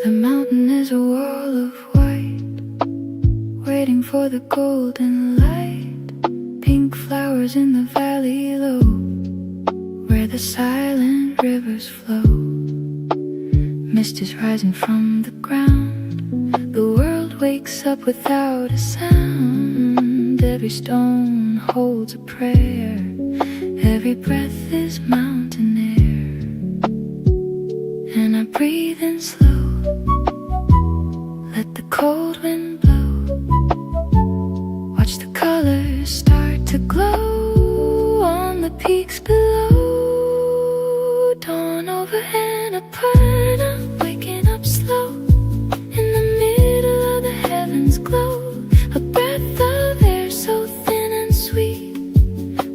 The mountain is a wall of white, waiting for the golden light. Pink flowers in the valley low, where the silent rivers flow. Mist is rising from the ground, the world wakes up without a sound. Every stone holds a prayer, every breath is mountain air. And I breathe in slow, let the cold wind blow. Watch the colors start to glow on the peaks below. Dawn over Annapurna, waking up slow. In the middle of the heavens glow, a breath of air so thin and sweet,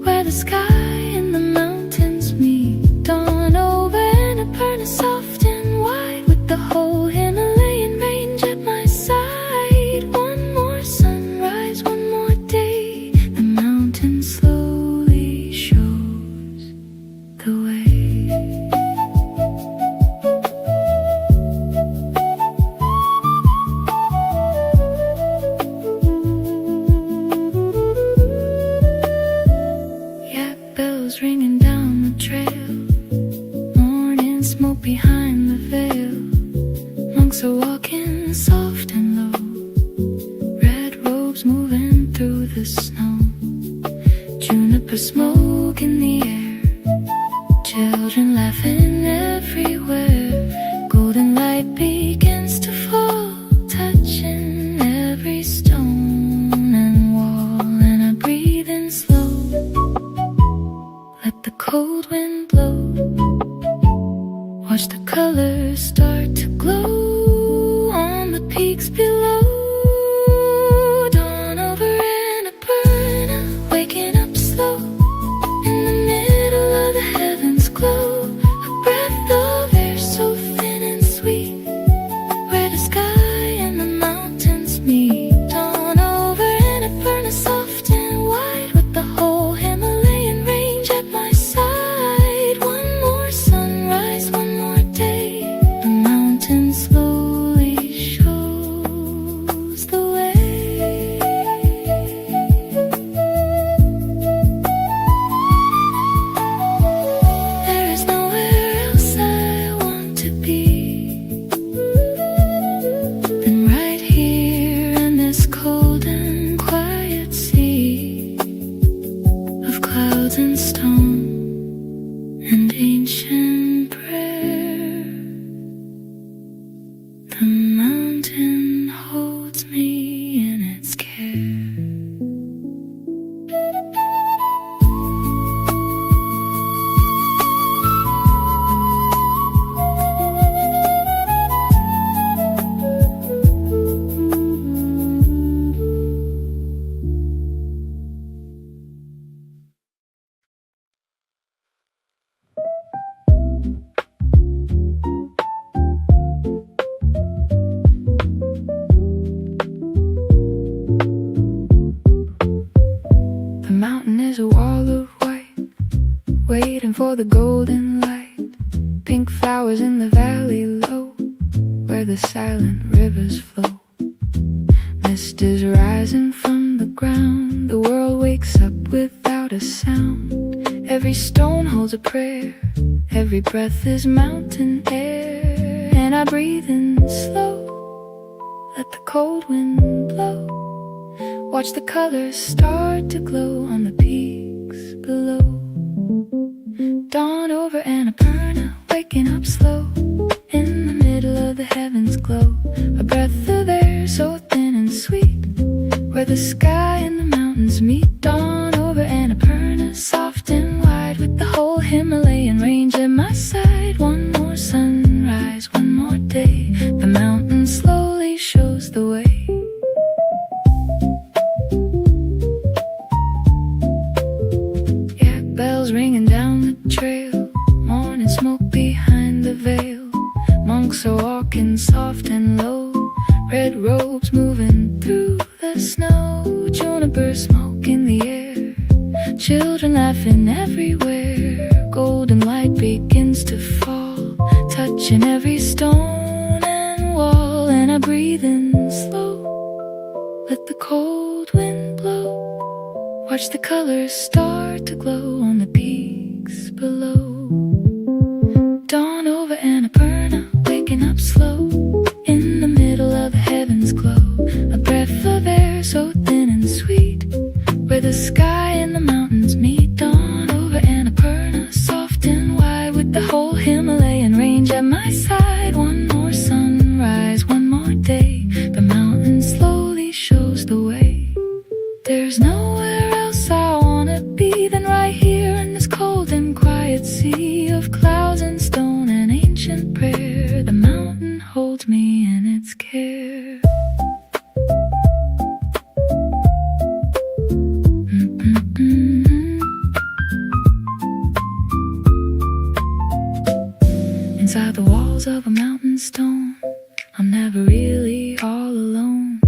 where the sky and the mountains meet. Dawn over Annapurna, soft and wide, with the whole Himalayan range at my side. One more sunrise, one more day, the mountain slowly shows the way. Yak bells ringing down the trail, morning smoke behind the veil. Monks are walking soft and low, red robes moving through the snow. Juniper smoke in the air, children laughing everywhere. Golden light begins to fall, touching every stone and wall. And I breathe in slow, let the cold wind blow. Watch the colors start to glow on the peaks below. Dawn over Annapurna, waking up slow. In the middle of the heavens glow, a breath of air so thin and sweet, where the sky and the mountains meet. Dawn over Annapurna, soft and wide, with the whole Himalayan range at my side. One more sunrise, one more day, the mountain slowly shows the way. There is nowhere else I want to be than right here in this cold and quiet sea of clouds and stone and ancient prayer. The mountain holds me in its care. The mountain is a wall of white, waiting for the golden light. Pink flowers in the valley low, where the silent rivers flow. Mist is rising from the ground, the world wakes up without a sound. Every stone holds a prayer, every breath is mountain air. And I breathe in slow, let the cold wind blow. Watch the colors start to glow on the peaks below. Dawn over Annapurna, waking up slow. In the middle of the heavens glow, a breath of air so thin and sweet, where the sky and the mountains meet. Dawn over Annapurna, soft and wide, with the whole Himalayan range at my side. One more sunrise, one more day, the mountain slowly shows the way. Yak bells ringing down the trail, morning smoke behind the veil. Monks are walking soft and low, red robes moving through the snow. Juniper smoke in the air, children laughing everywhere. Golden light begins to fall, touching every stone and wall. breathe in slow. Let the cold wind blow. Watch the colors start to glow on the peaks below. Dawn over Annapurna, waking up slow. In the middle of the heavens glow. A breath of air so thin and sweet. Where the sky and the mountains meet. Dawn over Annapurna, soft and wide. With the whole Himalayan range at my side. One more sunrise, one more day. The mountain slowly shows the way. There's nowhere else I wanna be than right here in this cold and quiet sea of clouds and stone and ancient prayer. The mountain holds me in its care. Inside the walls of a mountain stone, I'm never really all alone.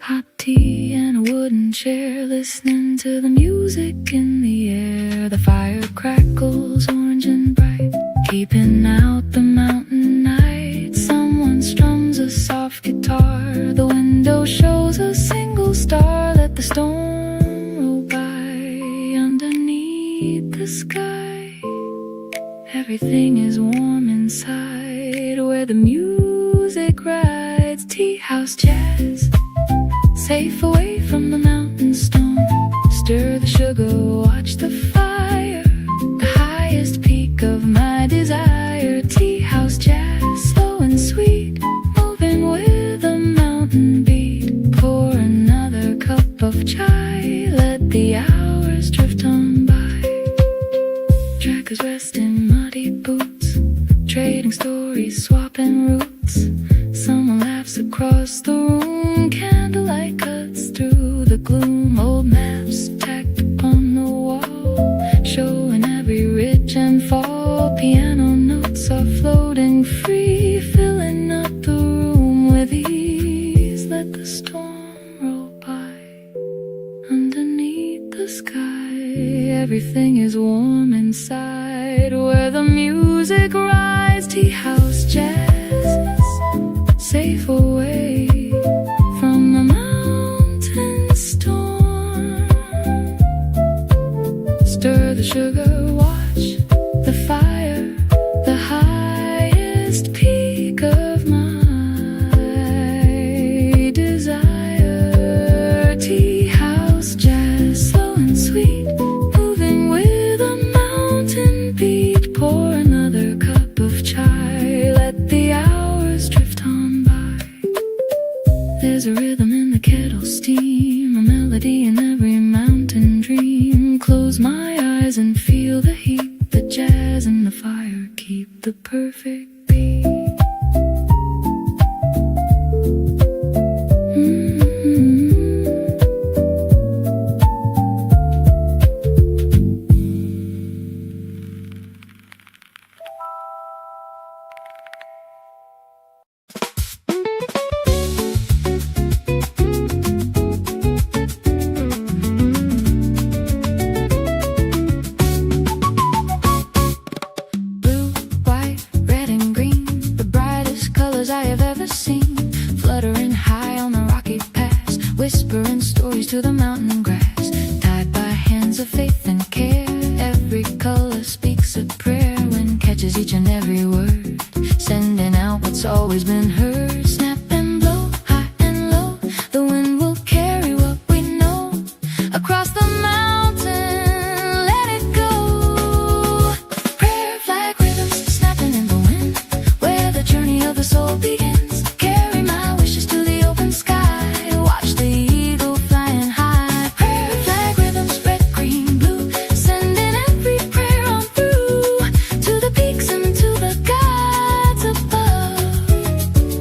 Hot tea and a wooden chair, listening to the music in the air. The fire crackles orange and bright, keeping out the mountain night. Someone strums a soft guitar, the window shows a single star. Let the storm roll by underneath the sky. Everything is warm inside where the music rides. Tea house jazz, safe away from the mountain stone. Stir the sugar, watch the fire. The highest peak of my desire. Tea house jazz, slow and sweet, moving with a mountain beat. Pour another cup of chai, let the hours drift on by. Trekkers rest in muddy boots, trading stories, swapping routes. Someone laughs across the room, candlelight cuts through the gloom. Old maps tacked upon the wall, showing every ridge and fall. Piano notes are floating free, filling up the room with ease. Let the storm roll by underneath the sky. Everything is warm inside where the music rides. Tea house jazz, safe away from the mountain storm. Stir the sugar, watch the fire. The highest peak of my desire. Tea house jazz, slow and sweet, moving with a mountain beat. Pour another cup of chai, let the hours drift on by. There's a rhythm in the kettle steam, a melody in every mountain dream. Close my eyes and feel the heat. The jazz and the fire keep the perfect beat. I have ever seen, fluttering high on the rocky pass, whispering stories to the mountain grass, tied by hands of faith and care. Every color speaks a prayer, wind catches each and every word, sending out what's always been heard. Snap and blow, high and low, the wind will carry what we know across the mountain. Let it go. Prayer flag rhythms snapping in the wind, where the journey of the soul begins. Carry my wishes to the open sky, watch the eagle flying high. Prayer flag rhythms, red, green, blue, sending every prayer on through to the peaks and to the gods above.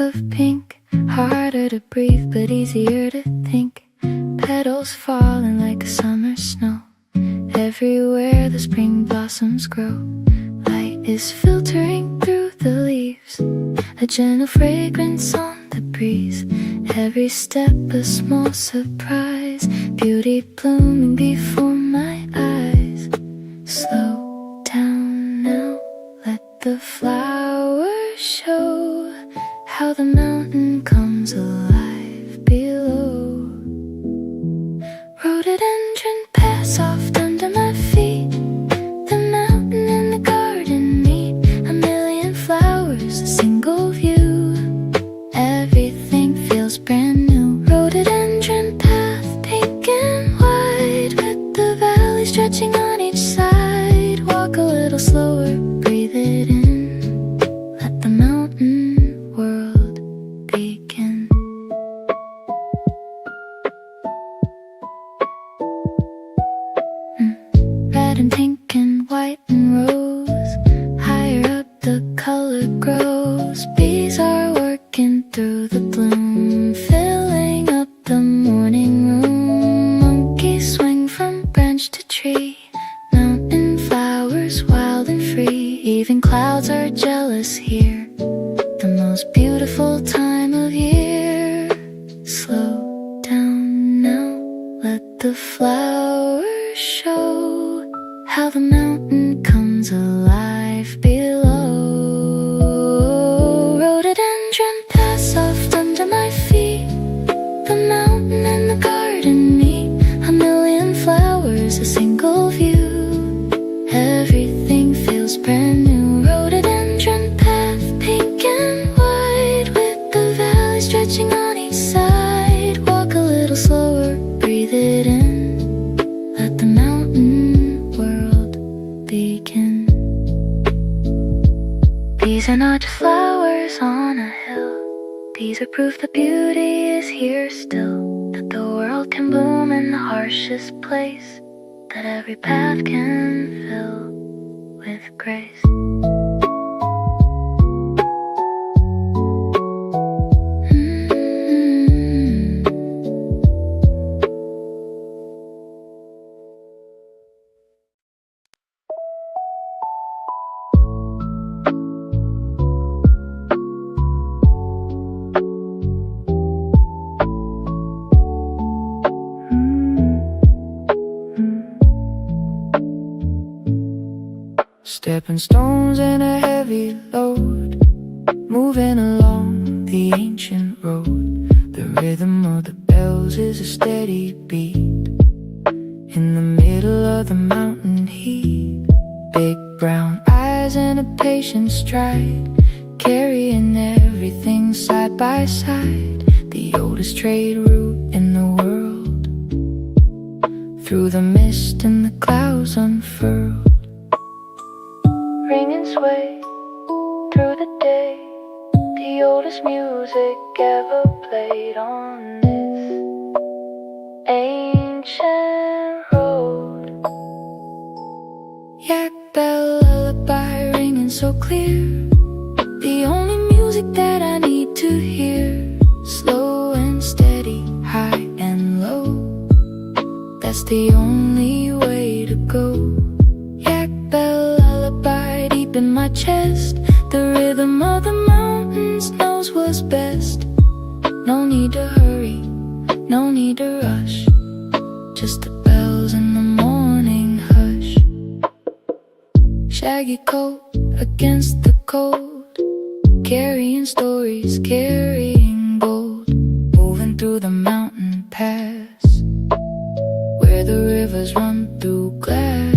of pink, harder to breathe but easier to think. Petals falling like summer snow. Everywhere the spring blossoms grow. Light is filtering through the leaves, a gentle fragrance on the breeze. Every step a small surprise, beauty blooming before my eyes. Slow down now, let the flowers show how the mountain comes alive below. Rhododendron pass soft under my feet. The mountain and the garden meet. A million flowers, a single view. Everything feels brand new. Rhododendron path, pink and white, with the valley stretching on each side. Walk a little slower, breathe it in. Let the mountain world begin. Red and pink and white and rose. Higher up the color grows. Bees are working through the bloom, filling up the morning room. Monkeys swing from branch to tree. Mountain flowers wild and free. Even clouds are jealous here. The most beautiful time of year. Slow down now, let the flowers show how the mountain comes alive below. Rhododendron pass soft under my feet. The mountain and the garden meet. A million flowers, a single view. Everything feels brand new. Rhododendron path, pink and white, with the valley stretching on each side. Walk a little slower, breathe it in. Let the mountain world begin. These are not just flowers on a hill. These are proof the beauty is here still. That the world can bloom in the harshest place. That every path can fill with grace. Stepping stones in a heavy load, moving along the ancient road. The rhythm of the bells is a steady beat. In the middle of the mountain heat, big brown eyes and a patient stride, carrying everything side by side. The oldest trade route in the world, through the mist and the clouds unfurled. Ring and sway through the day, the oldest music ever played on this ancient road. Yak bell lullaby ringing so clear, the only music that I need to hear. Slow and steady, high and low, that's the only way to go. Yak bell lullaby deep in my chest, the rhythm of the mountains knows what's best. No need to hurry, no need to rush, just the bells in the morning hush. Shaggy coat against the cold, carrying stories, carrying gold. Moving through the mountain pass, where the rivers run through glass.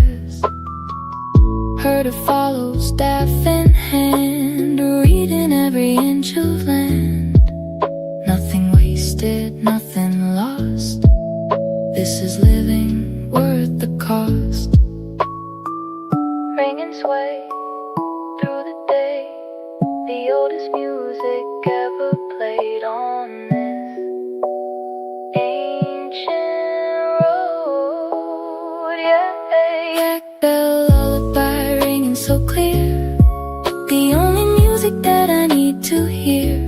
Her to follow, staff in hand, reading every inch of land. Nothing wasted, nothing lost. This is living worth the cost. Ring and sway through the day, the oldest music ever played on this ancient road. Yeah, yak bell lullaby ringing so clear, the only music that I need to hear.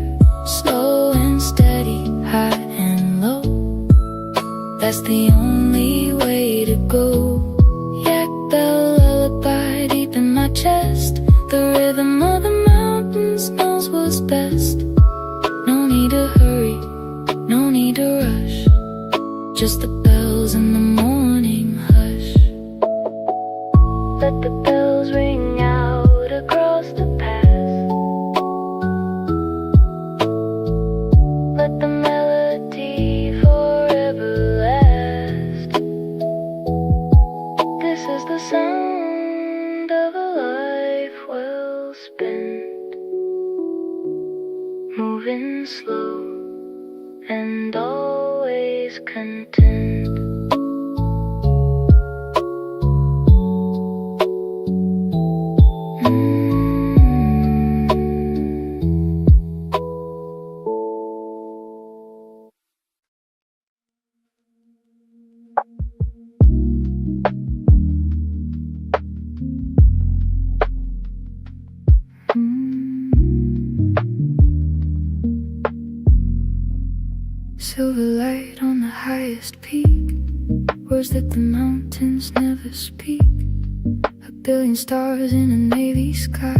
silver light on the highest peak, words that the mountains never speak. A billion stars in a navy sky,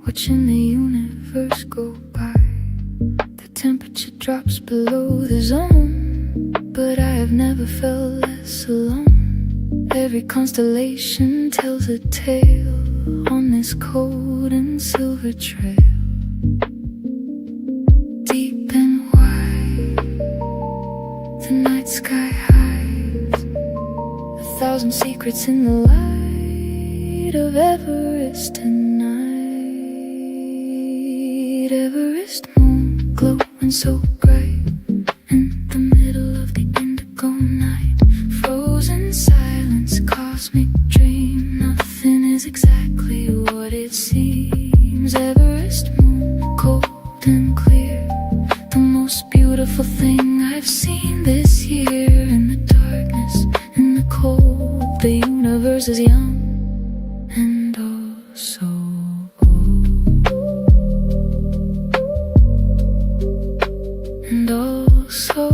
watching the universe go by. The temperature drops below the zone, but I have never felt less alone. Every constellation tells a tale on this cold and silver trail. Deep and wide, the night sky hides 1,000 secrets in the light of Everest tonight. Everest moon glowing so bright in the middle of the indigo night. Frozen silence, cosmic dream, nothing is exactly what it seems. Everest moon, cold and clear, the most beautiful thing I've seen this year. In the darkness, in the cold, the universe is young and oh so old. And oh so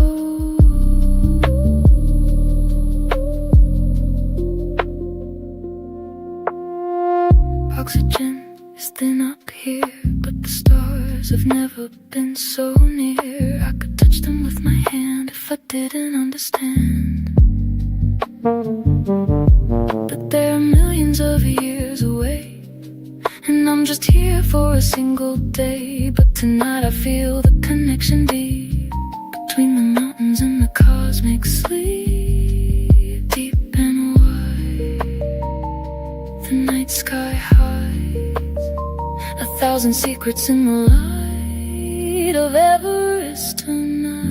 oxygen is thin up here, but the stars have never been so near. I could touch them with my hand if I didn't understand. But they're millions of years away, and I'm just here for a single day. But tonight I feel the connection deep between the mountains and the cosmic sleep. Deep and wide, the night sky hides 1,000 secrets in the light of Everest tonight.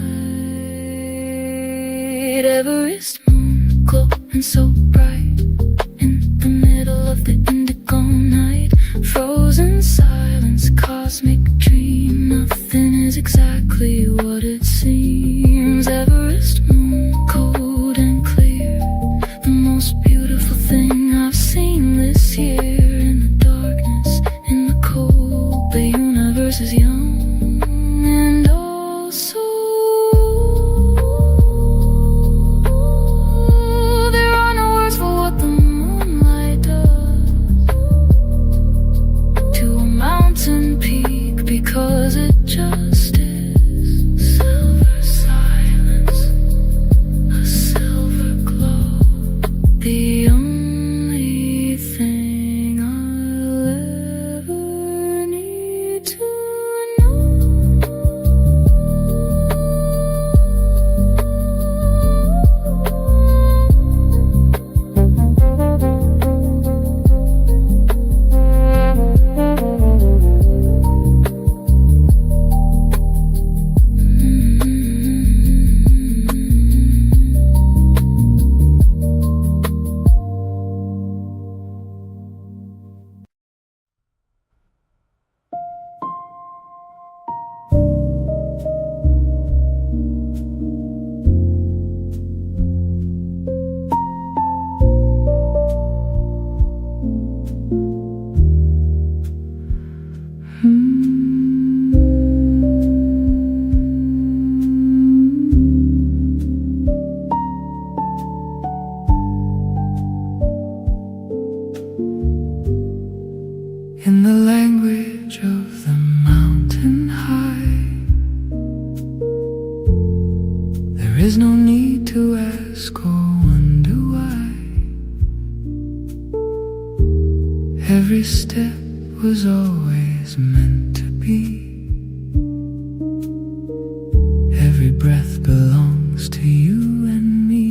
Everest moon glowing so bright in the middle of the indigo night. Frozen silence, cosmic dream, nothing is exactly what it seems. Everest moon, cold and clear, the most beautiful thing I've seen this year. In the darkness, in the cold, the universe is young and oh so old. There are no words for what the moonlight does to a mountain peak, because it just is. Silver silence, a silver glow, the only thing I'll ever need to know. In the language of the mountain high, there is no need to ask or wonder why. Every step was always meant to be. Every breath belongs to you and me.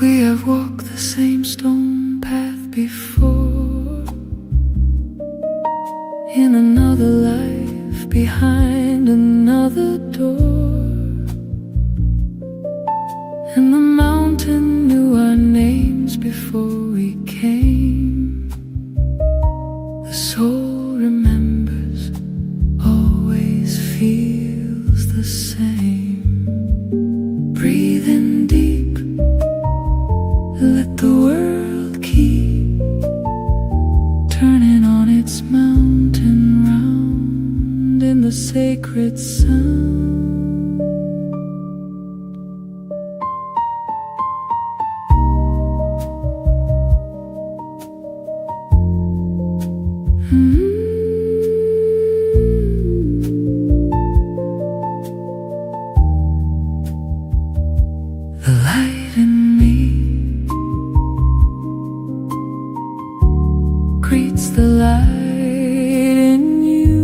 We have walked the same stone path before, in another life, behind another door. And the mountain knew our names before we came. The soul remembers, always feels the same. Breathe in deep, let the world keep turning on its mountain round in the same The light in me greets the light in you.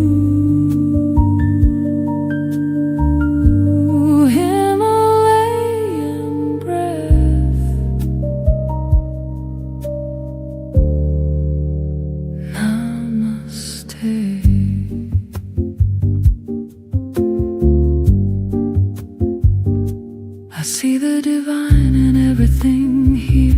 Himalayan breath, namaste. I see the divine in everything here,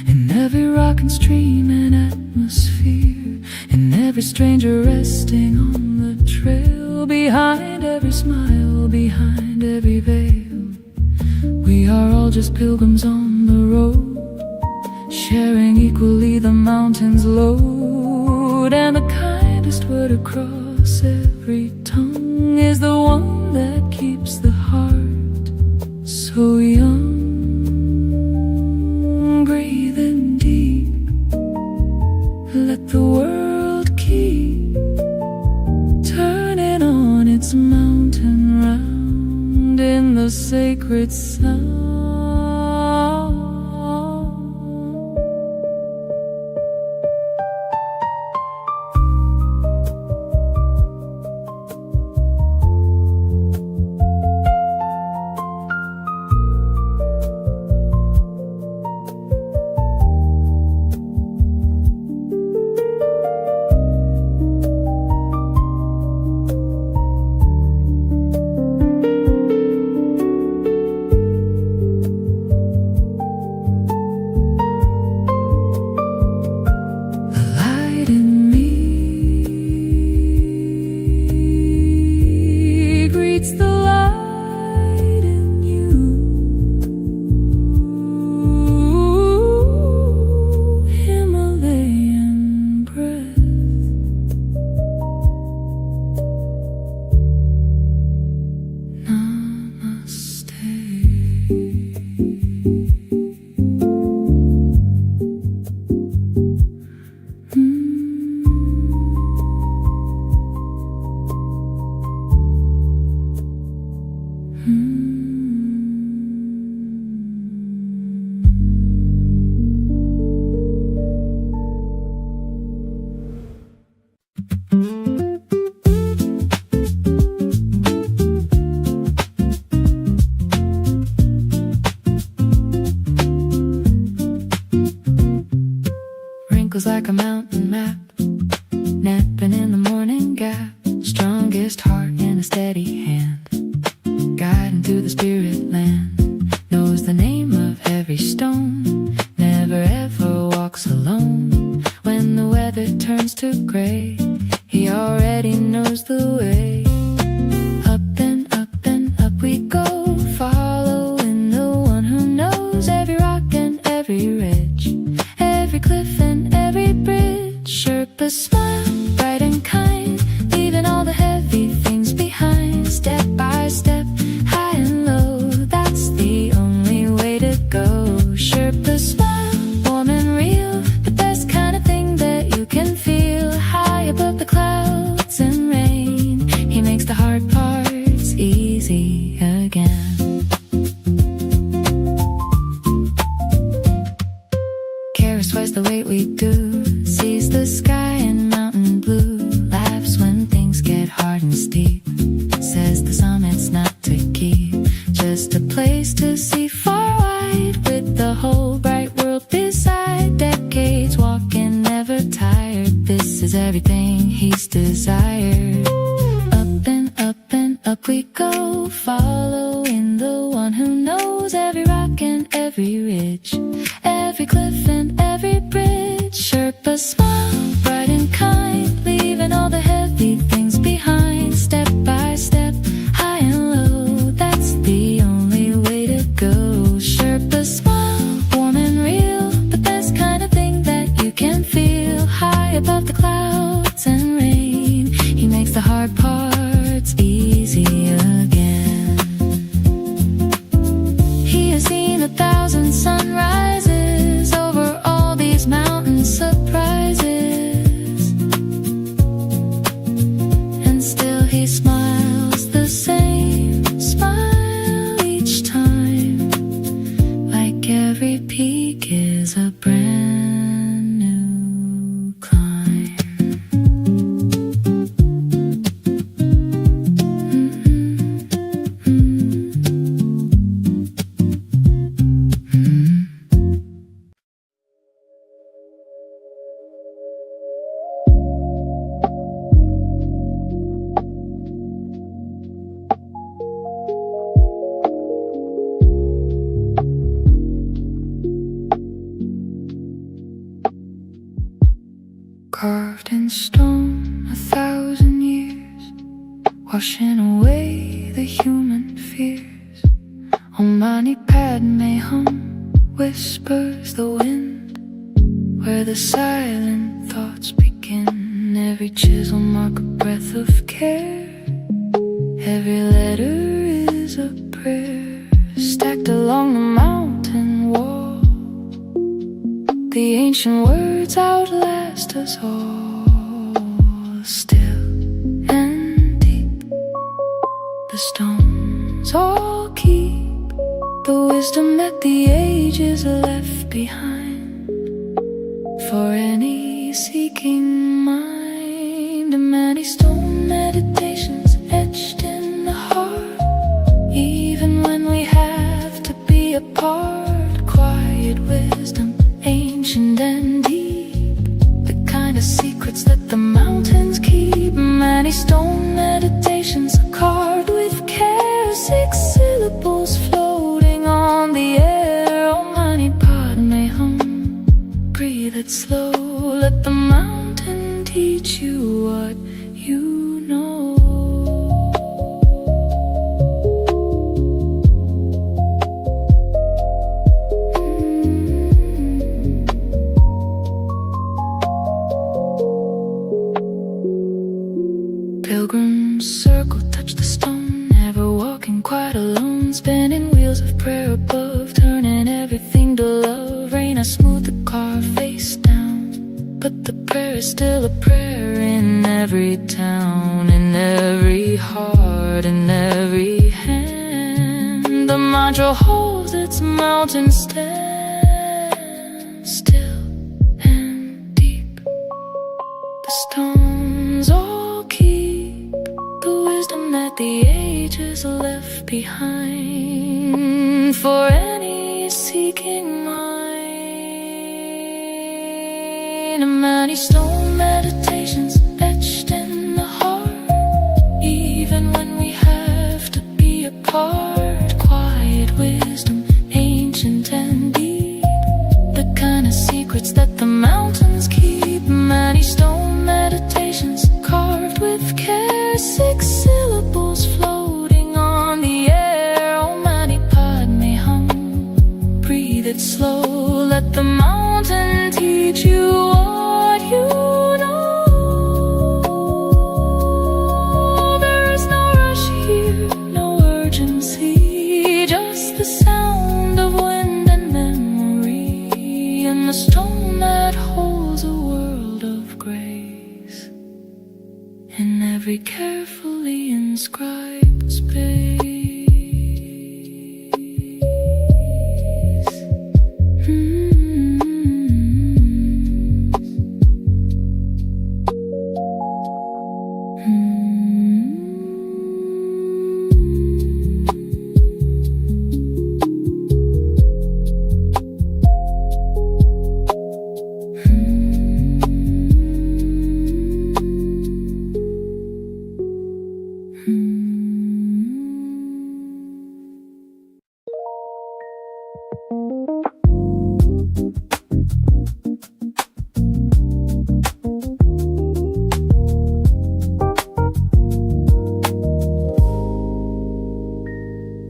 in every rock and stream and atmosphere, in every stranger resting on the trail, behind every smile, behind every veil. We are all just pilgrims on the road, sharing equally the mountain's load, and the kindest word across every tongue is the one that keeps the heart so young. Breathing deep, let the world keep turning on its mountain round in the sacred sound. Wrinkles like a mountain map, napping in the morning gap, strongest heart in a steady hand, guiding through the spirit land, knows the name of every stone, never ever walks alone. When the weather turns to gray, he already knows the way. Up and up and up we go, following the one who knows every rock and every ridge, every cliff and every bridge. Sherpa smile, bright and kind, leaving all the heavy things behind. Step by step, high and low, that's the only way to go. Sherpa smile, warm and real, the best kind of thing that you can feel. High above the clouds and rain, he makes the hard parts easy again. Carries twice the weight we do, sees the sky in mountain blue, laughs when things get hard and steep, says the summit's not to keep, just a place to see far wide, with the whole bright world beside. Decades walking, never tired, this is everything he's desired. Up and up we go, following the one who knows every rock and every ridge, every cliff and every bridge. Sherpa smile, bright and kind, leaving all the heavy things behind. Step by step, high and low, that's the only way to go. Sherpa smile, warm and real, the best kind of thing that you can feel. High above the clouds and rain, he makes the hard parts easy again. He has seen 1,000 sunrises over all these mountain surprises, and still he smiles the same smile each time. carved in stone 1,000 years, washing away the human fears. Om Mani Padme Hum, whispers the wind, where the silent thoughts begin. Every chisel mark a breath of care, every letter is a prayer, stacked along the mountain wall. The ancient words outlast us all. Still and deep, the stones all keep the wisdom that the ages left behind. For any seeking mind, many stone meditations etched in the heart. Even when we have to be apart, quiet wisdom, ancient and deep, the kind of secrets that the mountains keep. Many stone meditations are carved with care, 6 syllables floating on the air. Om Mani Padme Hum, breathe it slow, let the mountain teach you what you know. Pilgrims circle, touch the stone, never walking quite alone, spinning wheels of prayer above, turning everything to love. Rain, I smooth the car face down, but the prayer is still a prayer in every town, in every heart, in every hand. The mantra holds its mountain stand, still and deep. The stones all keep the wisdom that the ages left behind. For any seeking mind, many stone meditations etched in the heart. Even when we have to be apart, quiet wisdom, ancient and deep, the kind of secrets that the mountains keep. Many stone meditations carved with care, 6 syllables floating on the air. Om Mani Padme Hum, breathe it slow, let the mountain teach you what you know. There is no rush here, no urgency, just the sound of wind and memory, and the stone that holds a world of grace in every carefully inscribed space.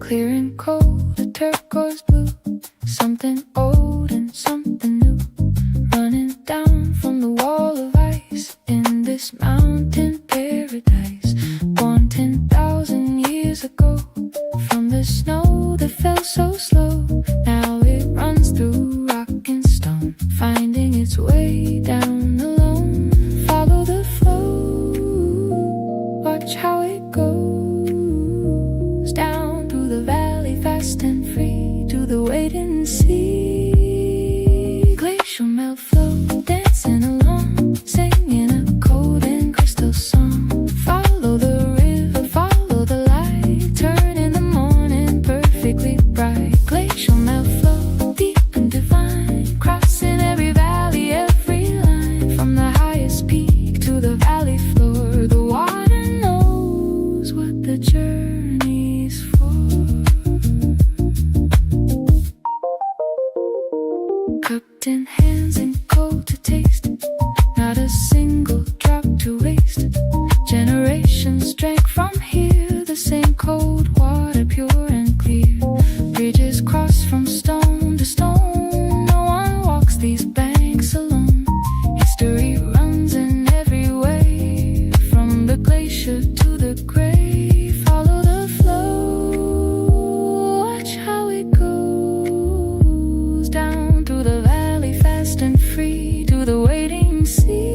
Clear and cold, a turquoise blue, something old and something new, running down from the wall of ice in this mountain paradise. Born 10,000 years ago, from the snow that fell so slow. Now it runs through rock and stone, finding its way down alone. Follow the flow, watch how it goes down through the valley, fast and free, to the waiting sea. Glacial melt flow, dancing along, singing a cold and crystal song. Follow the river, follow the light, turn in the morning perfectly bright. Glacial melt flow, deep and divine, crossing every valley, every line, from the highest peak to the valley floor. The water knows what the journey's for. Cupped in hands and cold to taste, not a single cross from stone to stone. No one walks these banks alone. History runs in every way, from the glacier to the grave. Follow the flow, watch how it goes down through the valley, fast and free, to the waiting sea.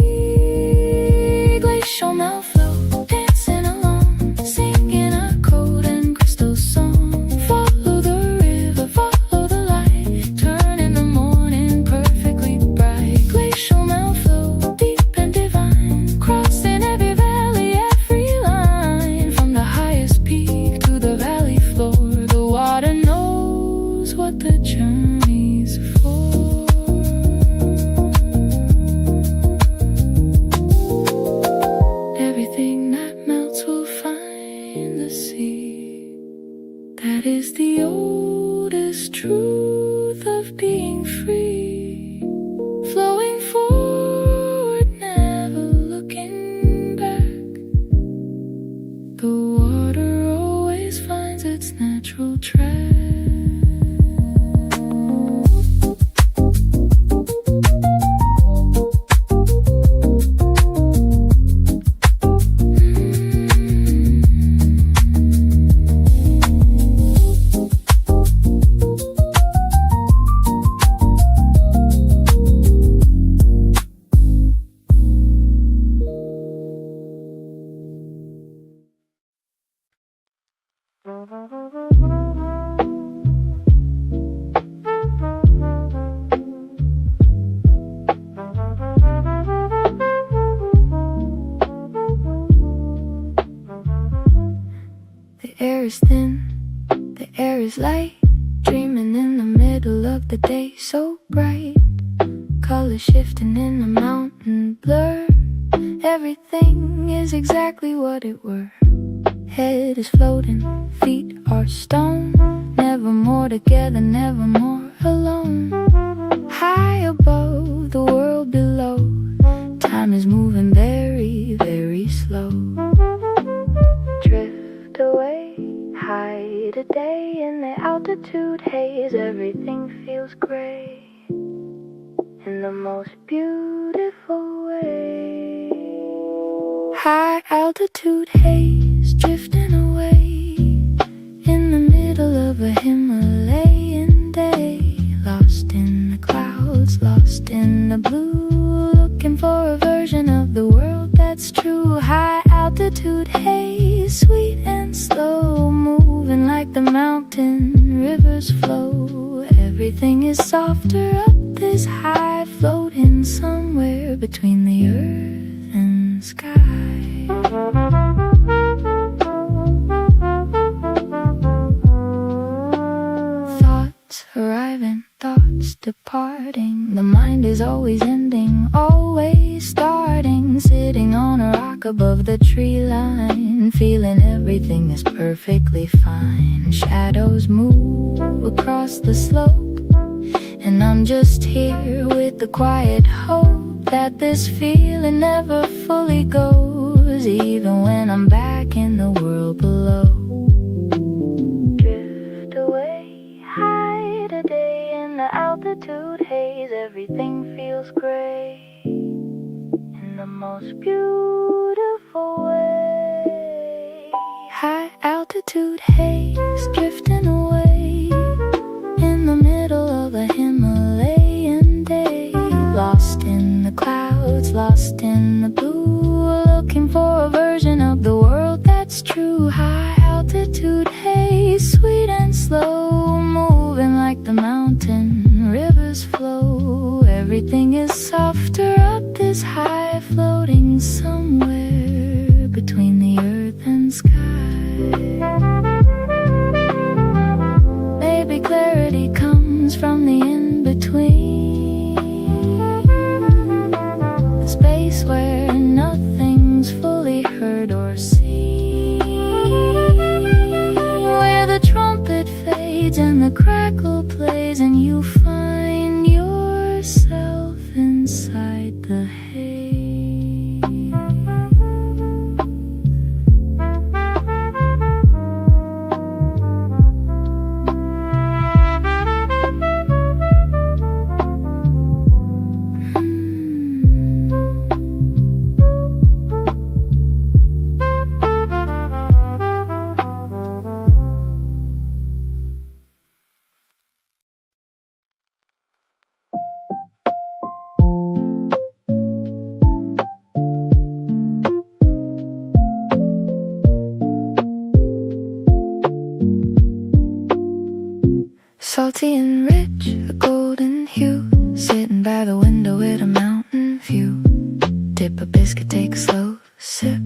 Glacial melt flow, dancing along, singing a cold and crystal song. Follow the river, follow the light, turn in the morning perfectly bright. Glacial melt flow, deep and divine, crossing every valley, every line. From the highest peak to the valley floor, the water knows what the journey's for. Everything that melts will find the sea. That is the oldest truth of being free. Flowing forward, never looking back. The water always finds its natural track. The air is thin, the air is light, dreaming in the middle of the day, so bright. Colors shifting in the mountain blur. Everything is exactly what it were. Head is floating, feet are stone. Never more together, never more alone. High above, the world below. Time is moving very, very slow. Drift away, high today in the altitude haze. Everything feels gray in the most beautiful way. High altitude haze, drifting away in the middle of a Himalayan day. Lost in the clouds, lost in the blue, looking for a version of the world that's true. High altitude haze, sweet and slow, moving like the mountain rivers flow. Everything is softer up this high, floating somewhere between the earth and sky. Thoughts arriving, thoughts departing. The mind is always ending, always starting. Sitting on a rock above the tree line, feeling everything is perfectly fine. Shadows move across the slope, and I'm just here with the quiet hope that this feeling never fully goes, even when I'm back in the world below. Drift away, high today in the altitude haze. Everything feels gray in the most beautiful way. High altitude haze, drifting away in the middle of a Himalayan day. Lost in the clouds, lost in the blue, looking for a version of the world that's true. High altitude haze, sweet and slow, moving like the mountain rivers flow. Everything is softer up this high, floating somewhere between the earth and sky. Maybe clarity comes from the in-between, the space where nothing's fully heard or seen, where the trumpet fades and the crackle plays, and you find yourself inside the haze. salty and rich, a golden hue, sitting by the window with a mountain view. Dip a biscuit, take a slow sip,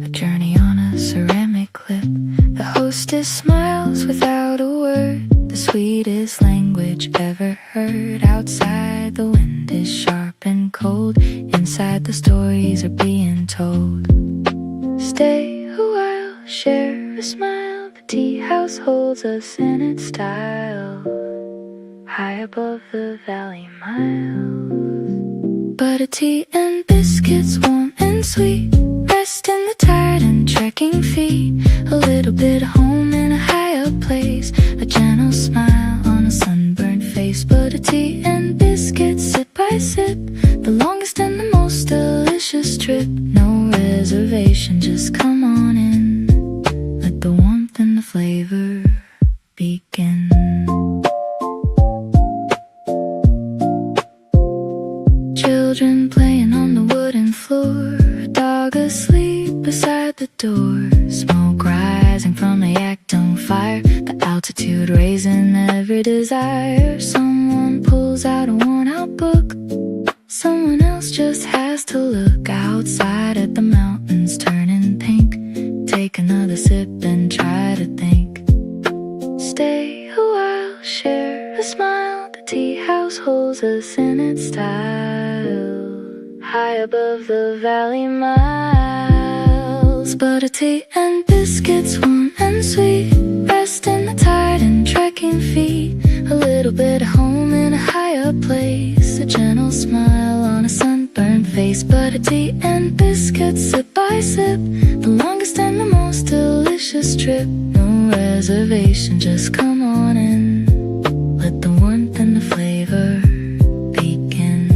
a journey on a ceramic clip. The hostess smiles without a word, the sweetest language ever heard. Outside the wind is sharp and cold, inside the stories are being told. Stay a while, share a smile, the tea house holds us in its style, high above the valley miles. Butter tea and biscuits, warm and sweet, rest in the tired and trekking feet. A little bit of home in a higher place, a gentle smile on a sunburned face. Butter tea and biscuits, sip by sip, the longest and the most delicious trip. No reservation, just come on in, let the warmth and the flavor begin. Children playing on the wooden floor, a dog asleep beside the door, smoke rising from a yakdung fire, the altitude raising every desire. Someone pulls out a worn-out book, someone else just has to look outside at the mountains turning pink. Take another sip and try to think. Stay a while, share a smile, the tea house holds us in its style, high above the valley miles. Butter tea and biscuits, warm and sweet, rest in the tired and trekking feet. A little bit of home in a higher place, a gentle smile on a sunburned face. Butter tea and biscuits, sip by sip, the longest and the most delicious trip. No reservation, just come on in, let the warmth and the flavor begin.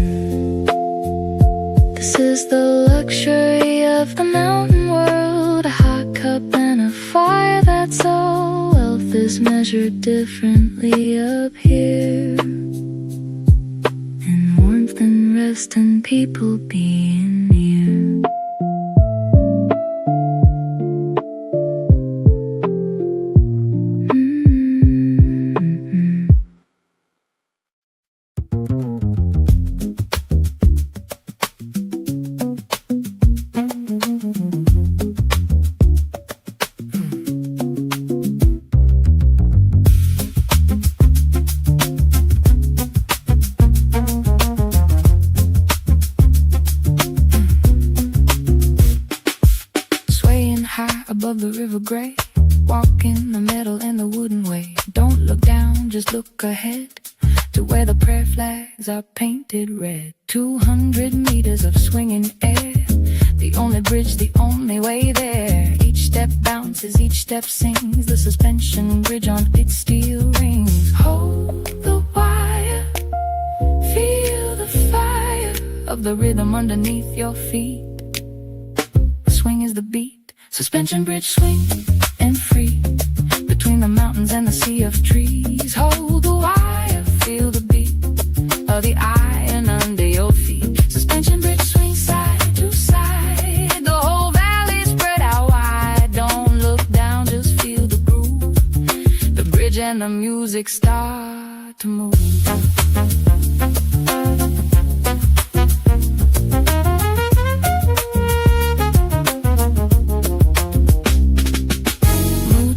This is the luxury of the mountain world, a hot cup and a fire, that's all. Wealth is measured differently up here, in warmth and rest and people being near. Above the river gray, walk in the middle in the wooden way. Don't look down, just look ahead to where the prayer flags are painted red. 200 meters of swinging air, the only bridge, the only way there. Each step bounces, each step sings, the suspension bridge on its steel rings. Hold the wire, feel the fire of the rhythm underneath your feet. The swing is the beat, suspension bridge, swing and free, between the mountains and the sea of trees. Hold the wire, feel the beat of the iron under your feet. Suspension bridge, swing side to side, the whole valley spread out wide. Don't look down, just feel the groove, the bridge and the music start to move.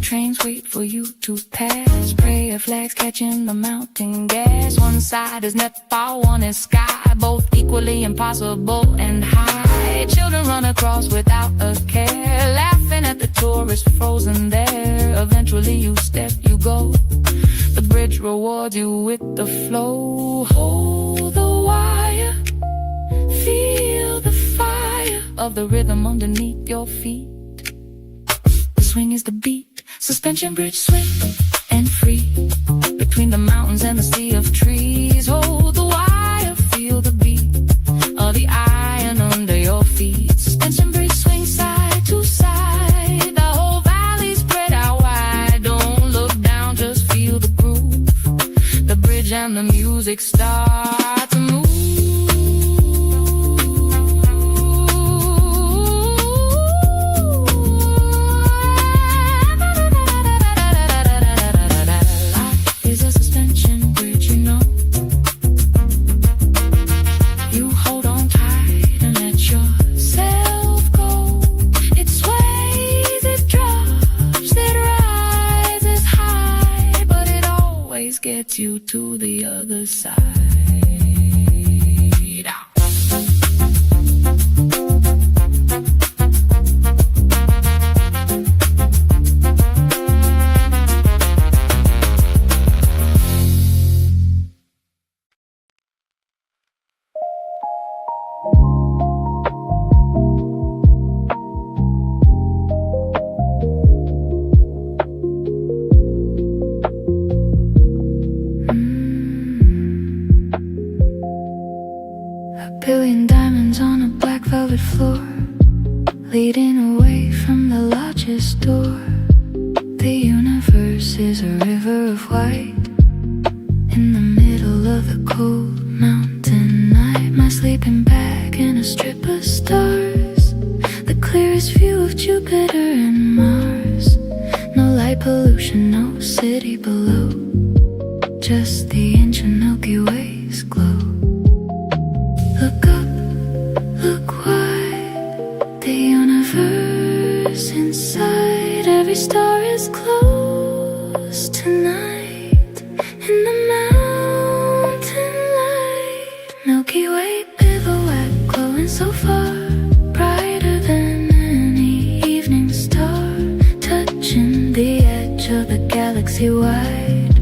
Trains wait for you to pass, prayer flags catching the mountain gas. One side is Nepal, one is sky, both equally impossible and high. Children run across without a care, laughing at the tourists frozen there. Eventually you step, you go, the bridge rewards you with the flow. Hold the wire, feel the fire of the rhythm underneath your feet. The swing is the beat, suspension bridge, swing and free, between the mountains and the sea of trees. Hold the wire, feel the beat of the iron under your feet. Suspension bridge, swing side to side, the whole valley spread out wide. Don't look down, just feel the groove, the bridge and the music start to move. Is a suspension tension bridge, you know. You hold on tight and let yourself go. It sways, it drops, it rises high, but it always gets you to the other side. Billion diamonds on a black velvet floor, leading away from the largest door. The universe is a river of white, in the middle of the cold mountain night. My sleeping bag and a strip of stars, the clearest view of Jupiter and Mars. No light pollution, no city below, just the ancient Milky Way's glow. Look up, look wide, the universe inside. Every star is close tonight in the mountain light. Milky Way bivouac glowing so far, brighter than any evening star, touching the edge of the galaxy wide,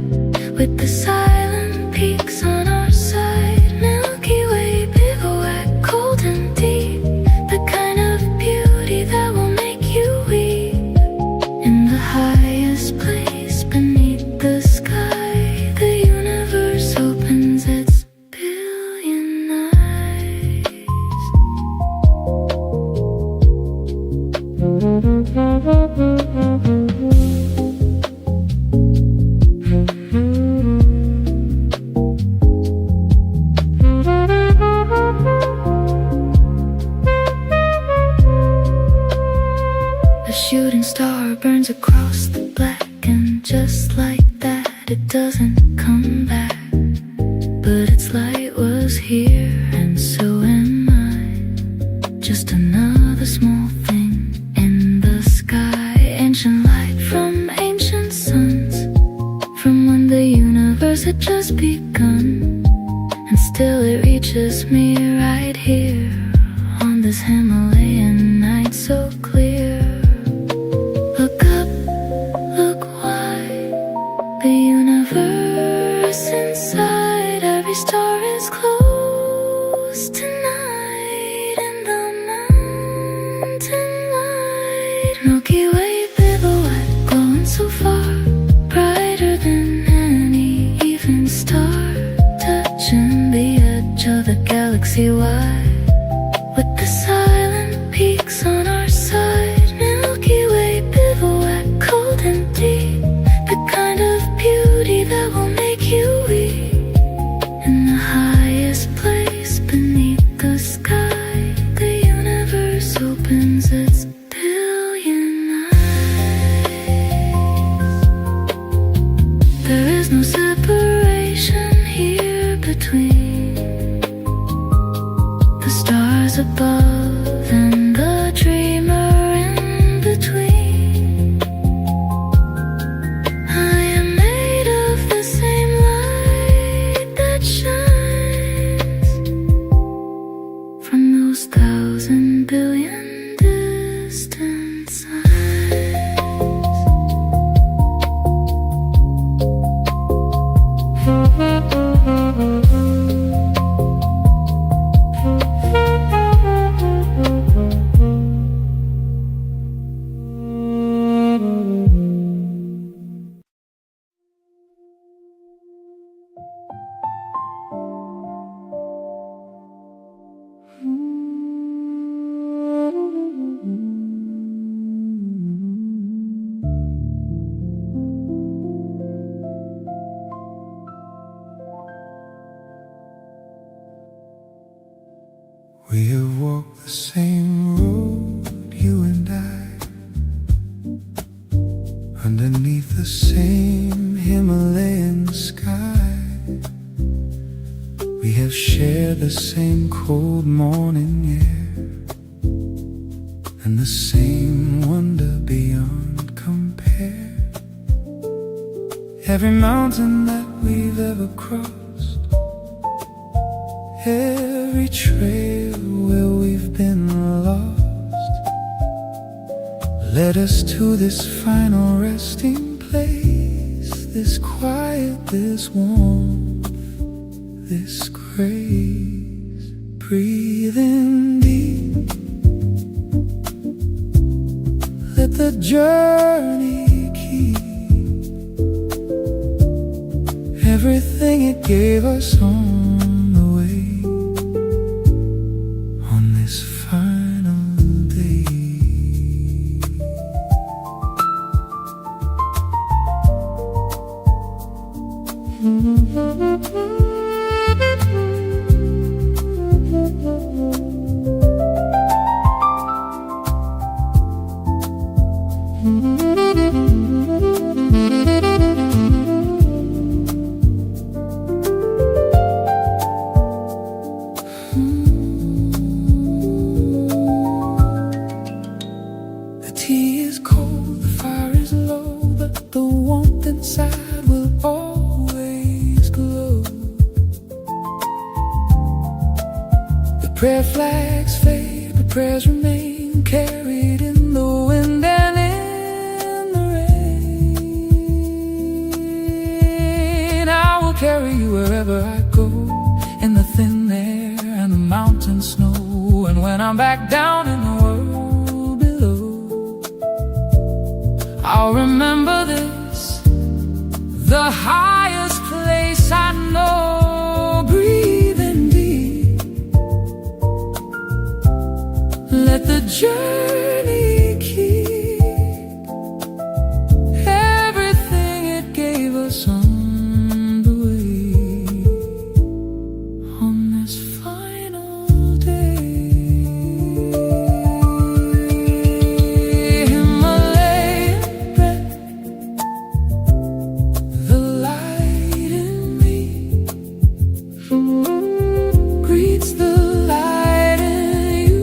with the silent peaks on our side. Milky Way bivouac, cold and deep, the kind of beauty that will make you weep. In the highest place beneath the sky, the universe opens its billion eyes. A shooting star burns across the black, and just like that, it doesn't come back. But its light was here, and so am I. Just another small thing in the sky. Ancient light from ancient suns, from when the universe had just begun. And still it reaches me right here, on this Himalayan night so clear. Look up, look wide, the universe inside. Every star is close tonight in the mountain light. Milky Way bivouac glowing so far, brighter than any evening star, touching the edge of the galaxy wide, with the silent peaks on our side. Milky Way bivouac, cold and deep, the kind of beauty that will make you weep. In the highest place beneath the sky, the universe opens its billion eyes. There is no separation here between the stars above and the dreamer in between. I am made of the same light that shines from those 1,000 billion distant signs. We have walked the same road, you and I, underneath the same Himalayan sky. We have shared the same cold morning air and the same wonder beyond compare. Every mountain that we've ever crossed, every trail where we've been lost, led us to this final resting place, this quiet, this warmth, this grace. Breathe in deep, let the journey keep everything it gave us on the way, on this final day. The tea is cold, the fire is low, but the warmth inside will always glow. The prayer flags fade, but prayers remain, carried in the wind and in the rain. I will carry you wherever I go, in the thin air and the mountain snow. And when I'm back down in the world below, I'll remember this, the highest place I know. Breathe in deep, let the journey keep everything it gave us on the way, on this final day. Himalayan breath, the light in me greets the light in you.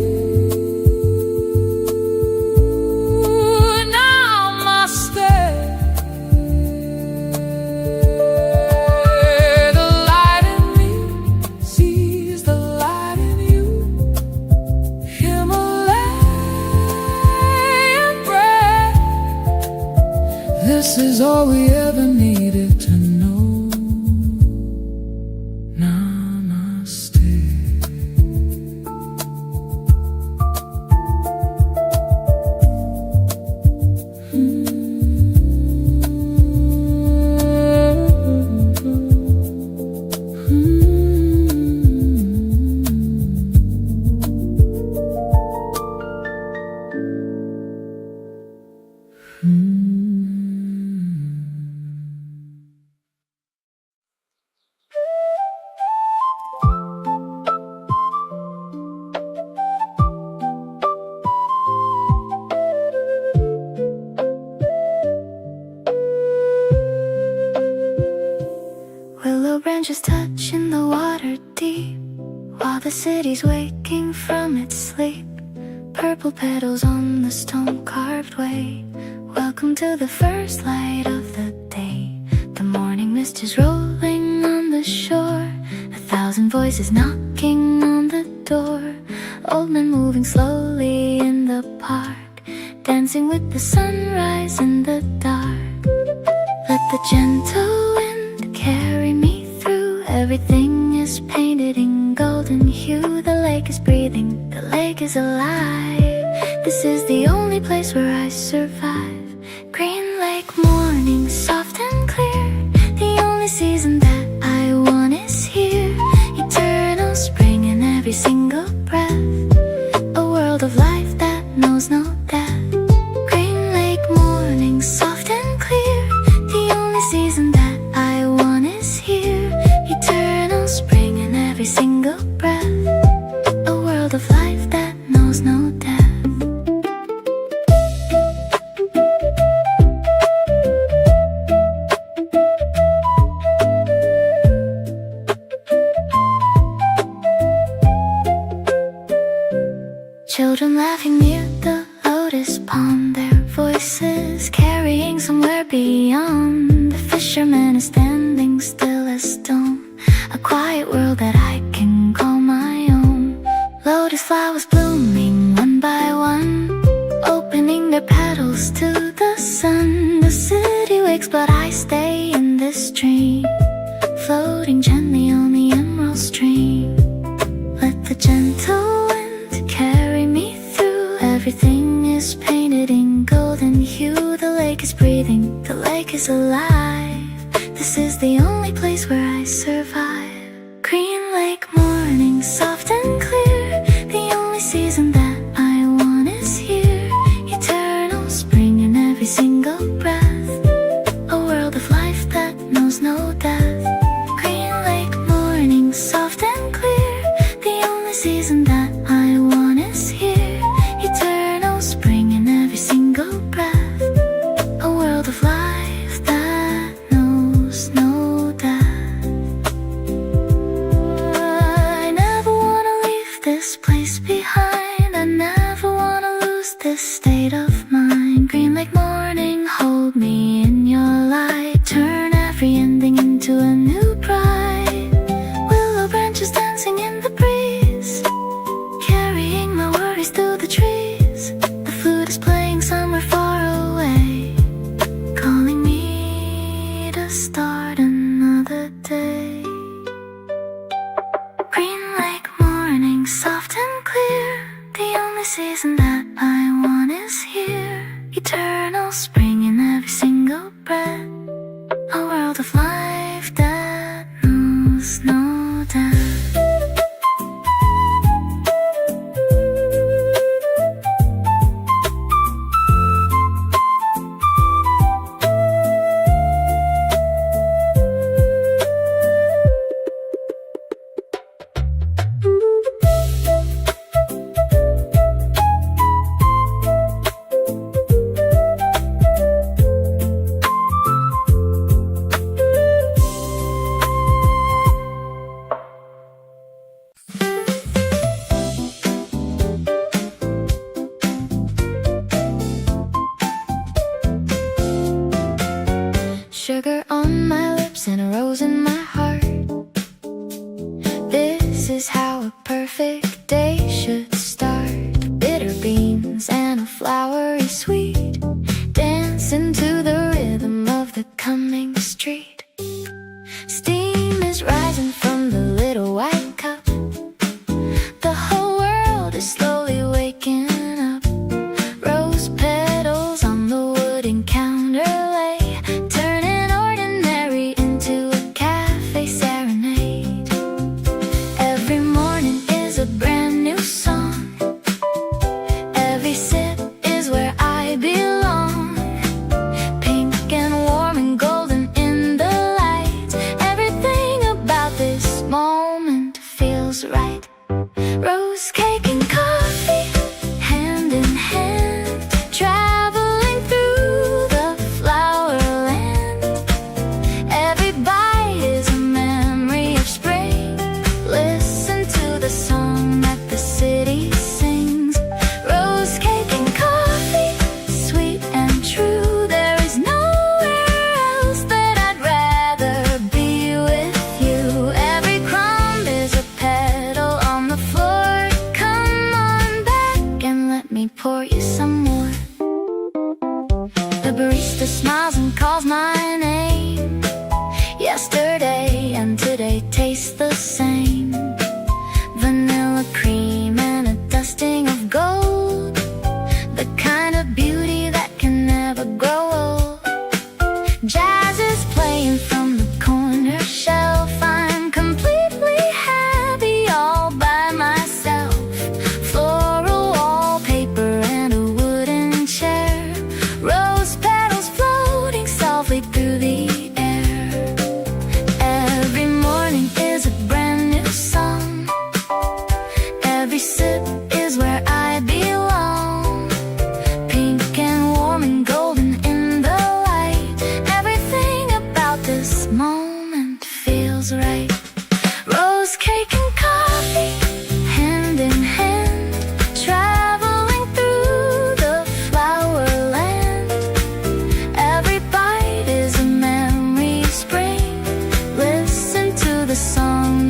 Namaste. The light in me sees the light in you. Himalayan breath, this is all we ever needed to know. Namaste. Willow branches touching the water deep, while the city's waking from its sleep. Purple petals on the stone-carved way, welcome to the first light of the day. The morning mist is rolling on the shore, 1,000 voices knocking on the door. Old men moving slowly in the park, dancing with the sunrise in the dark. Let the gentle wind carry me through, everything is painted in golden hue. The lake is breathing, the lake is alive, this is the only place where I survive. Green lake morning, soft and clear, the only season that I want is here. Eternal spring in every single breath, a world of life that knows no death. Green lake morning, soft and clear, the only season that I want is here. Eternal spring in every single breath, a world of life that knows no death. quiet world that I can call my own. Lotus flowers blooming one by one, opening their petals to the sun. The city wakes but I stay in this dream, floating gently on the emerald stream. Let the gentle wind carry me through. Everything is painted in golden hue. The lake is breathing, the lake is alive. This is the only place where I survive. Green lake morning, soft and clear. The only season that I want is here. Eternal spring in every single breath. A world of life that knows no death. Green lake morning, soft and clear. The only season that I want is here. Eternal spring in every single breath. A world of life that knows no death. I never wanna leave this place behind. I never wanna lose this state of mind. Green lake morning, hold me in your light. Turn every ending into a new bride. Willow branches dancing in the breeze, carrying my worries through the trees. The flute is playing somewhere far away, calling me to start another day. Green lake morning, soft and clear. The only season that I want is here. Eternal spring in every single breath. A world of life that knows no death. Sugar on my lips and a rose in my heart. This is how a perfect day should start. Bitter beans and a flowery sweet, dancing to the rhythm of the coming street. Steam is rising from the little white cup. The whole world is slowly waking up. Rose petals on the wooden counter lay, turning ordinary into a cafe serenade. Every morning is a brand new song. Every sip is where I belong. Pink and warm and golden in the light. Everything about this moment feels right. Rose cake and coffee, hand in hand, traveling through the flower land. Every bite is a memory of spring. Listen to the song that the city sings. Rose cake and coffee, sweet and true. There is nowhere else that I'd rather be with you. Every crumb is a petal on the floor. Come on back and let me pour you some more. The barista smiles and calls my name. Yesterday and today taste the same. Vanilla cream and a dusting of gold, the kind of beauty that can never grow old. Jazz is playing from the corner shelf. I'm completely happy all by myself. Floral wallpaper and a wooden chair. Rose petals floating softly through the air. Every morning is a brand new song. Every sip is where I belong. Pink and warm and golden in the light. Everything about this moment feels right. Rose cake and coffee, hand in hand, traveling through the flower land. Every bite is a memory of spring. Listen to the song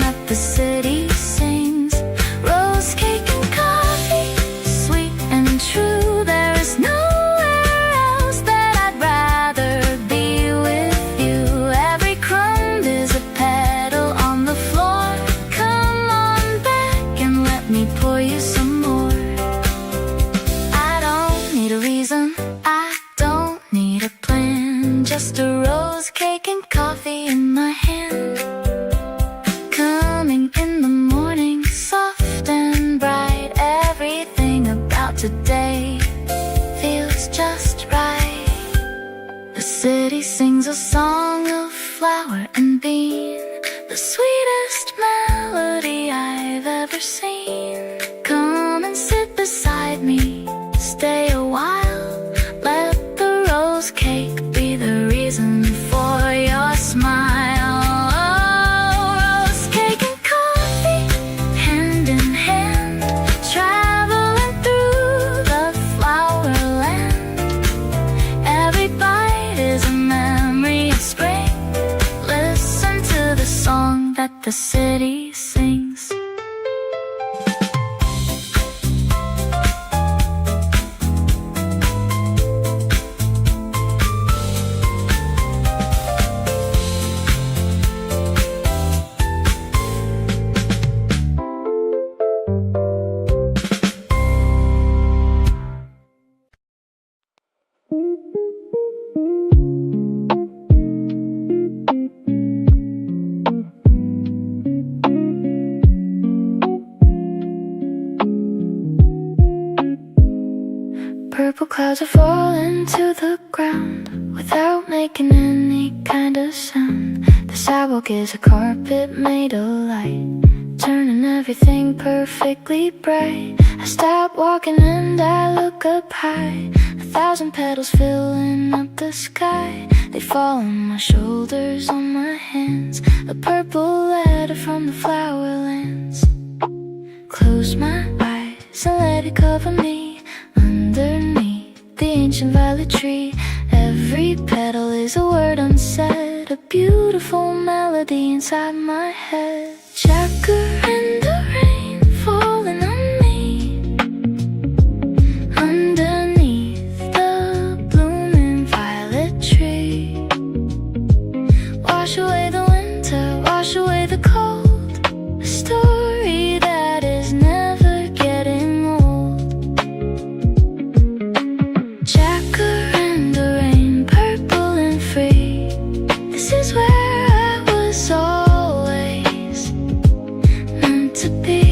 the sweetest melody I've ever seen. Come and sit beside me, stay a while. Let the rose cake be the reason for your smile. Oh, rose cake and coffee, hand in hand, traveling through the flower land. Every bite is a memory of spring. Listen to the song that the city sings. Purple clouds are falling to the ground without making any kind of sound. The sidewalk is a carpet made of light, turning everything perfectly bright. I stop walking and I look up high, 1,000 petals filling up the sky. They fall on my shoulders, on my hands, a purple letter from the flowerlands. Close my eyes and let it cover me. Underneath the ancient violet tree, every petal is a word unsaid, a beautiful melody inside my head. Jacaranda rain falling on me, underneath the blooming violet tree. Wash away the winter, wash away the cold, a story that is never getting old. Jacaranda rain, purple and free, this is where I was always meant to be.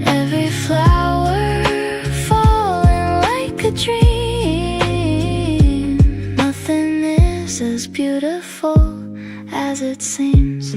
Every flower falling like a dream. Nothing is as beautiful as it seems.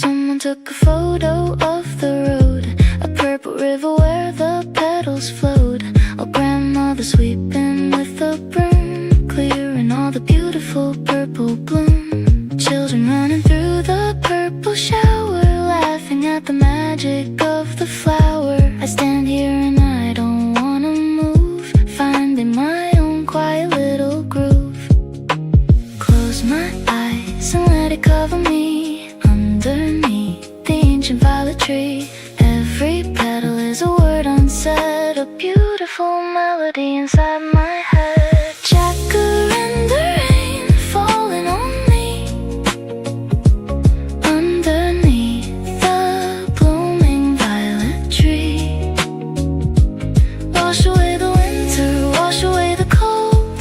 Someone took a photo of the road, a purple river where the petals flowed. Oh, grandmother sweeping with a broom, clearing all the beautiful purple bloom. Children running through the purple shower, laughing at the magic of the flower. I stand here and I don't wanna move, finding my own quiet little groove. Close my eyes and let it cover me. Underneath the ancient violet tree, every petal is a word unsaid, a beautiful melody inside my head. Jacaranda rain falling on me, underneath the blooming violet tree. Wash away the winter, wash away the cold,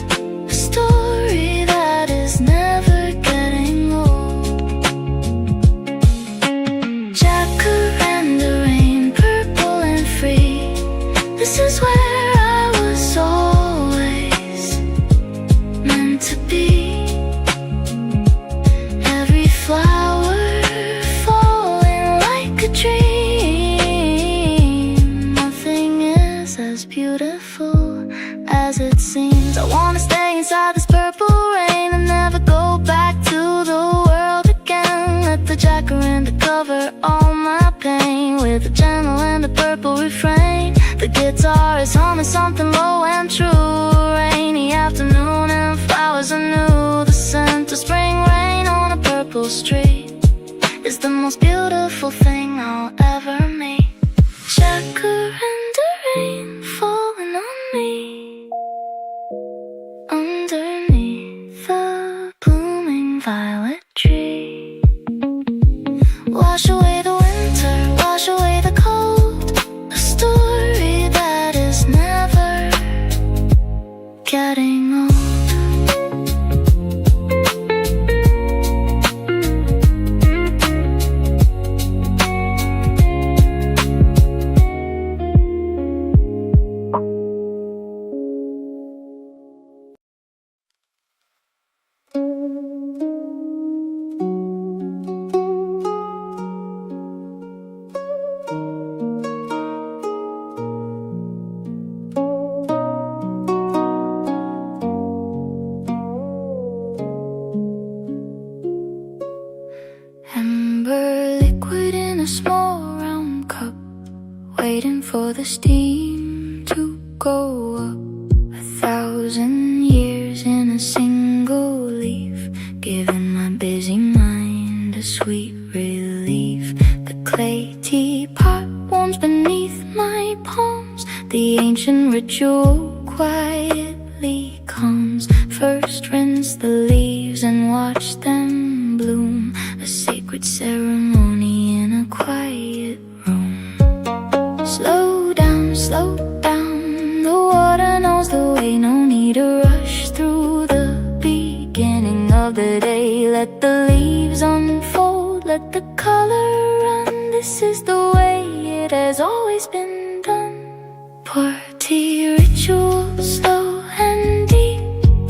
a story that is never getting old. Jacaranda rain, purple and free, this is where I was always meant to be. Every flower falling like a dream. Nothing is as beautiful as it seems. I wanna stay inside this purple rain and never go back to the world again. Let the jacaranda cover all my pain with a gentle and a purple refrain. The guitar is humming something low and true. Rainy afternoon and flowers are new. The scent of spring rain on a purple street is the most beautiful thing I'll ever meet. Jacaranda rain falling on me, underneath the blooming violet tree. Wash away the winter, wash away the cold, a story that is never getting old. in a small round cup, waiting for the steam to go up. 1,000 years in a single leaf, giving my busy mind a sweet relief. The clay teapot warms beneath my palms, the ancient ritual quietly comes. First rinse the leaves and watch them bloom, a sacred ceremony in a quiet room. Slow down, the water knows the way, no need to rush through the beginning of the day. Let the leaves unfold, let the color run, this is the way it has always been done. Pour tea ritual, slow and deep,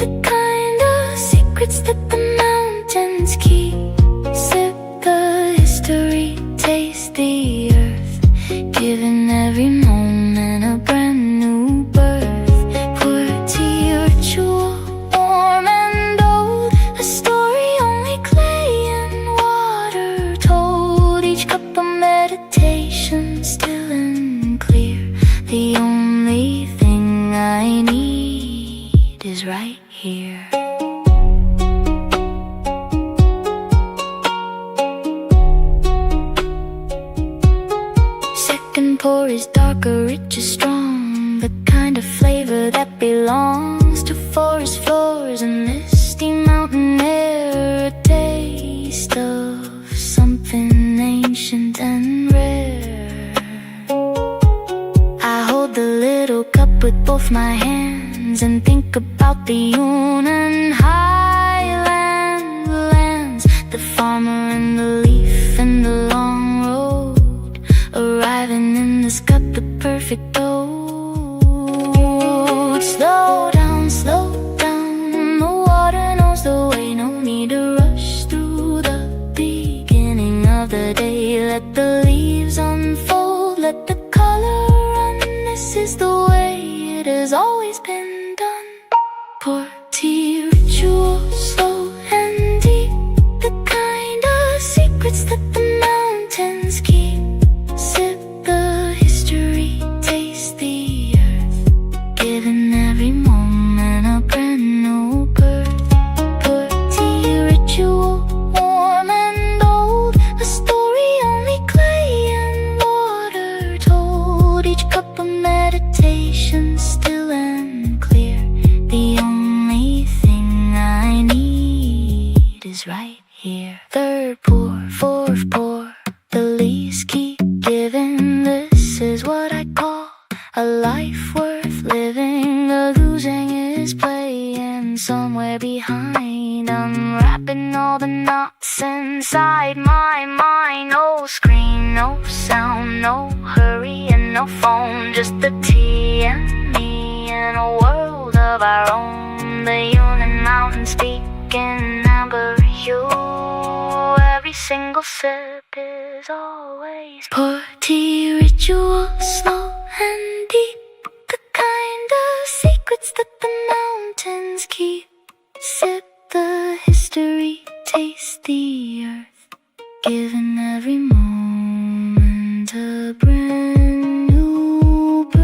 the kind of secrets that the mountains keep. Sip the history, taste the earth, giving every moment a brand new birth. Pour tea ritual, warm and old, a story only clay and water told. Each cup a meditation, still and clear. The only thing I need is right here. Second pour is darker, richer, strong, the kind of flavor that belongs to forest floors and misty mountain air. A taste of something ancient and rare. I hold the little cup with both my hands and think about the Yunnan highland lands, the farmer and the leaf and the long road, arriving in this cup the perfect oat. Slow down, the water knows the way, no need to rush through the beginning of the day. Let the leaves unfold, let the color run, this is the way it has always been done. Pour tea ritual, slow and deep, the kind of secrets that the mountains keep. Sip the history, taste the earth, giving every moment a brand new birth. Pour tea ritual, warm and old, a story only clay and water told. Each cup a meditation, still and clear. The only thing I need is right here. Third pour, fourth pour, the leaves keep giving. This is what I call a life worth living. The losing is playing somewhere behind, unwrapping all the knots inside my mind. No screen, no sound, no hurry and no phone, just the tea and me in a world of our own. The Yunnan mountains speak in amber hue, every single sip is always pour tea ritual, slow and deep, the kind of secrets that the mountains keep. Sip the history, taste the earth, giving every moment a brand new birth.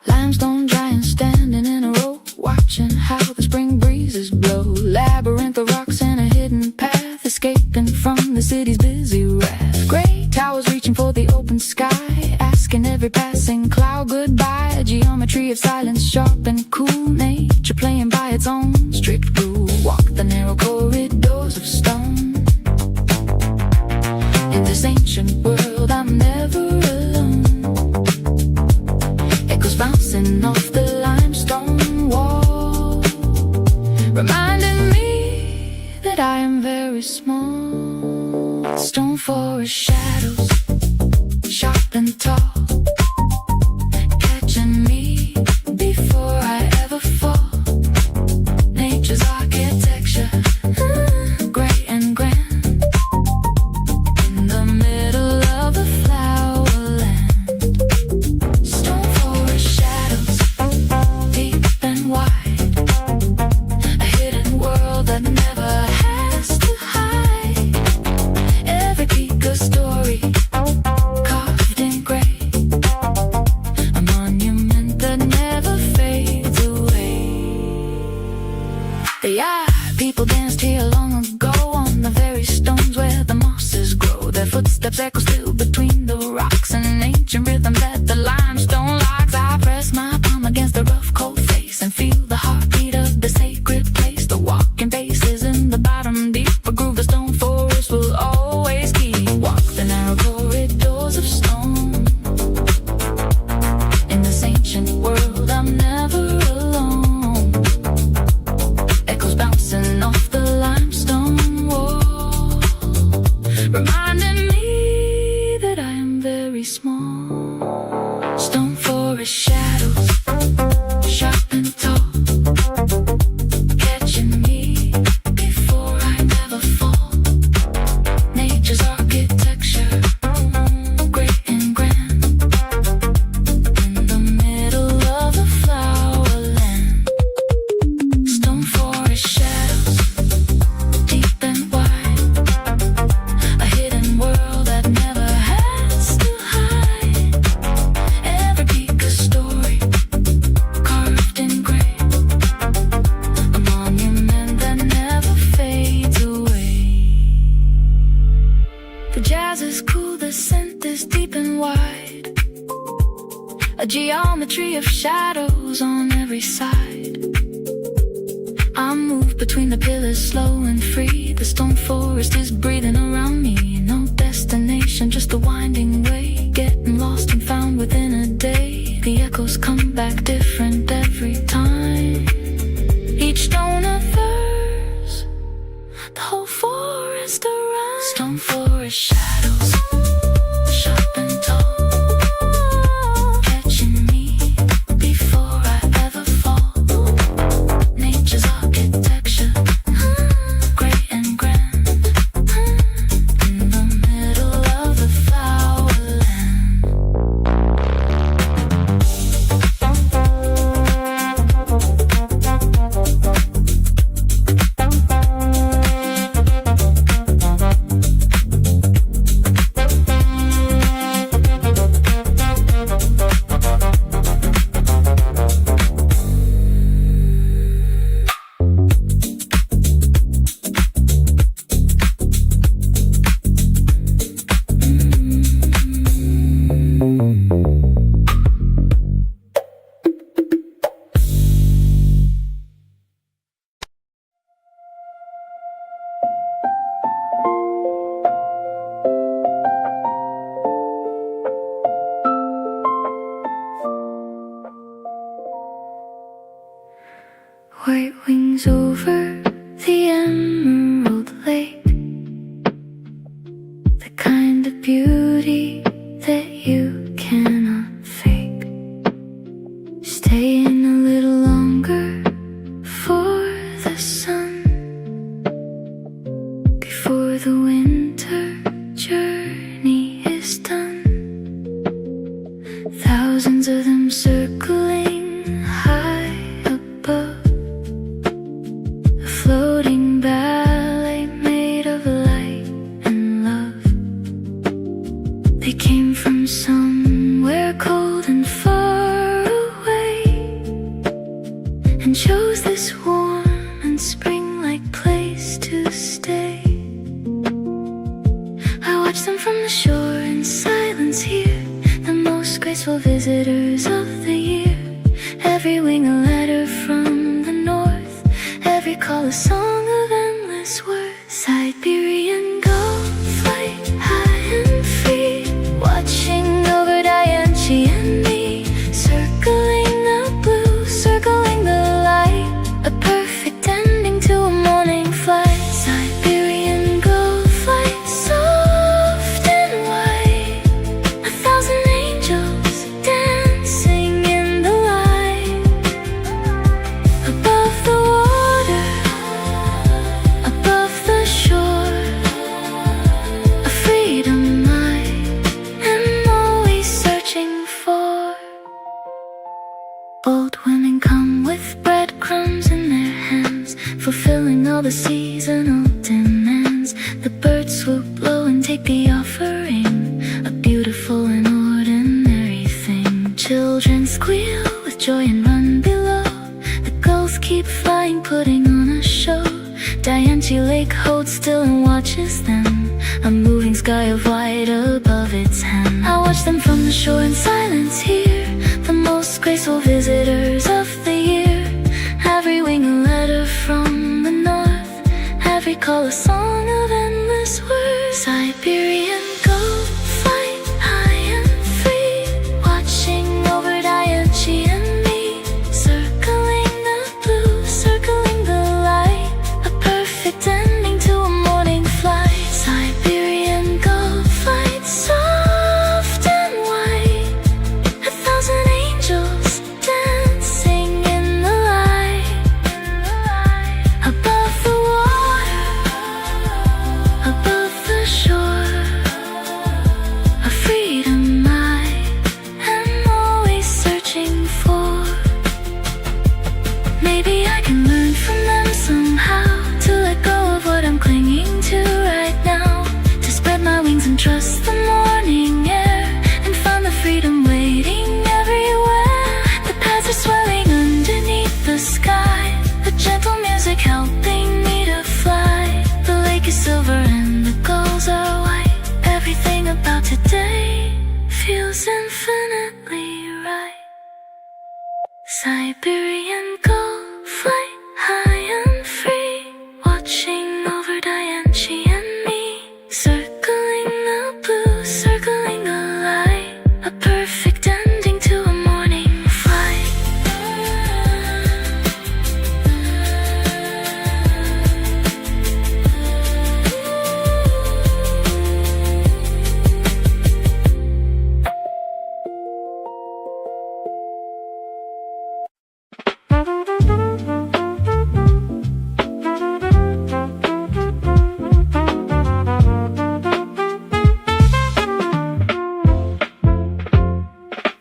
Limestone giants standing in a row, watching how the spring breezes blow. Labyrinth of rocks and a hidden path, escaping from the city's busy wrath. Gray towers reaching for the open sky, asking every passing cloud goodbye. A geometry of silence, sharp and cool, nature playing by its own strict rule. Walk the narrow corridors of stone. In this ancient world I'm never alone. Echoes bouncing off the small. Stone forest shadows, sharp and tall, catching me before I ever fall. Nature's architecture, great and grand, in the middle of the flowerland. Stone forest shadows, deep and wide, a hidden world that never has to hide. Every peak a story, carved in gray, a monument that never fades away. Yeah, people danced here long ago on the very stones where the mosses grow. Their footsteps echo still between the rocks, an ancient rhythm that the limestone locks. I press my palm against the rough cold face and feel the heartbeat of the sacred place. The walking paces in the bottom deep, a groove the stone forest will always keep. Walk the narrow corridors of stone. In this ancient world I'm never alone. Echoes bouncing off the limestone wall, reminding me that I am very small. Stone forest shadows, sharp and tall, catching me before I never fall. Nature's architecture, great and grand, in the middle of the flowerland. Stone forest shadows, deep and wide, a hidden world that never has to hide. Every peak a story, carved in gray, a monument that never fades away. The jazz is cool, the scent is deep and wide, a geometry of shadows on every side. I move between the pillars, slow and free. The stone forest is breathing around me. No destination, just a winding way, getting lost and found within a day. The echoes come back different every time. Each stone a verse, the whole forest a rhyme. Stone forest shadows, sharp and tall, catching me before I ever fall. Nature's architecture, great and grand, in the middle of the flowerland. White wings over the emerald lake, the kind of beauty that you cannot fake. Staying a little longer for the sun, before the winter journey is done. Thousands of them circling high above, a floating ballet made of light and love. They came from somewhere cold and far away, and chose this warm and spring-like place to stay. I watch them from the shore in silence here, the most graceful visitors of the year. Every wing a letter from the north, every call a song of endless worth. Siberian gull, flight high and free, watching over Dianchi and me, circling the blue, circling the light, a perfect ending to a morning flight. Siberian empty lake holds still and watches them, a moving sky of white above its hem. I watch them from the shore in silence here, the most graceful visitors of the year. Every wing a letter from the north, every call a song of endless words. Siberian gold flight high and free, watching over Dianchi and me, circling the blue, circling the light, a perfect ending to a morning flight. Siberian gold flight, soft and white, 1,000 angels dancing in the light, above the water, above the shore, a freedom I am always searching for. Maybe I can learn from them somehow, to let go of what I'm clinging to right now, to spread my wings and trust the morning air, and find the freedom waiting everywhere. The paths are swelling underneath the sky, the gentle music helping me to fly. The lake is silver and the gulls are white. Everything about today feels infinitely right. Siberian gold flight high and free, watching over Dianchi and me, circling the blue, circling the light, a perfect ending to a morning flight.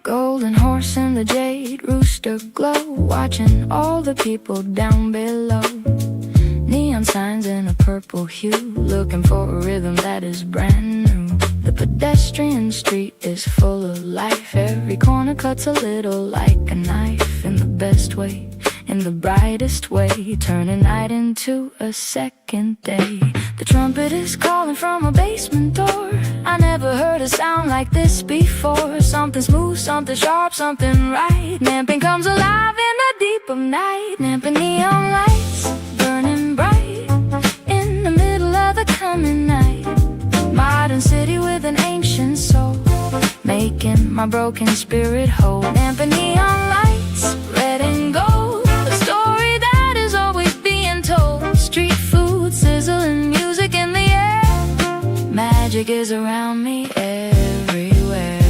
Golden horse and the jade rooster glow, watching all the people down below. Neon signs in a purple hue, looking for a rhythm that is brand new. The pedestrian street is full of life, every corner cuts a little like a knife, in the best way, in the brightest way, turning night into a second day. The trumpet is calling from a basement door, I never heard a sound like this before. Something smooth, something sharp, something right. Namping comes alive in the deep of night. Namping neon lights burning bright in the middle of the coming night. Modern city with an ancient soul, making my broken spirit whole. Namping neon lights, red and gold, a story that is always being told. Street food, sizzling music in the air, magic is around me everywhere.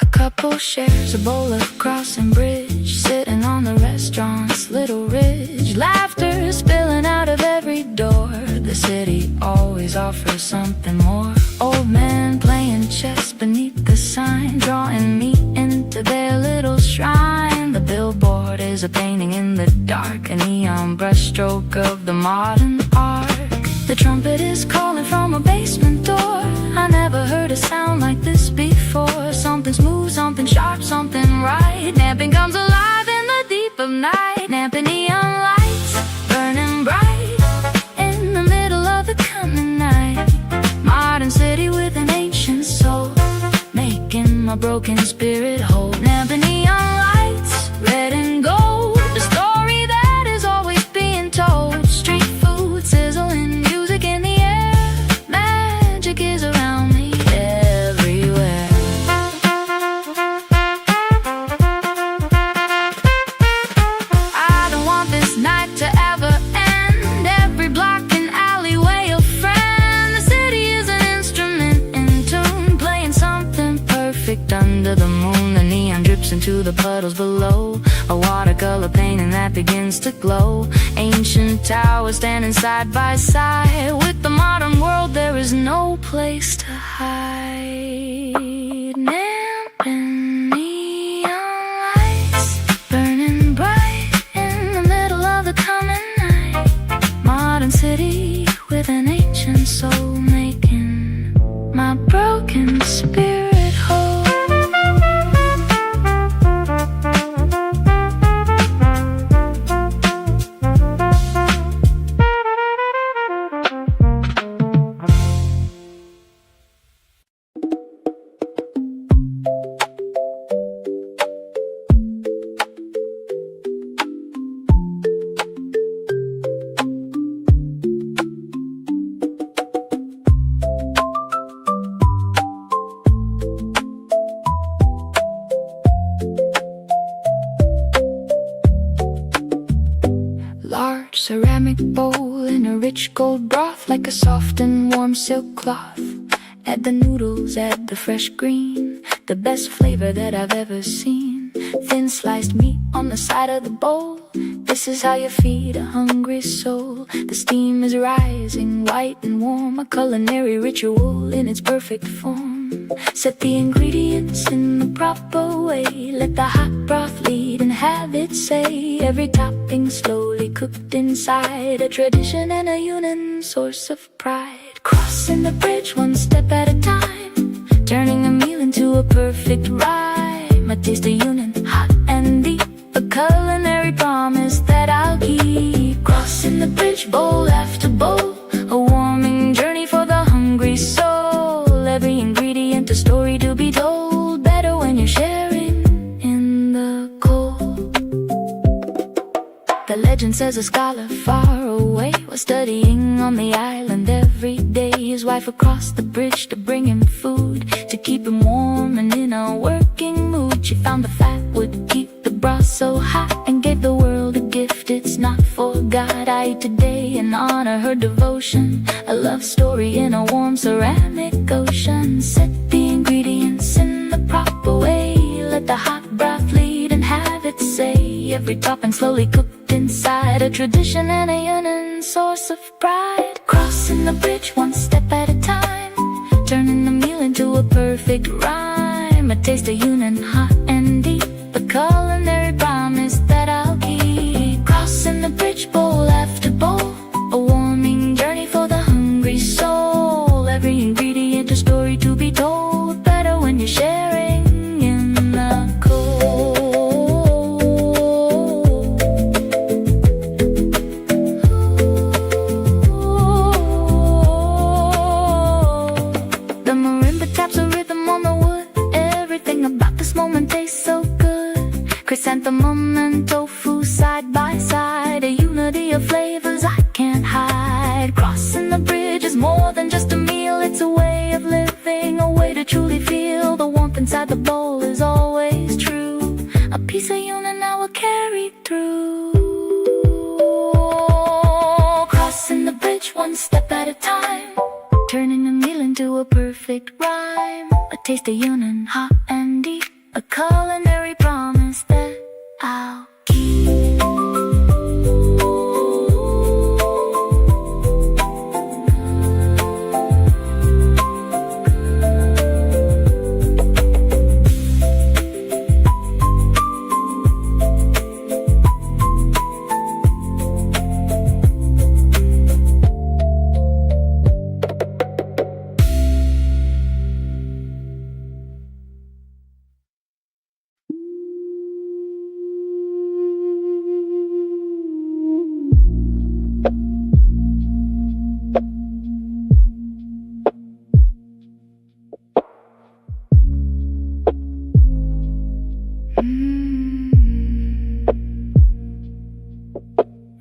A couple shares a bowl of crossing bridge, sitting on the restaurant's little ridge. Laughter spilling out of every door, the city always offers something more. Old men playing chess beneath the sign, drawing me into their little shrine. The billboard is a painting in the dark, a neon brushstroke of the modern art. The trumpet is calling from a basement door, I never heard a sound like this before. Something smooth, something sharp, something right. Namping comes alive in the deep of night. Namping neon lights burning bright in the middle of the coming night. Modern city with an ancient soul, making my broken spirit whole. Namping neon lights, red and gold, the story that is always being told. Street food, sizzling music in the air, magic is around me everywhere. I don't want this night to ever end, every block and alleyway a friend. The city is an instrument in tune, playing something perfect under the moon. The neon drips into the puddles below, a watercolor painting that begins to glow. Ancient towers standing side by side, with the modern world there is no place to hide. Namping neon lights burning bright in the middle of the coming night. Modern city with an ancient soul, making my broken spirit whole. rich gold broth like a soft and warm silk cloth. Add the noodles, add the fresh green, the best flavor that I've ever seen. Thin sliced meat on the side of the bowl. This is how you feed a hungry soul. The steam is rising, white and warm, a culinary ritual in its perfect form. Set the ingredients in the proper way. Let the hot broth lead and have its say. Every topping slowly cooked inside, a tradition and a union source of pride. Crossing the bridge one step at a time, turning a meal into a perfect rhyme. A taste of union, hot and deep, a culinary promise that I'll keep. Crossing the bridge bowl after bowl, a warming journey for the hungry soul. Every ingredient a story to be told, better when you're sharing in the cold. The legend says a scholar far away was studying on the island every day. His wife would cross the bridge to bring him food, to keep him warm and in a working mood. She found the fat would keep the broth so hot, and gave the world a gift it's not forgot. I eat today and honor her devotion, a love story in a warm ceramic ocean. Set the ingredients in the proper way. Let the hot broth lead and have its say. Every topping slowly cooked inside, a tradition and a union source of pride. Crossing the bridge one step at a time, turning the meal into a perfect rhyme. A taste of union, hot and deep, a culinary promise that I'll keep. Crossing the bridge bowl after bowl, a warming journey for the hungry soul. Every ingredient a story to be told, better when you're sharing in the cold. The marimba taps a rhythm on the wood. Everything about this moment tastes so good. Chrysanthemum and tofu side by side, a unity of flavors I can't hide. Crossing the bridge is more than just a meal, it's a way of living, a way to truly feel. The warmth inside the bowl is always true, a piece of union I will carry through. Crossing the bridge one step at a time, turning the meal into a perfect rhyme. A taste of union, hot and deep, a culinary promise that I'll keep.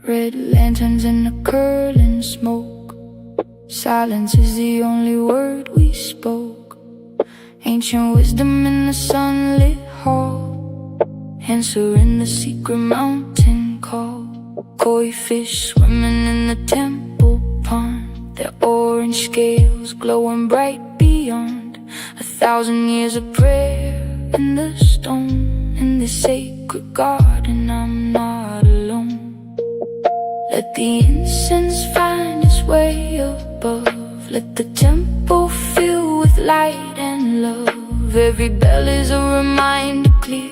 Red lanterns in the curling smoke, silence is the only word we spoke. Ancient wisdom in the sunlit hall, answering the secret mountain call. Koi fish swimming in the temple pond, their orange scales glowing bright beyond 1,000 years of prayer in the stone. In this sacred garden I'm not alone. Let the incense find its way above, let the temple fill with light and love. Every bell is a reminder clear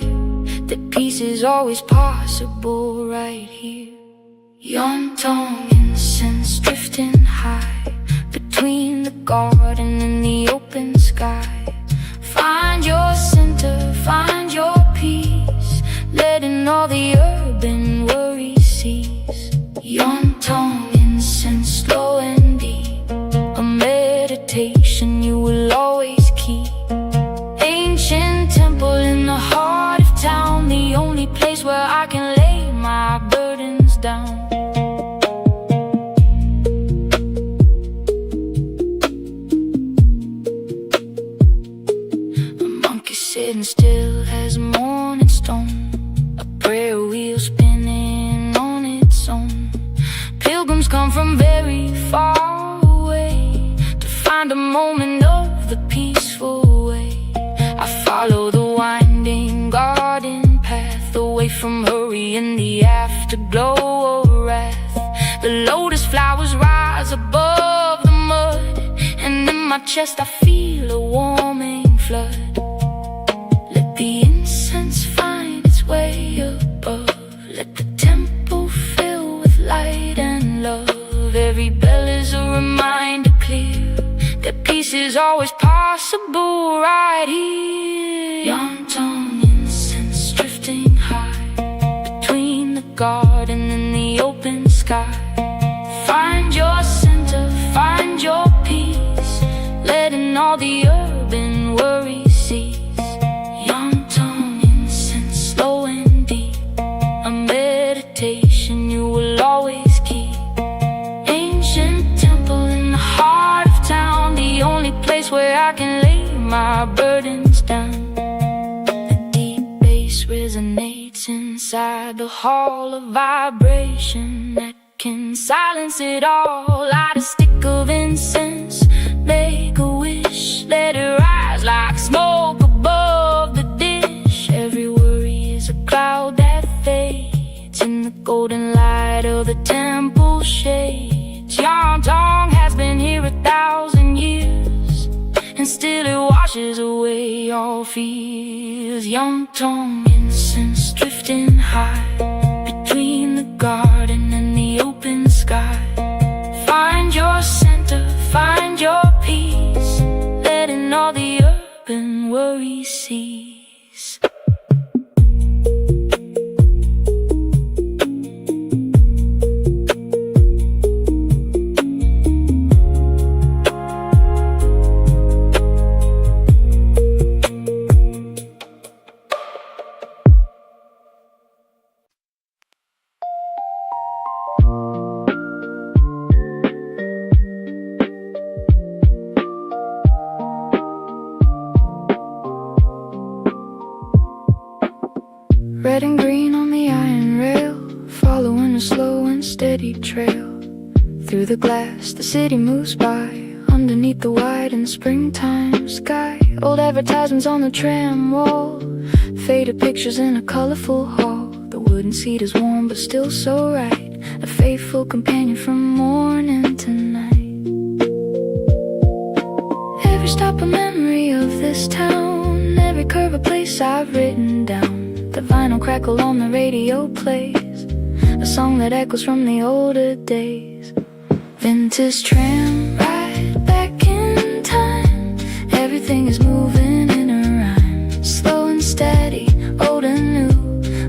that peace is always possible right here. Yon-tong incense drifting high between the garden and the open sky. Find your center, find your peace, letting all the urban worries cease. Yon-tong incense slow and deep, a meditation you will always keep. Ancient temple in the heart of town, the only place where I can lay my burdens down. A monkey sitting still has a morning stone, a prayer wheel spinning on its own. Pilgrims come from very find a moment of the peaceful way. I follow the winding garden path, away from hurry in the afterglow of wrath. The lotus flowers rise above the mud, and in my chest I feel a warming flood. Let the incense find its way above, let the temple fill with light and love. Every bell is a reminder clear that peace is always possible right here. Yonton incense drifting high between the garden and the open sky. Find your center, find your peace, letting all the urban worries cease. Yonton incense slow and deep, a meditation you will always keep. Ancient temple in the heart of town, the only place where I can lay my burdens down. The deep bass resonates inside the hall of vibration that can silence it all. Light a stick of incense, make a wish, let it rise like smoke above the dish. Every worry is a cloud that fades in the golden light of the temple shades. Yonton has been here 1,000 years, and still it washes away all fears. Yonton incense drifting high between the garden and the open sky. Find your center, find your peace, letting all the urban worries cease. Red and green on the iron rail, following a slow and steady trail. Through the glass the city moves by, underneath the white and springtime sky. Old advertisements on the tram wall, faded pictures in a colorful hall. The wooden seat is warm but still so right, a faithful companion from morning to night. Every stop a memory of this town, every curve a place I've written down. The vinyl crackle on the radio plays a song that echoes from the older days. Vintage tram ride back in time, everything is moving in a rhyme. Slow and steady, old and new,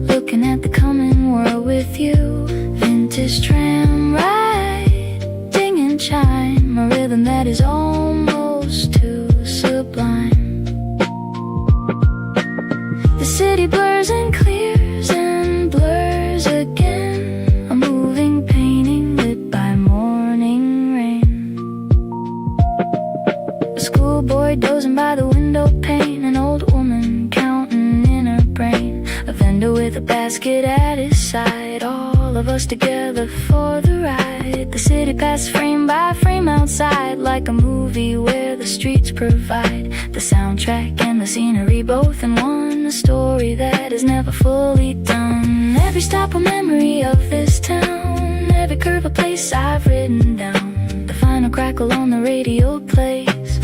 looking at the coming world with you. Vintage tram ride, ding and chime, a rhythm that is almost too sublime. The city blurs and clears and blurs again, a moving painting lit by morning rain. A schoolboy dozing by the window pane, an old woman counting in her brain, a vendor with a basket at his side, all of us together for the ride. The city passes frame by frame outside, like a movie where the streets provide the soundtrack and the scenery both in one, a story that is never fully done. Every stop a memory of this town, every curve a place I've written down. The final crackle on the radio plays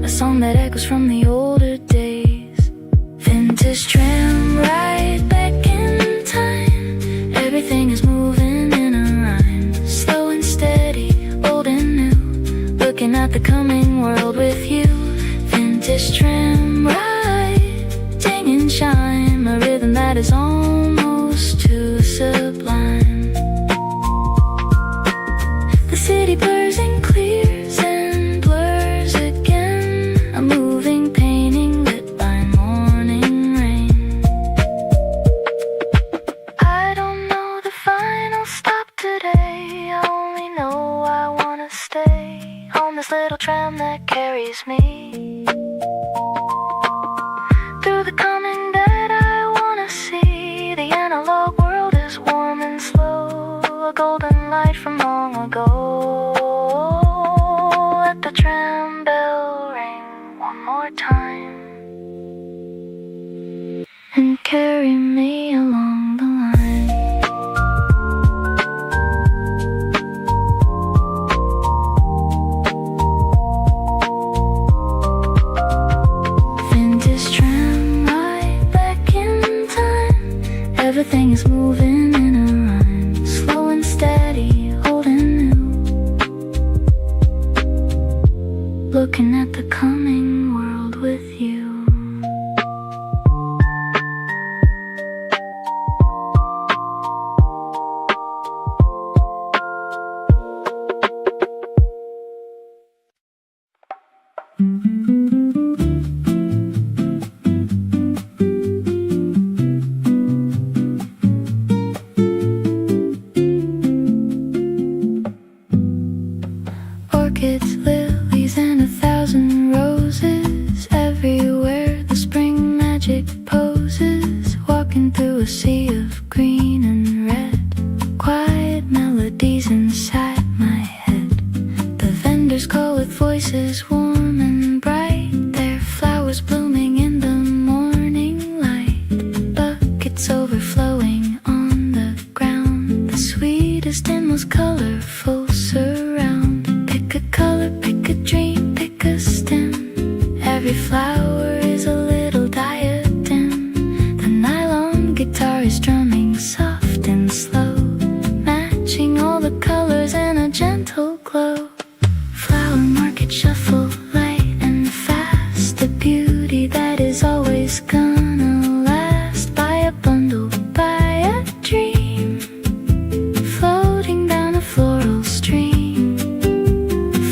a song that echoes from the older days. Vintage tram ride back in time, everything is moving in a rhyme. Slow and steady, old and new, looking at the coming world with you. Vintage tram ride, ding and chime, a rhythm that is almost too sublime. The city blurs and clears and blurs again, a moving painting lit by morning rain. I don't know the final stop today, I only know I wanna stay on this little tram that carries me. more time and carry me along the line. Vintage tram ride back in time. Everything is moving in a rhyme, slow and steady, old and new. Looking at the coming world with you. Orchids, lilies, and 1,000 roses. Everywhere the spring magic poses. Walking through a sea of green and red. Quiet melodies inside my head. The vendors call with voices warm and bright. Their flowers blooming in the morning light. Buckets overflowing on the ground. The sweetest and most colorful surround. Pick a color, pick a dream, pick a stem. Every flower is a little diadem. The nylon guitar is drumming soft and slow, matching all the colors in a gentle glow. Flower market shuffle, light and fast. The beauty that is always gonna last. Buy a bundle, buy a dream, floating down a floral stream.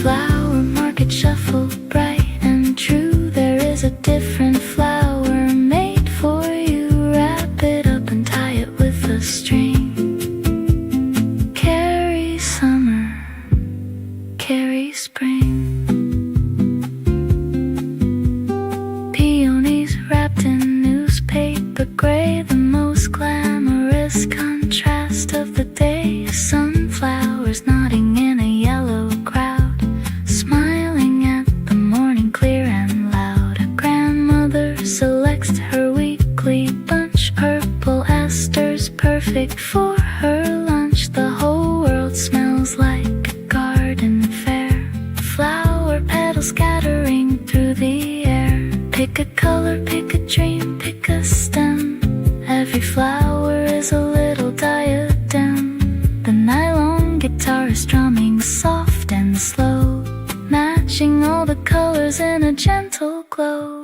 Flower market shuffle, bright and true. There is a different flower made for you. Wrap it up and tie it with a string. Carry summer, carry spring. Peonies wrapped in newspaper gray. The most glamorous contrast of the day. Sunflowers nodding in a yellow crowd, smiling at the morning clear and loud. A grandmother selects her weekly bunch. Purple asters perfect for her lunch. The whole world smells like a garden fair. Flower petals scattering through the air. Pick a color, pick a dream, pick a stem. Every flower is a little diadem. The nylon guitar is strumming soft and slow, matching all the colors in a gentle glow.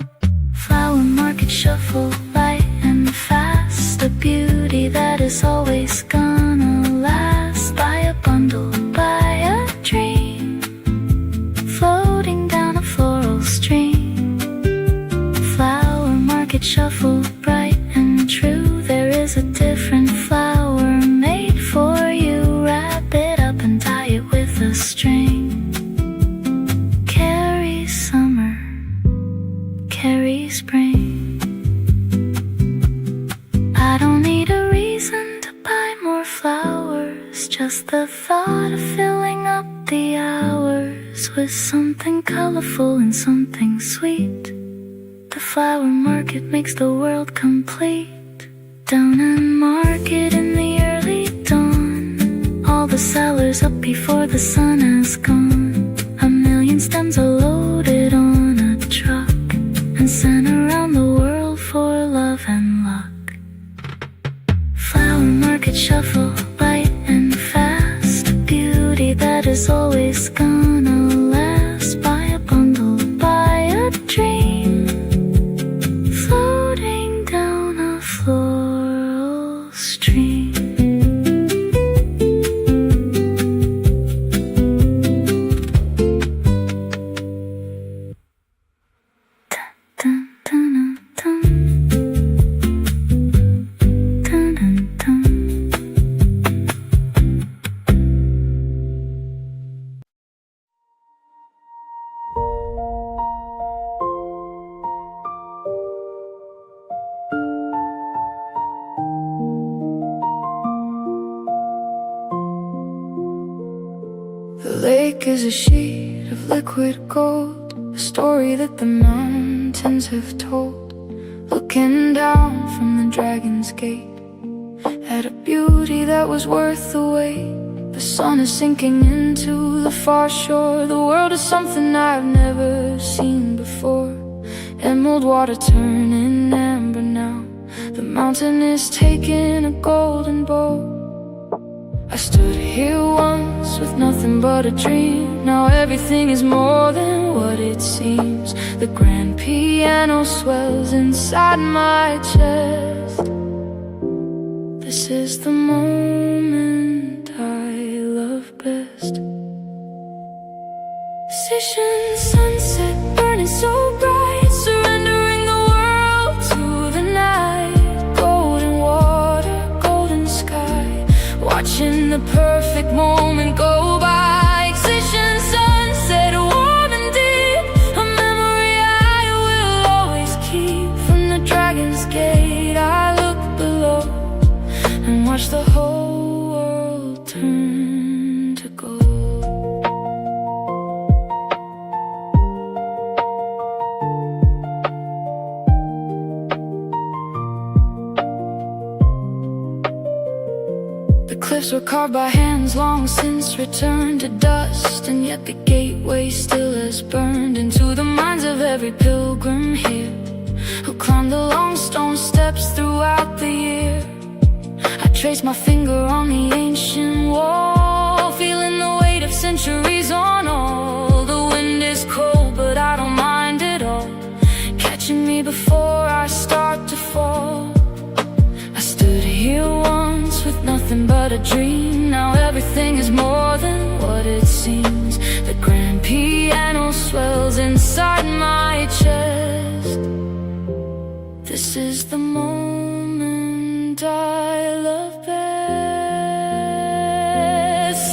Flower market shuffle, light and fast. A beauty that is always gonna last. Buy a bundle, buy a dream, floating down a floral stream. Flower market shuffle, bright and true. There is a different flower made for you. Wrap it up and tie it with a string. Carry summer, carry spring. I don't need a reason to buy more flowers. Just the thought of filling up the hours with something colorful and something sweet. The flower market makes the world complete. Down and market in the early dawn. All the sellers up before the sun has gone. A million stems are loaded on a truck and sent around the world for love and luck. Flower market shuffle, light and fast. A beauty that is always gonna last. Buy a bundle, buy a dream, floating down a floral stream. Dun, dun, dun, dun. Dun, dun, dun. The lake is a sheet of liquid gold, a story that the mountains mountains have told, looking down from the dragon's gate at a beauty that was worth the wait. The sun is sinking into the far shore. The world is something I've never seen before. Emerald water turning amber now. The mountain is taking a golden bow. I stood here once with nothing but a dream. Now everything is more than what it seems. The grand piano swells inside my chest. This is the moment I love best. Station sunset burning so bright, surrendering the world to the night. Golden water, golden sky, watching the perfect moment go by. Station sunset warm and deep, a memory I will always keep. From the dragon's gate I look below and watch the whole world turn to gold. The cliffs were carved by hands long since returned to dust, and yet the gateway still has burned into the minds of every pilgrim here who climbed the long stone steps throughout the year. I trace my finger on the ancient wall, feeling the weight of centuries on all. The wind is cold, but I don't mind at all, catching me before I start to fall. I stood here once with nothing but a dream. Now everything is more than what it seems. The grand piano swells inside my chest. This is the moment I love best.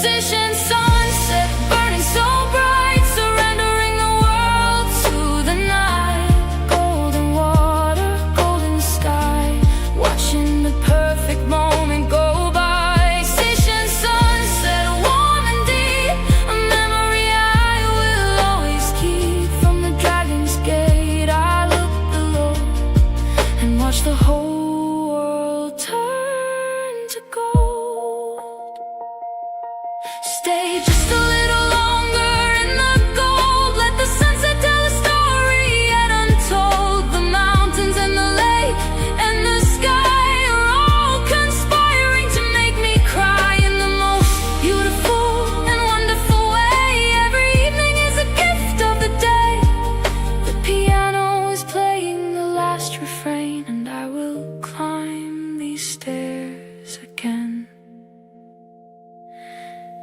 Station sunset burning so bright, surrendering the world to the night. Golden water, golden sky, watching the perfect moment go by. Station sunset warm and deep, a memory I will always keep. From the dragon's gate I look below and watch the whole world turn to gold. Stay just a little longer in the gold, let the sunset tell a story yet untold. The mountains and the lake and the sky are all conspiring to make me cry in the most beautiful and wonderful way. Every evening is a gift of the day. The piano is playing the last refrain, and I will climb these stairs again.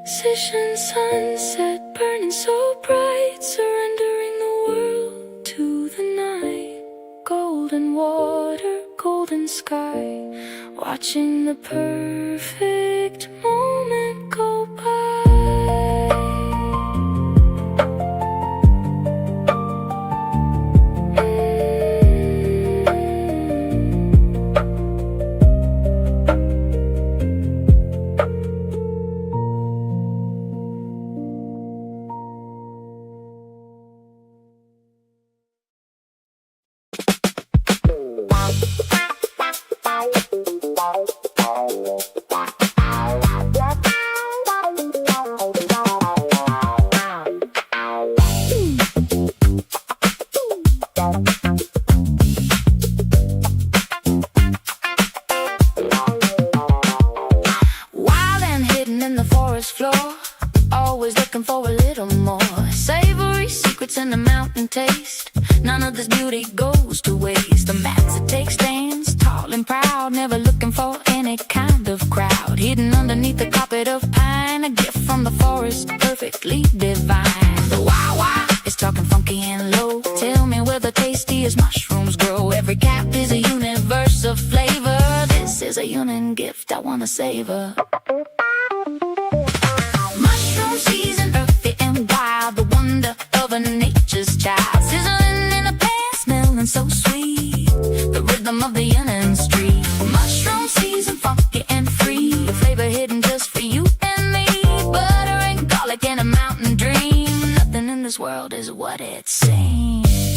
Station sunset burning so bright, surrendering the world to the night. Golden water, golden sky, watching the perfect moment go by. Wild and hidden in the forest floor, always looking for a little more. Savory secrets in the mountain taste, none of this beauty goes to waste. The maps that take stands, tall and proud, never looking for any kind of crowd. Hidden underneath the carpet of pine, a gift from the forest, perfectly divine. The wah-wah is talking funky and low, tell me where the tastiest mushrooms grow. Every cap is a universe of flavor, this is a union gift I wanna savor. Mushroom season, earthy and wild, the wonder of a nature's child. Sizzling in a pan, smelling so sweet, the rhythm of the onion street. Mushroom season, funky and free, the flavor hidden just for you and me. Butter and garlic and a mountain dream, nothing in this world is what it seems.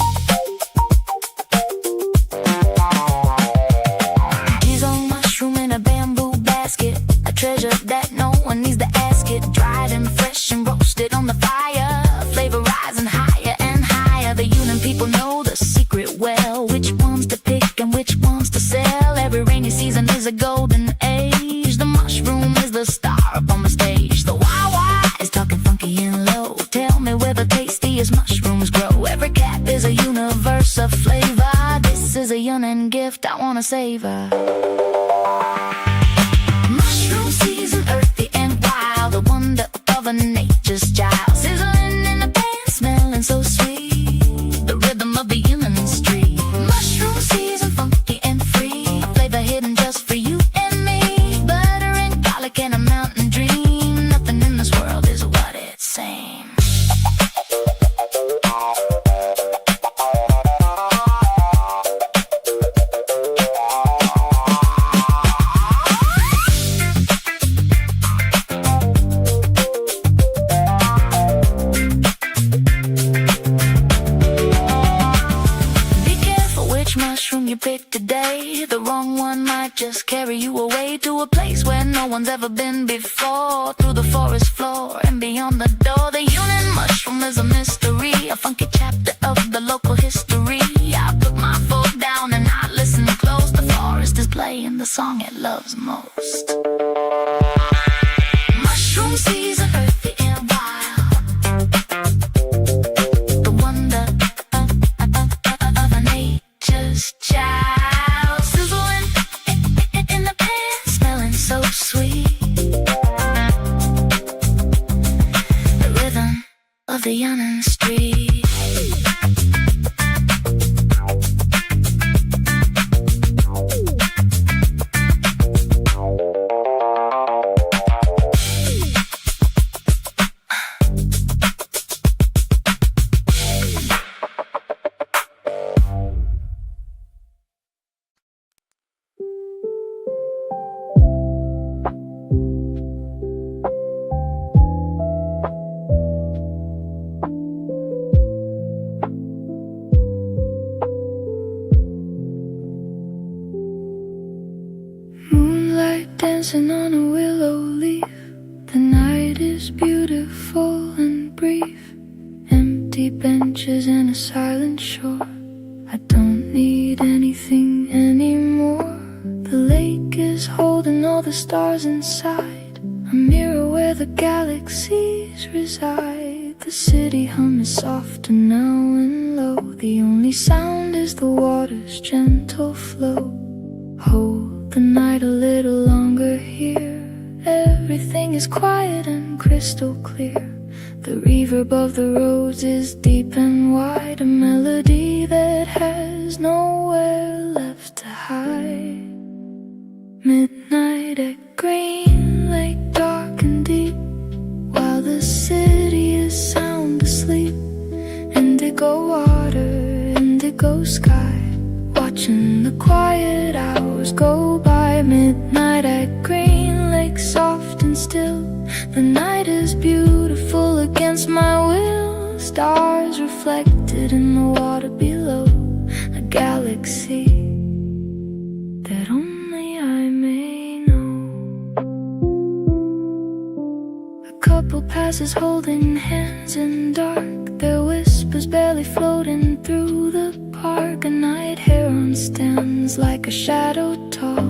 is a golden age. The mushroom is the star up on the stage. The wah-wah is talking funky and low. Tell me where the tastiest mushrooms grow. Every cap is a universe of flavor. This is a yearning gift I wanna savor. Mushroom season, earthy and wild, the wonder of a nature's child. Sizzling in the pan, smelling so sweet, the rhythm of the human street. Mushroom season, funky and free, flavor hidden just for you and me. Butter and garlic and a mountain dream. Nothing in this world is what it seems. Mushroom you pick today, the wrong one might just carry you away to a place where no one's ever been before. Through the forest floor and beyond the door, the human mushroom is a mystery, a funky chapter of the local history. I put my foot down and I listen close. The forest is playing the song it loves most. Mushroom season, earthy and wild, the wonder of a nature's child. Sizzling in the pan, smelling so sweet, the rhythm of the yawning street. Dancing on a willow leaf, the night is beautiful and brief. Empty benches and a silent shore, I don't need anything anymore. The lake is holding all the stars inside, a mirror where the galaxies reside. The city hum is softer now and low, the only sound is the water's gentle flow. Hold the night a little longer here, everything is quiet and crystal clear. The reverb of the roads is deep and wide, a melody that has nowhere left to hide. Midnight at Green Lake, dark and deep, while the city is sound asleep. Indigo water, indigo sky, watching the quiet hours go by. Midnight at Green Lake, soft and still, the night is beautiful against my will. Stars reflected in the water below, a galaxy that only I may know. A couple passes holding hands in dark, their whispers barely floating through the park. A night heron stands like a shadow tall,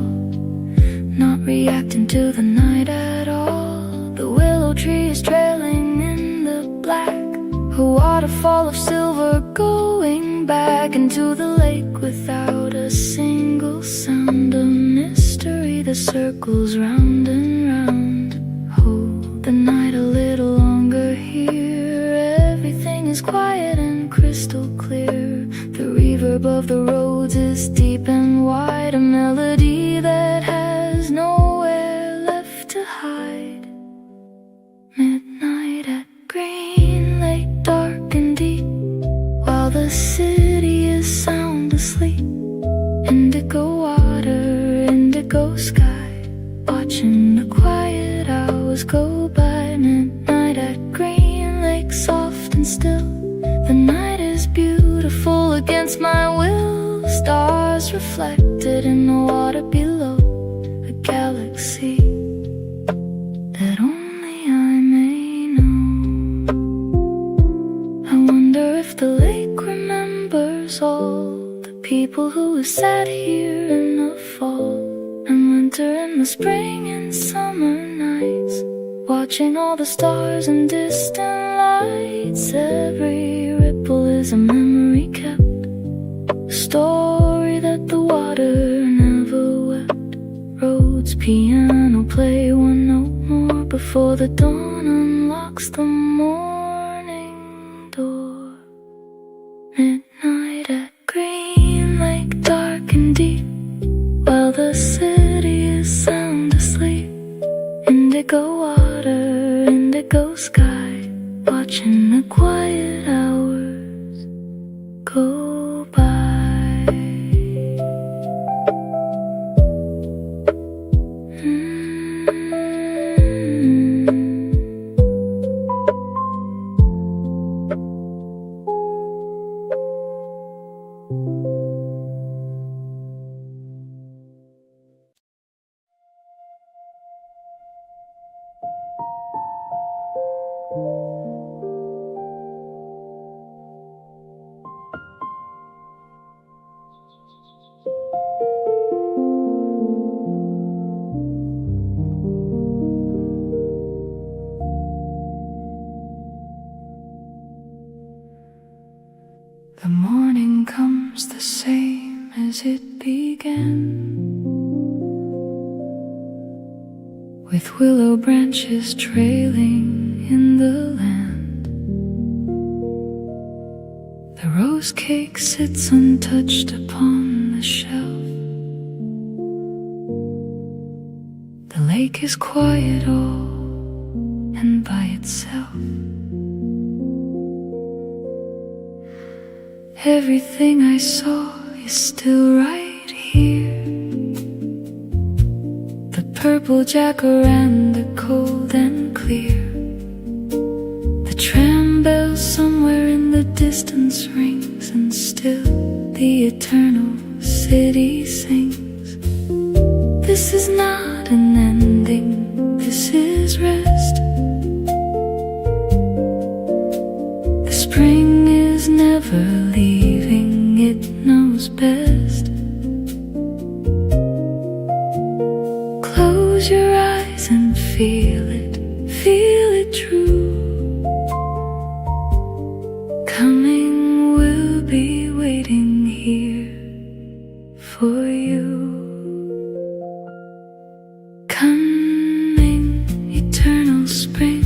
not reacting to the night at all. The willow tree is trailing in the black, a waterfall of silver going back into the lake without a single sound. A mystery that circles round and round. Hold the night a little longer here, everything is quiet and crystal clear. The reverb of the roads is deep and wide, a melody that has nowhere left to hide. Midnight at Green Lake, dark and deep, while the city is sound asleep. Indigo water, indigo sky, watching the quiet hours go by. Midnight at Green Lake, soft and still, the night is beautiful against my will. Stars reflected in the water below, a galaxy that only I may know. I wonder if the lake remembers all the people who have sat here in the fall, and went winter and the spring and summer nights, watching all the stars and distant lights. Every ripple is a memory kept, a story that the water never wept. Roads, piano play one note more before the dawn unlocks the morning door. Midnight at Green Lake, dark and deep, while the city is sound asleep. Indigo water, indigo sky, watching the quiet hours go by. The morning comes the same as it began, with willow branches trailing in the land. The rose cake sits untouched upon the shelf. The lake is quiet all and by itself. Everything I saw is still right here. The purple jacaranda, cold and clear. The tram bell somewhere in the distance rings, and still the eternal city sings. This is not an ending, this is rest. The spring is never leaving, it knows best. Close your eyes and feel it true. Coming will be waiting here for you. Coming, eternal spring,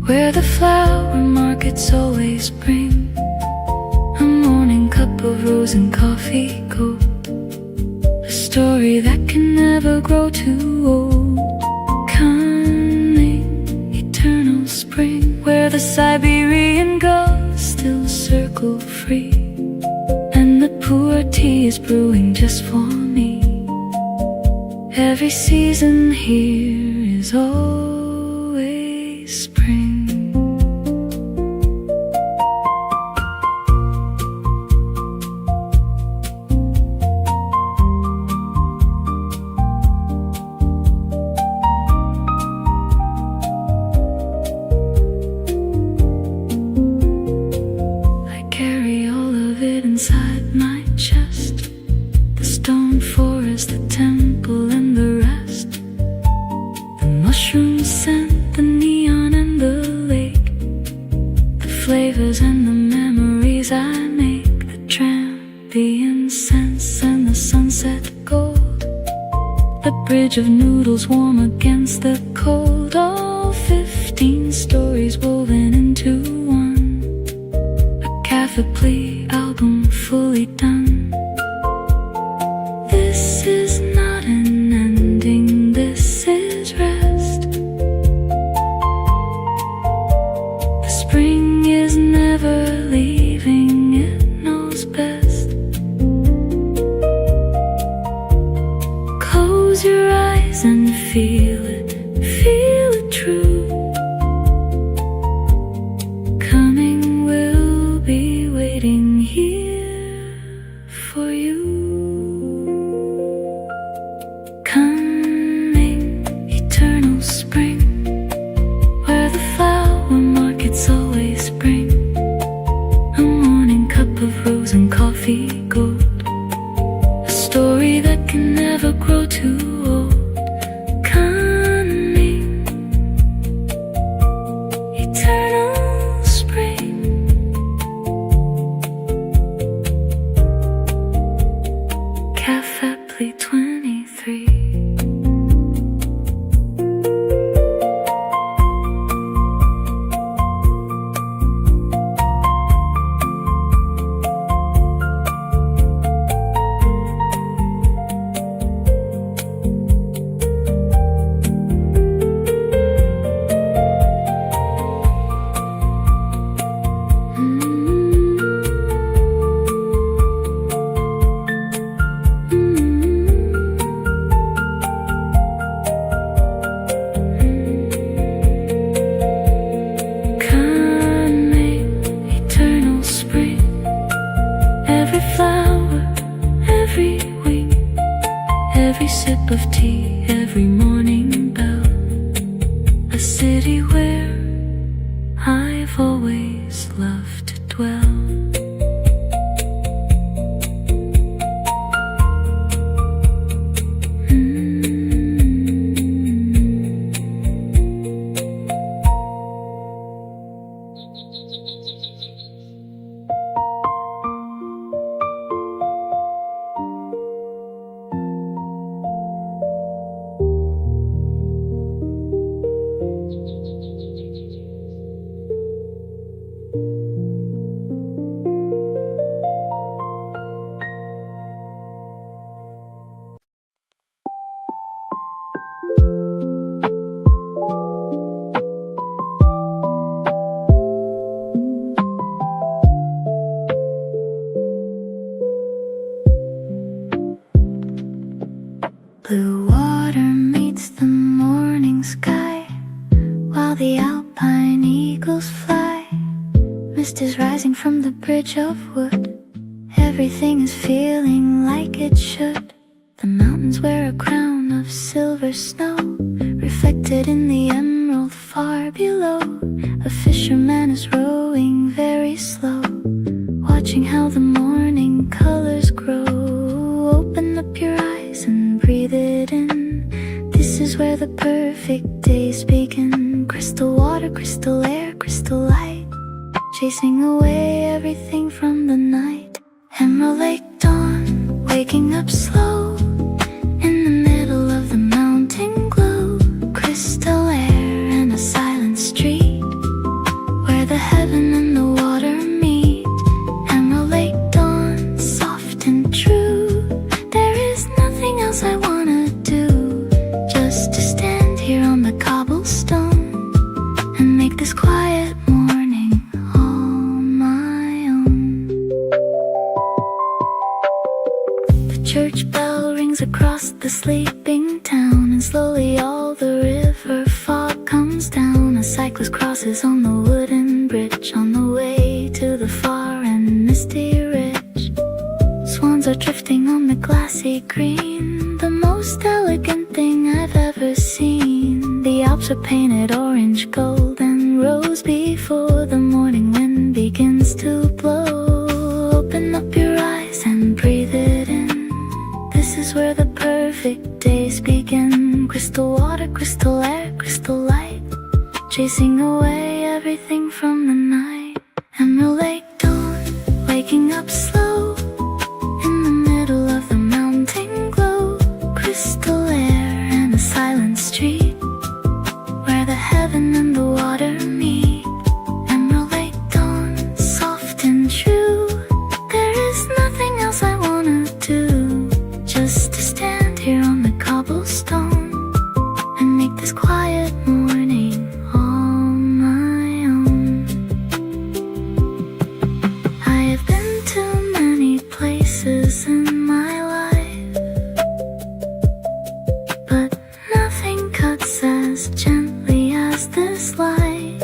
where the flower markets always bring a morning cup of rose and coffee gold, a story that can never grow too old. Coming, eternal spring, where the Siberian gulls still circle free, and the poor tea is brewing just for me. Every season here is always spring. Inside my chest, the stone forest, the temple and the rest, the mushroom scent, the neon and the lake, the flavors and the memories I make, the tram, the incense and the sunset gold, the bridge of noodles warm against the cold, all 15 stories woven into one, a Cafe album fully done. This is not an ending, this is rest. The spring is never leaving, it knows best. Close your eyes and feel it true. Coming will be waiting here for you. Coming, eternal spring, where the flower markets always bring a morning cup of rose and coffee gold, a story that can never grow too old. sip of tea, every morning bell. A city where I've always loved to dwell. Blue water meets the morning sky, while the alpine eagles fly. Mist is rising from the bridge of wood. Everything is feeling like it should. The mountains wear a crown of silver snow, reflected in the emerald far below. A fisherman is rowing very slow, watching how the morning colors grow. Open up your eyes and breathe it in. This is where the perfect days begin. Crystal water, crystal air, crystal light, chasing away everything from the night. Emerald Lake dawn, waking up slow, in the middle of the mountain glow. Crystal air and a silent street, where the heaven and the water meet. Emerald Lake dawn, soft and true. There is nothing else I wanna do, just to stand here on the cobblestone and make this quiet morning all my own. The church bell rings across the sleeping town, and slowly all the river fog comes down. A cyclist crosses on the wooden bridge, on the way to the far and misty ridge. Swans are drifting on the glassy green, the most elegant thing I've ever seen. The Alps are painted orange, gold, and rose before the morning wind begins to blow. Open up your eyes and breathe it in. This is where the perfect days begin. Crystal water, crystal air, crystal light, chasing away everything from the night. Emerald Lake dawn, waking up slow, in the middle of the mountain glow. Crystal air and a silent street, where the heaven and the water meet. Emerald Lake dawn, soft and true. There is nothing else I wanna do, just to stand here on the cobblestone and make this quiet morning all my own. I have been to many places in my life, but nothing cuts as gently as this light.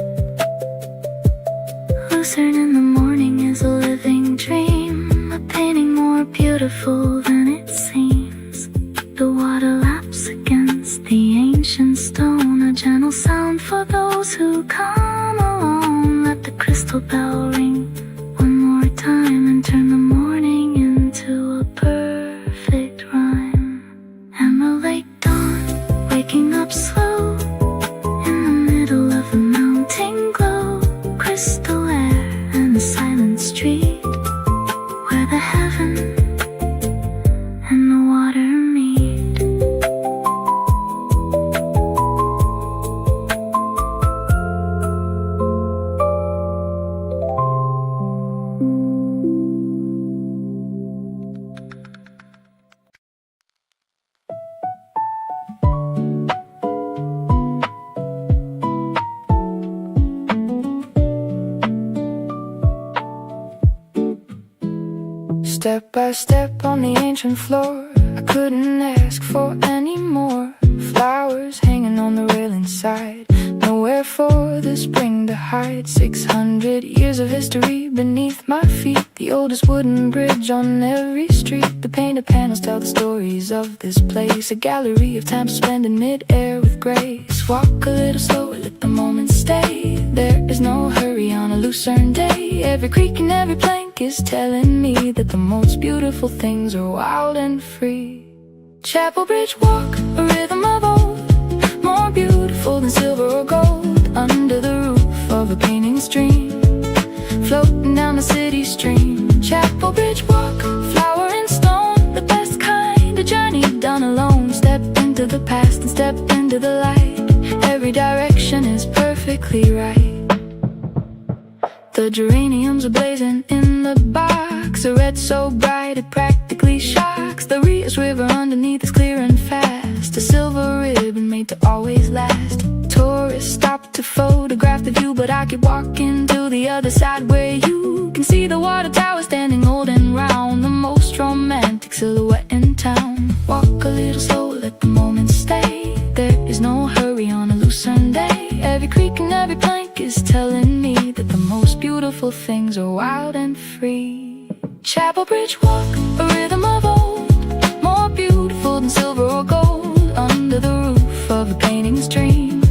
Lucerne in the morning is a living dream, a painting more beautiful than it seems. The water laps against the ancient stone, a gentle sound for those who come along. Let the crystal bell ring one more time and turn the morning into a perfect rhyme. Emerald Lake dawn, waking up slow, in the middle of the mountain glow. Crystal air and a silent street, where the heaven and the water meet. Step by step on the ancient floor, I couldn't ask for any more. Flowers hanging on the rail inside, no nowhere for the spring to hide. 600 years of history beneath my feet, the oldest wooden bridge on every street. The painted panels tell the stories of this place, a gallery of time spent in mid-air with grace. Walk a little slower, let the moment stay. There is no hurry on a Lucerne day. Every creak and every plank is telling me that the most beautiful things are wild and free. Chapel Bridge walk, a rhythm of old, more beautiful than silver or gold. Under the roof of a painting stream, floating down the city stream. Chapel Bridge walk, flower and stone, the best kind, a journey done alone. Step into the past and step into the light. Every direction is perfectly right. The geraniums are blazing in the box, a red so bright it practically shocks. The Rios River underneath is clear and fast, a silver ribbon made to always last. Tourists stop to photograph the view, but I keep walking to the other side where you can see the water tower standing old and round, the most romantic silhouette in town. Walk a little slower, let the moment stay. There is no hurry on a Lucerne day. Every creak and every plank is telling me that the most beautiful things are wild and free. Chapel Bridge walk, a rhythm of old, more beautiful than silver or gold. Under the roof of a painting stream,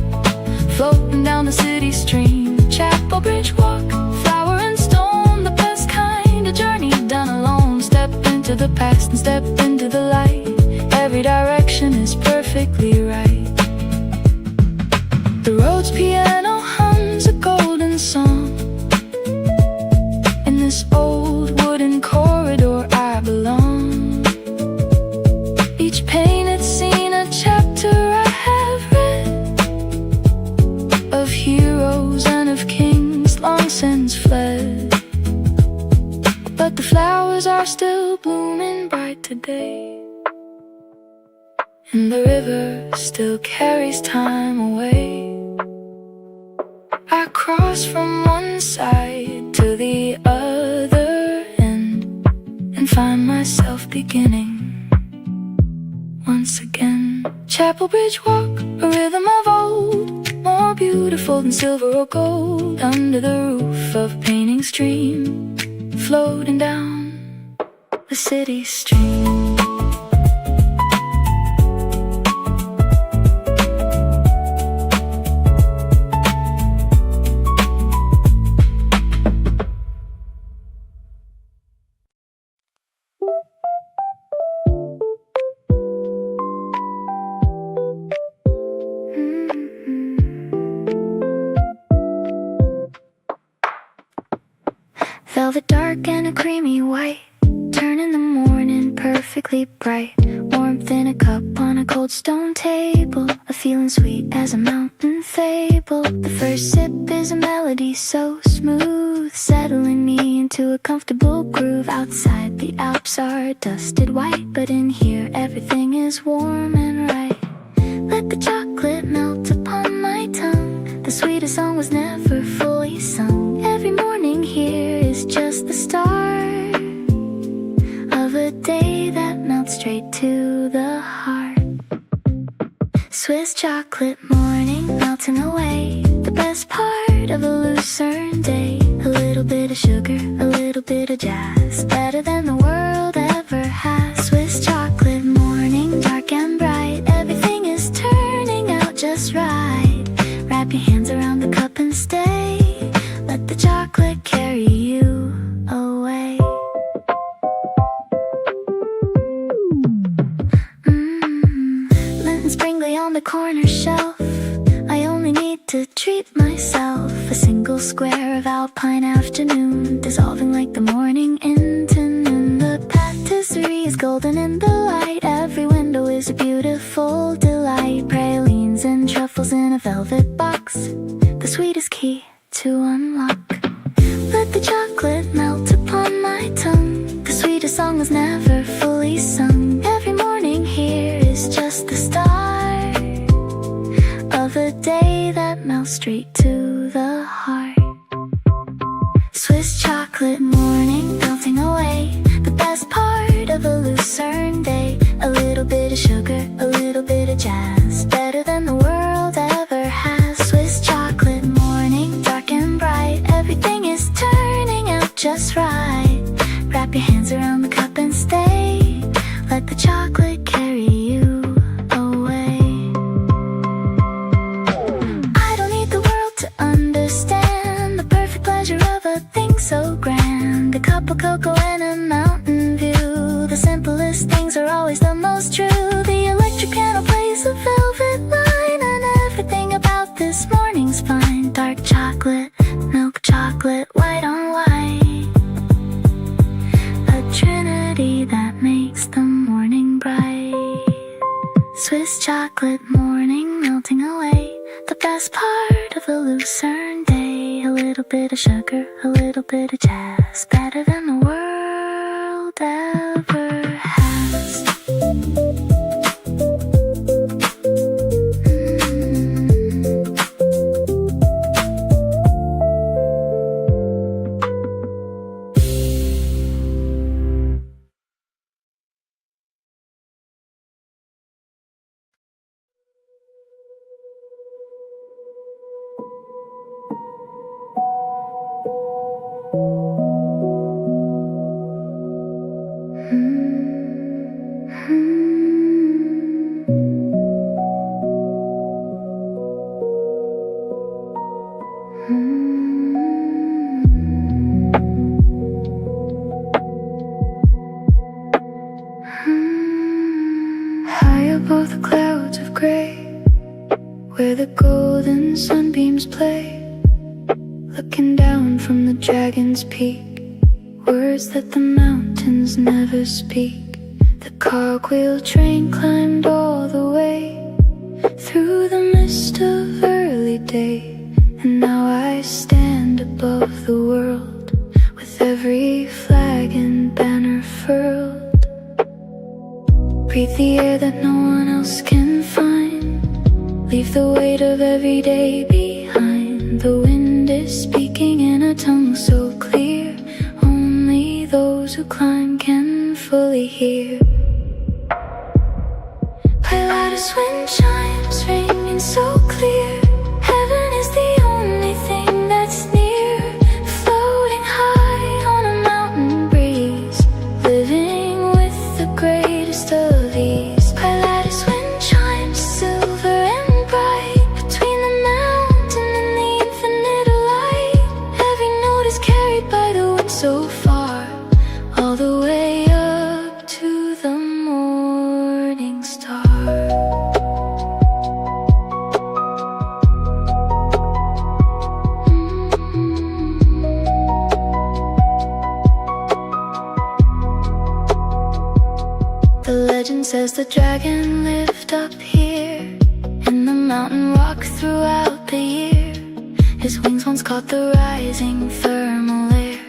floating down the city stream. Chapel Bridge walk, flower and stone, the best kind, a journey done alone. Step into the past and step into the light. Every direction is perfectly right. The road's piano hums a golden song. In this old wooden corridor I belong. Each painted scene a chapter I have read, of heroes and of kings long since fled. But the flowers are still blooming bright today, and the river still carries time away. I cross from one side to the other end, and find myself beginning once again. Chapel Bridge walk, a rhythm of old, more beautiful than silver or gold. Under the roof of a painting stream, floating down the city stream. Velvet dark and a creamy white, turn in the morning perfectly bright. Warmth in a cup on a cold stone table, a feeling sweet as a mountain fable. The first sip is a melody so smooth, settling me into a comfortable groove. Outside the Alps are dusted white, but in here everything is warm and right. Let the chocolate melt upon my tongue, the sweetest song was never fully sung. Every morning here is just the start of a day that melts straight to the heart. Swiss chocolate morning melting away, the best part of a Lucerne day. A little bit of sugar, a little bit of jazz, better than the world ever has. Swiss chocolate morning, dark and bright, everything is turning out just right. Wrap your hands around the cup and stay, let the chocolate carry you away. Lint and sprinkly on the corner shelf, I only need to treat myself. A single square of alpine afternoon, dissolving like the morning into noon. The patisserie is golden in the light, every window is a beautiful delight. Pralines and truffles in a velvet box, the sweetest key to unlock. Let the chocolate melt upon my tongue, the sweetest song was never fully sung. Every morning here is just the start of a day that melts straight to the heart. Swiss chocolate morning melting away, the best part of a Lucerne day. A little bit of sugar, a little bit of jazz, better than the world ever has. Swiss chocolate let the chocolate carry you away. I don't need the world to understand the perfect pleasure of a thing so grand. A cup of cocoa and a mountain view, the simplest things are always the most true. The electric piano plays a velvet line, and everything about this morning's fine. Dark chocolate, milk chocolate, white on white, a trinity that makes the morning bright. Swiss chocolate morning melting away, the best part of a Lucerne day. A little bit of sugar, a little bit of jazz, better than the world ever has. High above the clouds of gray, where the golden sunbeams play, looking down from the dragon's peak, words that the mountains never speak. The cogwheel train climbed all the way through the mist of early day, and now I stand above the world with every flag and banner furled. Breathe the air that no one else can find, leave the weight of every day behind. The wind is speaking in a tongue so clear, only those who climb can fully hear. Pilatus wind chimes ringing so clear, heaven is the only thing that's near. Floating high on a mountain breeze, living with the greatest of ease. Pilatus wind chimes silver and bright, between the mountain and the infinite light. Every note is carried by the wind so far, all the way up to the morning star. The legend says the dragon lived up here in the mountain rock throughout the year. His wings once caught the rising thermal air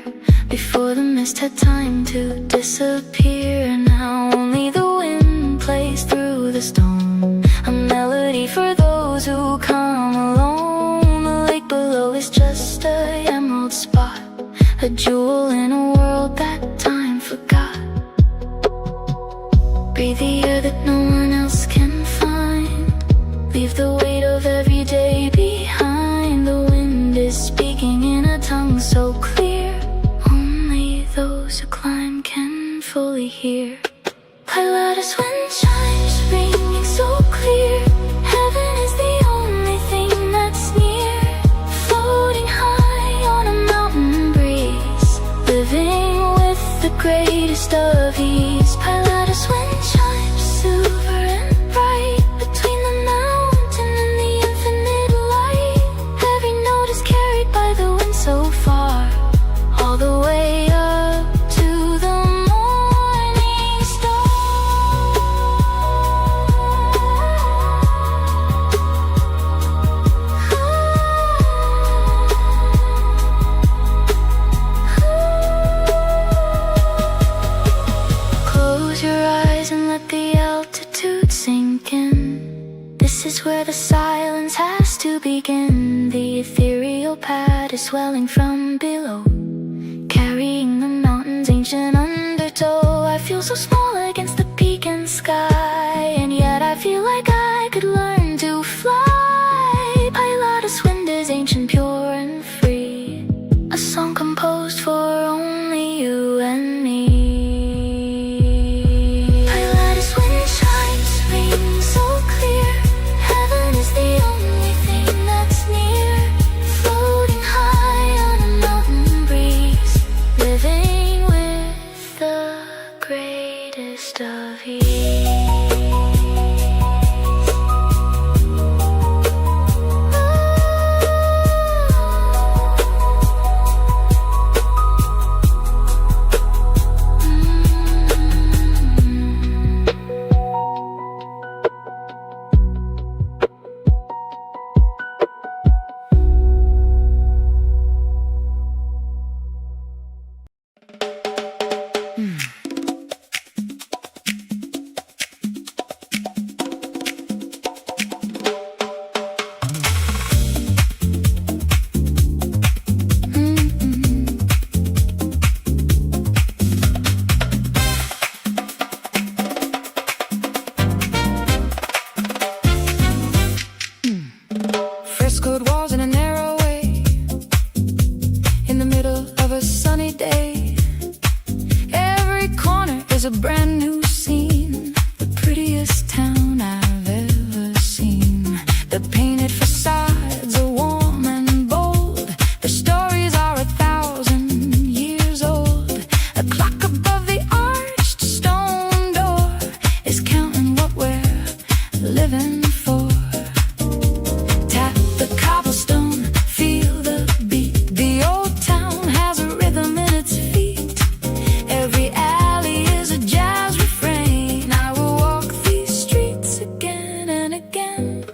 before the mist had time to disappear. Now only the wind plays through the stone, a melody for those who come alone. The lake below is just a emerald spot, a jewel in a world that time forgot. Breathe the air that no one else can find, leave the weight of every day behind. The wind is speaking in a tongue so clear, only those who climb can fully hear. Pilatus wind chimes ringing so clear, heaven is the only thing that's near. Floating high on a mountain breeze, living with the greatest of ease. Pilatus wind chimes silver and bright, between the mountain and the infinite light. Every note is carried by the wind so far, all the way up to the morning star. Close your eyes and let the altitude sink in. This is where the silence has to begin. The ethereal pad is swelling from below, carrying the mountain's ancient undertow. I feel so small against the peak and sky, and yet I feel like I could learn to fly. Pilatus wind is ancient, pure and free, a song composed for only you and me. Pilatus slightest of ease. Frescoed walls in a narrow way, in the middle of a sunny day. Every corner is a brand new scene, the prettiest town I've ever seen. The painted facades are warm and bold, the stories are 1,000 years old. A clock above the arched stone door is counting what we're living for. Tap the cobblestone, feel the beat. The old town has a rhythm in its feet. Every alley is a jazz refrain. I will walk these streets again and again.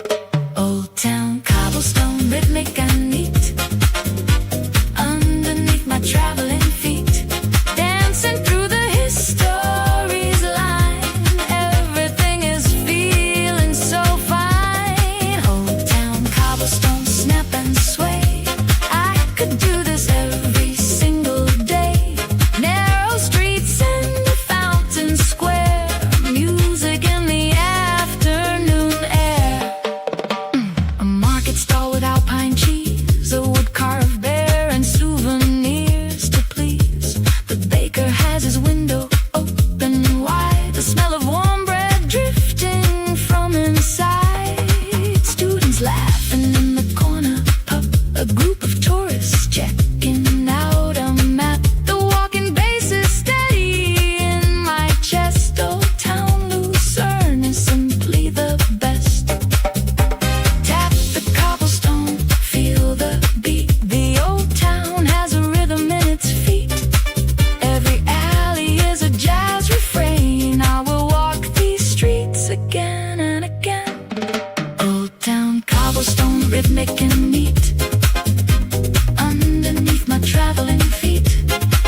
Old town cobblestone, rhythmic and neat. Underneath my traveling feet, dancing through the history's line. Everything is feeling so fine. Old town cobblestone, snap and sway. I could do this every single day. Narrow streets and a fountain square, music in the afternoon air. A market stall with alpine cheese, a wood-carved bear, and souvenirs to please. The baker has his window open wide, the smell of warm bread drifting from inside. Students laughing in the corner pub, a group of tourists checking out a map. The walking bass is steady in my chest. Old town Lucerne is simply the best. Tap the cobblestone, feel the beat. The old town has a rhythm in its feet. Every alley is a jazz refrain. I will walk these streets again and again. Old town cobblestone, rhythmic and neat. Underneath my traveling feet,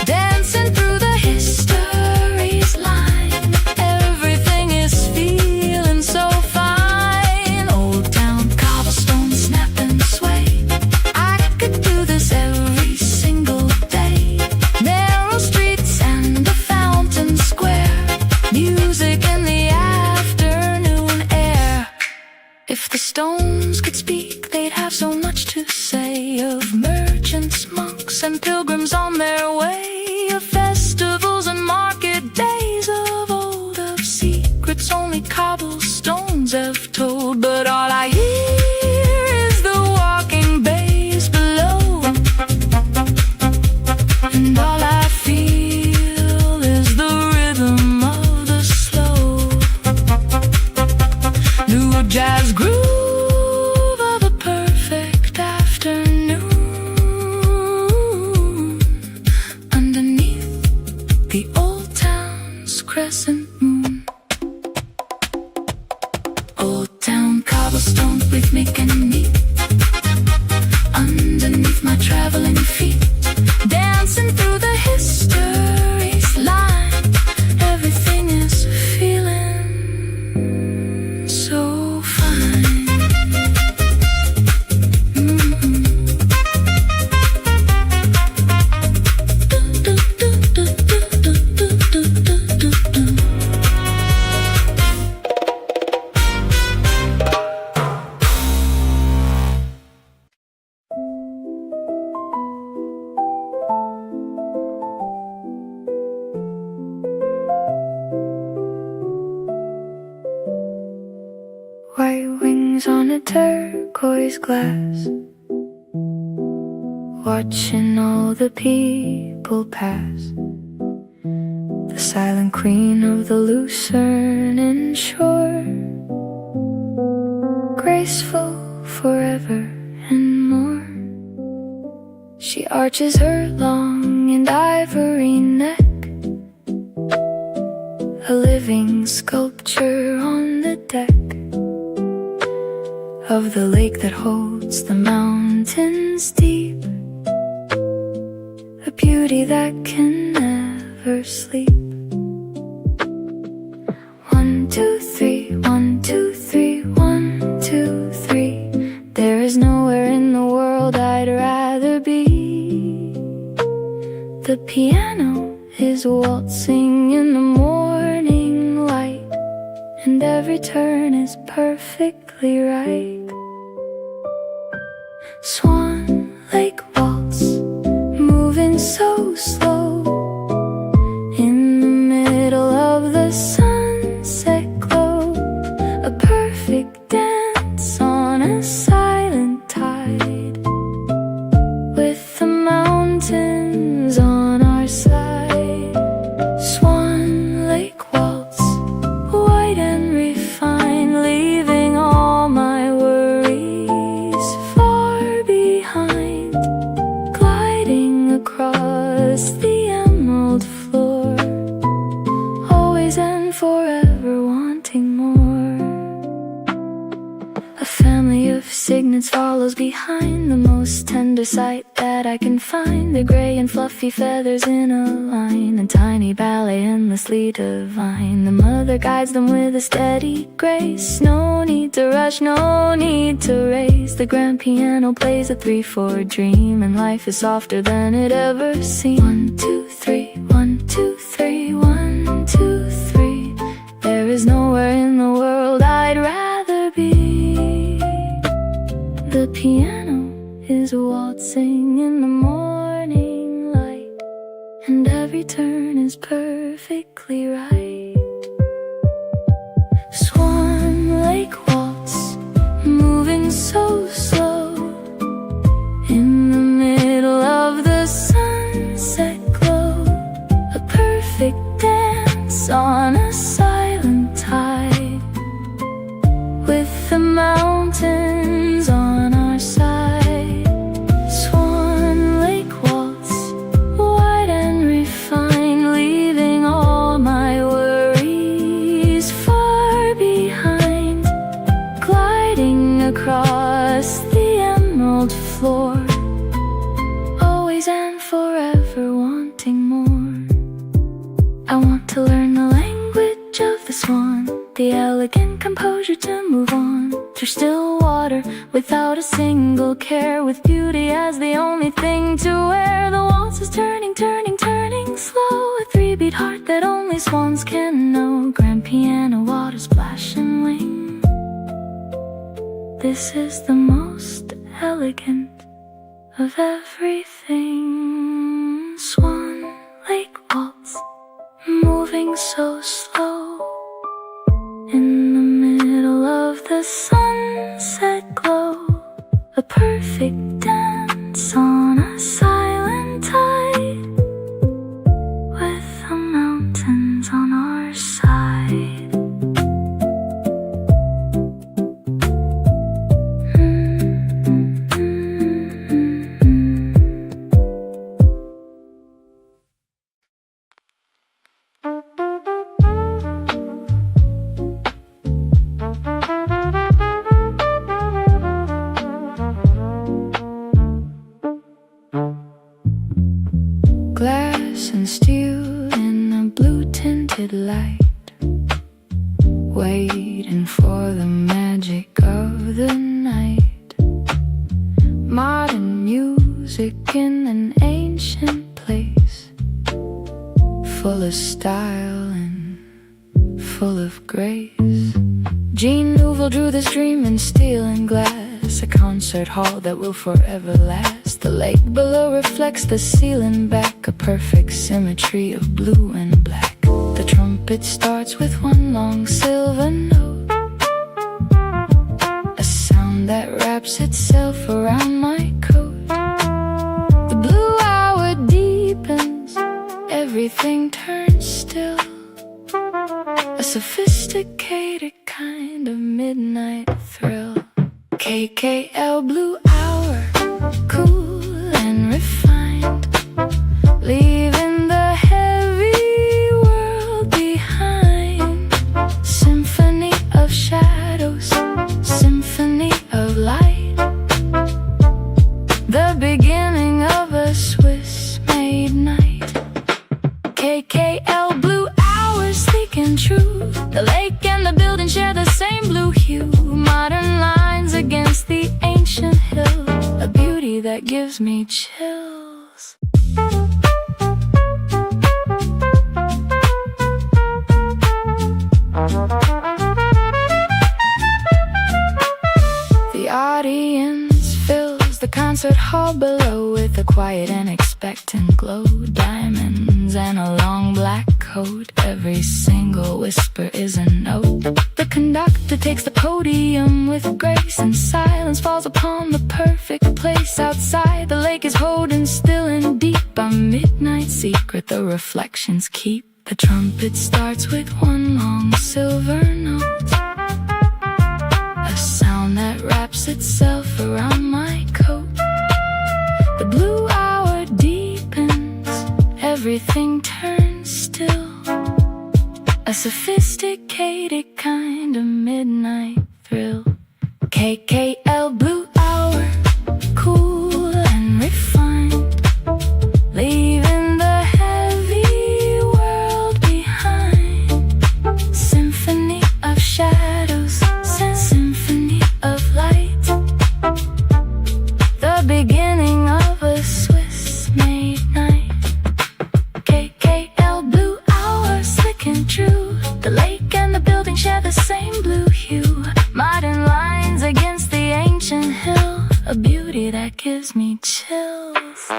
dancing through the history's line. Everything is feeling so fine. Old town cobblestone, snap and sway. I could do this every single day. Narrow streets and a fountain square, music in the afternoon air. If the stones could speak, they'd have so much to say of merchants, monks, and pilgrims on their way, of festivals and market days of old, of secrets only cobblestones have told. But all I hear is the walking bass below, and all I feel is the rhythm of the slow new jazz groove of a perfect afternoon. Underneath the old town's crescent moon. Old town cobblestone, rhythmic and neat. Underneath my traveling feet, dancing through the history's line. Everything is feeling so fine. White wings on a turquoise glass, watching all the people pass. The the silent queen of the Lucerne shore, graceful forever and more. She arches her long and ivory neck, a living sculpture on the deck of the lake that holds the mountains deep, a beauty that can never sleep. 1, 2, 3, 1, 2, 3, 1, 2, 3. There is nowhere in the world I'd rather be. The piano is waltzing in the morning light, and every turn is perfectly right. Swan Lake waltz, moving so slow, in the middle of the sunset glow, a perfect dance on a silent tide, with the mountains on our side. Swan Lake waltz, white and refined, leaving all my worries far behind, gliding across the emerald floor, always and forever wanting more. A family of cygnets follows behind, the most tender sight that I can find. Their gray and fluffy feathers in a line, and tiny ballet endlessly divine. The mother guides them with a steady grace, no need to rush, no need to race. The grand piano plays a 3/4 dream, and life is softer than it ever seemed. 1, 2, 3, 1, 2, 3, 1, 2, 3. There is nowhere in the world I'd rather be. The piano is waltzing in the morning light, and every turn is perfectly right. Swan Lake waltz, moving so slow, in the middle of the sunset glow, a perfect dance on a silent tide, with the mountains on our side. Swan Lake waltz, white and refined, leaving all my worries far behind, gliding across the emerald floor, always and forever wanting more. I want to learn the language of the swan, the elegant composure to move on through still water without a single care, with beauty as the only thing to wear. The waltz is turning, turning, turning slow, a 3-beat heart that only swans can know. Grand piano, water splash and wing. This is the most elegant of everything. Swan Lake waltz, moving so slow, in the middle of the sunset glow, a perfect dance on a silent tide, with the mountains on our side. Glass and steel in a blue-tinted light, waiting for the magic of the night. Modern music in an ancient place, full of style and full of grace. Jean Nouvel drew this dream in steel and glass, a concert hall that will forever last. The lake below reflects the ceiling back, a perfect symmetry of blue and black. The trumpet starts with one long silver note, a sound that wraps itself around my coat. The blue hour deepens, everything turns still. sophisticated kind of midnight thrill. KKL Blue Hour, cool and refined, leaving the heavy world behind. Symphony of shadows, symphony of light, the beginning of a Swiss-made night. KKL Blue Hour, sleek and true, the lake and the building share the same blue hue. Modern lines against the ancient hill, a beauty that gives me chills. The audience fills the concert hall below with a quiet and expectant glow. Diamonds and a long black coat, every single whisper is a note. The conductor takes the podium with grace, and silence falls upon the perfect place. Outside, the lake is holding still and deep. A midnight secret the reflections keep. The trumpet starts with one long silver note, a sound that wraps itself around my coat. The blue hour deepens, everything turns still, a sophisticated kind of midnight thrill. KKL Blue Hour, cool and refined, leaving the heavy world behind. Symphony of shadows, symphony of light, the beginning of a Swiss-made night. KKL Blue Hour, slick and true, the lake and the building share the same blue hue. Modern lines against the ancient hill, a beauty that gives me chills.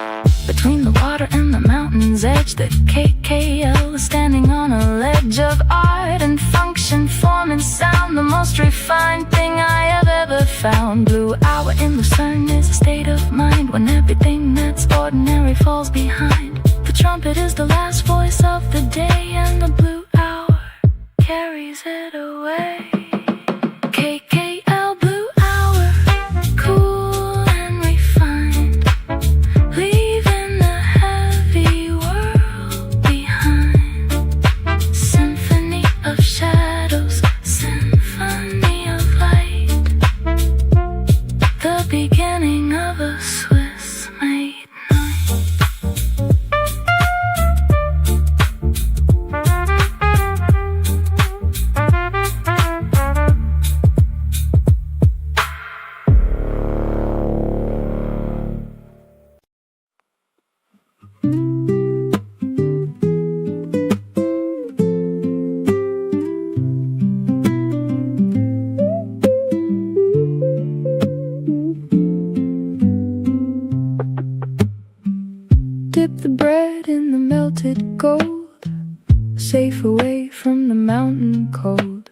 Between the water and the mountain's edge, the KKL is standing on a ledge of art and function, form and sound, the most refined thing I have ever found. Blue hour in Lucerne is a state of mind when everything that's ordinary falls behind. The trumpet is the last voice of the day, and the blue hour carries it away. KKL Blue Hour, cool and refined, leaving the heavy world behind. Symphony of shadows, symphony of light, the beginning of a Swiss-made night. Dip the bread in the melted gold, safe away from the mountain cold.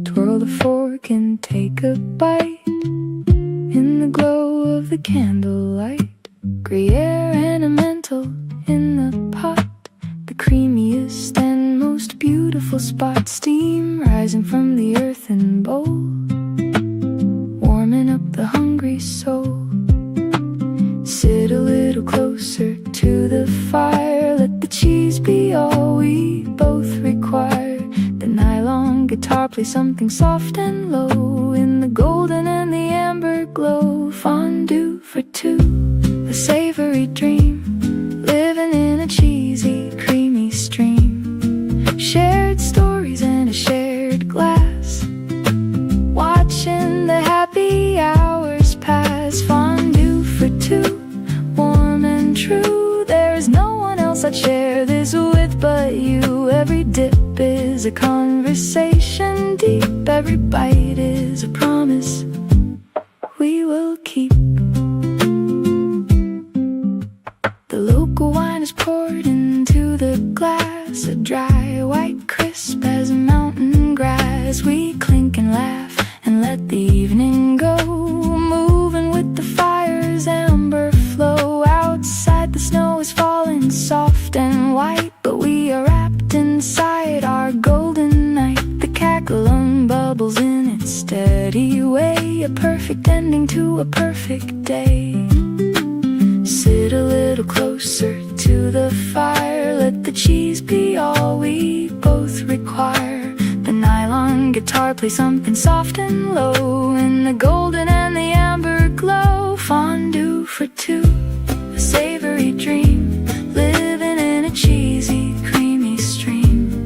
Twirl the fork and take a bite in the glow of the candlelight. Gruyere and emmental in the pot, the creamiest and most beautiful spot. Steam rising from the earthen bowl, warming up the hungry soul. Sit a little closer to the fire, let the cheese be all we both require. The nylon guitar plays something soft and low, in the golden and the amber glow. Fondue for two, a savory dream, living in a cheesy, creamy stream. Shared stories in a shared glass, watching the happy hours pass. Fondue for two, warm and true, there is no one else I'd share this with but you. Every dip is a conversation deep, every bite is a promise we will keep. The local wine is poured into the glass, a dry white crisp as mountain grass. We clink and laugh and let the evening go, moving with the fire's amber flow. Outside the snow is falling soft and white, but we are wrapped inside our golden night. steady way, a perfect ending to a perfect day. Sit a little closer to the fire, let the cheese be all we both require. The nylon guitar play something soft and low, in the golden and the amber glow. Fondue for two, a savory dream, living in a cheesy, creamy stream.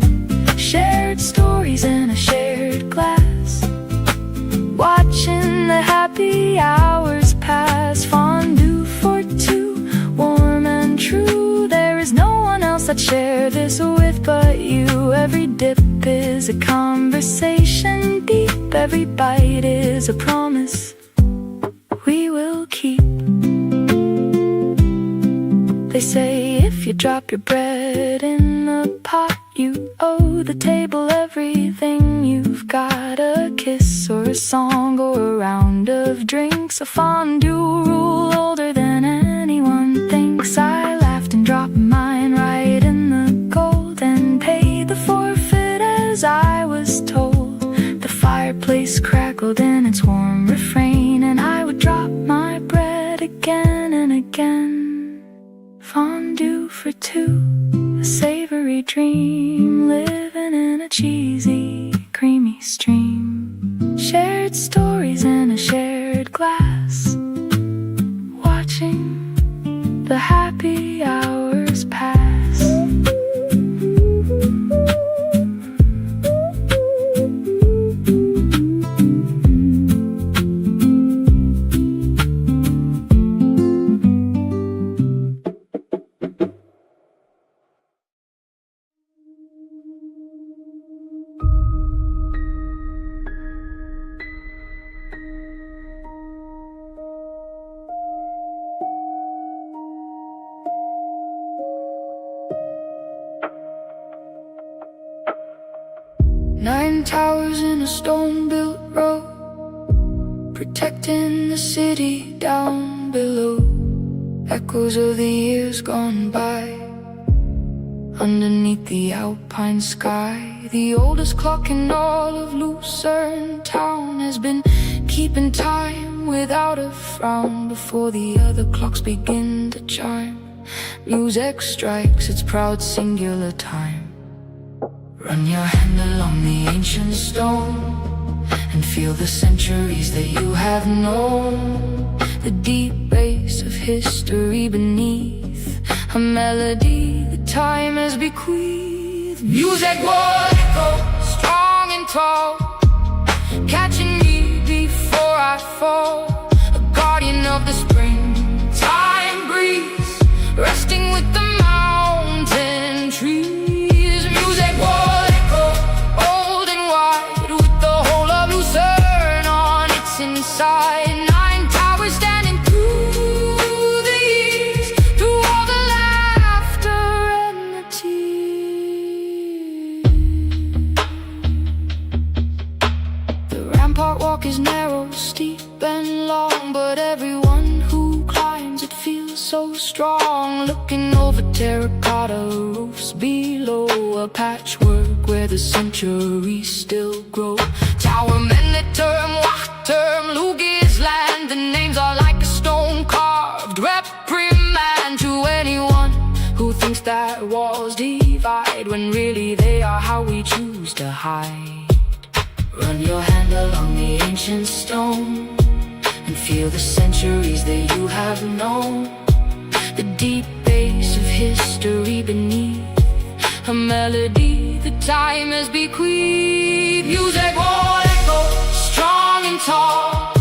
Shared stories in a shared glass, watching the happy hours pass. Fondue for two, warm and true. There is no one else I'd share this with but you. Every dip is a conversation deep, every bite is a promise we will keep. They say if you drop your bread in the pot, you owe the table everything you've got. A kiss or a song or a round of drinks, a fondue rule older than anyone thinks. I laughed and dropped mine right in the gold and paid the forfeit as I was told. The fireplace crackled in its warm refrain, and I would drop my bread again and again. Fondue for two, a savory dream, living in a cheesy, creamy stream. Shared stories in a shared glass, watching the happy hours pass. 9 towers in a stone-built row, protecting the city down below. Echoes of the years gone by, underneath the alpine sky. The oldest clock in all of Lucerne town has been keeping time without a frown. Before the other clocks begin to chime, music strikes its proud singular time. Run your hand along the ancient stone and feel the centuries that you have known. The deep bass of history beneath a melody that time has bequeathed. Music will echo strong and tall, catching me before I fall. A guardian of the springtime breeze, resting with the mountain trees. Music will echo old and wide, with the whole of Lucerne on its inside. 9 towers standing through the years, through all the laughter and the tears. The rampart walk is narrow, steep and long, but everyone who climbs it feels so strong. Looking over terracotta roofs below, a patchwork where the centuries still grow. Tower men that term, Wachturm, Lugis land. The names are like a stone carved reprimand to anyone who thinks that walls divide, when really they are how we choose to hide. Run your hand along the ancient stone and feel the centuries that you have known. The deep bass of history beneath a melody that time has bequeathed. Music will echo strong and tall,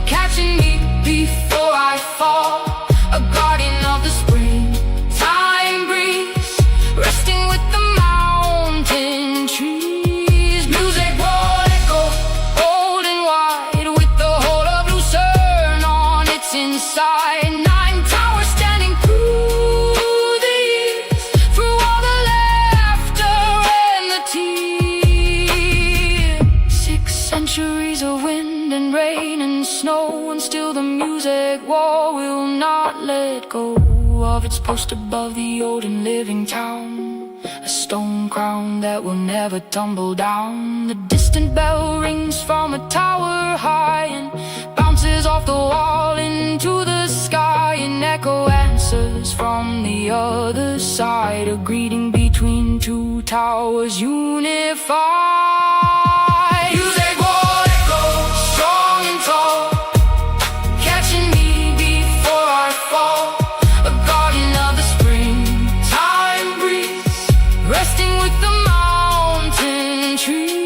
catching me before I fall. A guardian of the springtime breeze, resting with the mountain trees. Music will echo old and wide, with the whole of Lucerne on its inside. 9 towers standing through the years, through all the laughter and the tears. 6 centuries of wind and rain and snow, and still the music war will not let go of its post above the old and living town. A stone crown that will never tumble down. The distant bell rings from a tower high and bounces off the wall into the sky. An echo answers from the other side, a greeting between two towers unified. Music will echo strong and tall, catching me before I fall. A guardian of the springtime breeze, resting with the mountain trees.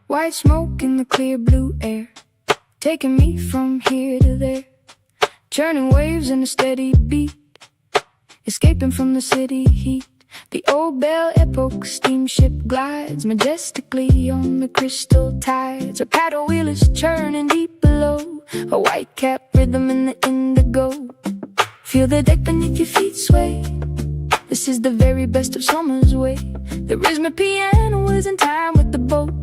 White smoke in the clear blue air, taking me from here to there, churning waves in a steady beat, escaping from the city heat. The old Belle Epoque steamship glides majestically on the crystal tides. Her paddle wheel is churning deep below, a white cap rhythm in the indigo. Feel the deck beneath your feet sway. This is the very best of summer's way. The rhythmic piano is in time with the boat,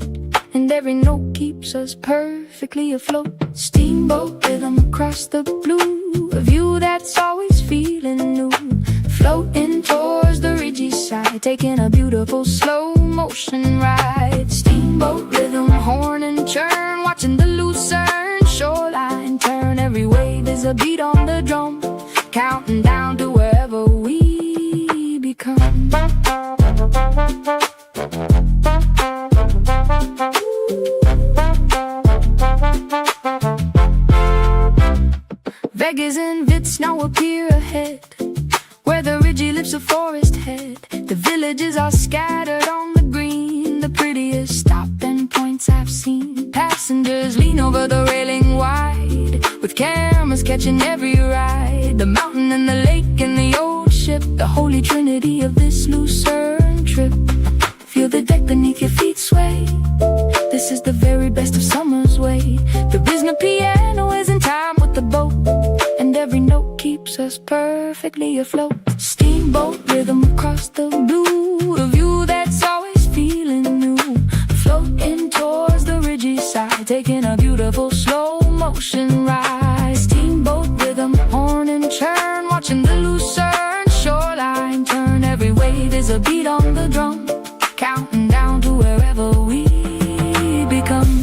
and every note keeps us perfectly afloat. Steamboat rhythm across the blue, a view that's always feeling new. Floating towards the ridgy side, taking a beautiful slow motion ride. Steamboat rhythm, horn and churn, watching the Lucerne shoreline turn. Every wave is a beat on the drum, counting down to wherever we become. Vegas and Vits now appear ahead, where the ridgy lips of forest head. The villages are scattered on the green, the prettiest stopping points I've seen. Passengers lean over the railing wide, with cameras catching every ride. The mountain and the lake and the old ship, the holy trinity of this Lucerne trip. Feel the deck beneath your feet sway. This is the very best of summer's way. The rhythmic piano is in time with the boat, and every note keeps us perfectly afloat. Steamboat rhythm across the blue, a view that's always feeling new. Floating towards the ridgy side, taking a beautiful slow motion ride. Steamboat rhythm, horn and churn, watching the Lucerne shoreline turn. Every wave is a beat on the drum, counting down to wherever we become.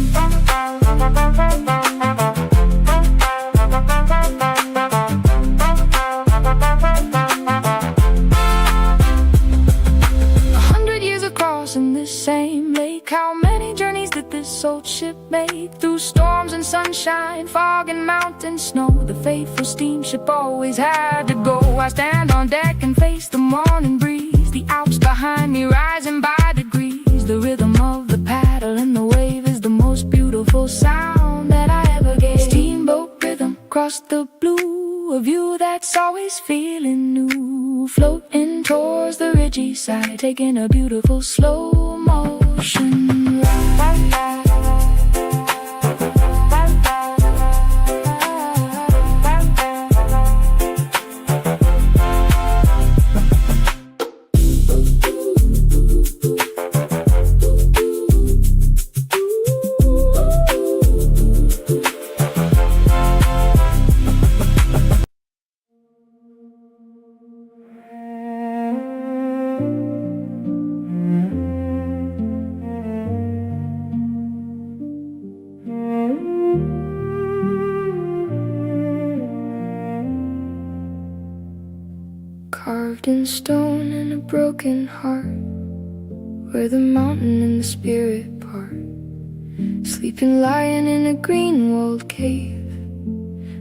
100 years across in this same lake, how many journeys did this old ship make? Through storms and sunshine, fog and mountain snow, the faithful steamship always had to go. I stand on deck and face the morning breeze, the Alps behind me rising by degrees. The rhythm of the paddle and the wave is the most beautiful sound that I ever gave. Steamboat rhythm across the blue, a view that's always feeling new. Floating towards the ridgy side, taking a beautiful slow motion ride. Carved in stone and a broken heart, where the mountain and the spirit part. Sleeping lion in a green-walled cave,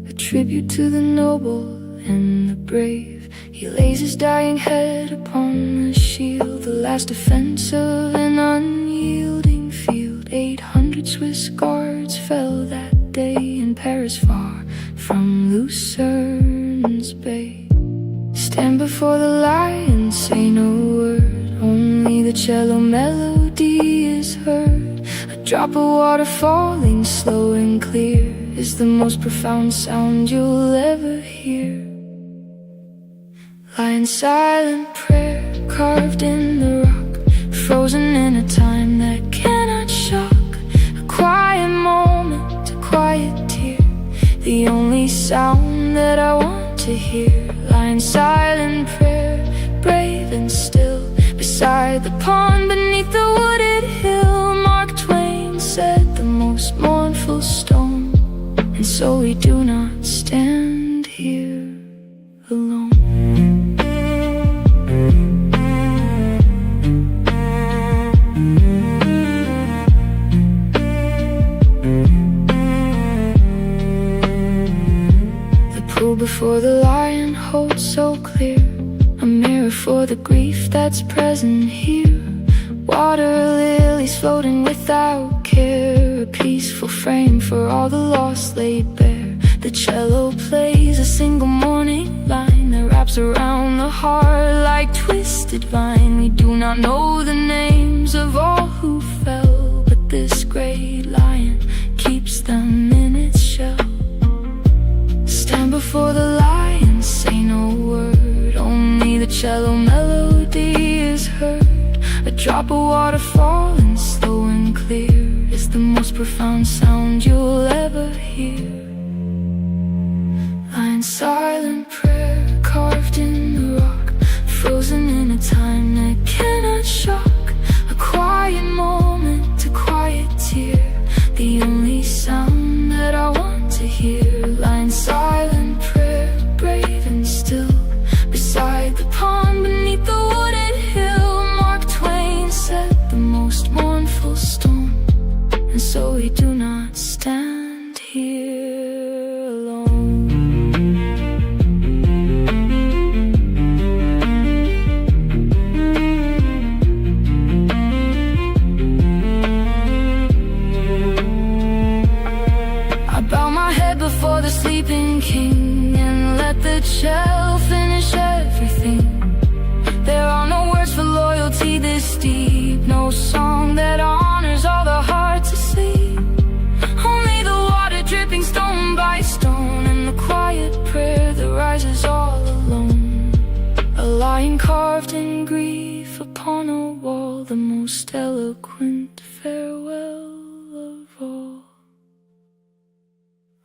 a tribute to the noble and the brave. He lays his dying head upon the shield, the last defense of an unyielding field. 800 Swiss guards fell that day in Paris, far Stand before the light and say no word. Only the cello melody is heard. A drop of water falling slow and clear is the most profound sound you'll ever hear. Lie in silent prayer, carved in the rock, frozen in a time that cannot shock. A quiet moment, a quiet tear, the only sound that I want to hear. Lie in silent prayer, brave and still, beside the pond beneath the wooded hill. Mark Twain said the most mournful stone, and so we do not stand here alone. Before the lion holds so clear, a mirror for the grief that's present here. Water lilies floating without care, a peaceful frame for all the lost laid bare. The cello plays a single morning line that wraps around the heart like twisted vine. We do not know the names of all who fell, but this great lion keeps them in its shell. Stand before the lion, say no word. Only the cello melody is heard. A drop of water falling slow and clear is the most profound sound you'll ever hear. Lie in silent prayer, carved in the rock, frozen in a time that cannot shock. A quiet moment, a quiet tear, the only sound that I want to hear. Lie in silent prayer, brave and still, beside the pond beneath the wooded hill. Mark Twain said the most mournful storm, and so we do not stand here alone. Before the sleeping king, and let the cello finish everything. There are no words for loyalty this deep, no song that honors all the hearts asleep. Only the water dripping stone by stone, and the quiet prayer that rises all alone. A lion carved in grief upon a wall, the most eloquent farewell of all.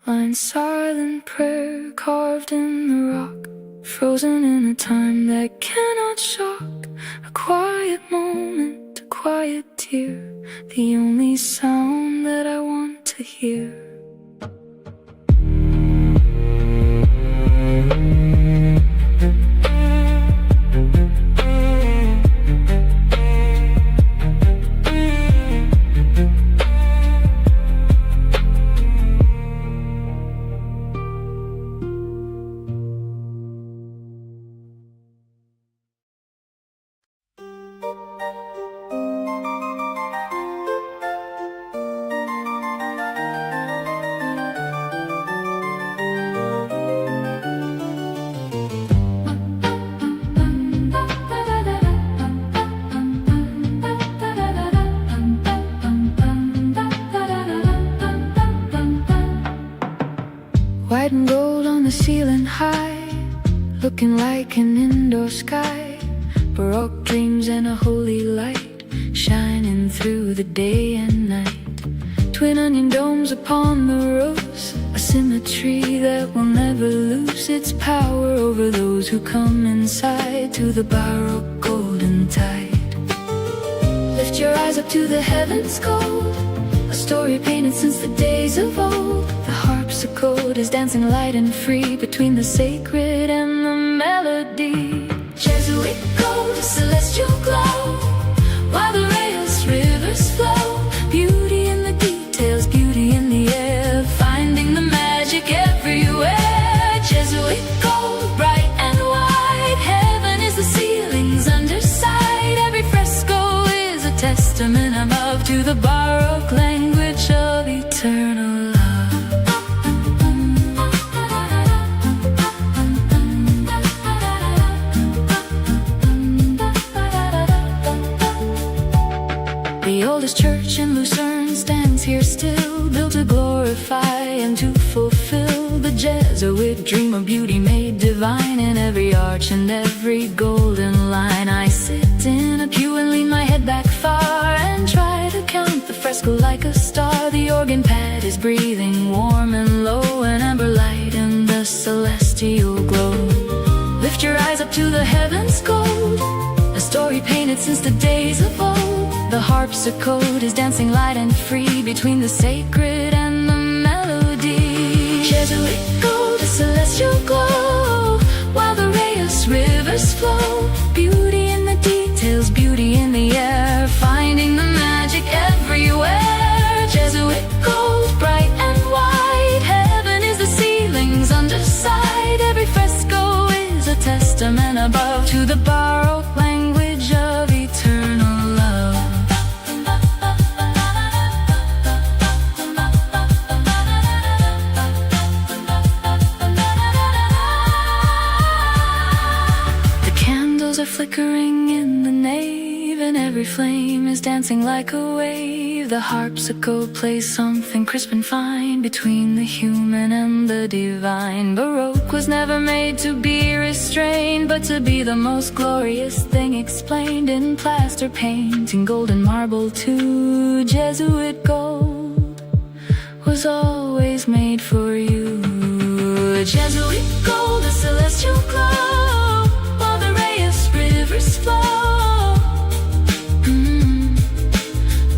Lie in silent prayer, carved in the rock, frozen in a time that cannot shock. A quiet moment, a quiet tear, the only sound that I want to hear. White and gold on the ceiling high, looking like an indoor sky. Baroque dreams and a holy light, shining through the day and night. Twin onion domes upon the roofs, a symmetry that will never lose its power over those who come inside to the Baroque golden tide. Lift your eyes up to the heavens gold, a story painted since the days of old. The harpsichord is dancing light and free between the sacred and the melody. Jesuit gold, celestial glow, while the rails rivers flow. Beauty in the details, beauty in the air, finding the magic everywhere. Jesuit gold, bright and wide, heaven is the ceiling's underside. Every fresco is a testament of love to the Baroque language of eternal love. oldest church in Lucerne stands here still, built to glorify and to fulfill the Jesuit dream of beauty made divine. In every arch and every golden line, I sit in a pew and lean my head back far and try to count the fresco like a star. The organ pad is breathing warm and low, an amber light in the celestial glow. Lift your eyes up to the heavens gold, a story painted since the days of old. The harpsichord is dancing light and free between the sacred and the melody. Jesuit gold, a celestial glow, while the Reyes rivers flow. Beauty in the details, beauty in the air, finding the magic everywhere. Jesuit gold, bright and white, heaven is the ceiling's underside. Every fresco is a testament above to the borrowed language of eternal love. The candles are flickering in the nave, and every flame is dancing like a wave. The harpsichord plays something crisp and fine between the human and the divine. Baroque was never made to be restrained, but to be the most glorious thing explained in plaster painting, golden marble too. Jesuit gold was always made for you. Jesuit gold, a celestial glow, while the Reyes rivers flow.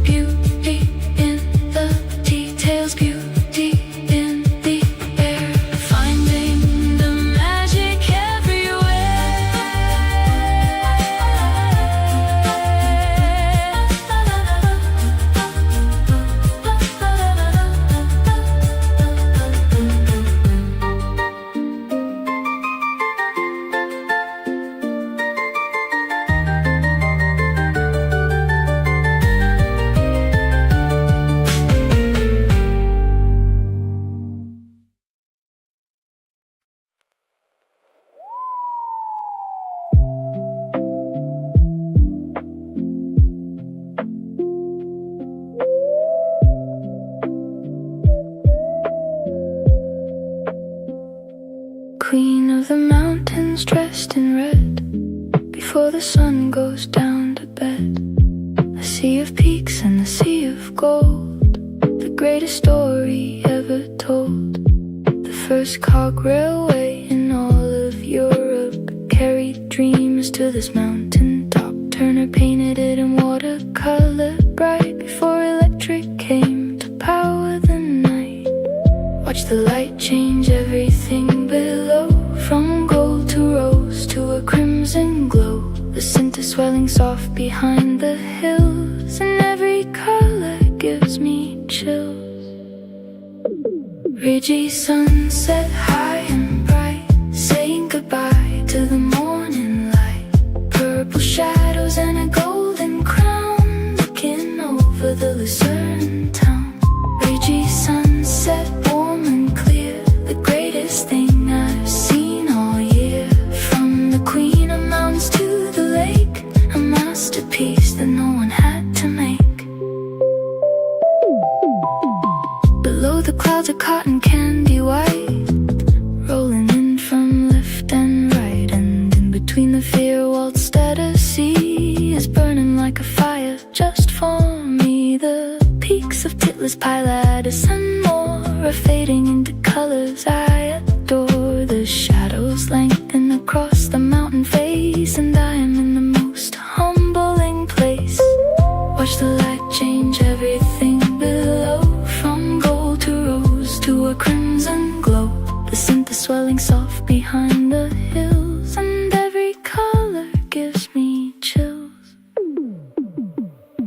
Beauty in the details, beauty in the air, finding the magic everywhere. Queen of the mountains dressed in red, before the sun goes down to bed. A sea of peaks and a sea of gold, the greatest story ever told. The first cog railway in all of Europe carried dreams to this mountain top. Turner painted it in watercolor bright before electric came to power the night. Watch the light change everything below, from gold to rose to a crimson glow. The scent is swelling soft behind the hills, and every color gives me chills. Ridgy sunset high and bright, saying goodbye to the morning light. Purple shadows and a golden crown, looking over the Lucerne town. Ridgy sunset, warm and clear, the greatest thing I've seen all year. From the Queen of Mountains to the lake, a masterpiece that no one had to make. Below the clouds are cotton candy white, rolling in from left and right. And in between the Vierwald sea is burning like a fire just for me. The peaks of Titlis Pilatus and more are fading into colors I adore. The shadows lengthen across the mountain face, and I am in the most humbling place. Watch the light change everything below, from gold to rose to a crimson glow. The scent is swelling soft behind the hills, and every color gives me chills.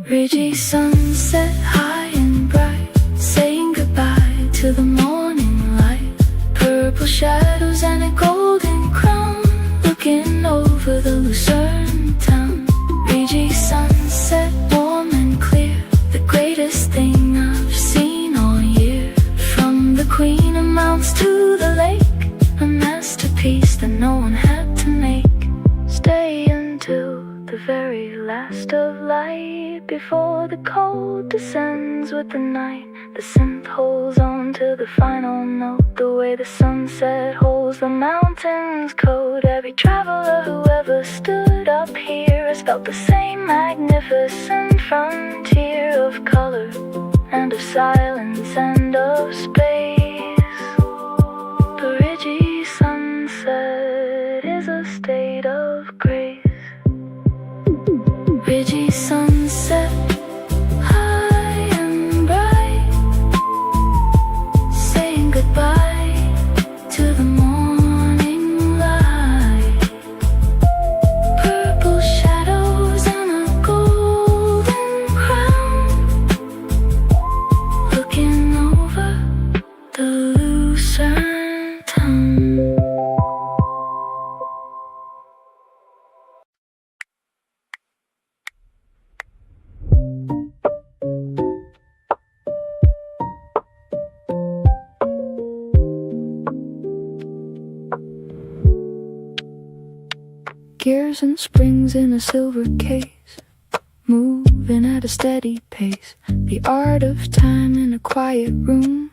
Ridgy sunset high and bright, saying goodbye to the morning light. Purple shadows and a golden crown, looking over the Lucerne town. Ridgy sunset, warm and clear, the greatest thing I've seen all year. From the Queen of Mountains to the lake, a masterpiece that no one had to make. Stay until the very last of light, before the cold descends with the night. The synth holds on to the final note, the way the sunset holds the mountains cold. Every traveler who ever stood up here has felt the same magnificent frontier of color and of silence and of space. The ridgy sunset is a state of grace. Ridgy sunset, high and bright, saying goodbye to the morning light. Purple shadows and a golden crown, looking over the Lucerne town. Gears and springs in a silver case, moving at a steady pace. The art of time in a quiet room,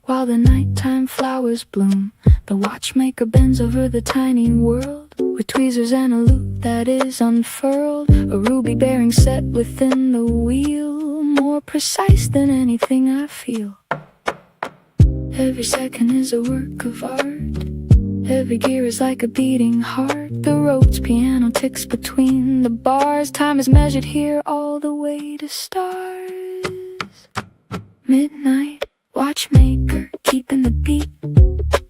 while the nighttime flowers bloom. The watchmaker bends over the tiny world, with tweezers and a loop that is unfurled. A ruby bearing set within the wheel, more precise than anything I feel. Every second is a work of art, every gear is like a beating heart. The Rhodes piano ticks between the bars. Time is measured here all the way to stars. Midnight watchmaker keeping the beat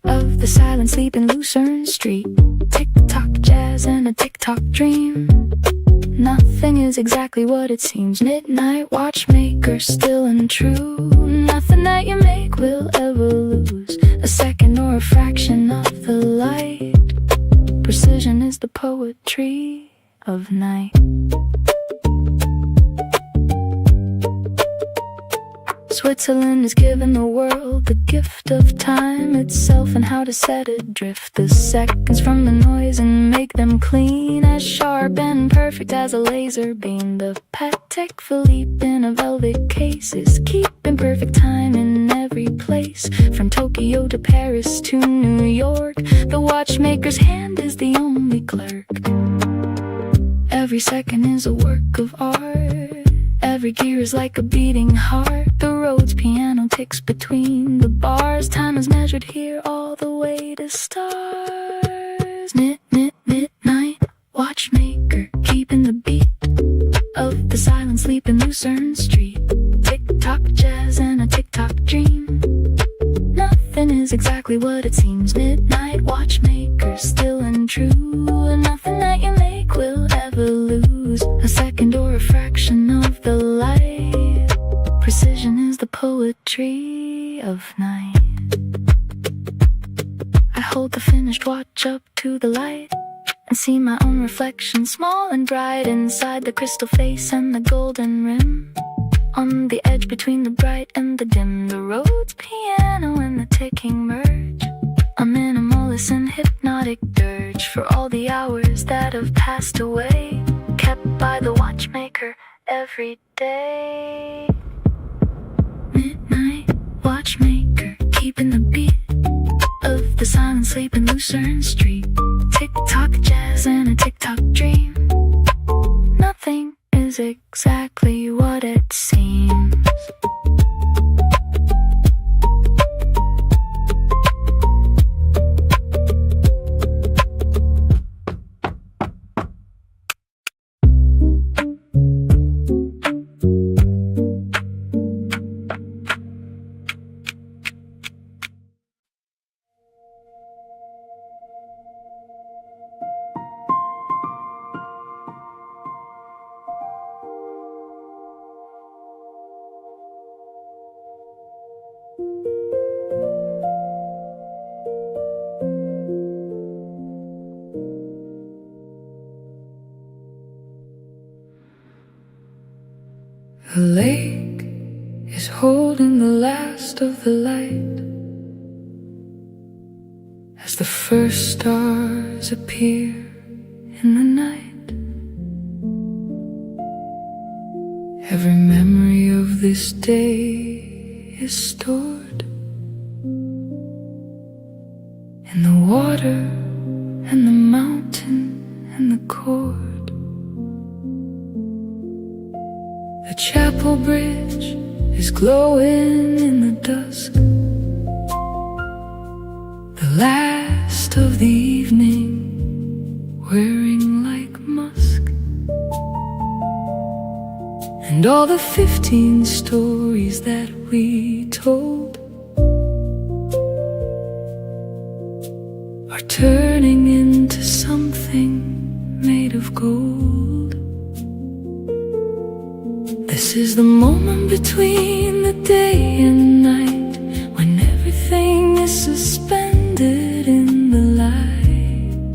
of the silent sleep in Lucerne Street. Tick-tock jazz and a tick-tock dream. Nothing is exactly what it seems. Midnight watchmaker, still and true. Nothing that you make will ever lose a second or a fraction of the light. Precision is the poetry of night. Switzerland has given the world the gift of time itself and how to set it adrift. The seconds from the noise and make them clean, as sharp and perfect as a laser beam. The Patek Philippe in a velvet case is keeping perfect time in every place. From Tokyo to Paris to New York, the watchmaker's hand is the only clerk. Every second is a work of art, every gear is like a beating heart. The Rhodes piano ticks between the bars. Time is measured here all the way to stars. Midnight watchmaker keeping the beat of the silent sleep in Lucerne Street. Tick-tock jazz and a tick-tock dream. Nothing is exactly what it seems. Midnight watchmaker, still and true. Nothing that you make will ever lose a second or a fraction of the light. Precision is the poetry of night. I hold the finished watch up to the light and see my own reflection, small and bright, inside the crystal face and the golden rim. On the edge between the bright and the dim, the Rhodes piano and the ticking merge. A minimalist and hypnotic dirge for all the hours that have passed away, kept by the watchmaker every day. Midnight watchmaker keeping the beat of the silent sleep in Lucerne Street. Tick-tock jazz and a tick-tock dream. Nothing is exactly what it seems. The lake is holding the last of the light as the first stars appear in the night. this day is stored in the water and the mountain and the cord. The chapel bridge is glowing in the dusk, the last of the evening wearing like musk. And all the 15 stories that we told are turning into something made of gold. This is the moment between the day and night, when everything is suspended in the light.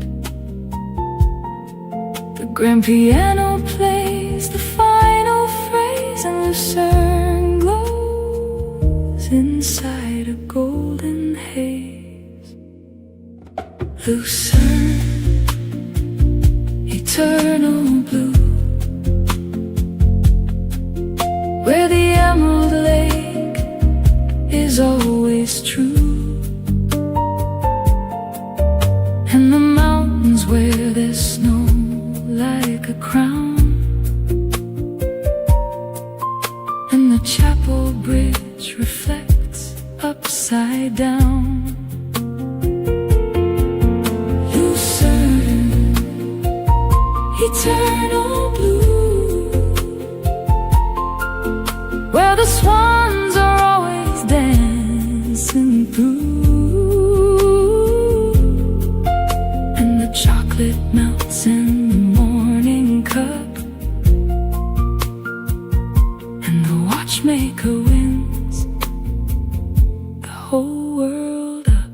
The grand piano plays the final phrase, and Lucerne glows inside a golden haze. Lucerne, eternal blue, where the emerald lake is always true, and the mountains wear their snow like a crown, and the chapel bridge reflects upside down. Lucerne, eternal blue, where the swans are always dancing through, and the chocolate melts in the morning cup, and the watchmaker wins the whole world up.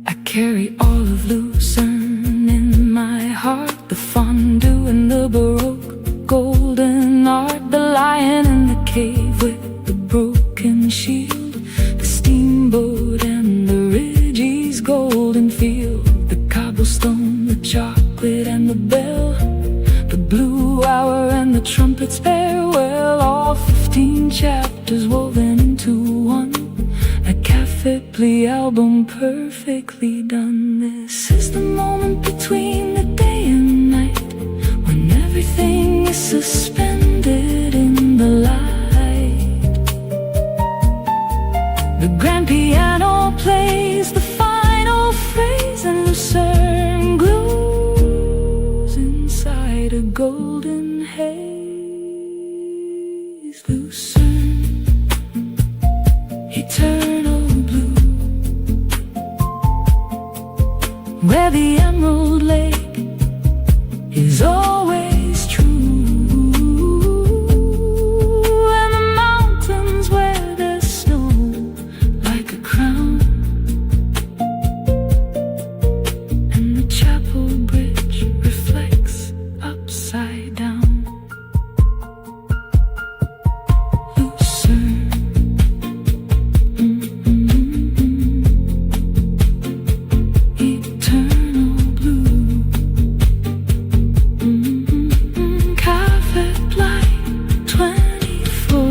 I carry all of Lucerne in my heart, the fondue and the baroque golden art, the lion in the cave with the broken shield, the steamboat and the Ridgey's golden field, the cobblestone, the chocolate and the bell, the blue hour and the trumpet's farewell, all 15 chapters woven into one, a Cafe-Pli album perfectly done. This is the moment between the day and night, when everything is suspended in the light. The grand piano plays the final phrase, and Lucerne glows inside a golden haze. Lucerne, eternal blue, where the emerald lake is always true, and the mountains wear their snow like a crown, and the chapel bridge reflects upside down. Lucerne, eternal blue, Cafe-Pli 24.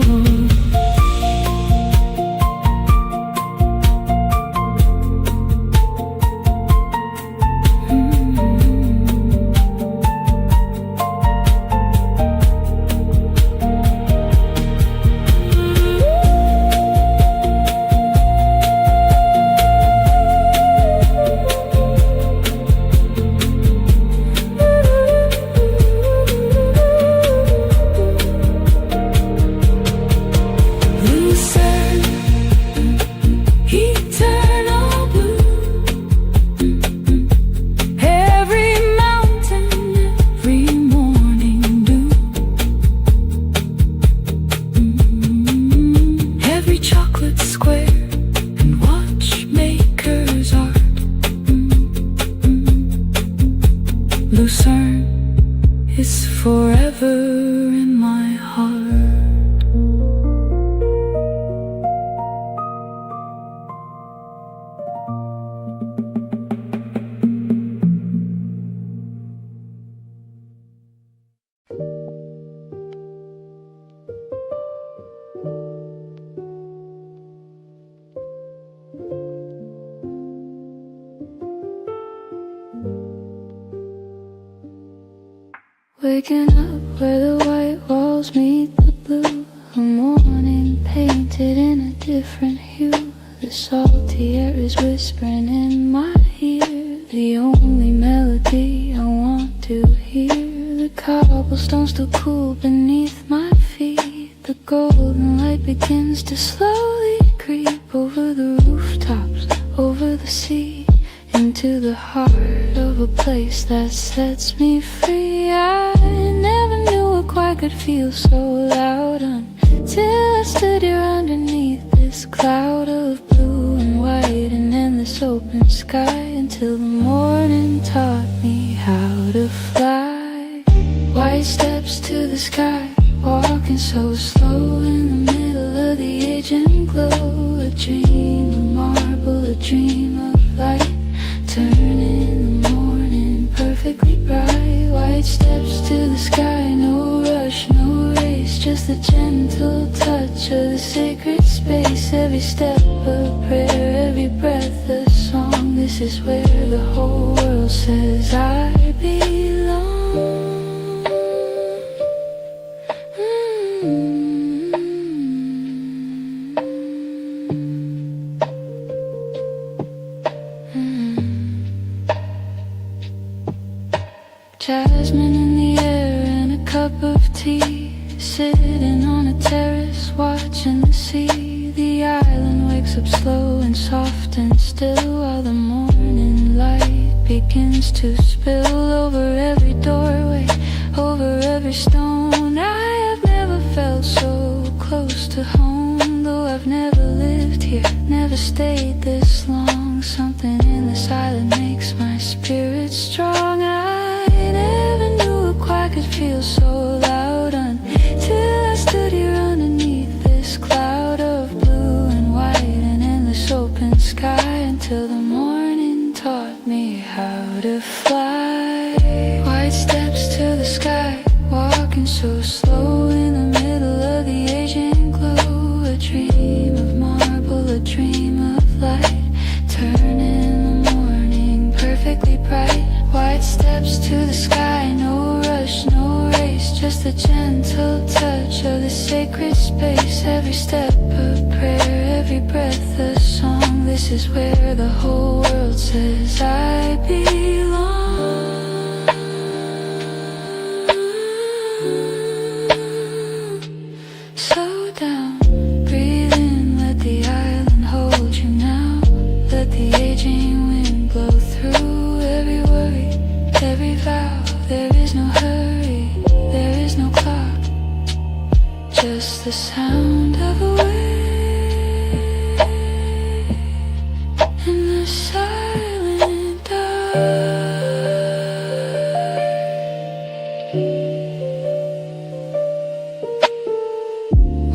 Lucerne, eternal blue, every mountain, every morning dew, every chocolate square and watchmaker's art. Lucerne is forever in my heart. Waking up where the white walls meet the blue. A morning painted in a different hue. The salty air is whispering in my ear. The only melody I want to hear. The cobblestones still cool beneath my feet. The golden light begins to slowly creep over the rooftops, over the sea, into the heart of a place that sets me free. I never knew a choir could feel so loud until I stood here underneath this cloud of blue and white and endless open sky, until the morning taught me how to fly. White steps to the sky, walking so slow in the middle of the aging glow. A dream of marble, a dream of light, turning the morning perfectly bright. White steps to the sky, no rush, no race, just a gentle touch of the sacred space. Every step a prayer, every breath a song. This is where the whole world says I belong. Jasmine in the air and a cup of tea, sitting on a terrace watching the sea. The island wakes up slow and soft and still, while the morning light begins to spill over every doorway, over every stone. I have never felt so close to home, though I've never lived here, never stayed this long. Something in the silence makes my spirit strong. I never knew a choir could feel so loud until I stood here underneath this cloud of blue and white and endless open sky, until the morning taught me how to fly. White steps to the sky, walking so slow in the middle of the Asian glow. A dream of marble, a dream of light, turning the morning perfectly bright. White steps to the sky, no rush, no race, just a gentle touch of the sacred space. Every step a prayer, every breath a song. This is where the whole world says I belong. Slow down, breathe in, let the island hold you now. Let the aging wind blow through every worry, every vow. There is no hurry, there is no clock, just the sound of a wave in the silent dark.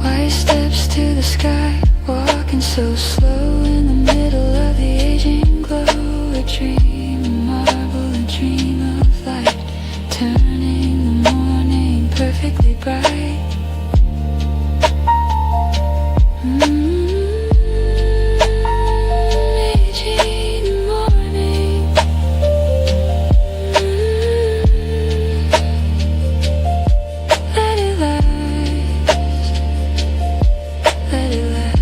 White steps to the sky, walking so slow in the middle of the Asian glow. A dream of marble, a dream of light, turning the morning perfectly bright. Aging morning. Let it last, let it last.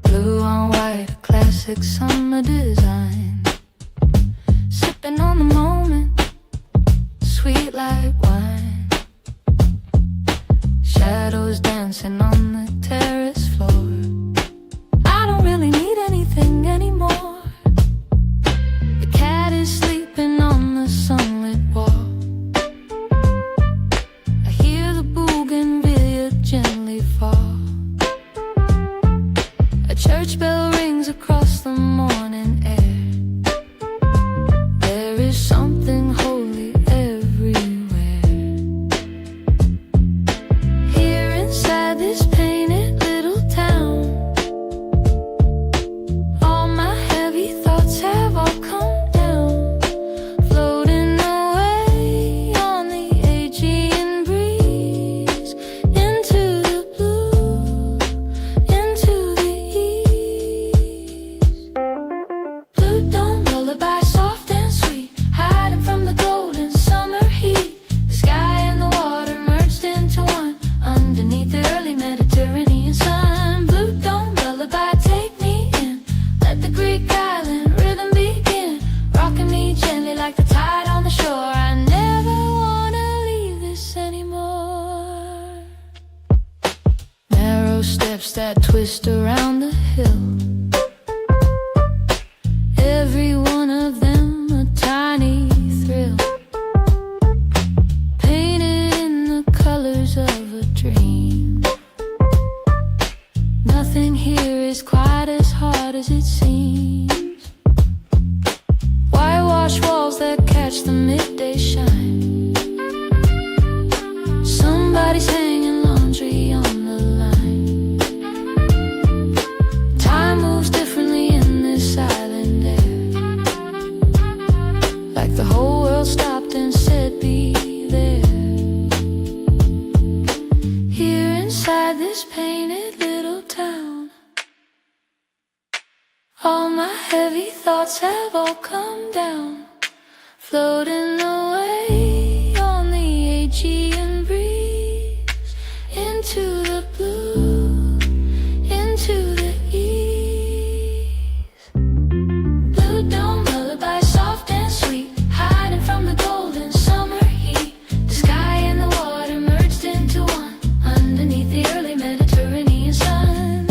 Blue on white, a classic summer design. Sipping on the moment, sweet like wine. Shadows dancing on the terrace floor. I don't really need anything anymore. The cat is sleeping on the sunlit wall. I hear the bougainvillea gently fall. A church bell rings across the morning air. There is something holy everywhere. Here inside this steps that twist around the hill. Every one of them a tiny thrill, painted in the colors of a dream. Nothing here is quite as hard as it seems. Whitewash walls that catch the midday shine. Somebody's hanging laundry on the line. Time moves differently in this island air, like the whole world stopped and said be there. Here inside this painted little town, all my heavy thoughts have all come down, floating away on the Aegean breeze, into the blue, into the east. Blue dome lullaby, soft and sweet, hiding from the golden summer heat. The sky and the water merged into one, underneath the early Mediterranean sun.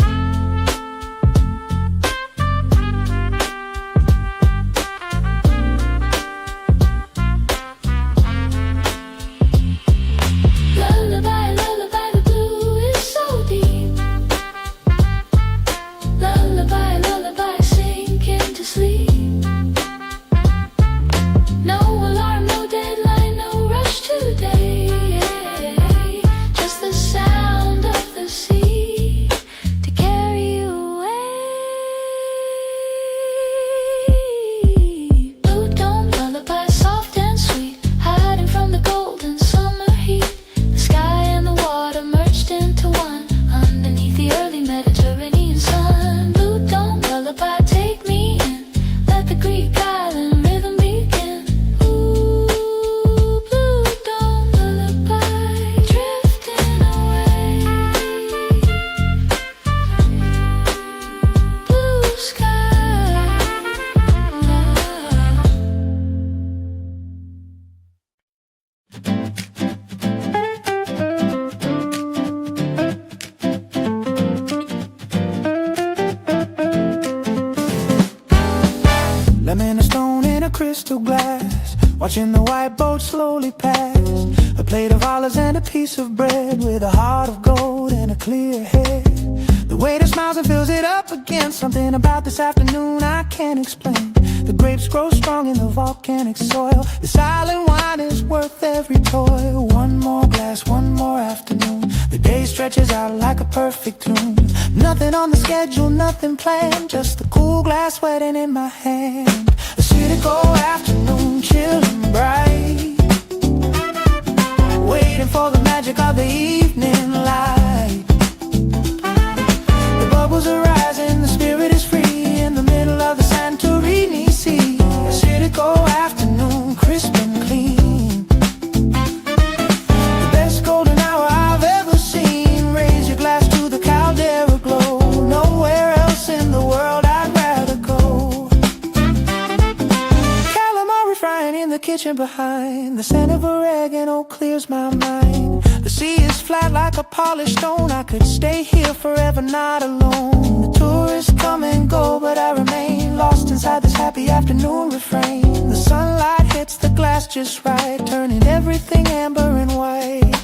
Lullaby, lullaby, the blue is so deep. Lullaby, lullaby, sink into sleep. No alarm, no deadline, no rush today. Just the sound of the sea to carry you away. Blue dome lullaby, soft and sweet, hiding from the golden summer heat. The sky and the water merged into one, underneath the early Mediterranean sun. Blue dome lullaby, take me in, let the Greek island rhythm begin. Ooh, blue dome lullaby, drifting away. Blue sky. Lemon, a stone in a crystal glass, watching the white boat slowly pass. A plate of olives and a piece of bread, with a heart of gold and a clear head. The waiter smiles and fills it up again. Something about this afternoon I can't explain. The grapes grow strong in the volcanic soil. The silent wine is worth every toil. One more glass, one more afternoon. The day stretches out like a perfect tune. Nothing on the schedule, nothing planned, just a cool glass wetting in my hand. A cynical afternoon, chill and bright, waiting for the magic of the evening light. The bubbles are rising, the spirit is free, in the middle of the Santorini Sea. A cynical afternoon, crisp and clean, the best golden hour I've ever seen. Raise your glass to the caldera glow. Nowhere else in the world I'd rather go. Calamari frying in the kitchen behind, the scent of oregano clears my mind. The sea is flat like a polished stone. I could stay here forever, not alone. The tourists come and go, but I remain lost inside this happy afternoon refrain. The sunlight hits the glass just right, turning everything amber and white.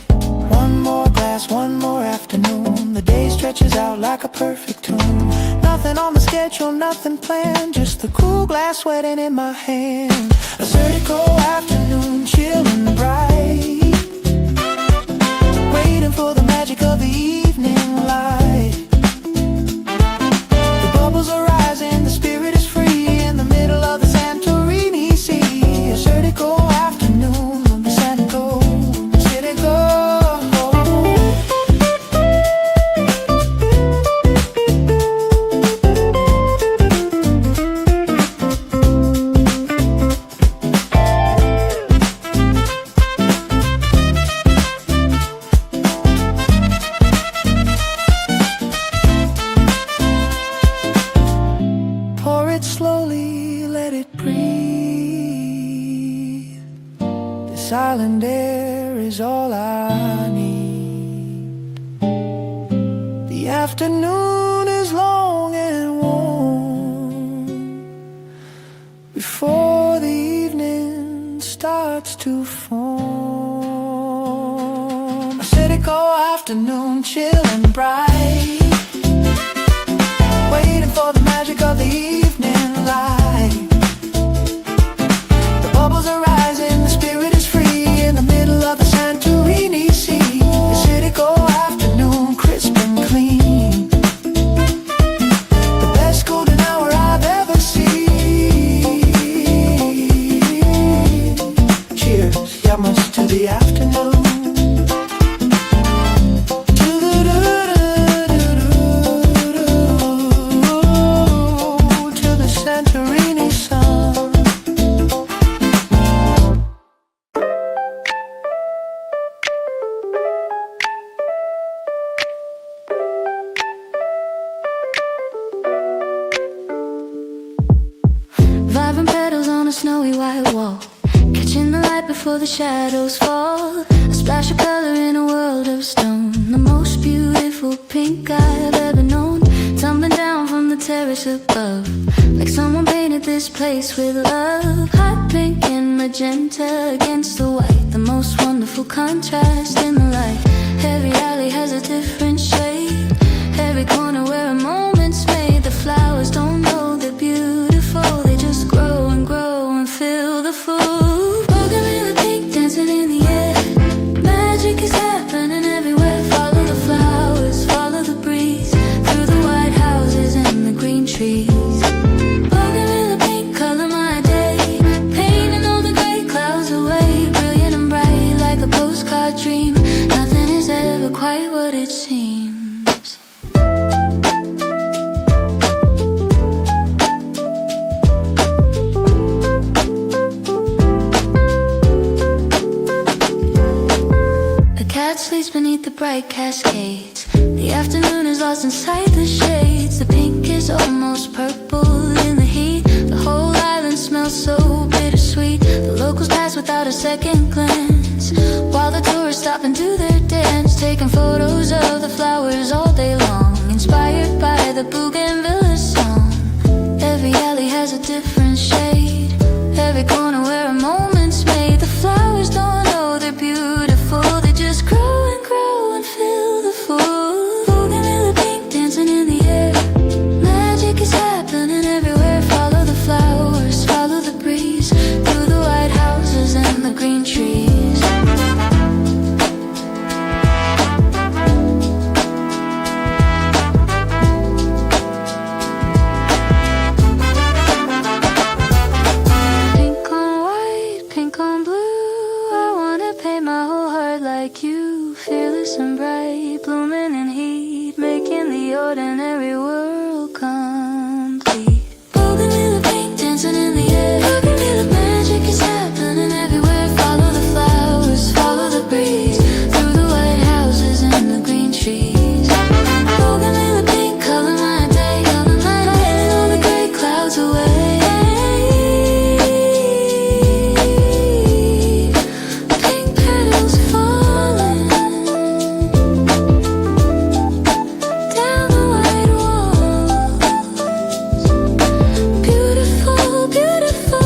One more glass, one more afternoon. The day stretches out like a perfect tune. Nothing on the schedule, nothing planned, just the cool glass wetting in my hand. A surgical afternoon, chill and bright, waiting for the magic of the evening light. The bubbles are rising, the spirit is free, in the middle of the Santorini Sea. A surgical afternoon, the cynical. Silent air is all I need. The The afternoon is long and warm before the evening starts to form. A cynical afternoon, chill and bright, waiting for the magic of the evening light. The bubbles are rising, the spirit is free in the middle of the Santorini Sea. A cynical afternoon, crisp and clean, the best golden hour I've ever seen. Cheers, yamas to the afternoon. To the Santorini sun. Vibrant petals on a snowy white wall, catching the light before the shadows fall. A splash of color in a world of stone, the most beautiful pink I've ever known. Tumbling down from the terrace above, like someone painted this place with love. Hot pink and magenta against the white, the most wonderful contrast in the light. Every alley has a different shade, every corner where a moment's made. The flowers don't know they're beautiful, they just grow and grow and fill the food. Bougainvillea pink dancing in the air, magic is happening everywhere. Follow the flowers, follow the breeze, through the white houses and the green trees. Bougainvillea pink, color my day, painting all the gray clouds away. Brilliant and bright like a postcard dream, nothing is ever quite what it seems. The cat sleeps beneath the bright cascades, the afternoon is lost inside the shades. The pink is almost purple in the heat, the whole island smells so bittersweet. The locals pass without a second glance, while the tourists stop and do their dance, taking photos of the flowers all day long, inspired by the Bougainvillea song. Every alley has a different shade, every corner where a moment's made. The flowers don't know they're beautiful, they just grow and grow and fill the food. Bougainvillea pink dancing in the air, magic is happening everywhere. Follow the flowers, follow the breeze, through the white houses and the green trees. Pink on white, pink on blue, I wanna paint my whole heart like you. Fearless and bright, blooming in heat, making the ordinary world complete. Bougainvillea pink dancing in the air, Bougainvillea magic is happening everywhere. Follow the flowers, follow the breeze, through the white houses and the green trees. Bougainvillea pink, color my day, painting all the gray clouds away. Pink petals falling down the white walls. Beautiful, beautiful.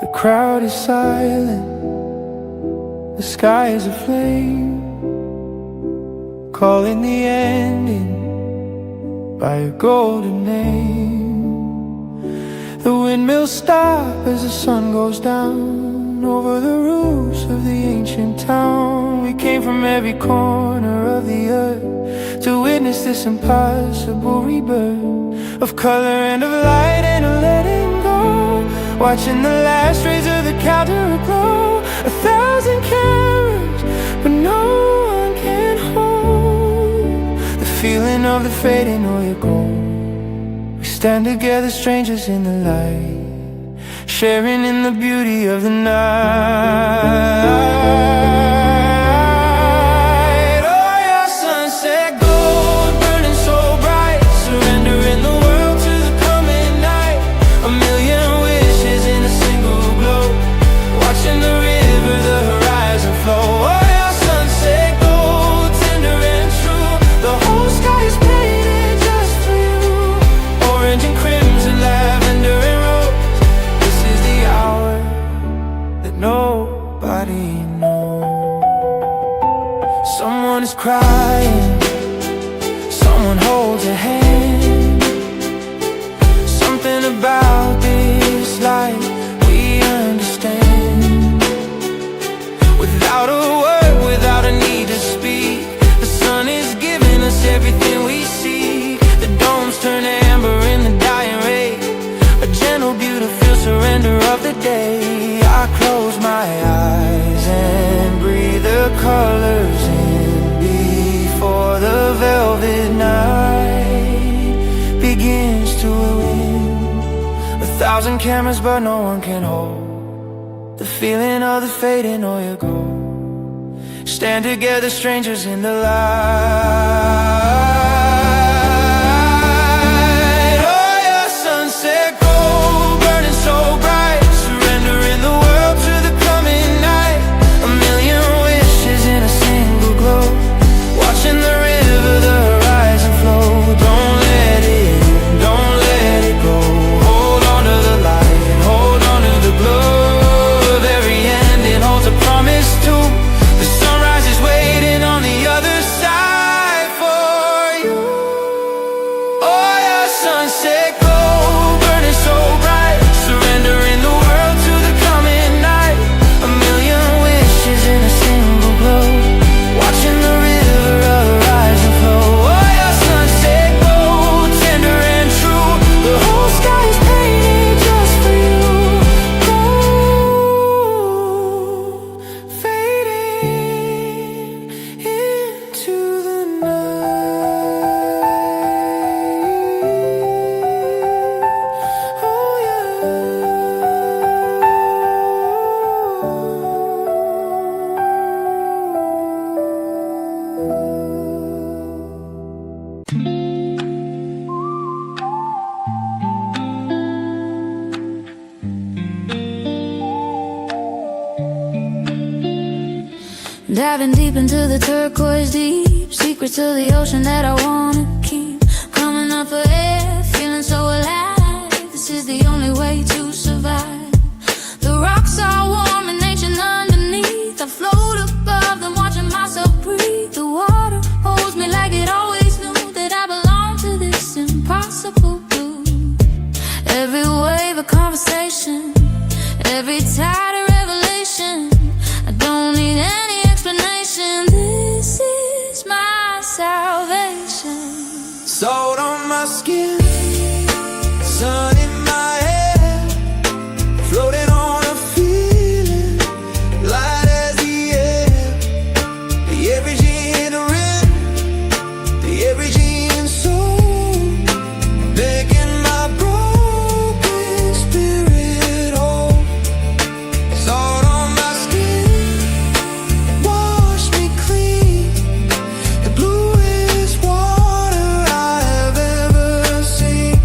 The crowd is silent, the sky is aflame, calling the ending by a golden name. The windmills stop as the sun goes down over the roofs of the ancient town. We came from every corner of the earth to witness this impossible rebirth of color and of light and of letting go. Watching the last rays of the counter aglow, 1,000 cameras, but no one can hold the feeling of the fading oil gold. We stand together, strangers in the light, sharing in the beauty of the night. Oh yeah, sunset gold, burning so bright, surrendering the world to the coming night. A million wishes in a single glow, watching the river, the horizon flow. Oh yeah, sunset gold, tender and true, the whole sky is painted just for you. Orange and crimson, lavender and rose, this is the hour that nobody knows. Someone is crying, someone holds a hand. Something about this life we understand. Without a word, without a need to speak, the sun is giving us everything we seek. The domes turn amber in the dying ray, a gentle, beautiful surrender of the day. I close my eyes and breathe the colors in before the velvet night begins to win. 1,000 cameras but no one can hold the feeling of the fading or your gold. Stand together, strangers in the light. Oh yeah, sunset gold, burning so bright, surrendering the world to the coming night. A million wishes in a single glow, watching the river, the horizon flow. Don't let it in, don't let it go. Hold on to the light, hold on to the glow of every end. It holds a promise too. The sunrise is waiting on the other side for you. Oh yeah, sunset gold, burning so bright, surrendering the world to the coming night. A million wishes in a single glow, watching the river, horizon flow. Oh yeah, sunset gold, tender and true, the whole sky is painted just for you. Gold, fading into the night. Oh Diving deep into the turquoise deep, secrets of the ocean that I wanna keep. Coming up for air, feeling so alive. This is the only way to survive. The rocks are warm and ancient underneath. I float above them, watching myself breathe. The water holds me like it always knew that I belong to this impossible blue. Every wave a conversation, every tide a revelation. I don't need any explanation. This is my salvation. Salt on my skin, sun in my hair, floating on a feeling, light as the air. The everything in the rhythm, the everything in soul, making my broken spirit whole. Salt on my skin, wash me clean, the bluest water I have ever seen.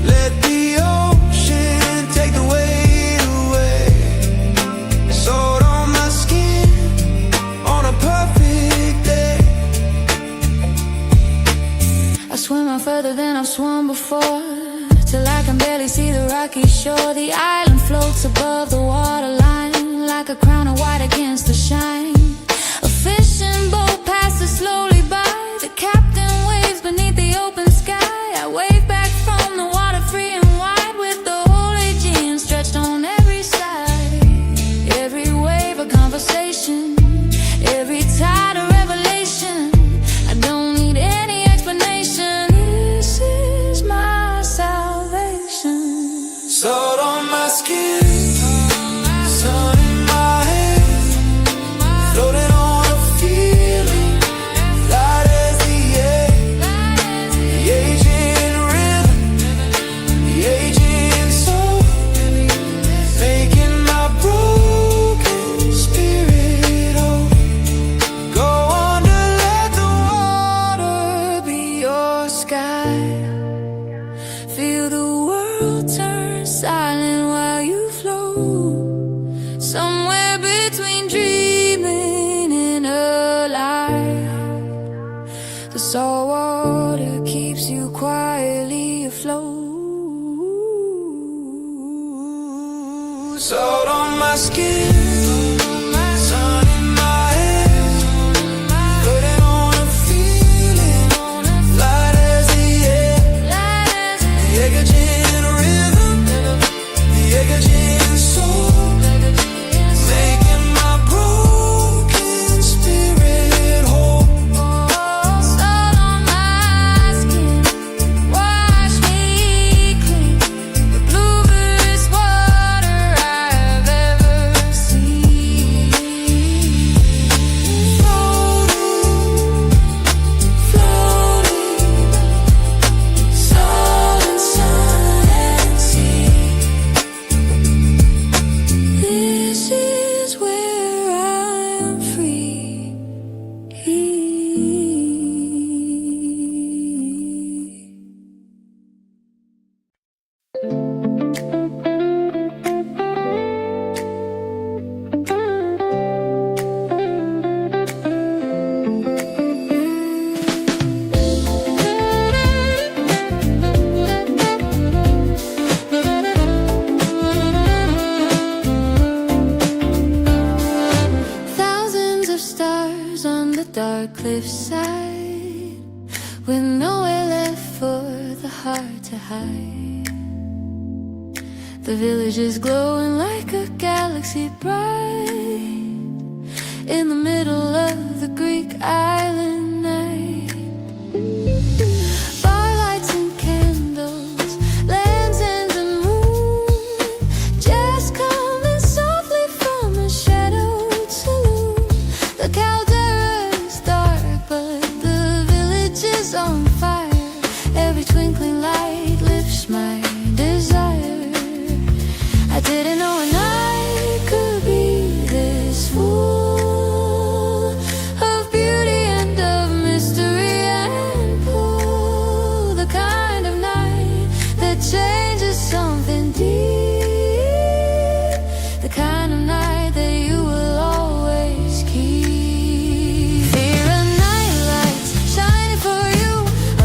Let the ocean take the weight away. Salt on my skin on a perfect day. I swim out further than I've swum before, till I can barely see the rocky shore. The island floats above the waterline, like a crown of white against the shine. A fishing boat passes slowly by, the captain waves beneath the open sky. I wave back from the water, free and wide, with the whole Aegean stretched on every side. Every wave a conversation, every tide a revelation. I don't need any explanation. This is my salvation. Salt on my skin, sun in my head, Salt on my skin, sun in my hair, putting on a feeling, light as the air, the Eggerton rhythm, the Eggerton soul, making my broken spirit whole. Salt on my skin, wash me clean, the bluest water I've ever seen. Floating, floating, salt and sun and sea. This is where I am free. Thousands of stars on the dark cliffside, with nowhere left for the heart to hide. The village is glowing like a galaxy bright, in the middle of the Greek island night. Bar lights and candles, lanterns and moon, just coming softly from a shadowed saloon. The caldera is dark, but the village is on fire. Every twinkling light lifts my desire. I didn't know a night could be this full of beauty and of mystery and pull. The kind of night that changes something deep. The kind of night that you will always keep. Fear of night lights shining for you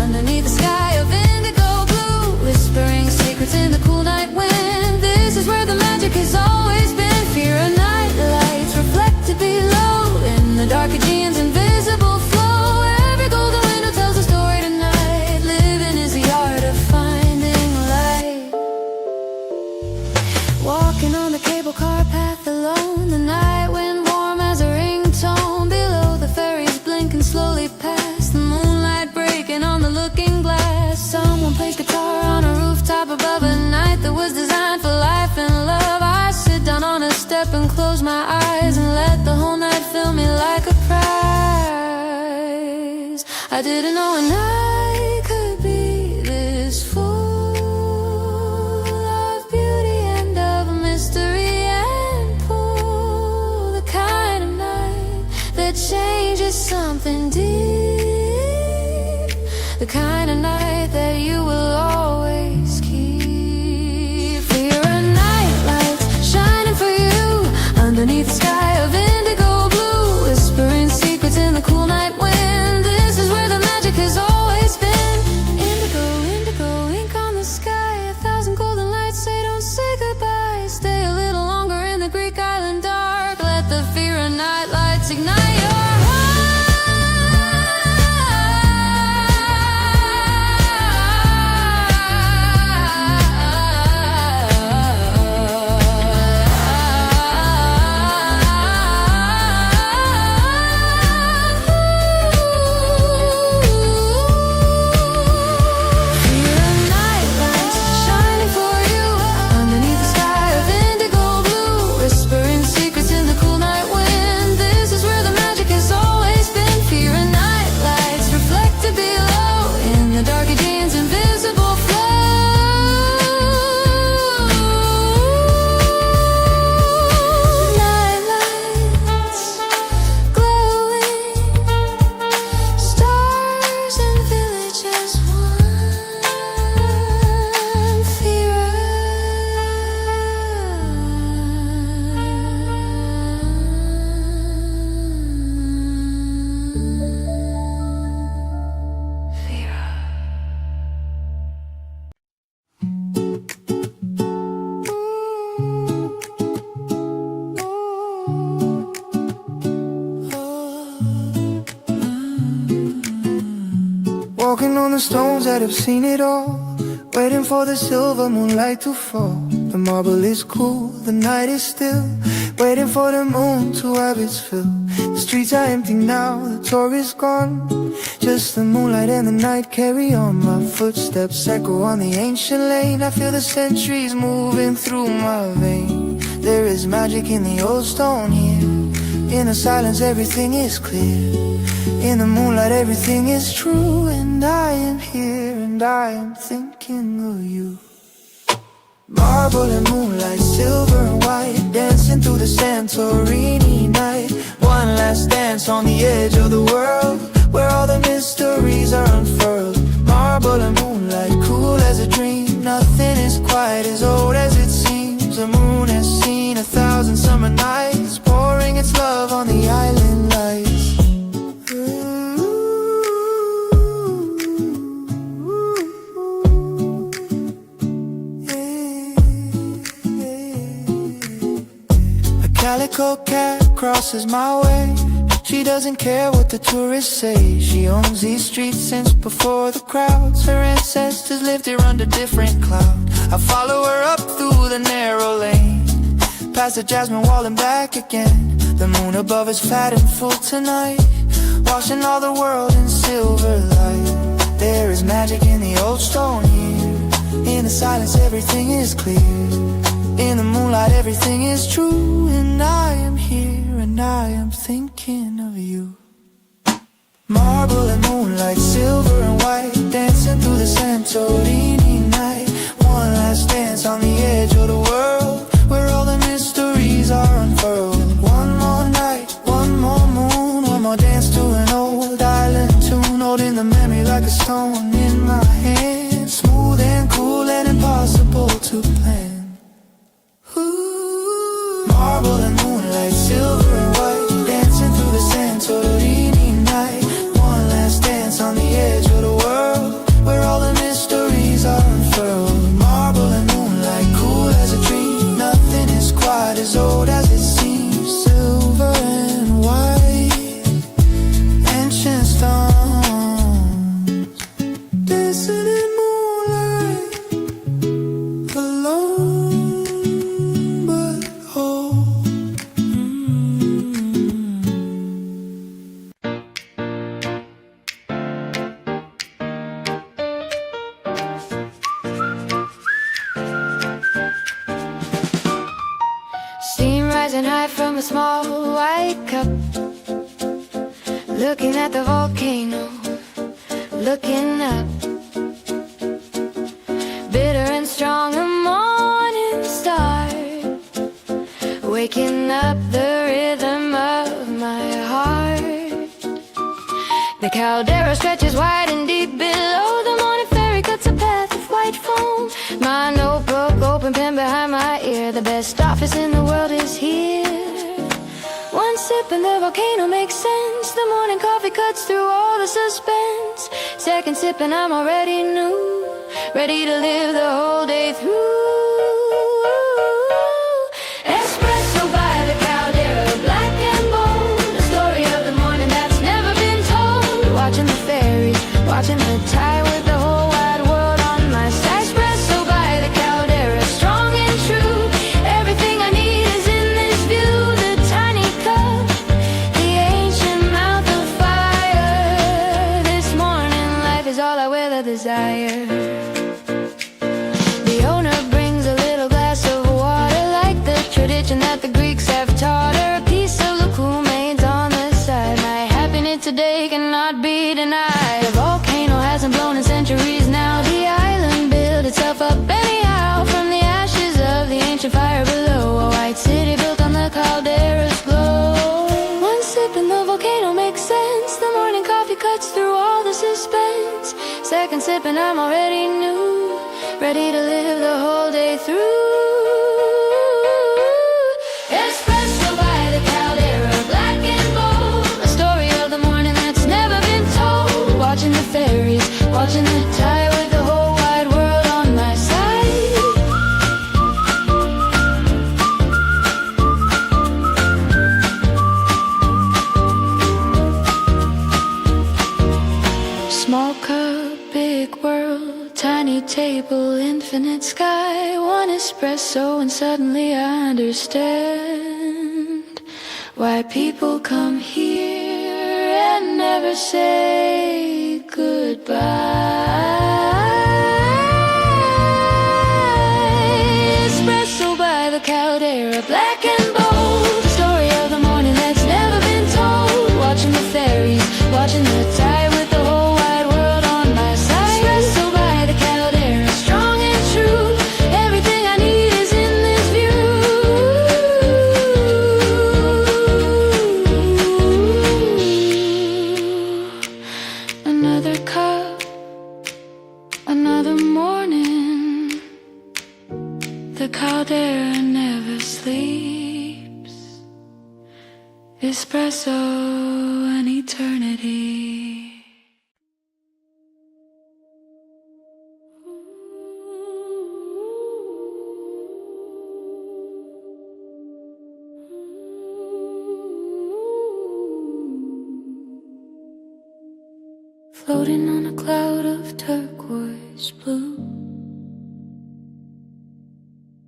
underneath the sky of indigo blue, whispering secrets in the cool night wind. This is where the magic has always been. Fear of night lights reflected below in the dark Aegean's invisible flow. Every golden window tells a story tonight. Living is the art of finding light. Walking on the cable car path alone, the night wind warm as a ringtone. Below the ferries blinking slowly past, the moonlight breaking on the looking glass. Someone plays guitar on a rooftop above a night that was designed for life and love. I sit down on a step and close my eyes and let the whole night fill me like a prize. I didn't know a night could be this full of beauty and of mystery and pull. The kind of night that changes something deep. The kind of night that you will always keep. Fear of night lights shining for you underneath the sky of indigo blue, whispering secrets in the cool night wind. This is where the magic has always been. Indigo, indigo, ink on the sky. 1,000 golden lights say don't say goodbye. Stay a little longer in the Greek island dark. Let the fear of night lights ignite your heart. on the stones that have seen it all, waiting for the silver moonlight to fall. The marble is cool, the night is still, waiting for the moon to have its fill. The streets are empty now, the tour is gone, just the moonlight and the night carry on. My footsteps echo on the ancient lane, I feel the centuries moving through my veins. There is magic in the old stone here, in the silence everything is clear, in the moonlight everything is true. And I am here and I am thinking of you. Marble and moonlight, silver and white, dancing through the Santorini night. One last dance on the edge of the world, where all the mysteries are unfurled. Marble and moonlight, cool as a dream, nothing is quite as old as it seems. The moon has seen 1,000 summer nights, pouring its love on the island lights. Calico cat crosses my way. She doesn't care what the tourists say. She owns these streets since before the crowds. Her ancestors lived here under different clouds. I follow her up through the narrow lane, past the jasmine wall and back again. The moon above is fat and full tonight, washing all the world in silver light. There is magic in the old stone here, in the silence everything is clear, in the moonlight everything is true. And I am here and I am thinking of you. Marble and moonlight, silver and white, dancing through the Santorini night. One last dance on the edge of the world, where all the mysteries are unfurled. One more night, one more moon, one more dance to an old island tune, holding the memory like a stone in my hand. Smooth and cool and impossible to plan. Marble and moonlight, silver and white, dancing through the Santorini night. One last dance on the edge of the world, where all the mysteries are unfurled. Marble and moonlight, cool as a dream, nothing is quite as old as it seems. Silver and white, ancient stones, dancing in moonlight, alone. Rising high from a small white cup, looking at the volcano, looking up. Bitter and strong, a morning star, waking up the rhythm of my heart. The caldera stretches wide and deep below. The morning fairy cuts a path of white foam. My notebook, open pen behind my ear. The best office in the world is here. One sip and the volcano makes sense. The morning coffee cuts through all the suspense. Second sip and I'm already new, ready to live the whole day through. Espresso by the caldera, black and bold. The story of the morning that's never been told. Watching the fairies, watching the tide with the whole wide world on my side. Espresso by the caldera, strong and true. Everything I need is in this view. The tiny cup, the ancient mouth of fire. This morning life is all I will desire. The owner brings a little glass of water, like the tradition that the Greeks have taught her. A piece of the Kool-Aid's on the side. My happiness today cannot be denied. The volcano hasn't blown in centuries now. The island built itself up anyhow, from the ashes of the ancient fire below. A white city built on the caldera's glow. One sip and the volcano makes sense. The morning coffee cuts through all the suspense. Second sip and I'm already new, ready to live the whole day through. Espresso by the caldera, black and bold. A story of the morning that's never been told. Watching the fairies, watching the tide with the whole wide world on my side. Small cup, infinite sky, one espresso, and suddenly I understand why people come here and never say goodbye. Espresso by the Caldera, black and bold, story of the morning that's never been told. Watching the fairies, watching the tide with the whole wide world on my side. Espresso by the Caldera, strong and true, everything I need is in this view. Another cup, another morning. The Caldera never sleeps. Espresso an eternity. Floating on a cloud of turquoise blue,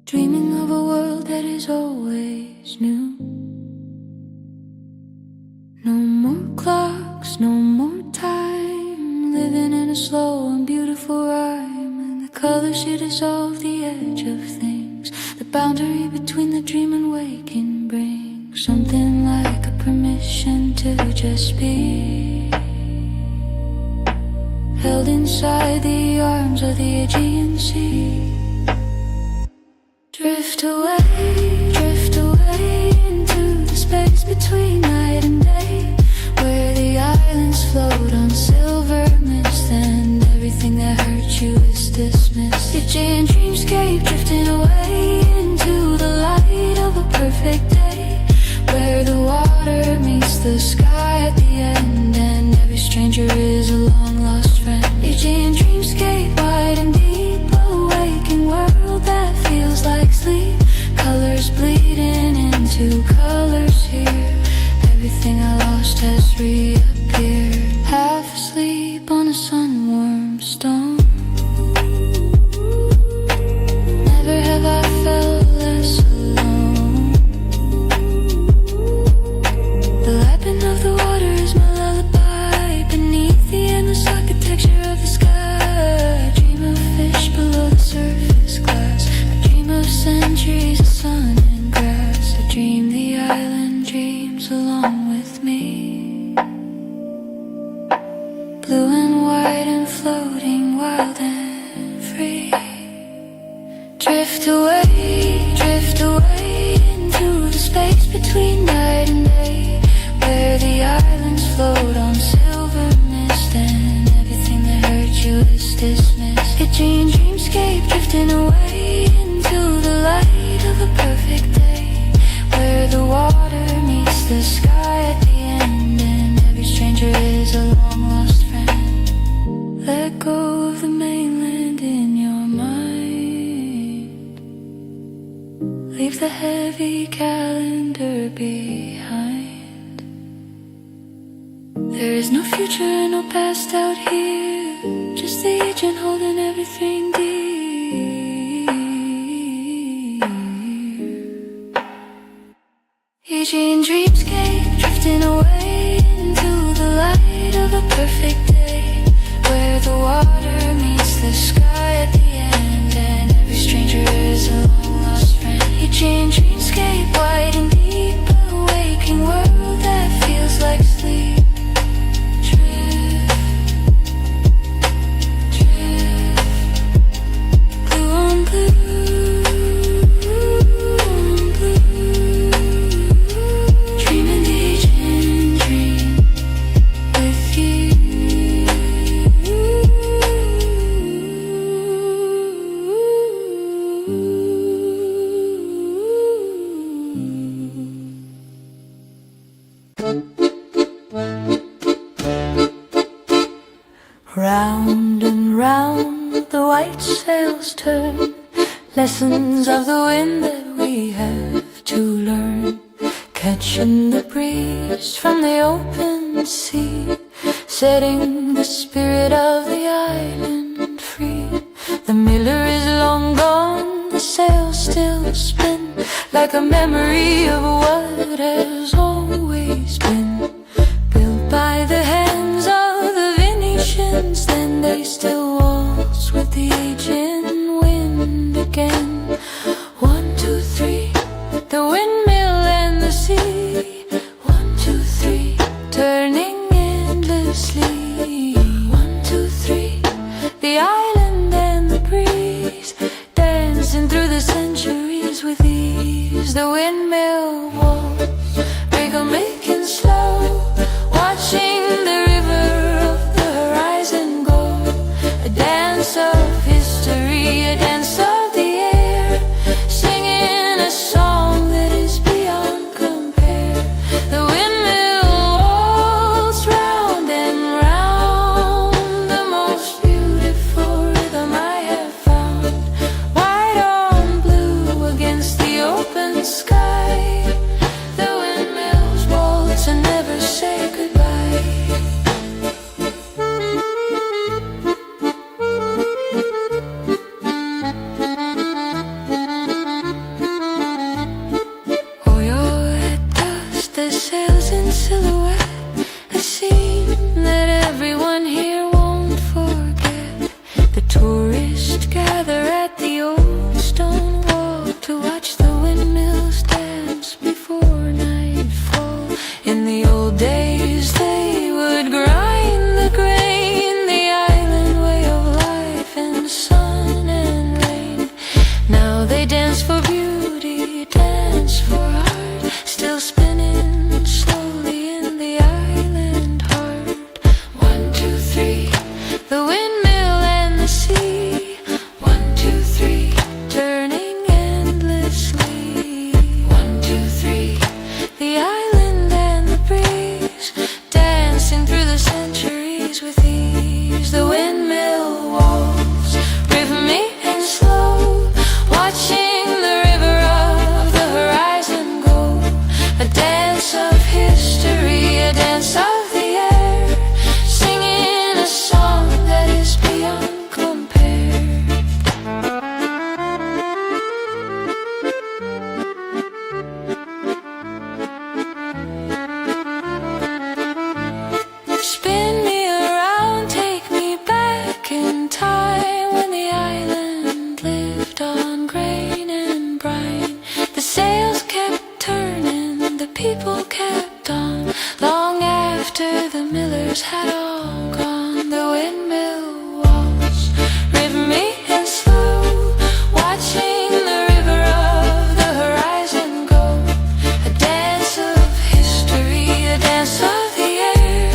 dreaming of a world that is always new. No more clocks, no more time, living in a slow and beautiful rhyme. And the color should dissolve the edge of things, the boundary between the dream and waking brings something like a permission to just be, held inside the arms of the Aegean Sea. Drift away into the space between night and day, where the islands float on silver mist and everything that hurt you is dismissed. Aegean dreamscape drifting away into the light of a perfect day, where the water meets the sky at the end and every stranger is a long lost friend. Aegean dreamscape wide and deep, a waking world that feels like sleep. Colors bleeding into colors here, everything I lost has reappeared. Half asleep on a sun-warmed stone, never have I felt less alone. The lapping of the water is my lullaby, beneath the endless architecture of the sky. I dream of fish below the surface glass, I dream of centuries of sun and grass. I dream the island dreams along with me, blue and white and floating wild and free. Drift away into the space between night and day, where the islands float on silver mist and everything that hurt you is dismissed. Aegean dreamscape drifting away into the light of a perfect day, where the water meets the sky at the end and every stranger is a long lost friend. Let go of the mainland in your mind, leave the heavy calendar behind. There is no future and no past out here, just the Aegean holding everything dear. Aegean dreamscape drifting away into the light of a perfect day, where the water meets the sky at the end and every stranger is a long lost friend. Aegean dreamscape wide and deep, a waking world that feels like sleep. Drift, blue on blue, dreaming the Aegean dream with you. Round and round the white sails turn, lessons of the wind that we have to learn. Catching the breeze from the open sea, setting the spirit of the island free. The miller is long still spin like a memory of what has always been. Built by the hands of the Venetians, then they still waltz with the aging wind again. 1, 2, 3, the windmill and the sea. 1, 2, 3, turning endlessly. 1, 2, 3, the island and the breeze, dancing through the centuries with ease. The windmill waltz, rhythmic slow, watching the river of the horizon go. A dance of history, a dance of the air, singing a song that is beyond compare. The windmill waltz round and round, the most beautiful rhythm I have found. White on blue against the open sky, the windmills waltz and never say goodbye. Oh, you're at dusk, the sails in silhouette, a scene that everyone here won't forget. The tourists gather at the old stone wall to watch the windmills dance before nightfall. In the old days they would grind the grain, the island way of life in sun and rain. Now they dance for beauty, dance for art, still spinning slowly in the island heart. 1, 2, 3, the windmill and the sea. 1, 2, 3, turning endlessly. 1, 2, 3, the island and the breeze, dancing through the centuries with ease. The windmill waltz, rhythmic and slow, watching the river of the horizon go. A dance of history, a dance of the air, singing a song that is beyond compare. Spin me around, take me back in time when the island lived on grain and brine. The sails kept turning, the people kept on, long after the millers had all gone. The windmill waltz, rhythmic and slow, watching the river of the horizon go. A dance of history, a dance of the air,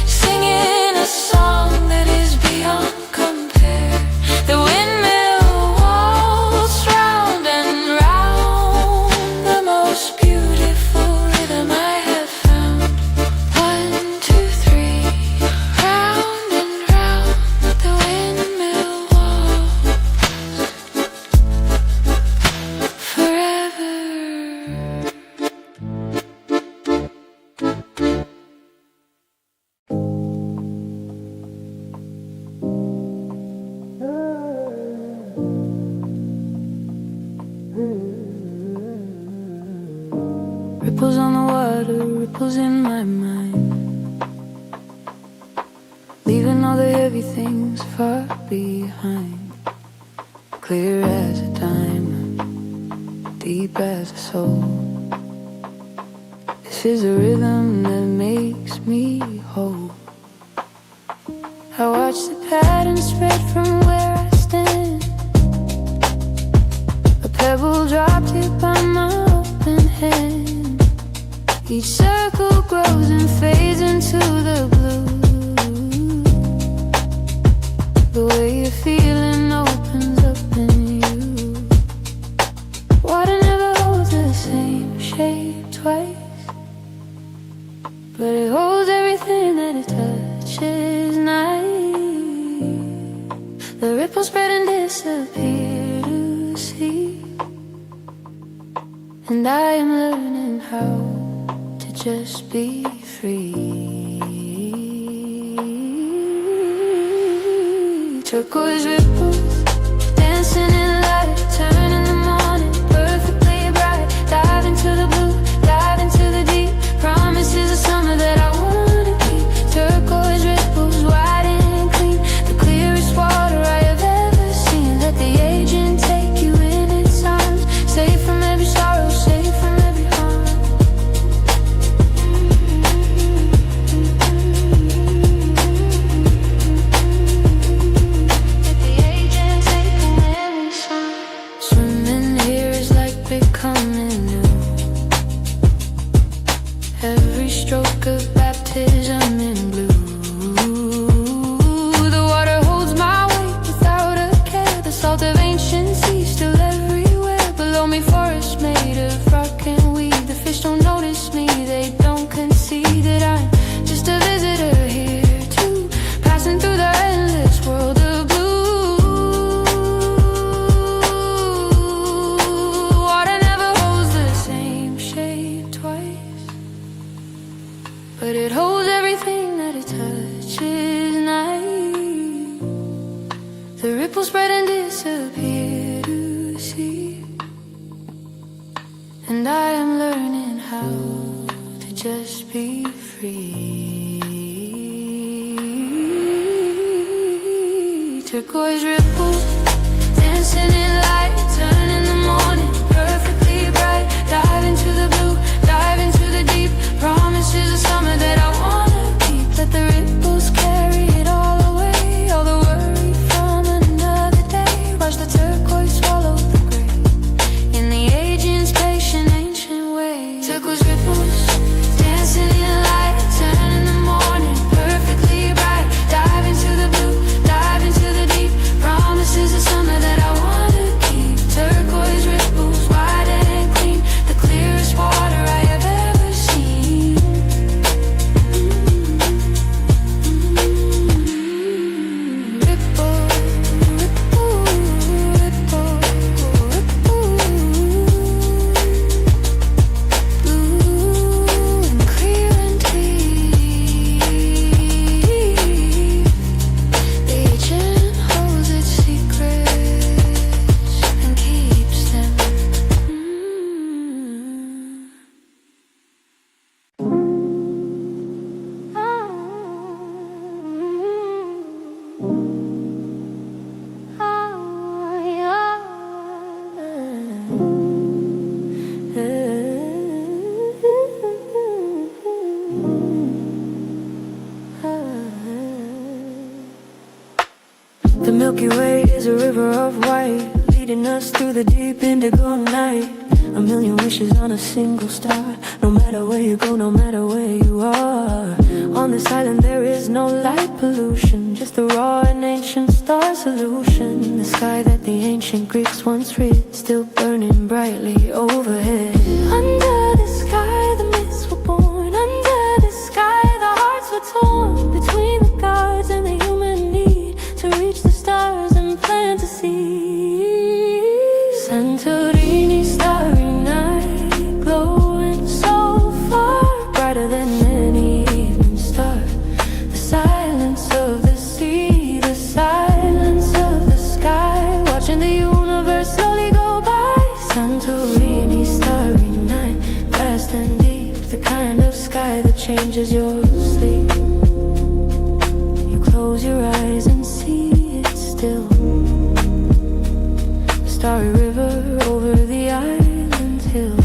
singing a song that is beyond compare. The windmill waltz round and round, the most beautiful rhythm I have found. 1, 2, 3, round and round, the windmill waltz forever. Ripples on the water, ripples in my mind, leaving all the heavy things far behind. Clear as a diamond, deep as a soul. This is a rhythm that makes me whole. I watch the pattern spread from where I stand, a pebble dropped here by my open hand. Each circle grows and fades into the blue. The way you're feeling opens up in you. Water never holds the same shape twice, but it holds everything that it touches nice. The ripples spread and disappear to sea, and I am learning how to just be free. Turquoise ripples dancing in light, turning the morning becoming new. Every stroke of baptism in blue. The water holds my weight without a care. The salt of ancient seas still everywhere. Below me forests made of rock and weed. The fish don't notice me, they don't concede that I'm just a visitor here too, passing through the endless world of blue. Water never holds the same shape twice, but it holds everything that it touches night. The ripples spread and disappear to sea, and I am learning how to just be free. Turquoise ripples dancing in light, turn in the morning, perfectly bright. Dive into the blue, dive into the deep. Promises of summer that I wanna keep. Let the ripples carry it all away, all the worry from another day. Watch the turquoise swallow the gray in the aging's patient ancient way. Turquoise ripples dancing in light, turn in the morning, perfectly bright. Dive into the blue, dive into the deep. Promises of summer that I wanna keep. Turquoise ripples wide and clean, the clearest water I have ever seen. Ripple, ripple, ripple, ripple. Blue and clear and deep. The ocean holds its secrets and keeps them. The Milky Way is a river of white, leading us through the deep indigo night. A million wishes on a single star. No matter where you go, no matter where you are. On this island there is no light pollution, just a raw and ancient star solution. The sky that the ancient Greeks once read, still burning brightly overhead. Under the sky the myths were born. Under the sky the hearts were torn. Between the gods and the human need to reach the stars and plant a seed. Santorini, starry night, glowing so far, brighter than any evening star. The silence of the sea, the silence of the sky, watching the universe slowly go by. Santorini, starry night, vast and deep, the kind of sky that changes your sleep. You close your eyes and see it still. Starry river over the island hill.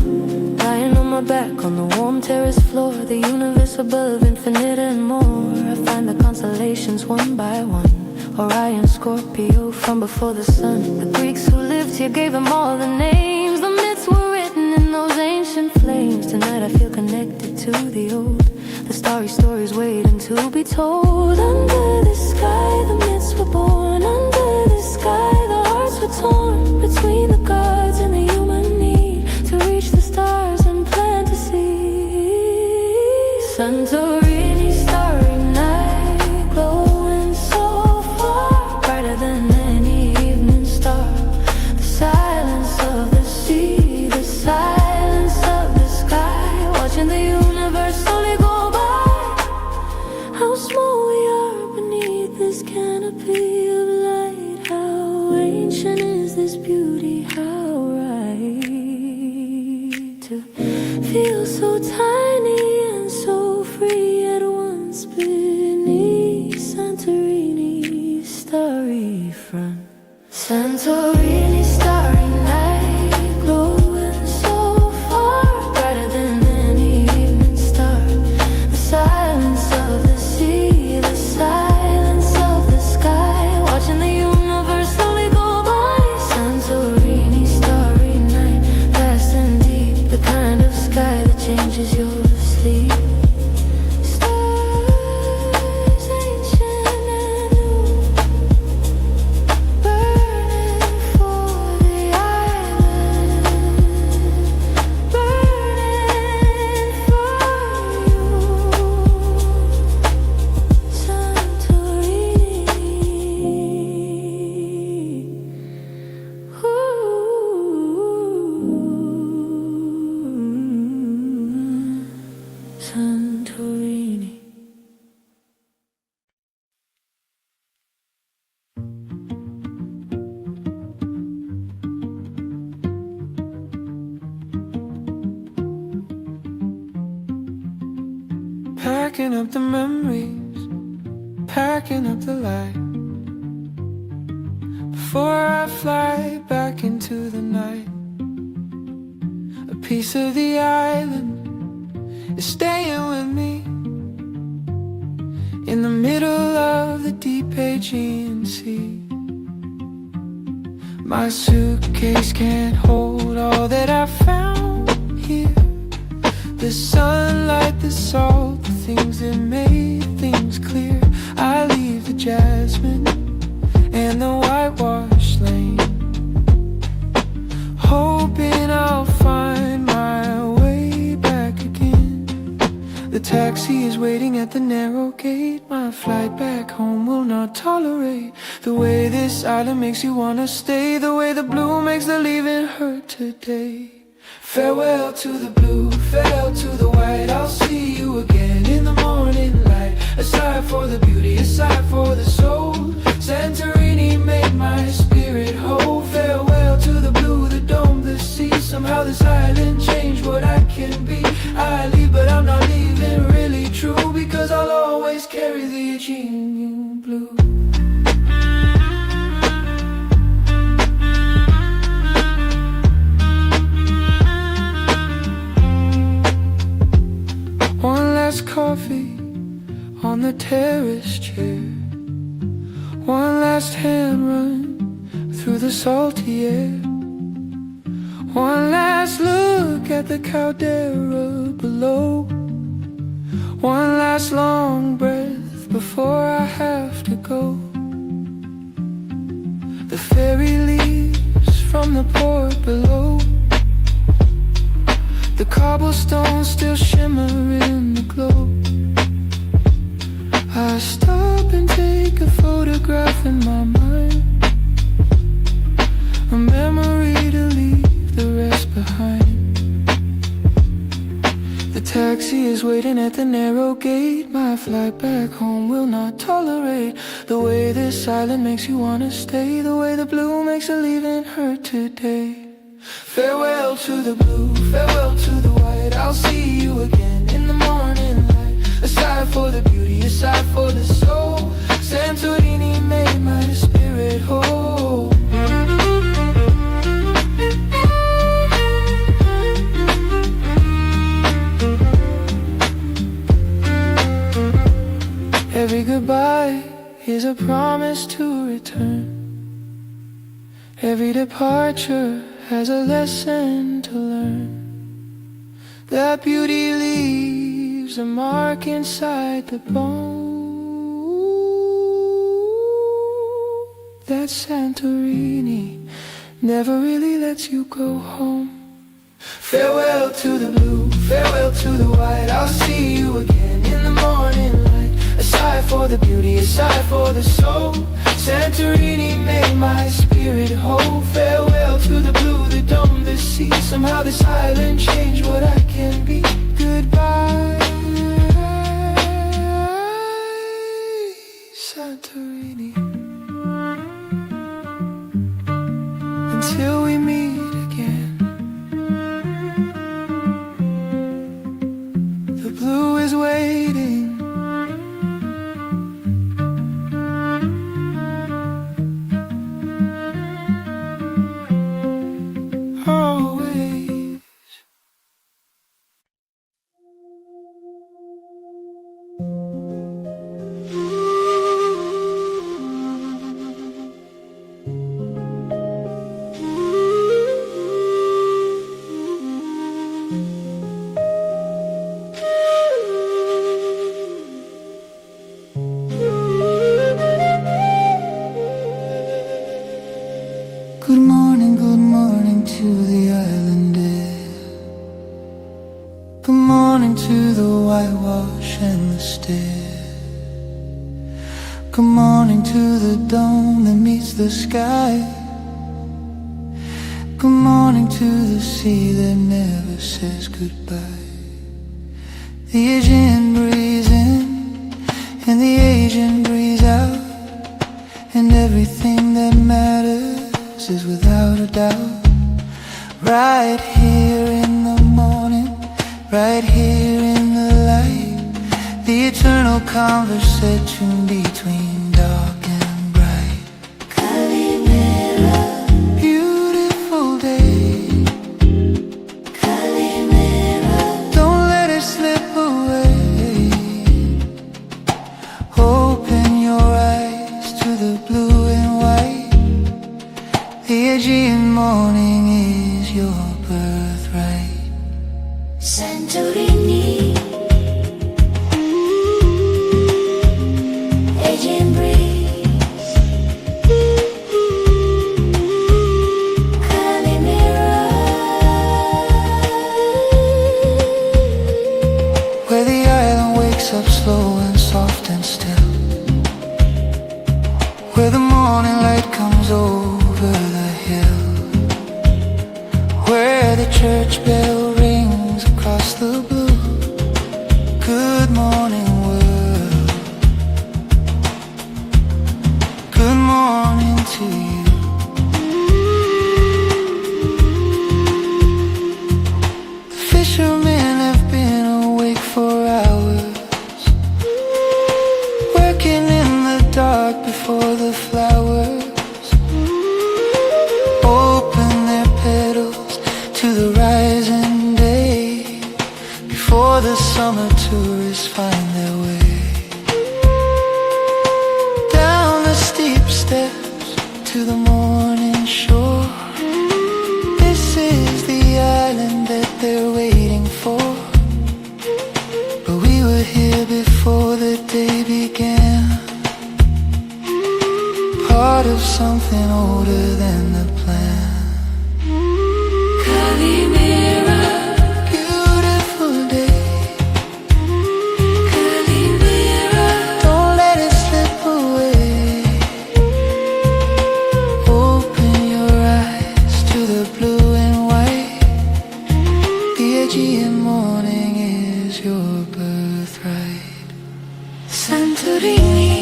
Lying on my back on the warm terrace floor. The universe above, infinite and more. I find the constellations one by one. Orion, Scorpio, from before the sun. The Greeks who lived here gave them all the names. The myths were written in those ancient flames. Tonight I feel connected to the old. The starry stories waiting to be told. Under the sky the myths were born. Under the sky the hearts were torn. Between the gods and the human need to reach the stars and plant a seed. Santorini, starry night, glowing so far, brighter than any evening star. The silence of the sea, the silence of the sky, watching the universe slowly go by. How small we are beneath this canopy of light. How ancient is this beauty, how right to feel so tiny and so free at once beneath Santorini's starry front. Santorini, starry night, glowing so far, brighter than any evening star. The silence of the sea, the silence of the sky, watching the universe slowly go by. Santorini, starry night, vast and packing up the memories, packing up the light, before I fly back into the night. A piece of the island is staying with me, in the middle of the deep Aegean Sea. My suitcase can't hold all that I found here. The sunlight, the salt, the things that made things clear. I leave the jasmine and the whitewash lane, hoping I'll find my way back again. The taxi is waiting at the narrow gate. My flight back home will not tolerate the way this island makes you wanna stay, the way the blue makes the leaving hurt today. Farewell to the blue, farewell to the white. I'll see you again in the morning light. Aside for the beauty, aside for the soul, Santorini made my spirit whole. Farewell to the blue, the dome, the sea. Somehow this island changed what I can be. I leave, but I'm not leaving really true, because I'll always carry the Aegean blue. One last coffee on the terrace chair, one last hand run through the salty air, one last look at the caldera below, one last long breath before I have to go. The ferry leaves from the port below, the cobblestones still shimmer in the glow. I stop and take a photograph in my mind, a memory to leave the rest behind. The taxi is waiting at the narrow gate. My flight back home will not tolerate the way this island makes you wanna stay, the way the blue makes the leaving hurt today. Farewell to the blue, farewell to the white. I'll see you again in the morning light. Aside for the beauty, aside for the soul, Santorini made my spirit whole. Every goodbye is a promise to return. Every departure has a lesson to learn. That beauty leaves a mark inside the bone. That Santorini never really lets you go home. Farewell to the blue, farewell to the white. I'll see you again in the morning light. Aside for the beauty, aside for the soul, Santorini made my spirit whole. Farewell to the blue, the dome, the sea. Somehow this island changed what I can be. Goodbye, Santorini. Until we meet again, the blue is waiting. Good morning to the island air. Good morning to the whitewash and the stair. Good morning to the dome that meets the sky. Good morning to the sea that never says goodbye. The Aegean breeze in and the Asian breeze out, and everything that matters is without a doubt. Right here in the morning, right here in the light, the eternal conversation between dark and bright. Calimera, Beautiful day, Calimera, don't let it slip away. Open your eyes to the blue and white. The Aegean morning is your birthright. Santorini, Aegean breeze, Calimera, Where the island wakes up slow and soft and still. Where the morning light comes over the hill. Where the church bell rings across the blue. Good morning world. Good morning to you. The fishermen have been awake for hours, working in the dark before the flowers open their petals to the rising day, before the summer tourists find their way down the steep steps to the morning shore. This is the island that they're waiting for, but we were here before the day began, part of something older than the plan. Calimera, Beautiful day, Calimera, don't let it slip away. Open your eyes to the blue and white. The Aegean morning is your birthright. Santorini,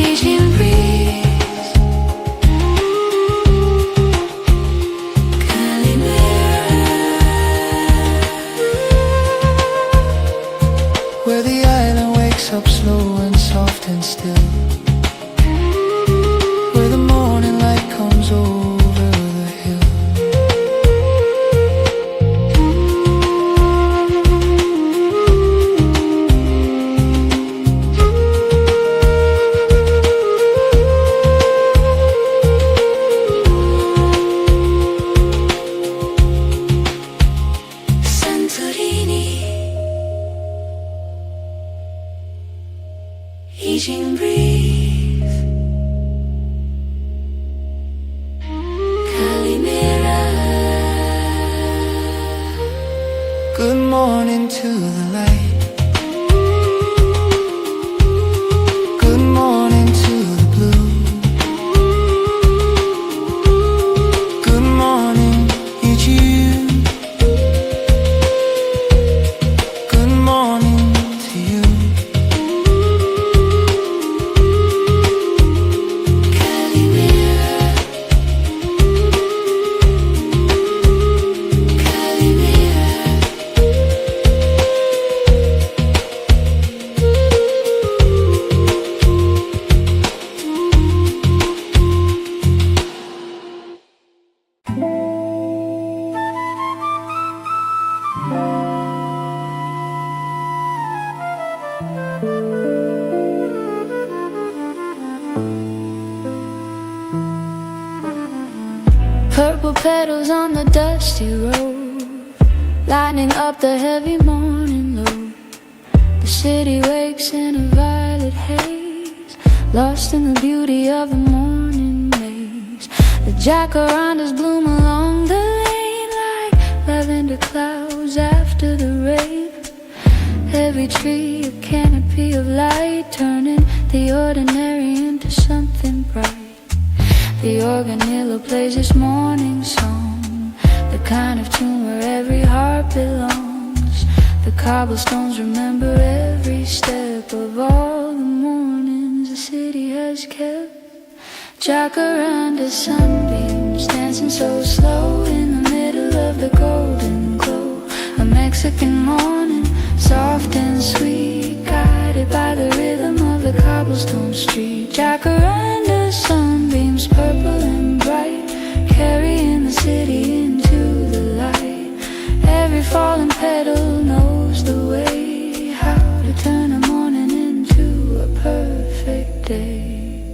Aegean breeze, Calimera, Where the island wakes up slow and soft and still. Where the morning light comes over the hill. Santorini, Aegean breeze, Calimera. Good morning to the light. Good morning to the blue. Good morning, Eugene. Good morning to you. Calimera, Calimera, purple petals on the dusty road, lighting up the heavy morning low. The city wakes in a violet haze, lost in the beauty of the morning maze. The jacarandas bloom along the lane like lavender clouds after the rain. Every tree a canopy of light, turning the ordinary into something bright. The organilla plays its morning song, the kind of tune where every heart belongs. The cobblestones remember every step of all the mornings the city has kept. Jacaranda sunbeams dancing so slow in the middle of the golden glow. A Mexican morning, soft and sweet, guided by the rhythm of the cobblestone street. Jacaranda sunbeams, purple and bright, carrying the city into the light. Every falling petal knows the way, how to turn a morning into a perfect day.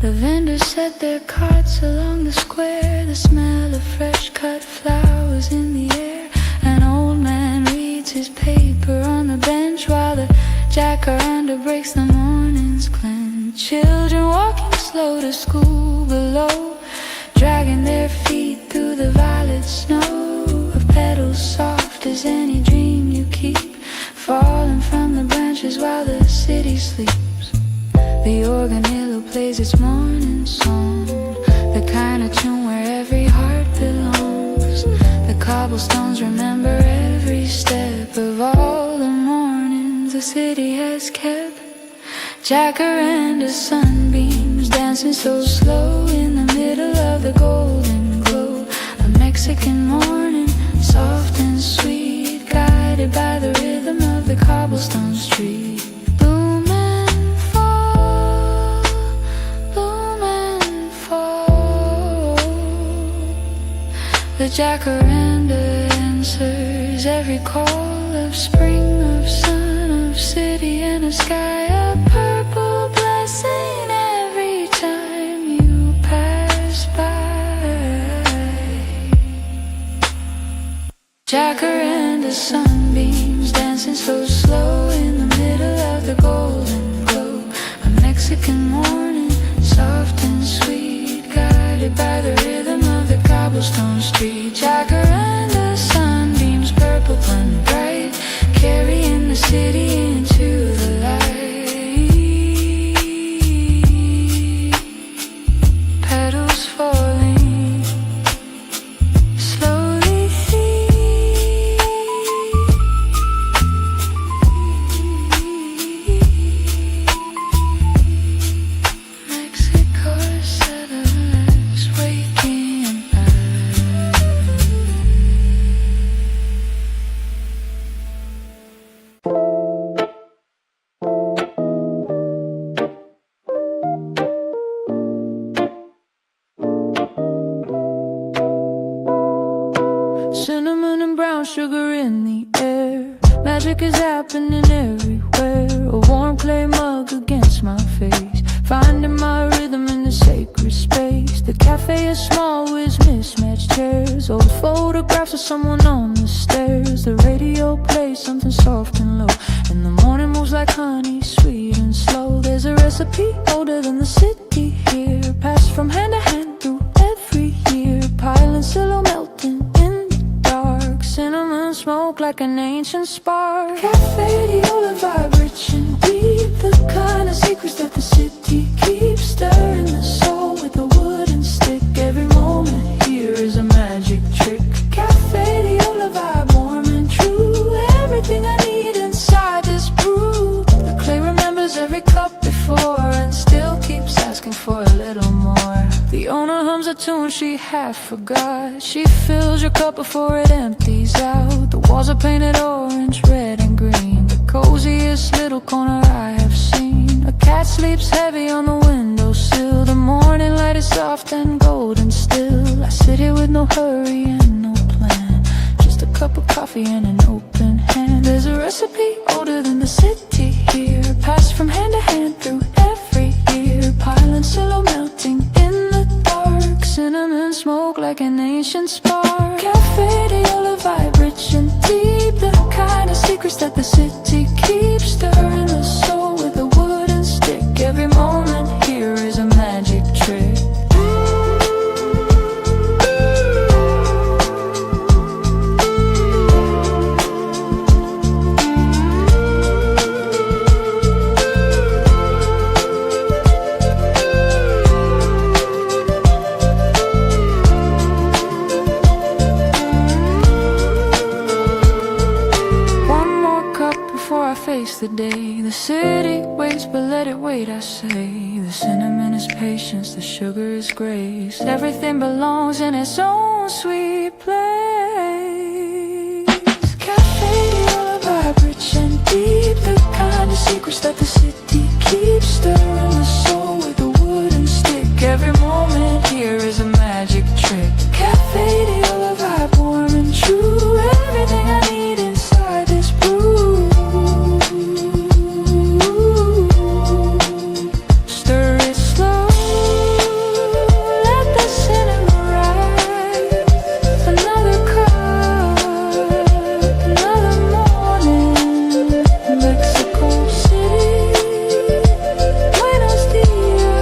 The vendors set their carts along the square, the smell of fresh cut flowers in the air. An old man reads his paper on the bench while the jacaranda breaks the morning's cleanse. Children walking slow to school below, dragging their feet through the violet snow. Of petals soft as any dream you keep, falling from the branches while the city sleeps. The organillo plays its morning song, the kind of tune where every heart belongs. The cobblestones remember every step of all the mornings the city has kept. Jacaranda sunbeams dancing so slow in the middle of the golden glow. A Mexican morning, soft and sweet, guided by the rhythm of the cobblestone street. Bloom and fall, bloom and fall. The jacaranda answers every call of spring, of sun, of city and of sky. A purple blessing every time you pass by. Jacaranda sunbeams dancing so slow in the middle of the golden glow. A Mexican morning, soft and sweet, guided by the rhythm of the cobblestone street. Jacaranda sunbeams, purple and bright, carrying the city into the light. Petals falling slowly. Mexico settles waking up. Cinnamon and brown sugar in the air. Magic is happening everywhere. A warm clay mug against my face, finding my rhythm in the sacred space. The cafe is small with mismatched chairs, old photographs of someone on the stairs. The radio plays something soft and low, and the morning moves like honey, sweet and slow. There's a recipe older than the city here, passed from hand to hand through every year. Pile and silo melting in the dark, cinnamon smoke like an ancient spark. Cafe Diola vibe rich and deep, the kind of secrets that the city keeps, stirring the soul with a wooden stick. Every moment here is a magic trick. Cafe Diola vibe warm and true, everything I need inside this brew. The clay remembers every cup before and still keeps asking for a little more. The owner hums a tune she half forgot. She fills your cup before it empties out. The walls are painted orange, red and green, the coziest little corner I have seen. A cat sleeps heavy on the windowsill. The morning light is soft and golden still. I sit here with no hurry and no plan, just a cup of coffee and an open hand. There's a recipe older than the city here, passed from hand to hand through every year. Pile and silo melting in the dark, cinnamon smoke like an ancient spark. Cafe Diola vibe rich and deep, the kind of secrets that the city keeps, stirring the soul with a wooden stick. Every moment here is a magic trick. Face the day. The city waits, but let it wait, I say. The cinnamon is patience, the sugar is grace. Everything belongs in its own sweet place. deep, the kind of secrets that the city keeps, stirring the soul with a wooden stick. Every moment here is a magic trick. Cafe de la vibe, warm and true. Everything I need inside this brew. Stir it slow, let the cinema rise. Another cup, another morning. Mexico City, Buenos Dias.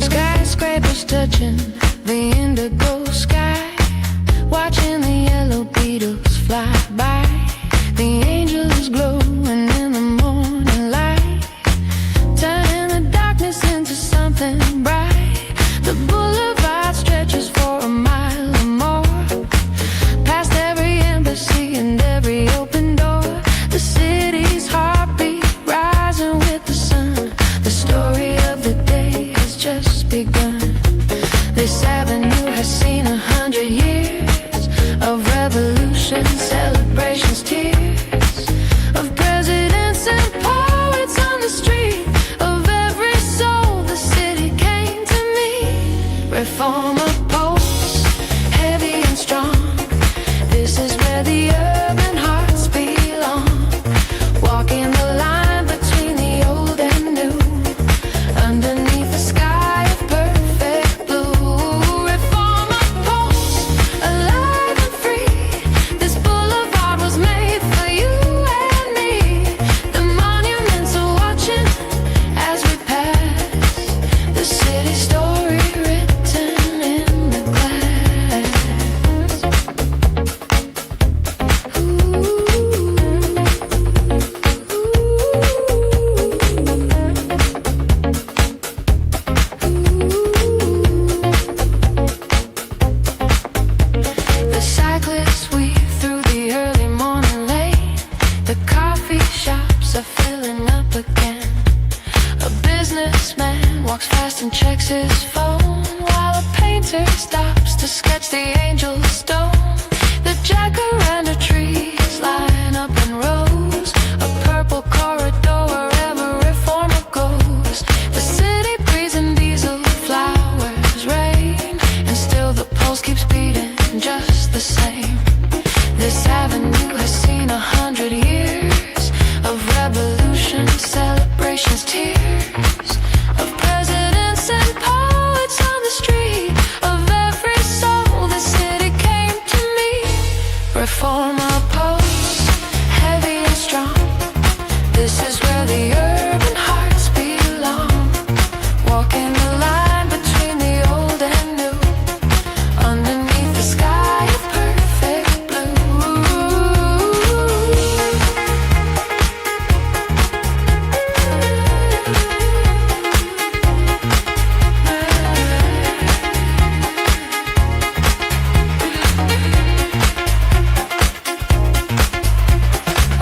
Skyscrapers touching the indigo sky, watching the yellow beetles fly by. The angels glowing in the morning light, turning the darkness into something bright. The boulevard stretches for a mile or more, past every embassy and every open door. The city's heartbeat rising with the sun. The story of the day has just begun. This avenue has seen 100 years of revolution, celebrations, tears of presidents and poets on the street. Of every soul, the city came to me. Reformer posts, heavy and strong. This is where the urban hearts belong. Walking the line between the old and new, underneath the sky of perfect blue. Reformer posts, alive and free. This boulevard was made for you and me. The monuments are watching as we pass. The city story written in the glass. The cyclists weave through the early morning lane. The coffee shops are filling up again. A businessman walks fast and checks his phone, while a painter stops to sketch the angel stone. The jacaranda trees line up in rows, a purple corridor wherever reformer goes. The city breeze and diesel flowers rain, and still the pulse keeps beating just the same. This avenue has seen 100 years of revolution, celebrations, tears of presidents and poets on the street. Of every soul, the city came to me. Reformer posts, heavy and strong. This is where the urban hearts belong. Walking the line between the old and new, underneath the sky of perfect blue.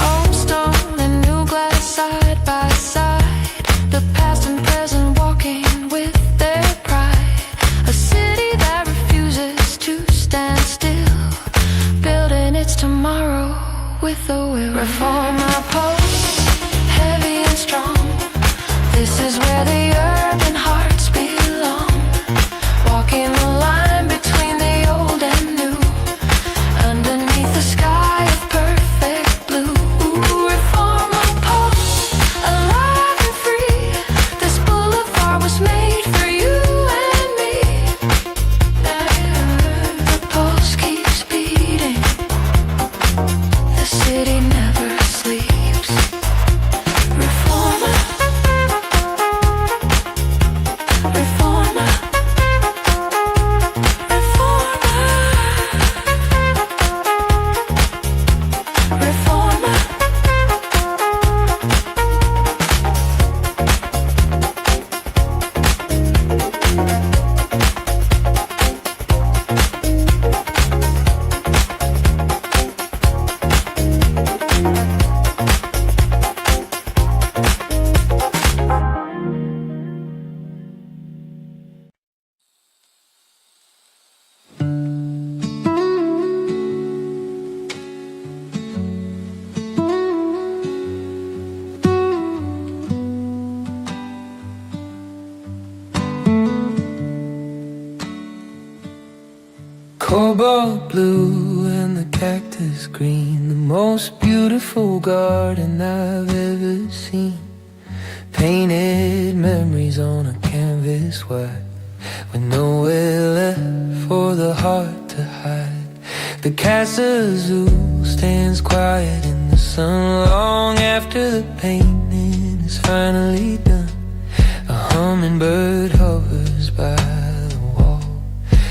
Old stone and new glass side by side, the past and present walking with their pride. A city that refuses to stand still, building its tomorrow with a will. Reformer posts, heavy and strong. This is where the urban hearts belong. Walking the line between the old and new, underneath the sky of perfect blue. Reformer Cobalt blue and the cactus green, the most beautiful garden I've ever seen. Painted memories on a canvas white, with nowhere left for the heart to hide. The Casa Zoo stands quiet in the sun long after the painting is finally done. A hummingbird hovers by the wall,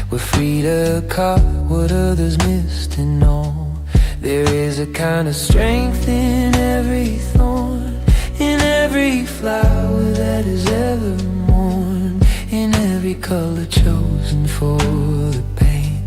where Frida caught what others missed and all. There is a kind of strength in every thorn, in every flower that is ever worn, in every color chosen for the pain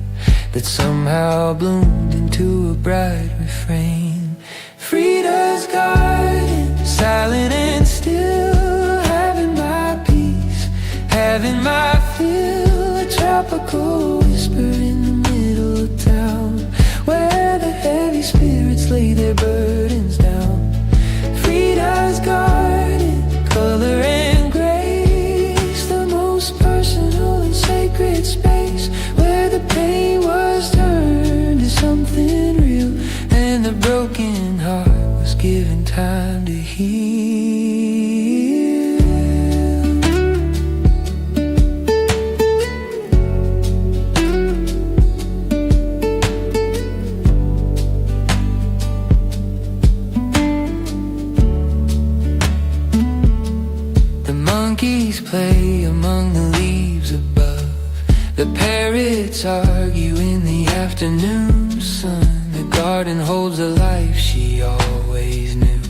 that somehow bloomed into a bright refrain. Frida's garden, silent and still, having my peace, having my fill. A tropical whisper in the middle of town, where the heavy spirits lay their burdens down. Frida's garden, color and grace, the most personal and sacred space, where the pain was turned to something real, and the broken heart was given time to heal. The monkeys play among the leaves above, the parrots argue in the afternoon sun. The garden holds a life she always knew.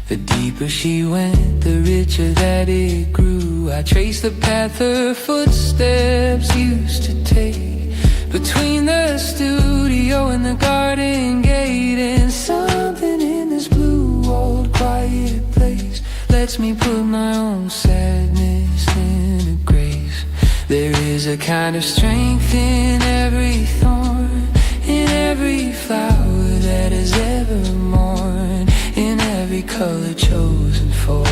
The deeper she went, the richer that it grew. I traced the path her footsteps used to take, between the studio and the garden gate. And something in this blue old quiet place lets me put my own sadness in a grace. There is a kind of strength in every thorn, in every flower that has ever mourned, in every color chosen for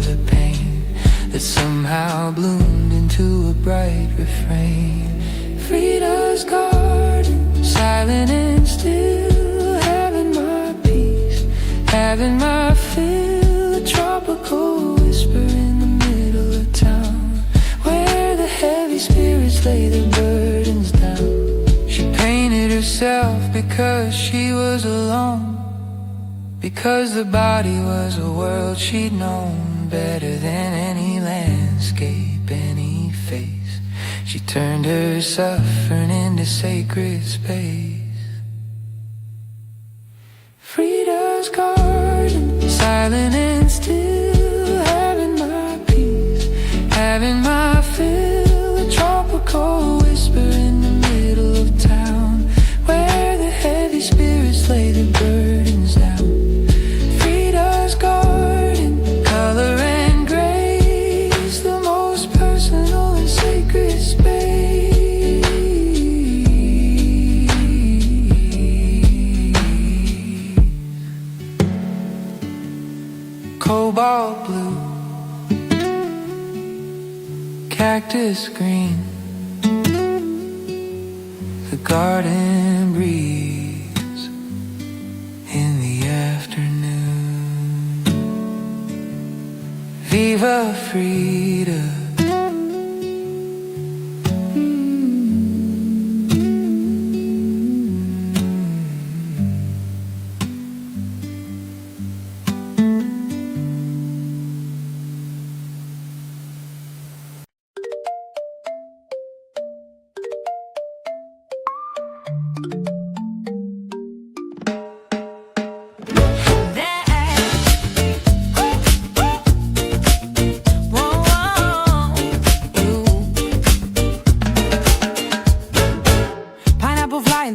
the pain that somehow bloomed into a bright refrain. Frida's garden, silent and still, having my peace, having my fill. A tropical whisper in the middle of town, where the heavy spirits lay their burdens down. She painted herself because she was alone, because the body was a world she'd known better than any landscape, any face. She turned her suffering into sacred space. Frida's garden, silent and still, having my peace, having my fill. A tropical whisper in the middle of town, where the heavy spirits lay their burdens down. Frida's garden, color and grace, the most personal and sacred space. Cobalt blue, cactus green, the garden breeze in the afternoon. Viva Frida.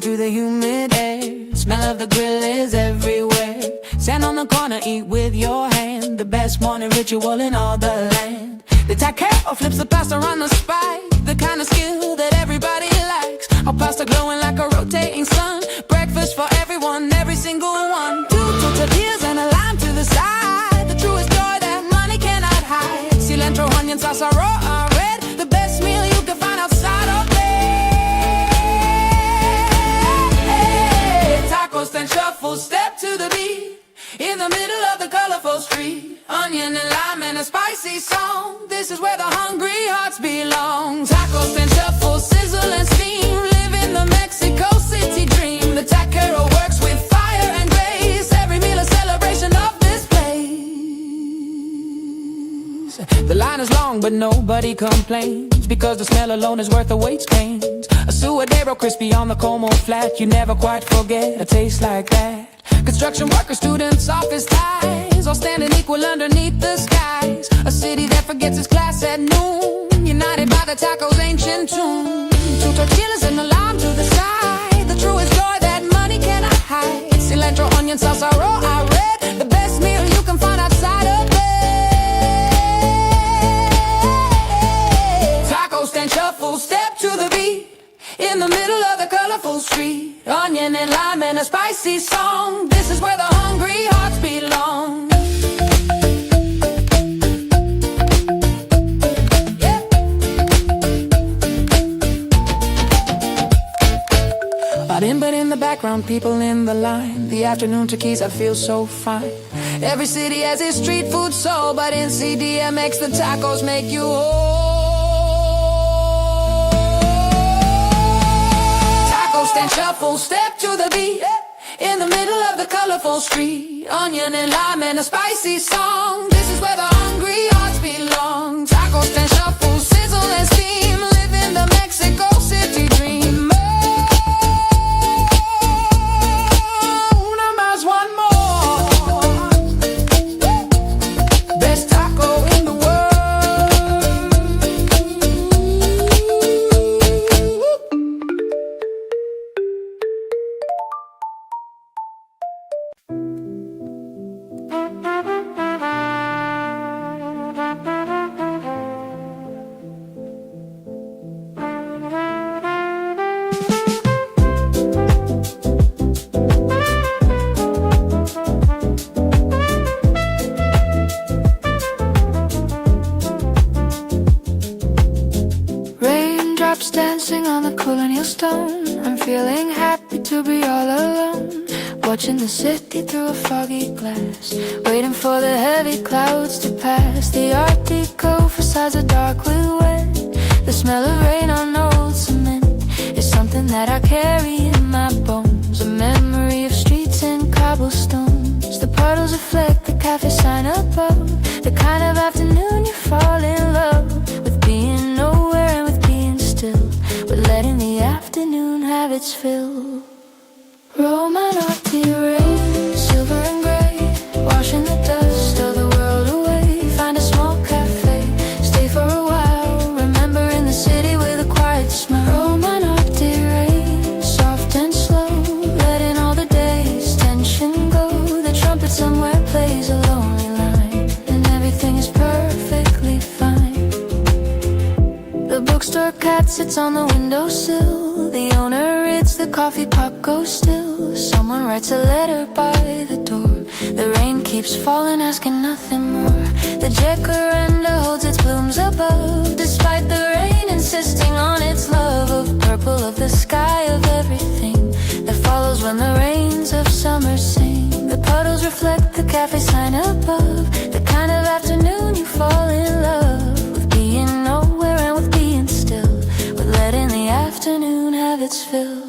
Through the humid air, smell of the grill is everywhere. Stand on the corner, eat with your hand, the best morning ritual in all the land. They take care or flips the pasta on the spike, the kind of skill that everybody likes. Our pasta glowing like a rotating sun, breakfast for everyone, every single one. 2 tortillas and a lime to the side, the truest joy that money cannot hide. Cilantro, onion, salsa, raw or red, the best meal you can find outside of bed. onion and lime and a spicy song. This is where the hungry hearts belong. Tacos and shuffle, sizzle and steam. Live in the Mexico City dream. The taquero works with fire and grace. Every meal a celebration of this place. The line is long but nobody complains, because the smell alone is worth a weight's gains. A suadero crispy on the Como flat. You never quite forget a taste like that. Construction workers, students, office ties, all standing equal underneath the skies. A city that forgets its class at noon, united by the taco's ancient tune. Two tortillas and a lime to the side, the truest joy that money cannot hide. Cilantro, onion, salsa, raw, I read, the best meal you can find outside of bed. Taco stand, shuffle, step to the beat, in the middle of the colorful street. Onion and lime and a spicy song. This is where the hungry hearts belong. Yeah. But in the background, people in the line. The afternoon tequilas, I feel so fine. Every city has its street food soul, but in CDMX the tacos make you whole. Stand, shuffle, step to the beat, in the middle of the colorful street. Onion and lime and a spicy song. This is where the hungry hearts belong. Tacos, stand, shuffle, sizzle and steam. Live in the Mexico City dream. Una más, one more. Best taco in the world. Raindrops dancing on the colonial stone. I'm feeling happy to be all alone, watching the city through a foggy glass, waiting for the heavy clouds to pass. The Art Deco facades are dark with wet. The smell of rain on old cement is something that I carry in my bones. A memory of streets and cobblestones. The puddles reflect the cafe sign above. The kind of afternoon you fall in love with, being nowhere and with being still, with letting the afternoon have its fill. Romanati rain, silver and grey, washing the dust of the world away. Find a small cafe, stay for a while, remembering the city with a quiet smile. Romanati rain, soft and slow, letting all the day's tension go. The trumpet somewhere plays a lonely line, and everything is perfectly fine. The bookstore cat sits on the windowsill. The owner reads the coffee pot goes still. Someone writes a letter by the door. The rain keeps falling, asking nothing more. The jacaranda holds its blooms above, despite the rain insisting on its love of purple, of the sky, of everything that follows when the rains of summer sing. The puddles reflect the cafe sign above, the kind of afternoon you fall in love with, being nowhere and with being still, with letting the afternoon have its fill.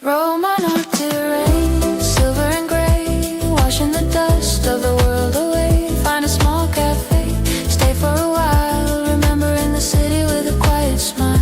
Romanati rain, silver and grey, washing the dust of the world away. Find a small cafe, stay for a while, remembering the city with a quiet smile.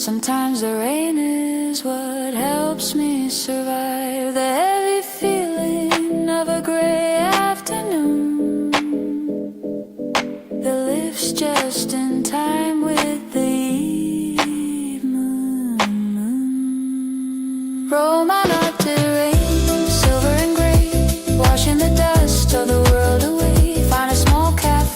Sometimes the rain is what helps me survive the heavy feeling of a gray afternoon that lifts just in time with the eve moon. Romanati rain, silver and gray, washing the dust of the world away. Find a small cafe,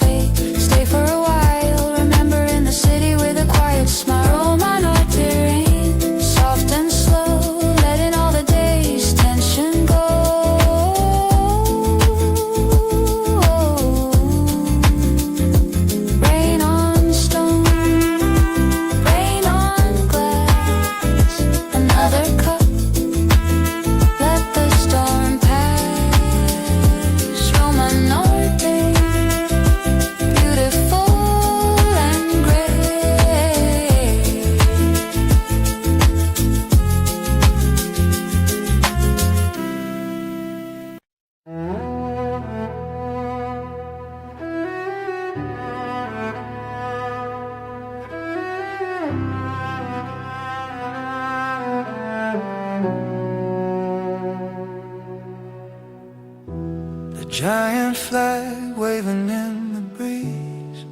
giant flag waving in the breeze,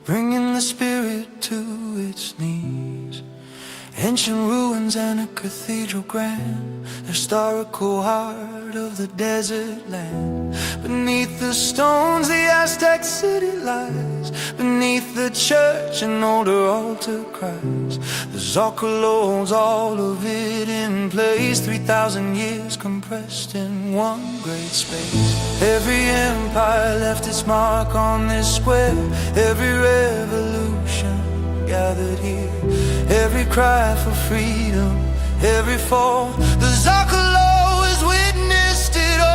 bringing the spirit to its knees. Ancient ruins and a cathedral grand, the historical heart of the desert land. Beneath the stones the Aztec city lies, beneath the church an older altar cries. The Zocalo holds all of it in place, 3,000 years compressed in one great space. Every empire left its mark on this square, every revolution gathered here, every cry for freedom, every fall. The Zocalo has witnessed it all.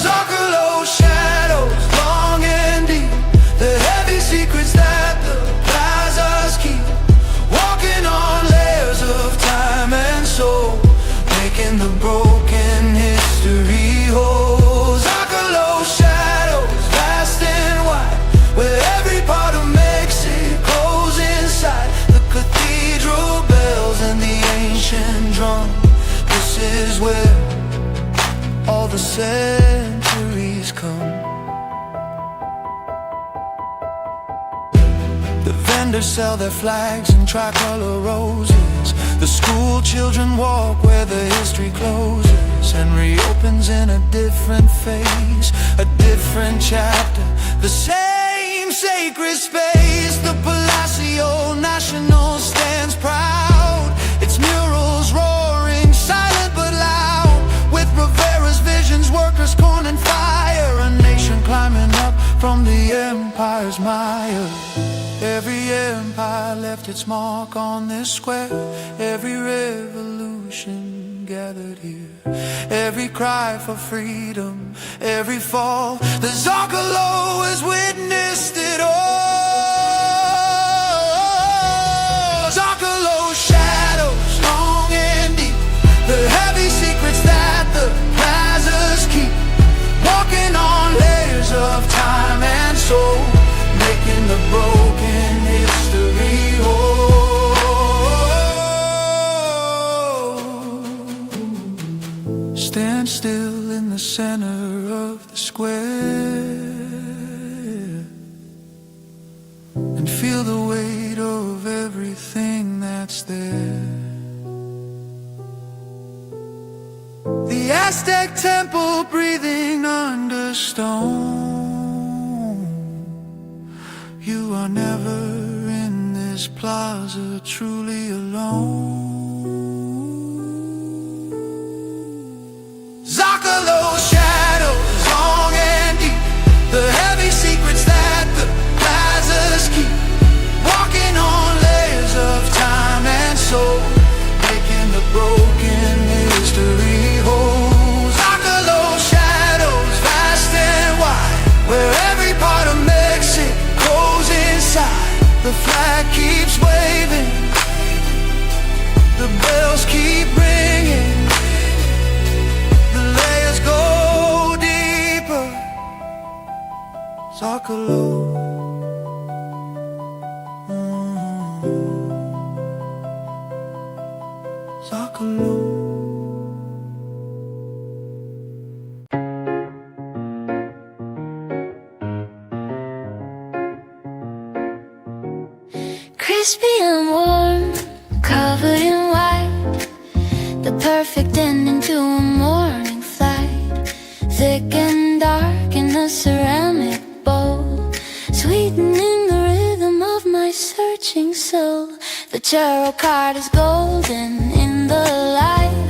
Zocalo shadows long and deep, the heavy secrets that the plazas keep, walking on layers of time and soul, making the broken history whole. Zocalo shadows vast and wide, where every part of Mexico's inside, the cathedral bells and the ancient drum. This is where all the centuries come. The vendors sell their flags and tricolor roses, the school children walk where the history closes and reopens in a different phase, a different chapter, the same sacred space. The Palacio Nacional stands proud, its murals roaring, silent but loud, with Rivera's visions, workers, corn and fire, a nation climbing up from the empire's mire. Every empire left its mark on this square, every revolution gathered here, every cry for freedom, every fall. The Zocalo has witnessed it all. Zocalo shadows long and deep, the heavy secrets that the plazas keep, walking on layers of time and soul, making the broken history whole. Stand still in the center of the square and feel the weight of everything that's there. The Aztec temple breathing under stone. You are never in this plaza truly alone. Zocalo shadows long and deep, the heavy secrets that the plazas keep, walking on layers of time and soul, making the broken history whole. Zocalo shadows vast and wide, where every part of Mexico's inside, the flag keeps waving, the bells keep ringing, the layers go deeper. Zocalo. Zocalo. Crispy and warm, covered in white, the perfect ending to a morning flight. Thick and dark in the ceramic bowl, sweetening the rhythm of my searching soul. The tarot card is golden in the light,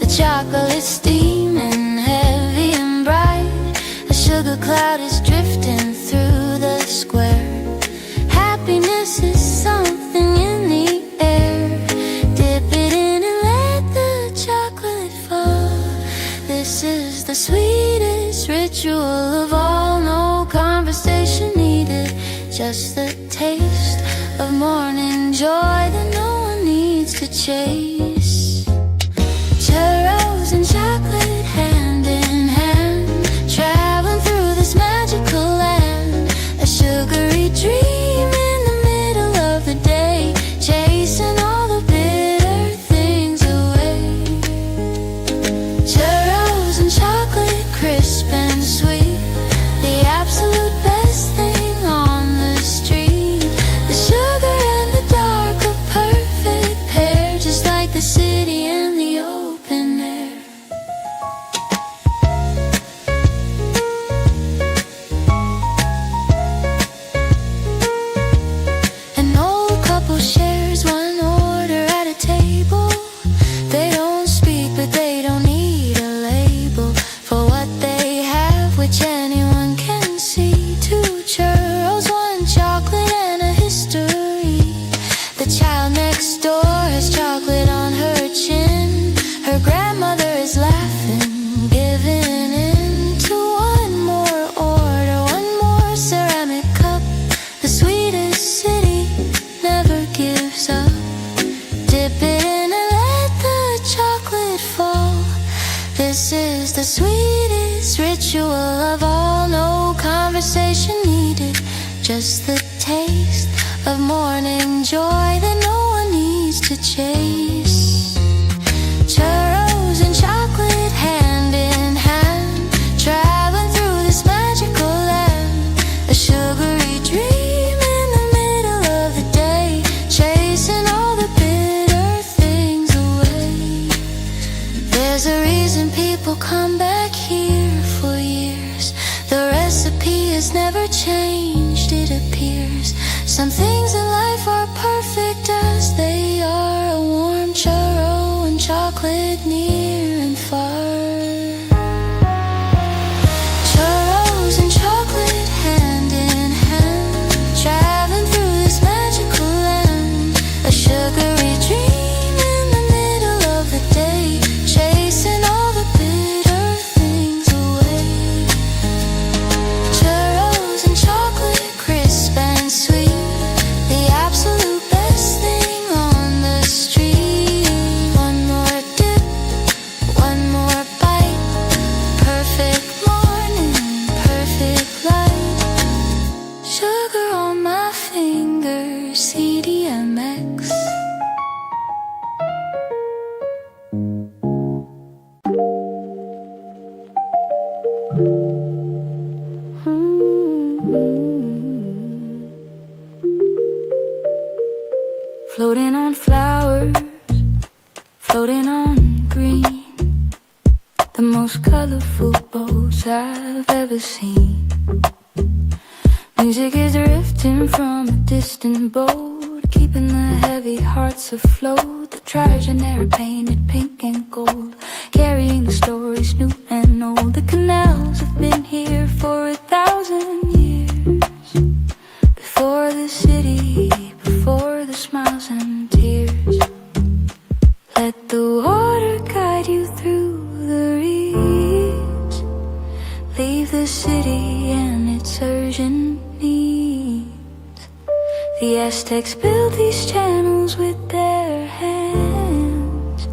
the chocolate steaming heavy and bright. A sugar cloud is drifting through the square. Happiness is something in the air. Dip it in and let the chocolate fall. This is the sweetest ritual of all. No conversation needed, just the taste of morning joy that no one needs to chase. Churros and chocolate hand in hand, traveling through this magical land. A sugary dream in the middle of the day, chasing all the bitter things away. Churros next door has chocolate on her chin. Her grandmother is laughing, giving in to one more order, one more ceramic cup. The sweetest city never gives up. Dip it in and let the chocolate fall. This is the sweetest ritual of all. No conversation needed, just the taste of morning joy that no one needs to chase. Churros and chocolate hand in hand, traveling through this magical land. A sugary dream in the middle of the day, chasing all the bitter things away. There's a reason people come back here for years. The recipe has never changed, it appears. Some things in life are perfect as they are. A warm churro and chocolate near and far. Churros and chocolate hand in hand, traveling through this magical land. A sugary dream in the middle of the day, chasing all the bitter things away. Churros and chocolate, crisp and sweet, the absolute best thing on the street. One more dip, one more bite, perfect morning, perfect light. Sugar on my fingers, CDMX. Floating on flowers, floating on green, the most colorful boats I've ever seen. Music is drifting from a distant boat, keeping the heavy hearts afloat. The trigenera painted pink and gold, carrying the stories new and old. The canals have been here for 1,000 years. Before the city, before the smiles and tears. Let the water guide you through the reeds. Leave the city and its urgent needs. The Aztecs built these channels with their hands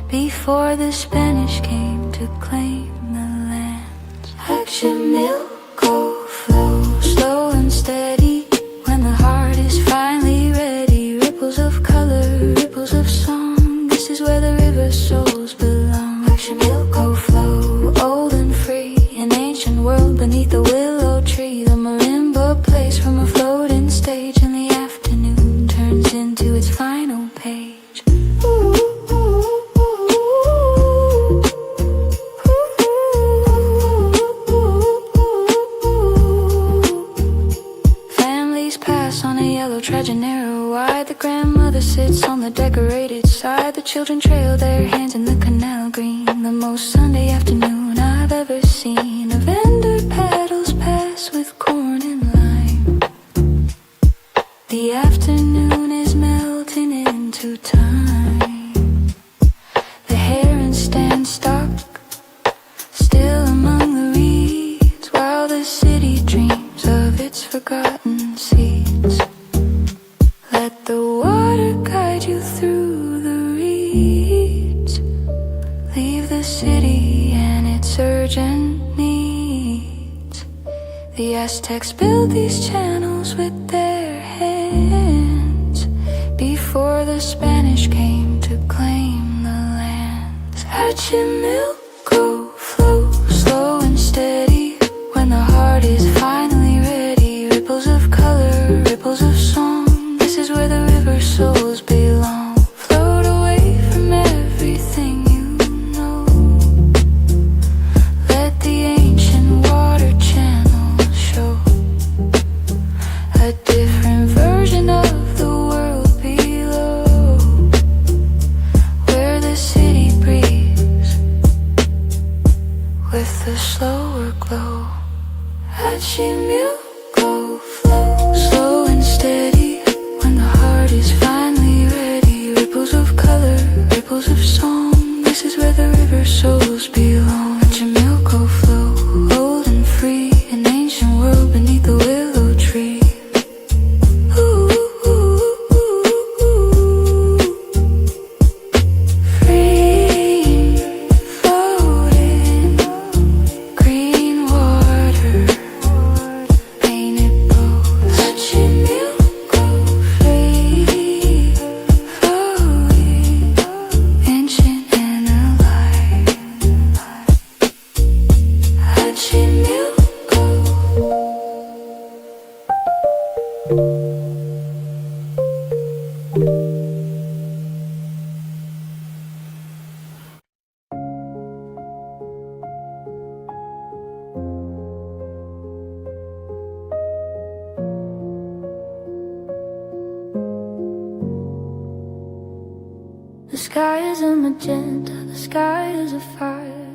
before the Spanish came to claim the lands. Watch your milk go flow, slow and steady. When the heart is finally ready, ripples of color, ripples of song. This is where the river souls belong. Watch your milk go flow, old and free. An ancient world beneath a willow tree. The marimba plays from a floating stage, and the afternoon turns into its final page. Ooh, ooh, ooh, ooh. Families pass on a yellow trigenera wide. The grandmother sits on the decorated side. The children trail their hands in the canal green. The most Sunday afternoon I've ever seen. A vendor paddles past with corn and lime. The afternoon is melting into time. The herons stand stock still among the reeds, while the city dreams of its forgotten seeds. Let the water guide you through the reeds. Leave the city and its urgent needs. The Aztecs built these channels with their hands before the Spanish came to claim the lands. Watch your milk go flow, slow and steady. When the heart is finally ready, ripples of color, ripples of song. This is where the river souls belong. Float away from everything you know. Let the ancient water channels show a different version of the world below, where the city breathes with a slower glow. Watch your milk go flow, slow and steady. When the heart is finally ready, The sky is a magenta, the sky is a fire,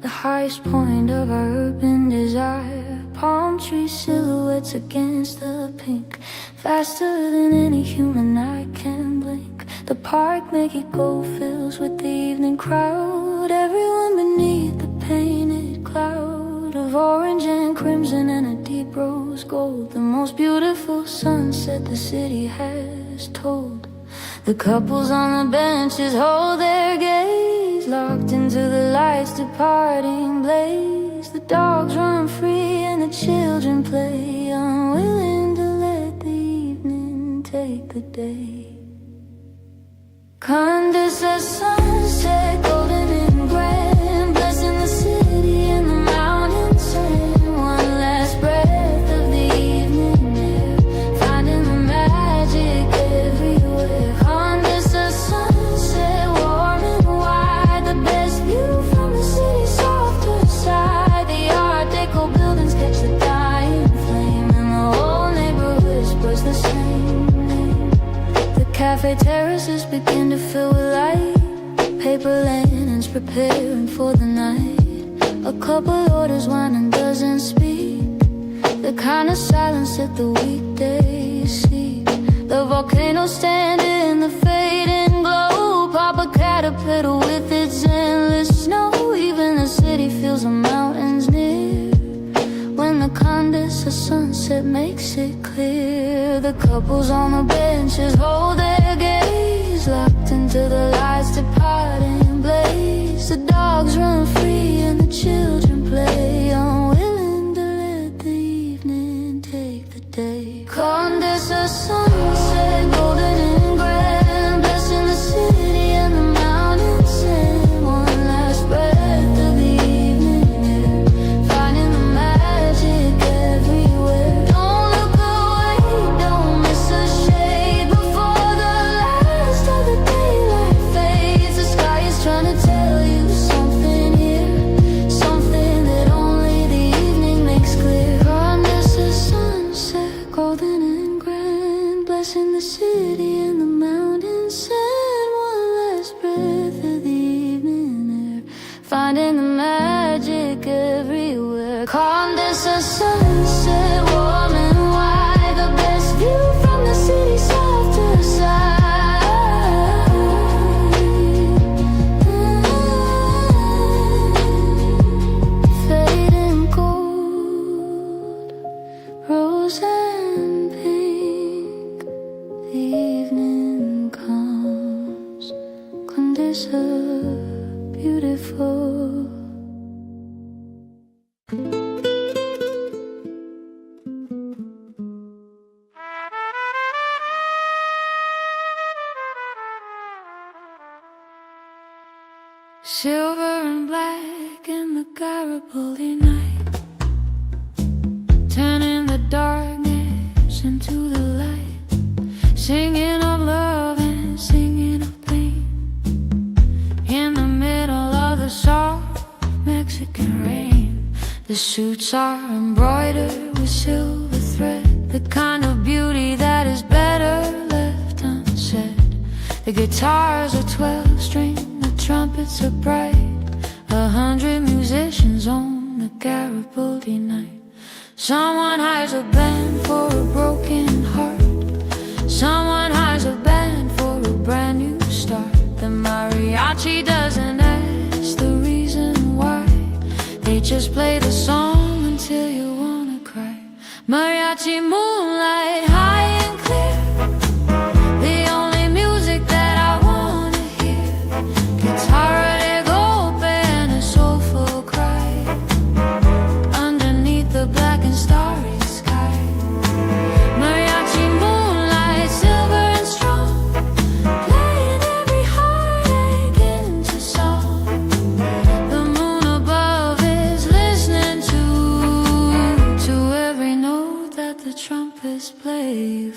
the highest point of our urban desire. Palm tree silhouettes against the pink, faster than any human eye can blink. The park Mexico fills with the evening crowd, everyone beneath the painted cloud of orange and crimson and a deep rose gold. The most beautiful sunset the city has told. The couples on the benches hold their gaze, locked into the lights departing blaze. The dogs run free and the children play, unwilling to let the evening take the day. Condes a sunset, golden and grand, blessing the city and the mountains sand. One last breath of the evening air, finding the magic everywhere. Condes a sunset, warm and wide, the best view from the city's softer side. The Art Deco buildings catch the dying flame, and the whole neighborhood whispers the same name. The cafe terraces begin to fill with light, paper linens preparing for the night. A couple orders wine and doesn't speak, the kind of silence that the weekdays seek. The volcano stand in the fading glow, pop a caterpillar with its endless snow. Even the city feels the mountains near, when the Condesa sunset makes it clear. The couples on the benches hold their gaze, locked into the lights departing blaze. The dogs run free and the children play, unwilling to let the evening take the day. Condesa sunset, golden and grand, blessing the city and the mountains sand. One last breath of the evening air, finding the magic everywhere. Don't look away, don't miss a shade before the last of the daylight fades. The sky is trying to tell you something here, something that only the evening makes clear. Condesa sunset, golden and grand, blessing the city and the mountains sand. One last breath of the evening air, finding the magic everywhere. Condesa sunset, warm and wide, the best view from the city's softer side. Fading gold, rose and pink, the evening comes. Condesa, beautiful. Silver and black in the Garibaldi night, turning the darkness into the light, singing of love and singing of pain. In the middle of the soft Mexican rain, the suits are embroidered with silver thread, the kind of beauty that is better left unsaid. The guitars are 12-string, the trumpets are bright, 100 musicians on the Garibaldi night. Someone hires a band for a broken heart, someone hires a band for a brand new start. The mariachi doesn't ask the reason why, they just play the song until you wanna cry. Mariachi moonlight, high and clear, the only music that I wanna hear. Guitar de golpe and a soulful cry, underneath the black and starry sky. Mariachi moonlight, silver and strong, playing every heartache into song. The moon above is listening to every note that the trumpets play.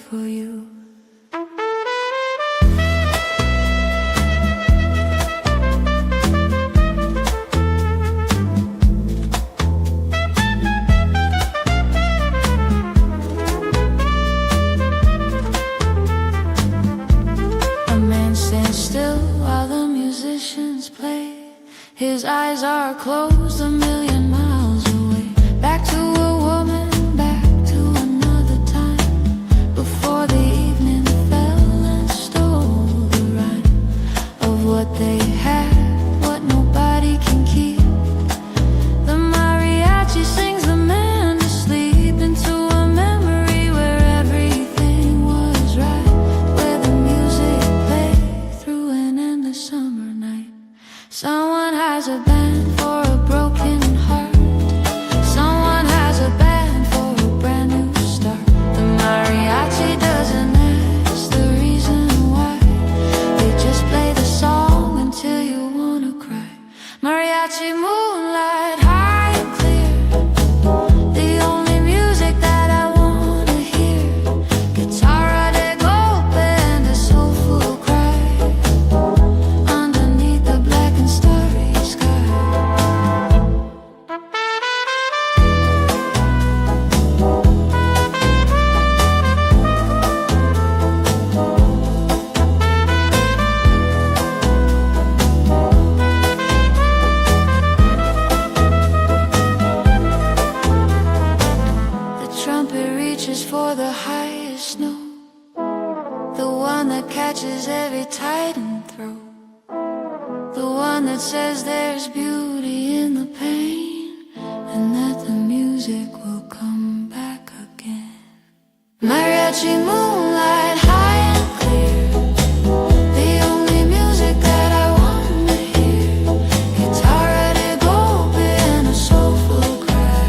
His eyes are closed a million miles away. Back to a woman, back to another time, before the evening fell and stole the rhyme of what they had, what nobody can keep. The mariachi sings the man to sleep into a memory where everything was right, where the music played through an endless summer night. Someone has a band for a broken heart. Someone has a band for a brand new start. The mariachi doesn't ask the reason why. They just play the song until you wanna cry. Mariachi moonlight, high and clear, the only music that I wanna hear. Guitarra de golpe and a soulful cry underneath the black and starry sky. The trumpet reaches for the highest note, the one that catches every tightened throat, the one that says there's beauty in the pain, and that the music will come back again. Mariachi moonlight, high and clear, the only music that I wanna hear. Guitarra de golpe and a soulful cry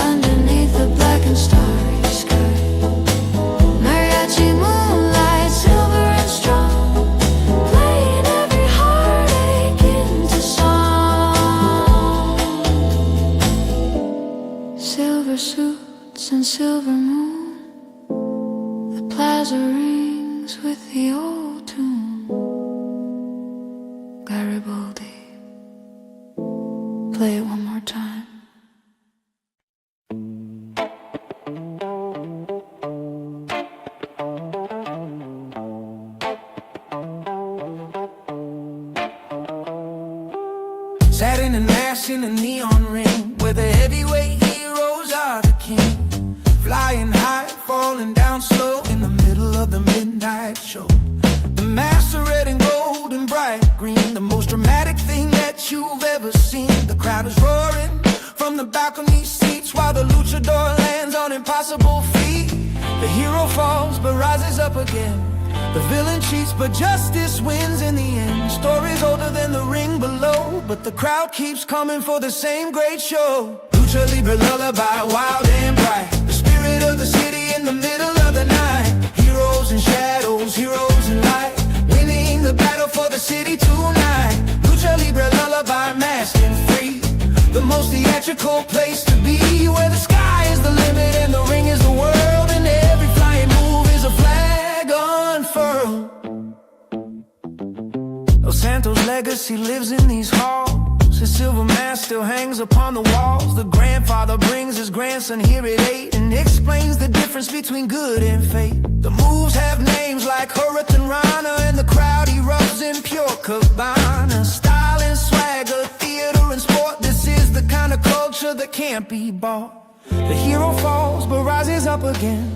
underneath the black and starry sky. Mariachi moonlight, silver and strong, playing every heartache into song. Silver suits and silver moon, the plaza rings with the old tune. Garibaldi, play it one more time. Sat in an ash in a neon ring, where the heavyweight heroes are the king. Flying high, falling down slow in the middle of the midnight show. The masks are red and gold and bright green, the most dramatic thing that you've ever seen. The crowd is roaring from the balcony seats while the luchador lands on impossible feet. The hero falls but rises up again. The villain cheats but justice wins in the end. Stories older than the ring below, but the crowd keeps coming for the same great show. Lucha Libre lullaby, wild and bright, the spirit of the city in the middle of the night. Heroes and shadows, heroes and light, winning the battle for the city tonight. Lucha Libre lullaby, masked and free, the most theatrical place to be, where the sky is the limit and the ring is the world, and every flying move is a flag unfurled. Los Santos' legacy lives in these halls. His silver mask still hangs upon the walls. The grandfather brings his grandson here at 8 and explains the difference between good and fate. The moves have names like Hurricane Rana, and the crowd erupts in pure cabana. Style and swagger, theater and sport, this is the kind of culture that can't be bought. The hero falls but rises up again.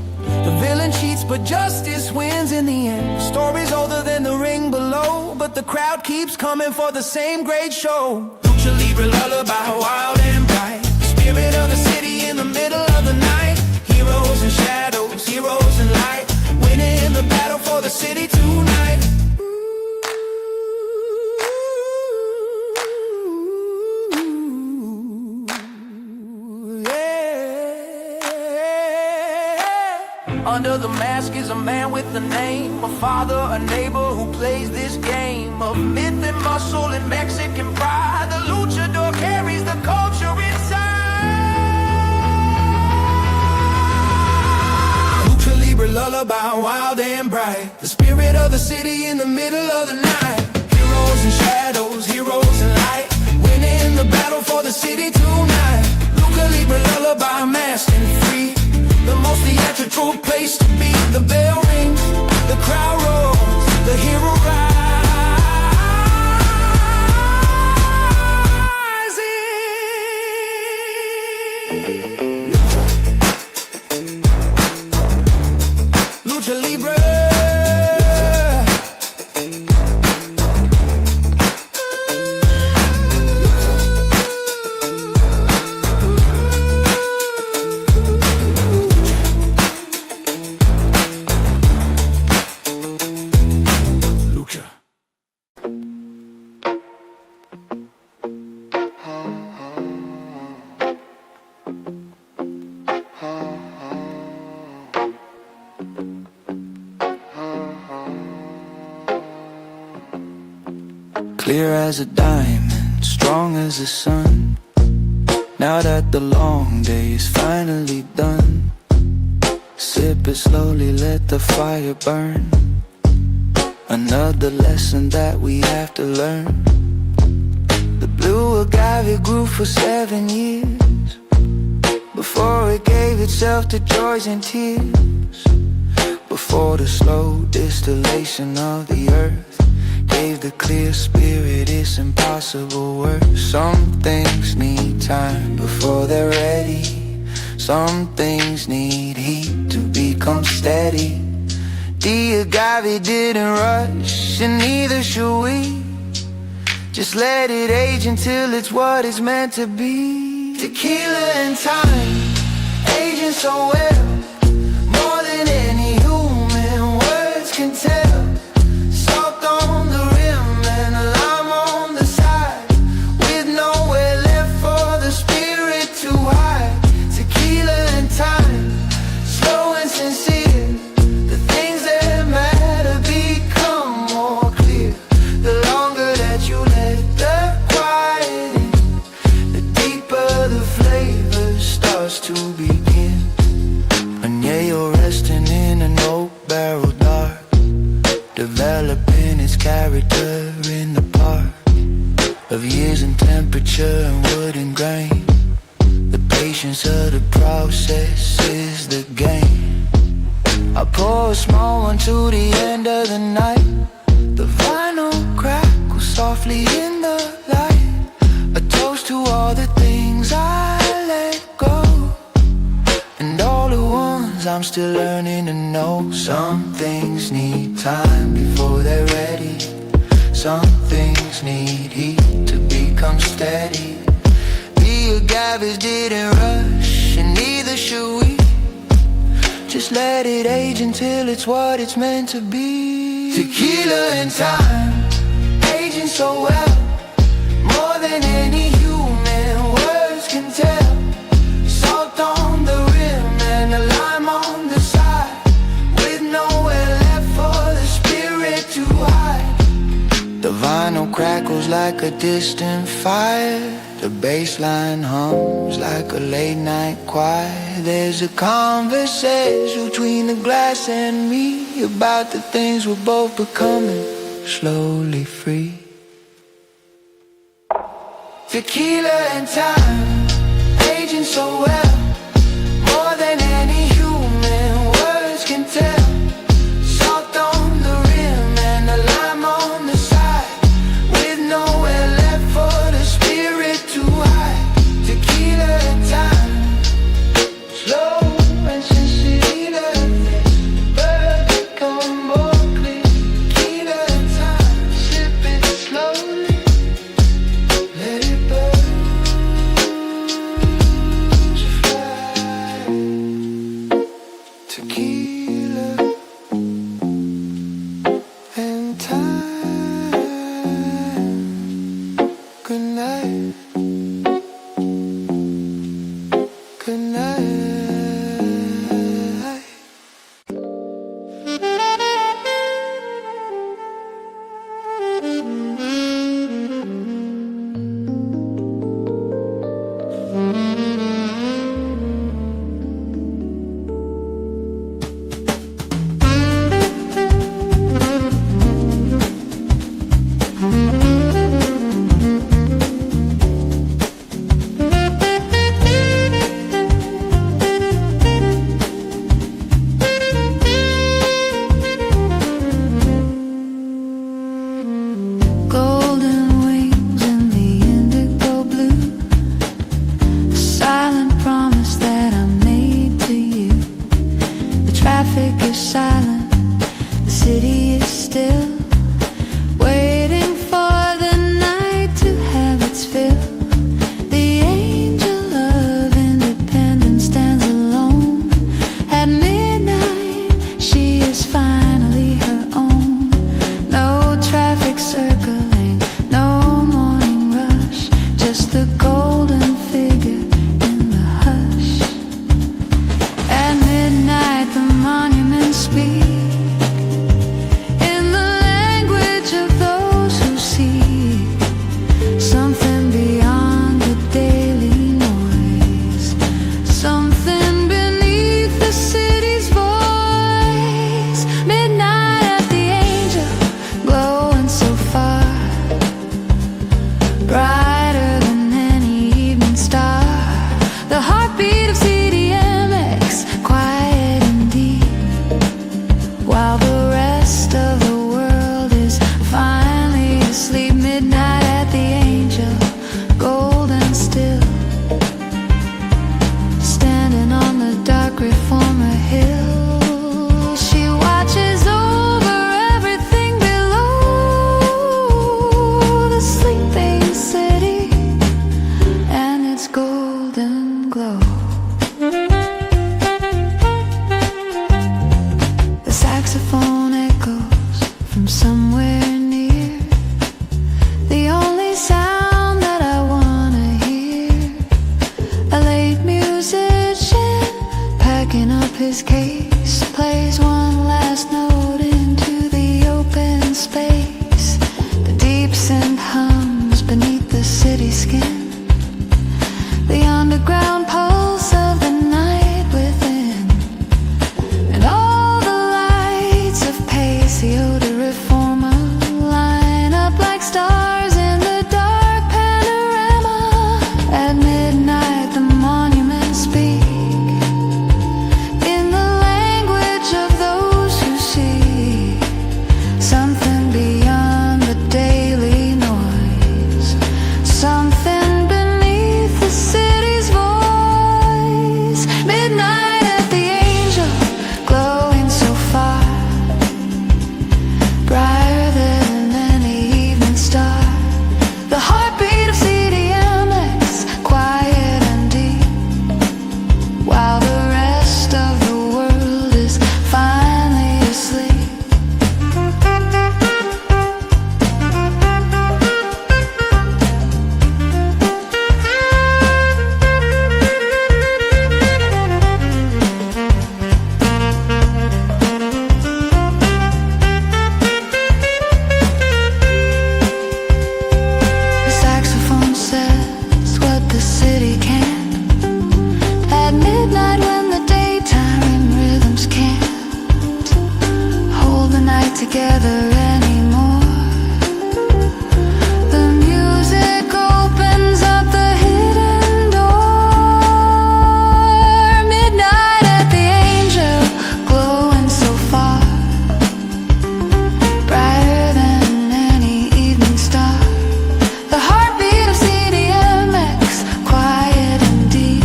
The villain cheats but justice wins in the end. Stories older than the ring below, but the crowd keeps coming for the same great show. Lucha Libre lullaby, wild and bright, the spirit of the city in the middle of the night. Heroes and shadows, heroes and light, winning the battle for the city tonight. Under the mask is a man with a name, a father, a neighbor who plays this game of myth and muscle and Mexican pride. The luchador carries the culture inside. Lucha Libre lullaby, wild and bright, the spirit of the city in the middle of the night. Heroes and shadows, heroes and light, winning the battle for the city tonight. Lucha Libre lullaby, masked and free, the most theatrical place to be. The bell rings, the crowd roars, the hero rides. clear as a diamond, strong as the sun. Now that the long day is finally done, sip it slowly, let the fire burn. Another lesson that we have to learn. The blue agave grew for 7 years before it gave itself to joys and tears. Before the slow distillation of the earth gave the clear spirit its impossible worth. Some things need time before they're ready. Some things need heat to become steady. The agave didn't rush, and neither should we. Just let it age until it's what it's meant to be. Tequila and time, aging so well, more than any human words can tell. Salt on the rim and a lime on the side, with nowhere left for the spirit to hide. Tequila and time, slow and sincere. The things that matter become more clear. The longer that you let the quiet in, the deeper the flavor starts to begin. Añejo resting in an oak barrel dark, developing its character in the park of years and temperature and wood and grain. The patience of the process is the game. I pour a small one to the end of the night. The vinyl crackles softly in the light. A toast to all the things I let go, and all the ones I'm still learning to know. Some things need time before they're ready. Some things need heat to become steady. The agaves didn't rush, and neither should we. Just let it age until it's what it's meant to be. Tequila and time, aging so well, more than any human words can tell. Salt on the rim and a lime on the side, with nowhere left for the spirit to hide. The vinyl crackles like a distant fire. The bass line hums like a late night choir. There's a conversation between the glass and me about the things we're both becoming slowly free. Tequila and time, aging so well, more than any human words can tell. Salt on the rim and a lime on the side, with nowhere left for the spirit to hide. Tequila and time, slow and sincere, but become more clear. Tequila and time, sip it slowly, let it burn to fly. Tequila and time. Good night. Good night. Go somewhere near. The only sound that I wanna hear, a late musician packing up his case, plays one last note into the open space. The deep synth hums beneath the city skin, the underground pulse of the night within, and all the lights of pace, the odoriforma line up like stars in the dark panorama. At midnight the monuments speak in the language of those who see something beyond the daily noise, something beneath the city's voice. Midnight at the Angel, glowing so far, brighter than any evening star. The heartbeat of CDMX, quiet and deep, while the rest of the world is finally asleep. The saxophone says what the city can't. At midnight when the daytime rhythms can't hold the night together anymore, the music opens up the hidden door. Midnight at the Angel, glowing so far, brighter than any evening star. The heartbeat of CDMX, quiet and deep,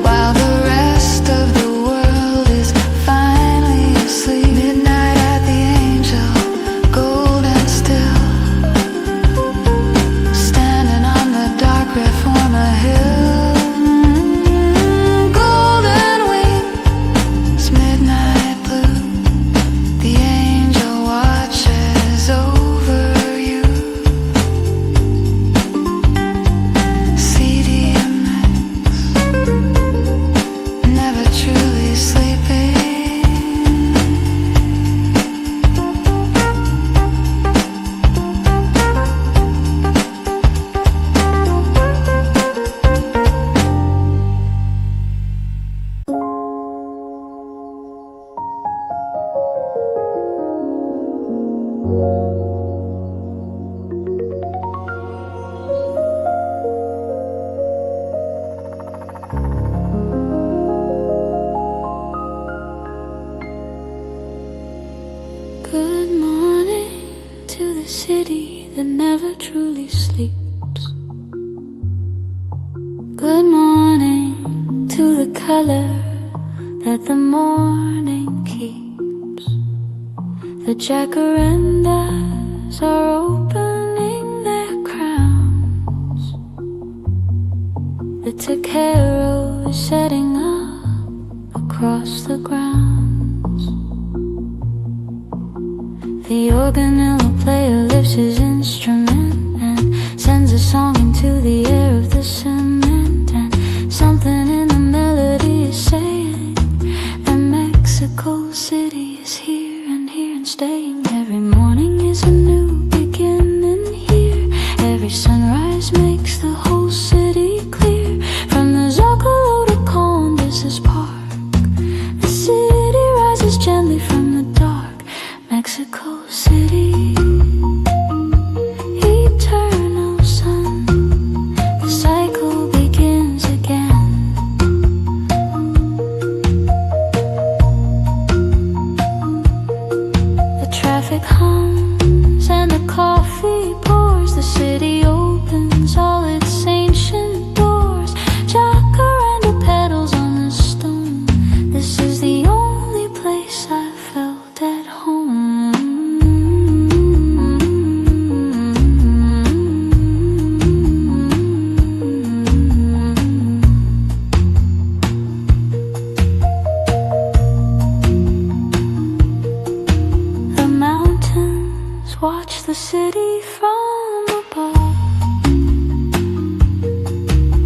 while the rest of the world is finally asleep. Midnight at the Angel, gold and still, standing on the dark Reforma hill. Golden wings, midnight blue, the angel watches over you. CDMX, never truly sleeping. Good morning to the city that never truly sleeps. Good morning to the color that the morning keeps. The jacarandas are opening their crowns. The taquero is setting up across the grounds. The organella player lifts his instrument and sends a song into the air of the cement. And something in the melody is saying that Mexico City is here and staying. Every morning is a new beginning here. Every sunrise makes the whole city clear. From the Zocalo to Condes's Park, the city rises gently from the dark. Mexico City, eternal sun, the cycle just watch the city from above,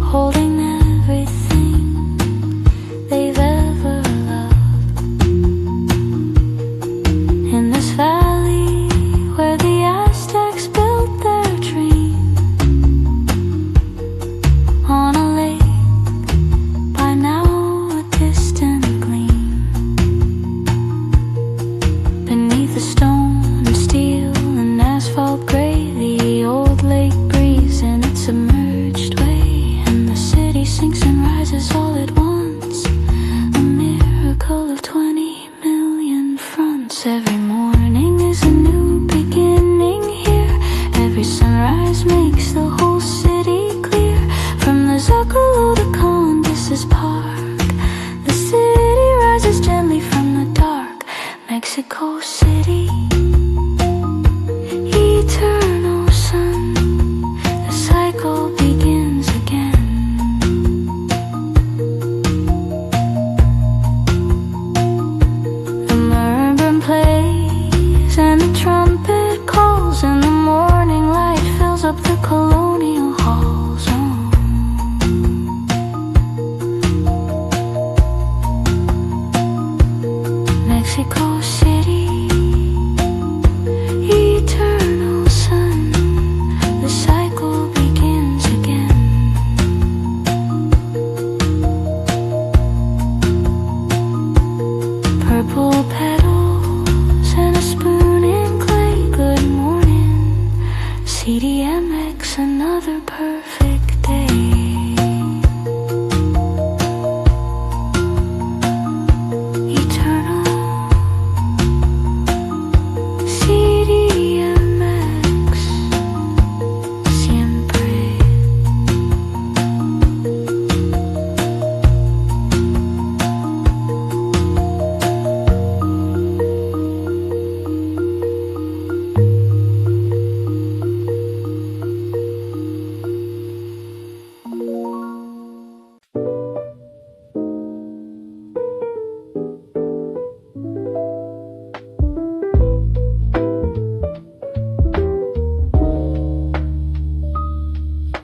holding everything they've ever loved. In this valley where the Aztecs built their dream, on a lake by now a distant gleam, beneath the stone and steel and asphalt gray, the old lake breathes in its submerged way, and the city sinks and rises all at once, a miracle of 20 million fronts. Every morning is a new beginning here, every sunrise makes the whole city clear. From the Zocalo to Condes's Park, the city rises gently from the dark. Mexico City, eternal sun, the cycle begins again. The marimba plays and the trumpet calls, and the morning light fills up the colonial halls. Mexico City, eternal sun, the cycle begins again. Purple petals and a spoon in clay. Good morning, CDMX, another perfect day. Eternal CDMX, siempre.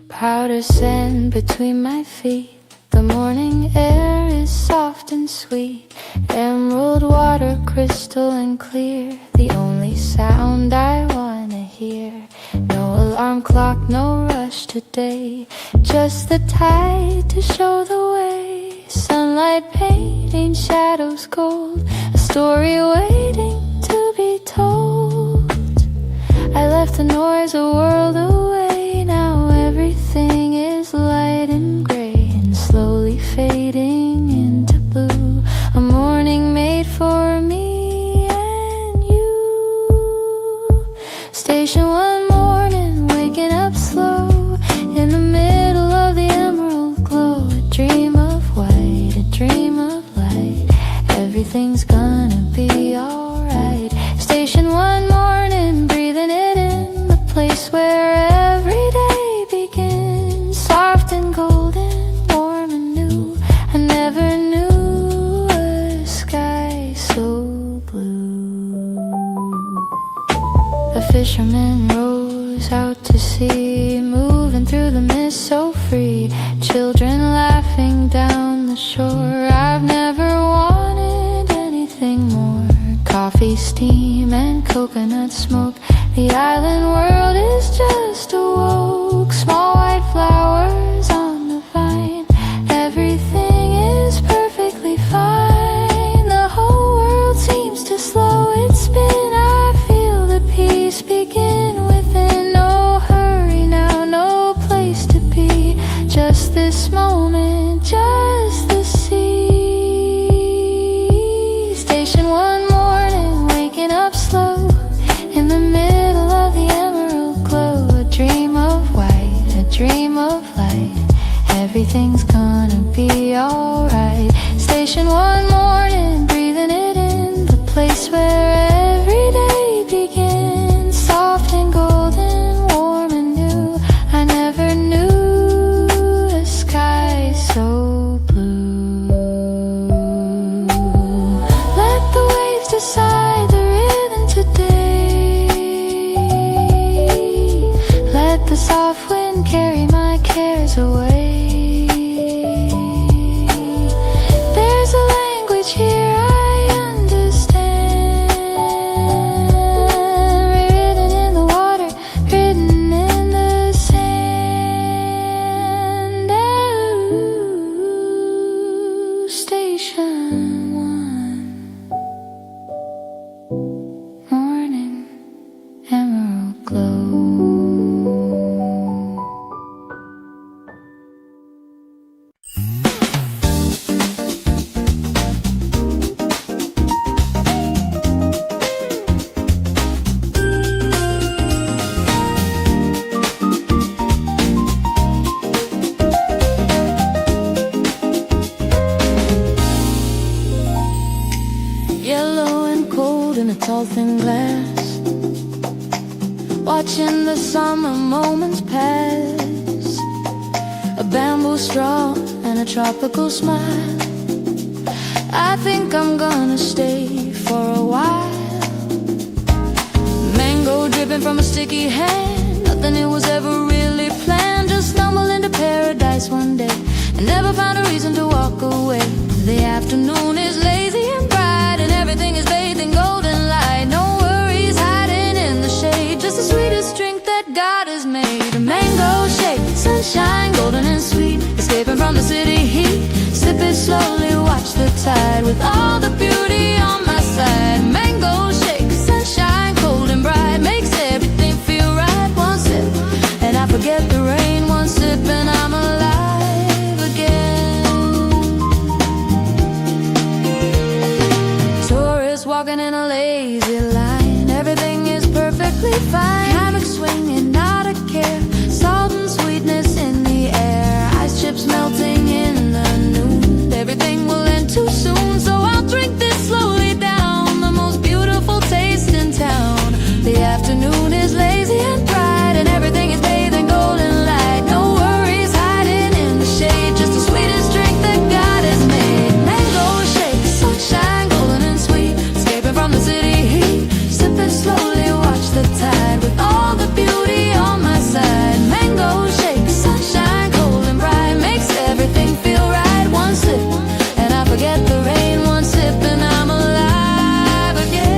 Powder sand between my feet, the morning air is soft and sweet, emerald water crystal and clear, the only sound I wanna hear. No alarm clock, no rush today, just the tide to show the way. Sunlight painting shadows gold, a story waiting to be told. I left the noise a world away, now everything is light and gray and slowly fading into blue. A morning made for me and you. Station one morning, waking up slow in the middle of the emerald glow. A dream of white, a dream of light. Everything's gonna be alright. Station one morning, breathing it in, the place where every day begins. Soft and golden, warm and new. I never knew a sky so blue. The fisherman rows out to sea, moving through the mist so free. Children laughing down the shore. I've never wanted anything more. Coffee, steam, and coconut smoke. The island world is just awoke. Small white flowers on the vine. Everything is perfectly fine. The whole world seems to slow its spin. I feel the peace begin within. No hurry now, no place to be. Just this moment, just the sea. Station one morning, waking up slow in the middle of the emerald glow. A dream of white, a dream of light. Everything's gonna be alright. Station one morning, breathing it in, the place where every day begins. Soft and golden, warm and new. I never knew a sky so blue. Let the waves decide the rhythm today. glow. Yellow and cold in a tall thin glass, watching the summer moments pass. A bamboo straw and a tropical smile. I think I'm gonna stay for a while. Mango dripping from a sticky hand. Nothing it was ever really planned. Just stumbled into paradise one day and never found a reason to walk away. The afternoon is lazy and bright, and everything is bathed in golden light. No worries hiding in the shade, just the sweetest drink that God has made. A mango shake, sunshine, golden and sweet, escaping from the city heat. Sip it slowly, watch the tide, with all the beauty on my side. Mango shake, sunshine, cold and bright, makes everything feel right. One sip, and I forget the rain. One sip, and I'm alive again. Tourists walking in a lazy line, everything is perfectly fine. Hammock swinging, not a care, salt and sweetness in the air. Ice chips melting in the noon, everything will end too soon. So I'll drink this slowly down, the most beautiful taste in town. The afternoon is lazy and bright, and everything is bathed in golden light. No worries hiding in the shade, just the sweetest drink that God has made. Mango shake, sunshine, golden and sweet, escaping from the city heat. Sip it slowly, watch the tide, with all the beauty on my side. Mango shake, sunshine, cold and bright, makes everything feel right. One sip, and I forget the rain. One sip, and I'm alive again.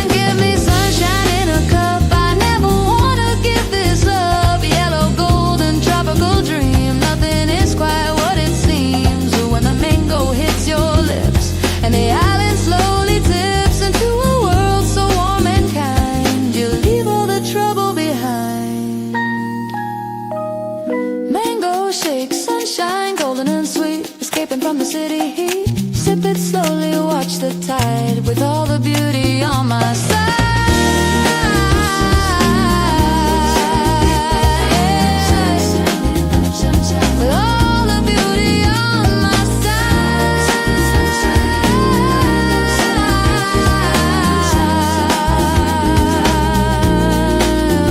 Give me sunshine in a cup, I never wanna give this up. Yellow, golden, tropical dream, nothing is quite what it seems. When the mango hits your lips, and the island slowly tips into a world so warm and kind, you leave all the trouble behind. Mango shake, sunshine, golden and sweet, escaping from the city heat. Sip it slowly, watch the tide, with all the beauty on my side. With all the beauty on my side.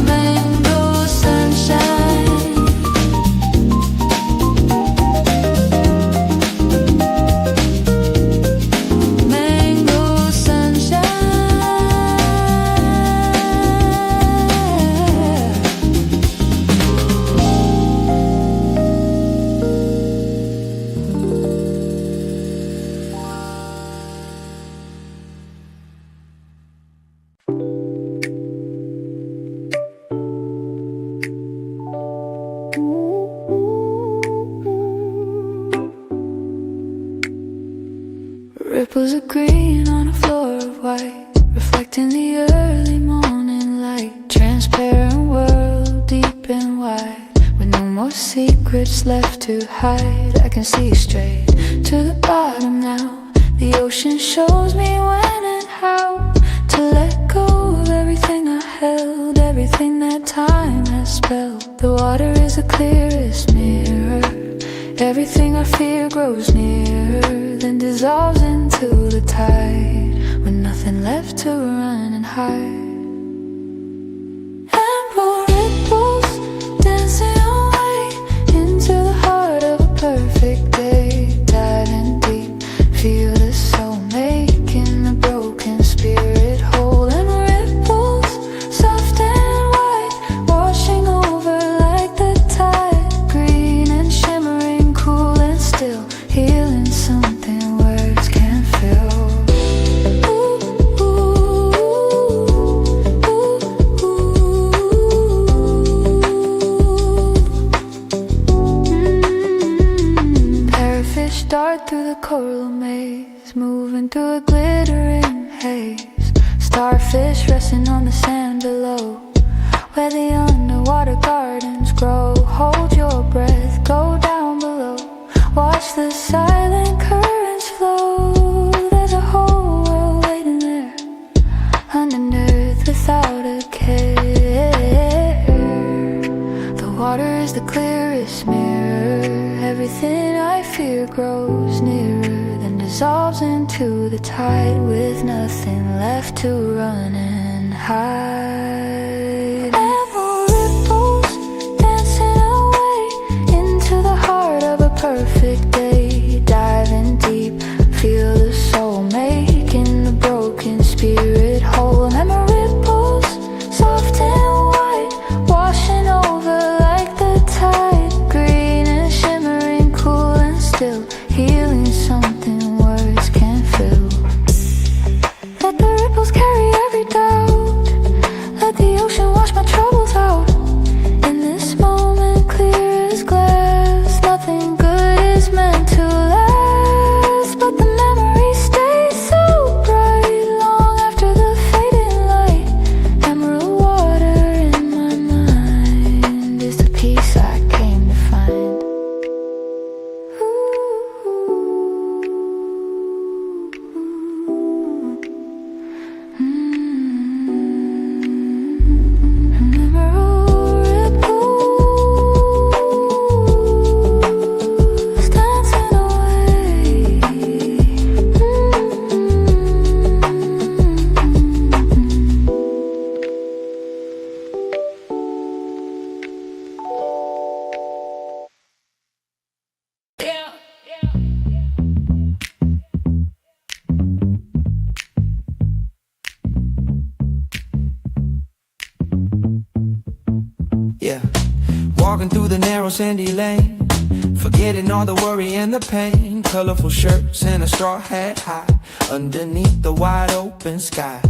Mango sunshine. Mango sunshine. Ripples of green on a floor of white, reflecting the early morning light. Transparent world, deep and wide, with no more secrets left to hide. I can see straight to the bottom now. The ocean shows me when and how to let go of everything I held, everything that time has spelled. The water is the clearest mirror. Everything I fear grows nearer, then dissolves into the tide, with nothing left to run and hide. Ample ripples dancing away into the heart of a perfect day. Diving deep, feel the soul making the broken spirit whole. And ripples, soft and white, washing over like the tide. Green and shimmering, cool and still, healing something words can't fill. Ooh, ooh, ooh. starfish resting on the sand below, where the underwater gardens grow. Hold your breath, go down below, watch the silent currents flow. There's a whole world waiting there, underneath without a care. The water is the clearest mirror, everything I fear grows nearer, then dissolves into the tide with nothing left to run and hide. Emerald ripples dancing away into the heart of a perfect day. Diving deep, feel the soul making the broken spirit whole. Emerald ripples, soft and white, washing over like the tide. Green and shimmering, cool and still, healing something words can't fill. Let the ripples carry every doubt, let the ocean wash my troubles out. In this moment clear as glass, nothing good is meant to last, but the memory stays so bright long after the fading light. Emerald water in my mind is the peace I came to find. Emerald ripples dancing away. Yeah, walking through the narrow sandy lane, forgetting all the worry and the pain. Colorful shirts and a straw hat high underneath the wide open sky.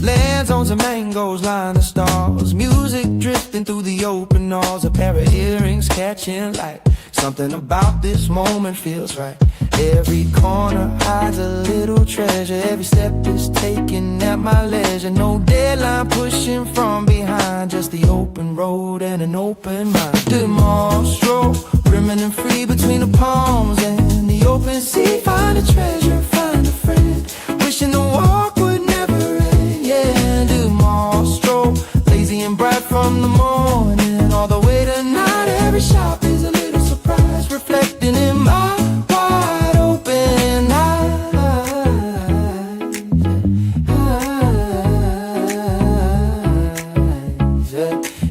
Lands on some mangoes line the stars, music drifting through the open walls. A pair of earrings catching light, something about this moment feels right. Every corner hides a little treasure, every step is taken at my leisure. No deadline pushing from behind, just the open road and an open mind. The mall stroll, brimming and free between the palms and the open sea. Find a treasure, find a friend, wishing the walk would never end. Yeah, the mall stroll, lazy and bright from the morning all the way to night. Every shop is a little surprise, reflecting in my wide open eyes.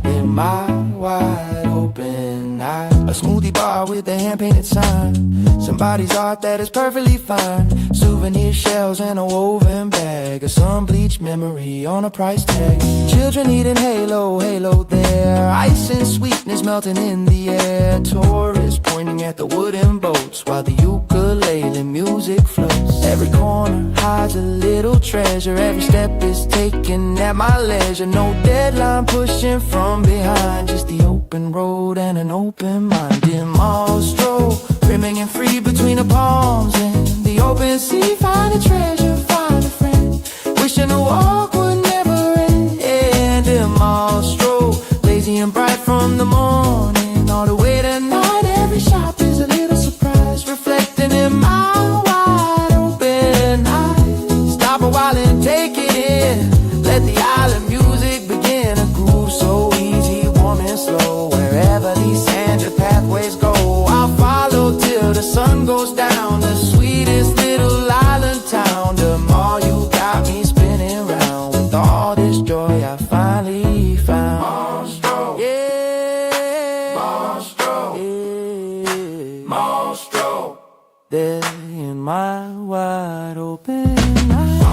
In my wide open eyes. A smoothie bar with a hand-painted sign, somebody's art that is perfectly fine. Souvenir shells and a woven bag, a sun-bleached memory on a price tag. Children eating halo, halo there, ice and sweetness melting in the air. Tourists pointing at the wooden boats while the ukulele music floats. Every corner hides a little treasure, every step is taken at my leisure. No deadline pushing from behind, just the open road and an open mind. In mall stroll, brimming and free between the palms and the open sea. Find a treasure, find a friend, wishing the walk would never end. And in mall stroll, lazy and bright from the morning all the way to night. Every shop is a little surprise, reflecting in my wide open eyes. Stop a while and take it in, let the island music begin. A groove so easy, warm and slow, wherever these sand pathways go. I'll follow till the sun goes down. The sweetest little island town. The more you got me spinning round with all this joy I finally found. Monstro, yeah, Monstro, yeah, Monstro. There in my wide open eyes.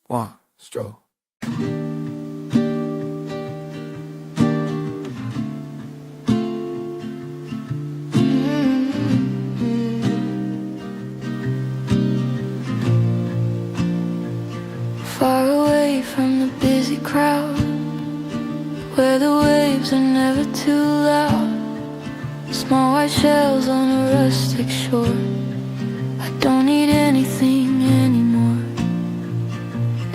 Monstro. crowd where the waves are never too loud. Small white shells on a rustic shore. I don't need anything anymore.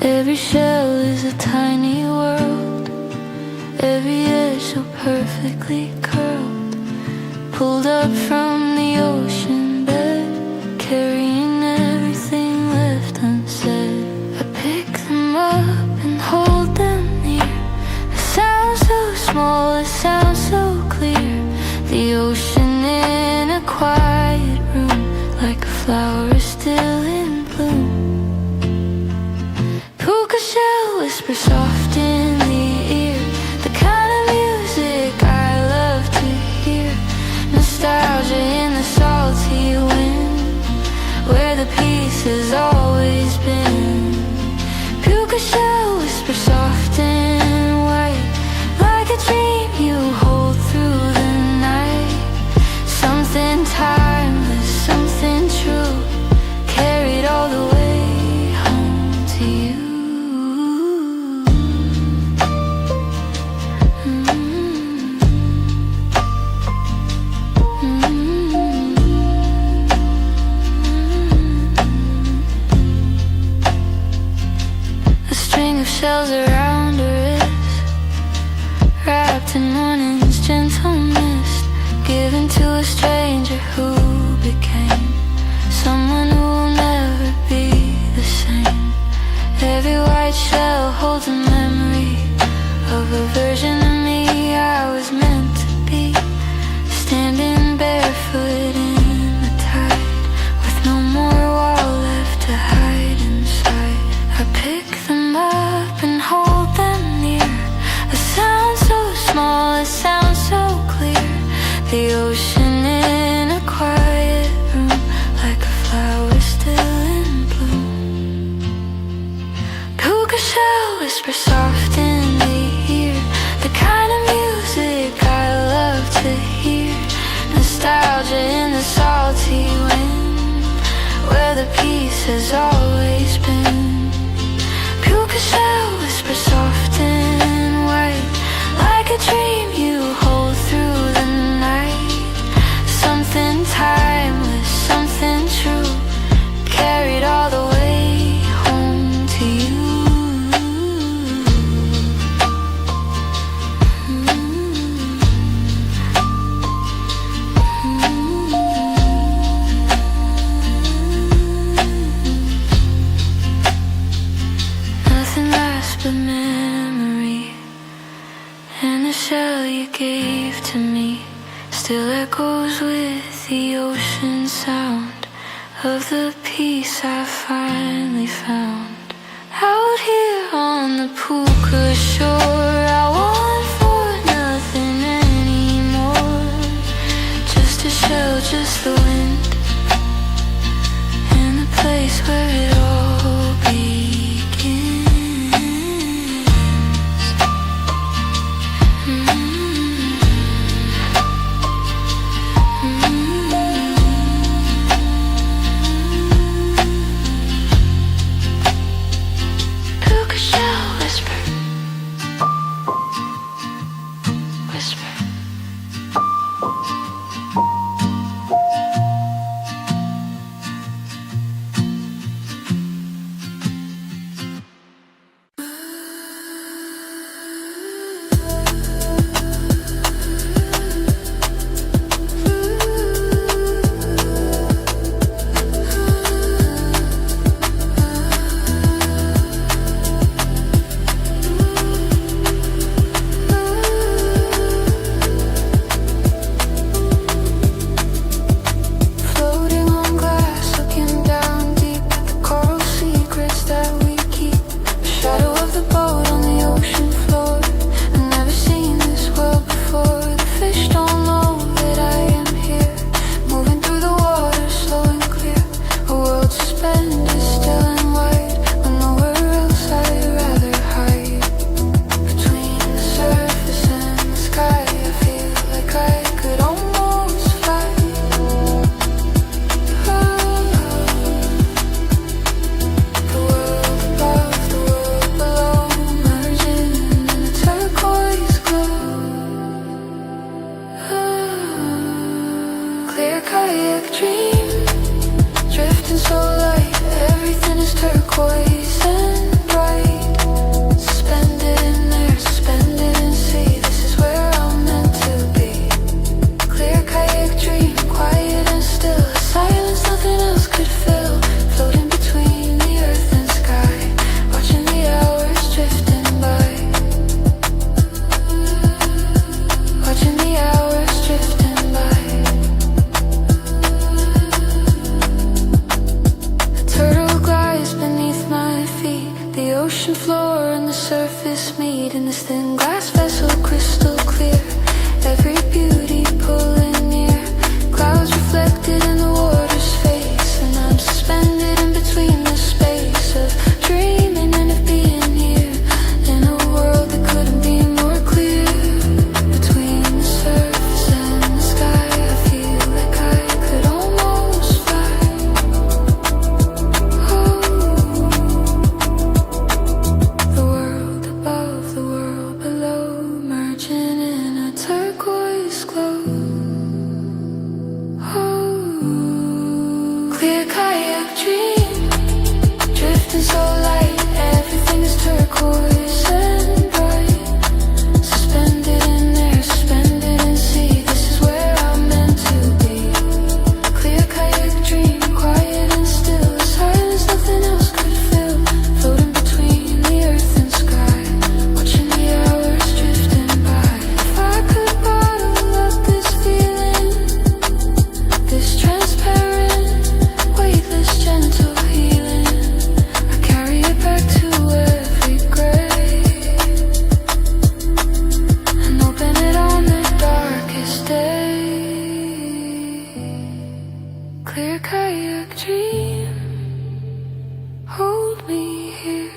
Every shell is a tiny world. Every edge so perfectly curled. Pulled up from the ocean bed, carrying everything left unsaid. I pick them up and hold them near. A sound so small, it sounds so clear. The ocean in a quiet room, like a flower still in bloom. Puka shell whisper soft in the ear, the kind of music I love to hear. Nostalgia in the salty wind, where the peace has always been. Puka shell whisper soft and white, like a dream you hold through the night. Something timeless, something true, carried all the way home to you. A string of shells around her wrist, wrapped in morning's gentle mist, given to a stranger who became someone who will never be the same. Every white shell holds a memory of a version of me I was meant to be, standing barefoot in the tide, with no more wall left to hide inside. I pick them up and hold them near. A sound so small, it sounds so clear. The ocean in a quiet room, like a flower still in bloom. Puka shell whisper soft in the ear, the kind of music I love to hear. Nostalgia in the salty wind, where the peace has always been. Puka shell whisper soft and white, like a dream you hold through the night. Something timeless, something true, carried all the way home to you. Nothing lasts but memory, and the shell you gave to me still echoes with the ocean sound of the peace I finally found. Out here on the Puka shore, I want for nothing anymore. Just a shell, just the wind, and the place where it all begins. Puka shell whisper, whisper. turquoise and bright. Spend it in there, spend it in sea. This is where I'm meant to be. Clear kayak dream, quiet and still. A silence nothing else could fill. Floating between the earth and sky, watching the hours drifting by. Watching the hours drifting by. A turtle glides beneath my feet. The ocean floor and the surface meet in this thin glass vessel, crystal clear. Every beauty pulling near. Clouds reflected in the water's face, and I'm suspended in between the space of dreaming and of being here in a world that couldn't be more clear. Between the surface and the sky, I feel like I could almost fly. Oh, the world above, the world below, merging in a turquoise glow. Oh, clear kayak dream, drifting so light, everything is turquoise and bright. Suspended in there, suspended in sea. This is where I'm meant to be. Clear kayak dream, quiet and still. A silence nothing else could fill. Floating between the earth and sky, watching the hours drifting by. If I could bottle up this feeling, this transparent, weightless, gentle healing, I carry it back to every grave and open it on the darkest day. Clear kayak dream, hold me here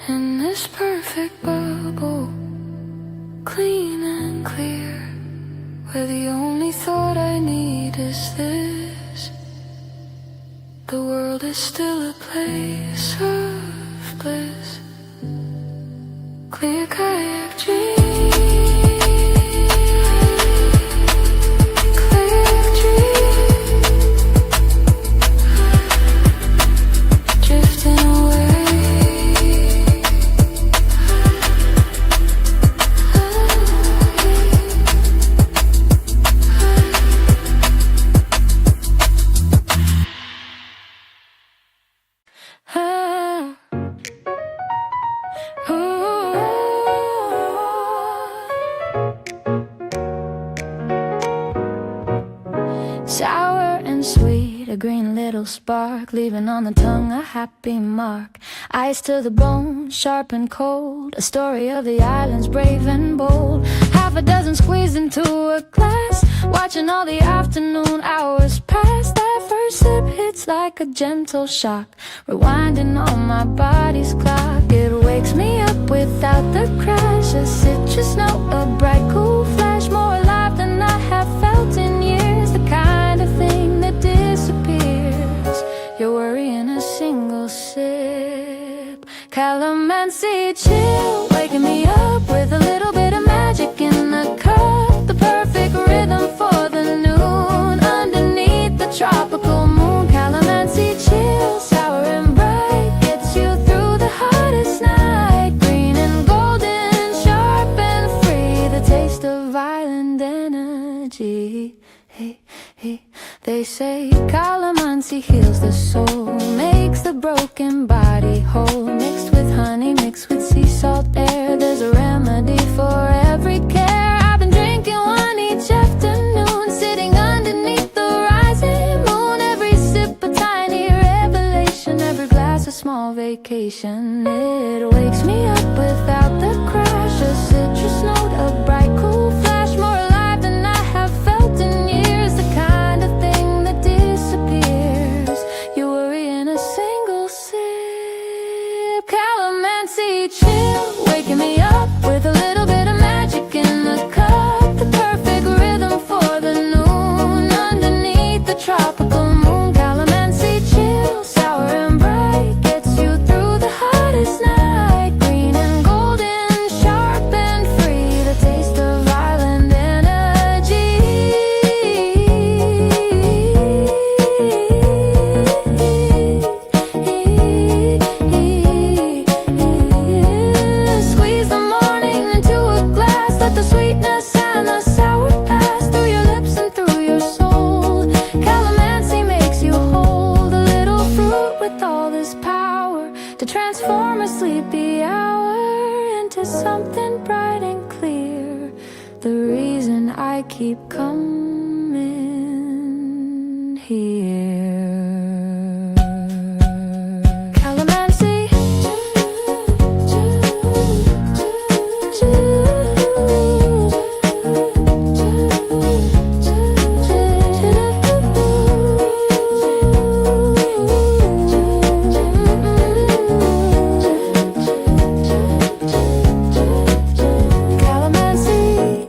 in this perfect bubble, clean and clear, where the only thought I need is this: the world is still a place of bliss. Clear kayak dream, kayak dream, drifting away. Ah. Sour and sweet, a green little spark, leaving on the tongue a happy mark. Ice to the bone, sharp and cold, a story of the islands brave and bold. Half a dozen squeezed into a glass, watching all the afternoon hours pass. That first sip hits like a gentle shock, rewinding on my body's clock. It wakes me up without the crash, a citrus note, a bright cool flash, more alive than I have felt in years. The kind of thing that disappears, your worry in a single sip. Calamansi chill, waking me up with a little bit of magic in the cup. The perfect rhythm for the noon, underneath the tropical moon. Calamansi chill, sour and bright, gets you through the hottest night. Green and golden, sharp and free, the taste of island energy. Hey, hey. They say calamansi heals the soul, makes the broken body whole. Mixed with honey, mixed with sea salt air, there's a remedy for every care. I've been drinking one each afternoon, sitting underneath the rising moon. Every sip a tiny revelation, every glass a small vacation. It wakes me up without the crash, a citrus note, a bright cool flash, more alive than I have felt in years. The kind of thing that disappears, you worry in a single sip. Calamansi chill, waking me up with a little bit of magic in the cup. The perfect rhythm for the noon, underneath the tropical moon. Calamansi chill, sour and bright, gets you through the hottest night. Green and golden, to transform a sleepy hour into something bright and clear. The reason I keep coming here. Calamansi. Calamansi,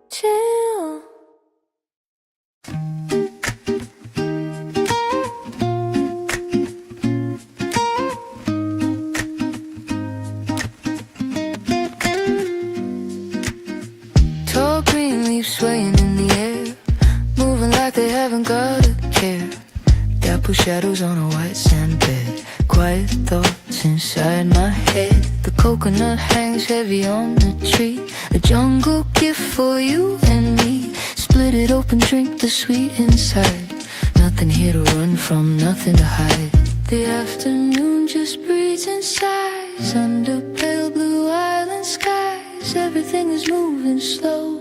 chill. Tall green leaves swaying in the air, moving like they haven't got a care. Dapple shadows on a white sand bed, quiet thoughts inside my head. The coconut hangs heavy on the tree, a jungle gift for you and me. Split it open, drink the sweet inside. Nothing here to run from, nothing to hide. The afternoon just breathes and sighs under pale blue island skies. Everything is moving slow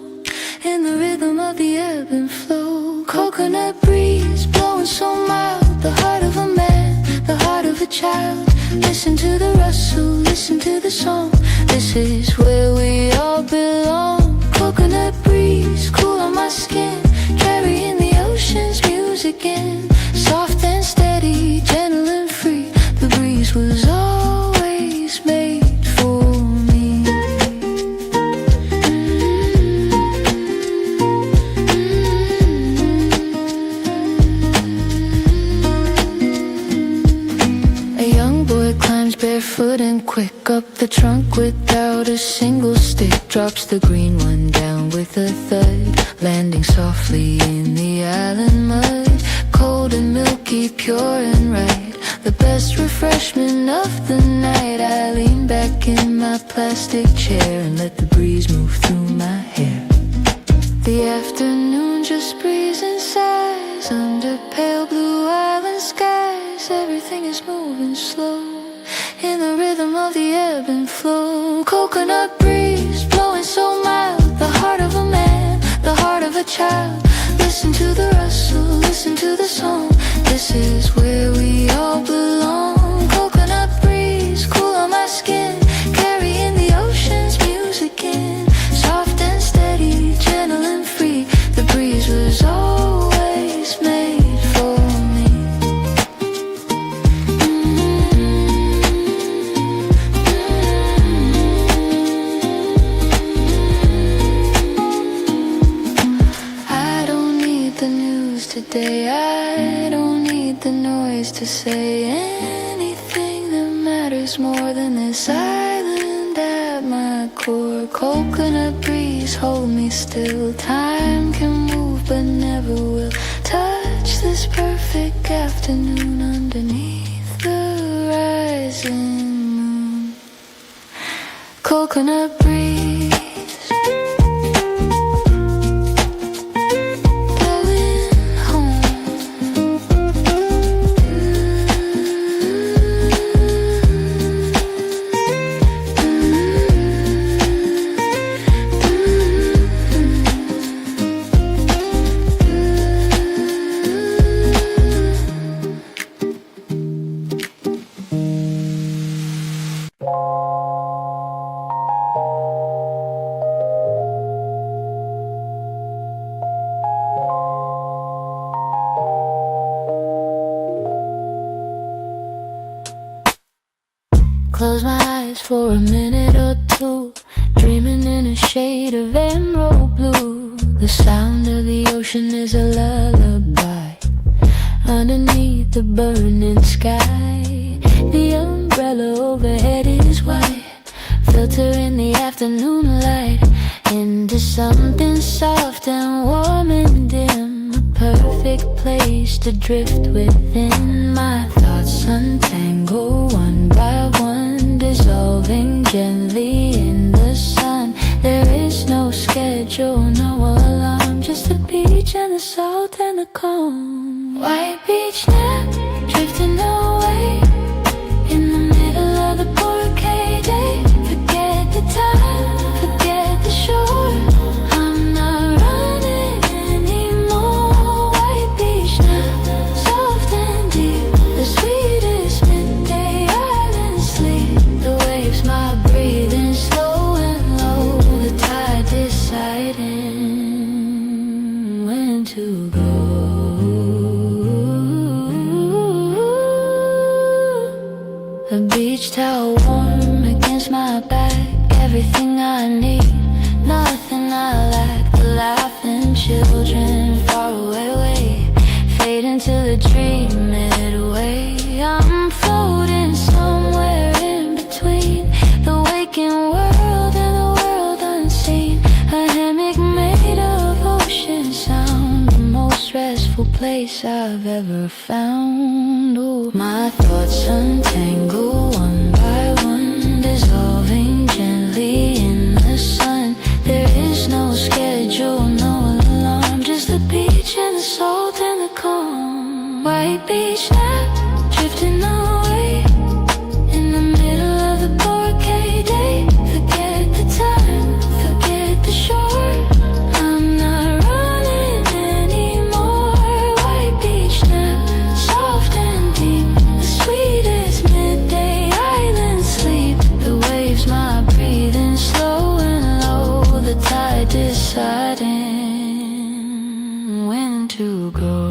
in the rhythm of the ebb and flow. Coconut breeze blowing so mild, the heart of a man, the heart of a child. Listen to the rustle, listen to the song. This is where we all belong. Coconut breeze cool on my skin, carrying the ocean's music in. Soft and steady, gentle and free. The breeze was always made for me. A young boy climbs barefoot and quick up the trunk without a single stick. Drops the green one down with a thud, landing softly in the island mud. Cold and milky, pure and right, the best refreshment of the night. I lean back in my plastic chair and let the breeze move through my hair. The afternoon just breathes and sighs under pale blue island skies. Everything is moving slow in the rhythm of the ebb and flow. Coconut breeze blowing so mild, the heart of a man, the heart of a child. Listen to the rustle, listen to the song. This is where we all belong. Coconut breeze cool on my skin, carrying the ocean's music in. Soft and steady, gentle and free. The breeze was always made for me. I don't need the news today, I don't need the noise to say anything that matters more than this island at my core. Coconut breeze, hold me still. Time can move but never will touch this perfect afternoon underneath the rising moon. Coconut breeze blowing home. Close my eyes for a minute or two, dreaming in a shade of emerald blue. The sound of the ocean is a lullaby underneath the burning sky. The umbrella overhead is white, filter in the afternoon light into something soft and warm and dim. A perfect place to drift within. My thoughts untangle one by one, dissolving gently in the sun. There is no schedule, no alarm, just the beach and the salt and the calm. White beach now, drifting away in the middle to dream it away. I'm floating somewhere in between the waking world and the world unseen. A hammock made of ocean sound, the most restful place I've ever found. Oh, my thoughts untangle one by one, dissolving gently in the sun. There is no schedule, no alarm, just the beach and the salt and the calm. White beach now, drifting away in the middle of the bouquet day. Forget the time, forget the shore, I'm not running anymore. White beach now, soft and deep, the sweetest midday island sleep. The waves, my breathing slow and low, the tide deciding when to go.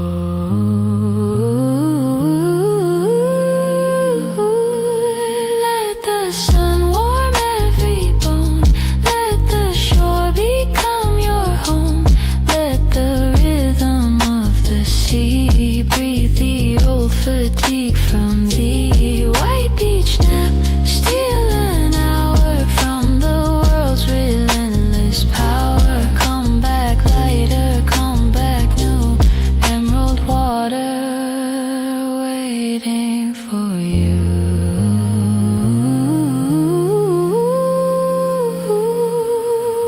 Let the sun warm every bone, let the shore become your home. Let the rhythm of the sea breathe the old fatigue from the white beach nap. Steal an hour from the world's relentless power. Come back lighter, come back new, emerald water waiting for you.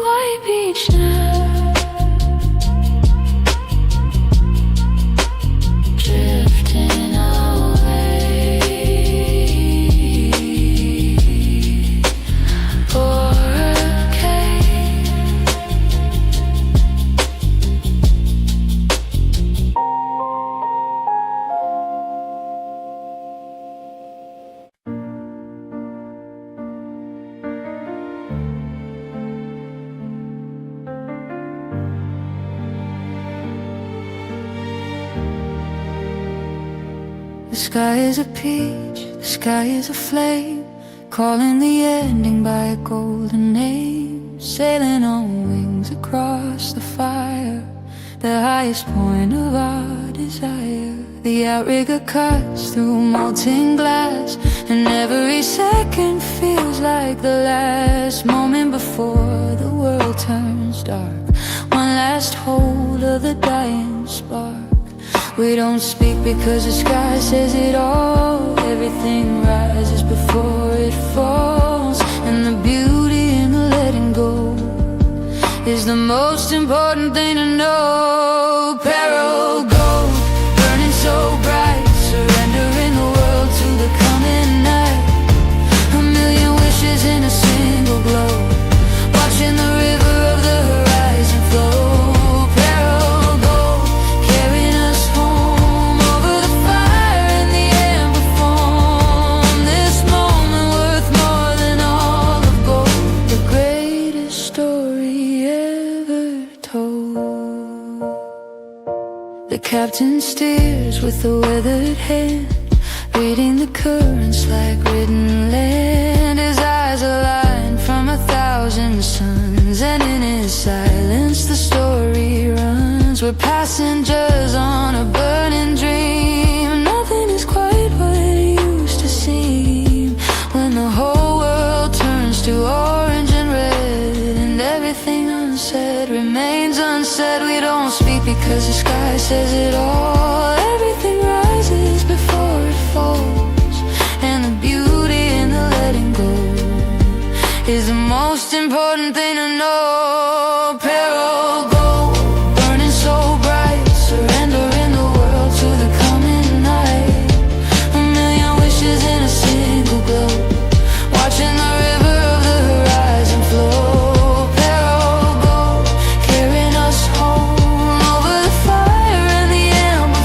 White beach now, drifting away for a cave. The sky is a peach, the sky is a flame, calling the ending by a golden name. Sailing on wings across the fire, the highest point of our desire. The outrigger cuts through molten glass, and every second feels like the last moment before the world turns dark. One last hold of the dying spark. We don't speak because the sky says it all. Everything rises before it falls, and the beauty in the letting go is the most important thing to know. Peril gold, burning so bright, surrendering the world to the coming night. A million wishes in a single glow, watching the river of the horizon flow. Peril gold, carrying us home over the fire and the amber foam. This moment worth more than all of gold, the greatest story ever told. The captain steers with a weathered hand, reading the currents like written land. His eyes align from 1,000 suns, and in his silence the story runs. We're passengers on a burning dream. Nothing is quite what it used to seem when the whole world turns to orange and red, and everything unsaid remains unsaid. We don't speak because the sky says it all. Everything rises before it falls, and the beauty in the letting go is the most important thing to know. Peril gold, burning so bright, surrendering the world to the coming night. A million wishes in a single glow, watching the river of the horizon flow. Peril gold, carrying us home over the fire and the amber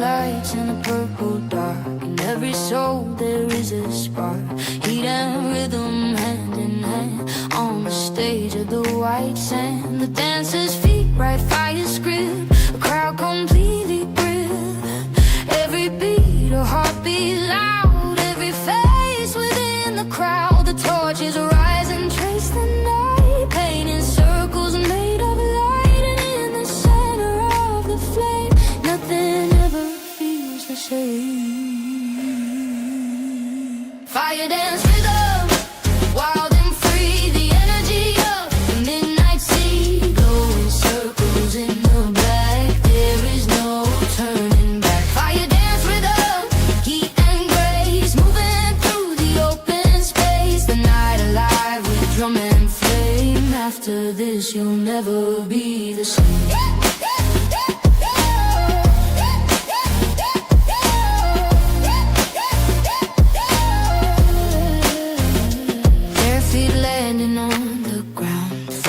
lights in a purple dark. In every soul there is a spark. Heat and rhythm hand in hand on the stage of the white sand. The dancers' feet right fire script. A crowd completely gripped. Every beat a heartbeat loud. Every face within the crowd. The torches rise and trace the night. Painting circles made of light. And in the center of the flame, nothing ever feels the same. Fire dance rhythm, wild and free. The energy of the midnight sea. Glowing circles in the black. There is no turning back. Fire dance rhythm, heat and grace. Moving through the open space. The night alive with drum and flame. After this you'll never be the same.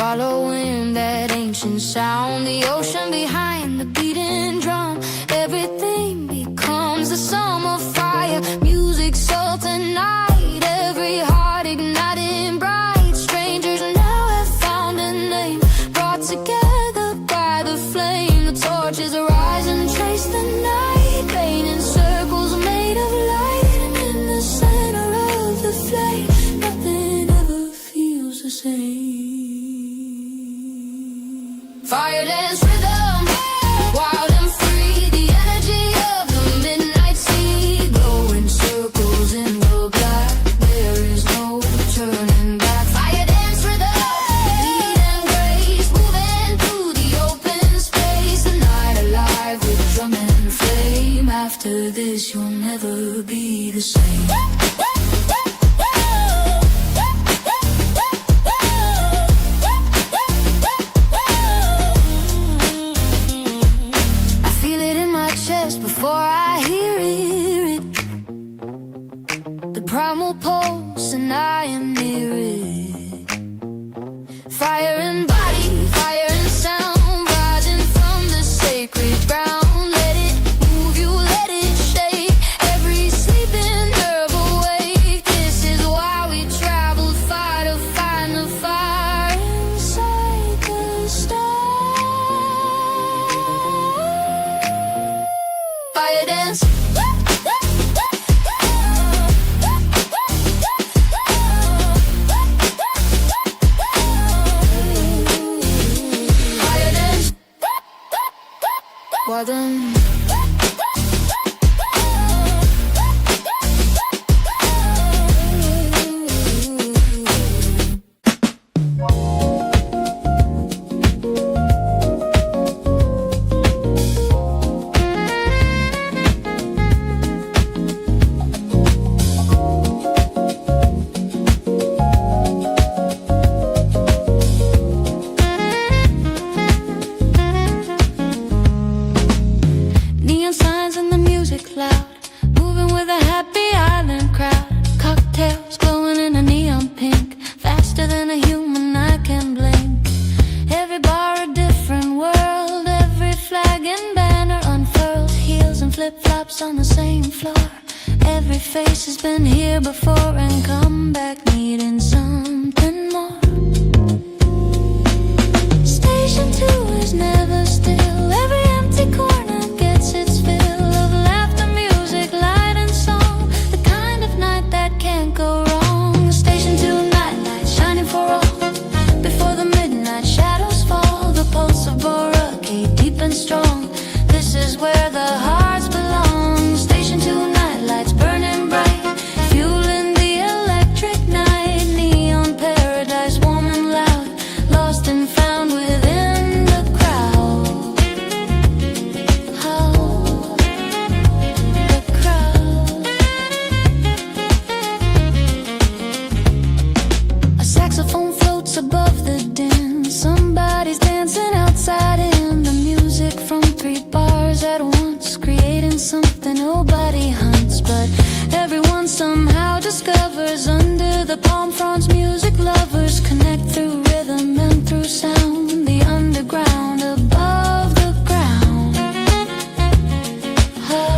Following that ancient sound, the ocean behind the beating drum. Everything becomes a summer fire. Music, salt and night. Every heart igniting bright. Strangers now have found a name, brought together by the flame. The torches rise and trace the night. Painting circles made of light. And in the center of the flame, nothing ever feels the same. Fire dance rhythm, wild and free. The energy of the midnight sea. Glowing circles in the black. There is no turning back. Fire dance rhythm, heat and grace. Moving through the open space. The night alive with drum and flame. After this you'll never be the same. Before I hear it, the primal pulse and I am near it. Fire and body, fire and sound, rising from the sacred ground. Let it move you, let it shake every sleeping nerve awake. This is why we traveled far to find the fire inside the stars. Fire dance. Fire dance. Well then. Flip-flops on the same floor. Every face has been here before and come back needing something more. Station 2 is never still. Every empty corner gets its fill of laughter, music, light and song. The kind of night that can't go wrong. Station 2 nightlight shining for all. Before the midnight shadows fall, the pulse of Boraki deep and strong. This is where the hearts belong. Station 2 nightlights burning bright, fueling the electric night. Neon paradise warm and loud, lost and found within the crowd. Oh, the crowd. A saxophone floats above the din. Somebody's dancing outside in the music from 3 bars at once, creating something nobody hunts, but everyone somehow discovers. Under the palm fronds, music lovers connect through rhythm and through sound. The underground above the ground. Oh.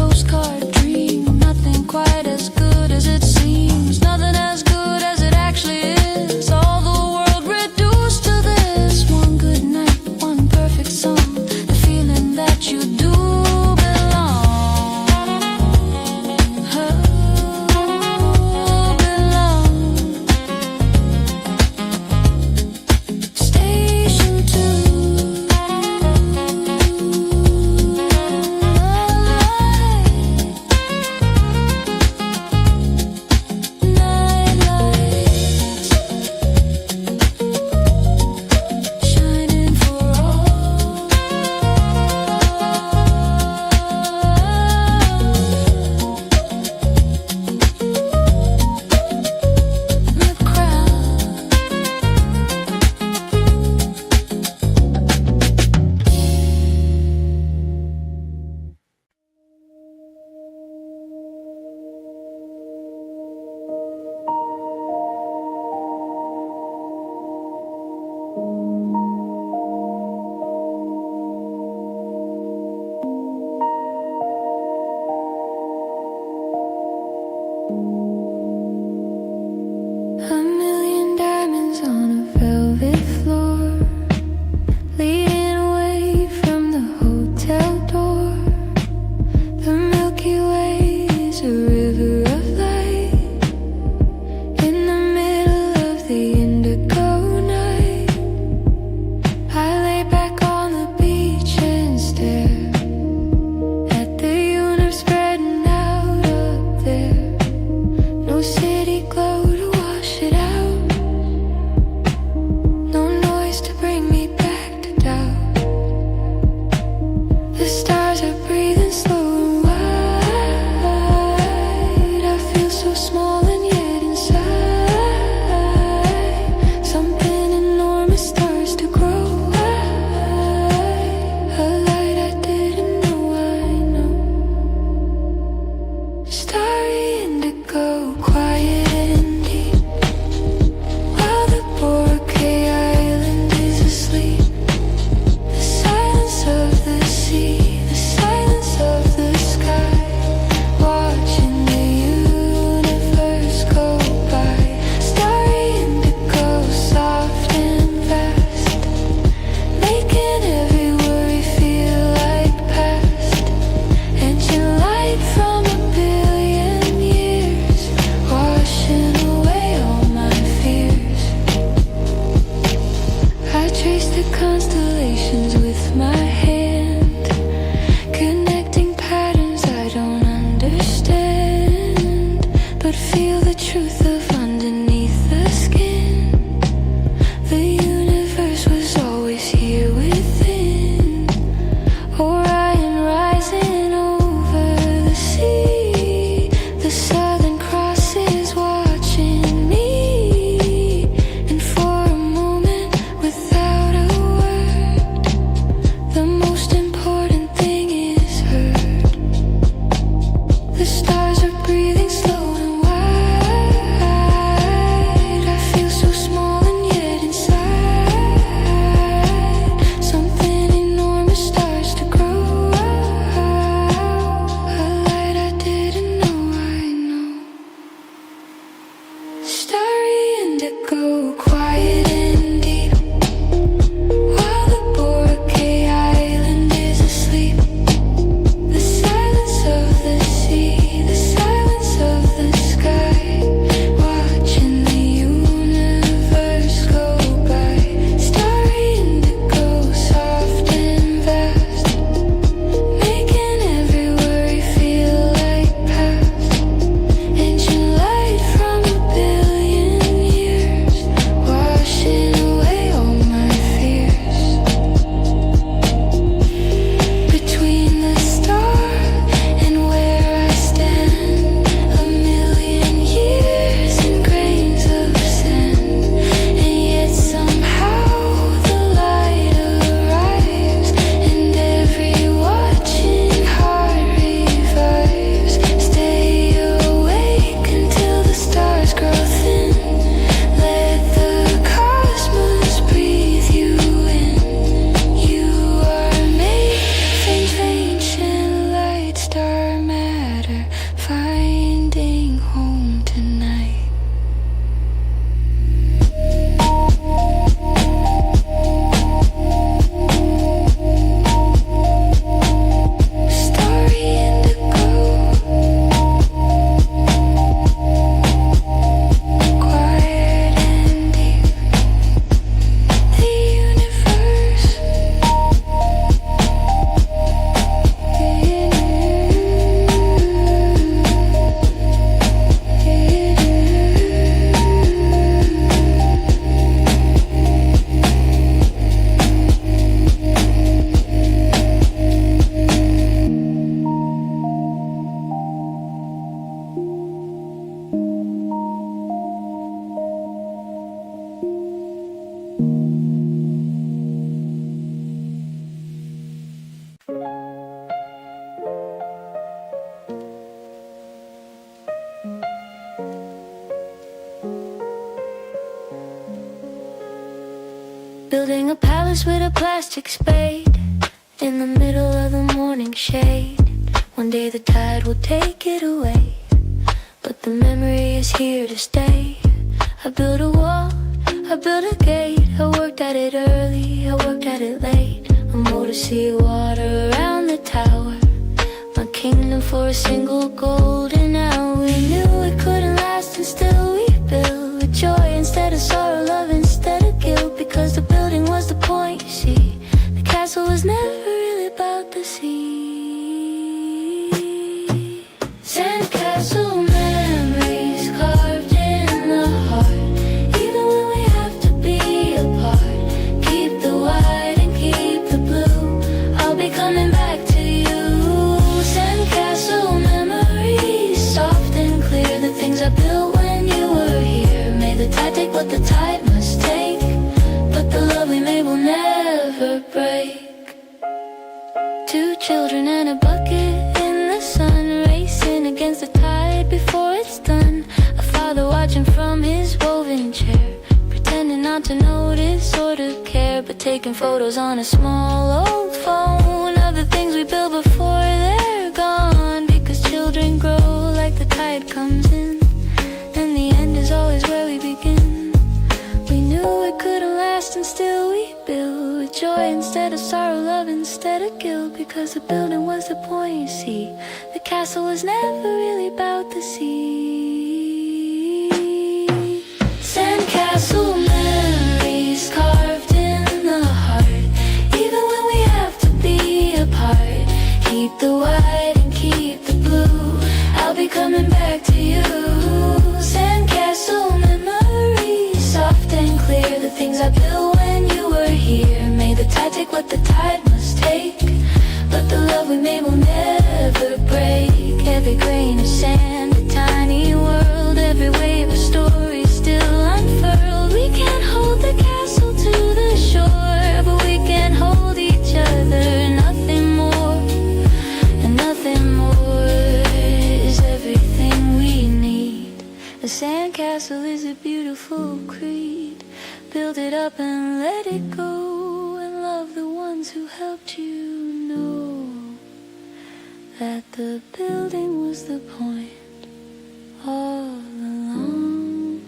postcard dream. Nothing quite as good as it seems. Nothing as good as it actually is. All the world reduced to this. One good night, one perfect song. The feeling that you do belong. Station 2. Shining for all. The crowd. A million diamonds on a velvet floor, leading away from the hotel door. The Milky Way is a river of light in the middle of the indigo night. I lay back on the beach and stare at the universe spreading out up there. Building a palace with a plastic spade in the middle of the morning shade. One day the tide will take it away, but the memory is here to stay. I built a wall, I built a gate. I worked at it early, I worked at it late. A moat of seawater around the tower, my kingdom for a single golden hour. We knew it couldn't last and still we built with joy instead of sorrow, love instead of guilt. Because the building was the point, you see. The castle was never really about the sea. Sandcastle memories carved in the heart. Even when we have to be apart, keep the white and keep the blue. I'll be coming back to you. Sandcastle memories, soft and clear. The things I built when you were here. May the tide take what the tide must take, but the love we made will never break. Two children and a bucket in the sun, racing against the tide before it's done. A father watching from his woven chair, pretending not to notice or to care, but taking photos on a small old phone of the things we built before they're gone. Because children grow like the tide comes in, and the end is always where we begin. We knew it couldn't last and still we built with joy instead of sorrow, love instead of guilt. Because the building was the point, you see. The castle was never really about the sea. Sandcastle memories carved in the heart. Even when we have to be apart, keep the white and keep the blue. I'll be coming back to you. Sandcastle memories, soft and clear. The things I built when you were here. May the tide take what the tide must take, but the love we made will never break. Every grain of sand, a tiny world. Every wave, a story still unfurled. We can't hold the castle to the shore, but we can hold each other. Nothing more, and nothing more is everything we need. A sandcastle is a beautiful creed. Build it up and let it go, and love the ones who helped you know that the building was the point all along.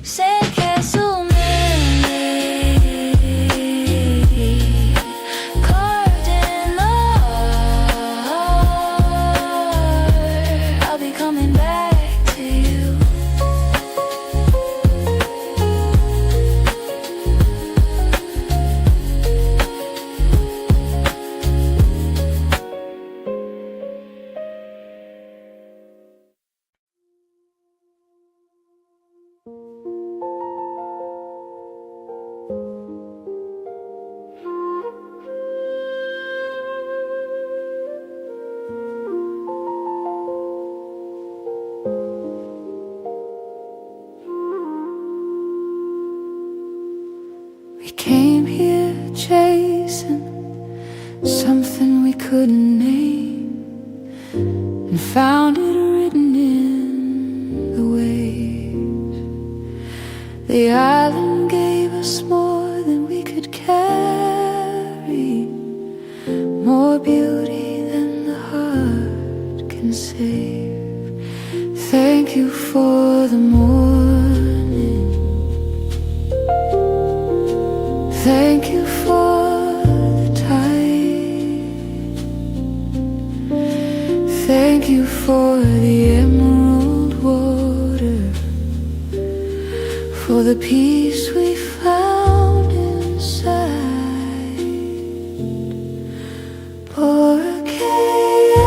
Sandcastle memory carved in the heart. I'll be coming back to you. We came here chasing something we couldn't name, and found it written in the waves. The island gave us more than we could carry, more beauty than the heart can save. Thank you for the morning. Thank you for the tide. Thank you for the emerald water, for the peace we found inside. Porque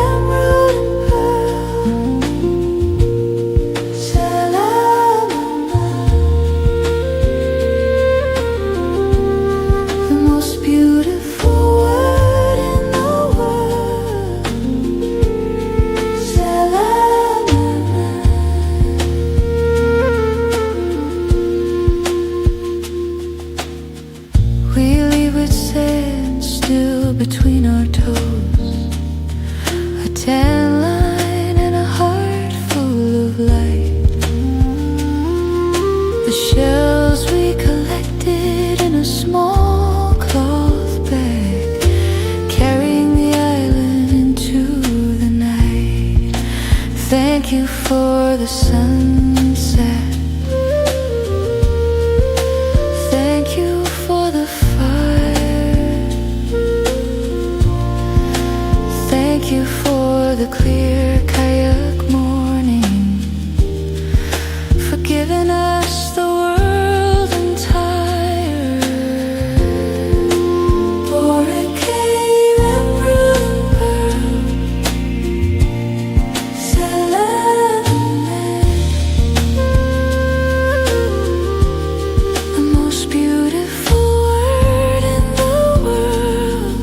emerald and pearl, Salamana. The most beautiful word in the world, Salamana. We leave with sand still between our toes, a tan line and a heart full of light. The shells we collect Thank you for the sunset. Thank you for the fire. Thank you for the clear kayak morning, for giving us the world entire. For it came and rumbled, the most beautiful word in the world.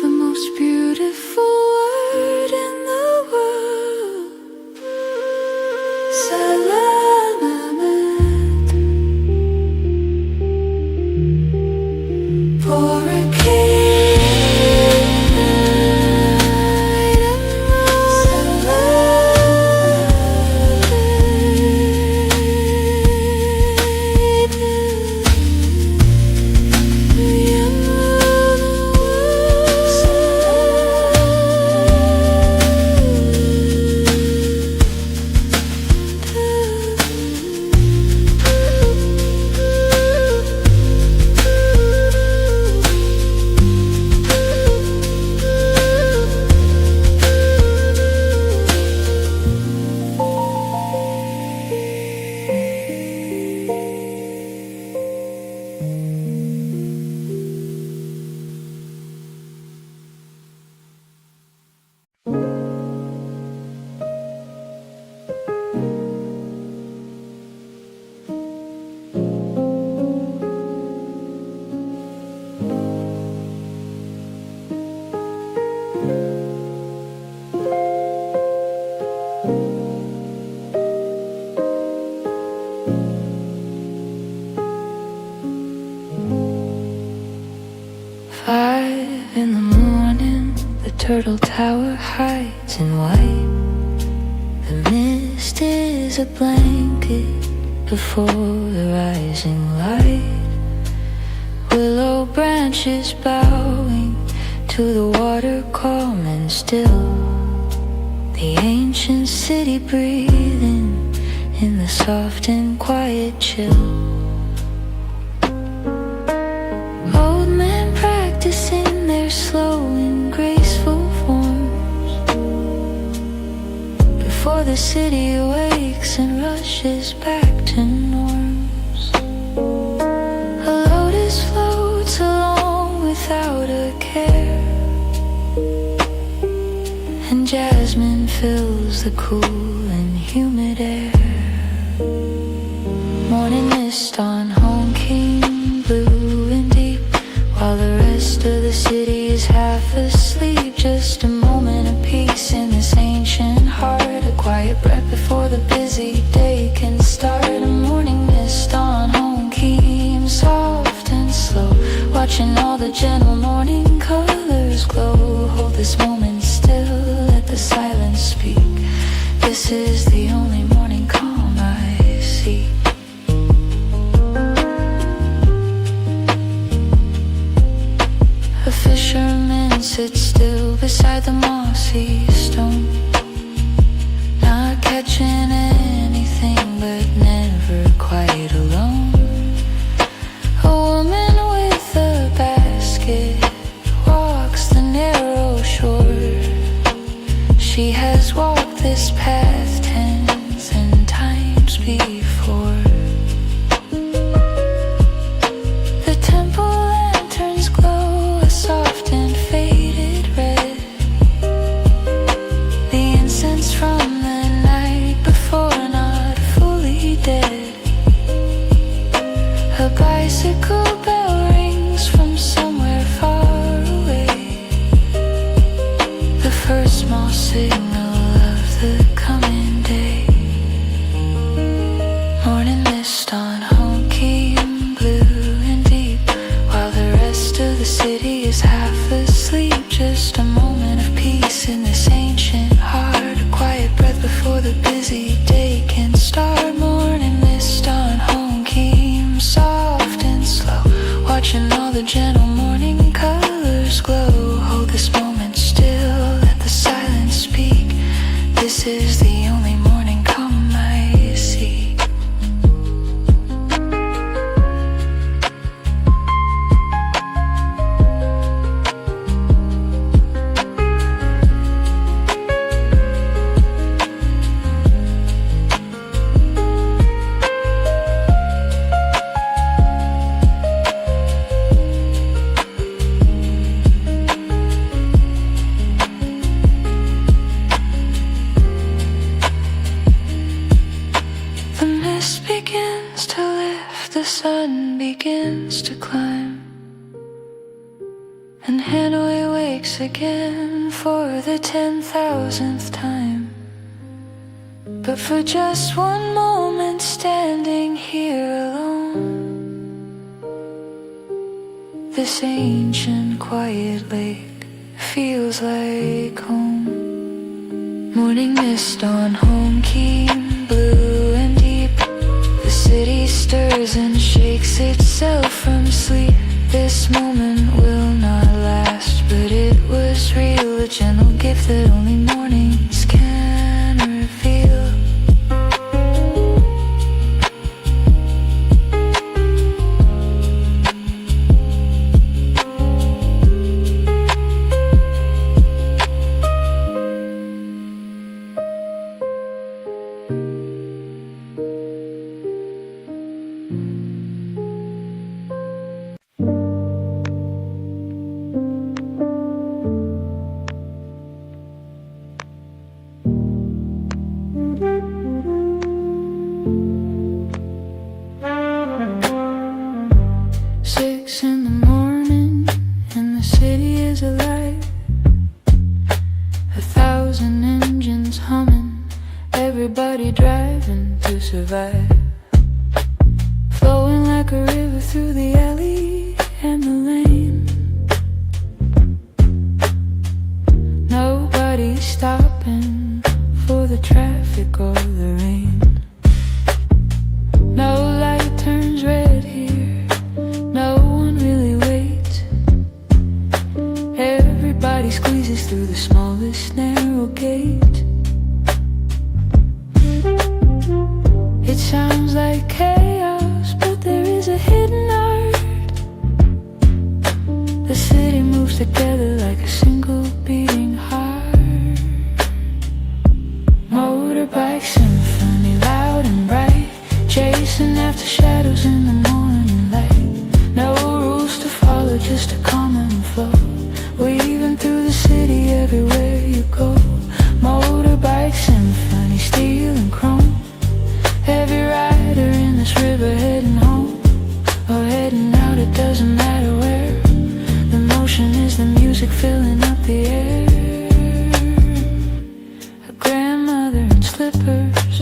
The most beautiful word in the world. Salamat. For a king turtle tower hides in white. The mist is a blanket before the rising light. Willow branches bowing to the water calm and still. The ancient city breathing in the soft and quiet chill. Old men practicing their slow and graceful forms before the city awakes and rushes back to norms. A lotus floats along without a care, and jasmine fills the cool and humid air. Morning mist on honking blue and deep, while the rest of the city is half asleep. Just a moment of peace in this ancient heart, a quiet breath before the busy day can start. A morning mist on honking, soft and slow, watching all the gentle morning colors glow. Hold this moment still, let the silence speak. This is the only morning calm I see. A fisherman sits still beside the mossy stone, not catching anything but never quite alone. A woman with a basket walks the narrow shore. She has walked this path 10,000 times before. bicycle bell rings from somewhere far away. The first small signal of the coming day. Morning mist on honky and blue and deep, while the rest of the city is half asleep. Just a moment of peace in this ancient heart, a quiet breath before the busy day can start. Morning mist on home came soft and slow, watching all the gentle morning colors glow. Hold this moment still, let the silence speak. This is the only morning come I see. The mist begins to lift, the sun begins to climb, and Hanoi wakes again for the 10,000th time. But for just one moment standing here alone, this ancient quiet lake feels like home. Morning mist on home keen blue and deep, the city stirs and shakes itself from sleep. This moment will not last, but it was real, a gentle gift that only mornings can reveal. Everybody driving to survive, flowing like a river through the alley and the lane. Nobody's stopping for the traffic or the rain. No light turns red here, no one really waits. Everybody squeezes through the smallest narrow gate. It sounds like chaos, but there is a hidden art. The city moves together like a single beating heart. Motorbike symphony, loud and bright, chasing after shadows in the morning light. No rules to follow, just a common flow, weaving through the city everywhere you go. Motorbike symphony, steel and chrome. Every rider in this river heading home or heading out, it doesn't matter where. The motion is the music filling up the air. A grandmother in slippers,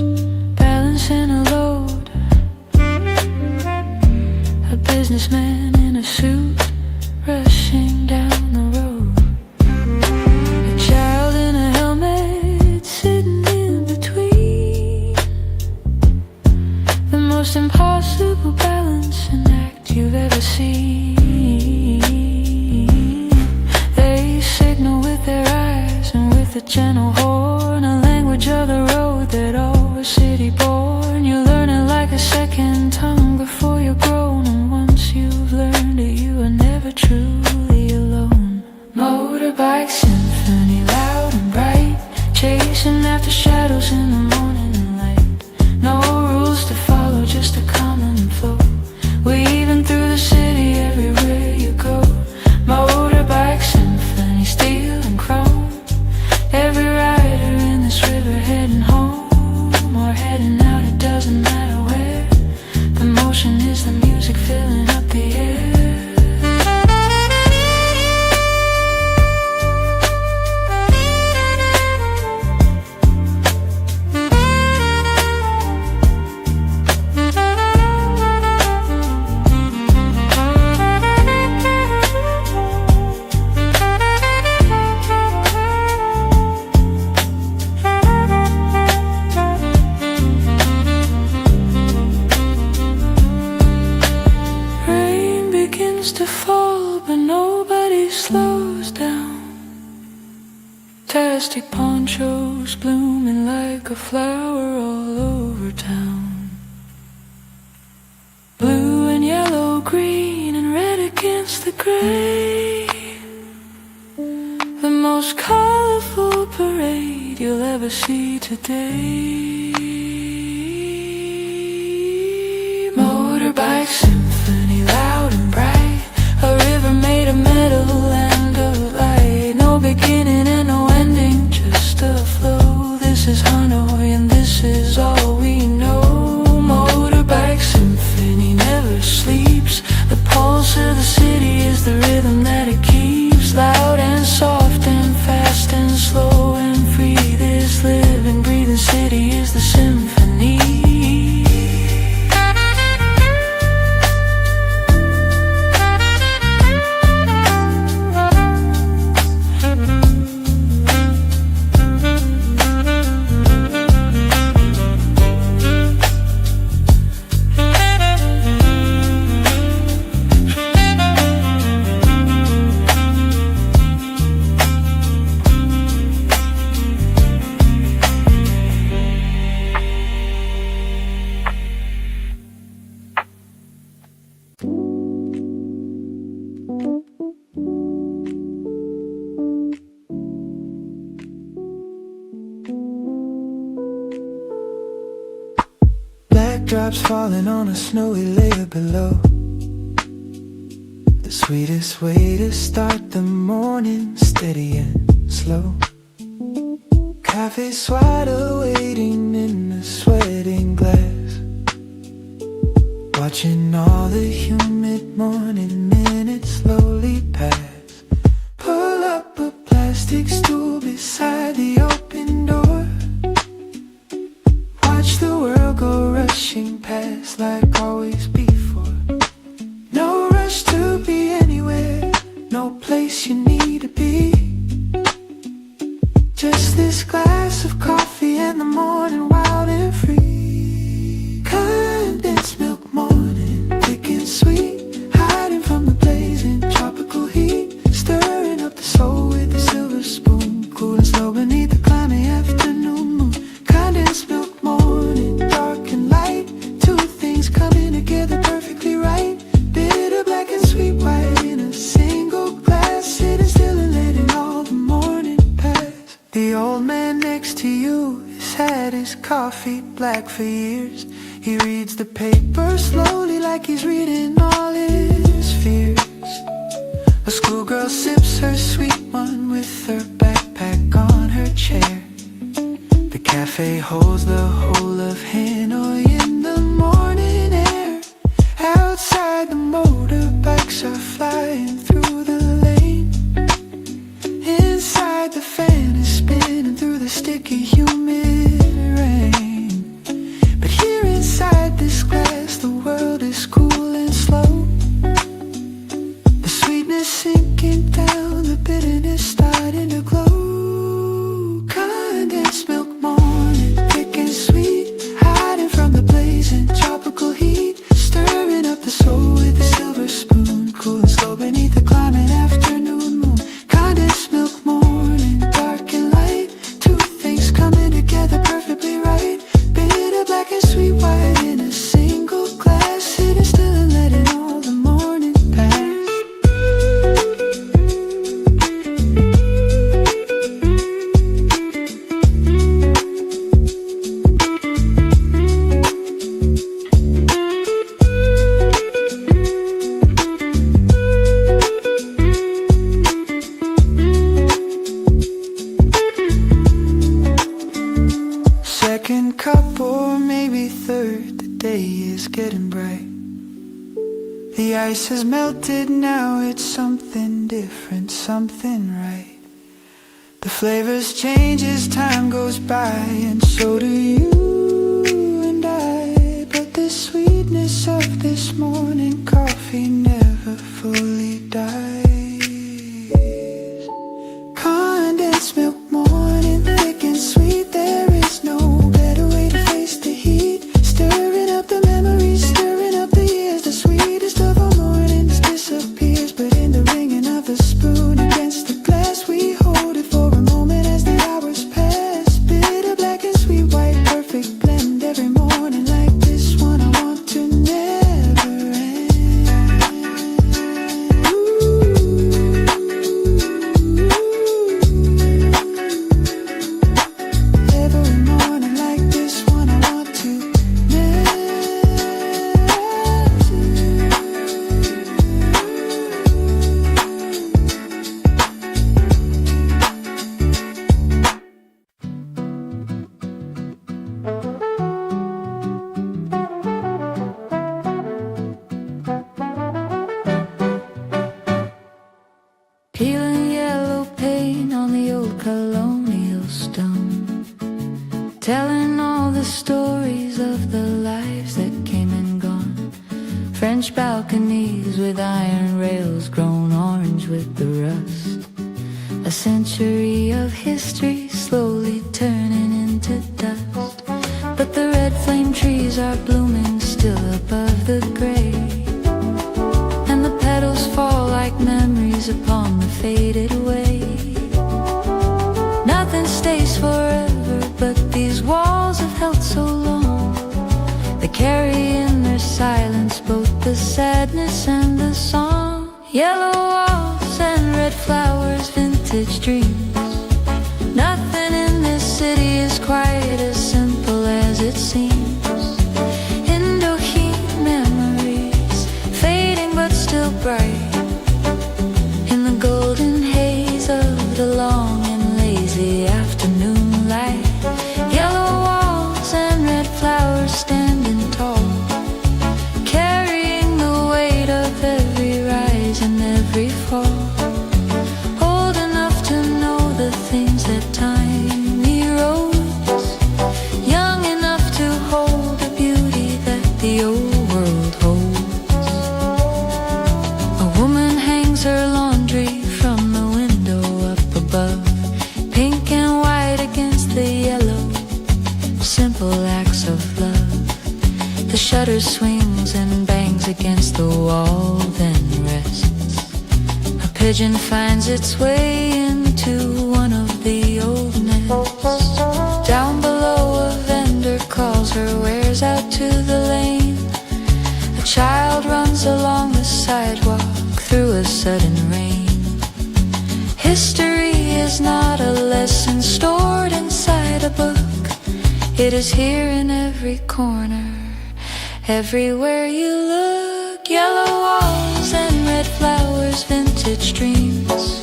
balancing a load. A businessman in a suit, rushing down the road. A child in a helmet, sitting in between. The most impossible balancing act you've ever seen. They signal with their eyes and with a gentle horn, a language of the road that all were city born. You learn it like a second tongue before you're grown, and once you've learned it, you are never truly alone. Motorbike symphony, loud and bright, chasing after shadows in the morning light. No rules to follow, just a common flow, weaving through the city everywhere you go. Motorbike symphony, steel and chrome. Every rider in this river heading home or heading out, it doesn't matter where. begins to fall, but nobody slows down. Fantastic ponchos blooming like a flower all over town. Blue and yellow, green and red against the gray. The most colorful parade you'll ever see today. Motorbike symphony, loud and bright. A river made of metal and of light. No beginning and no ending, just a flow. This is Hanoi and this is all we know. Motorbike symphony never sleeps. The pulse of the city is the rhythm that it keeps. Loud and soft and fast and slow and free. This living, breathing city is the symphony. Drops falling on a snowy layer below. The sweetest way to start the morning, steady and slow. Cafe swaddle waiting in the sweating glass, watching all the humid morning minutes slowly pass. Pull up a plastic stool beside the open door. Watch the world go rushing past like always before. No rush to be anywhere, no place you need to be. Just this glass of coffee and the morning wild and free. Condensed milk morning, thick and sweet, hiding from the blazing tropical heat. Stirring up the soul with a silver spoon, cool and slow beneath the climate afternoon moon. Condensed milk morning, dark and light, two things coming together perfectly right. Bitter black and sweet white in a single glass, sitting still and letting all the morning pass. The old man next to you has had his coffee black for years. He reads the paper slowly like he's reading all his fears. A schoolgirl sips her sweet one with her backpack on her chair. The cafe holds the whole of Hanoi in the morning air. Outside the motorbikes are flying through the lane. Inside the fan is spinning through the sticky humid rain. But here inside this glass the world is cool and slow. The sweetness sinking down, the bitterness starting to glow. Condensed milk morning, thick and sweet, hiding from the blazing tropical heat. Stirring up the soul with a silver spoon, cool and slow beneath the climate afternoon moon. Condensed milk morning, dark and light, two things coming together perfectly right. Bitter black and sweet white in a single glass, sitting still and letting all the morning pass. Second cup or maybe third, the day is getting bright. The ice has melted now, it's something different, something right. The flavors change as time goes by, and so do you and I. But the sweetness of this morning coffee never fully dies. Condensed milk morning, thick and sweet, there is no better way to face the heat. Stirring up the memories, stirring up the years, the sweetest of all mornings disappear. French balconies with iron rails grown orange with the rust. A century of history slowly turning into dust. But the red flame trees are blooming still above the gray, and the petals fall like memories upon the faded way. Nothing stays forever, but these walls have held so long. They carry in their silence both the sadness and the song. Yellow walls and red flowers, vintage dreams. Nothing in this city is quite as simple as it seems. Indochine memories, fading but still bright, in the golden haze of the long and lazy afternoon light. Yellow walls and red flowers standing tall, carrying the weight of every rise and every fall. Old enough to know the things that time erodes, young enough to hold the beauty that the old world holds. A woman hangs her laundry from the window up above, pink and white against the yellow, simple acts of love. The shutter swings and bangs against the wall, then rests. A pigeon finds its way into one of the old nests. Down below a vendor calls her wares out to the lane. A child runs along the sidewalk through a sudden rain. History is not a lesson stored inside a book. It is here in every corner, everywhere you look. Yellow walls and red flowers, vintage dreams.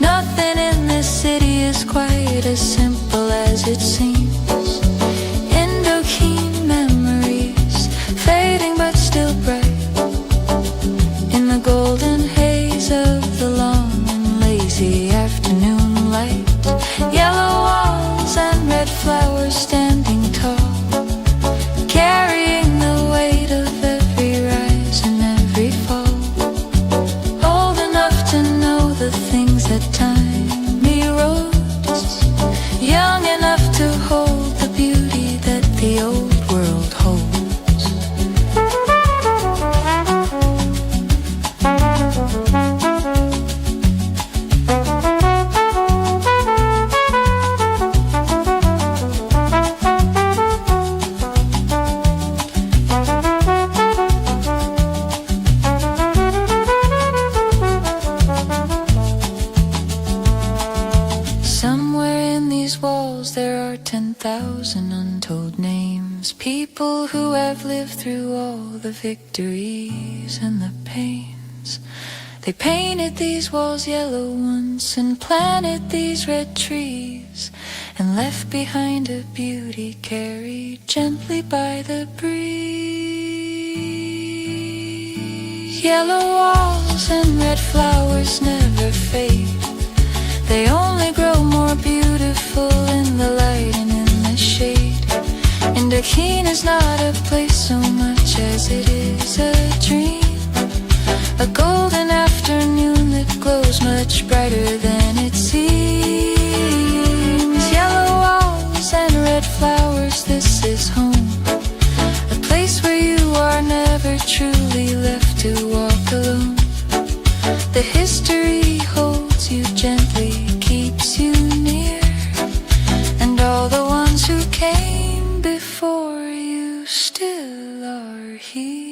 Nothing in this city is quite as simple as it seems. Indochine memories, fading but still bright, in the golden haze of the long and lazy afternoon light. Yellow walls and red flowers standing tall, carrying the weight of every rise and every fall. Old enough to know the things that time erodes, young enough to hold the beauty that the old world holds. Somewhere in these walls there are 10,000 untold names. People who have lived through all the victories and the pains. They painted these walls yellow once and planted these red trees, and left behind a beauty carried gently by the breeze. Yellow walls and red flowers never fade. They only grow more beautiful in the light and in the shade. Indochine is not a place so much as it is a dream, a golden afternoon that glows much brighter than it seems. Yellow walls and red flowers, this is home, a place where you are never truly left to walk alone. The history holds you gently, keeps you near, and all the ones who came before you still are here.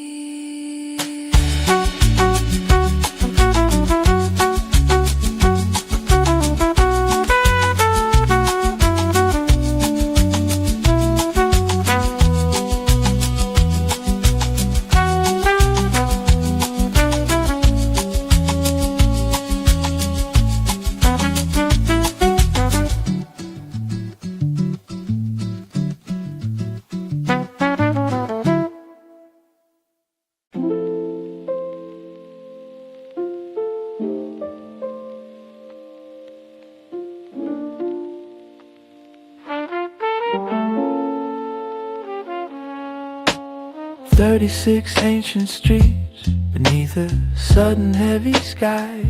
36 ancient streets beneath a sudden heavy sky,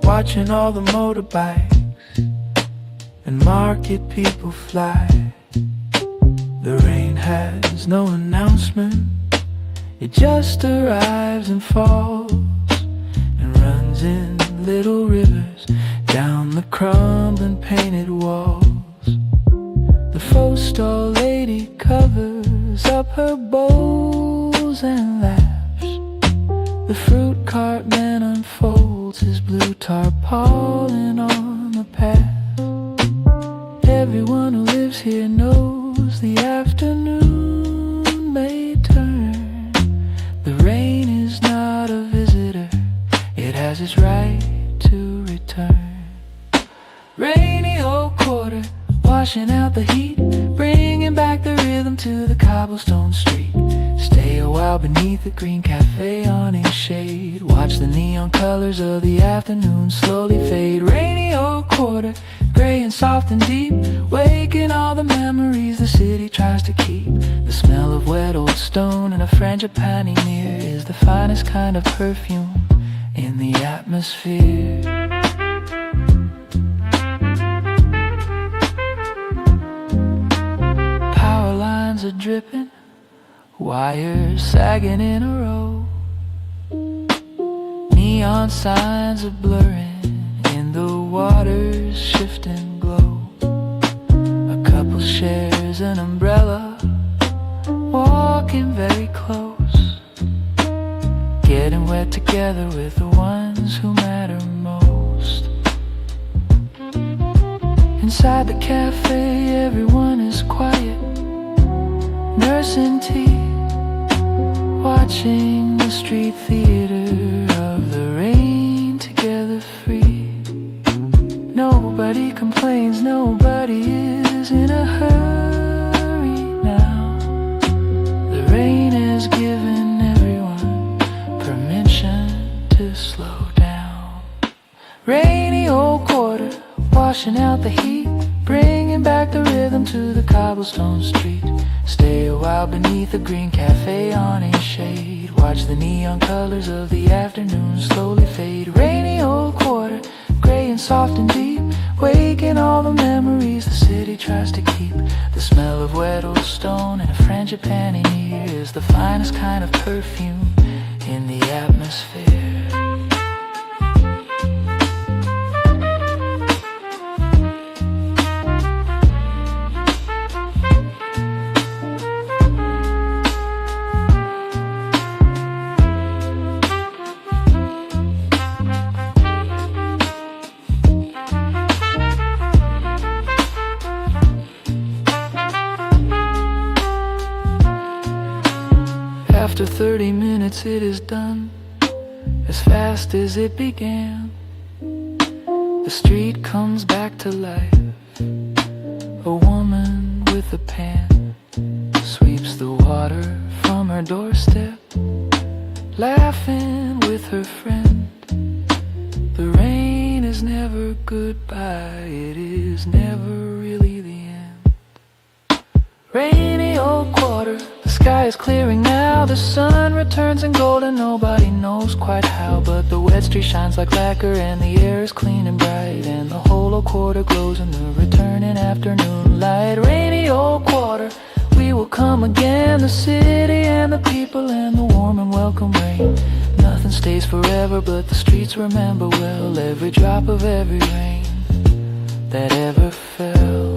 watching all the motorbikes and market people fly. The rain has no announcement, it just arrives and falls and runs in little rivers down the crumbling painted walls. The faux stall lady covers up her bows and laughs. The fruit cart man unfolds his blue tarpaulin on the path. Everyone who lives here knows the afternoon may turn. The rain is not a visitor, it has its right to return. Rainy old quarter, washing out the heat, bringing back the rhythm to the cobblestone street. Stay a while beneath the green cafe awning shade, watch the neon colors of the afternoon slowly fade. Rainy old quarter, gray and soft and deep, waking all the memories the city tries to keep. The smell of wet old stone and a frangipani near is the finest kind of perfume in the atmosphere. Power lines are dripping, wires sagging in a row. Neon signs are blurring in the water's shifting glow. A couple shares an umbrella, walking very close, getting wet together with the ones who matter most. Inside the cafe everyone is quiet, nursing tea, watching the street theater of the rain together free. Nobody complains, nobody is in a hurry now. The rain has given everyone permission to slow down. Rainy old quarter, washing out the heat, bringing back the rhythm to the cobblestone street. Stay a while beneath the green cafe awning shade, watch the neon colors of the afternoon slowly fade. Rainy old quarter, gray and soft and deep, waking all the memories the city tries to keep. The smell of wet old stone and a frangipani near is the finest kind of perfume in the atmosphere. After 30 minutes it is done, as fast as it began. The street comes back to life. A woman with a pan sweeps the water from her doorstep, laughing with her friend. The rain is never goodbye, it is never really the end. Rainy old quarter, the sky is clearing now. The sun returns in gold and nobody knows quite how, but the wet street shines like lacquer and the air is clean and bright, and the whole old quarter glows in the returning afternoon light. Rainy old quarter, we will come again, the city and the people and the warm and welcome rain. Nothing stays forever but the streets remember well every drop of every rain that ever fell.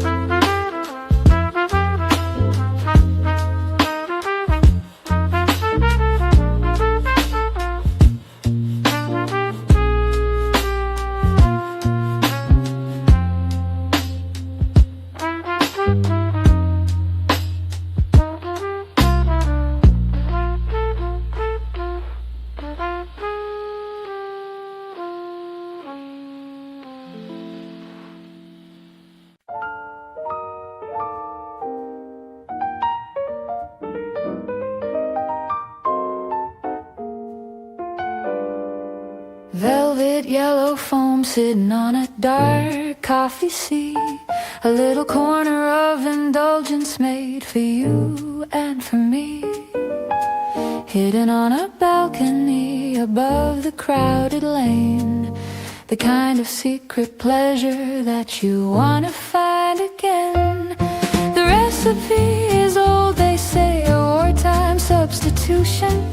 Velvet yellow foam sitting on a dark coffee seat. A little corner of indulgence made for you and for me, hidden on a balcony above the crowded lane. The kind of secret pleasure that you wanna find again. The recipe is old, they say, a wartime substitution.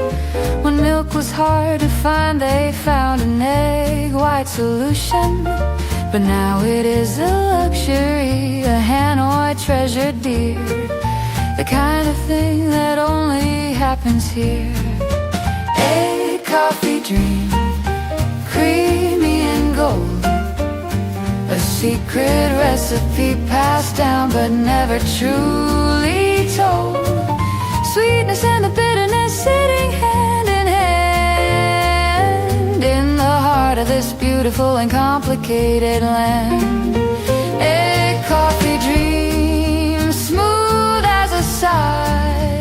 When milk was hard to find, they found an egg white solution. But now it is a luxury, a Hanoi treasure dear, the kind of thing that only happens here. Egg coffee dream, creamy and gold, a secret recipe passed down but never truly told. Sweetness and the bitterness sitting hand in hand in the heart of this beautiful and complicated land. Egg coffee dream, smooth as a sigh,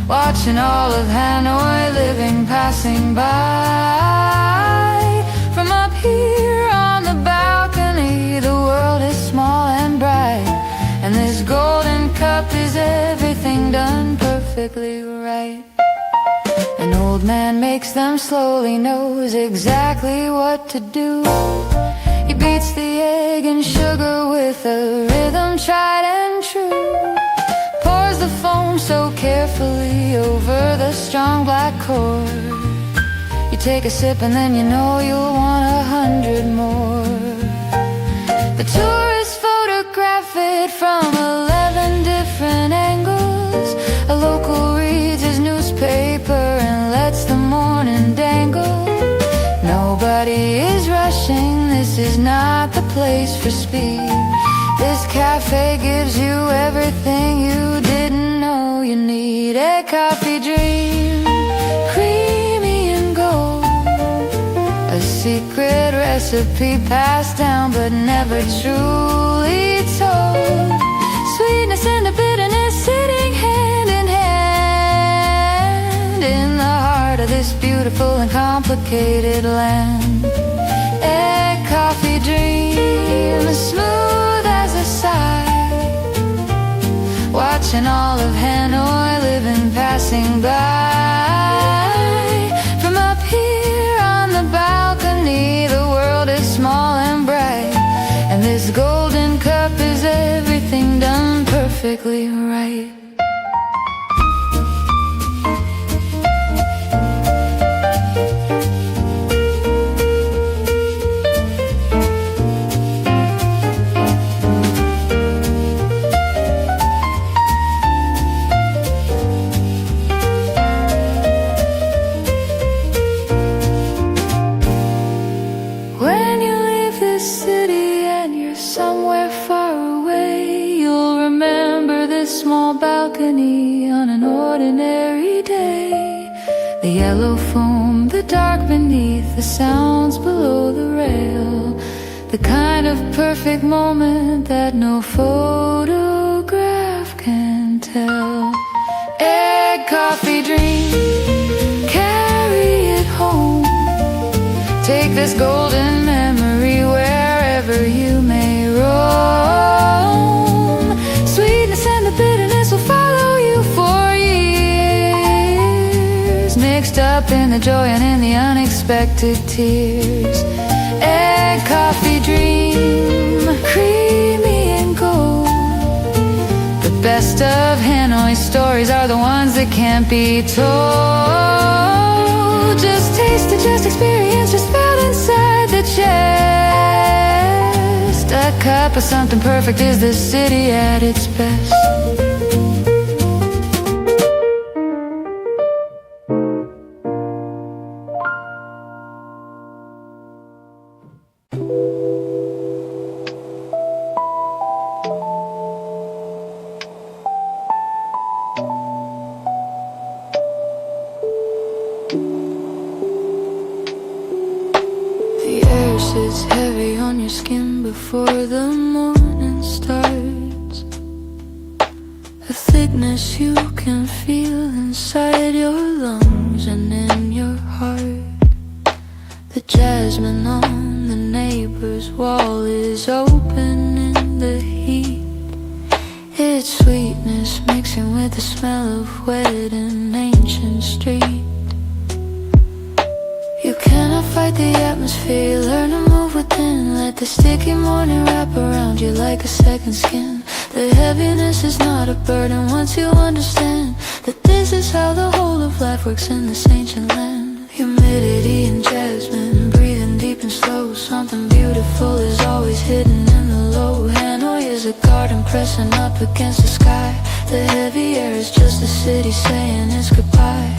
watching all of Hanoi living passing by. From up here on the balcony, the world is small and bright, and this golden cup is everything done perfectly right. An old man makes them slowly, knows exactly what to do. He beats the egg and sugar with a rhythm tried and true. Pours the foam so carefully over the strong black cord. You take a sip and then you know you'll want 100 more. The tourists photograph it from 11 different angles. A local reads his newspaper and lets the morning dangle. Nobody is rushing, this is not the place for speed. This cafe gives you everything you didn't know you need. A coffee dream, creamy and gold, a secret recipe passed down but never truly told. Sweetness and the bitterness sitting hand in hand in the heart of this beautiful and complicated land. Egg coffee dream, smooth as a sigh, watching all of Hanoi living passing by. From up here on the balcony, the world is small and bright, and this golden cup is everything done perfectly right. When you leave this city and you're somewhere far away, you'll remember this small balcony on an ordinary day. The yellow foam, the dark beneath, the sounds below the rail, the kind of perfect moment that no photograph can tell. Egg coffee dream, carry it home. Take this golden memory wherever you may roam. Sweetness and the bitterness will follow you for years, mixed up in the joy and in the unexpected tears. Egg coffee dream, creamy and gold, the best of Hanoi stories are the ones that can't be told. Just taste it, just experience, just felt inside the chest. A cup of something perfect is the city at its best. The air sits heavy on your skin before the morning starts, a thickness you can feel inside your lungs and in your heart. The jasmine on the neighbor's wall is open in the mixing with the smell of wet and ancient street. You cannot fight the atmosphere, you learn to move within. Let the sticky morning wrap around you like a second skin. The heaviness is not a burden once you understand that this is how the whole of life works in this ancient land. Humidity and jasmine, breathing deep and slow. Something beautiful is always hidden in the low. Hanoi is a garden pressing up against the sky. The heavy air is just the city saying its goodbye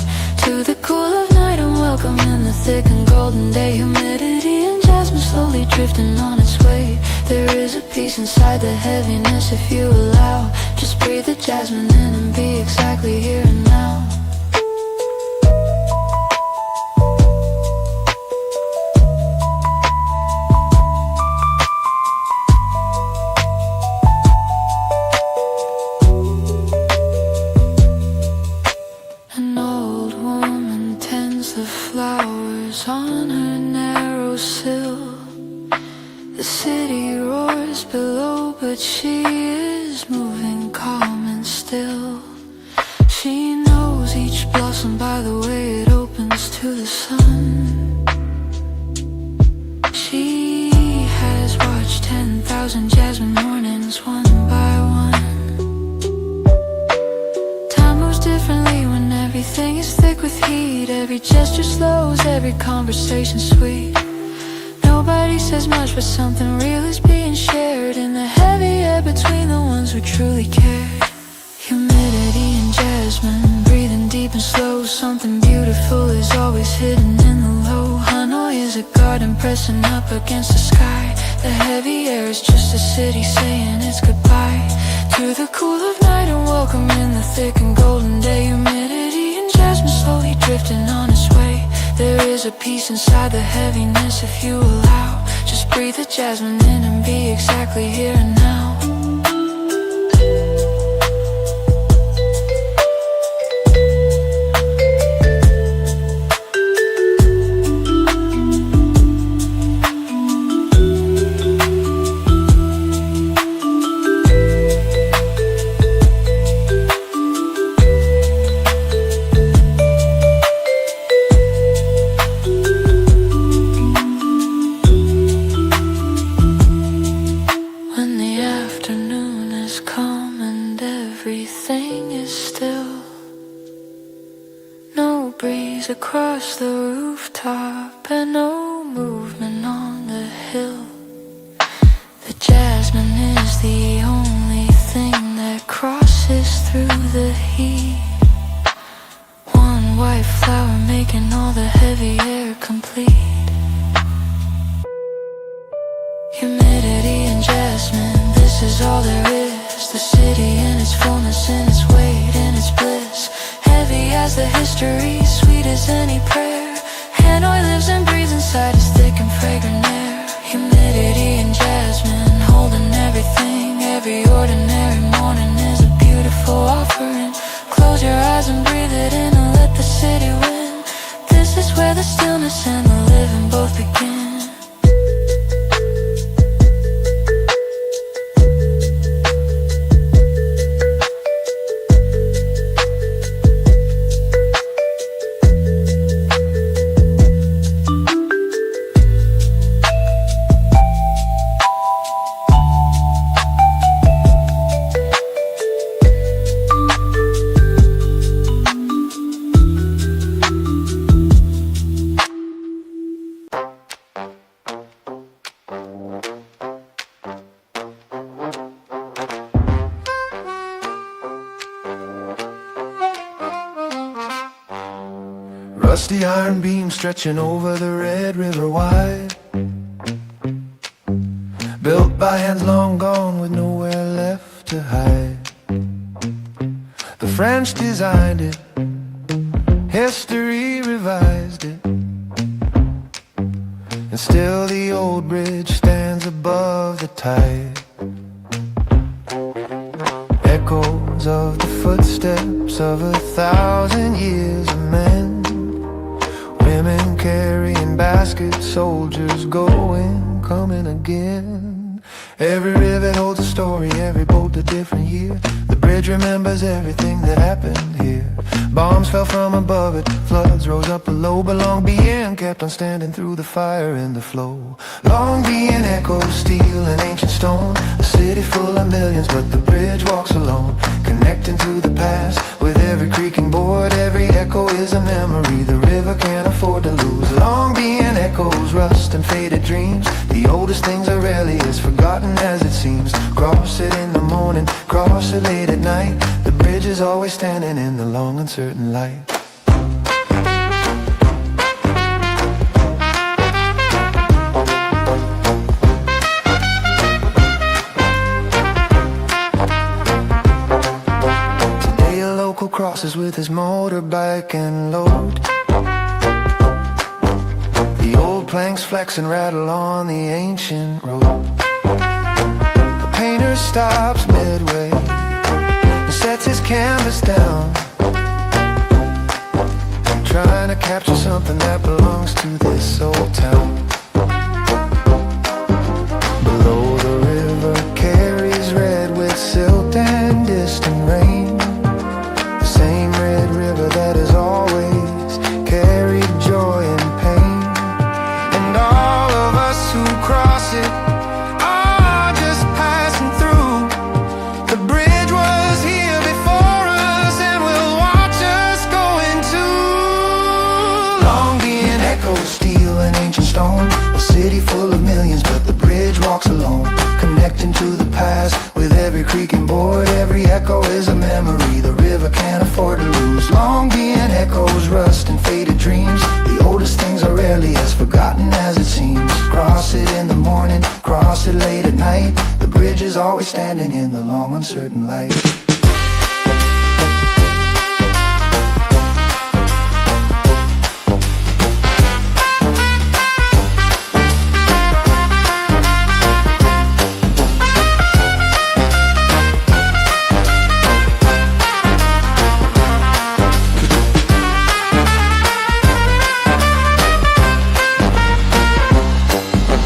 to the cool of night and welcome in the thick and golden day. Humidity and jasmine slowly drifting on its way. There is a peace inside the heaviness if you allow. Just breathe the jasmine in and be exactly here and now. An old woman tends the flowers on her narrow sill. The city roars below, but she is moving calm and still. She knows each blossom by the way it opens to the sun. She has watched 10,000 jasmine mornings one by one. Time moves differently when everything is thick with heat. Every gesture slows, every conversation sweet. Nobody says much, but something real is being shared in the heavy air between the ones who truly care. Humidity and jasmine, breathing deep and slow. Something beautiful is always hidden in the low. Hanoi is a garden pressing up against the sky. The heavy air is just a city saying its goodbye to the cool of night and welcome in the thick and golden day. Humidity and jasmine slowly drifting on its way. There is a peace inside the heaviness if you allow. Just breathe the jasmine in and be exactly here and now. Across the rooftop and no movement on the hill. The jasmine is the only thing that crosses through the heat. One white flower making all the heavy air complete. Humidity and jasmine, this is all there is. The city in its fullness, in its weight, in its bliss. Heavy as the history, sweet as any prayer. Hanoi lives and breathes inside its thick and fragrant air. Humidity and jasmine, holding everything. Every ordinary morning is a beautiful offering. Close your eyes and breathe it in and let the city win. This is where the stillness and the living both begin. Rusty iron beams stretching over the Red River wide, built by hands long gone with nowhere left to hide. The French designed it, history revised it, and still the old bridge stands above the tide. Echoes of the footsteps of 1,000 years of men, women carrying baskets, soldiers going, coming again. Every rivet holds a story, every boat a different year. The bridge bridge remembers everything that happened here. Bombs fell from above it, floods rose up below, but Long Being kept on standing through the fire and the flow. Long Being echoes steel and ancient stone, a city full of millions, but the bridge walks alone, connecting to the past with every creaking board. Every echo is a memory the river can't afford to lose. Long Being echoes rust and faded dreams, the oldest things are rarely as forgotten as it seems. Cross it in the morning, cross it late at night, the bridge is always standing in the long uncertain light. Today a local crosses with his motorbike and load. The old planks flex and rattle on the ancient road. The painter stops midway and sets his canvas down, trying to capture something that belongs to this old town. Below the river carries red with silt and distant rain, the same red river that has always carried joy and pain. And all of us who cross it are just passing through. The bridge was here before us and will watch us go into. Long Being echoes steel and ancient stone, a city full of millions, but the bridge walks alone, connecting to the past with every creaking board. Every echo is a memory the river can't afford to lose. Long Being echoes rust and faded dreams, the oldest things are rarely as forgotten as it seems. Cross it in the morning, cross it late at night, the bridge is always standing in the long uncertain light.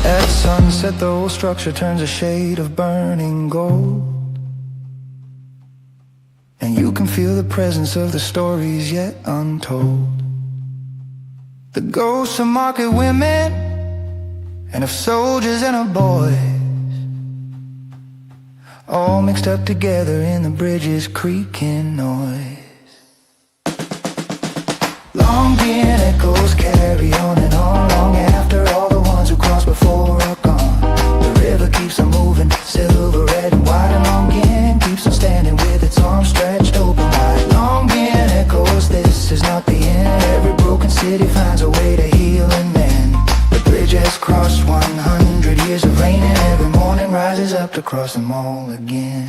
At sunset the whole structure turns a shade of burning gold, and you can feel the presence of the stories yet untold. The ghosts of market women and of soldiers and of boys, all mixed up together in the bridge's creaking noise. Long Being echoes carry on and on, long after all the ones who crossed before are gone. The river keeps on moving, silver, red and white, and Long Being keeps on standing with its arms stretched open wide. Long Being echoes, this is not the end. Every broken city finds a way to heal and mend. The bridge has crossed 100 years of rain, and every morning rises up to cross them all again.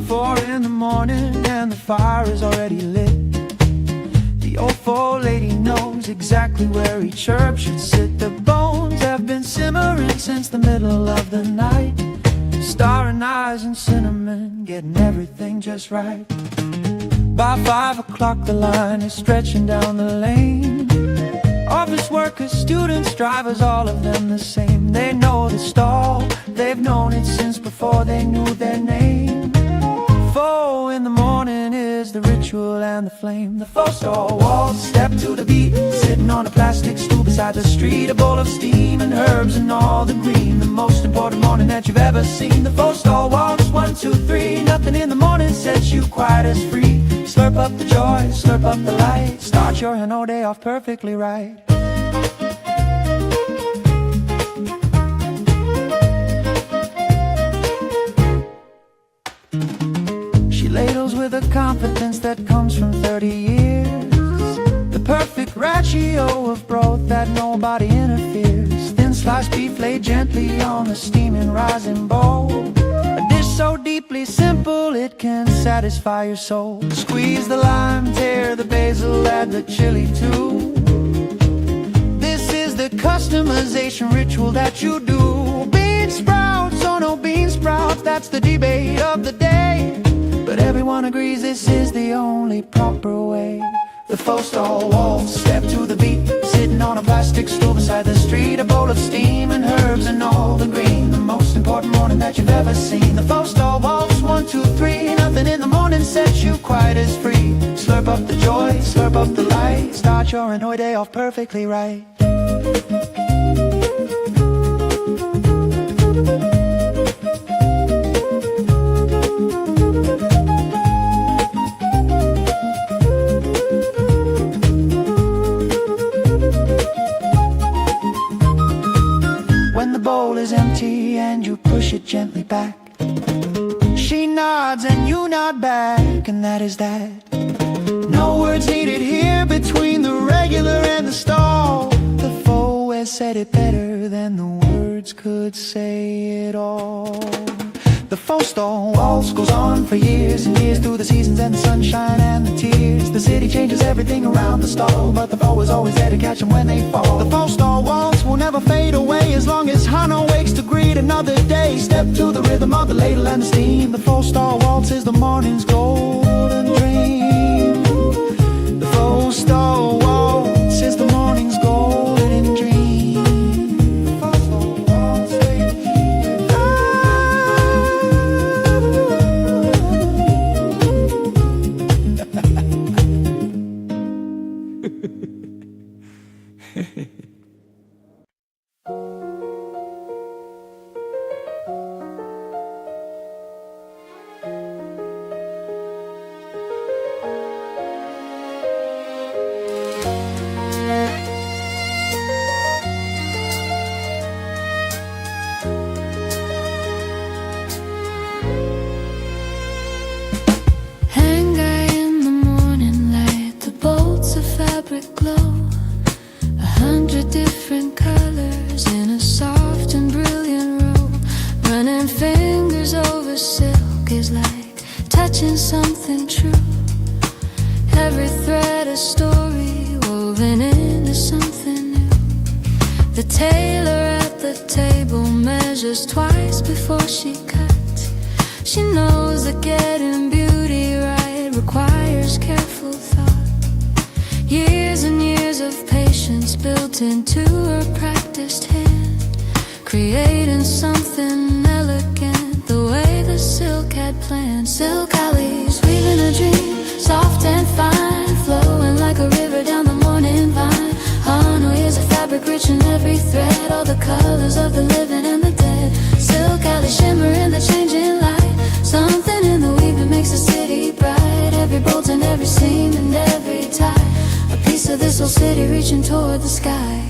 Four in the morning and the fire is already lit. The old old lady knows exactly where each herb should sit. The bones have been simmering since the middle of the night. Star and eyes and cinnamon, getting everything just right. By 5 o'clock the line is stretching down the lane. Office workers, students, drivers, all of them the same. They know the stall, they've known it since before they knew their name. 4 in the morning is the ritual and the flame. The 4 stall walls step to the beat, sitting on a plastic stool beside the street. A bowl of steam and herbs and all the green. The most important morning that you've ever seen. The 4 stall walks, 1, 2, 3. Nothing in the morning sets you quite as free. Slurp up the joy, slurp up the light. Start your whole day off perfectly right. She ladles with a confidence that comes from 30 years. The perfect ratio of growth that nobody interferes. Thin Sliced beef laid gently on a steaming rising bowl. A dish so deeply simple it can satisfy your soul. Squeeze the lime, tear the basil, add the chili too. This is the customization ritual that you do. Bean sprouts or no bean sprouts, that's the debate of the day. But everyone agrees this is the only proper way. The faux stall waltz, step to the beat, sitting on a plastic stool beside the street. A bowl of steam and herbs and all the green, the most important morning that you've ever seen. The faux stall waltz, 1, 2, 3, nothing in the morning sets you quite as free. Slurp up the joy, slurp up the light, start your annoyed day off perfectly right. When the bowl is empty and you push it gently back, she nods and you nod back, and that is that. No words needed here between the regular and the stall. The faux has said it better than the words could say it all. The faux stall waltz goes on for years and years, through the seasons and the sunshine and the tears. The city changes everything around the stall, but the faux is always there to catch them when they fall. The faux stall waltz will never fade away as long as Hano wakes to greet another day. Step to the rhythm of the ladle and the steam. The faux stall waltz is the morning's golden dream. The faux stall waltz is the morning's golden dream. Glow 100 different colors in a soft and brilliant row. Running fingers over silk is like touching something true. Every thread a story woven into something new. The tailor at the table measures twice before she cuts. She knows that getting beauty right requires careful thought. Years and years of patience built into her practiced hand, creating something elegant the way the silk had planned. Silk alleys weaving a dream, soft and fine, flowing like a river down the morning vine. Hano is a fabric rich in every thread, all the colors of the living and the dead. Silk alley shimmer in the changing light, something in the weaving makes the city bright. Every bolt and every seam and every tie, a piece of this whole city reaching toward the sky.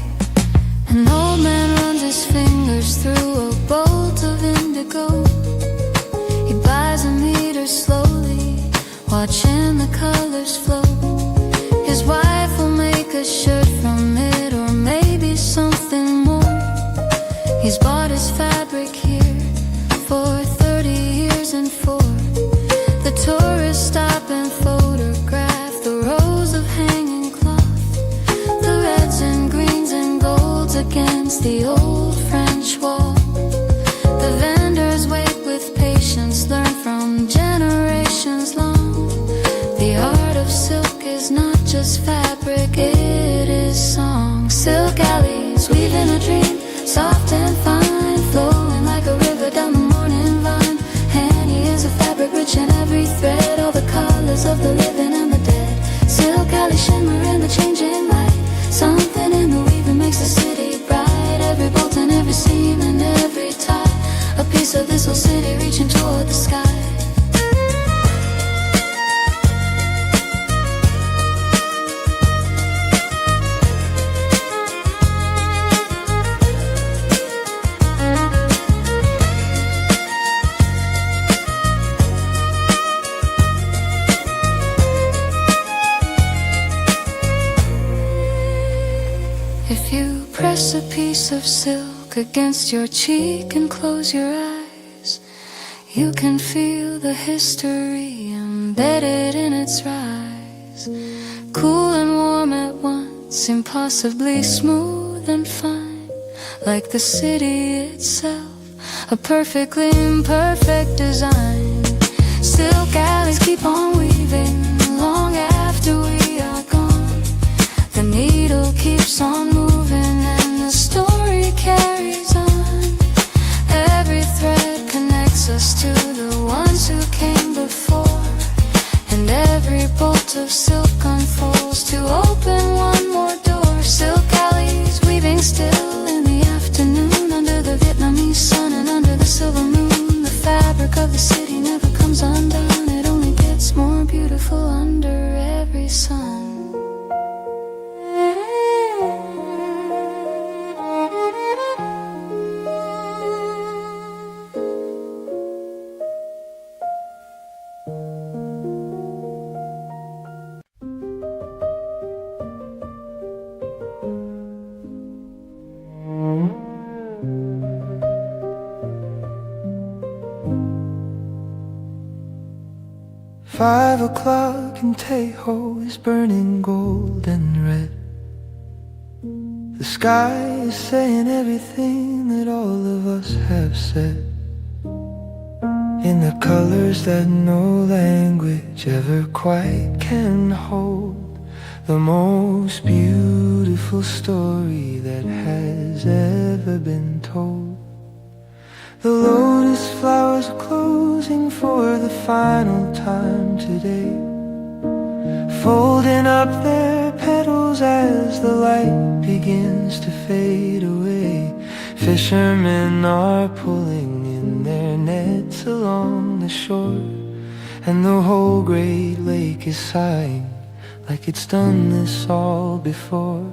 An old man runs his fingers through a bolt of indigo. He buys a meter slowly, watching the colors flow. His wife will make a shirt from it, or maybe something more. He's bought his fabric here for 30 years and for the tourists stop and photograph the rows of hanging cloth, the reds and greens and golds against the old French wall. The vendors wait with patience, learn from generations long. The art of silk is not just fabric, it is song. Silk alleys weaving a dream, soft and fine, flowing like a river down the morning vine. Hanny is a fabric rich in every thread, all the colors of the living and the dead. Silk alley shimmer in the changing light, something in the weaving makes the city bright. Every bolt and every seam and every tie, a piece of this whole city reaching toward the sky. If you press a piece of silk look against your cheek and close your eyes, you can feel the history embedded in its rise. Cool and warm at once, impossibly smooth and fine, like the city itself, a perfectly imperfect design. Silk alleys keep on weaving long after we are gone. The needle keeps on moving and the story carries on. Every thread connects us to the ones who came before, and every bolt of silk unfolds to open one more door. Silk alleys weaving still in the afternoon, under the Vietnamese sun and under the silver moon. The fabric of the city never comes undone, it only gets more beautiful under every sun. "5 o'clock in Tahoe is burning gold and red. The sky is saying everything that all of us have said, in the colors that no language ever quite can hold. The most beautiful story that has ever been told. The lotus flowers are closing for the final time today, folding up their petals as the light begins to fade away. Fishermen are pulling in their nets along the shore, and the whole great lake is sighing like it's done this all before.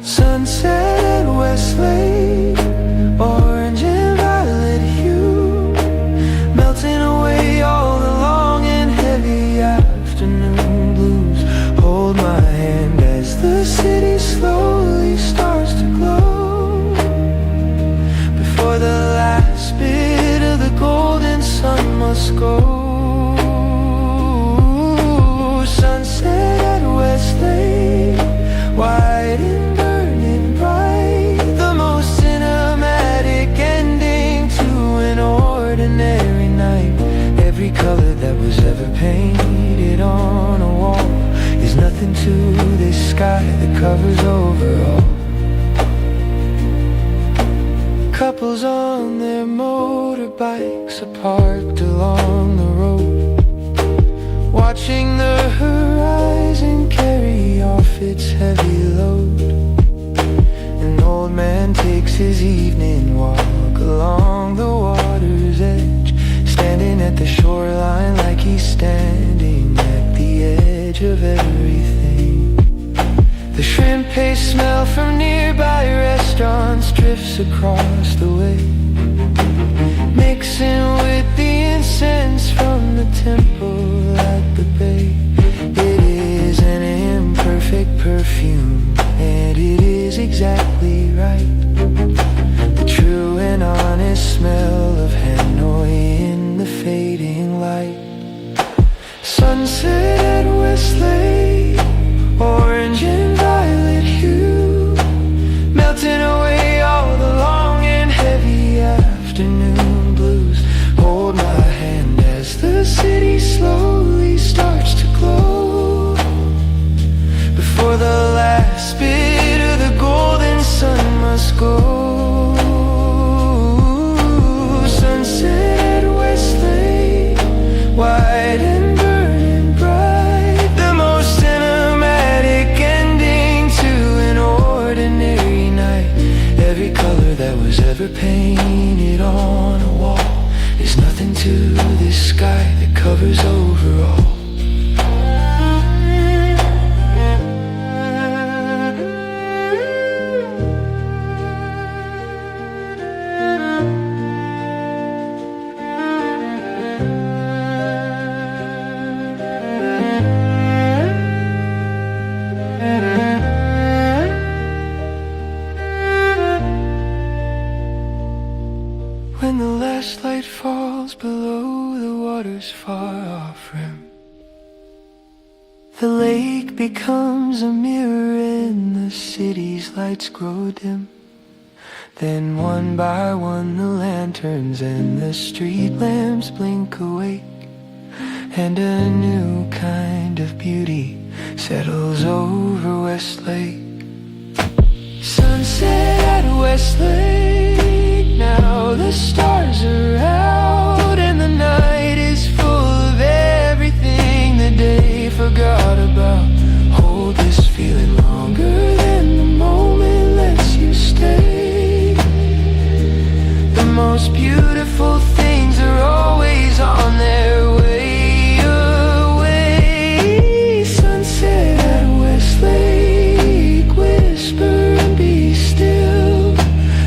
Sunset at Westlake, orange and violet hue, melting away all the long and heavy afternoon blues. Hold my hand as the city slowly starts to glow, before the last bit of the golden sun must go. Sunset at Westlake, white and burning bright, the most cinematic ending to an ordinary night. Every color that was ever painted on a wall is nothing to this sky that covers over all. Couples on their motorbikes are parked along the road, watching the horizon carry off its heavy load. An old man takes his evening walk along the water's edge, standing at the shoreline like he's standing at the edge of everything. The shrimp paste smell from nearby restaurants drifts across the way, mixing with the incense from the temple at the bay. It is an imperfect perfume, and it is exactly right. The true and honest smell of Hanoi in the fading light. Sunset at Westlake, orange and violet hue, melting away all the long and heavy afternoon blues. Hold my hand as the city slowly starts to glow, before the last bit of the golden sun must go. Sunset at Westlake, white and burning bright, the most cinematic ending to an ordinary night. Every color that was ever painted on a wall is nothing to this sky that covers over all. trim. The lake becomes a mirror and the city's lights grow dim. Then one by one the lanterns and the street lamps blink awake, and a new kind of beauty settles over Westlake. Sunset at Westlake, now the stars are out and the night is full of everything the day forgot about. Hold this feeling longer than the moment lets you stay. The most beautiful things are always on their way away. Sunset at Westlake, whisper and be still.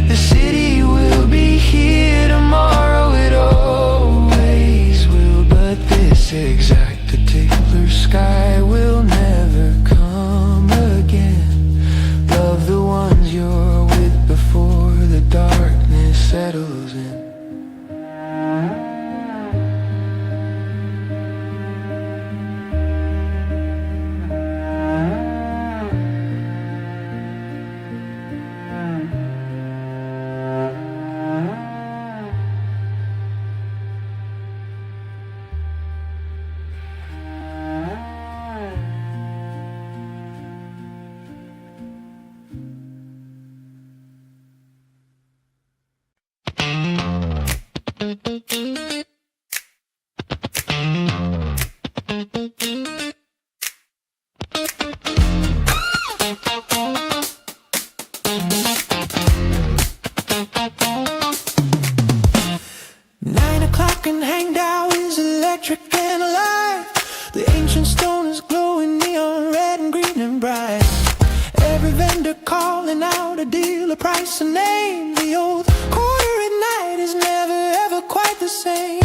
The city will be here tomorrow, it always will. But this exact particular sky will never come again. Love the ones you're with before the darkness settles in. And Hangdown is electric and alive. The ancient stone is glowing neon red and green and bright. Every vendor calling out a deal, a price, a name. The old quarter at night is never ever quite the same.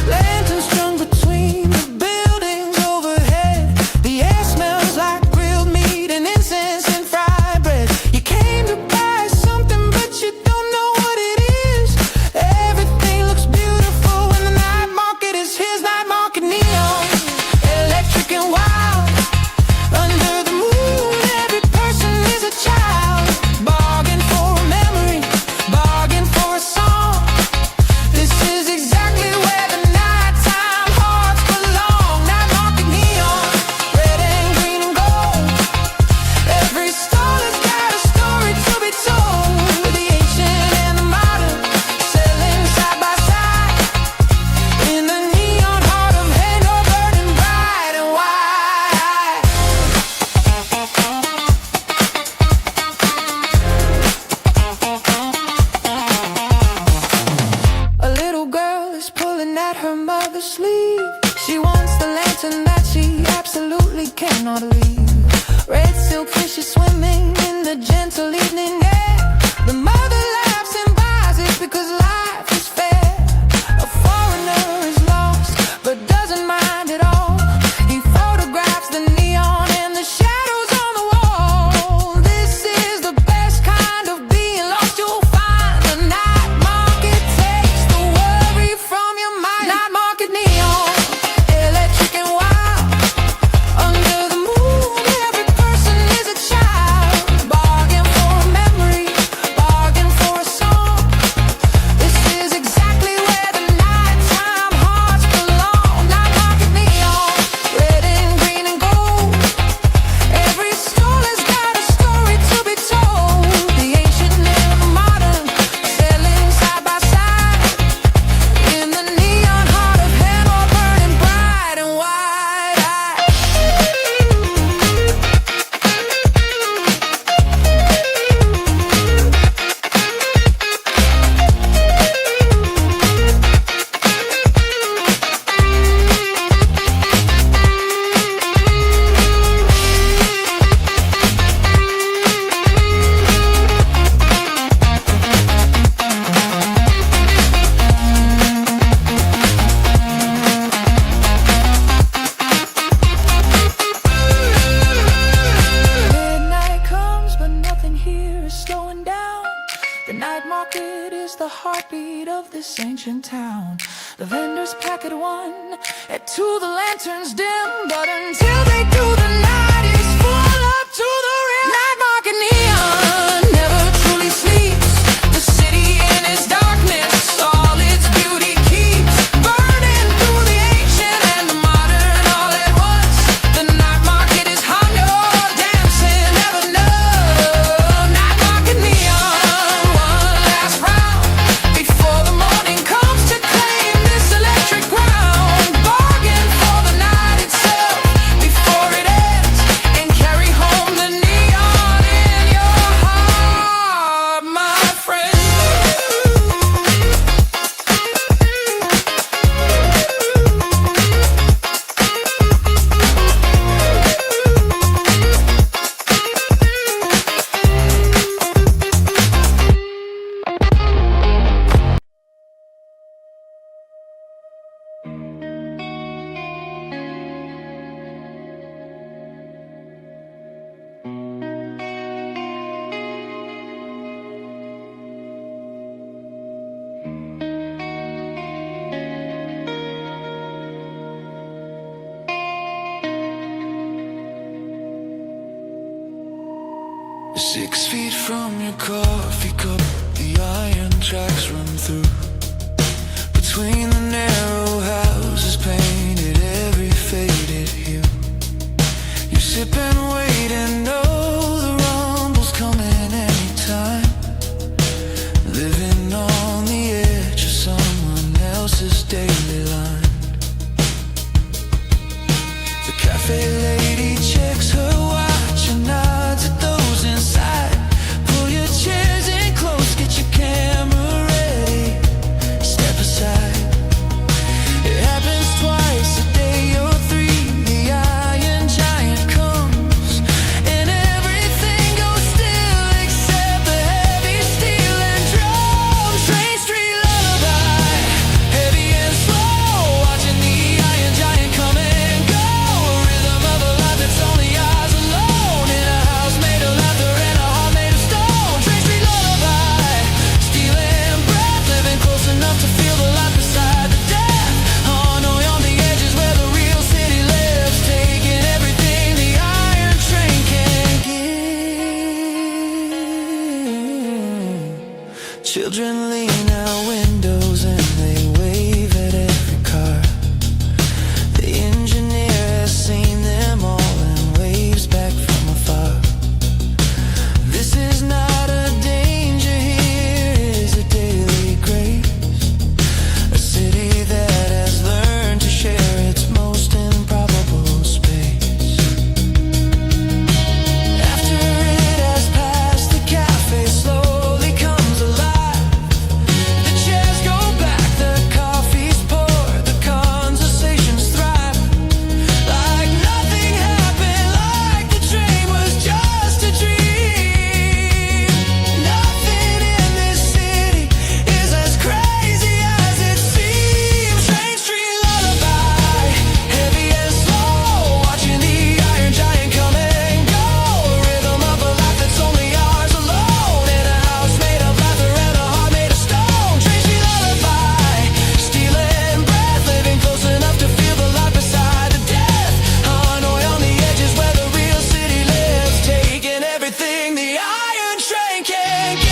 Lanterns strung between the buildings overhead. The air smells like grilled meat and incense and fried bread. You came to buy something but you don't know what it is. Everything looks beautiful when the night market is his. Night market neon, electric and wild. Under the moon every person is a child. Bargain for a memory, bargain for a song. This is exactly where the nighttime hearts belong. Night market neon, red and green and gold. Every stall has got a story to be told. The ancient and the modern, selling side by side. In the neon heart of Hanover, burning bright and wide. A little girl is pulling at her mother's sleeve. She wants the lantern that she absolutely cannot leave. Red silk fishes swimming in the gentle evening air. The mother laughs and buys it because life is fair. A foreigner is lost but doesn't mind at all. He photographs the neon and the shadows on the wall. This is the best kind of being lost you'll find. The night market takes the worry from your mind. Night market neon, electric and wild. Under the moon every person is a child. Bargain for a memory, bargain heartbeat of this ancient town. The vendors pack at 1, at 2 the lanterns dim, but until they do the night is full up to the rim. Night market neon never truly sleeps. The city in its darkness, all its beauty keeps burning through the ancient and the modern all at once. The night market is hung, you're dancing, never know. Night market neon, one last round before the morning comes to claim this electric ground. Bargain for the night itself before it ends, and carry home the neon in your heart, my friend. Six feet from your coffee cup, the iron tracks run through. Between the narrow houses painted every faded hue. You sip and wait and know the rumble's coming anytime. Living on the edge of someone else's daily line. The cafe lady checks her watch and nods at those inside. Pull your chairs in close, get your camera ready. Step aside. It happens twice a day or 3. The iron giant comes and everything goes still except the heavy steel and drums. Train Street lullaby, heavy and slow. Watching the iron giant come and go. Rhythm of a life that's only ours alone. In a house made of laughter and a heart made of stone. Train Street lullaby, stealing breath, living close enough to feel the light beside the death. Hanoi on the edges where the real city lives, taking everything the iron train can give. Children lean out windows and they wave at every car. The engineer has seen them all and waves back from afar. This is not a danger, here is a daily grace. A city that has learned to share its most improbable space. After it has passed, the cafe slowly comes alive. The chairs go back, the coffee's poured, the conversations thrive. Like nothing happened, like the train was just a dream. Nothing in this city is as crazy as it seems. Train Street lullaby, heavy and slow. Watching the iron giant come and go. Rhythm of a life that's only ours alone. In a house made of laughter and a heart made of stone. Train Street lullaby, stealing breath, living close enough to feel the light beside the death. Hanoi on the edges where the real city lives, taking everything the iron train can give.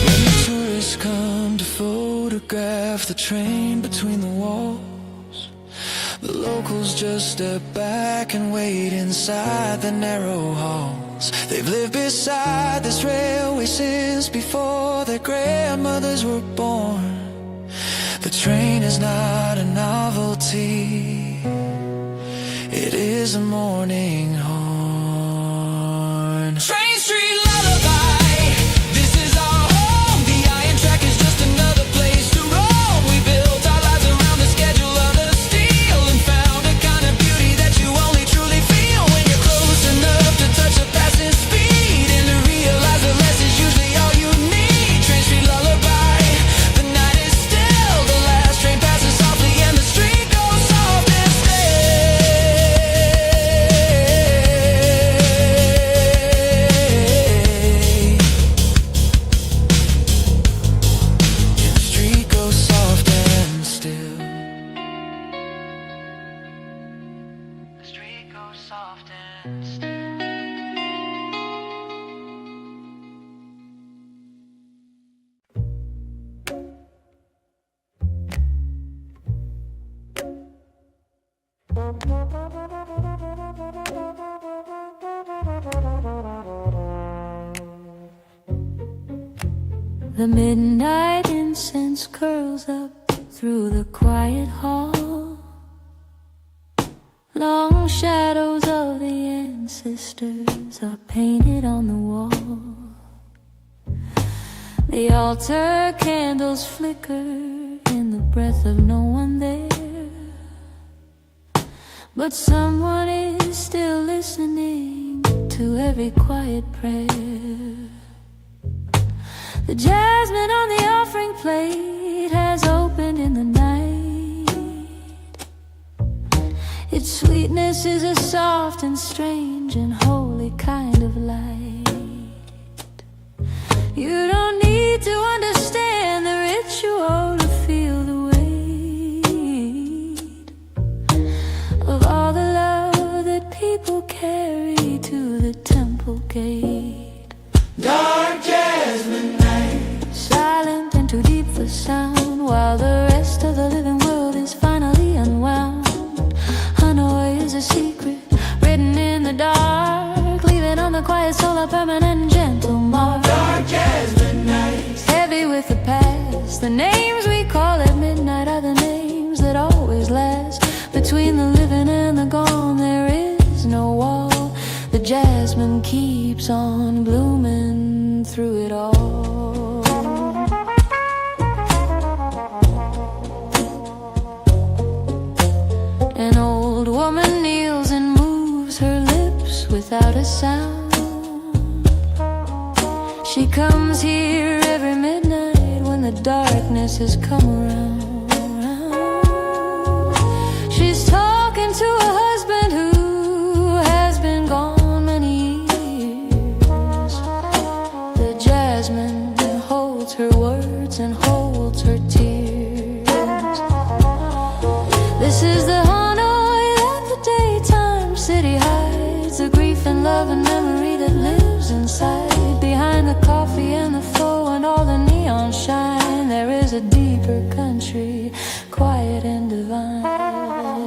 When the tourists come to photograph the train between the walls, the locals just step back and wait inside the narrow halls. They've lived beside this railway since before their grandmothers were born. The train is not a novelty, it is a morning horn. Train Street lullaby, this is our home. The iron track is just another place to roam. We built our lives around the schedule of the steel and found a kind of beauty that you only truly feel. The midnight incense curls up through the quiet hall. Long shadows of the ancestors are painted on the wall. The altar candles flicker in the breath of no one there. But someone is still listening to every quiet prayer. The jasmine on the offering plate has opened in the night. Its sweetness is a soft and strange and holy kind of light. You don't need to understand the ritual to feel the weight of all the love that people carry to the temple gate. Dark jasmine night, Silent and too deep for sound, while the rest of the living world is finally unwound. Hanoi is a secret written in the dark, leaving on the quiet soul a permanent gentle mark. dark jasmine night, Heavy with the past, the names we call at midnight are the names that always last. Between the living and the gone there is no wall. The jasmine keeps on blooming through it all. An old woman kneels and moves her lips without a sound. She comes here every midnight when the darkness has come around. She's talking to a husband who has been gone many years. The jasmine holds her words and holds her tears. This is the Hanoi that the daytime city hides, the grief and love and memory that lives inside. Behind the coffee and the pho and all the neon shine, there is a deeper country, quiet and divine.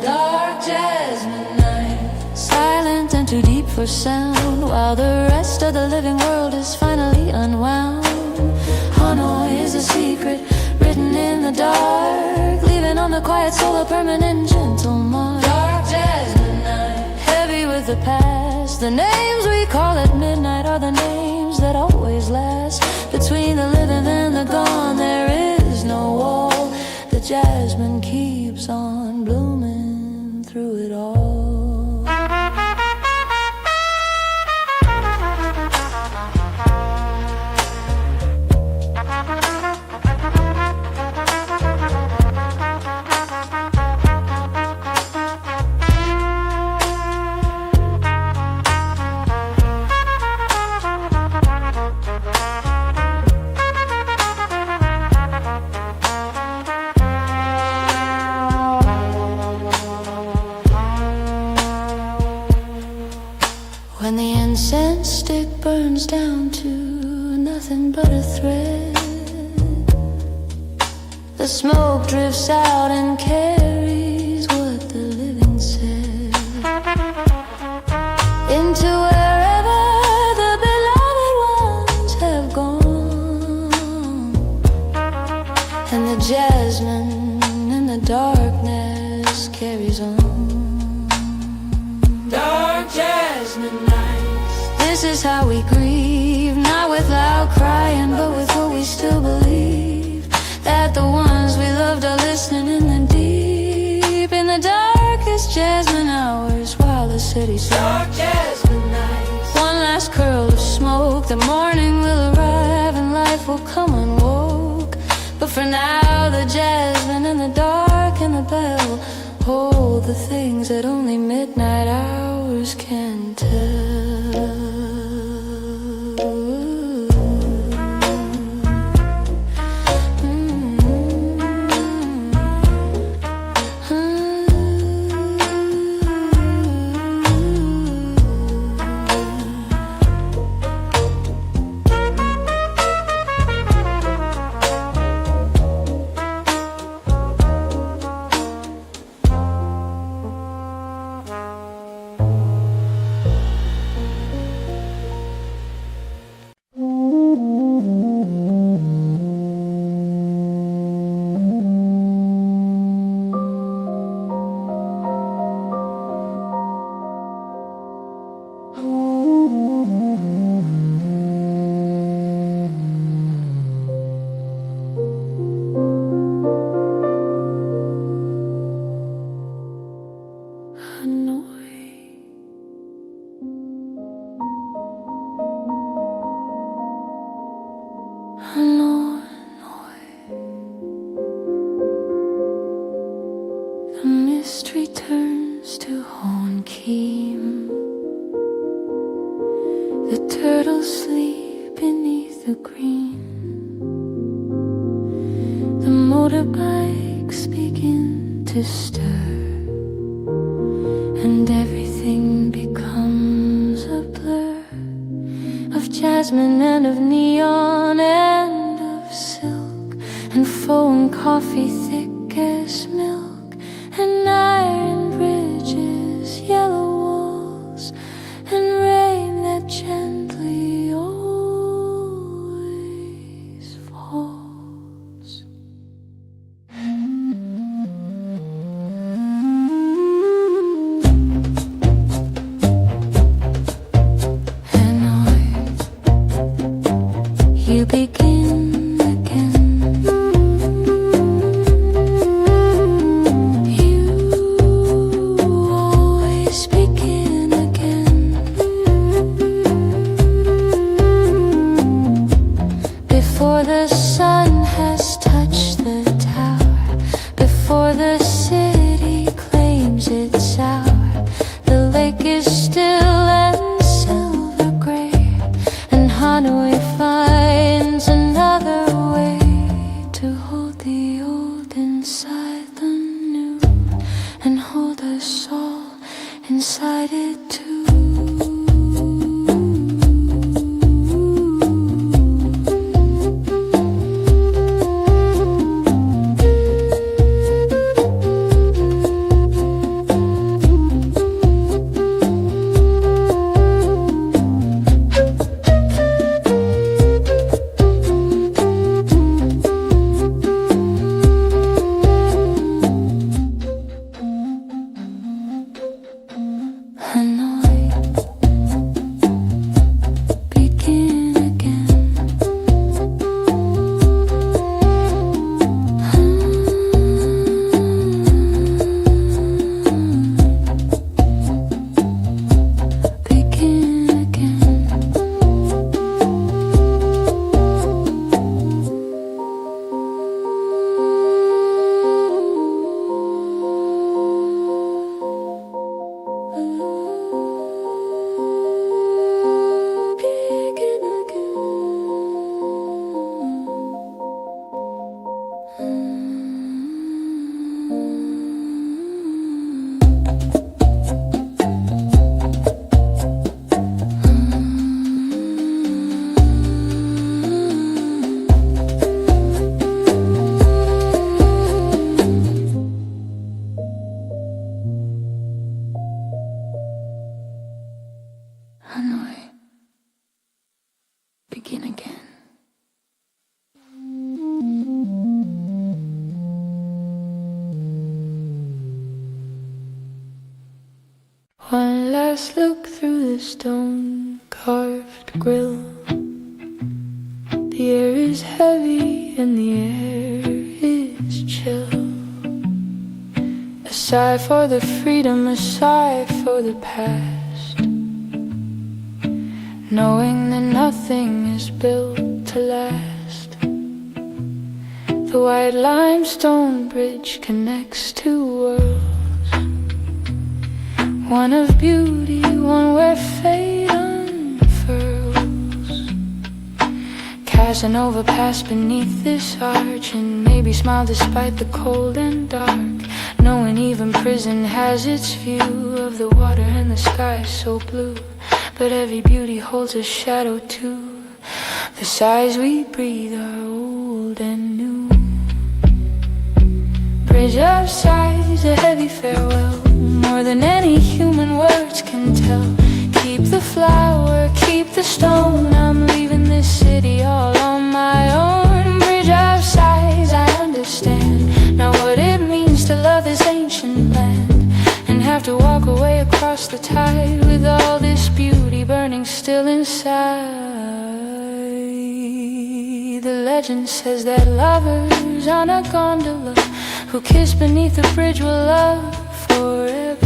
Dark jasmine night, silent and too deep for sound, while the rest of the living world is finally unwound. Hanoi is a secret written in the dark, leaving on the quiet soul a permanent gentle mark. Dark jasmine night, heavy with the past, the names we call at midnight are the names that always last. Between the living and the gone there is no wall. The jasmine keeps on blooming through it all. When the incense stick burns down to nothing but a thread, the smoke drifts out and carries what the living said into wherever the beloved ones have gone. And the jasmine in the darkness carries on. dark jasmine nights. This is how we grieve, not without crying, but with what we still believe, that the ones we loved are listening in the deep, in the darkest jasmine hours, while the city sleeps. Dark jasmine nights. One last curl of smoke, the morning will arrive and life will come unwoke. But for now, the jasmine and the dark and the bell hold the things that only midnight hours can tell. motorbikes begin to stir, and everything becomes a blur of jasmine and of neon and of silk, and foam coffee thick as milk, and iron bridges, yellow walls, and rain that gently always falls. Hanoi, you begin again. You always begin again. Before the sun has touched the tower, before the city claims its hour, the lake is still and silver gray, and Hanoi finds another way to hold the old inside the new, and hold us all inside it too. Hanoi, begin again. Begin again. Begin Hanoi, begin again. One last look through the stone-carved grill. The air is heavy and the air is chill. A sigh for the freedom, a sigh for the past, knowing that nothing is built to last. The white limestone bridge connects two worlds, one of beauty, one where fate unfurls. Casanova passed beneath this arch and maybe smiled despite the cold and dark, knowing even prison has its view of the water and the sky is so blue. But every beauty holds a shadow too. The sighs we breathe are old and new. Bridge of sighs, a heavy farewell, more than any human words can tell. Keep the flower, keep the stone, I'm leaving this city all on my own. Bridge of sighs, I understand now what it means to love this ancient land, and have to walk away across the tide with all this beauty burning still inside. The legend says that lovers on a gondola who kiss beneath the bridge will love forever.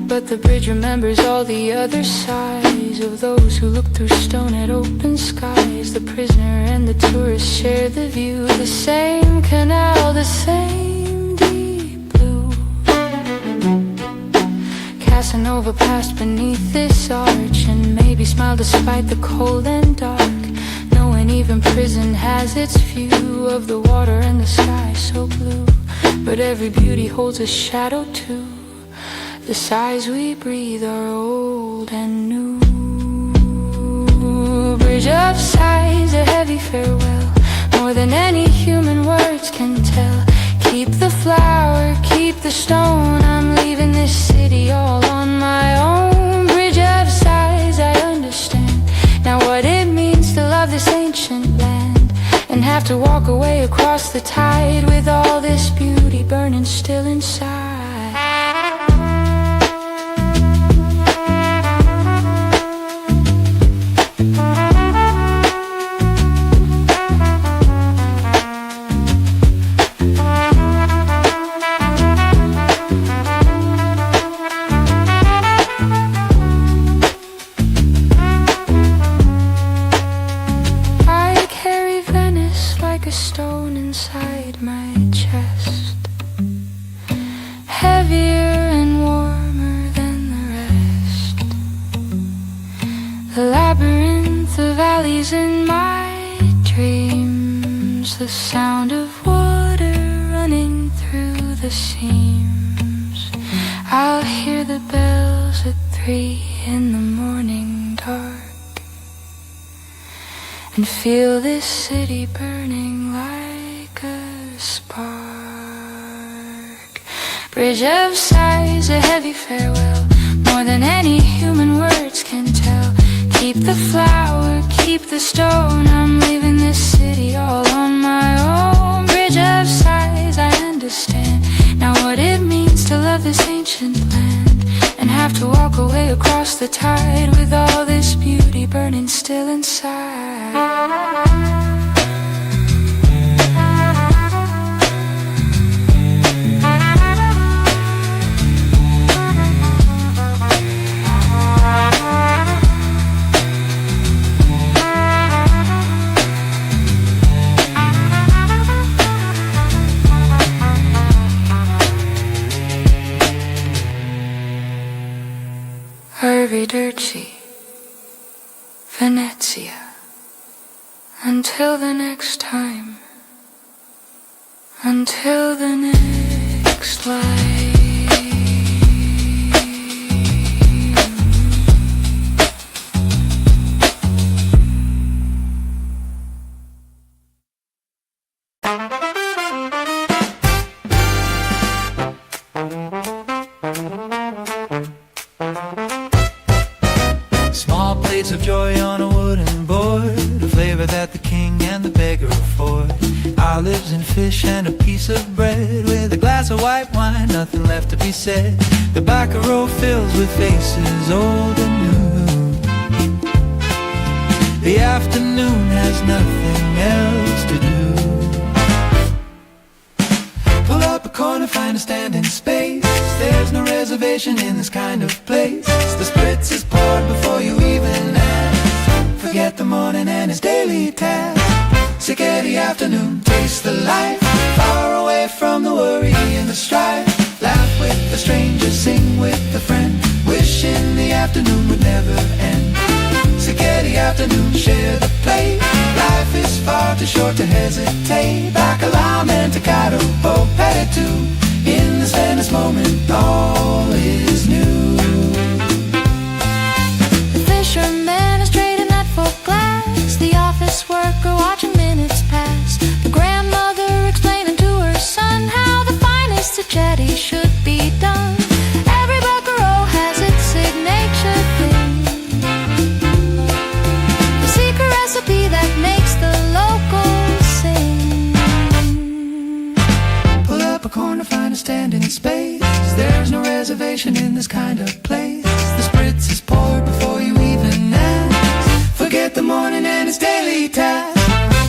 But the bridge remembers all the other sides of those who look through stone at open skies. The prisoner and the tourist share the view, the same canal, the same deep blue. Casanova passed beneath this arch and maybe smiled despite the cold and dark, knowing even prison has has its view of the water and the sky so blue. But every beauty holds a shadow too. The sighs we breathe are old and new. Bridge of sighs, a heavy farewell, more than any human words can tell. Keep the flower, keep the stone, I'm leaving this city all on my own. Bridge of sighs, I understand now what it means to love this ancient land, and have to walk away across the tide with all this beauty burning still inside. A stone inside my chest, heavier and warmer than the rest. The labyrinth of alleys in my dreams, the sound of water running through the seams. I'll hear the bells at 3 in the morning dark, and feel this city burning like a spark. Bridge of sighs, a heavy farewell, more than any human words can tell. Keep the flower, keep the stone, I'm leaving this city all on my own. Bridge of sighs, I understand now what it means to love this ancient land, and have to walk away across the tide with all this beauty burning still inside. Arrivederci, Venezia. Until the next time, until the next life. Small plates of joy on a wooden board, a flavor that the king and the beggar afford. Olives and fish and a piece of bread, with a glass of white wine, nothing left to be said. The back row fills with faces old and new. The afternoon has nothing else to do. Pull up a corner, find a standing space. There's no reservation in this kind of place. The spritz is poured before you even ask. Forget the morning and its daily task. Sick of the afternoon, taste the life. Far away from the worry and the strife. Laugh with the stranger, sing with a friend. Wishing the afternoon would never end. Sick of the afternoon, share the plate. Life is far too short to hesitate. Bacalao, mentacado, oh, petit tout. In this Venice moment, all is new. The fisherman is trading that for glass. The office worker watching minutes pass. The grandmother explaining to her son how the finest spaghetti should be done. Every buckaroo has its signature thing, the secret recipe that makes the locals sing. Pull up a corner, find a standing space. There's no reservation in this kind of place. The spritz is poured before you even ask. Forget the morning and its daily task.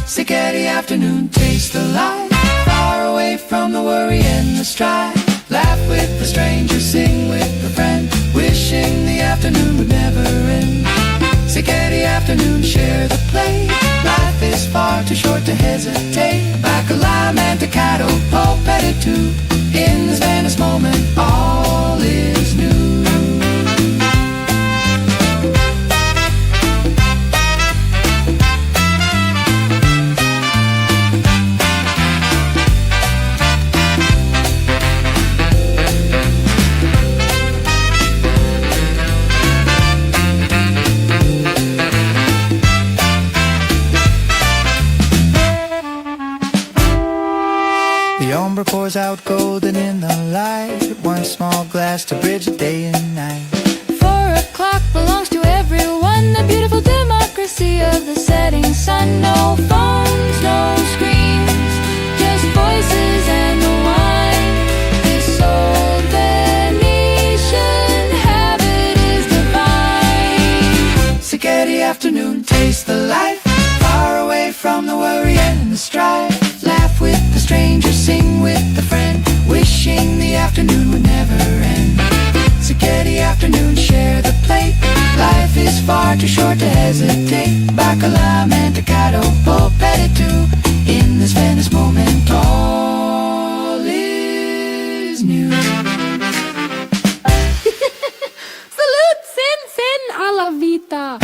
Sick of the afternoon, taste the light. Far away from the worry and the strife. Laugh with the stranger, sing with a friend. Wishing the afternoon would never end. Sick of the afternoon, share the plate. Life is far too short to hesitate. Bacalao, mentacado, oh, petit tout. In this Venice moment, all is new. pours out golden in the light. One small glass to bridge the day and night. 4 o'clock belongs to everyone. The beautiful democracy of the setting sun. No phones, no screens, just voices and the wine. This old Venetian habit is divine. Spaghetti afternoon, taste the life. Far away from the worry and the strife. Laugh with the stranger, sing with the friend. Wishing the afternoon would never end. Spaghetti afternoon, share the plate. Life is far too short to hesitate. Bacala, mentecado, polpetti too. In this Venice moment, all is new. Salute, sen a la vita.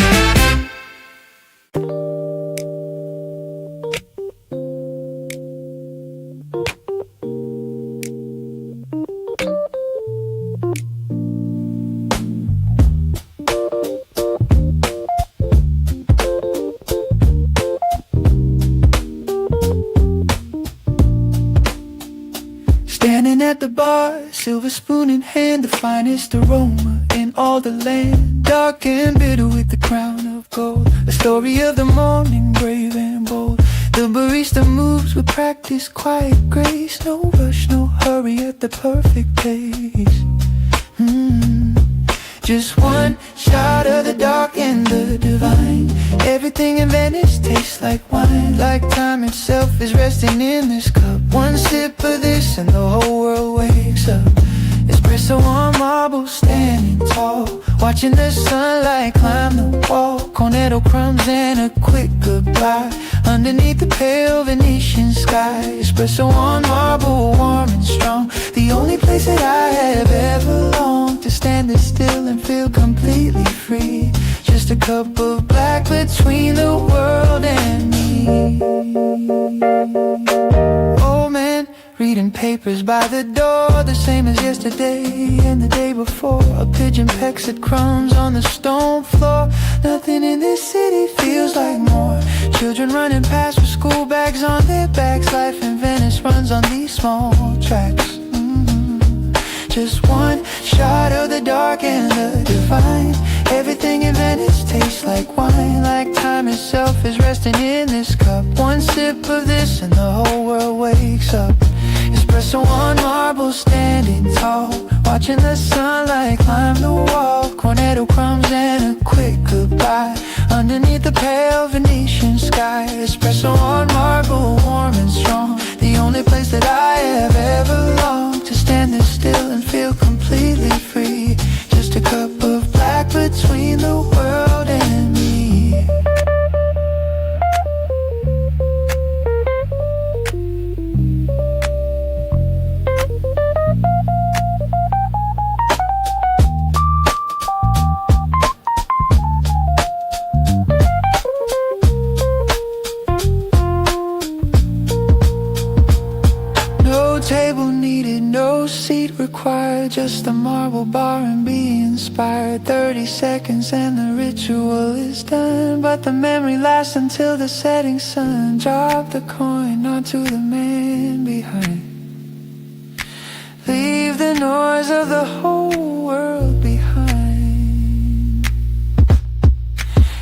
Standing at the bar, silver spoon in hand, the finest aroma in all the land. Dark and bitter with the crown of gold, a story of the morning, brave and bold. The barista moves with practice, quiet grace. No rush, no hurry at the perfect pace. Just one shot of the dark and the divine. Everything in Venice tastes like wine. Like time itself is resting in this cup. One sip of this and the whole world wakes up. Espresso on marble, standing tall, watching the sunlight climb the wall. Cornetto crumbs and a quick goodbye underneath the pale Venetian sky. Espresso on marble, warm and strong. The only place that I have ever longed to stand this still and feel completely free. Just a cup of black between the world and me. Oh man, reading papers by the door, the same as yesterday and the day before. A pigeon pecks at crumbs on the stone floor. Nothing in this city feels like more. Children running past with school bags on their backs. Life in Venice runs on these small tracks. Just one shot of the dark and the divine. Everything in Venice tastes like wine. Like time itself is resting in this cup. One sip of this and the whole world wakes up. Espresso on marble, standing tall, watching the sunlight climb the wall. Cornetto crumbs and a quick goodbye underneath the pale Venetian sky. Espresso on marble, warm and strong. The only place that I have ever longed to stand this still and feel completely free. Just a cup of black between the world and me. Table needed, no seat required. Just a marble bar and be inspired. 30 seconds and the ritual is done, but the memory lasts until the setting sun. Drop the coin onto the man behind. Leave the noise of the whole world behind.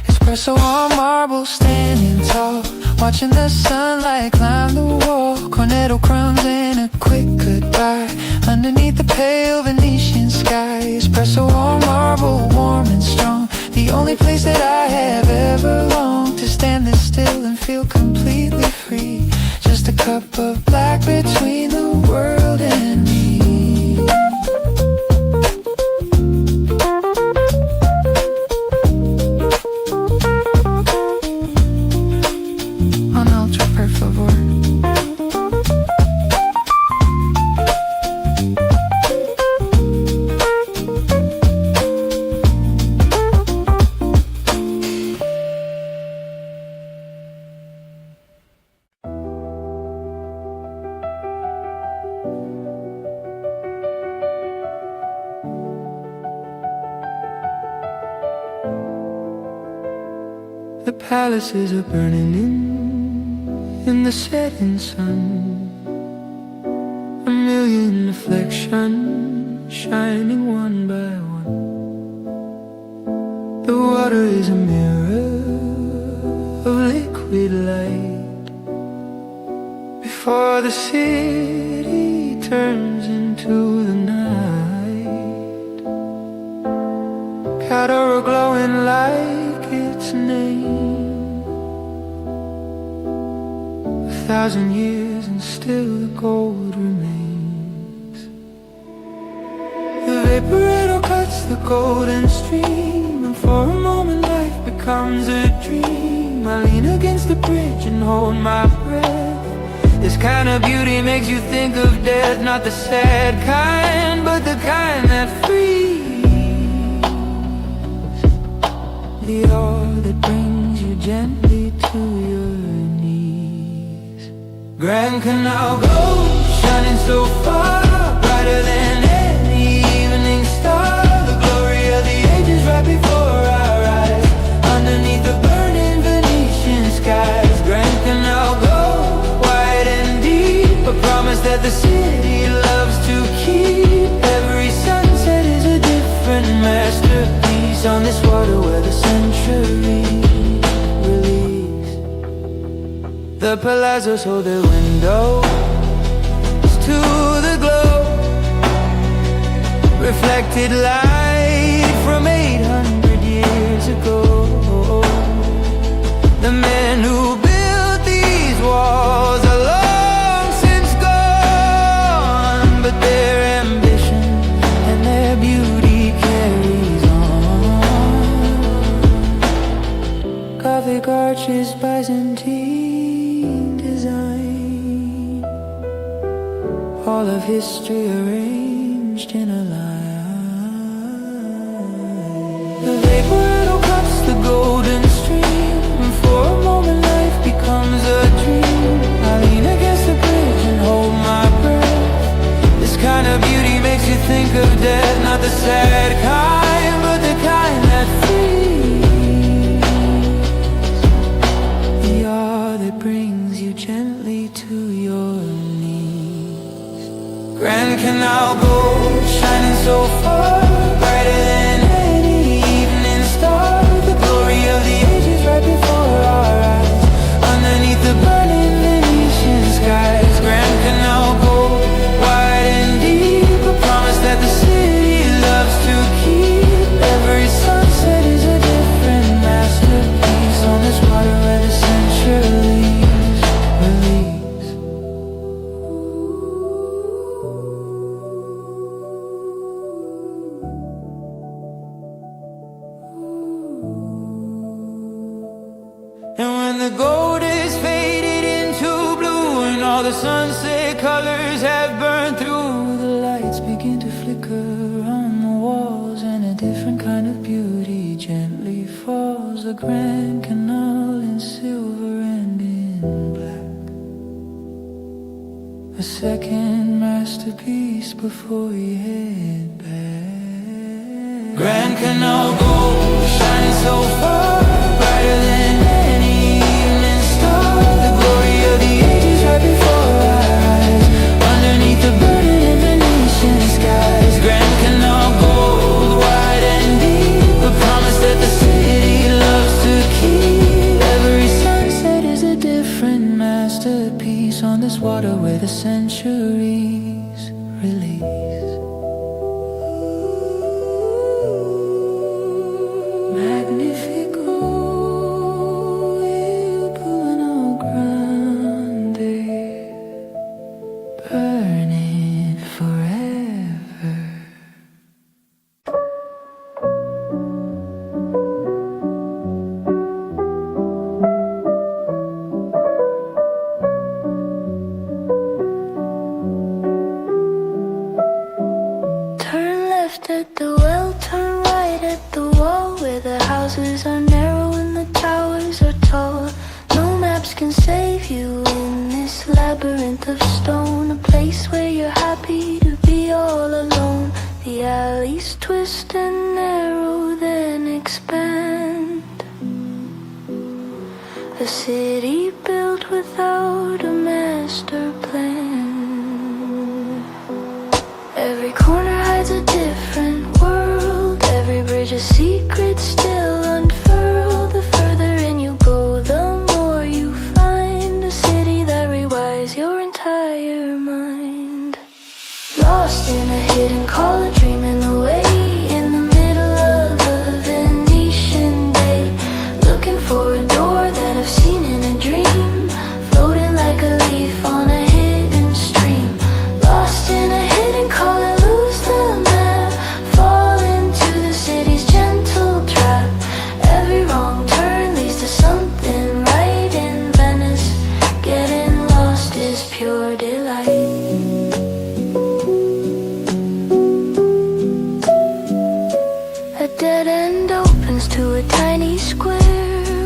Espresso on marble, standing tall, watching the sunlight climb the wall. Cornetto crumbs and a quick goodbye underneath the pale Venetian sky. Espresso on marble, warm and strong. The only place that I have ever longed to stand this still and feel completely free. Just a cup of black between the world and me. The palaces are burning in the setting sun. a million reflections shining one by one. The water is a mirror of liquid light before the city turns into the night. Cattle glowing like its name. 1,000 years and still the gold remains. The vaporator cuts the golden stream, and for a moment life becomes a dream. I lean against the bridge and hold my breath. This kind of beauty makes you think of death, not the sad kind, but the kind that frees. The awe that brings you gently to your knees. Grand Canal gold, shining so far, brighter than any evening star. The glory of the ages right before our eyes, underneath the burning Venetian skies. Grand Canal gold, wide and deep, a promise that the city loves to keep. Every sunset is a different masterpiece on this water where the centuries release. The palazzos hold their windows to the glow, reflected light from 800 years ago. The men who built these walls are long since gone, but their ambition and their beauty carries on. Gothic arches, Byzantine design, all of history arranged in a line. The vaporator cuts the golden stream, and for a moment life becomes a dream. I lean against the bridge and hold my breath. This kind of beauty makes you think of death, not the sad kind, but the kind that frees. The awe that brings you gently to your knees. Grand Canal gold, shining so far, brighter than any evening star. The glory of the ages right before our eyes, underneath the burning Venetian skies. Grand Canal gold, wide and deep, a promise that the city loves to keep. Every sunset is a different masterpiece on this water where the centuries release. And when the gold is faded into blue, and all the sunset colors have burned through, the lights begin to flicker on the walls, and a different kind of beauty gently falls. The Grand Canal in silver and in black, a second masterpiece before you head back. Grand Canal gold, shining so far, brighter than any evening star. The glory of the ages right before our eyes, underneath the burning Venetian skies. Grand Canal gold, wide and deep, a promise that the city loves to keep. Every sunset is a different masterpiece on this water where the centuries release. Magnifico, il Puno Grande, burning forever. Turn left at the well, turn right at the wall, where the houses are narrow and the towers are tall. No maps can save you in this labyrinth of stone, a place where you're happy to be all alone. The alleys twist and narrow, then expand. A city built without a master plan. secrets still unfurl. The further in you go, the more you find a city that rewires your entire mind. Lost in a hidden color, dreaming away in the middle of a Venetian day, looking for a door that I've seen in a dream, floating like a leaf on a hidden stream. Lost in a hidden color, lose the map, fall into the city's gentle trap. Every wrong turn leads to something right in Venice. Getting lost is pure delight. A dead end opens to a tiny square.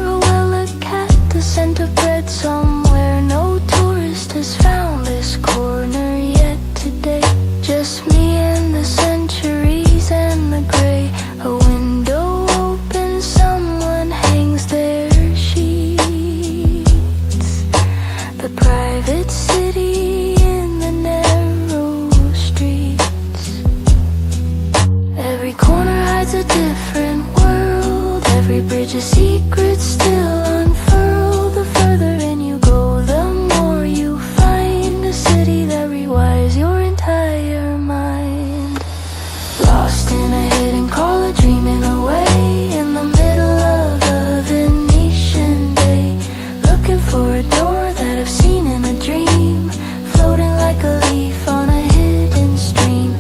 A well-lit cat, the scent of bread somewhere. No tourist has found this corner yet today. Just me and the centuries and the gray. A window opens, someone hangs their sheets. The private city in the narrow streets. Every corner hides a different world. Every bridge a secret still unfurled. The further in you go, the more you find a city that rewires your entire mind. Lost in a hidden color, dreaming away in the middle of a Venetian day, looking for a door that I've seen in a dream, floating like a leaf on a hidden stream.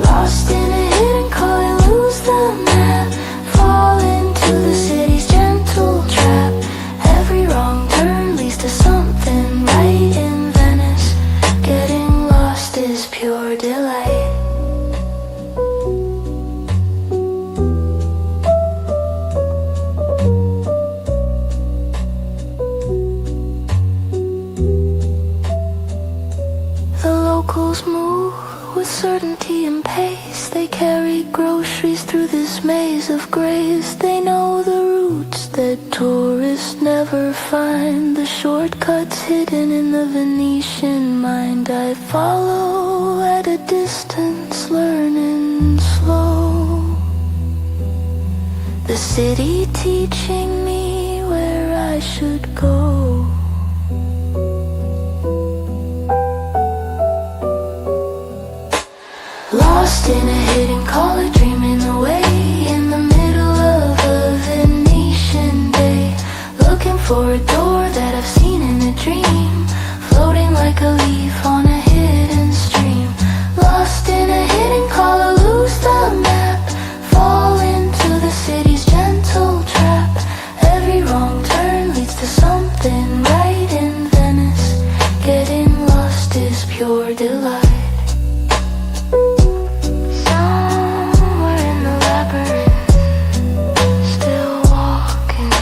Lost in a hidden color, lose the map, fall into the city's gentle trap. Every wrong turn leads to something right in Venice. Getting lost is pure delight. The locals move with certainty and pace. They carry groceries through this maze of graves. They know the routes that tourists never find, the shortcuts hidden in the Venetian mind. I follow at a distance, learning slow. The city teaching me where I should go. Lost in a hidden color, dreaming away in the middle of a Venetian day, looking for a door that I've seen in a dream, floating like a leaf on a hidden stream. Lost in a hidden color, lose the map, fall into the city's gentle trap. Every wrong turn leads to something right in Venice. Getting lost is pure delight. Somewhere in the labyrinth, still walking.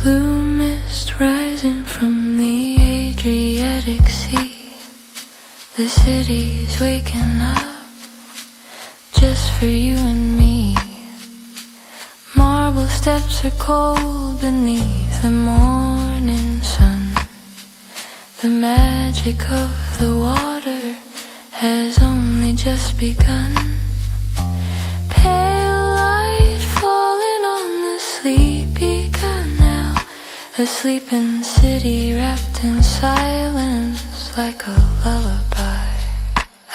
Blue mist rising from the Adriatic Sea. The city's waking up just for you and me. Marble steps are cold beneath the morning sun. The magic of the water has only just begun. Pale light falling on the sleepy canal. A sleeping city wrapped in silence like a lullaby.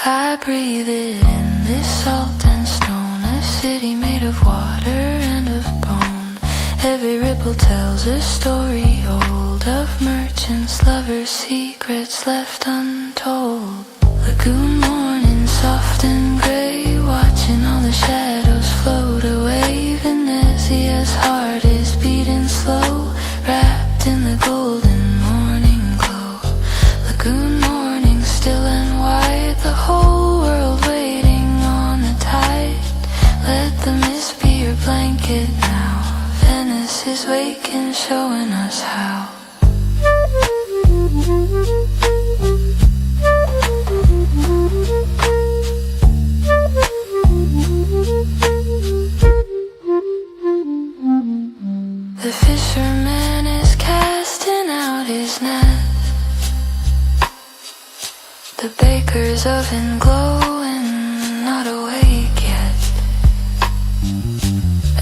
I breathe it in, this salt and stone. A city made of water and of bone. Every ripple tells a story old of merchants, lovers, secrets left untold. Lagoon morning, soft and grey, watching all the shadows float away. Venezia's heart is beating blanket now. Venice is waking, showing us how. The fisherman is casting out his net. The baker's oven glowing, not awake yet.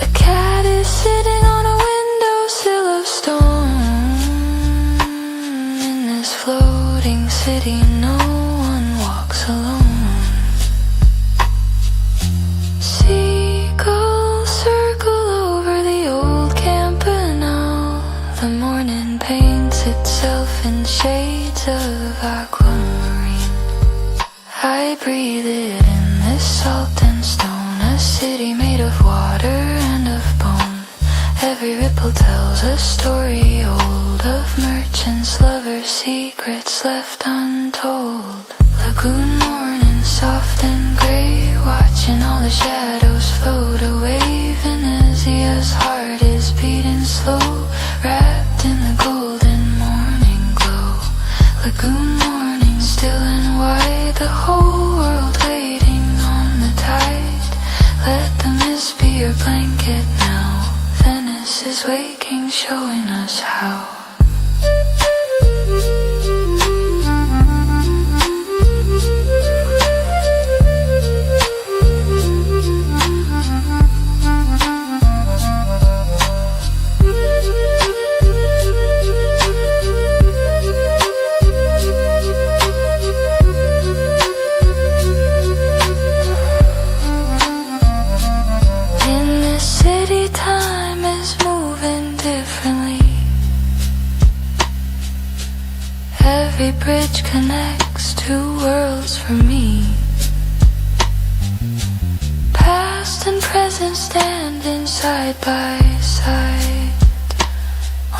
A cat is sitting on a windowsill of stone. In this floating city, no one walks alone. Seagulls circle over the old campanile. The morning paints itself in shades of aquamarine. I breathe it in, this salt and stone. A city made of water and of bone. Every ripple tells a story old of merchants, lovers, secrets left untold. Lagoon morning, soft and grey, watching all the shadows float away. Venezia's heart is beating slow, wrapped in the golden morning glow. Lagoon morning, still and wide, the whole world waiting on the tide. Let the mist be your blanket now. Venice is waking, showing us how. Every bridge connects two worlds for me. Past and present standing side by side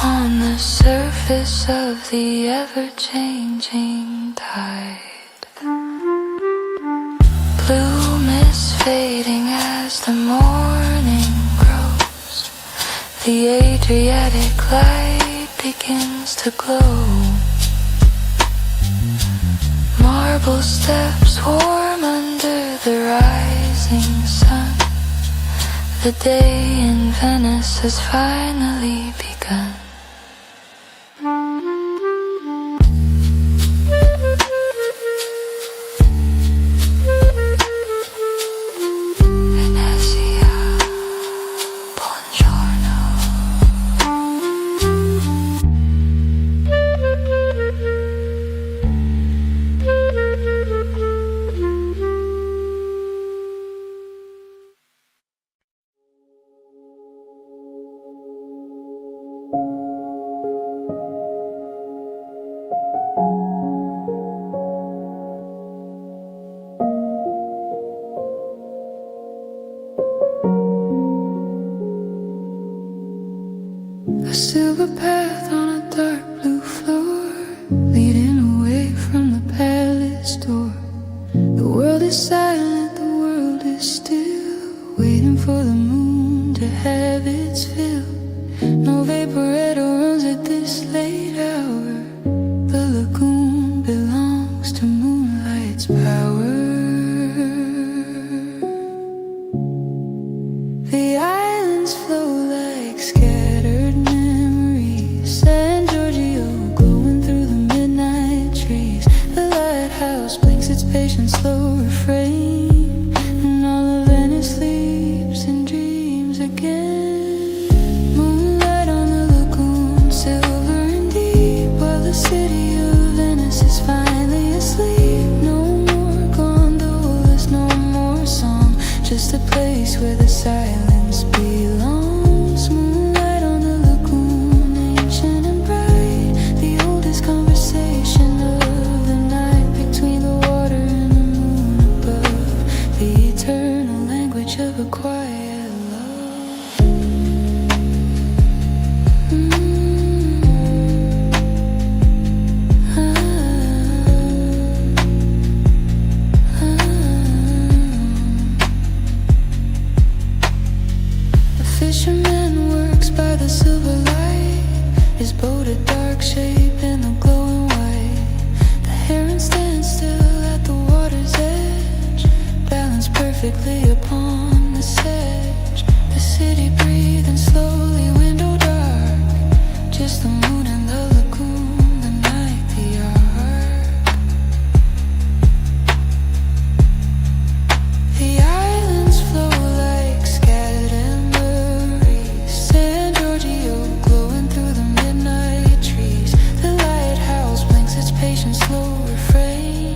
on the surface of the ever-changing tide. Blue mist fading as the morning grows. The Adriatic light begins to glow. Marble steps warm under the rising sun. The day in Venice has finally begun. A silver path on a dark blue floor, leading away from the palace door. The world is silent, the world is still, waiting for the moon to have its fill. No vaporetta runs at this late hour. The lagoon belongs to moonlight's power. The islands flow like scattered memories. San Giorgio glowing through the midnight trees. The lighthouse blinks its patient slow refrain, and all of Venice sleeps and dreams again. Moonlight on the lagoon, silver and deep, while the city of Venice is finally asleep. No more Parents stand still at the water's edge, balanced perfectly upon the sedge. The city breathing slowly, window dark, just the moon and the lagoon, the night, the ark. The islands flow like scattered memories, San Giorgio glowing through the midnight trees. The lighthouse blinks its patient slow refrain,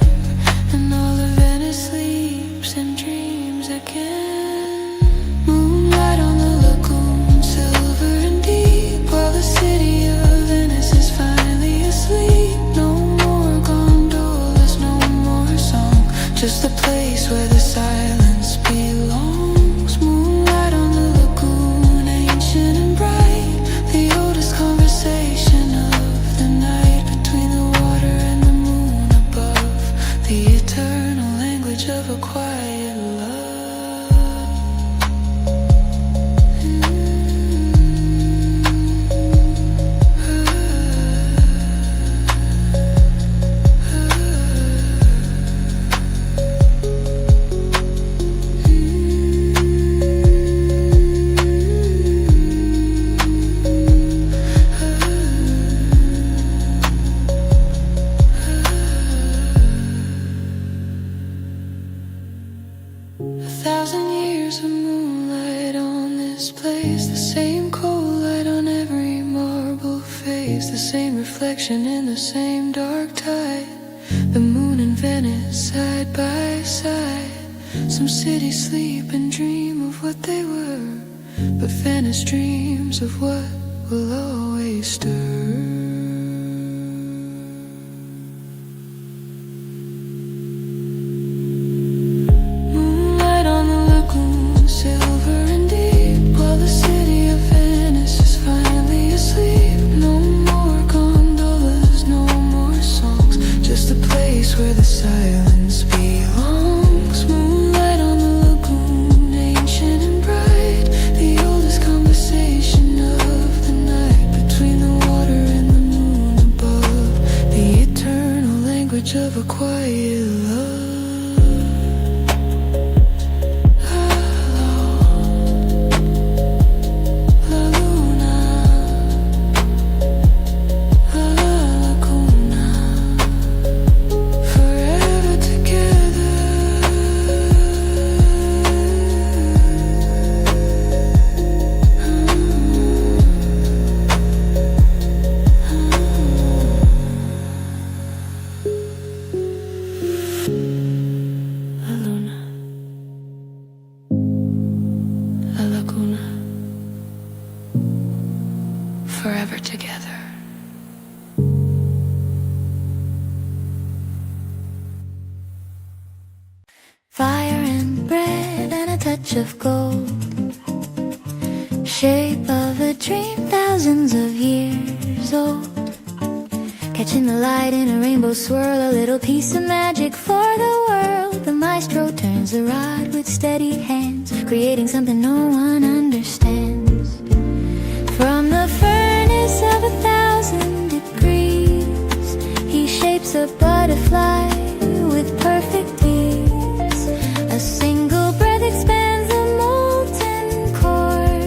and all of Venice sleeps and dreams again. Moonlight on the lagoon, silver and deep, while the city of Venice is finally asleep. No more gondolas, no more song, just a place where the silence belongs. Moonlight on the lagoon, ancient and bright, the oldest conversation of the night, between the water and the moon above, the eternal language of a quiet love. A thousand years of moonlight on this place, the same cold light on every marble face, the same reflection in the same dark tide. The moon and Venice side by side. Some cities sleep and dream of what they were, but Venice dreams of what will always stir. Where the silence belongs. Moonlight on the lagoon, ancient and bright, the oldest conversation of the night, between the water and the moon above, the eternal language of a quiet love. Forever together. Fire and bread and a touch of gold, shape of a dream thousands of years old. Catching the light in a rainbow swirl, a little piece of magic for the world. The maestro turns the rod with steady hands, creating something no one understands. From the furnace of 1,000 degrees, he shapes a butterfly with perfect ease. A single breath expands the molten core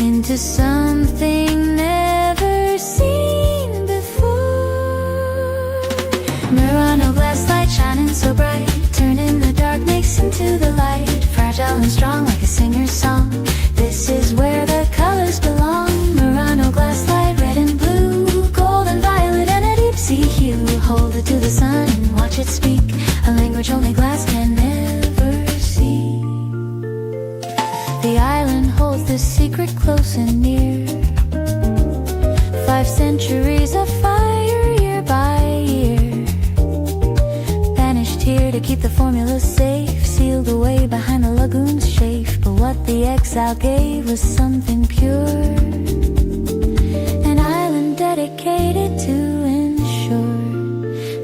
into something never seen before. Murano glass light shining so bright, turning the dark makes into the light. Fragile and strong like a singer's song, this is where the colors belong. Murano glass light, red and blue, gold and violet and a deep sea hue. Hold it to the sun and watch it speak a language only glass can never see. The island holds the secret close and near, 5 centuries of fire year by year, banished here to keep the formula safe, sealed away behind the lagoon's shape. But what the exile gave was something pure, an island dedicated to ensure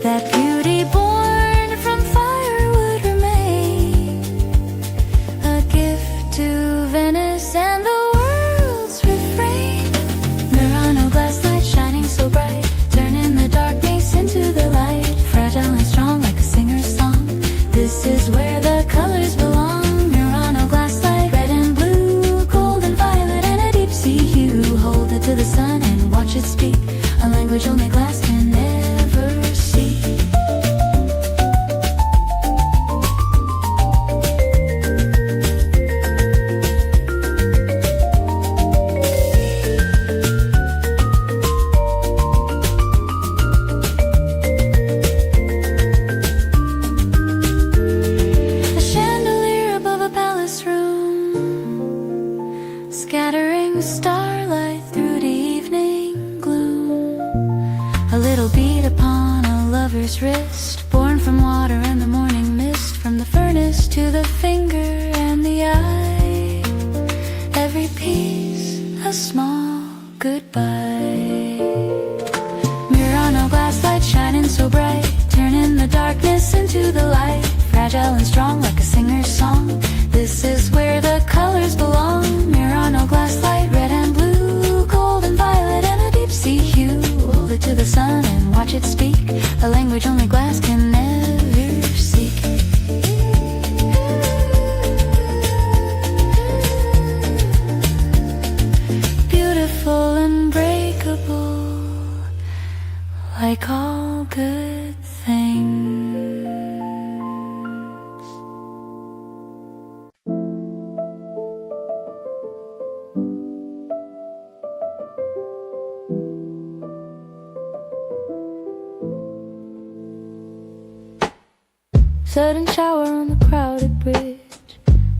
that beauty born from fire would remain a gift to Venice and the world's refrain. Murano glass light shining so bright, turning the darkness into the light. to the finger and the eye. Every piece a small goodbye. Mirror on a glass light shining so bright, turning the darkness into the light. Fragile and strong like a singer's song. This is where the colors belong. Mirror on a glass light, red and blue, gold and violet and a deep sea hue. Hold it to the sun and watch it speak a language only glass can never seek. Beautiful and breakable, like all good things. Sudden shower on the crowded bridge,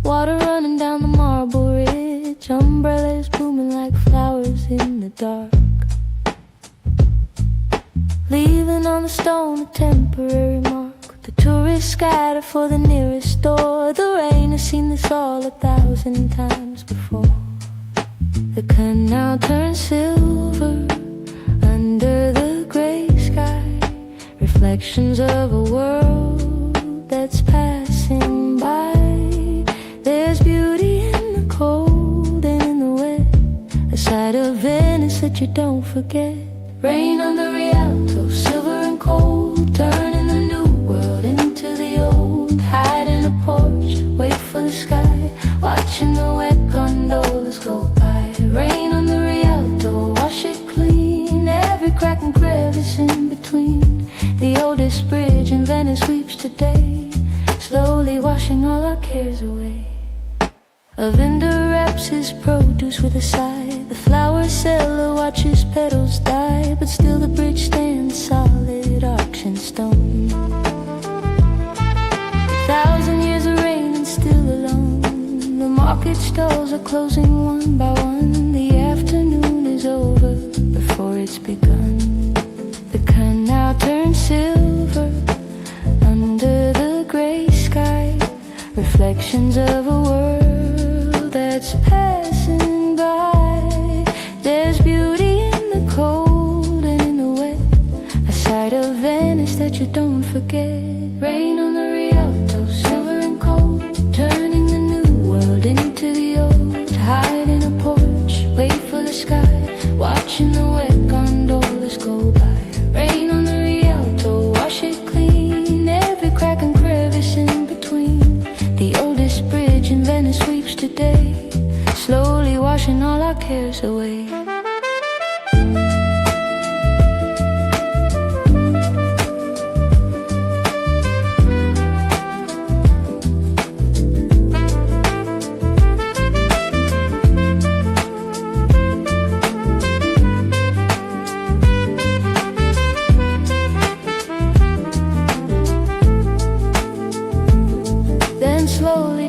water running down the marble ridge, umbrellas blooming like flowers in the dark, leaving on the stone a temporary mark. The tourists scatter for the nearest door. The rain has seen this all 1,000 times before. The canal turns silver under the gray sky, reflections of a world that's passing by. There's beauty in the cold and in the wet, a side of Venice that you don't forget. Rain on the Rialto, silver and cold, turning the new world into the old. Hide in a porch, wait for the sky, watching the wet gondolas go by. Rain on the Rialto, wash it clean, every crack and crevice in between. The oldest bridge in Venice weeps today, slowly washing all our cares away. A vendor wraps his produce with a sigh. The flower seller watches petals die, but still the bridge stands solid, arch and stone. 1,000 years of rain and still alone. The market stalls are closing one by one. The afternoon is over before it's begun. The canal turns silver under the gray sky, reflections of a world that's passing by. There's beauty in the cold and in the wet, a side of Venice that you don't forget. Rain on the Rialto, silver and cold, turning the new world into the old. Hide in a porch, wait for the sky, watching the wet gondolas go by. Rain on the Rialto, wash it clean, every crack and crevice in between. The oldest bridge in Venice sweeps today, slowly washing all our cares away.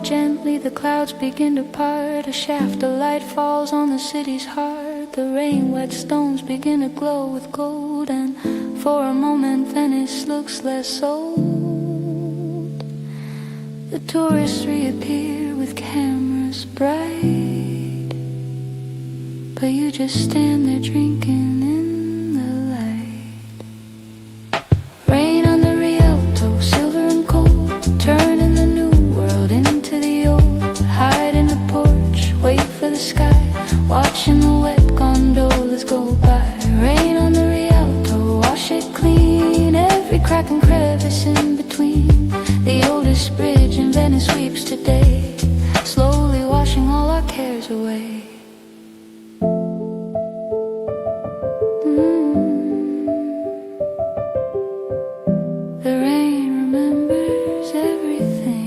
Gently the clouds begin to part, a shaft of light falls on the city's heart. The rain-wet stones begin to glow with gold, and for a moment Venice looks less old. The tourists reappear with cameras bright, but you just stand there drinking in the light. Rain on the Rialto, silver and cold, turning the new world into the old. Hide in a porch, wait for the sky, watching the wet gondolas go by. Rain on the Rialto, wash it clean, every crack and crevice in between. The oldest bridge in Venice weeps today, slowly washing all our cares away. The rain remembers everything.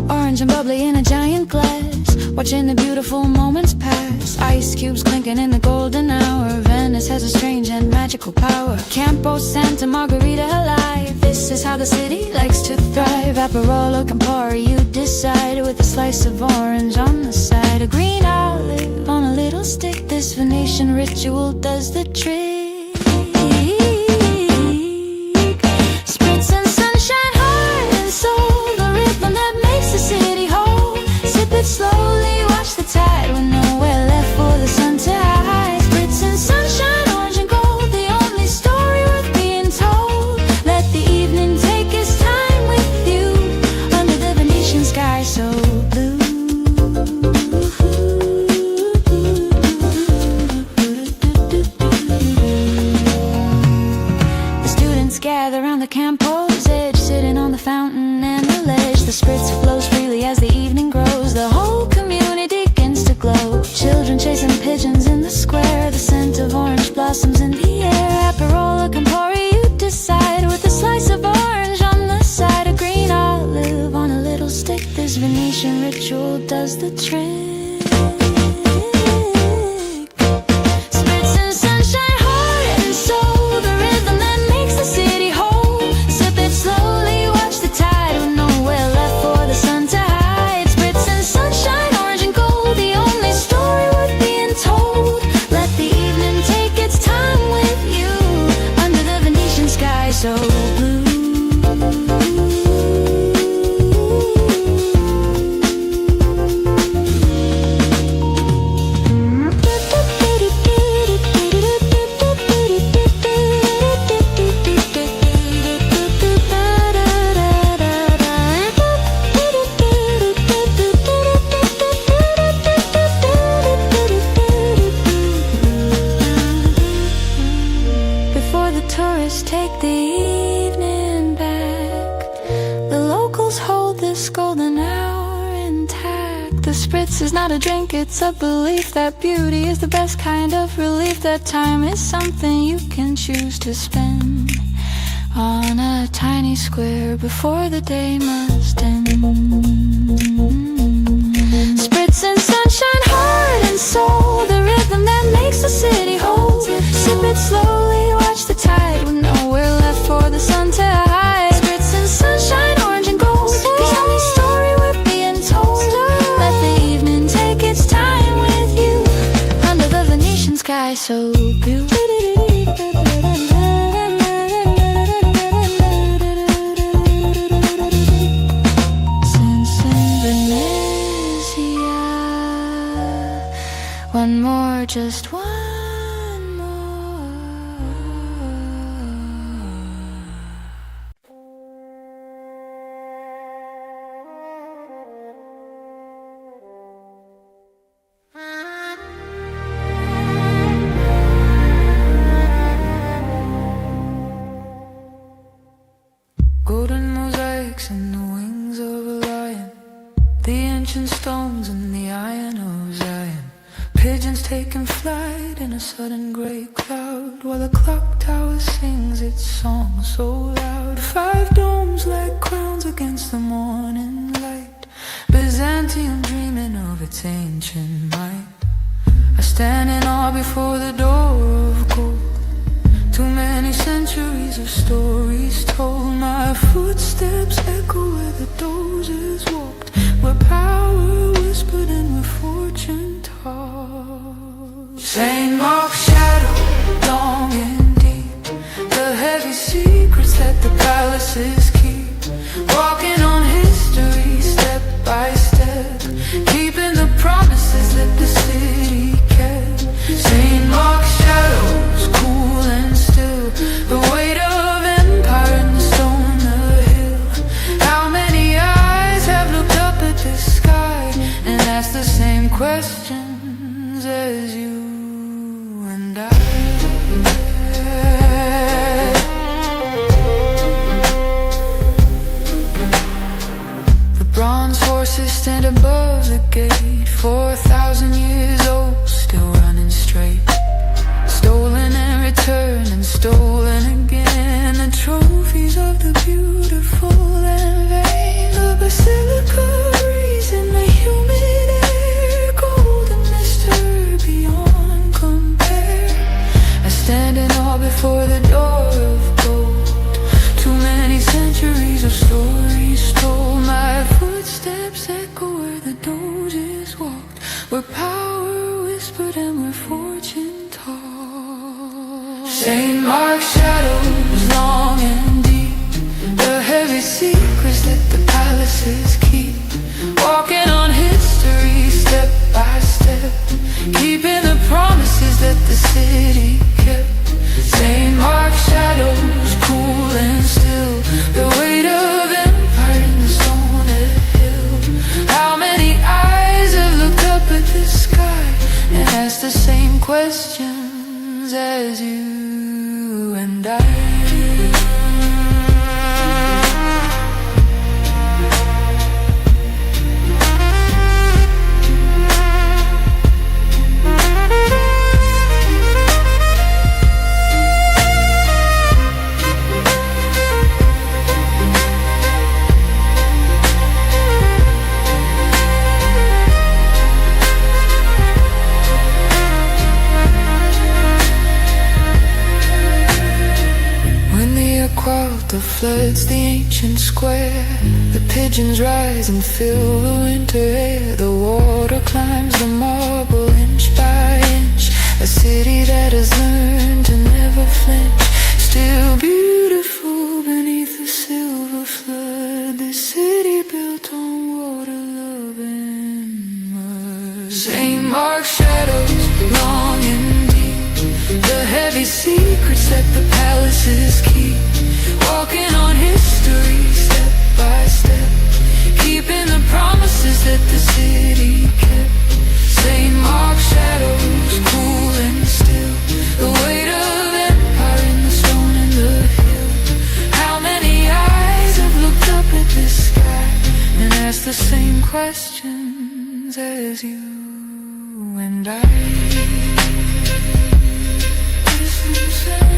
Orange and bubbly in a giant glass, watching the beautiful moments pass. Ice cubes clinking in the golden hour. Venice has a strange and magical power. Campo Santa Margarita alive. This is how the city likes to thrive. Aperol or Campari, you decide, with a slice of orange on the side. A green olive on a little stick. This Venetian ritual does the trick. Spritz and sunshine, heart and soul, the rhythm that makes the city whole. Sip it slowly, watch the tide with nowhere left for the sun to hide. Spritz and sunshine, orange and gold, the only story worth being told. Let the evening take its time with you under the Venetian sky so blue. The students gather around the Campo's edge, sitting on the fountain and the ledge. The spritz flows freely as the evening grows. The whole community begins to glow. Children chasing pigeons in the square. The scent of orange blossoms in the air. Aperol or Campari, you decide, with a slice of orange on the side. A green olive on a little stick. This Venetian ritual does the trick. Spritz and sunshine, heart and soul, the rhythm that makes the city whole. Sip it slowly, watch the tide with nowhere left for the sun to hide. Spritz and sunshine, orange and gold, the only story worth being told. Let the evening take its time with you under the Venetian sky so blue. Before the tourists take the evening back, the locals hold this golden hour intact. The spritz is not a drink, it's a belief that beauty is the best kind of relief. That time is something you can choose to spend on a tiny square before the day must end. Spritz and sunshine, heart and soul, the rhythm that makes the city whole. Sip it slowly, watch the tide with nowhere left for the sun to hide. Spritz and sunshine, orange and gold, the only story worth being told. Let the evening take its time with you under the Venetian sky so blue. Since in Venezia, one more, just one more. Golden mosaics and the wings of a lion, the ancient stones and the iron of Zion. Pigeons taking flight in a sudden grey cloud, while the clock tower sings its song so loud. 5 domes like crowns against the morning light, Byzantium dreaming of its ancient might. I stand in awe before the door of gold. Too many centuries of stories told. My footsteps echo where the dozers walked, where power whispered and where fortune talked. Saint Mark's shadow, dawn palaces keep walking on history step by step, keeping the promises that the city kept. St. Mark's shadows, cool and still, the weight of empire in the stone on the hill. How many eyes have looked up at the sky and asked the same questions as you and I? The bronze horses stand above the gate, 4,000 years old, still running straight. Stolen and returned and stolen again, the trophies of the beautiful and vain. The basilica breeze in the humid air, golden mist beyond compare. I stand in awe before the door of gold. Too many centuries of stories told. My footsteps echo where the doges walked, where power whispered and where fortune talked. St. Mark's shadows long and deep, the heavy secrets that the palaces keep. Walking on history step by step, keeping the promises that the city kept. St. Mark's shadows, cool and still, the weight of empire in the stone on a hill. How many eyes have looked up at the sky and asked the same questions as you and I? The floods the ancient square, the pigeons rise and fill the winter air. The water climbs the marble inch by inch, a city that has learned to never flinch. Still beautiful beneath the silver flood, the city built on water, love and mud. St. Mark's shadows long and deep, the heavy secrets that the palaces keep. Walking on history step by step, keeping the promises that the city kept. St. Mark's shadows, cool and still, the weight of empire in the stone and the hill. How many eyes have looked up at the sky and asked the same questions as you and I? Listen, sound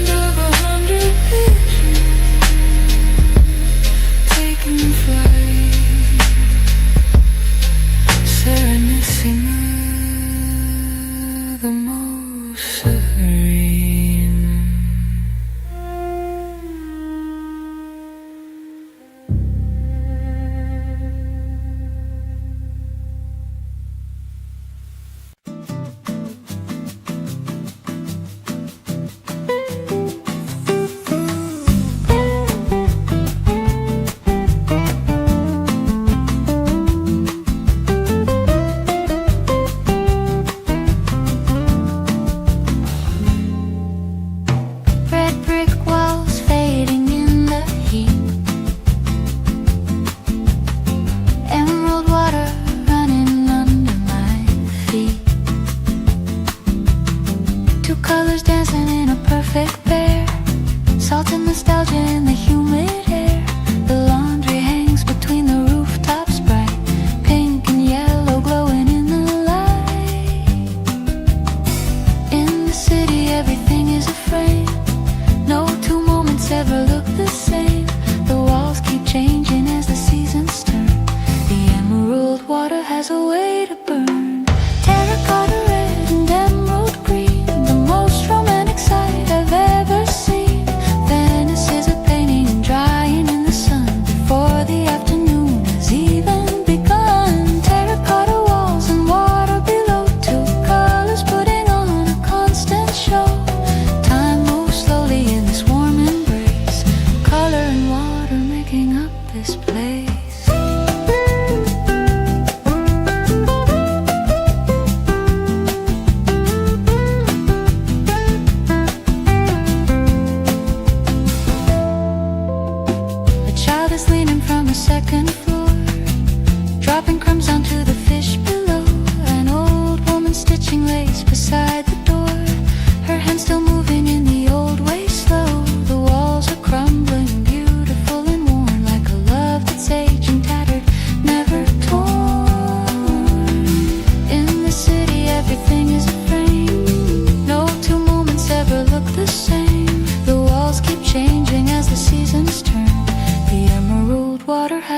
of 100 pigeons taking flight, serenissima, the most serene. Red brick walls fading in the heat, emerald water running under my feet, two colors dancing in a perfect pair, salt and nostalgia in the humid air. The laundry hangs between the rooftops bright, pink and yellow glowing in the light. In the city everything is a frame, no two moments ever look the same. The walls keep changing as the seasons turn, the emerald water has a way to burn. Terracotta red and emerald green, the most romantic sight I've ever seen. Venice is a painting drying in the sun before the afternoon has even begun. Terracotta walls and water below, two colors putting on a constant show. Time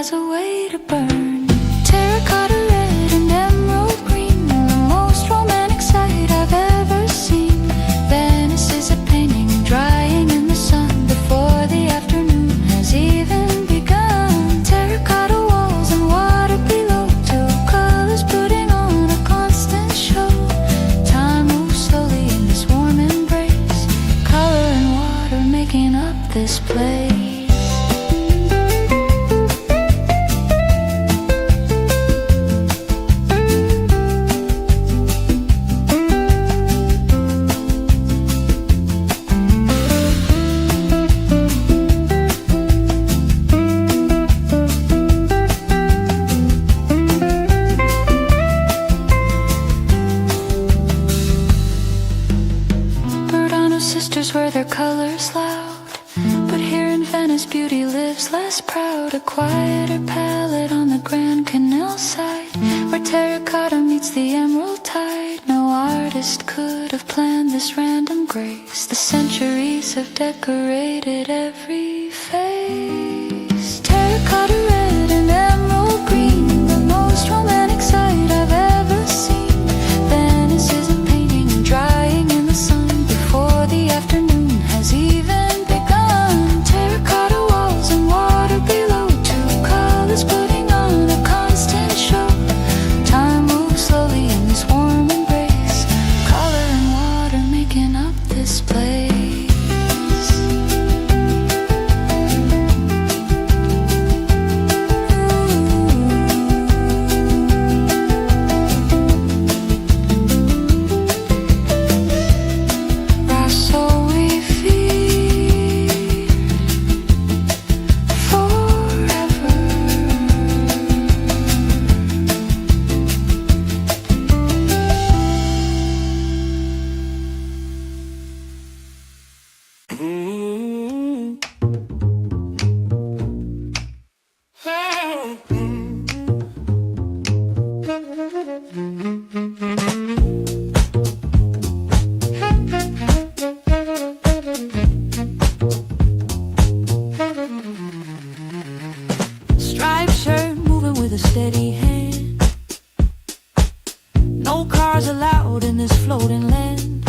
has a way to burn. Terracotta red and emerald green, the most romantic sight I've ever seen. Venice is a painting drying in the sun before the afternoon has even begun. Terracotta walls and water below, two colors putting on a constant show. Time moves slowly in this warm embrace, color and water making up this place. Where their colors loud, but here in Venice beauty lives less proud. A quieter palette on the Grand Canal side, where terracotta meets the emerald tide. No artist could have planned this random grace. The centuries have decorated every face. Terracotta red and emerald green, the most romantic sight I've ever seen. Venice is a painting drying in the sun before the afternoon has even begun. Terracotta walls and water below, two colors putting on a constant show. Time moves slowly in this warm embrace, color and water making up this place. Striped shirt moving with a steady hand. No cars allowed in this floating land.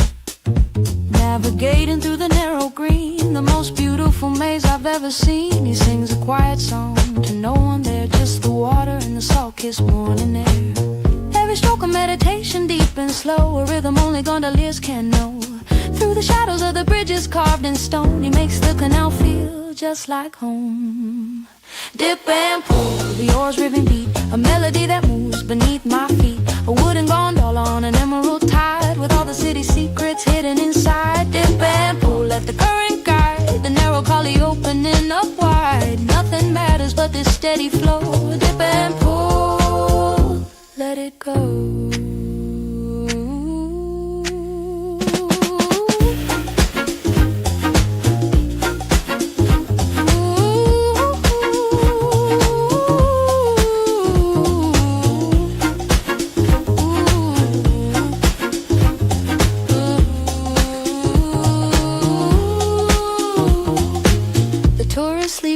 Navigating through the narrow green, the most beautiful maze I've ever seen. He sings a quiet song to no one there, just the water and the salt-kissed morning air. Every stroke of meditation, deep and slow, a rhythm only gondoliers can know. Through the shadows of the bridges carved in stone, he makes the canal feel just like home. Dip and pull, the oars ribbon beat, a melody that moves beneath my feet. A wooden gondola on an emerald tide, with all the city secrets hidden inside. Dip and pull, let the current guide, the narrow gully opening up wide. Nothing matters but this steady flow. Dip and pull, let it go.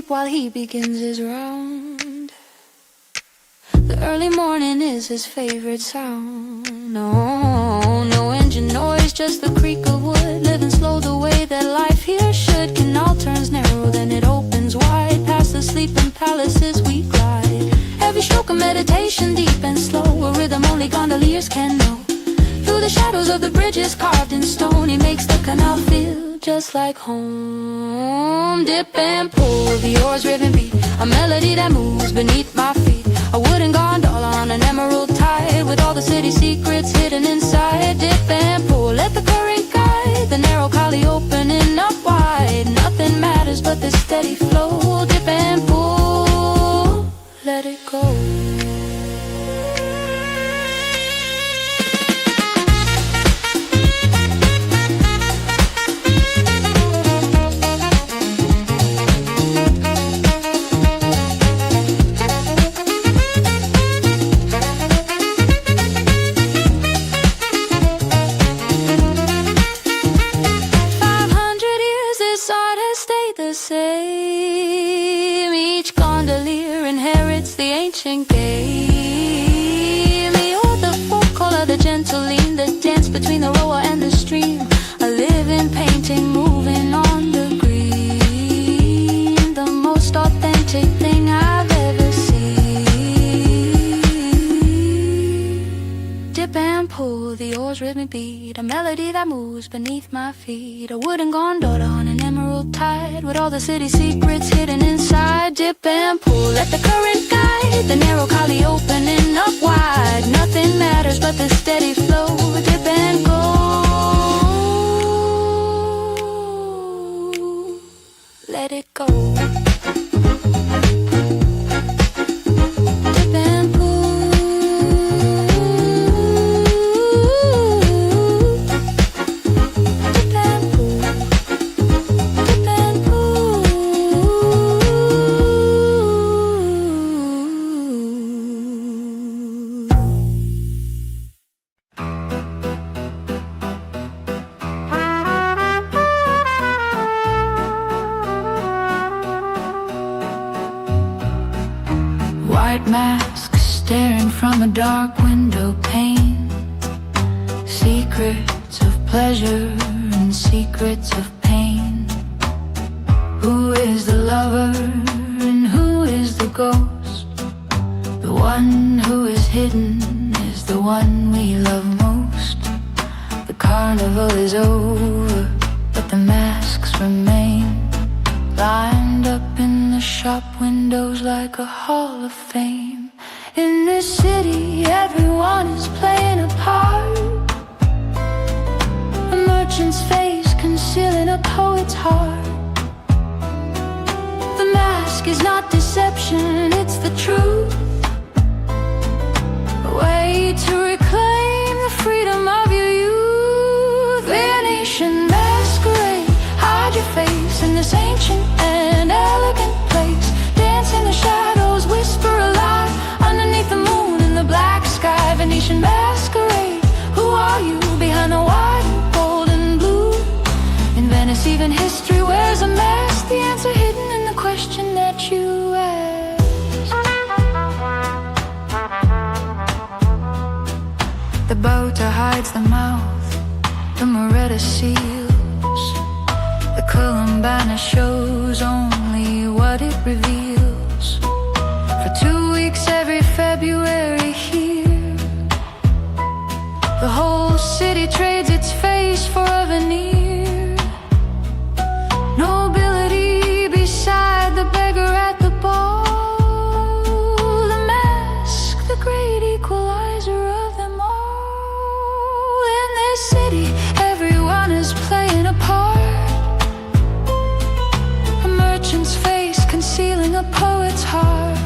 While he begins his round, the early morning is his favorite sound. No engine noise, just the creak of wood. Living slow the way that life here should. Canal turns narrow, then it opens wide. Past the sleeping palaces we glide. Every stroke of meditation, deep and slow, a rhythm only gondoliers can know. Through the shadows of the bridges carved in stone, he makes the canal feel just like home. Dip and pull, the oars ribbon beat, a melody that moves beneath my feet. A wooden gondola on an emerald tide, with all the city secrets hidden inside. Dip and pull, let the current guide, the narrow gully opening up wide. Nothing matters but the steady flow. Dip and pull, let it go. between the rower and the stream. A living painting moving on the green. The most authentic thing I've ever seen. Dip and pull, the oars rhythmic beat. A melody that moves beneath my feet. A wooden gondola on an emerald tide, with all the city secrets hidden inside. Dip and pull, let the current guide. The narrow collie opening up wide. Nothing matters but the steady flow. Dip and go. Let it go. Dip and pull. Dip and pull. Dip and pull. White mask staring from a dark window pane. Secrets of pleasure and secrets of pain. Who is the lover and who is the ghost? The one who is hidden is the one we love most. The carnival is over, but the masks remain. Lined up in the shop windows like a hall of fame. In this city, everyone is playing a part. A merchant's face concealing a poet's heart. The mask is not deception, it's the truth. A way to reclaim the freedom of your youth. Venetian masquerade, hide your face in this ancient and elegant place. Dance in the shadows, whisper a lie underneath the moon in the black sky. Venetian masquerade, who are you behind the white and gold and blue? In Venice, even history wears a mask. The answer hidden in the question that you ask. The bow tie hides the mouth, the Moretta seals. The Columbine shows only what it reveals. For 2 weeks every February here, the whole city trades its face for a veneer. Nobility beside the beggar at the ball. The mask, the great equalizer of them all. In this city, everyone is playing a part. A merchant's face concealing a poet's heart.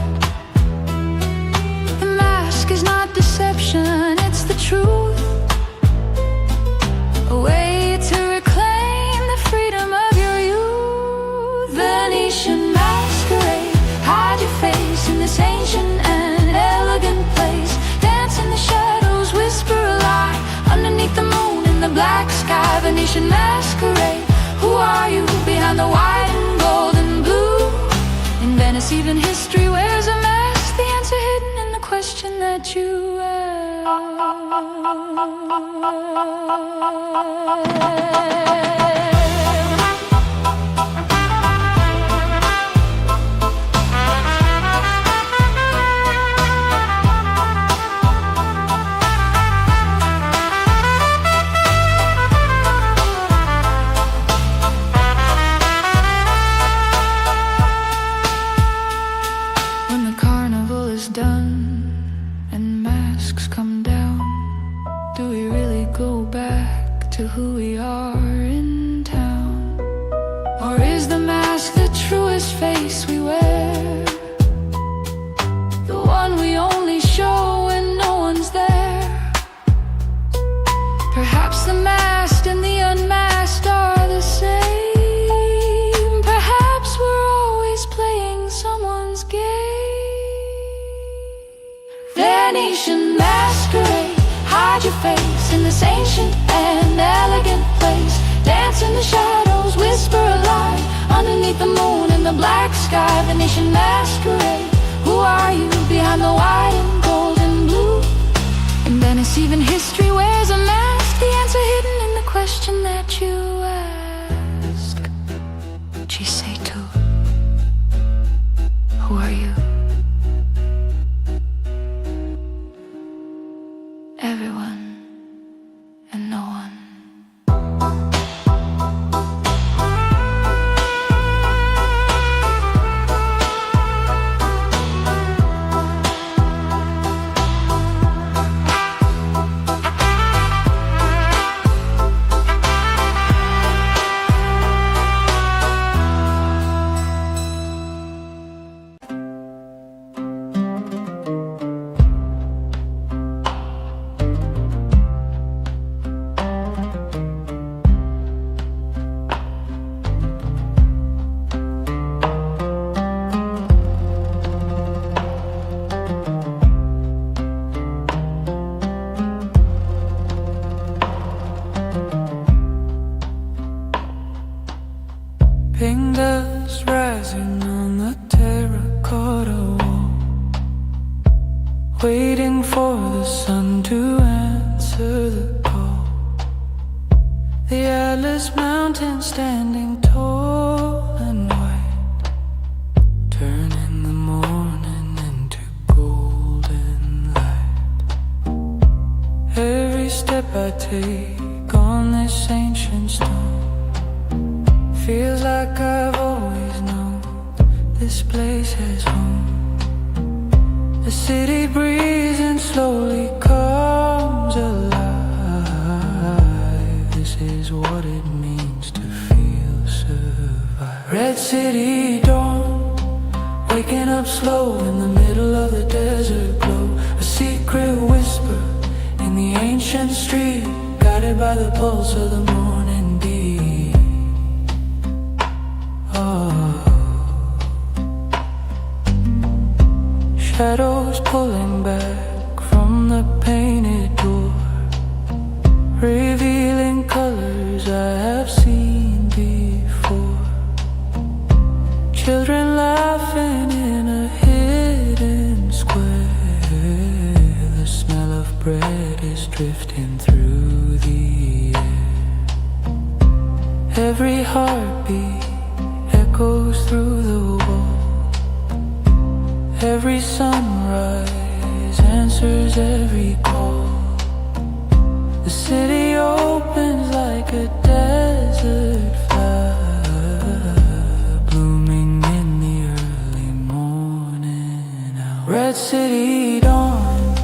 The mask is not deception, it's the truth. A way to reclaim the freedom of your youth. Venetian masquerade, hide your face in this ancient and elegant place. Dance in the shadows, whisper a lie underneath the moon in the black sky. Venetian masquerade, who are you behind the white and gold and blue? In Venice, even history wears a mask. The answer hidden in the question that you ask. When the carnival is done and masks come down, do we really go back to who we are in town? Or is the mask the truest face we wear? The one we only show when no one's there? Perhaps the masked and the unmasked are the same. Perhaps we're always playing someone's game. Venetian masquerade, hide your face in this ancient and elegant place. Dance in the shadows, whisper a lie underneath the moon in the black sky. Venetian masquerade, who are you behind the white and gold and blue? In Venice, even history wears a mask. The answer answer hidden in the question that you ask. She say too, who are you? Everyone and no one. Fingers rising on the terracotta wall, waiting for the sun to answer the call. The Atlas Mountains standing tall and white, turning the morning into golden light. Every step I take on this ancient stone feels like I've always known this place as home. The city breathes and slowly comes alive. This is what it means to feel survive. Red city dawn, waking up slow in the middle of the desert glow. A secret whisper in the ancient street, guided by the pulse of the morning deep. Shadows pulling back from the painted door, revealing colors I have seen before. Children laughing in a hidden square. The smell of bread is drifting through the air. Every heartbeat echoes through the wall. Every sunrise answers every call. The city opens like a desert flower, blooming in the early morning hour. Red city dawn,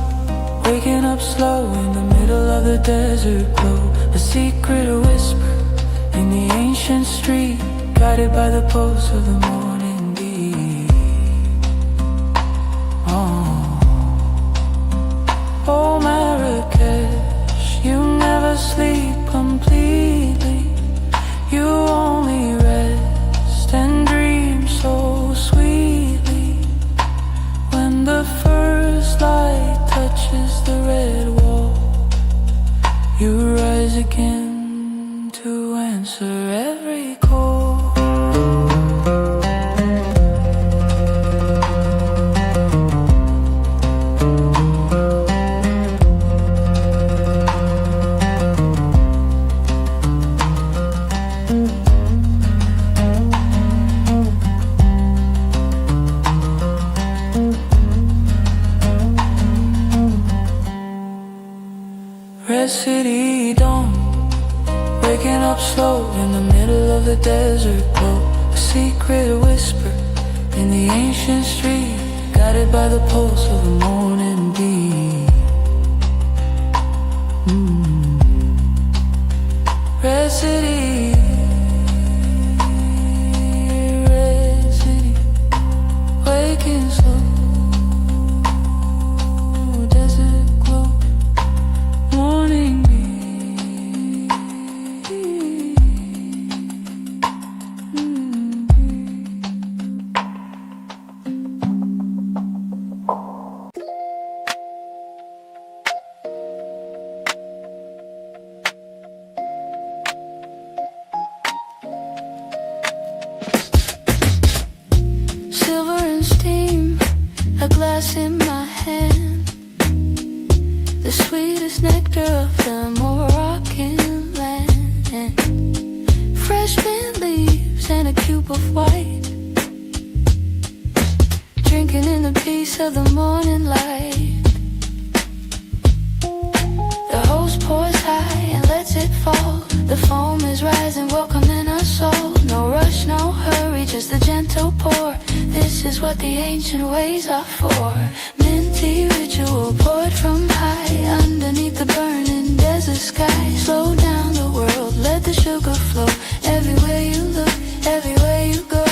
waking up slow in the middle of the desert glow. A secret whisper in the ancient street, guided by the pulse of the morning deep. Oh, Marrakesh, you never sleep completely. You only rest and dream so sweetly. When the first light touches the red wall, you rise again to answer every call. Red city dawn, waking up slow in the middle of the desert glow. A secret whisper in the ancient street, guided by the pulse of the morning beat. Red city, red city, waking slow. a glass in my hand, the sweetest nectar of the Moroccan fresh mint leaves and a cube of white. Drinking in the peace of the morning light. The hose pours high and lets it fall. The foam is rising, welcoming us all. No rush, no hurry, just a gentle pour. This is what the ancient ways are for. Minty ritual poured from high, underneath the burning desert sky. Slow down the world, let the sugar flow. Everywhere you look, everywhere you go.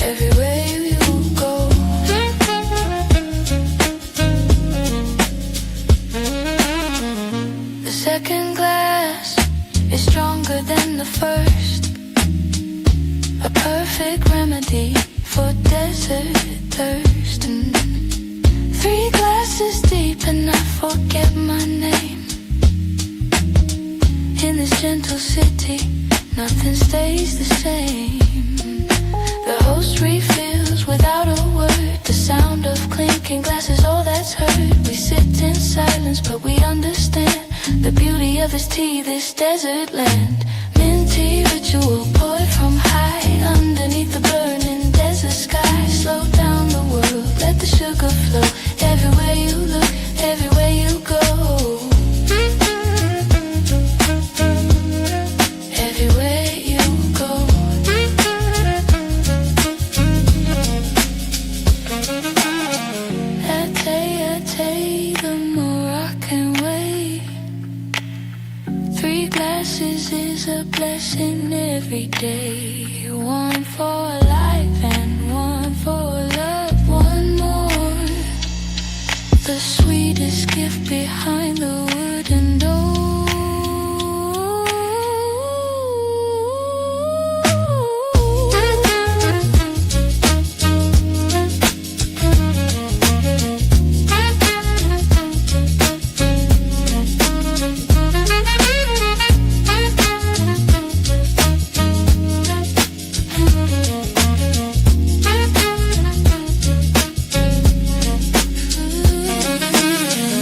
Everywhere you go. The second glass is stronger than the first. A perfect remedy for desert thirst. And 3 glasses deep and I forget my name. In this gentle city, nothing stays the same. The host refills without a word. The sound of clinking glasses, all that's heard. We sit in silence, but we understand the beauty of his tea, this desert land. Minty ritual poured from high, underneath the burning desert sky. Slow down the world, let the sugar flow. Everywhere you look, everywhere you go. Everywhere you go. A day, the more I can wait. 3 glasses is a blessing every day. One for life and one for love. One more, the sweetest gift behind the wooden door.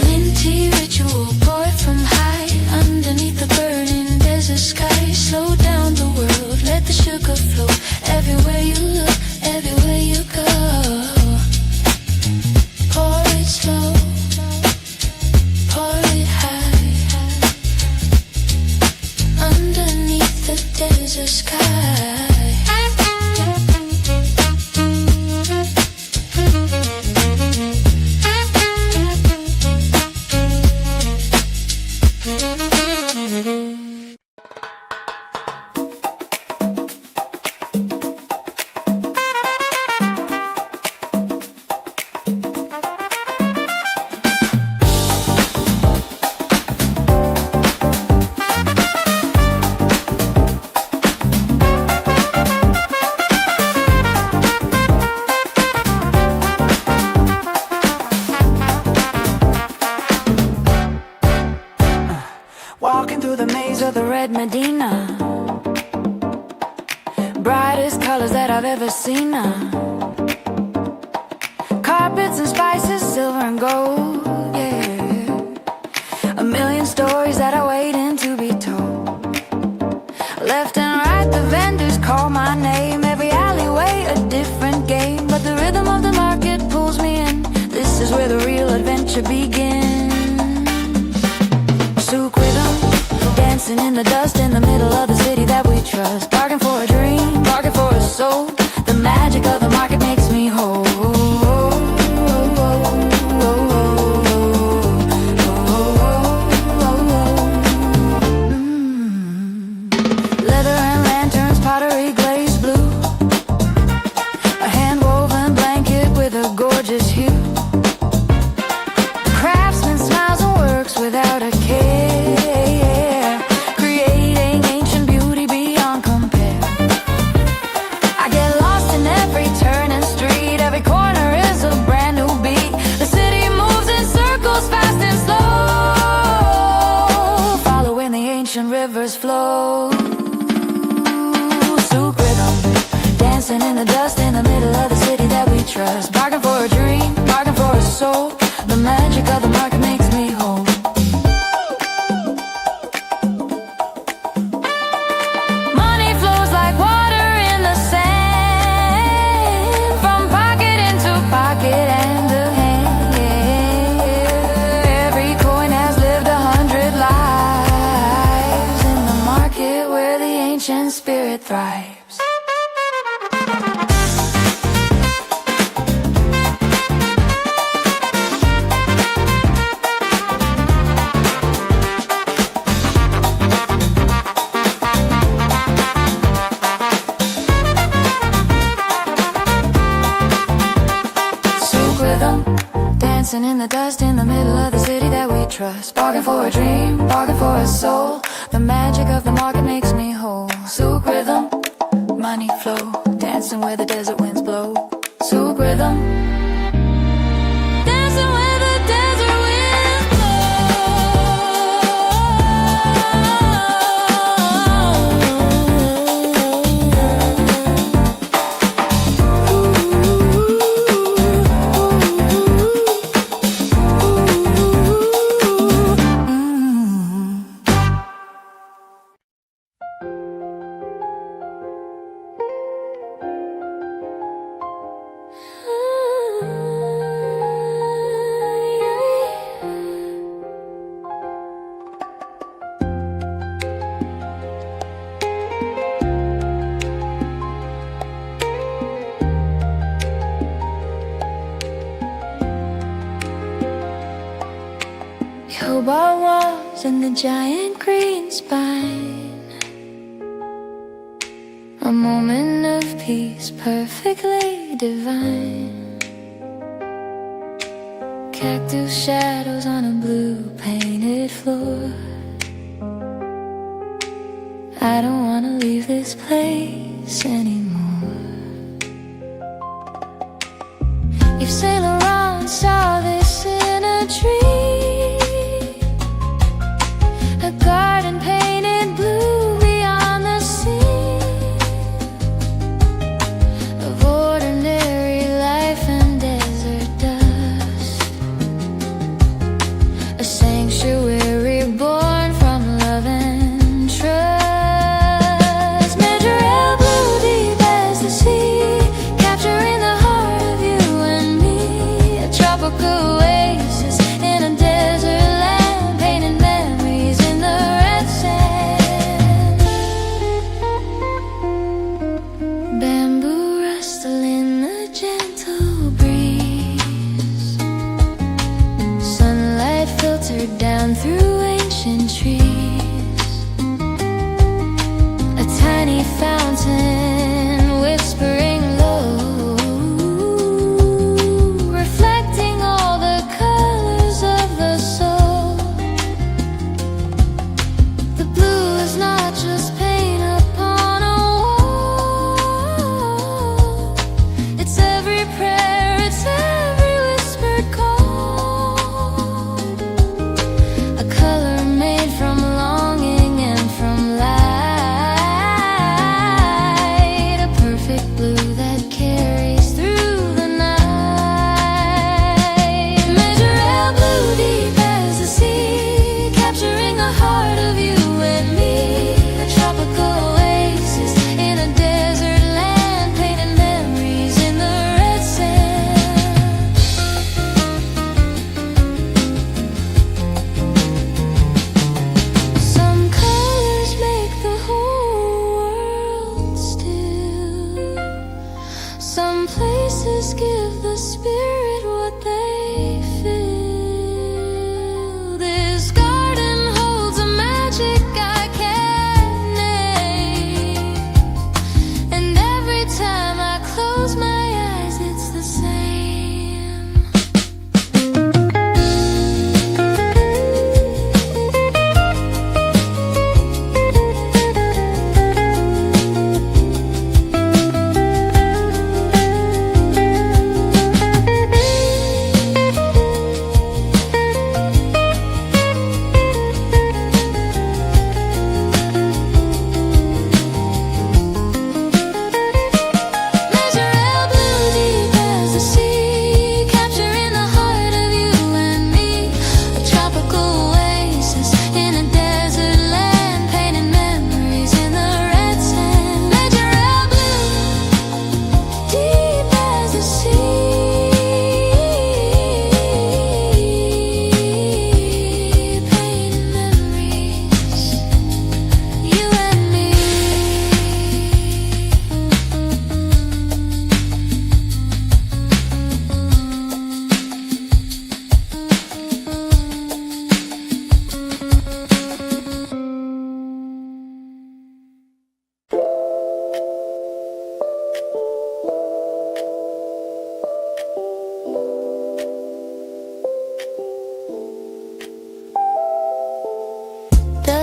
Minty ritual poured from high, underneath the burning desert sky. Slow down the world, let the sugar flow. Everywhere you look, everywhere you go. Pour it slow, pour it high, underneath the desert sky. Walking through the maze of the red Medina. Brightest colors that I've ever seen. Carpets and spices, silver and gold, yeah. A million stories that are waiting to be told. Left and right, the vendors call my name. Every alleyway, a different game. But the rhythm of the market pulls me in. This is where the real adventure begins. Souk rhythm, dancing in the dust in the middle of the city that we trust. Bargain for a dream, bargain for a soul. The magic of the market makes me whole. Leather and lanterns, pottery glazed blue. A hand-woven blanket with a gorgeous hue. The craftsman smiles and works without a care, creating ancient beauty beyond compare. I get lost in every turn and street. Every corner is a brand new beat. The city moves in circles, fast and slow, following the ancient rivers flow. Souk rhythm, dancing in the dust in the middle of the city that we trust. Bargain for a dream, bargain for a soul. The magic of the market makes me whole. it thrives. Dancing in the dust in the middle of the city that we trust. Bargain for a dream, bargain for a soul. The magic of the market makes me whole. Souk rhythm, money flow. Dancing where the desert winds blow. Souk rhythm, dancing where the desert winds cobalt walls and the giant green spine. A moment of peace, perfectly divine. Cactus shadows on a blue painted floor. I don't wanna leave this place anymore. If Saint Laurent saw this in a dream, a garden painted blue beyond the scene of ordinary life and desert dust, a sanctuary born from love and trust. Measure blue deep as the sea, capturing the heart of you and me, a tropical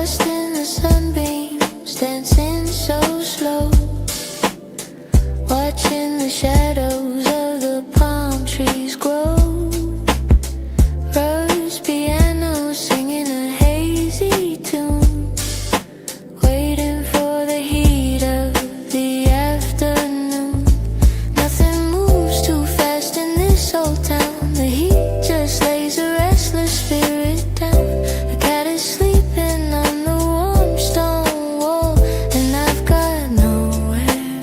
lost in the sunbeams, dancing so slow, watching the shadows of the palm trees grow. Rose piano singing a hazy tune, waiting for the heat of the afternoon. Nothing moves too fast in this old town. The heat just lays a restless spirit down. The cat is sleeping on the warm stone wall, and I've got nowhere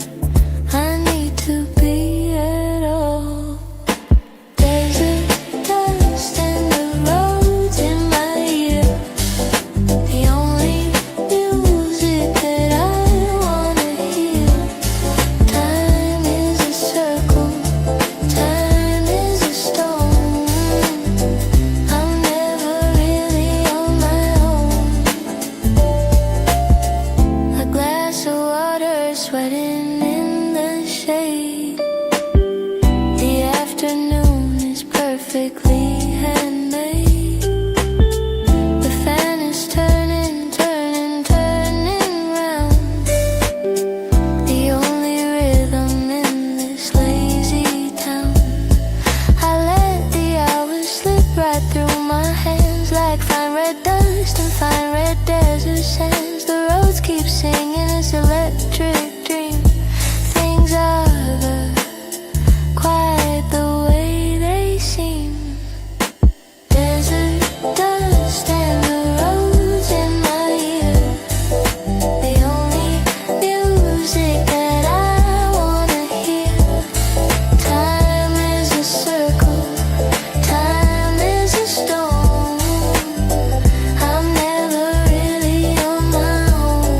I need to be at all. Desert dust and the roads in my ear, the only music that I wanna hear. Time is a circle, time is a stone. I'm never really on my own. A glass of water sweating in the shade. The afternoon is perfectly handmade. The fan is turning, turning, turning round. The only rhythm in this lazy town. I let the hours slip right through my hands like fine red dust and fine red desert sands. The roads keep singing this electric dream. Things are quite the way they seem. Desert dust and the roads in my ear, the only music that I wanna hear. Time is a circle, time is a stone. I'm never really on my own.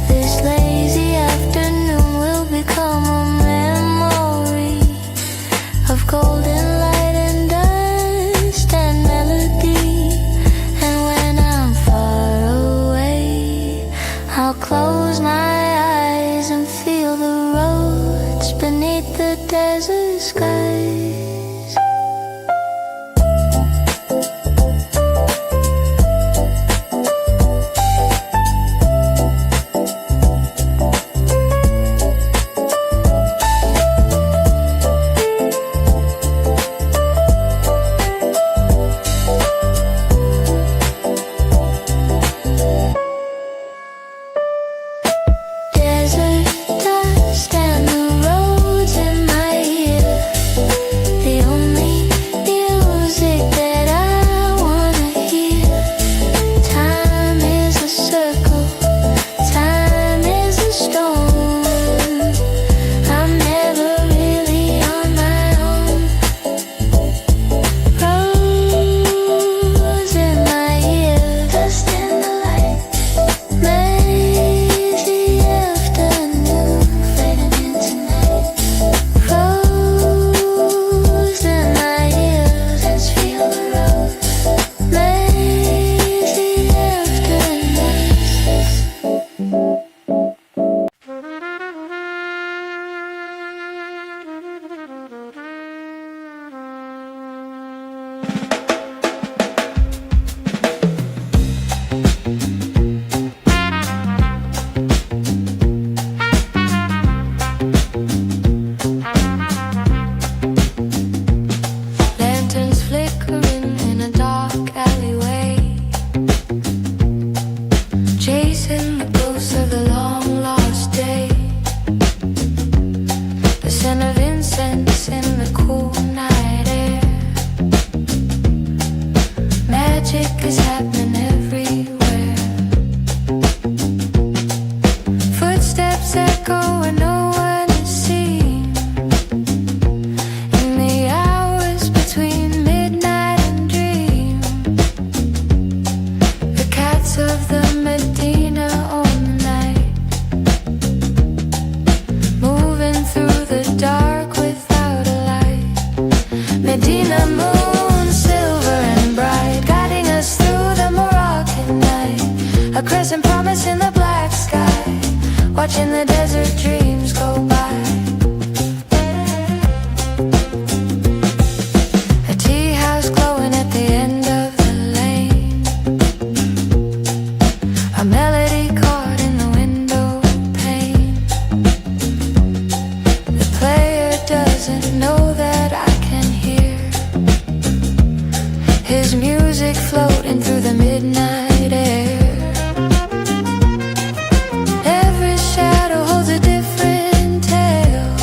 This lazy afternoon will become a memory of golden light and dust and melody. And when I'm far away, I'll close my eyes and feel the roads beneath the desert skies. Desert dust and the roads in my ear, the only music that I wanna hear. Time is a circle, time is a stone. I'm never really on my own. Rose in my ear, dust in the light. Lazy afternoon fading into night. Rose in my ears, let's feel the road. Lazy afternoon. Lanterns flickering in a dark alleyway, chasing the ghosts of the long lost day. The scent of incense in the cool night air. Magic is happening everywhere. Footsteps echo where no one is seen. In the hours between midnight and dream, the cats of the Medina own the night, moving through the dark without a light. Medina moon, silver and bright, guiding us through the Moroccan night. A crescent promise in the black sky, watching the desert dreams go by. A tea house glowing at the end of the lane. midnight air. Every shadow holds a different tale.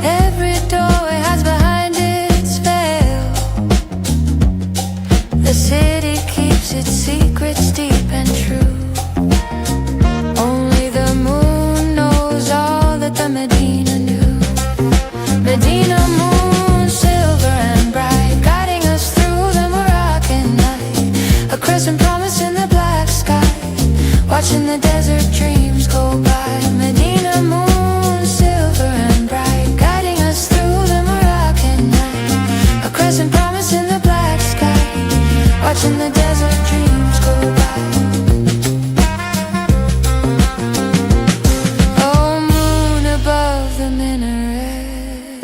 Every doorway hides behind its veil. The city keeps its secrets deep and true. Only the moon knows all that the Medina knew. Medina moon, silver and bright, guiding us through the Moroccan night. A crescent promise in the black sky, watching the desert dreams go by. Medina moon, silver and bright, guiding us through the Moroccan night. A crescent promise in the black sky, watching the desert dreams go by. Oh, moon above the minaret,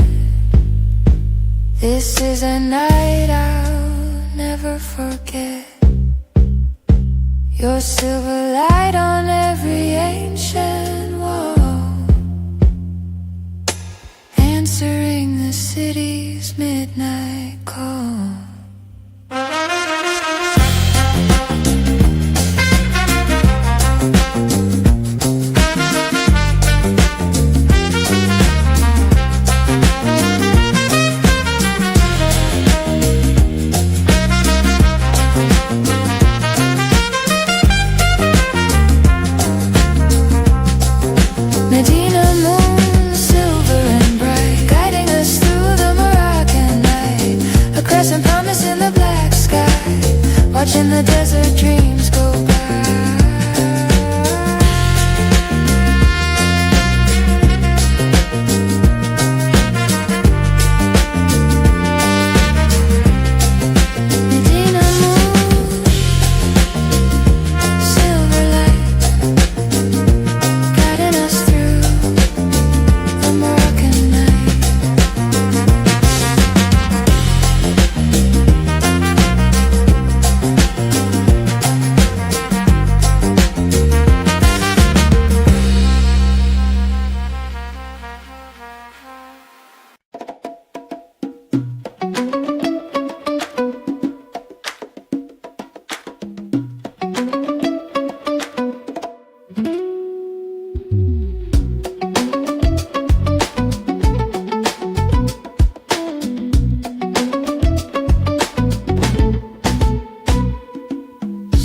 this is a night I'll never forget. Your silver light on every ancient wall, answering the city's midnight call. Medina moon, silver and bright, guiding us through the Moroccan night. A crescent promise in the black sky, watching the desert dreams go by. Medina moon, silver light, guiding us through the Moroccan night.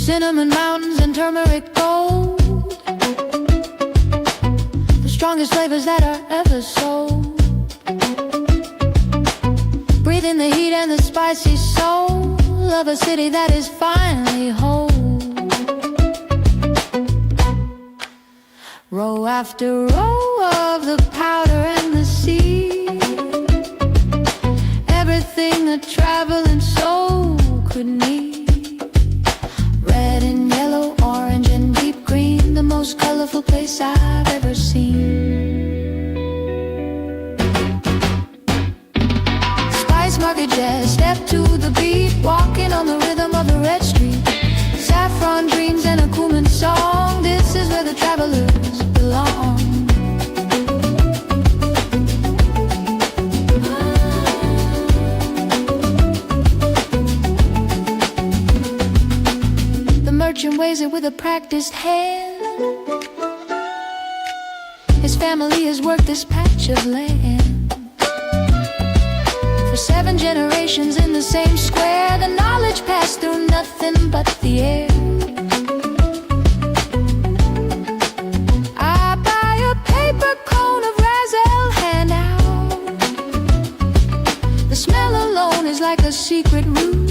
Cinnamon mountains and turmeric gold, the strongest flavors that are ever sold. Breathing the heat and the spicy soul of a city that is finally whole. Row after row of the powder and the sea, everything a traveling soul could need. Red and yellow, orange and deep green, the most colorful place I've ever seen. Spice Market Jazz, step to the beat, walking on the rhythm of the red street. Saffron dreams and a Cumin song, this is where the travelers belong. The merchant weighs it with a practiced hand. His family has worked this patch of land for 7 generations in the same square. The knowledge passed through nothing but the air. I buy a paper cone of Razel handout. The smell alone is like a secret route.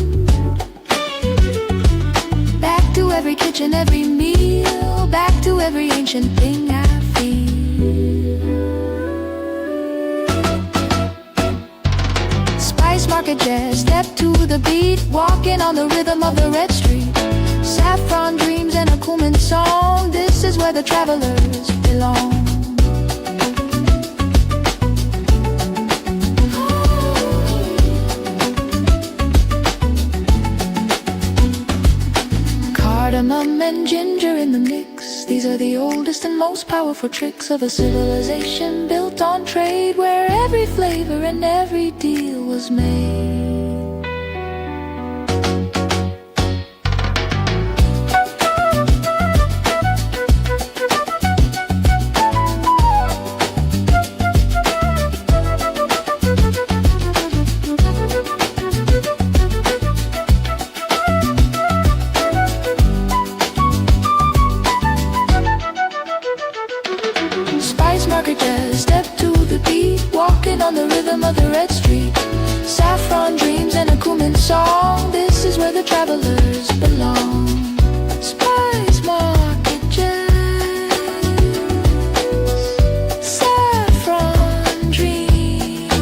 Back to every kitchen, every meal, back to every ancient thing I feel. Spice Market Jazz, step to the beat, walking on the rhythm of the red street. Saffron dreams and a Cumin song, this is where the travelers belong. Cardamom and ginger in the mix, these are the oldest and most powerful tricks of a civilization built on trade, where every flavor and every deal was made. travelers belong. Spice market gems, saffron dreams.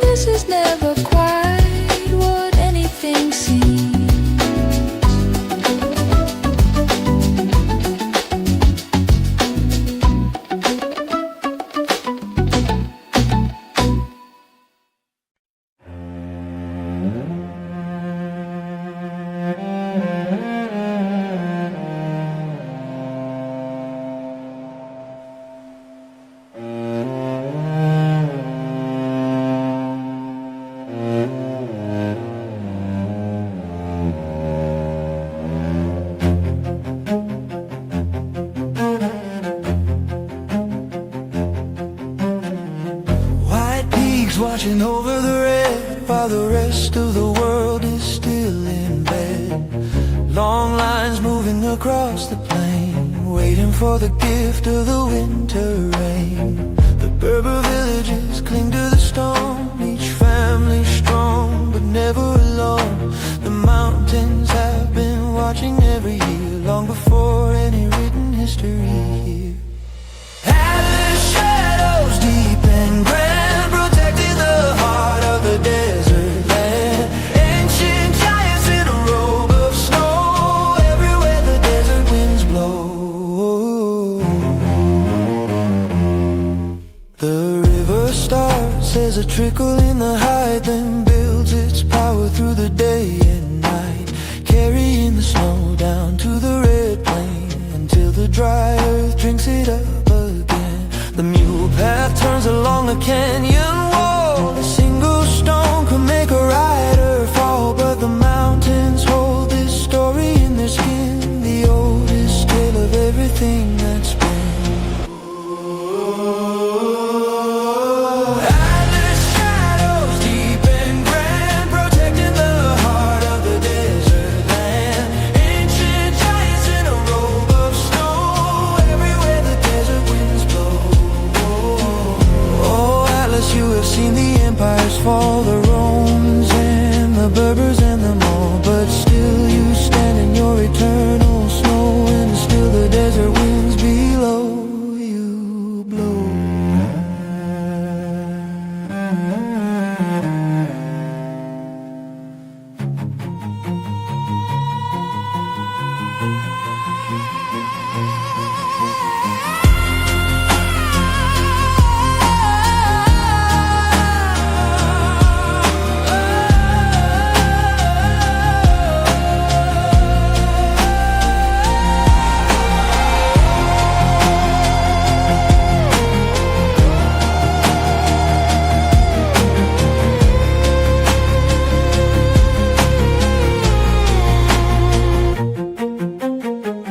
This is never quite what anything seems. Watching over the red while the rest of the world is still in bed. Long lines moving across the plain, waiting for the gift of the winter rain. The Berber villages cling to the stone, each family strong but never alone. The mountains have been watching every year, long before any written history here. Atlas shadows deep and grand, protecting the heart of the desert land. Ancient giants in a robe of snow, everywhere the desert winds blow. The river starts as a trickle in the height, then builds its power through the day and night, carrying the snow down to the red plain until the dry earth drinks it up again. The mule path turns along a canyon wall. A single stone could make a rider fall, but the mountains hold this story in their skin, the oldest tale of everything that's been. Atlas shadows deep and grand, protecting the heart of the desert land. Ancient giants in a robe of snow, everywhere the desert winds blow. Oh, Atlas, you have seen the empires fall, the Romans and the Berbers and them all, but still you stand in your eternal snow, and still the desert winds below you blow.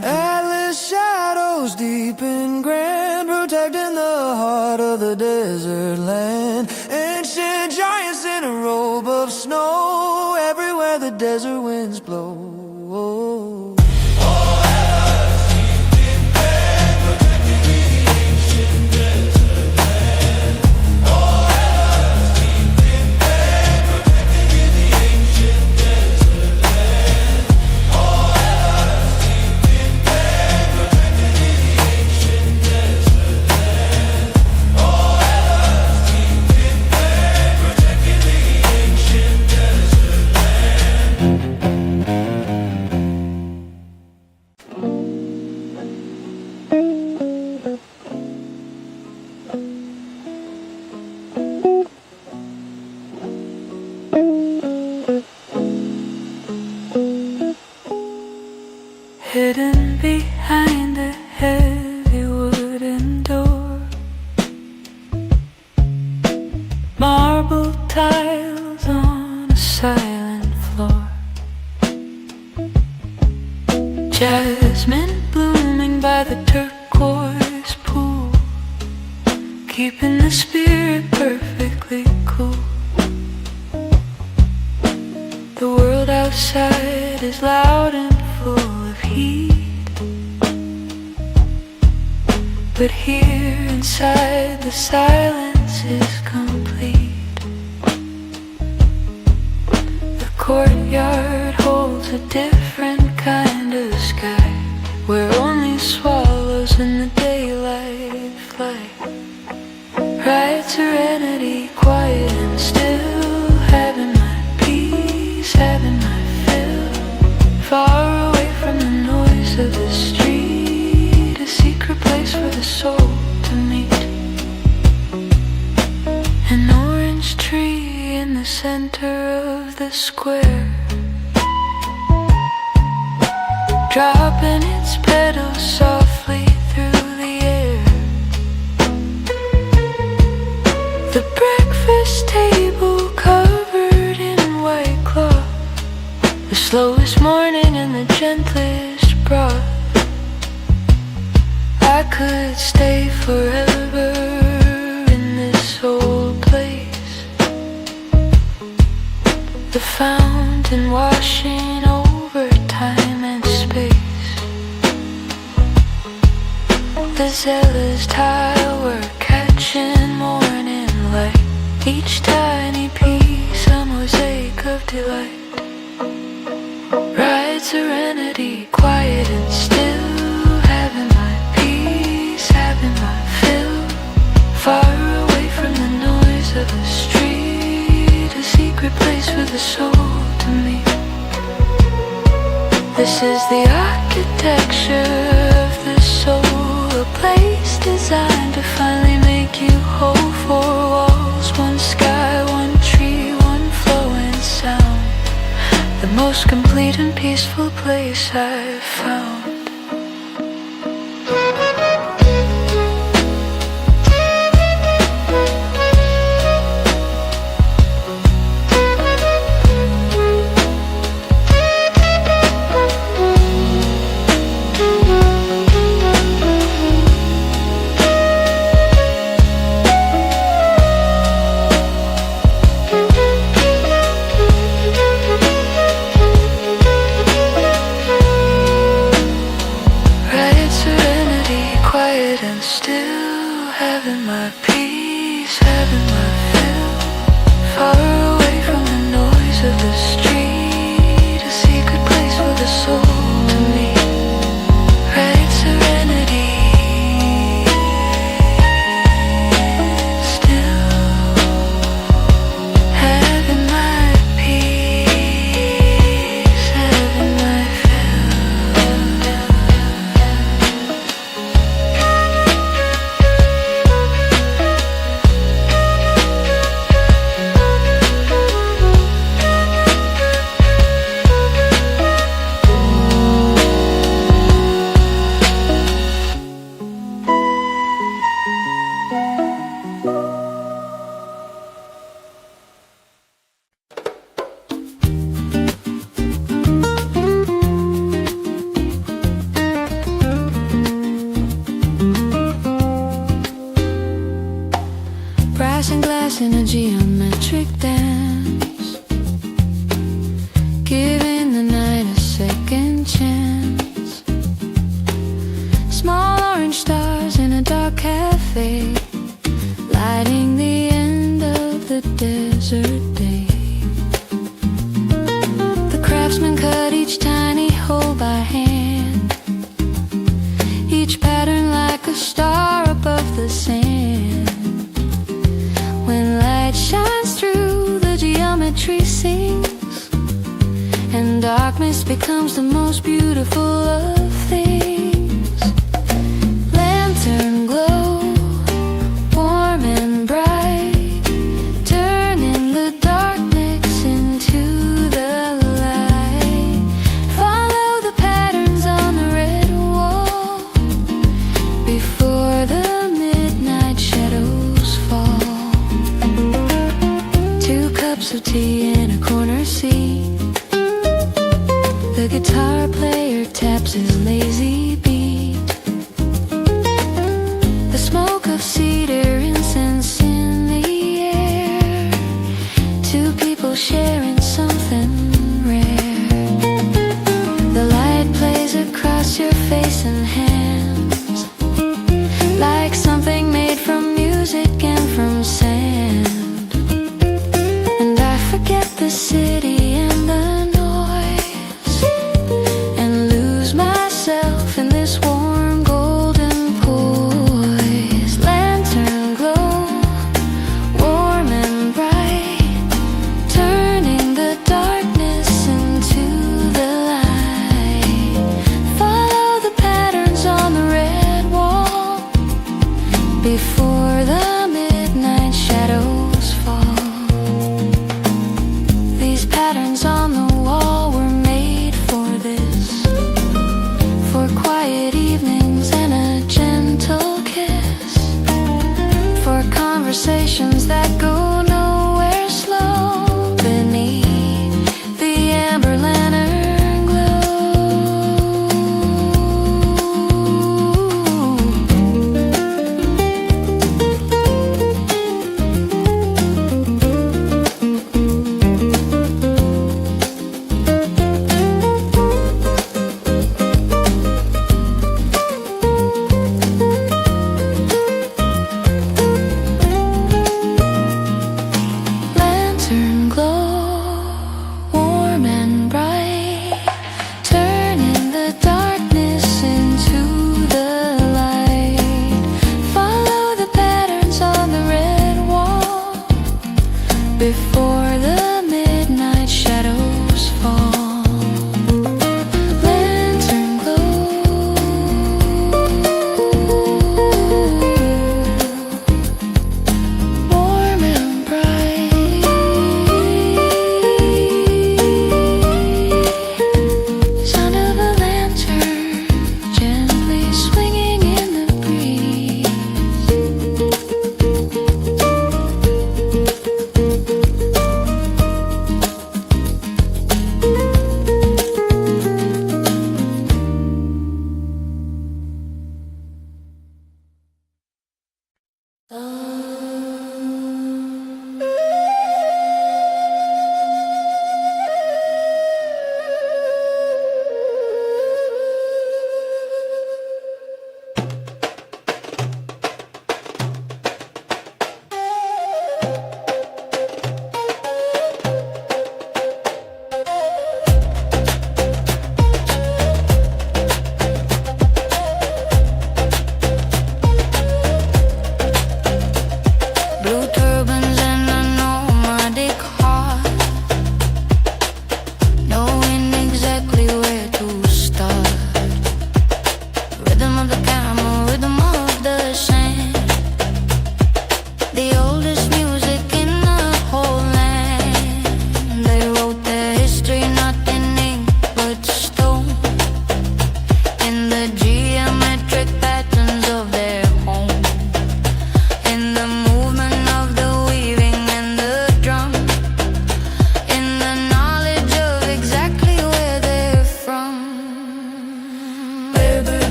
Atlas shadows deep and grand, protecting the heart of the desert land. Ancient giants in a robe of snow, everywhere the desert winds blow. Hidden behind a heavy wooden door, marble tiles on a silent floor, jasmine blooming by the turquoise pool, keeping the spirit perfectly cool. The world outside is loud and full of heat, but here inside the silence is complete. The courtyard holds a different kind of sky, where only swallows in the daylight fly. Right serenity, quiet and still, having my peace, having my fill. Far away from the noise of the street, a secret place for the soul to meet. An orange tree in the center of the square, dropping its petals softly through the air. The breakfast table covered in white cloth, the slowest morning and the gentlest broth. I could stay forever in this old place, the fountain washing over time and space. The zealous tower catching morning light, each tiny piece a mosaic of delight. Right serenity, quiet and still, having my peace, having my fill. Far away from the noise of the street, a secret place for the soul to meet. This is the architecture of the soul, a place designed to finally make you whole. Four walls, one sky, one tree, one flowing sound, the most complete and peaceful place I've found. In a geometric dance, giving the night a second chance. Small orange stars in a dark cafe, lighting the end of the desert day. The craftsman cut each tiny hole by hand, each pattern like a star above the sand. When light shines through, the geometry sings, and darkness becomes the most beautiful of things. Lantern glow, warm and bright, turning the darkness into the light. Follow the patterns on the red wall before the midnight shadows fall. Of tea in a corner seat, the guitar player taps his lazy beat. The smoke of cedar incense in the air, two people sharing something rare. The light plays across your face and hands, like something made from music and from sand. The city and the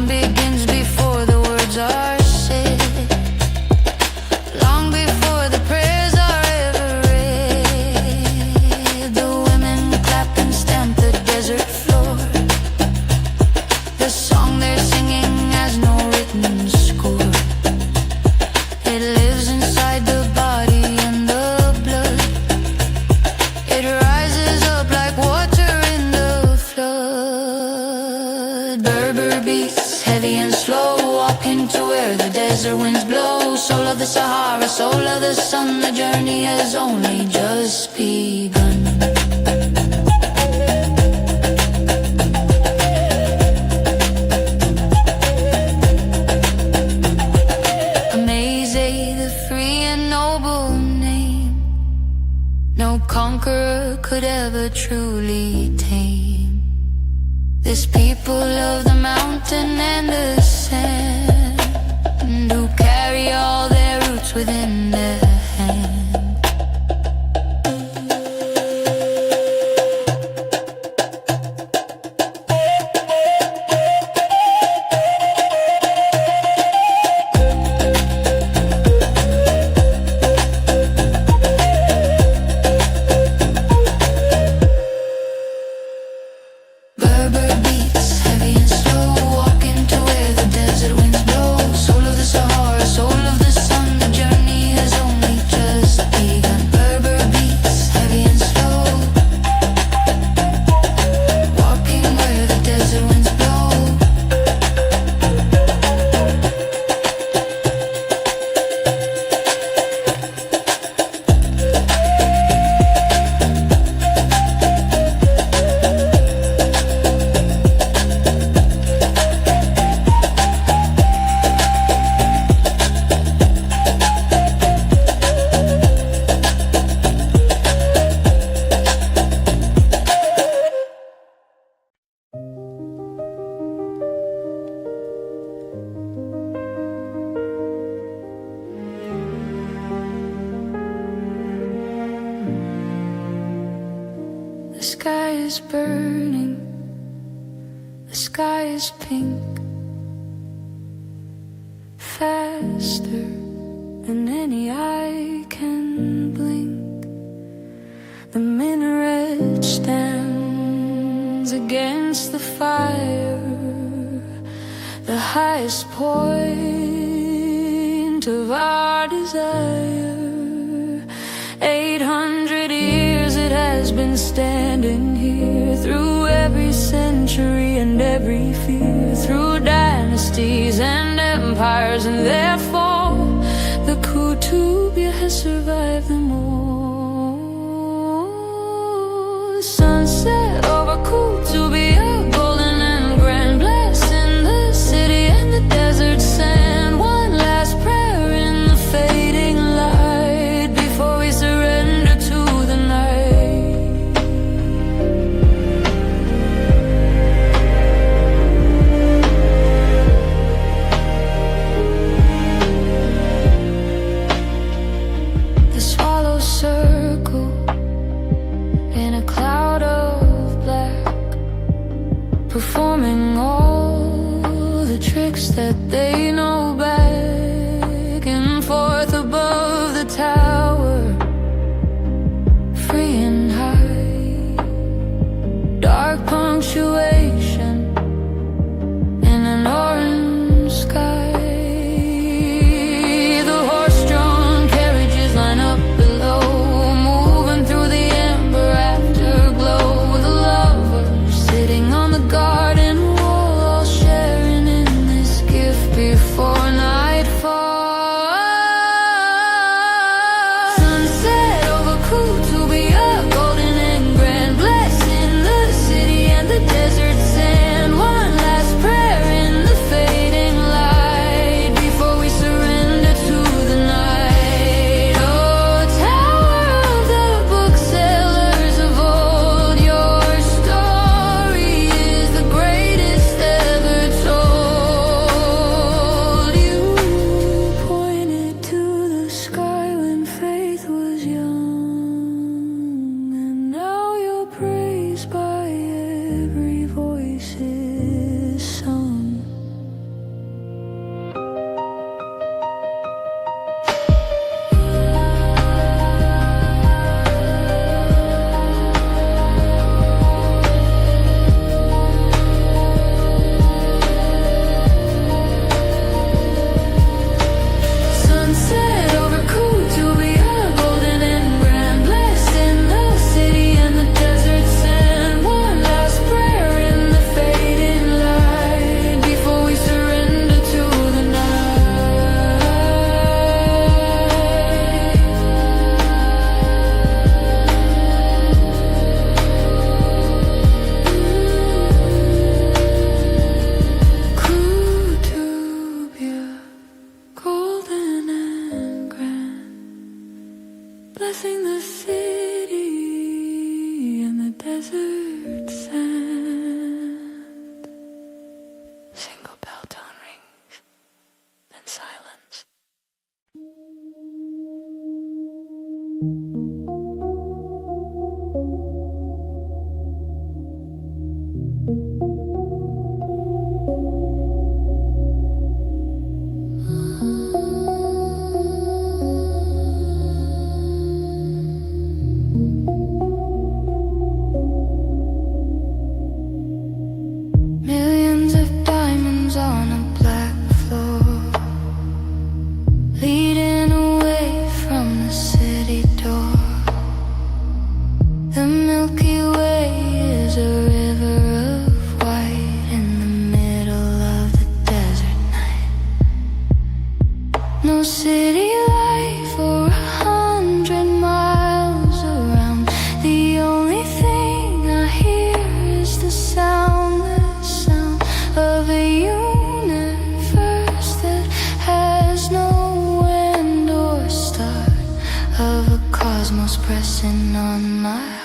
song begins before the words are said, long before the prayers are ever read. The women clap and stamp the desert floor. The song they're singing has no written score. It lives inside the body and the blood. It rises up like water in the flood. Berber beats, heavy and slow, walking to where the desert winds blow. Soul of the Sahara, soul of the sun, the journey has only just begun. The free and noble name no conqueror could ever truly tame. This people of the mountain and the sand, who carry all their roots within their hand. The sky is burning, the sky is pink, faster than any eye can blink. The minaret stands against the fire, the highest point of our desire. 800 years it has been standing here, through every century and every fear, through dynasties and empires and their fall. The Kutubia has survived them all. Sunset over Kutubia, golden and grand, blessing the city and the desert sand. One last prayer in the fading light before we surrender to the night. The swallows circle in a cloud of black, performing all the tricks that they know. Back and forth above the tower, free and high, dark punctuation in an orange sky. The horse-drawn carriages line up below, moving through the amber afterglow. The lovers sitting on the garden wall, all sharing in this gift before nightfall. Sunset over Kutubia, golden and grand, blessing the city and the desert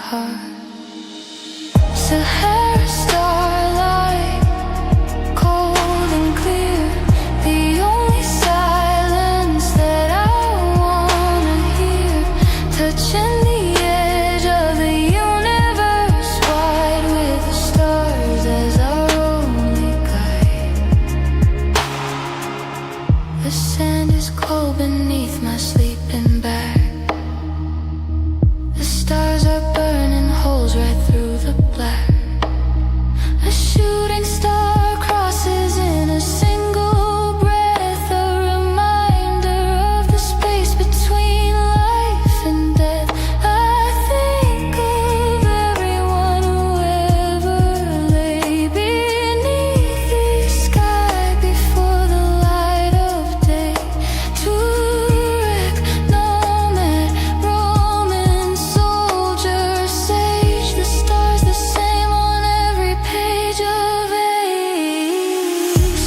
heart. Sahara starlight, cold and clear, the only silence that I wanna hear, touching the edge of the universe wide with the stars as our only guide. The sand is cold beneath my sleeping bag. The stars are burning holes right through the black. A shooting star crosses in a single breath, a reminder of the space between life and death. I think of everyone who ever lay beneath the sky before the light of day. Turek, nomad, Roman soldier, sage, the stars the same on every page of age.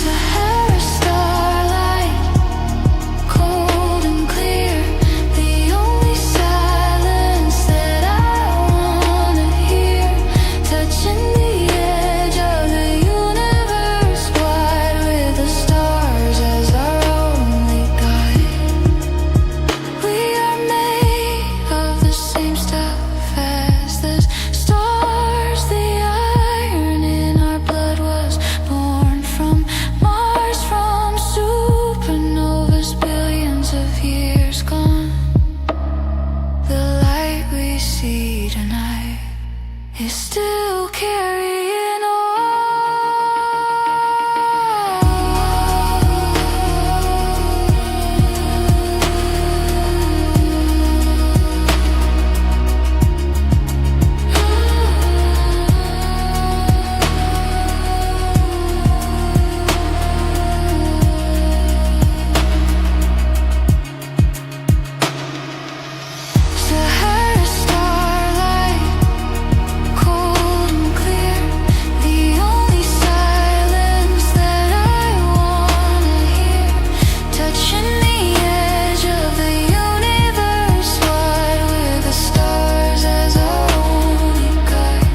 Sahara starlight, cold and clear, the only silence that I wanna hear, touching the edge of the universe wide with the stars as our only guide. We are made of the same stuff as the stars. The iron in our blood was born from Mars, from supernovas billions of years gone. The light we see tonight is still carrying on. Sahara starlight, cold and clear, the only silence that I wanna hear, touching the edge of the universe wide with the stars as our only guide.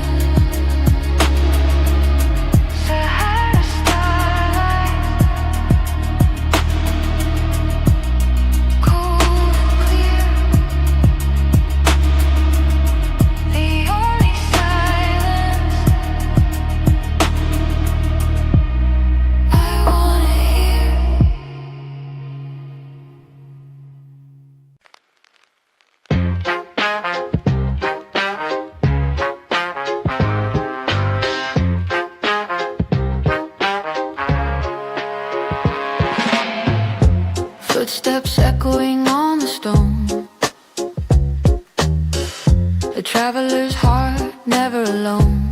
Sahara starlight, cold and clear, the only silence I wanna hear. Footsteps echoing on the stone. A traveler's heart never alone.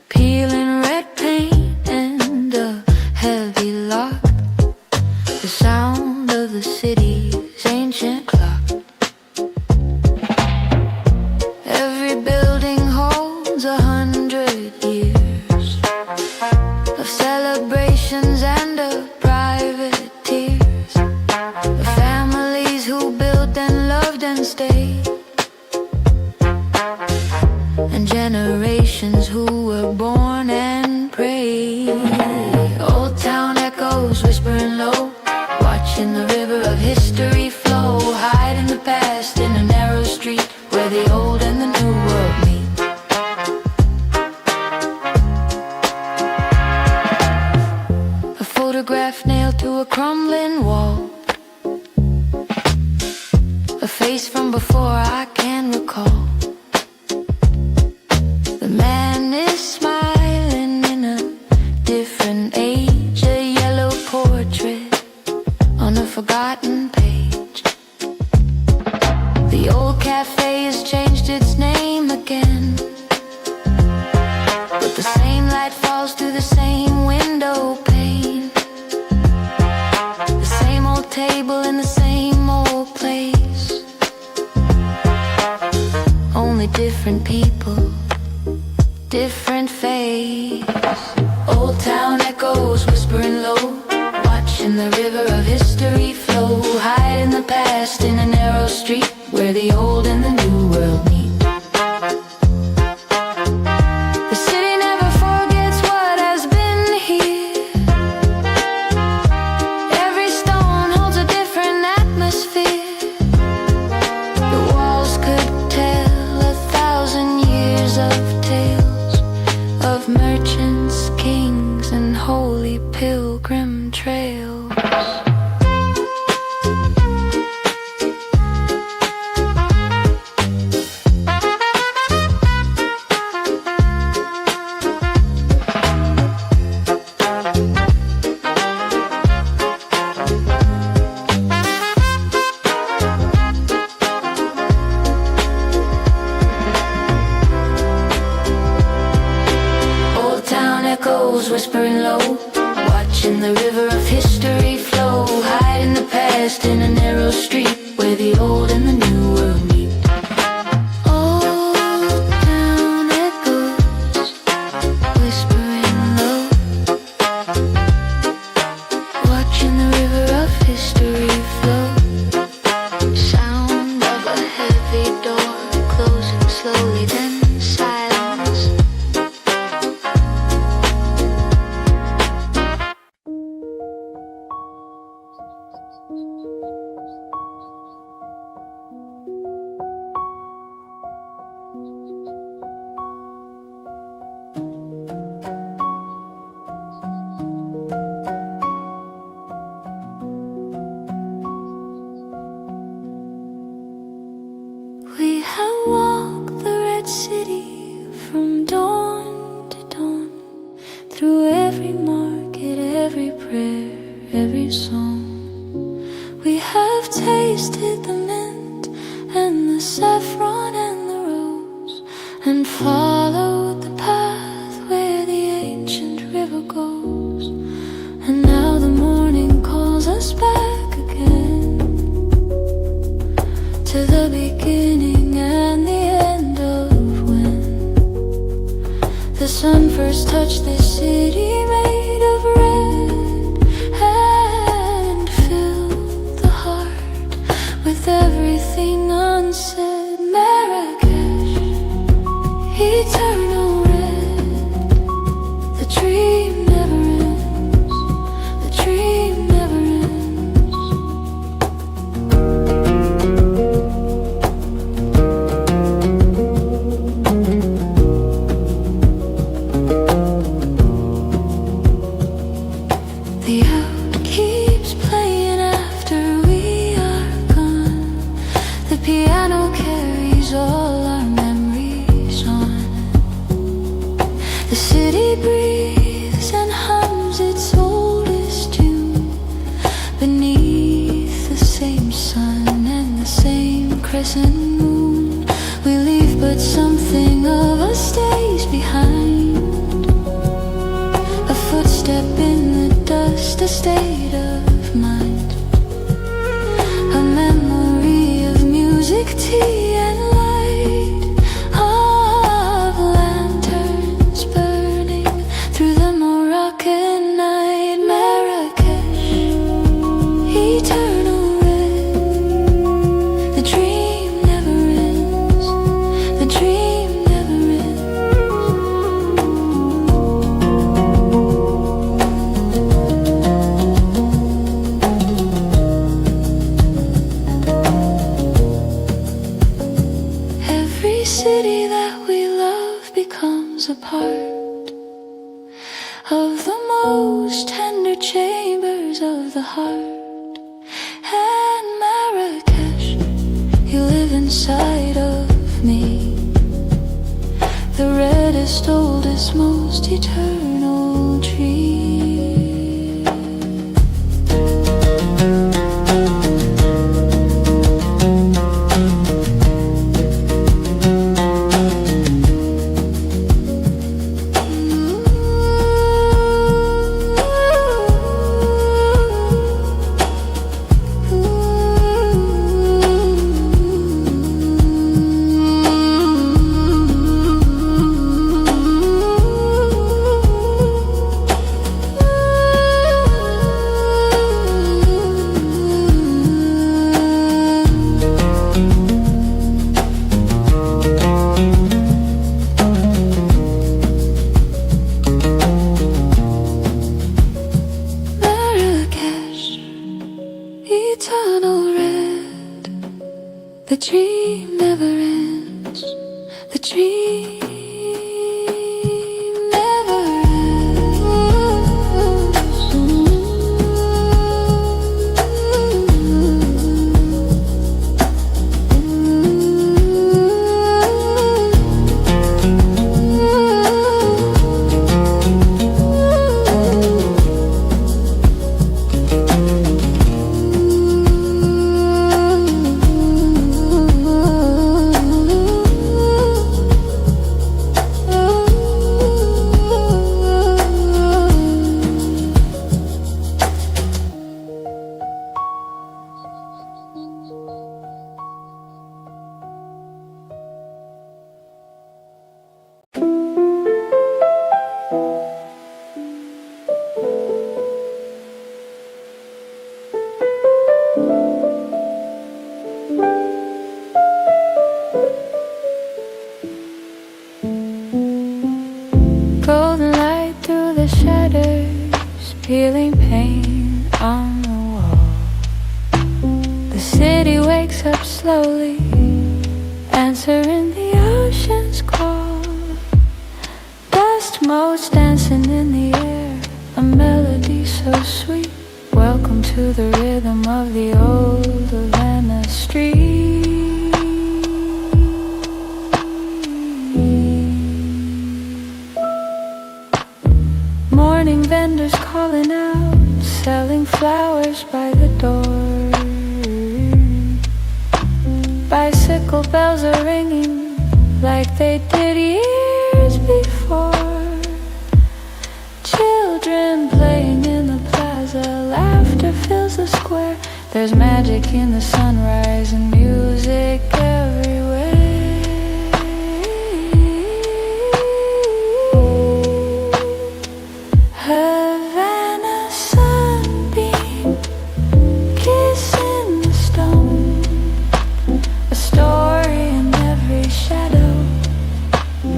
Peeling red paint and a heavy lock. The sound of the city's ancient clock. Every building holds 100 years of celebrations and of private tears, of families who built and loved and stayed, and generations who were born and prayed. Old town echoes whispering low, watching the river of history flow, hide in the past in a narrow street where the old and the new world meet. A photograph nailed to a crumbling wall, a face from before I can recall. The man is smiling in a different age, a yellow portrait on a forgotten page. The old cafe has changed its name again, but the same light falls through the same window pane, the same old table in the same old place. Only different people, different face. Old town echoes whispering low, watching the river of history flow, hide in the past in a narrow street where the old and the new world merchants, kings, and holy pilgrim trails. Whispering low, watching the river of history flow, hiding the past in a narrow street where the old and the new world meet. Old town echoes, whispering low, watching the river of history flow, sound of a heavy door closing slowly, then silence. We have walked the red city from dawn to dawn, through every market, every prayer, every song. We have tasted the mint and the saffron and the rose, and followed the path where the ancient river goes. And now the morning calls us back again to the beginning and the end of when the sun first touched this city made of red, and filled the heart with everything unsaid. Marrakesh, eternal red, the dream never ends, the dream never ends. The out keeps playing after we are gone. The piano carries all our memories on. The city breathes and hums its oldest tune beneath the same sun and the same crescent moon. We leave, but something of us stays behind. A footstep in the dust, a state of mind, a memory of music, tea, and light, of lanterns burning through the Moroccan night. Marrakesh, eternal red, the dream never ends, the dream never ends. Every city that we love becomes a part of the most tender chambers of the heart. And Marrakesh, you live inside of me, the reddest, oldest, most eternal dream. The dream never ends. The dream never peeling paint on the wall. The city wakes up slowly, answering the ocean's call. Dust motes dancing in the air, a melody so sweet. Welcome to the rhythm of the old Havana street. Morning vendors calling out, selling flowers by the door. Bicycle bells are ringing like they did years before. Children playing in the plaza, laughter fills the square. There's magic in the sunrise and music everywhere. Havana sunbeam, kissing the stone. A story in every shadow,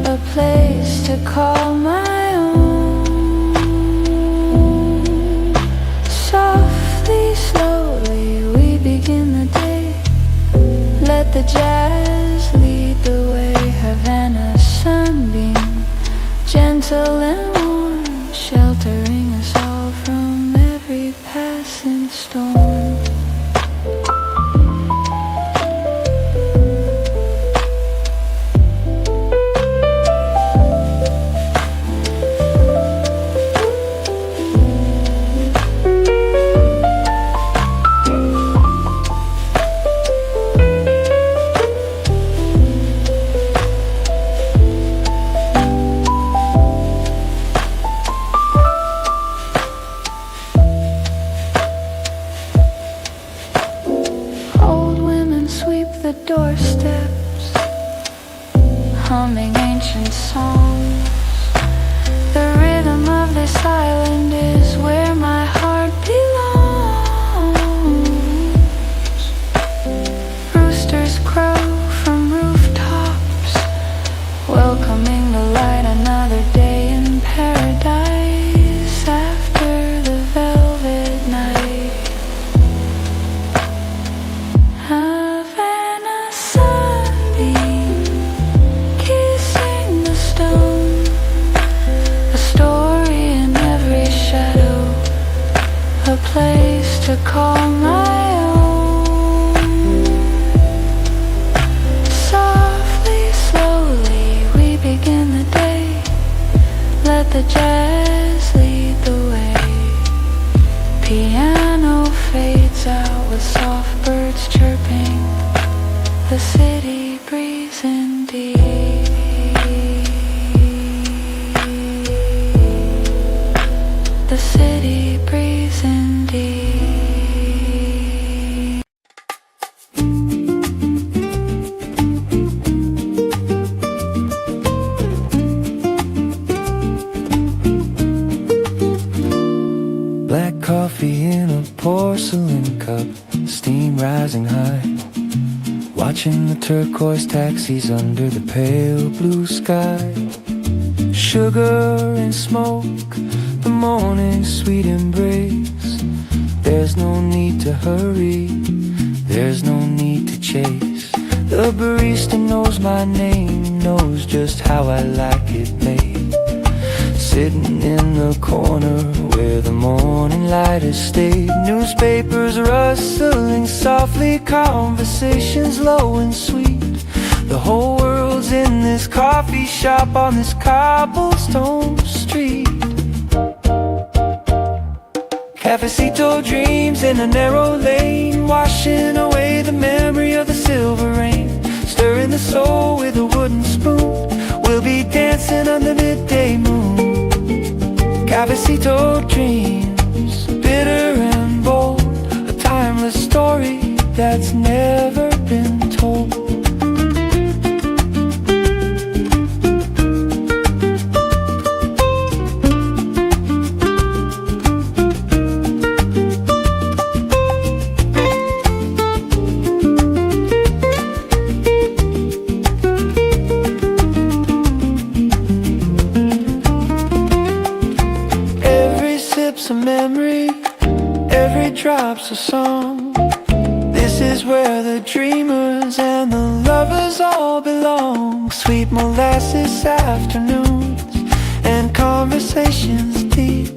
a place to call my own. Softly, slowly, we begin the day. Let the jazz lead the way. Havana sunbeam, gentle and warm, sheltering us all from every passing storm. Old women sweep the doorsteps, humming ancient songs. The rhythm of this island is where my heart belongs. Roosters crow from rooftops, welcoming the light. Another day in paradise after the velvet night. Havana sunbeam, kissing the stone. A story in every shadow, a place to call my own. Softly, slowly, we begin the day. Let the jazz lead the way. Piano fades out with soft birds chirping. The city breathing deep. The city breathing deep. Black coffee in a porcelain cup, steam rising high. Watching the turquoise taxis under the pale blue sky. Sugar and smoke, the morning's sweet embrace. There's no need to hurry, there's no need to chase. The barista knows my name, knows just how I like it made. Sitting in the corner where the morning light has stayed. Newspapers rustling softly, conversations low and sweet. The whole world's in this coffee shop on this cobblestone street. Cafecito dreams in a narrow lane, washing away the memory of the silver rain. Stirring the soul with a wooden spoon, we'll be dancing on the midday moon. Cafecito dreams, bitter and bold, a timeless story that's never been told. moment's a memory, every drop's a song. This is where the dreamers and the lovers all belong. Sweet molasses afternoons and conversations deep.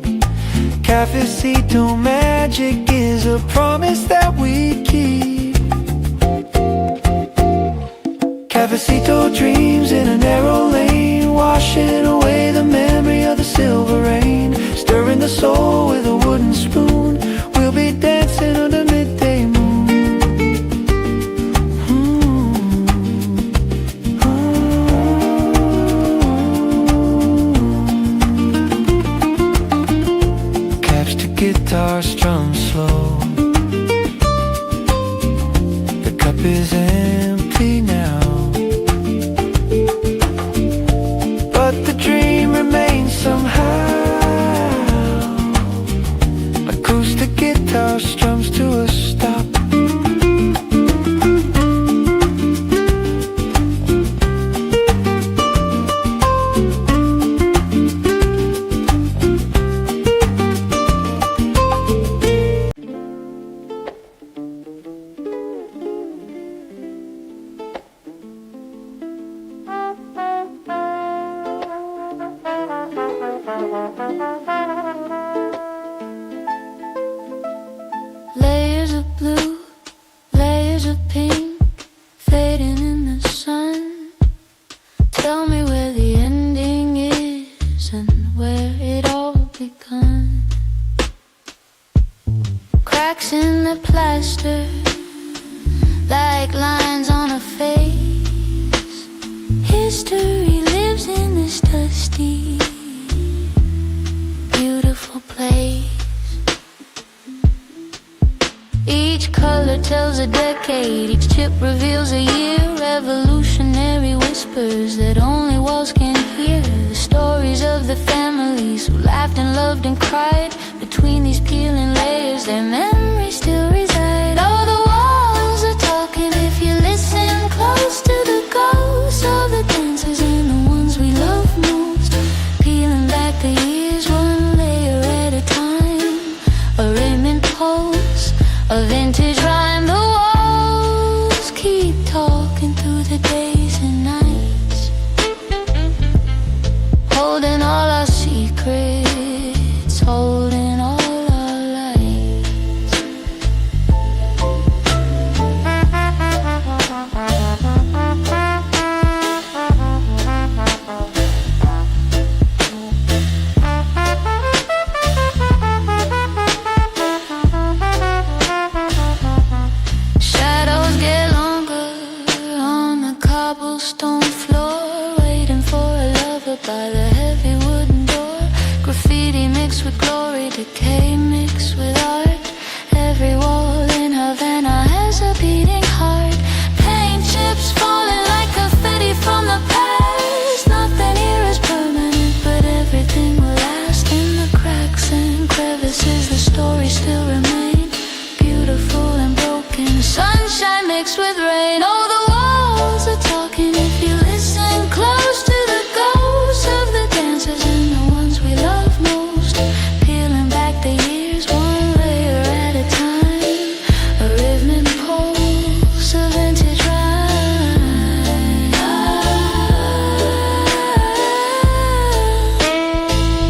Cafecito magic is a promise that we keep. Cafecito dreams in a narrow lane, washing away the memory of the silver rain. Stirring the soul with a wooden spoon, we'll be dancing under midday moon. Caps to guitar strum slow. The cup is empty now, but the dream remains somehow. Acoustic guitar strums to a stop. Layers of blue, layers of pink, fading in the sun. Tell me where the ending is and where it all begun. Cracks in the plaster, like lines on a face. History lives in this dusty, beautiful place. Each color tells a decade, each chip reveals a year. Revolutionary whispers that only walls can hear. The stories of the families who laughed and loved and cried. Between these peeling layers, their memories still reside. All the walls are talking if you listen close to the ghosts of the dancers and the ones we love most. Peeling back the years one layer at a time. A Raymond pose, a vintage rhyme. The walls keep talking through the days and nights, holding all our secrets, holding all our lights. Shadows get longer on the cobblestone floor, waiting for a lover by the heavy wooden door. Graffiti mixed with glory, decay mixed with art. Every wall in Havana has a beating heart. Paint chips falling like confetti from the past. Nothing here is permanent, but everything will last. In the cracks and crevices, the stories still remain. Beautiful and broken, sunshine mixed with rain. Oh, the walls are talking if you listen close to the ghosts of the dancers and the ones we love most. Peeling back the years one layer at a time. A rhythm pulse, a vintage rhyme.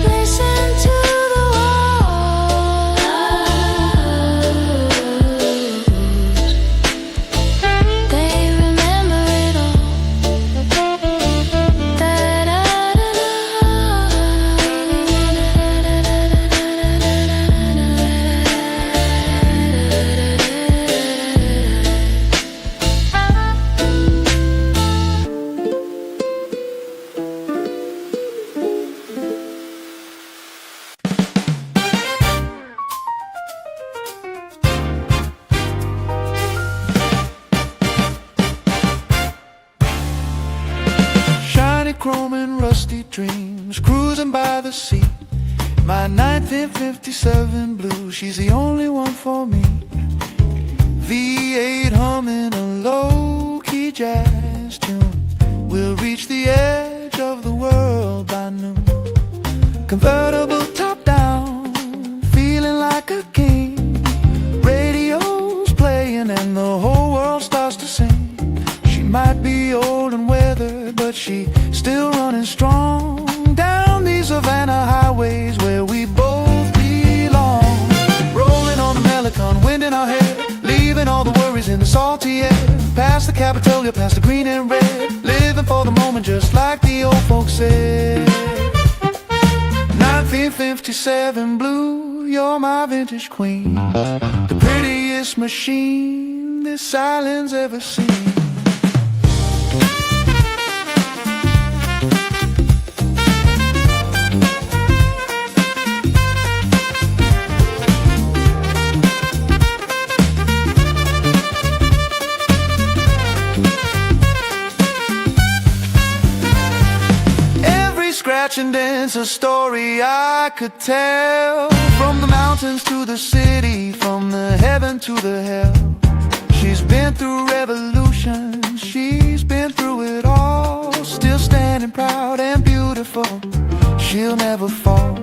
Listen to the walls. They remember it all. Shiny chrome and rusty dreams, cruising by the sea. My 1957 blue, she's the only one for me. V8 humming a low-key jazz tune. We'll reach the edge of the world by noon. Convertible top down, she still running strong down these Savannah highways where we both belong. Rolling on the Melicon, wind in our hair, leaving all the worries in the salty air. Past the Capitolia, past the green and red, living for the moment just like the old folks said. 1957 blue, you're my vintage queen, the prettiest machine this island's ever seen. Scratch and dance, a story I could tell. From the mountains to the city, from the heaven to the hell. She's been through revolution, she's been through it all. Still standing proud and beautiful, she'll never fall.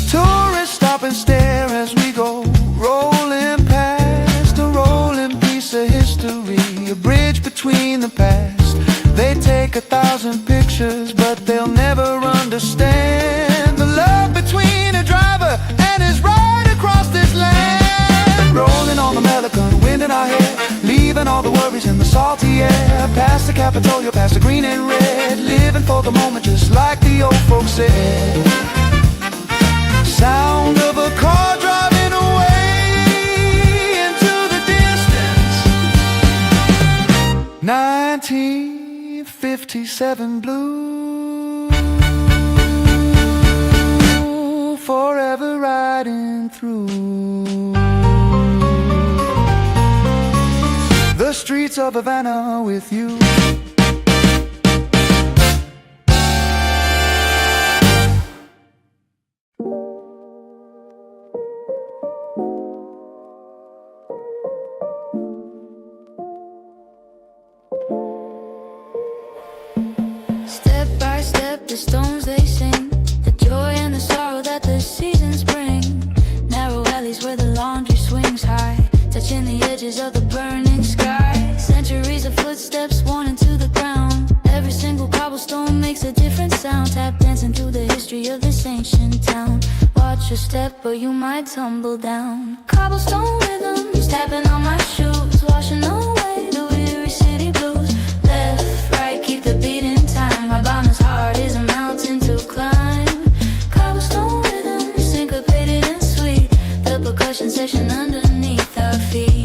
Tourists stop and stare as we go rolling past a rolling piece of history, a bridge between the past. They take 1,000 pictures, but they'll never understand the love between a driver and his ride across this land. Rolling on the Melicon, wind in our hair, leaving all the worries in the salty air. Past the Capitolia, past the green and red, living for the moment just like the old folks said. Sound of a car driving away into the distance. 1957 blue, forever riding through the streets of Havana with you. Step by step, the stones they sing, the joy and the sorrow that the seasons bring. Narrow alleys where the laundry swings high, touching the edges of the burning sky. Centuries of footsteps worn into the ground. Every single cobblestone makes a different sound. Tap dancing through the history of this ancient town. Watch your step or you might tumble down. Cobblestone rhythms tapping on my shoes, washing away the weary city blues. Left, right, keep the beat in time. My boundless heart is a mountain to climb. Cobblestone rhythm, syncopated and sweet, the percussion section underneath our feet.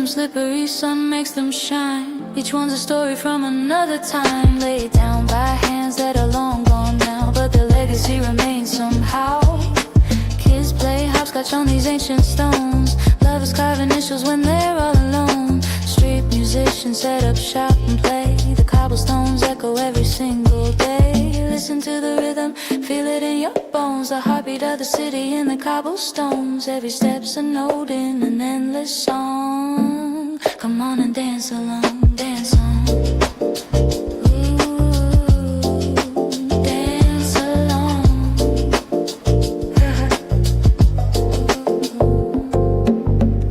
Slippery sun makes them shine. Each one's a story from another time, laid down by hands that are long gone now, but their legacy remains somehow. Kids play hopscotch on these ancient stones. Lovers carve initials when they're all alone. Street musicians set up shop and play. The cobblestones echo every single day. Listen to the rhythm, feel it in your bones. The heartbeat of the city in the cobblestones. Every step's a note in an endless song. Come on and dance along, dance on. Ooh, dance along.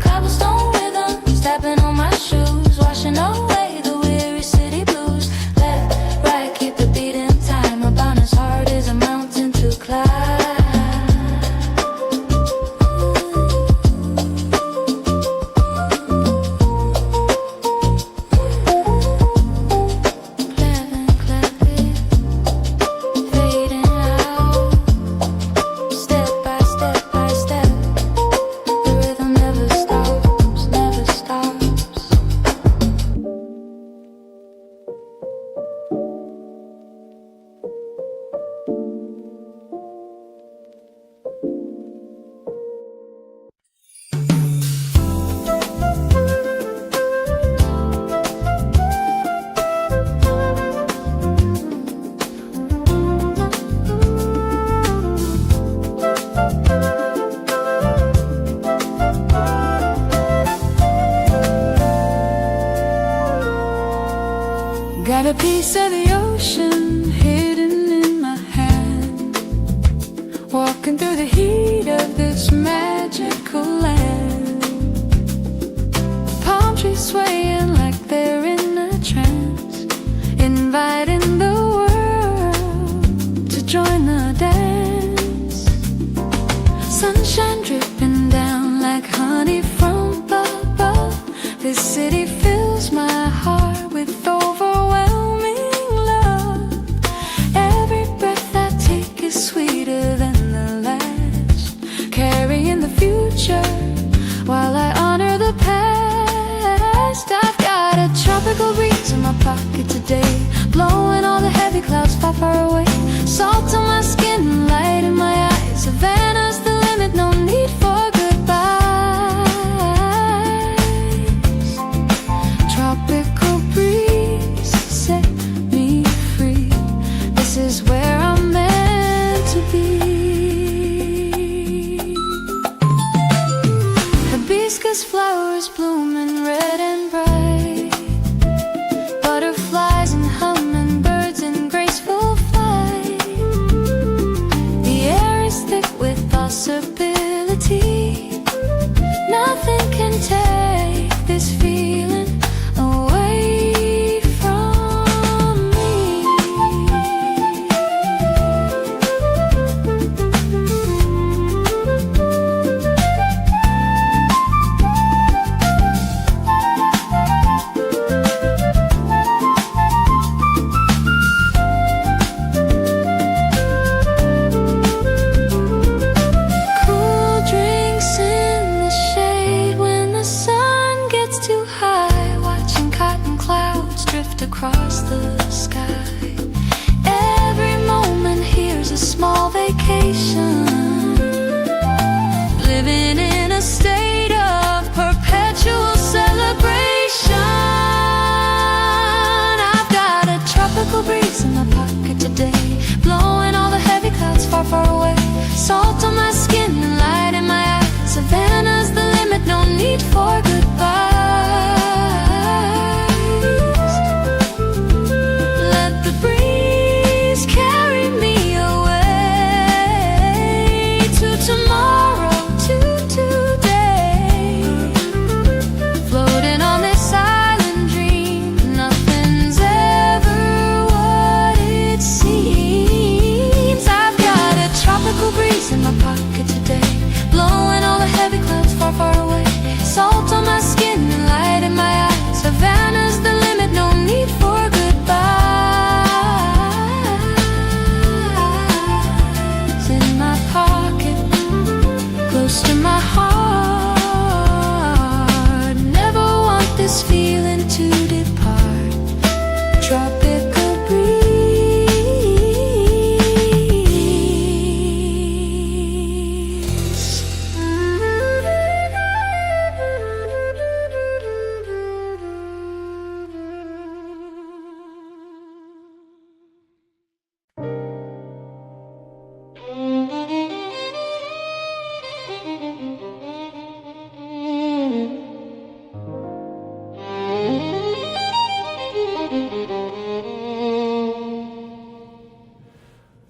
Cobblestone rhythms tapping on my shoes, washing away the weary city blues. Left, right, keep the beat in time. A boundless heart is a mountain to climb. Got a piece of the ocean hidden in my hand, walking through the heat of this magical land. Palm trees swaying like they're in a trance, inviting the world to join the dance. Sunshine dripping down like honey from above. This city fills my heart with overwhelming love. Every breath I take is sweeter than the last, carrying the future while I honor the past. I've got a tropical breeze in my pocket today, blowing all the heavy clouds far, far away. Salt on my skin, light in my eyes. Savannah's the limit, no need for goodbyes. Tropical breeze set me free. This is where I'm meant to be. Hibiscus flowers blooming red and bright, butterflies and hummingbirds in graceful flight. The air is thick with possibility. Nothing can take this feeling away from me. Cool drinks in the shade when the sun gets too high, watching cotton clouds drift across the sky. Every moment here's a small vacation, living in a state of perpetual celebration. I've got a tropical breeze in my pocket today, blowing all the heavy clouds far, far away. Salt on my skin and light in my eyes. Savannah's the limit, no need for goodbyes. Let the breeze carry me away to tomorrow, to today. Floating on this island dream, nothing's ever what it seems. I've got a tropical breeze in my pocket today, blowing all the heavy clouds far, far away. Salt on my skin and light in my eyes. Savannah's the limit, no need for goodbyes. In my pocket, close to my heart. Never want this feeling to depart. Tropical breeze.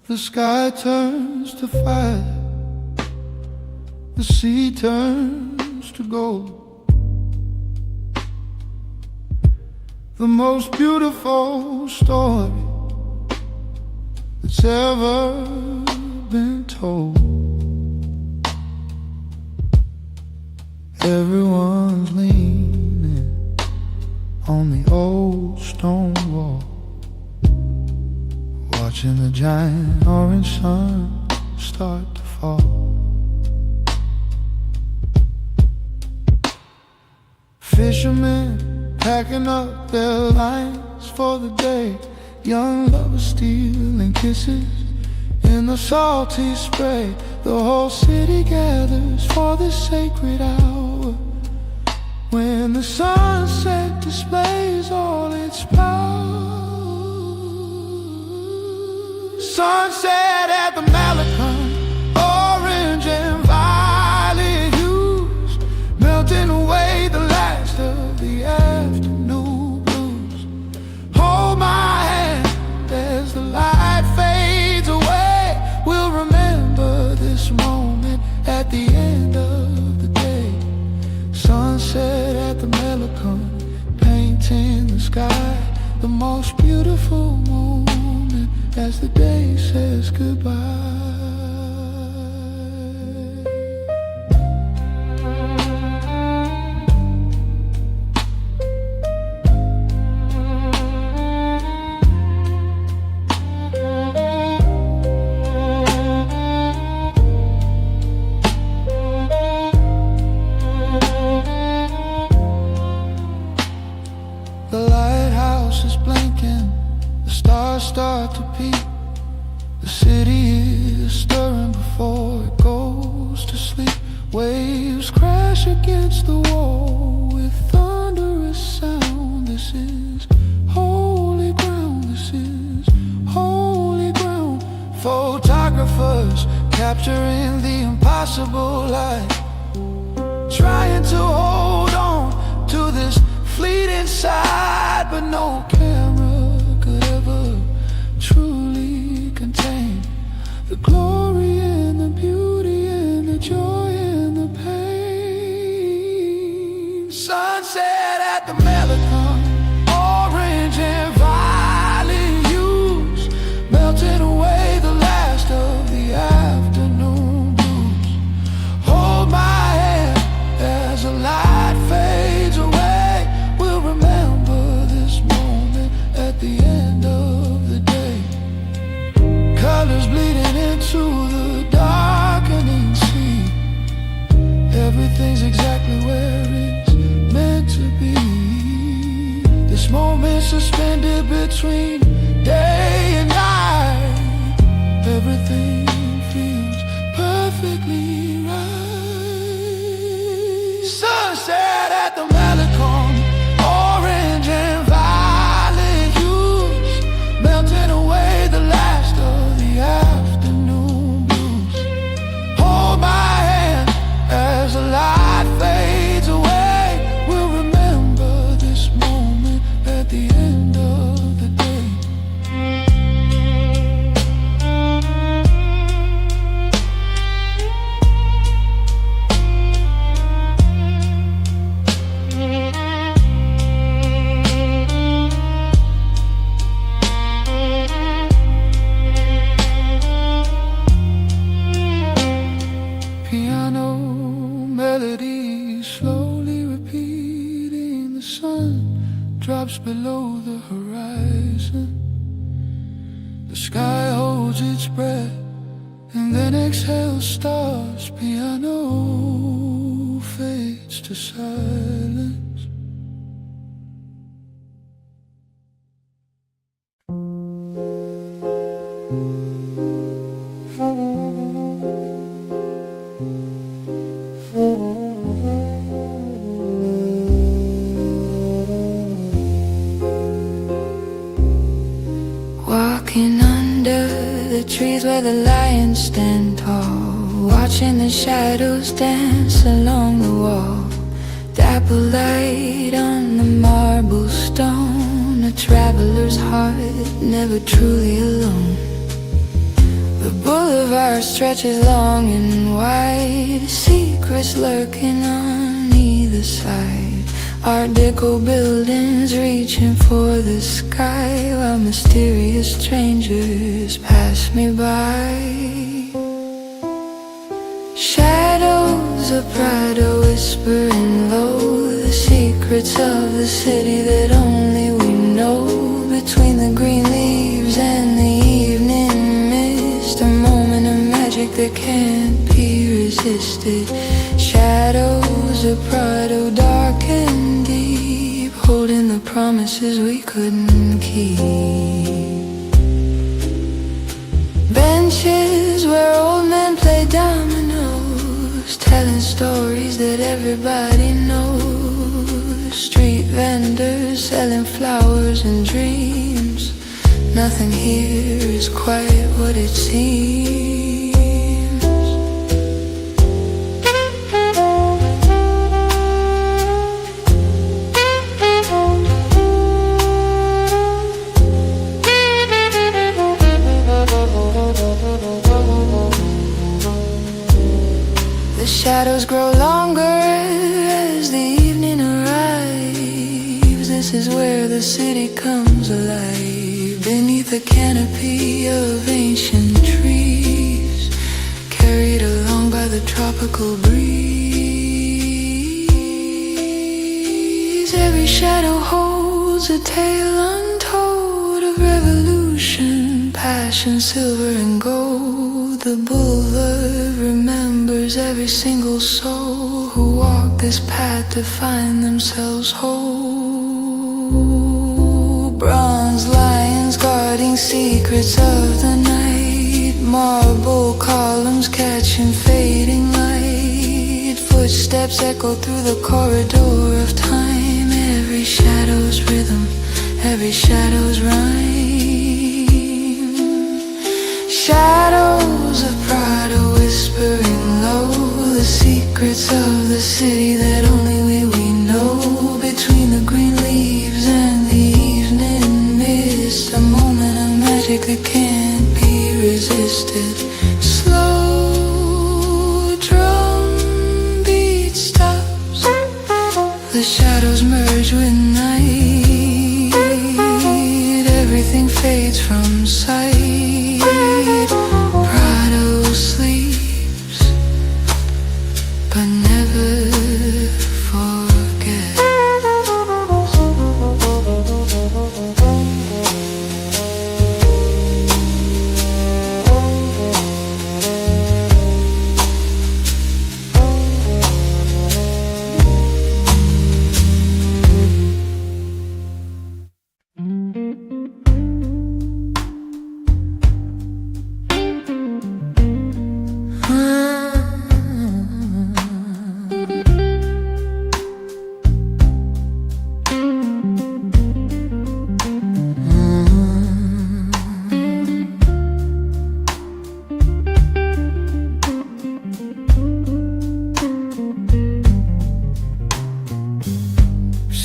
The sky turns to fire, the sea turns to gold. The most beautiful story that's ever been told. Everyone's leaning on the old stone wall, watching the giant orange sun start to fall. Fishermen packing up their lines for the day, young lovers stealing kisses in the salty spray. The whole city gathers for the sacred hour, when the sunset displays all its power. Sunset at the Malecon, orange and violet hues, melting away the last of the afternoon blues. Hold my sky, the most beautiful moment as the day says goodbye. Start to peak. The city is stirring before it goes to sleep. Waves crash against the wall with thunderous sound. This is holy ground. This is holy ground. Photographers capturing the impossible light, trying to hold on to this fleeting sight, but no camera could ever truly contain the glory and the beauty and the joy and the pain. Sunset at the Malecon, orange and violet hues, melting away the last of the afternoon blues. Hold my hand as the light fades away. We'll remember this moment at the end of the day. Colors bleeding into the darkening sea. Everything's exactly where it's meant to be. This moment suspended between day and night. Everything feels perfectly right. Sunset at the Malecon, orange and violet hues, melting away the last of the afternoon blues. Hold my hand as the light fades away. We'll remember this moment at the end of the day. Piano melody slowly repeating. The sun drops below the horizon. The sky holds its breath and then exhales stars. Piano fades to silence. Walking under the trees where the lions stand tall, watching the shadows dance along the wall. Dapple light on the marble stone, a traveler's heart never truly alone. The boulevard stretches long and wide, secrets lurking on either side. Art Deco buildings reaching for the sky, while mysterious strangers pass me by. Shadows of Prado whispering low, the secrets of the city that only we know. Between the green leaves and the evening mist, a moment of magic that can't be resisted. Shadows of Prado, dark and deep, holding the promises we couldn't keep. Benches where old men play dominoes, telling stories that everybody knows. Street vendors selling flowers and dreams. Nothing here is quite what it seems. Shadows grow longer as the evening arrives. This is where the city city comes alive beneath a canopy of ancient trees, carried along by the tropical breeze. Every shadow holds a tale untold of revolution, passion, silver and gold. The boulevard remembers every single soul who walked this path to find themselves whole. Bronze lions guarding secrets of the night, marble columns catching fading light, footsteps echo through the corridor of time. Every shadow's rhythm, every shadow's rhyme. Shadows of pride are whispering low, the secrets of the city that only we know. Between the green leaves and the evening mist, a moment of magic that can't be resisted. Slow drum beat stops, the shadows merge with night, everything fades from sight. Prado sleeps, but never forgets.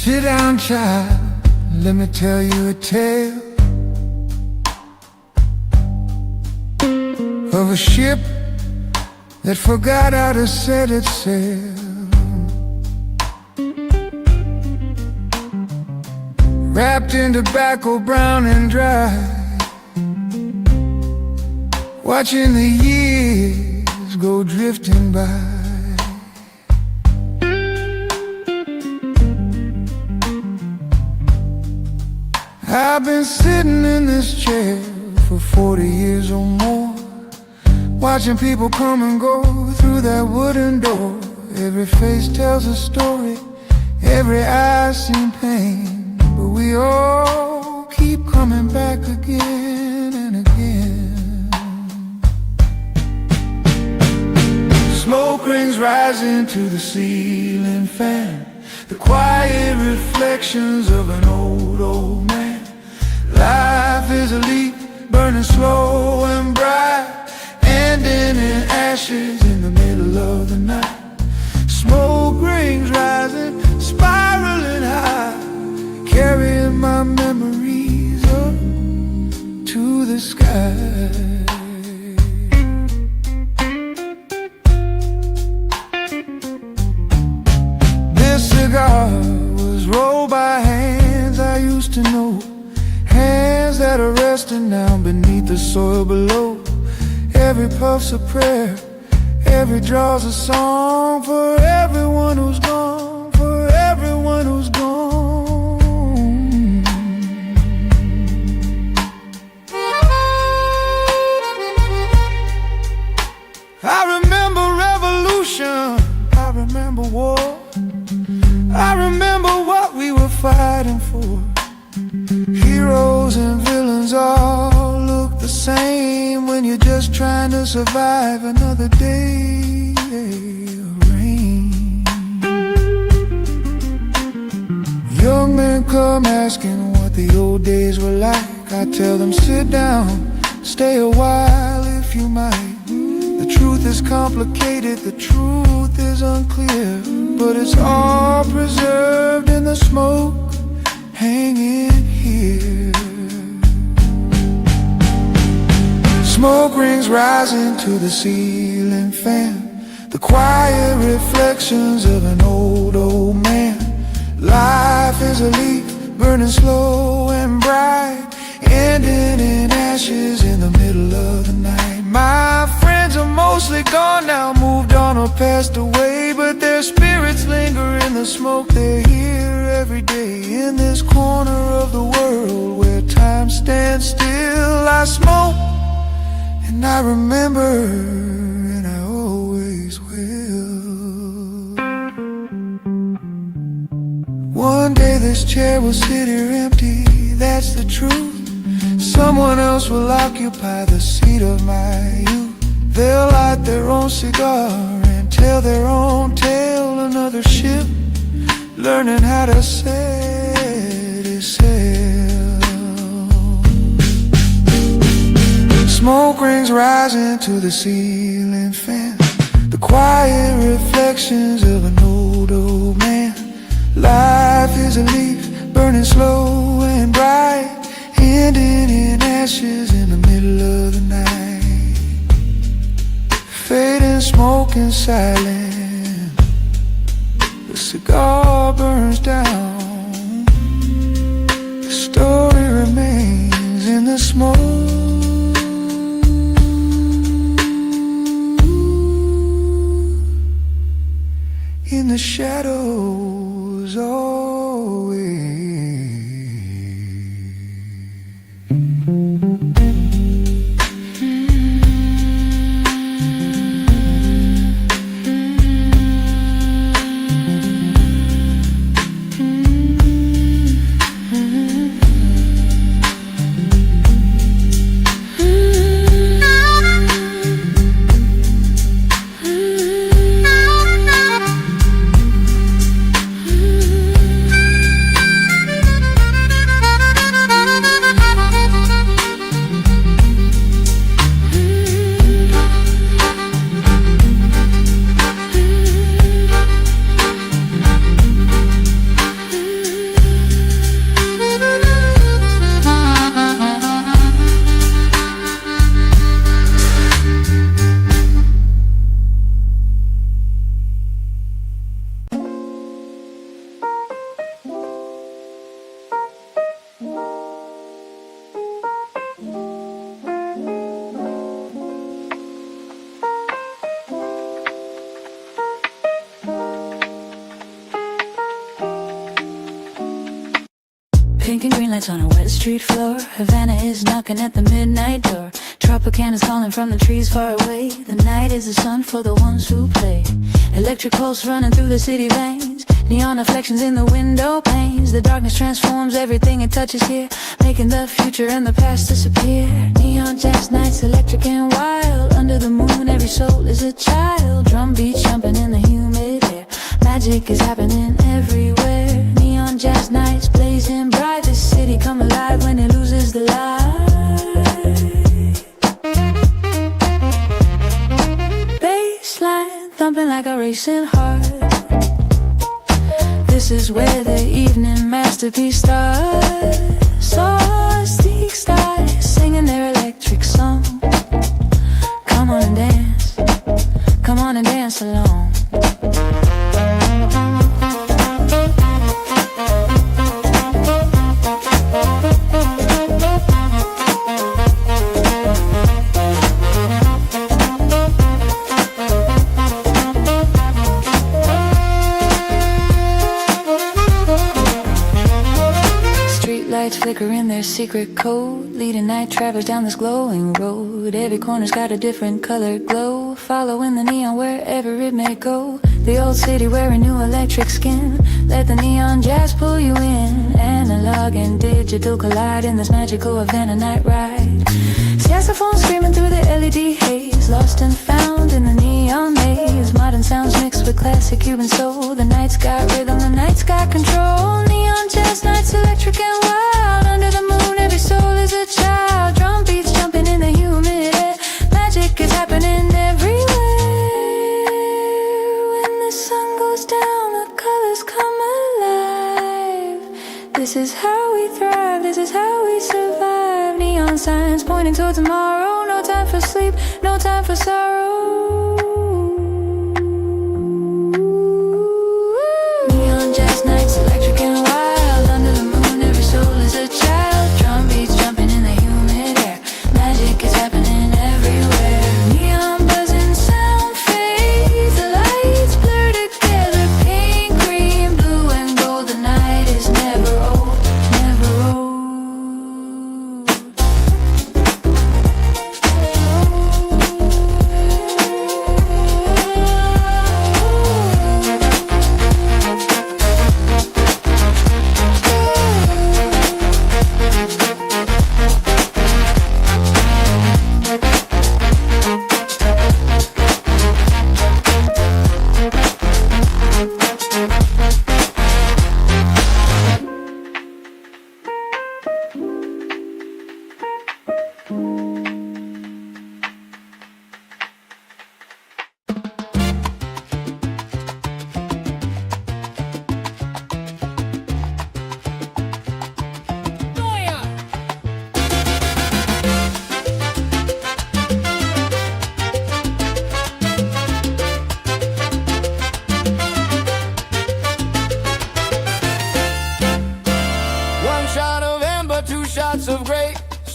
Sit down, child, let me tell you a tale of a ship that forgot how to set its sail. Wrapped in tobacco, brown and dry, watching the years go drifting by. I've been sitting in this chair for 40 years or more, watching people come and go through that wooden door. Every face tells a story, every eye seen pain, but we all keep coming back again and again. Smoke rings rising to the ceiling fan, the quiet reflections of an old man. Life is a leaf, burning slow and bright, ending in ashes in the middle of the night. Smoke rings rising, spiraling high, carrying my memories up to the sky. This cigar was rolled by hands I used to know, hands that are resting down beneath the soil below. Every puff's a prayer, every draw's a song for everyone who's gone, for everyone who's gone. I remember revolution, I remember war, I remember what we were fighting for. Heroes and villains all look the same when you're just trying to survive another day of rain. Young men come asking what the old days were like. I tell them sit down, stay a while if you might. The truth is complicated, the truth is unclear, but it's all preserved in the smoke hanging here. Smoke rings rising to the ceiling fan, the quiet reflections of an old man. Life is a leaf, burning slow and bright, ending in ashes in the middle of the night. My friends are mostly gone now, moved on or passed away, but their spirits linger in the smoke. They're here every day in this corner of the world where time stands still. I smoke and I remember, and I always will. One day this chair will sit here empty, that's the truth. Someone else will occupy the seat of my youth. They'll light their own cigar and tell their own tale. Another ship learning how to set its sail. Smoke rings rising to the ceiling fan, the quiet reflections of an old man. Life is a leaf burning slow and bright, ending in ashes in the middle of the night. Fading smoke and silence, the cigar burns down. The story remains in the smoke, in the shadows always. Pink and green lights on a wet street floor. Havana is knocking at the midnight door. Tropicana's calling from the trees far away. The night is the sun for the ones who play. Electric pulse running through the city veins. Neon reflections in the window panes. The darkness transforms everything it touches here, making the future and the past disappear. Neon jazz nights, electric and wild. Under the moon, every soul is a child. Drum beats jumping in the humid air. Magic is happening everywhere. Neon jazz nights blazing bright. This city come alive when it loses the light. Bassline thumping like a racing heart. This is where the evening masterpiece starts. Soul-steak stars singing their electric song. Come on and dance, come on and dance along. Lights flicker in their secret code, leading night travelers down this glowing road. Every corner's got a different colored glow, following the neon wherever it may go. The old city wearing new electric skin, let the neon jazz pull you in. Analog and digital collide in this magical Havana night ride. Saxophone screaming through the LED haze, lost and found in the neon maze. Modern sounds mixed with classic Cuban soul. The night's got rhythm, the night's got control. Neon jazz nights, electric and wild. Under the moon, every soul is a child. Drum beats jumping in the humid air. Magic is happening everywhere. When the sun goes down, the colors come alive. This is how we thrive, this is how we survive. Neon signs pointing toward tomorrow. No time for sleep, no time for sorrow. Neon jazz nights, electric and wild. Under the moon,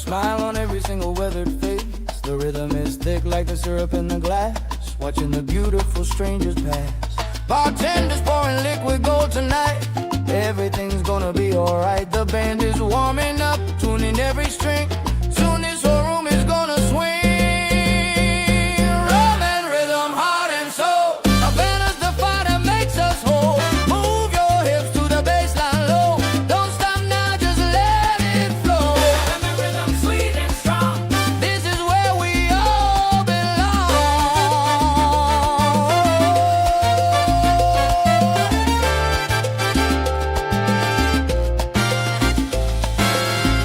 Smile on every single weathered face. The rhythm is thick like the syrup in the glass. Watching the beautiful strangers pass. Bartenders pouring liquid gold tonight. Everything's gonna be alright. The band is warming up, tuning every string. Soon this whole room is gonna swing. Rum and rhythm, heart and soul. A band is the fire that makes us whole. Move your hips to the baseline low. Don't stop now, just let it flow. Rum and rhythm, sweet and strong. This is where we all belong.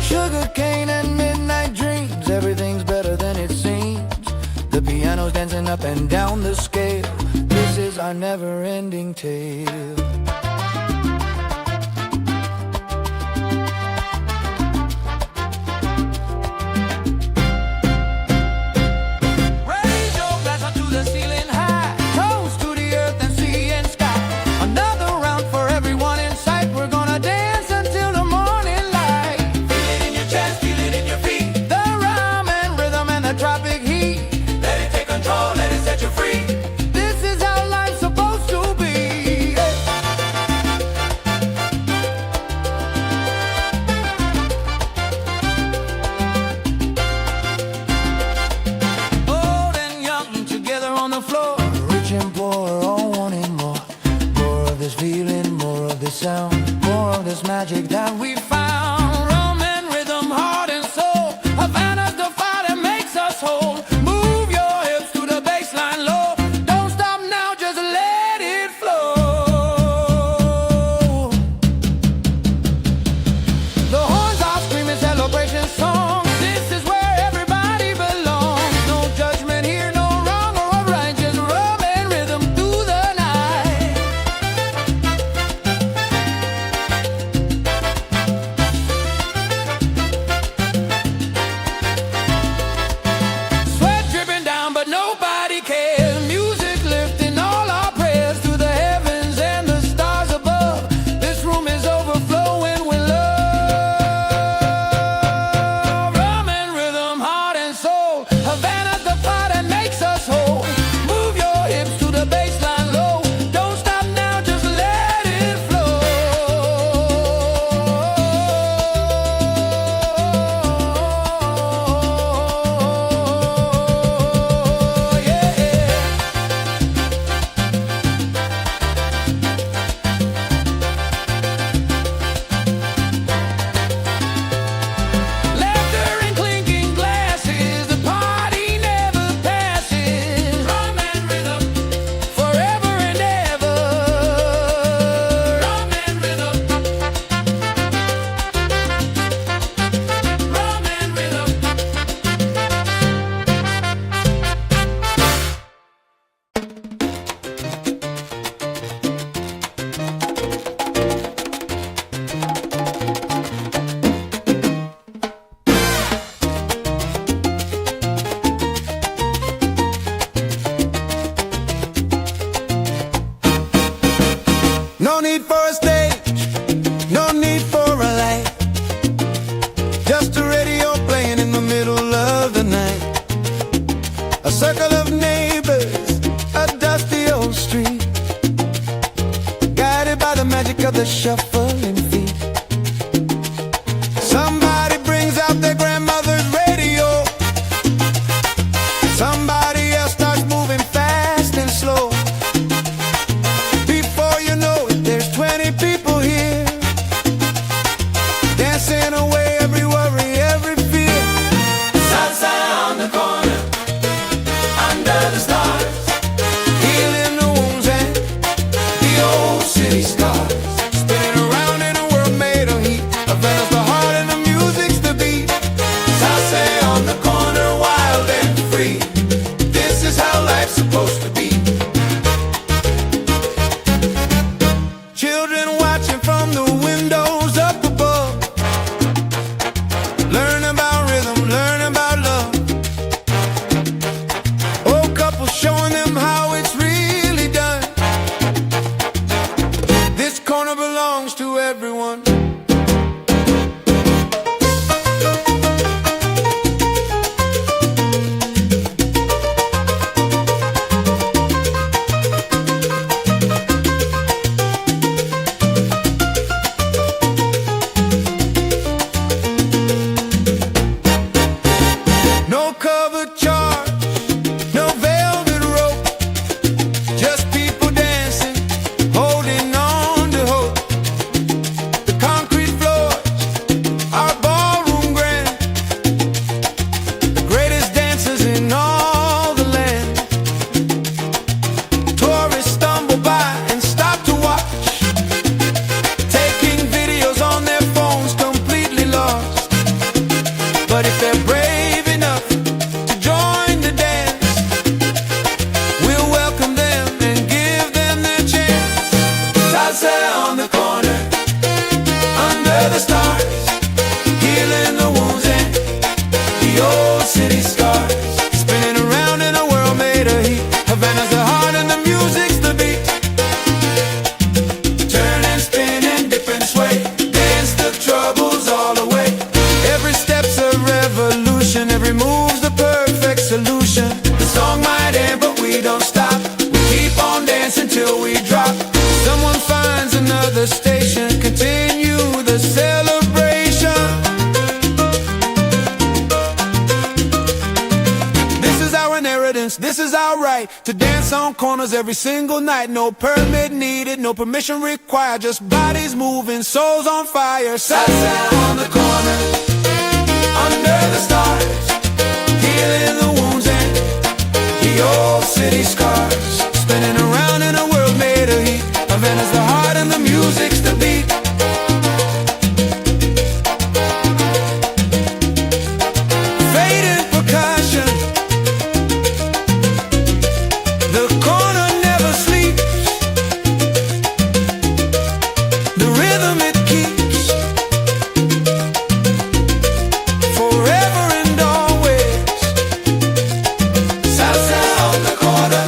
Sugar cane and midnight dreams. Everything's better than it seems. The piano's dancing up and down the scale. This is our never-ending tale. Raise your glass up to the ceiling high. Toast to the earth and sea and sky. Another round for everyone in sight. We're gonna dance until the morning light. Feel it in your chest, feel it in your feet. The rhyme and rhythm and the tropic heat. Let it take control, let it set you free. This is how life's supposed to be. Old and young together on the floor. Rich and poor all wanting more. More of this feeling, more of this sound. More of this magic that we found. Rum and rhythm, heart and soul. Havana's the fire that makes us whole. Move your hips to the baseline low. Don't stop now, just let it flow. The horns are screaming celebration songs. This is where everybody belongs. No judgment here, no wrong or right. Just rum and rhythm through the night. Sweat dripping down, but nobody cares. Music lifting all our prayers to the heavens and the stars above. This room is overflowing with love. Rum and rhythm, heart and soul. Havana's the fire that makes us whole. Move your hips to the baseline low. Don't stop now, just let it flow. Yeah. Laughter and clinking glasses, the party never passes. Rum and rhythm, forever and ever. Rum and rhythm, rum and rhythm. No need for a stage, no need for a light. Just a radio playing in the middle of the night. A circle of neighbors, a dusty old street, guided by the magic of the shuffling feet. Somebody brings out their grandmother's radio. Somebody else starts moving fast and slow. Before you know it, there's 20 people here, dancing away every worry, every fear. Salsa on the corner, under the stars, healing the wounds and the old city scars. Spinning around in a world made of heat. Havana's the heart and the music's the beat. Salsa on the corner, wild and free. This is how life's supposed to be. Children watching from the windows up above. Learn about rhythm, learn about love. Old couples showing them how it's really done. This corner belongs to everyone. Salsa on the corner, under the stars, healing the wounds and the old city scars. Spinning around in a world made of heat. Havana's the heart and the music's the beat. Turn and spin and dip and sway, dance the troubles all away. Every step's a revolution, every move's the perfect solution. The song might end but we don't stop, we keep on dancing till we drop. Someone finds another station, continue the celebration. This is our inheritance, this is our right, to dance on corners every single night. No permit needed, no permission required, just bodies moving, souls on fire. Salsa on the corner, under the stars, healing the wounds and the old city scars. Spinning around in a world made of heat. Havana's the heart and the music's the beat. Faded percussion, the corner never sleeps. The rhythm it keeps, forever and always. Salsa on the corner.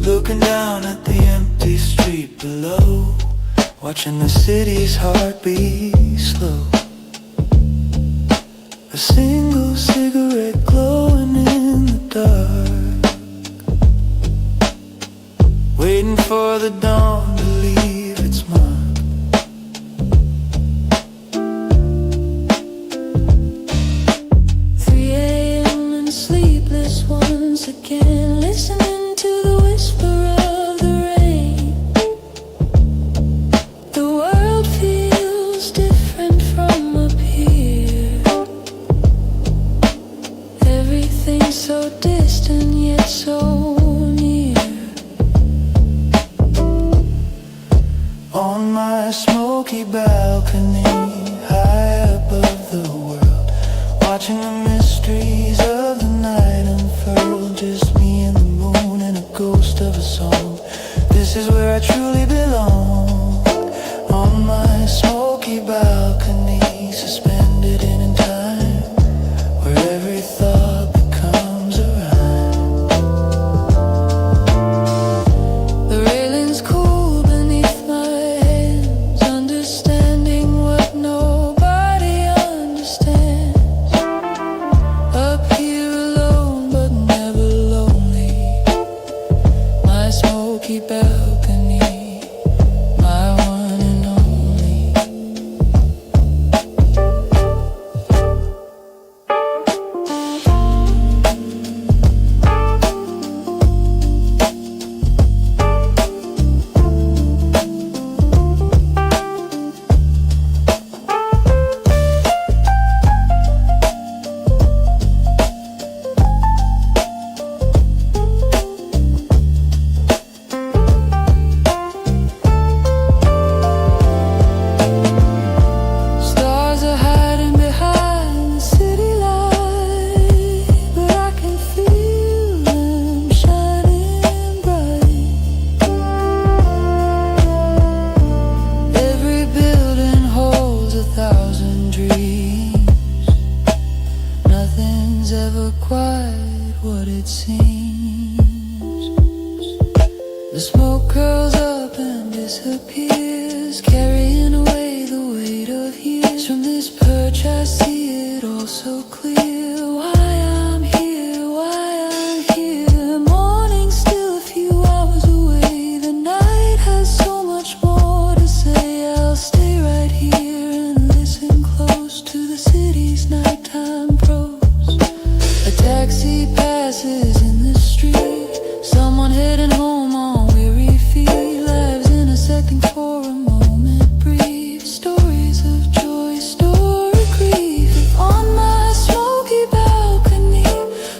Looking down at the empty street below, watching the city's heartbeat slow. A single cigarette glowing in the dark, waiting for the dawn to leave its mark. 3 a.m. and sleepless once again, listening to the whisper of the rain. The world feels different from up here. Everything's so distant yet so near. On my smoky balcony, high above the world, watching the mysteries of the night unfurl. Just me and the moon and a ghost of a song. This is where I truly belong. On my smoky balcony, suspended in time, where every thought becomes a rhyme. The railing's cool beneath my hands, understanding what nobody understands. Up here alone but never lonely. My smoky balcony, my one and only. Stars are hiding behind the city light, but I can feel them shining bright. Every building holds 1,000 dreams. Nothing's ever quite what it seems. The smoke curls up and disappears, carrying away the weight of years. From this perch I see it so clear why I'm here, why I'm here. Morning still a few hours away. The night has so much more to say. I'll stay right here and listen close to the city's nighttime prose. A taxi passes in the street. Someone heading home on weary feet. Lives intersecting for a moment brief. Stories of joy, story grief. On my smoky balcony,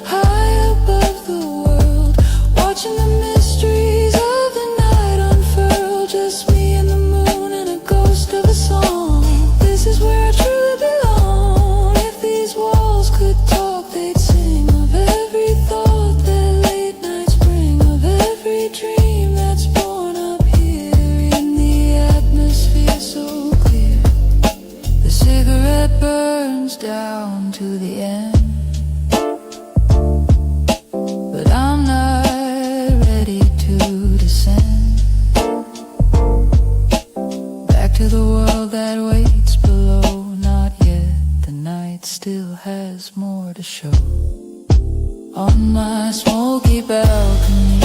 high above the world, watching the mysteries of the night unfurl. Just me and the moon and a ghost of a song. This is where I truly belong. If these walls could talk, they'd sing of every thought that late nights bring, of every dream that's born up here in the atmosphere so clear. The cigarette burns down to the end, but I'm not ready to descend back to the world that waits below. Not yet, the night still has more to show. On my smoky balcony,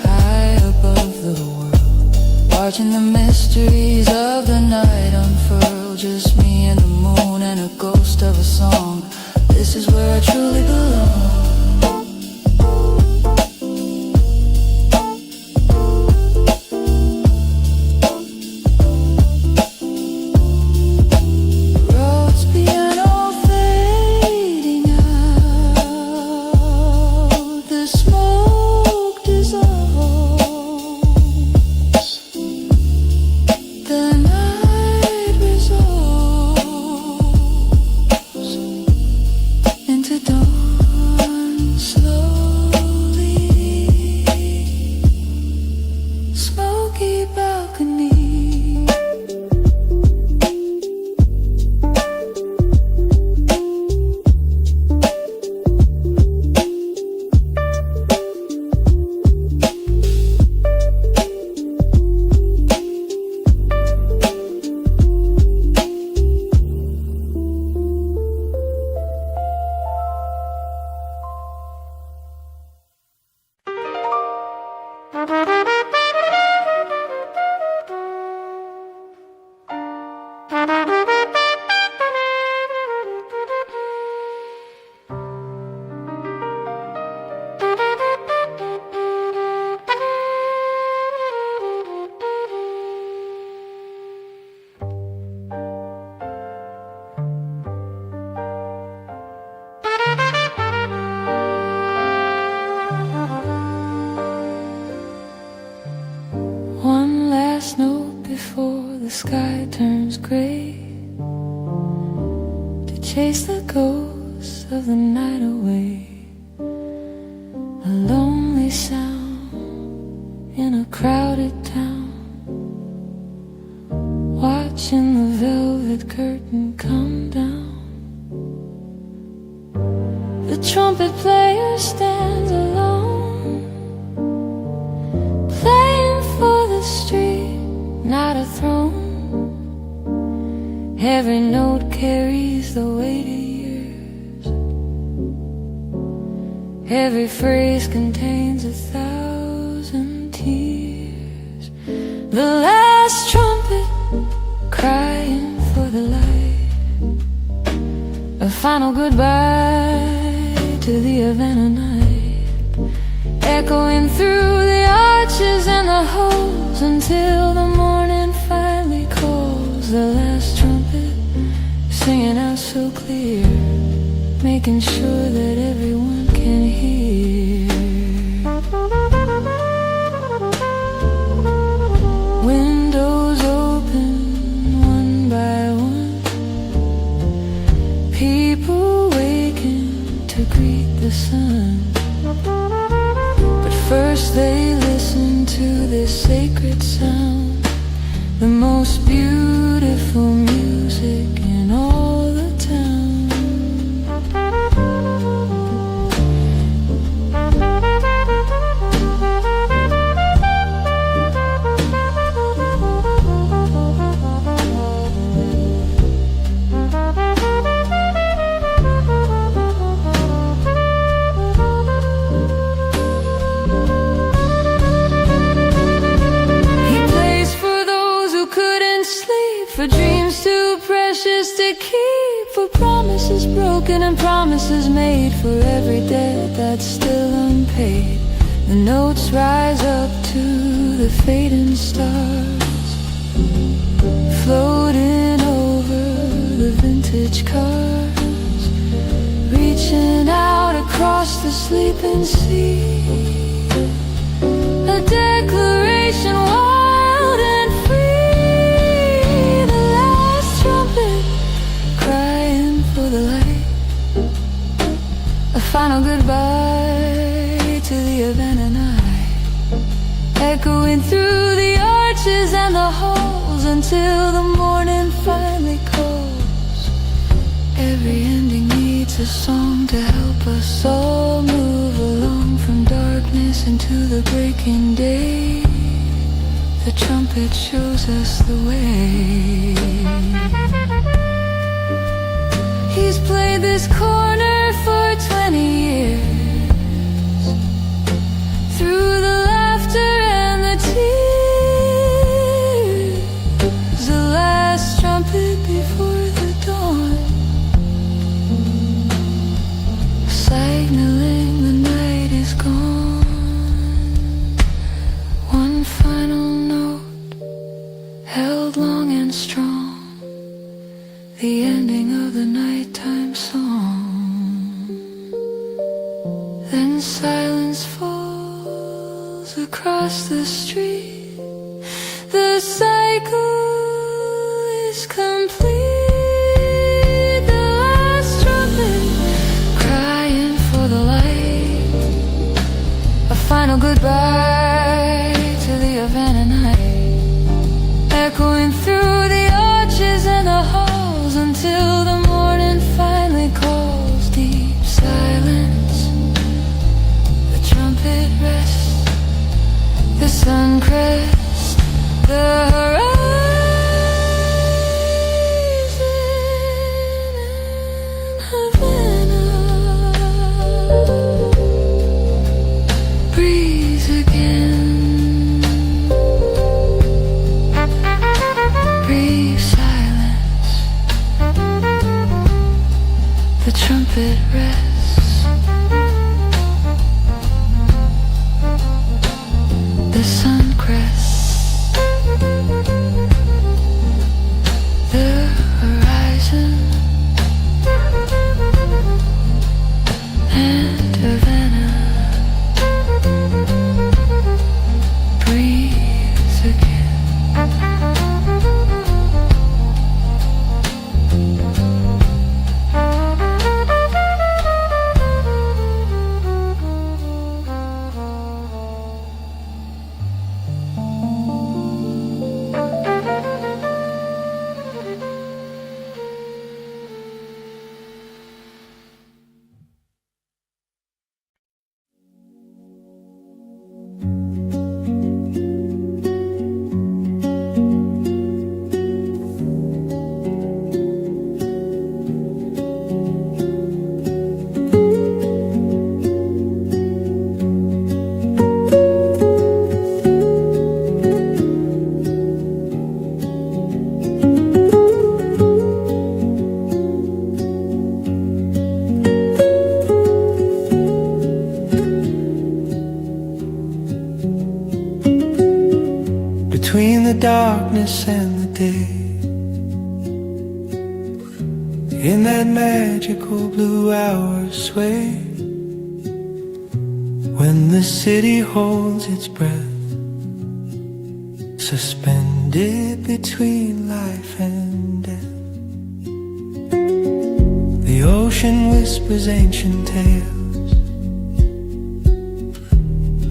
high above the world, watching the mysteries of the night unfurl. Just me and the moon and a ghost of a song. This is where I truly belong. Road's piano fading out, the smoke dissolves, the night resolves into dawn slowly. Smoky balcony. One last note before the sky turns gray, to chase the ghosts of the night away. A lonely sound in a crowded town, watching the velvet curtain come down. The trumpet player stands alone, playing for the street, not a throne. Every note carries the weight of years. Every phrase contains 1,000 tears. The last trumpet crying for the light, a final goodbye to the Havana night, echoing through the arches and the halls until the morning finally calls. The last trumpet singing out so clear, making sure that everyone can hear. Windows open one by one, people waking to greet the sun. But first they listen to this sacred sound, the most beautiful music in all the town. spoken and promises made for every debt that's still unpaid. The notes rise up to the fading stars, floating over the vintage cars, reaching out across the sleeping sea. A declaration wild and free. The last trumpet crying for the light. A final goodbye to the Havana night, echoing through the arches and the halls until the morning finally calls. Every ending needs a song to help us all move along from darkness into the breaking day. The trumpet shows us the way. He's played this corner for 20 years, through the laughter and the tears. The last trumpet before the dawn, signaling the night is gone. One final note, held long and strong, the ending of the nighttime song. Then silence falls across the street. The cycle is complete. The last trumpet crying for the light. A final goodbye to the Havana night, echoing through the arches and the halls until the morning finally calls. Deep silence, the trumpet rests, the sun crests the horizon. Havana breathes again. Brief silence, the trumpet rests, the sun crests the horizon, and Havana breathes again. Between the darkness and the day, in that magical blue hour sway, when the city holds its breath, suspended between life and death. The ocean whispers ancient tales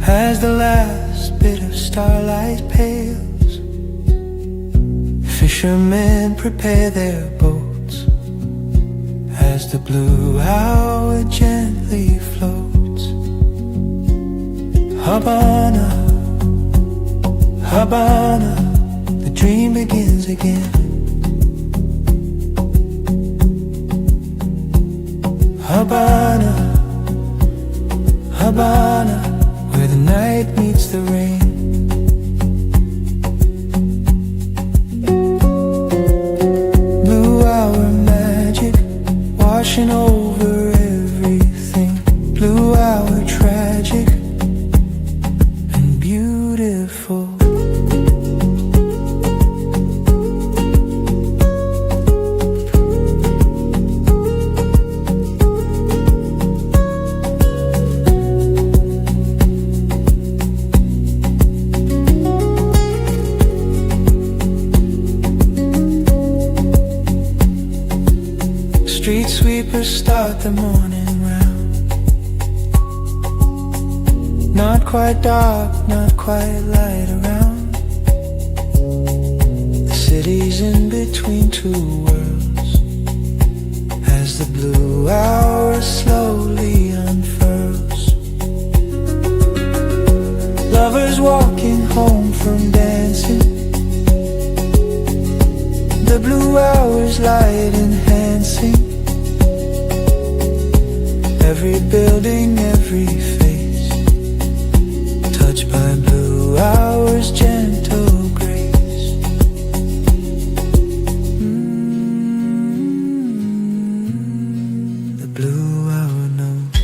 as the last bit of starlight pales. Fishermen prepare their boats as the blue hour gently floats. Havana, Havana, the dream begins again. Havana, Havana, where the night meets the rain. Blue hour magic washing over the morning round. Not quite dark, not quite light around. The city's in between two worlds as the blue hour slowly unfurls. Lovers walking home from dancing, the blue hours light enhancing every building, every face, touched by blue hours' gentle grace. The blue hour knows.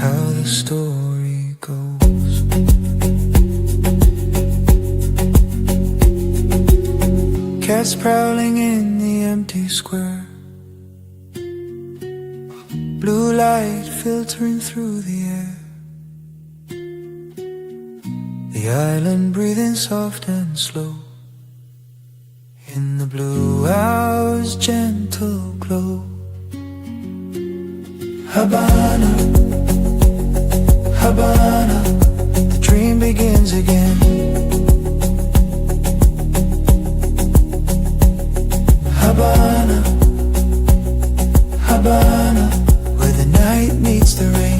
How the story goes. Cats prowling in the empty square, blue light filtering through the air, the island breathing soft and slow in the blue hour's gentle glow. Havana, Havana, the dream begins again. Havana, Havana, where the night meets the rain.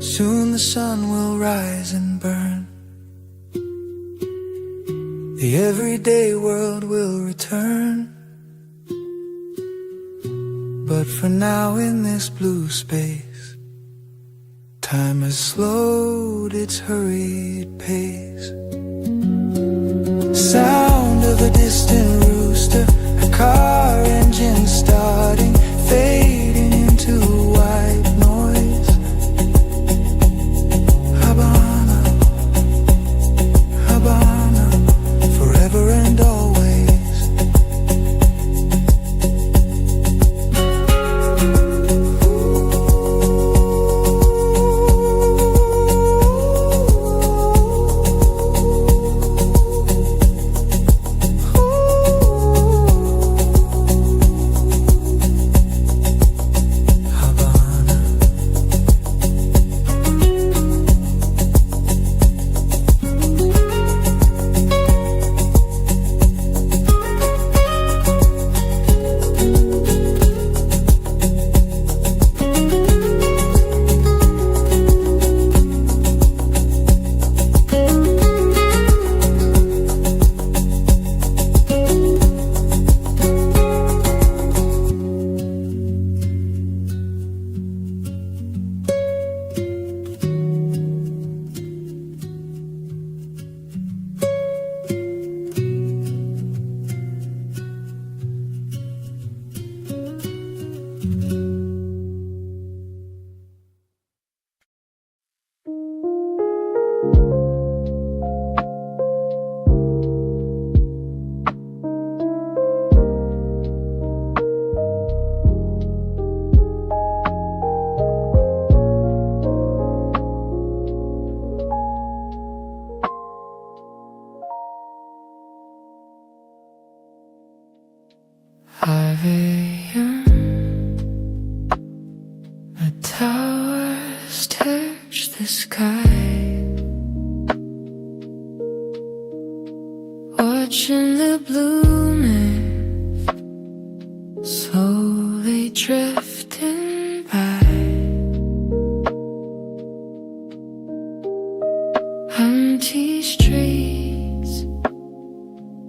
Soon the sun will rise and burn. The everyday world will return. But for now in this blue space, time has slowed its hurried pace. Sound of a distant rooster, a car engine starting, fading into white noise. Havana, Havana, forever and always. Pavilion, the towers touch the sky, watching the blueness slowly drifting by. Empty streets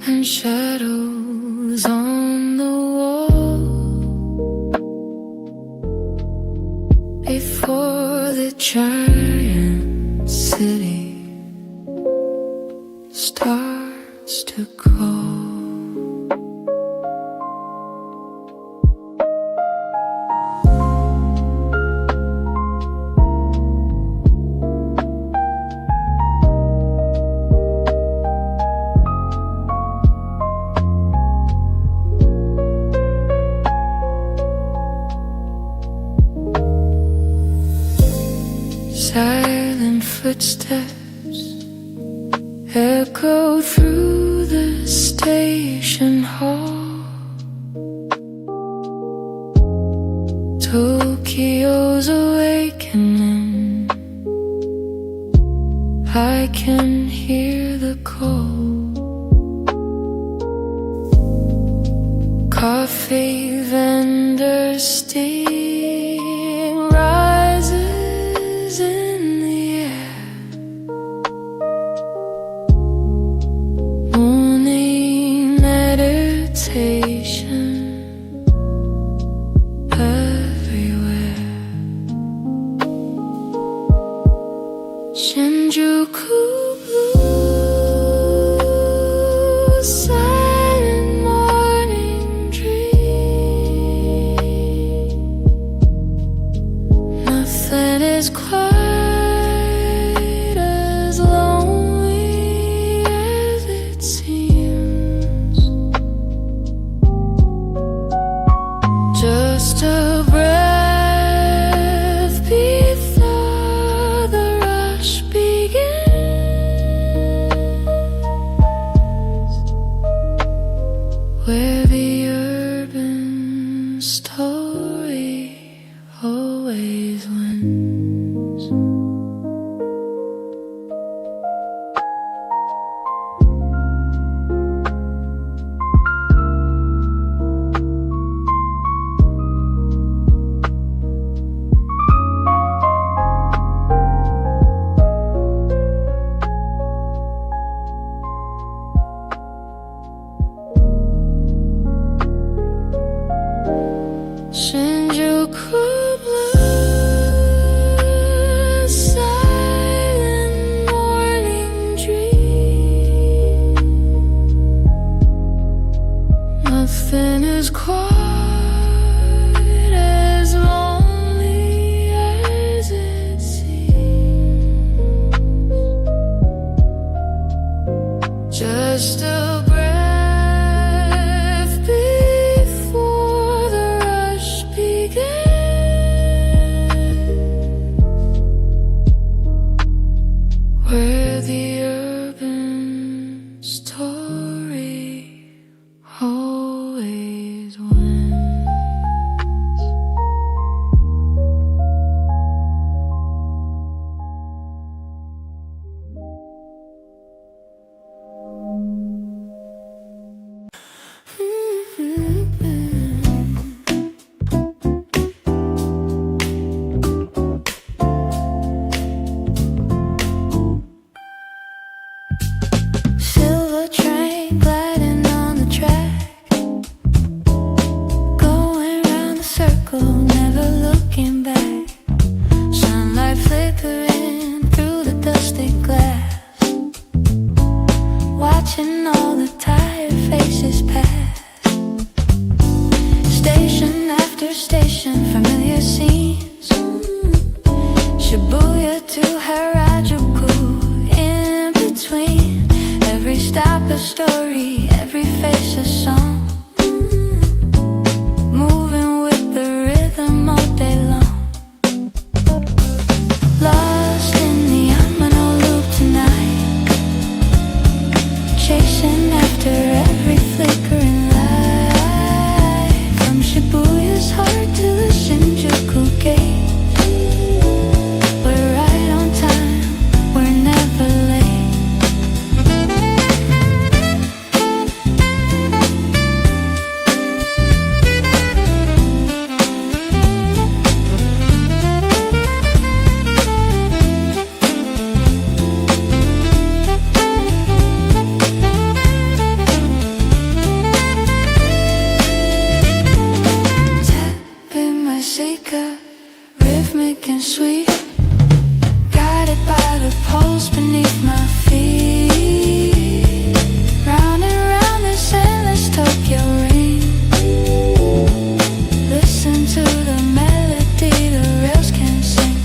and shadows on the wall before the giant city starts to call. footsteps echo through the station hall. Tokyo's awakening, I can hear the call. Coffee vendors steam rises in the air. Morning meditation everywhere. Shinjuku blue, silent morning dream. Nothing is quite as lonely as it seems. Just a breath before the rush begins, where the urban story always wins. Shinjuku blue, silent morning dream. Nothing is quite as lonely as it seems. Just a breath before the rush begins, where the urban story always wins. Silver train gliding on the track, going round the circle, never looking back. Sunlight flickering through the dusty glass, watching all the tired faces pass. Station after station, familiar scenes. Shibuya to Harajuku, in between. Every stop a story, every face a song. Moving with the rhythm all day long. Lost in the Yamano loop tonight, chasing after every flickering light. From Shibuya's heart to the Shinjuku gate, we're right on time, we're never late. Tapping my seeker, rhythmic and sweet, guided by the pulse beneath my feet. Round and round this endless Tokyo ring. Listen to the melody the rails can sing.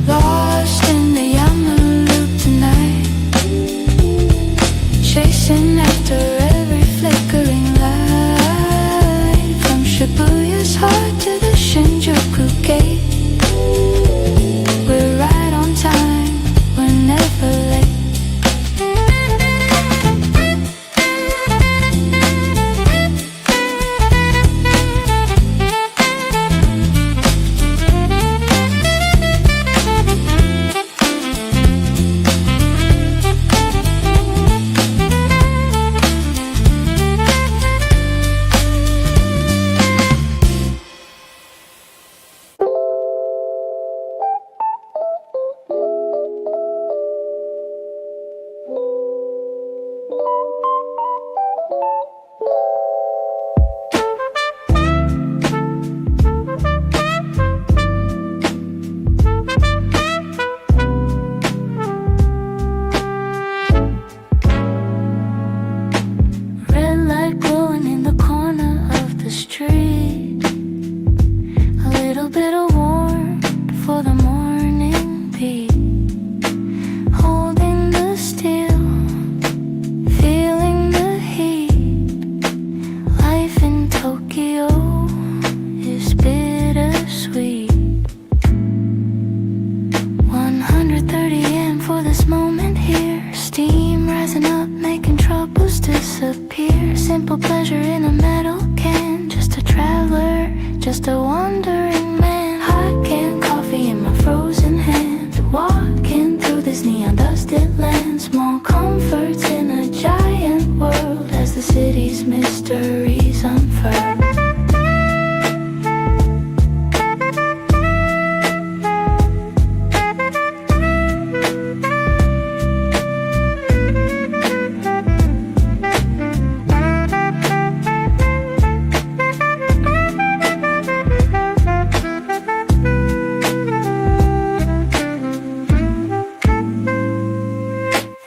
Lost in the Yamano loop tonight, chasing after every flickering light. From Shibuya's heart to the Shinjuku gate, Tokyo is bittersweet. 130 yen for this moment here. Steam rising up, making troubles disappear. Simple pleasure in a metal can. Just a traveler, just a wandering man. Hot canned coffee in my frozen hand. Walking through this neon dusted land. Small comforts in a giant world as the city's mysteries unfurl.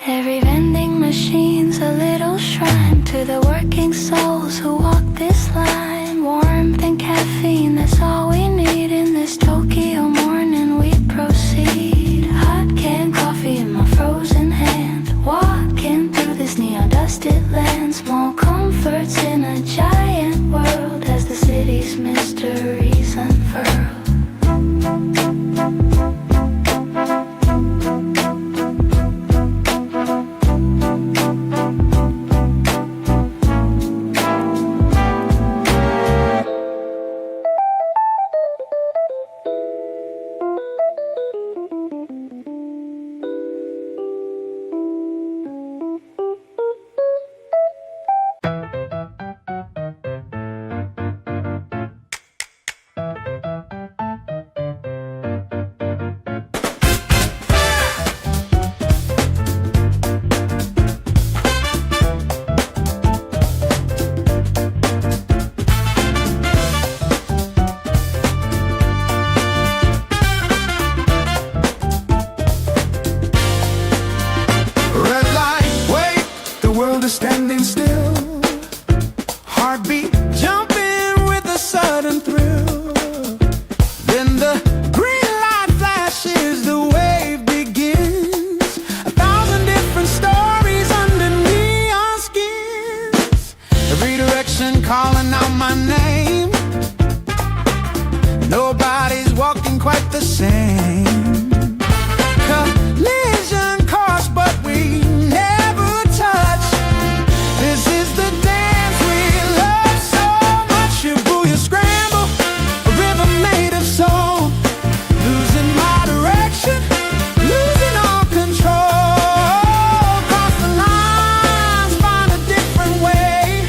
Every vending machine's a little shrine to the working souls who walk this line. Warmth and caffeine, that's all we need in this Tokyo morning. We proceed. Hot canned coffee in my frozen hand. Walking through this neon dusted land. Small comforts in a giant world as the city's mysteries unfurl. Red light, wait, the world is standing still. Heartbeat jumping with a sudden thrill. Then the green light flashes, the wave begins. 1,000 different stories under neon skins. Every direction calling out my name. Nobody's walking quite the same. Collision course, but we never touch. This is the dance we love so much. Shibuya scramble, a rhythm made of soul. Losing my direction, losing all control. Cross the lines, find a different way.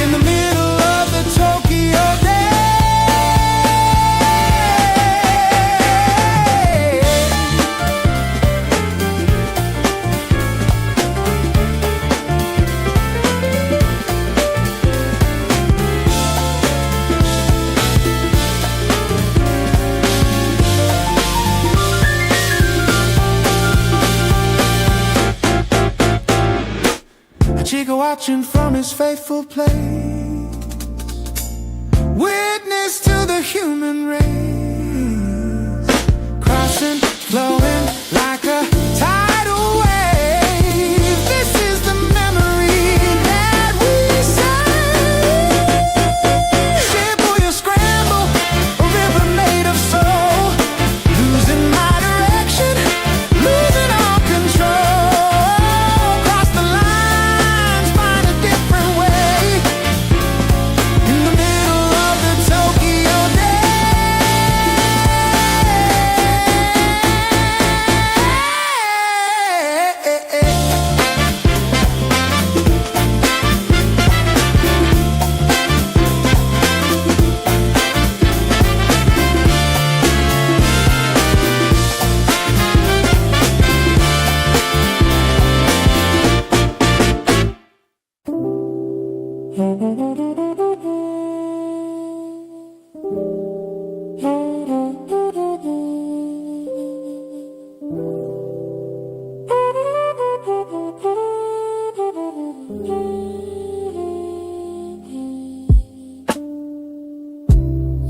In the middle of the Tokyo day. A chico watching from his faithful place. Witness to the human race. Crossing, flowing like a tidal wave. This is the memory that we save. Shibuya scramble, a river made of soul. Losing my direction, losing all control. Cross the lines, find a different way. In the middle of the Tokyo day.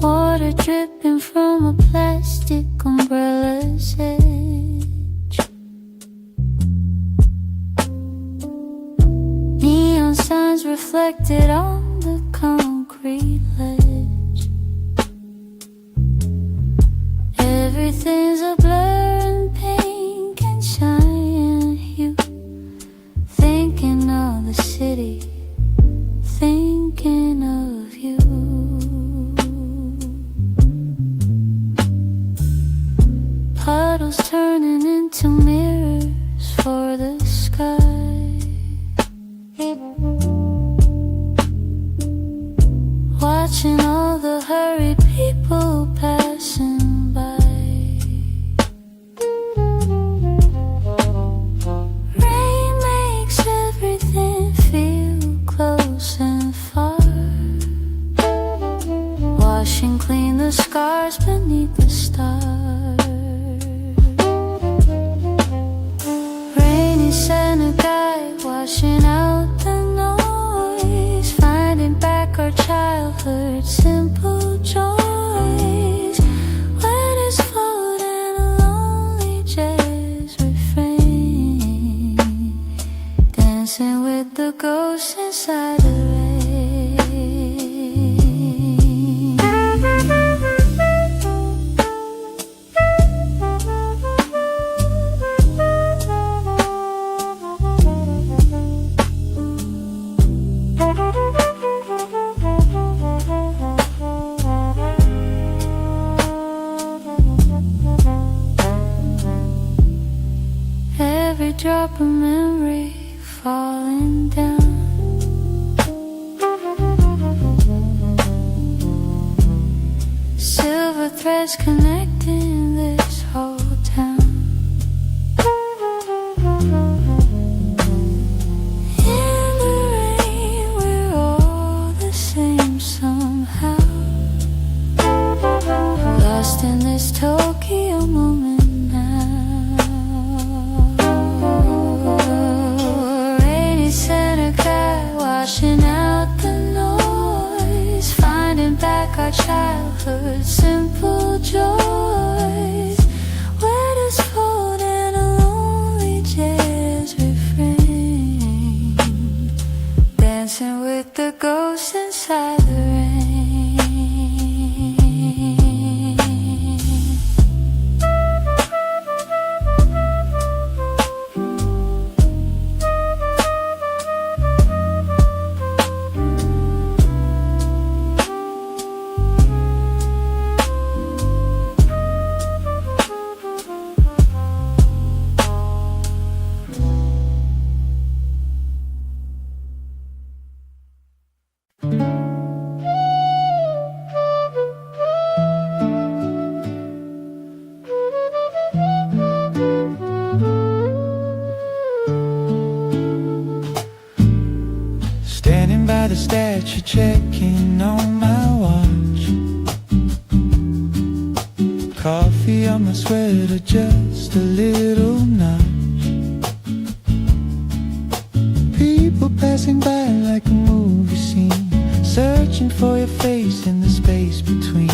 Water dripping from a plastic umbrella's edge. Neon signs reflected on the concrete ledge. Everything's a blur and pink and shine hue. Thinking of the city, thinking of you. Puddles turning into mirrors for the sky. Watching all the hurried people passing by. Rain makes everything feel close and far, washing clean the scars beneath the stars. Rainy Santa guy washing out the noise, finding back our childhood simple joys. When it's floating a lonely jazz refrain, dancing with the ghosts inside the rain. Every drop of memory falling down. Silver threads connecting this whole town. In the rain, we're all the same somehow. Lost in this Tokyo moment. Washing out the noise, finding back our childhood simple joys. Where does floating a lonely jazz refrain, dancing with the ghosts inside the rain. Standing by the statue, checking on my watch. Coffee on my sweater, just a little notch. People passing by like a movie scene, searching for your face in the space between.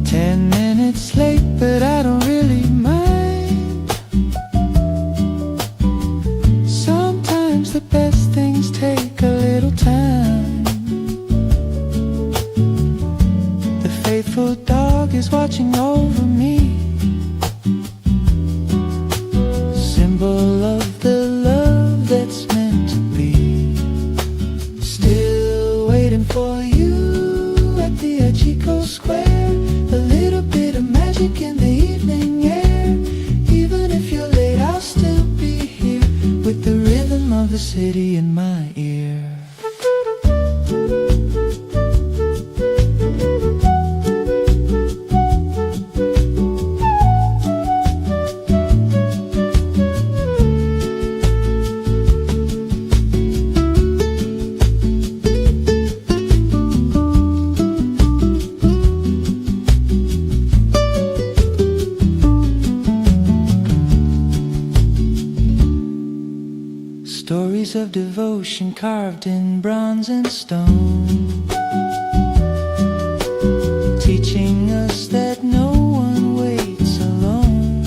10 minutes late, but I don't really mind. Sometimes the best things take a little time. The faithful dog is watching over me, symbol of the love that's meant to be. Still waiting for you at the Hachiko Square. A little bit of magic in the evening air. Even if you're late, I'll still be here with the rhythm of the city in my ear. Stories of devotion carved in bronze and stone, teaching us that no one waits alone.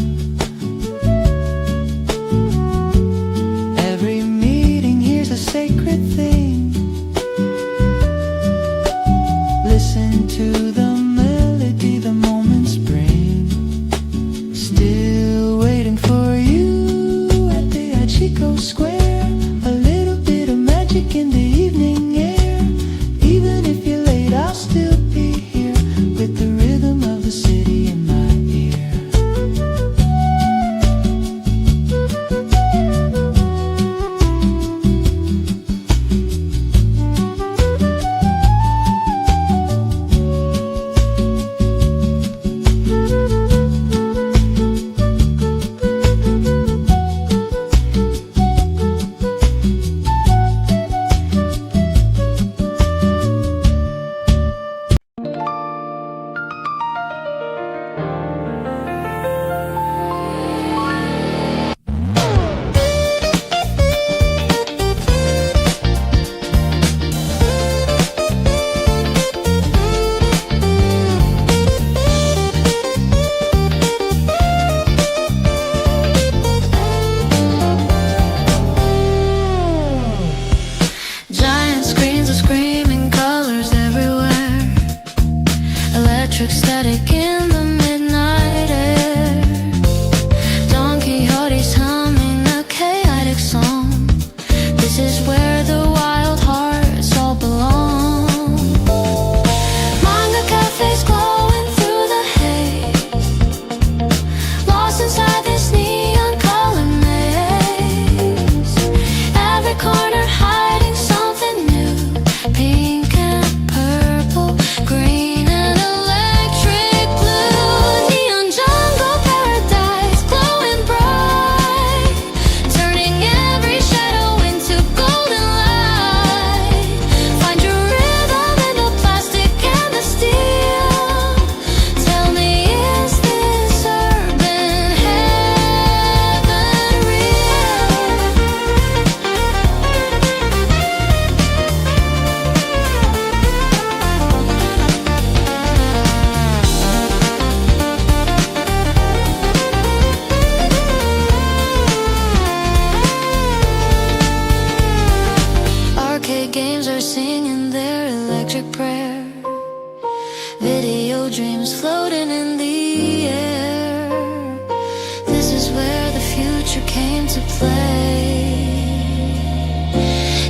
you came to play.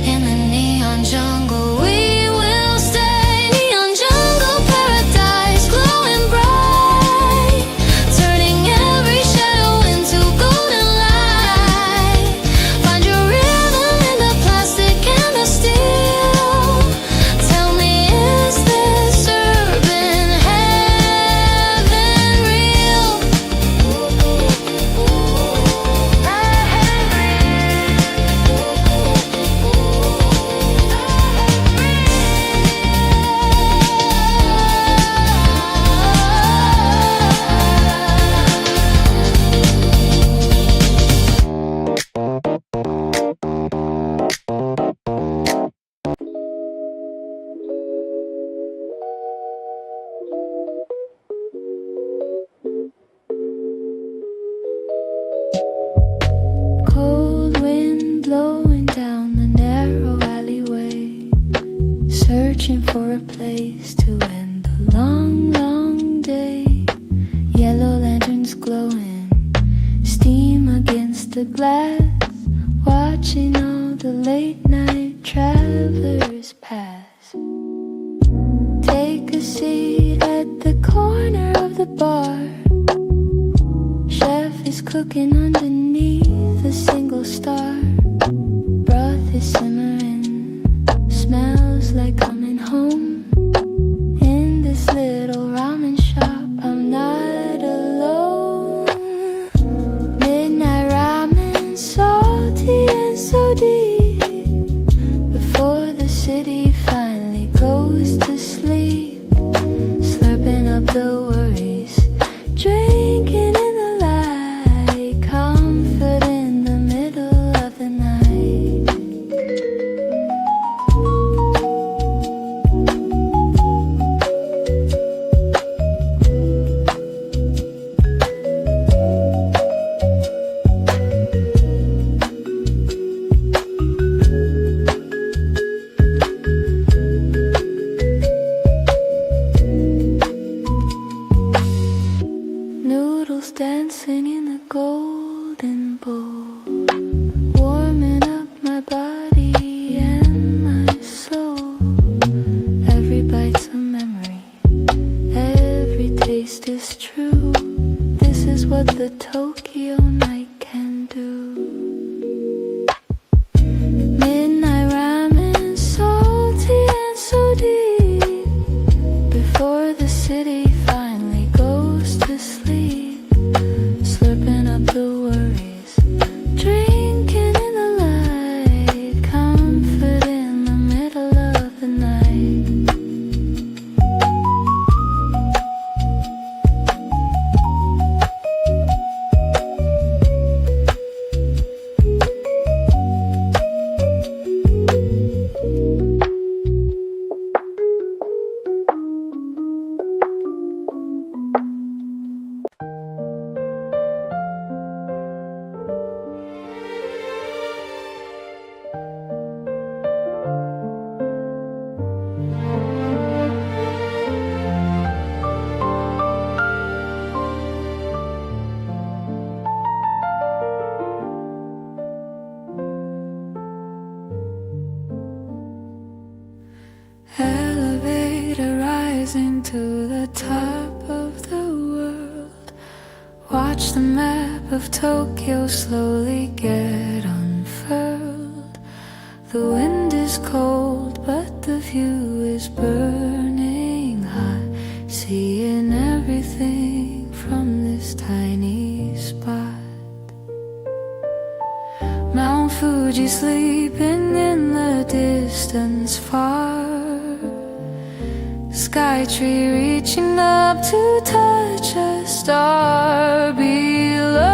In the neon jungle we will stay. Neon jungle paradise, glowing bright, turning every shadow into golden light. Find your rhythm in the plastic and the steel. Tell me, is this urban heaven real? Cold wind blowing down the narrow alleyway, searching for a place to end the long, long day. Yellow lanterns glowing, steam against the glass, watching all the late night travelers pass. Take a seat at the corner of the bar. Chef is cooking underneath a single star. Broth is simmering, smells like coming home. In this little ramen shop, I'm not alone. Midnight ramen, salty and so deep, before the city finally goes to sleep. Slurping up the worries, drinking in the light, comfort in the middle of the night. Noodles dancing in the golden bowl, warming up my body and my soul. Every bite's a memory, every taste is true. This is what the Tokyo night can do. Midnight ramen, salty and so deep, before the city finally goes to sleep. Slurping up the worries, drinking in the light, comfort in the middle of the night. Elevator rising to the top of the world. Watch the map of Tokyo slowly get unfurled. The wind is cold, but the view is burning hot. Seeing everything from this tiny spot. Mount Fuji sleeping in the distance far. Sky tree reaching up to touch a star. Below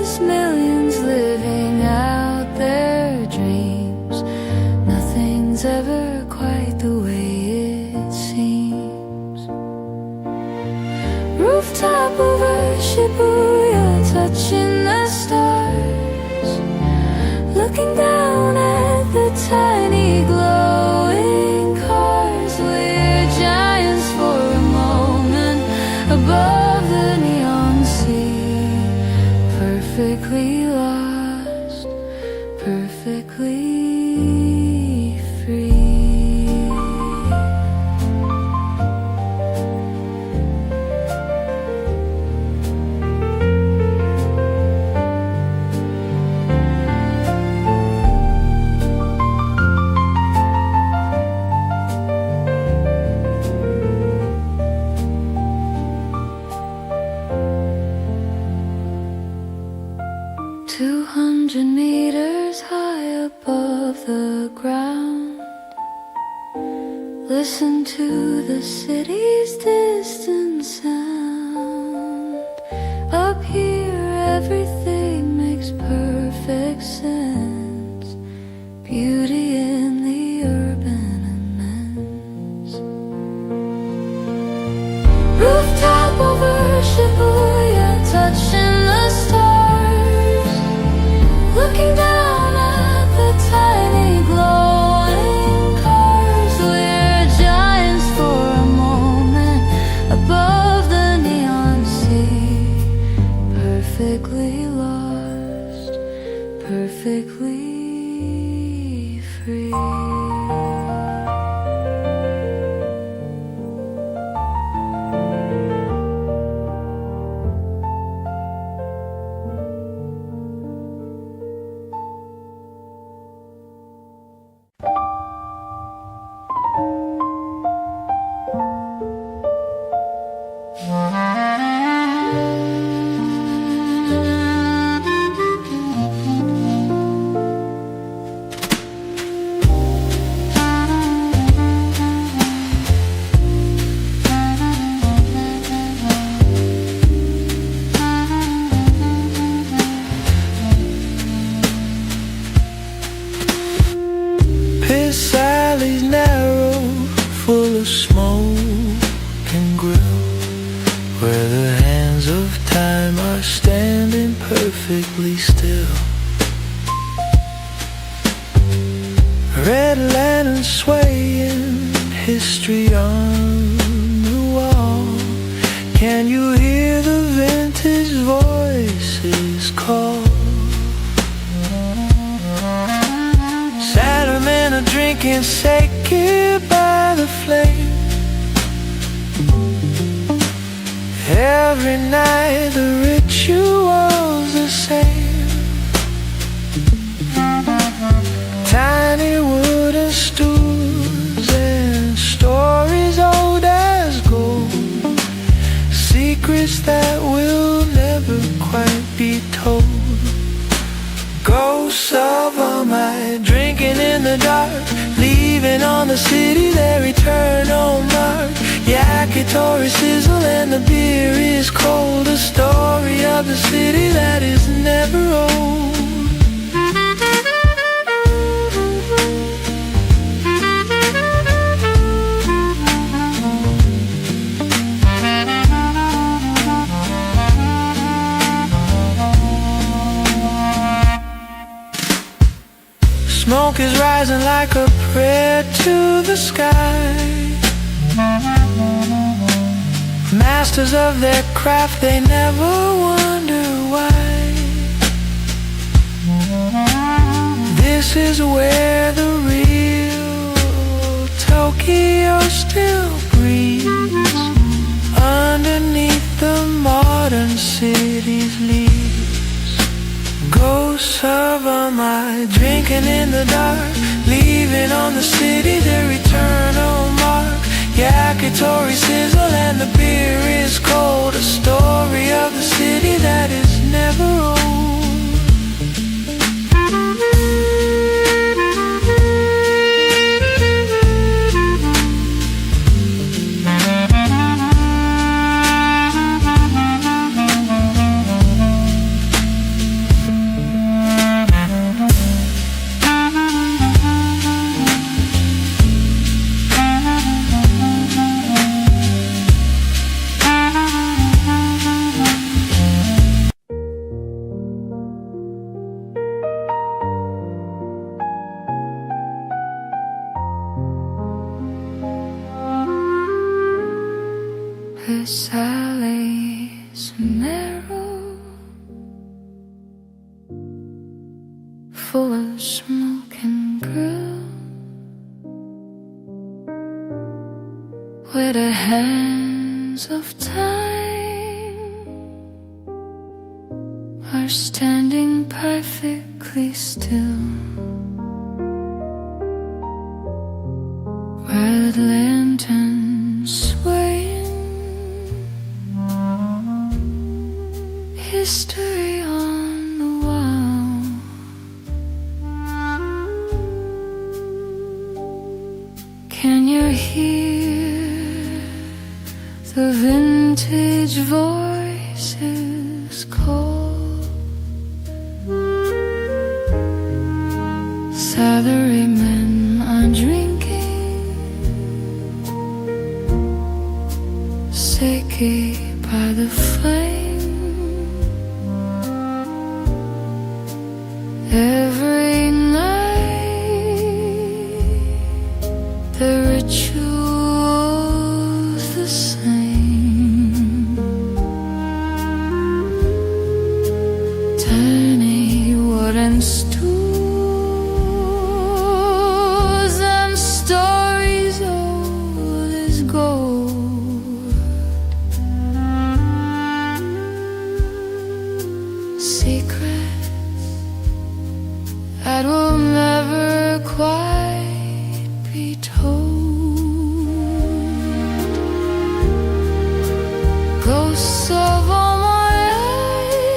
us, millions living out their dreams. Nothing's ever quite the way it seems. Rooftop over Shibuya, touching the stars. Looking down at the tiny glowing cars. We're giants for a moment above the neon sea. perfectly lost, perfectly free. 200 meters high above the ground. Listen to the city's distant sound. Up here everything makes perfect sense. Beauty in the urban immense. Rooftop over Shibuya, touching the stars. Looking down at the tiny glowing cars. We're giants for a moment above the neon sea. Perfectly lost, perfectly free. Piss alley's narrow, full of smoke and grill, where the hands of time are standing perfectly still. Red lantern swaying, history on the wall. Can you hear the vintage voices call? Sadder men are drinking sake by the flame. Every night the ritual's the same. Tiny wooden stools and stories old as gold. Secrets that will never quite be told. Ghosts of all my drinking in the dark, leaving on the city their eternal mark. Yakitori sizzle and the beer is cold. A story of the city that is never old. Smoke is rising like a prayer to the sky. Masters of their craft, they never wonder why. This is where the real Tokyo still breathes, underneath the modern city's leaves. Ghosts of all my drinking in the dark, leaving on the city their eternal mark. Yakitori sizzle and the beer is cold. A story of the city that is never old. This alley so narrow, full of smoke and grill, where the hands of time are standing perfectly still. Red lanterns swaying, history on the wall. Can you hear the vintage voices call? Salarymen are drinking sake by the flame. Every night the ritual's the same. Tiny wooden stools and stories old as gold. Secrets that will never quite be told. Ghosts of all my life,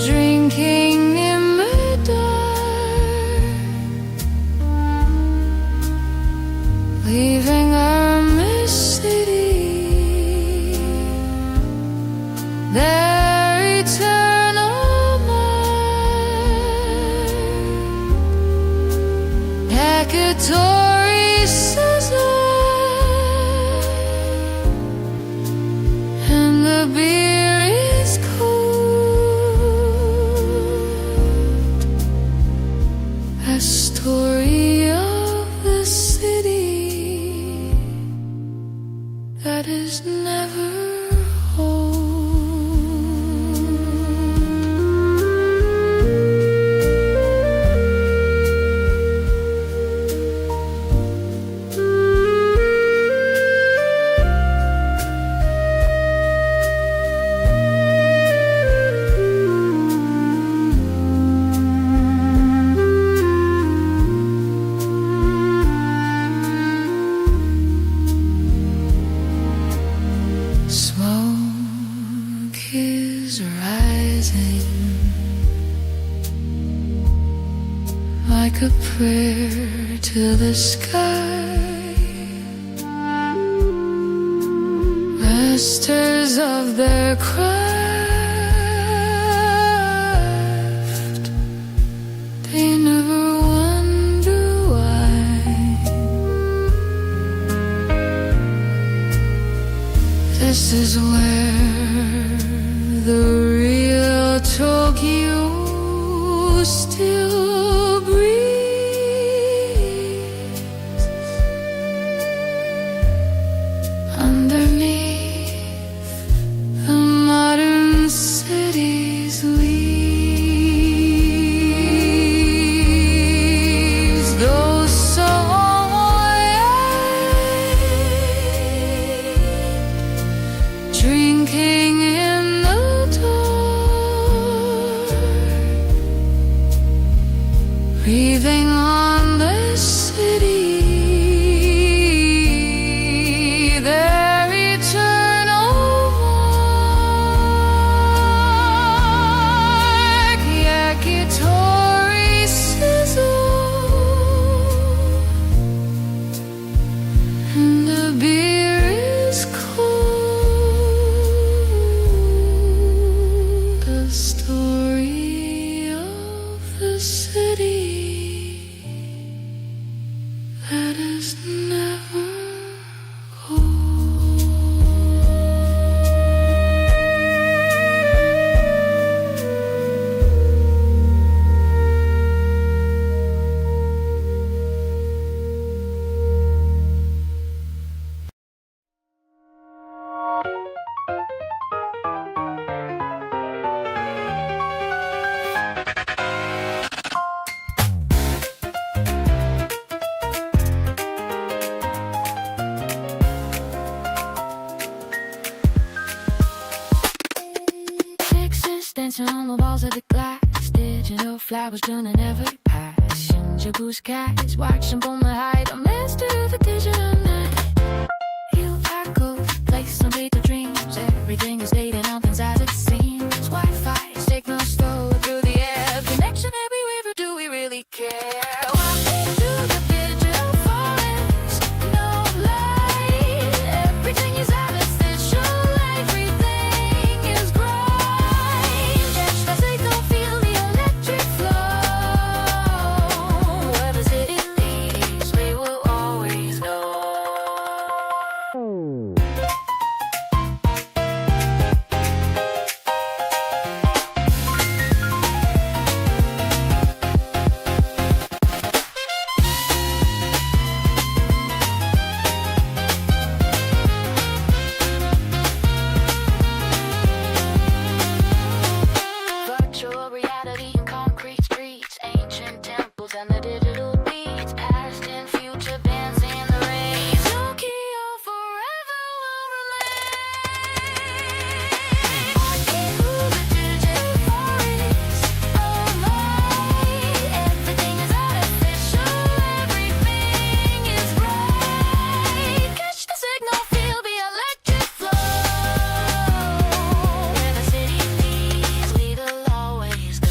drinking in the dark, leaving our city. Their eternal mark, Yakitori Caesar, and the beer is cold. A story of the city that is never whole. Smoke is rising like a prayer to the sky. Masters of their craft, they never wonder why. This is where the real Tokyo still breathes. Underneath the modern city's leaves, ghosts of all white, drinking in the dark, dancing on the walls of the glass. Digital flowers turning every passion. Jacuzzi cats watching from the height. A master of the digital night. You are cool, place some bigger dreams. Everything is dating, nothing's as it seems. Wi-Fi, signal stolen through the air. Connection everywhere, do we really care? Walking through the digital forest, no light. Everything is artificial, everything is bright. Catch the signal, feel the electric flow. Where the city leads, we will always know. Virtual reality and concrete streets, ancient temples and the digital beats, past and future bands in the rain. Tokyo forever will remain. Walking through the digital forest of light. Everything is artificial, everything is bright. Catch the signal, feel the electric flow. Where the city leads, we will always go.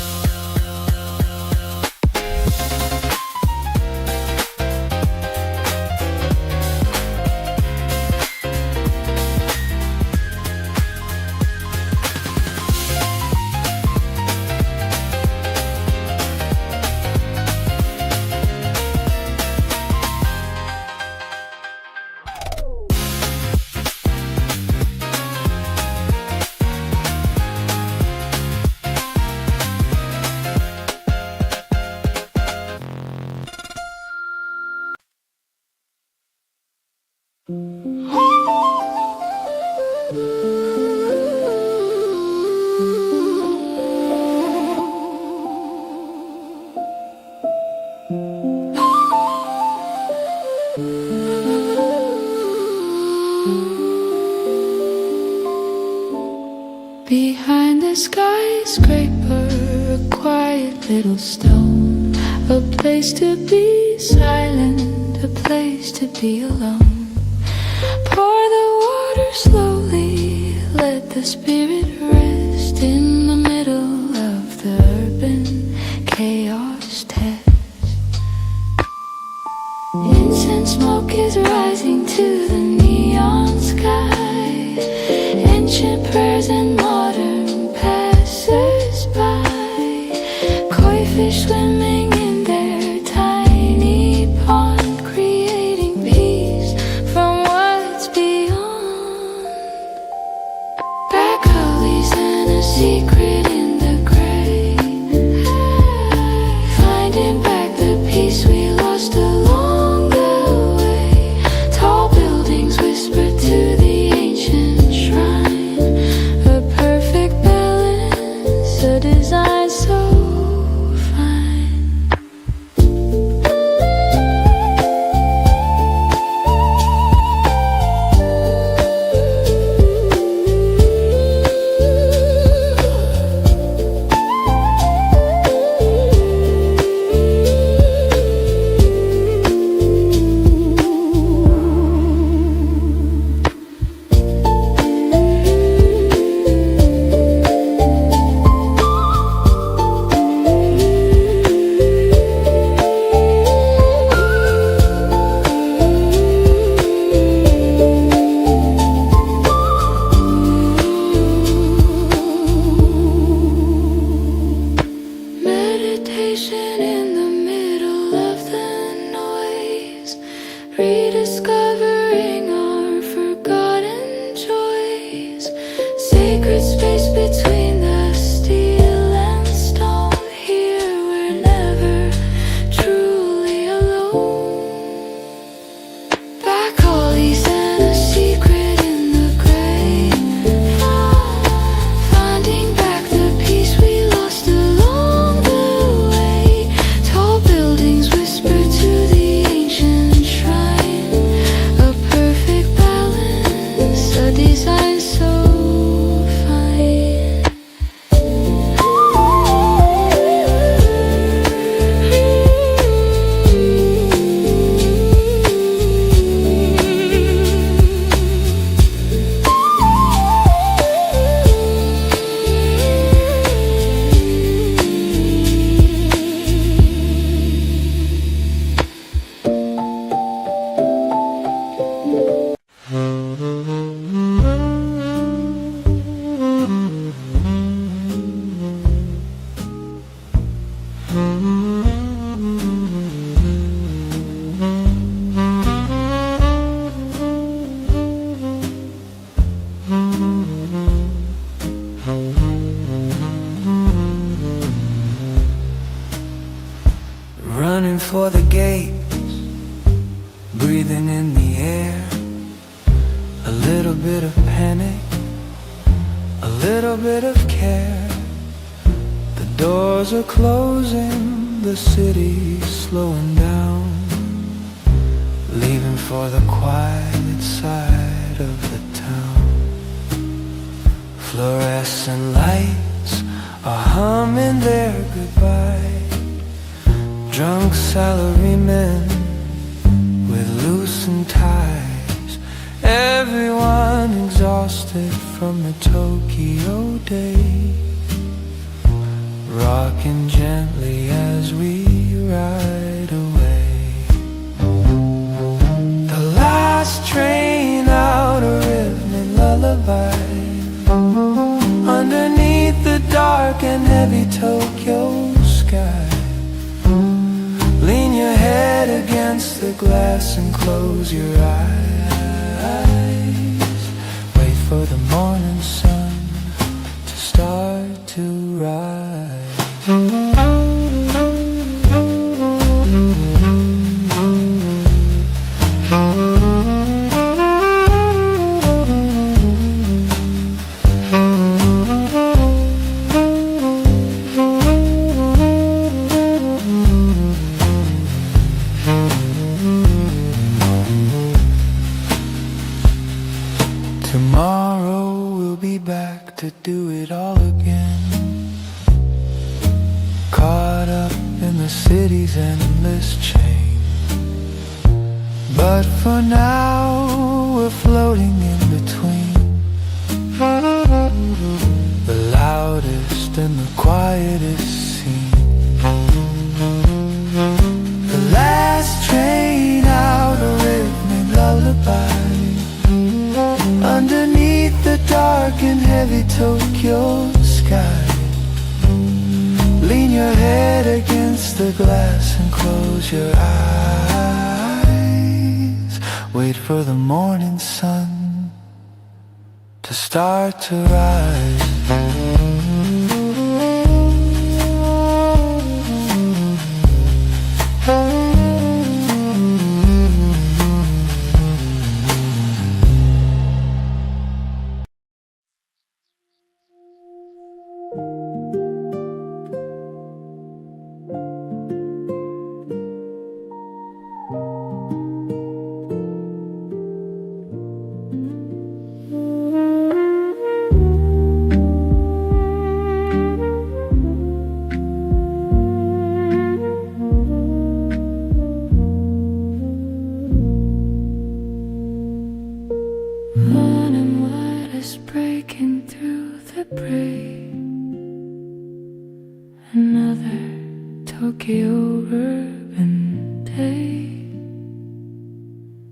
Behind the skyscraper, a quiet little stone. A place to be silent, a place to be alone. Pour the water slowly, let the spirit rest in the middle of the urban chaos test. Incense smoke is rising to the neon sky. Ancient prayers and modern passers-by. Koi fish swimming in their tiny pond, creating peace from what's beyond. Back alleys and a secret in the gray. Finding back the peace we lost along the way. Tall buildings whisper to the ancient shrine. A perfect balance, a design so fine. Running for the gates, breathing in the air. A little bit of panic, a little bit of care. The doors are closing, the city's slowing down. Leaving for the quiet side of the town. Fluorescent lights are humming their goodbye. Drunk salarymen with loosened ties. Everyone exhausted from the Tokyo day. Rocking gently as we ride away. The last train out, a rhythmic lullaby. Underneath the dark and heavy Tokyo sky. Lean your head against the glass and close your eyes. Wait for the morning sun to start to rise. Tomorrow we'll be back to do it all again. Caught up in the city's endless chain. But for now we're floating in between the loudest and the quietest scene. The last train out, a rhythmic lullaby. Underneath the dark and heavy Tokyo sky. Lean your head against the glass and close your eyes. Wait for the morning sun to start to rise. Morning light is breaking through the break. Another Tokyo urban day.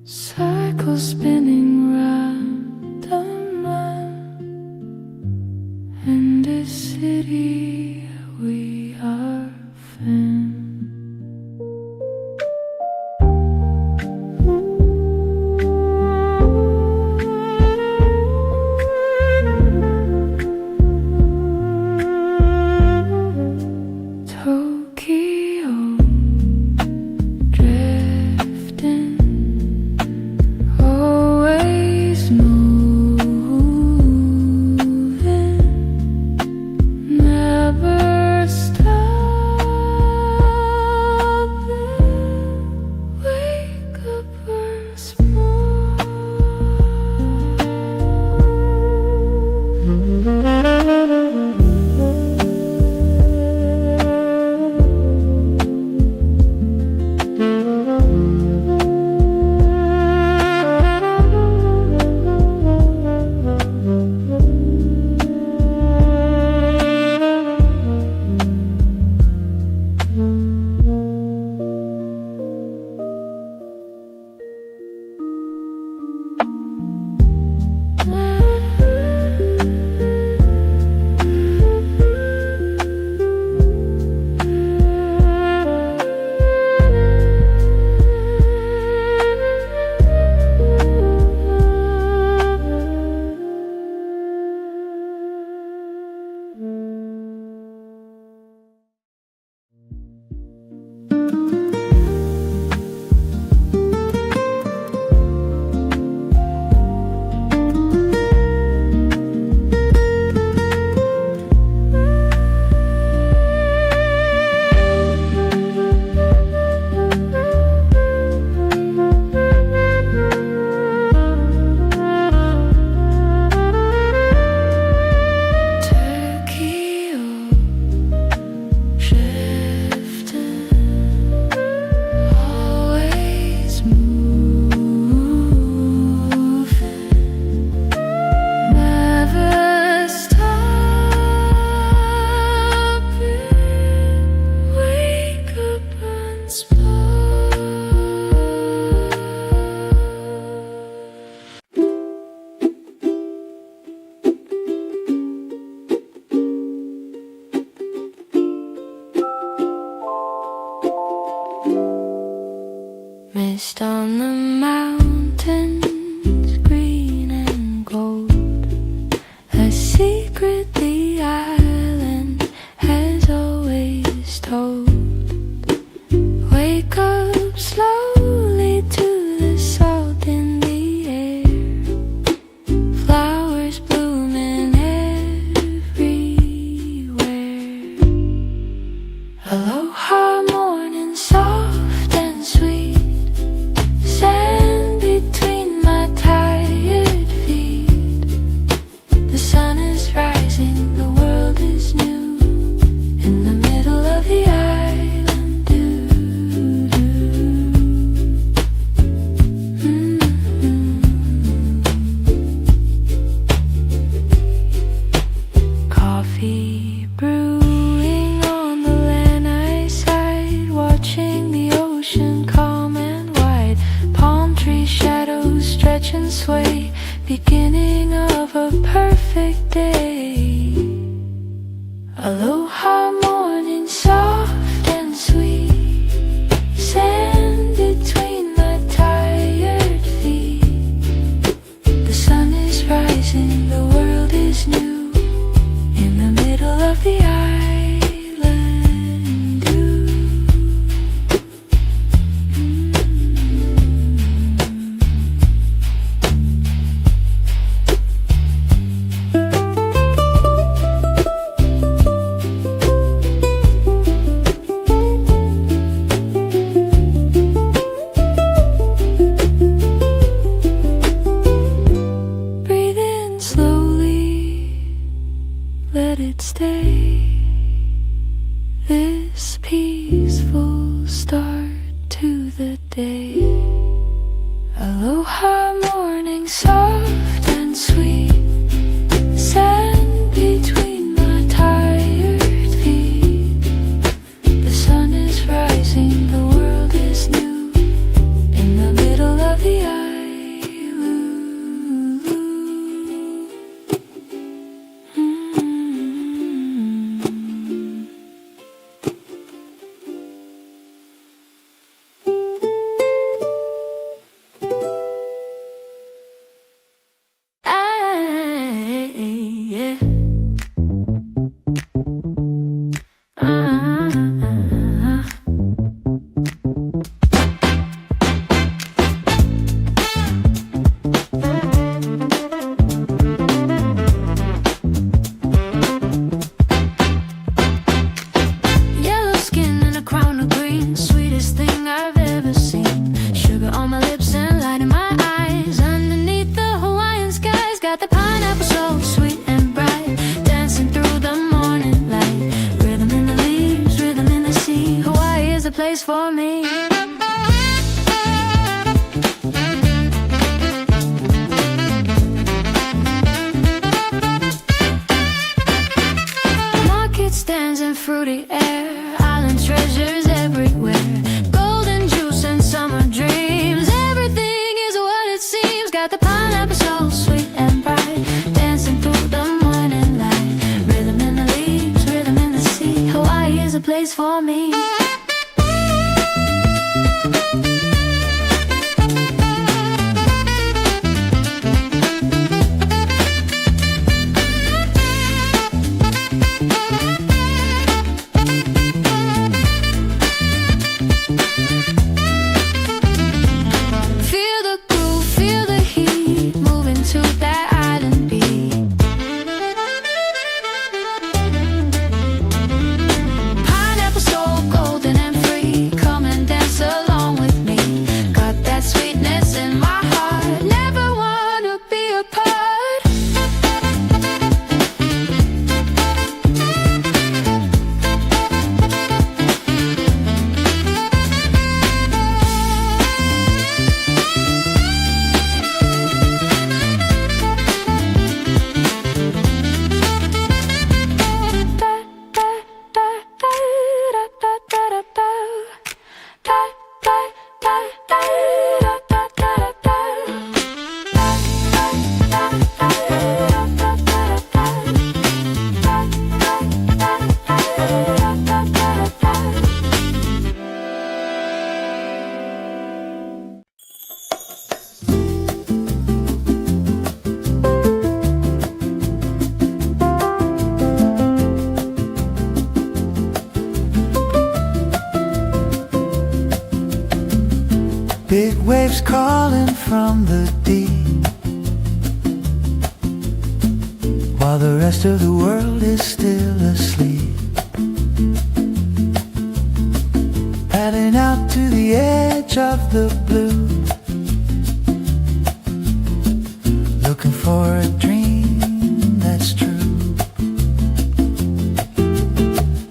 Cycle spinning round and round. In this city we are found. Tokyo, drifting, always moving, never stopping. Lost on the mountains, green and gold. A secret the island has always told. Wake up slowly to the salt in the air. Flowers blooming everywhere. Aloha morning, soft and sweet. Sand between my tired feet. The sun is rising, the world is new. In the middle of the island, doo-doo. Coffee brewing on the lanai side, watching the ocean calm and wide. Palm tree shadows stretch and sway, beginning of a perfect day. Aloha morning, soft and sweet. Sand between my tired feet. The sun is rising, the world is new. In the middle of the island, doo. Breathe in slowly, let it stay. This peaceful start to the day. Aloha morning, soft and sweet. Sand between my tired feet. The sun is rising, the world is new. In the middle of the island. Yeah. Yellow skin and a crown of green, sweetest thing I've ever seen. Sugar on my lips and light in my eyes. Underneath the Hawaiian skies, got the pineapple so sweet and bright. Dancing through the morning light. Rhythm in the leaves, rhythm in the sea. Hawaii is a place for me. Market stands and fruity air, island treasures everywhere. Golden juice and summer dreams. Everything is what it seems. Got the pineapple so sweet and bright. Dancing through the morning light. Rhythm in the leaves, rhythm in the sea. Hawaii is a place for me. Feel the groove, feel the heat, moving to that island beat. Pineapple so golden. Big waves calling from the deep, while the rest of the world is still asleep. Paddling out to the edge of the blue, looking for a dream that's true.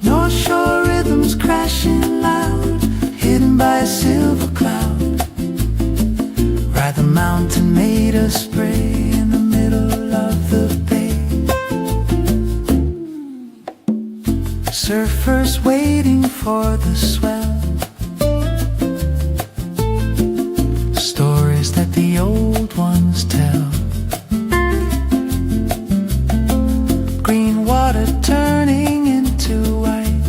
North Shore rhythms crashing loud, hidden by a silver cloud. Ride the mountain made of spray in the middle of the bay. Surfers waiting for the swell, stories that the old ones tell. Green water turning into white,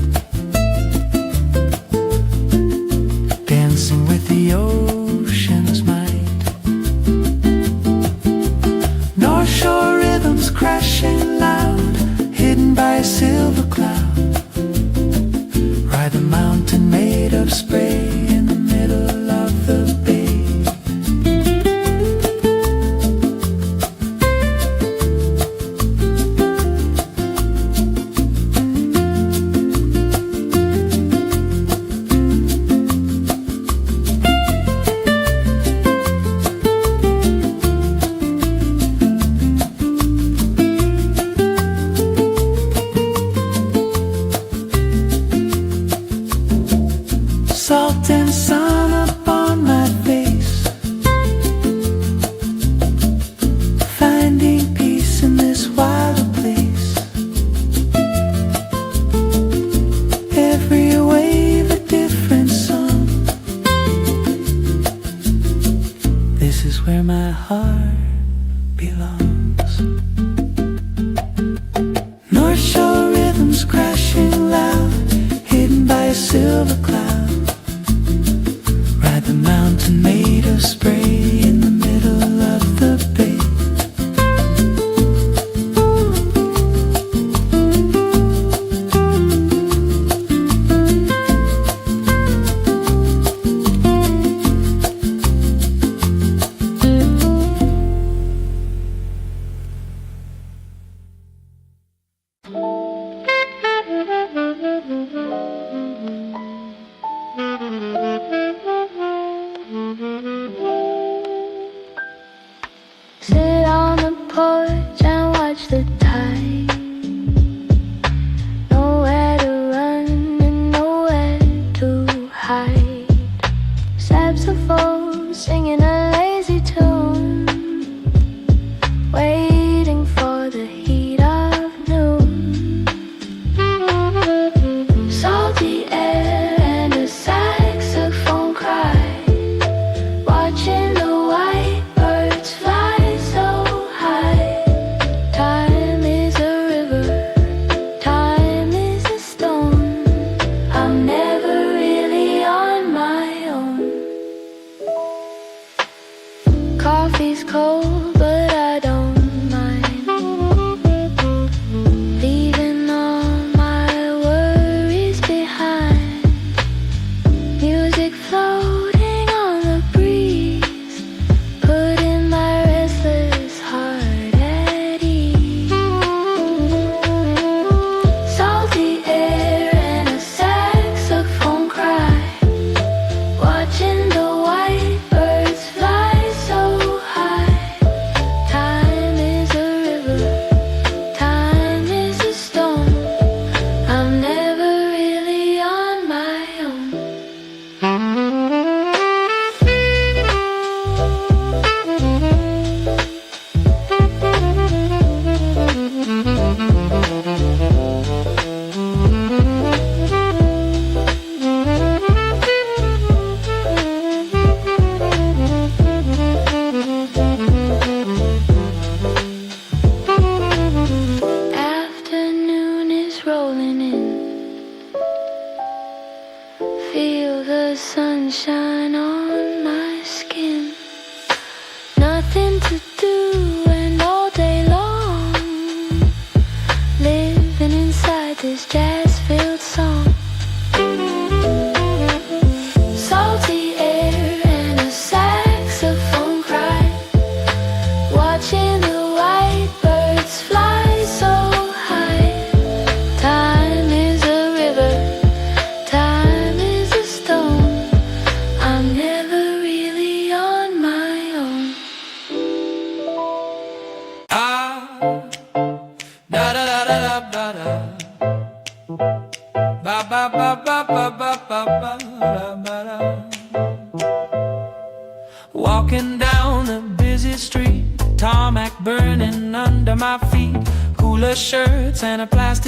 dancing with the ocean's might. North Shore rhythms crashing loud, hidden by a silver cloud. Ride the mountain made of spray in the middle of the bay. Salt and sun upon my face, finding peace in this wilder place. Every wave a different song. This is where my heart belongs. North Shore rhythms crashing loud, hidden by a silver cloud. The mountain made of spray in the middle of the bay. Sit on the porch and watch the tide. Nowhere to run and nowhere to hide. Saxophone singing a lazy tune, waiting for the heat of noon. Salty air and a saxophone cry, watching the white birds fly. Time is a river, time is a stone. I'm never really on my own. Coffee's cold, but I don't mind. Leaving all my worries behind. Music floating on the breeze, putting my restless heart at ease. Salty air and a saxophone cry, watching the white birds fly so high. Time is a river, time is a stone. I'm never really on my own. Afternoon is rolling in, feel the sunshine on my skin. Nothing to do and all day long, living inside this jazz-filled song. Salty air and a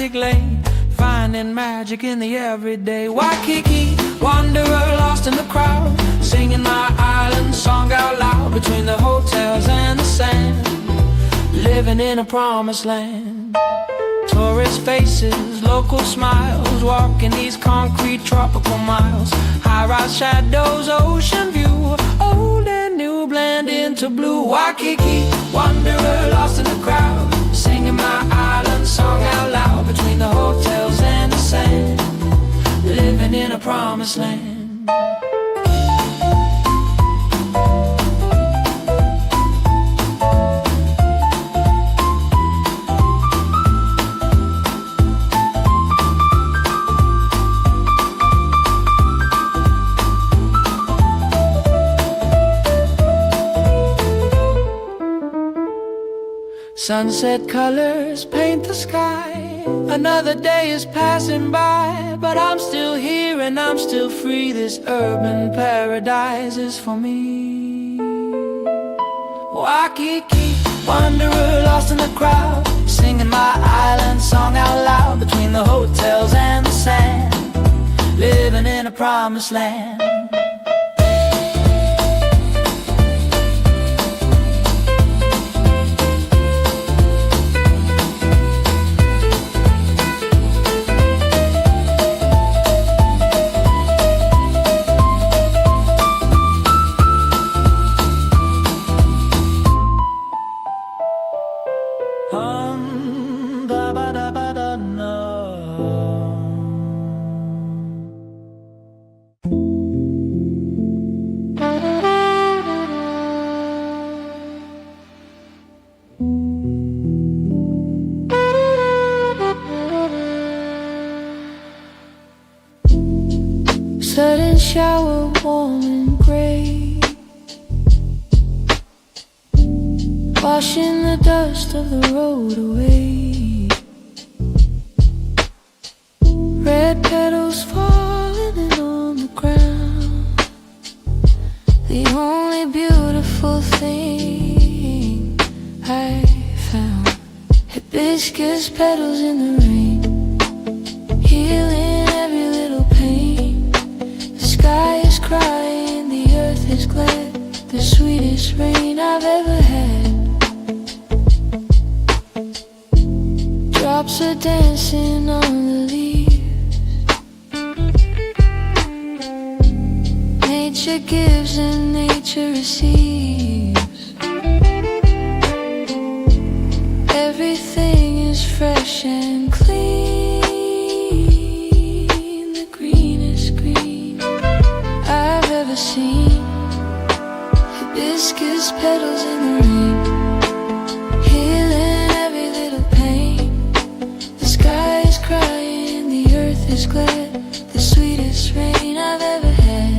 traffic lane, finding magic in the everyday. Waikiki, wanderer lost in the crowd, singing my island song out loud between the hotels and the sand, living in a promised land. Tourist faces, local smiles, walking these concrete tropical miles. High-rise shadows, ocean view, old and new blend into blue. Waikiki, wanderer lost in the crowd, singing my island song out loud between the hotels and the sand, living in a promised land. Sunset colors paint the sky. Another day is passing by, but I'm still here and I'm still free. This urban paradise is for me. Waikiki, wanderer lost in the crowd, singing my island song out loud between the hotels and the sand, living in a promised land. Sudden shower, warm and gray, washing the dust of the road away. Red petals falling on the ground. The only beautiful thing I found. Hibiscus petals in the rain, healing every little pain. The sky is crying, the earth is glad. The sweetest rain I've ever had. Drops are dancing on the leaves. Nature gives and nature receives. Everything is fresh and clean. The greenest green I've ever seen. Hibiscus petals in the rain, healing every little pain. The sky is crying, the earth is glad. The sweetest rain I've ever had.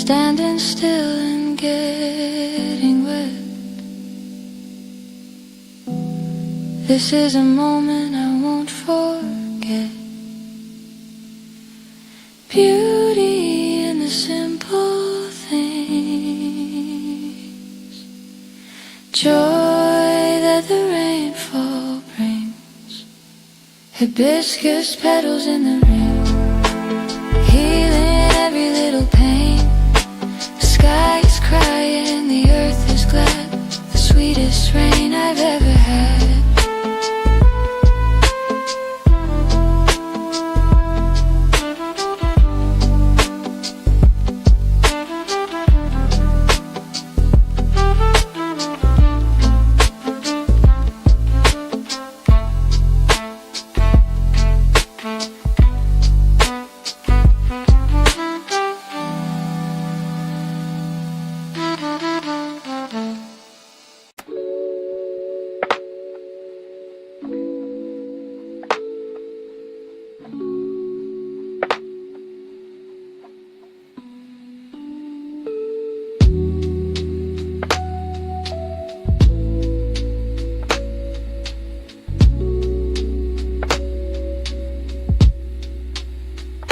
Standing still and getting wet. This is a moment I won't forget. Beauty in the simple things, joy that the rainfall brings. Hibiscus petals in the rain, healing every little pain. The sky is crying, the earth is glad. The sweetest rain I've ever had.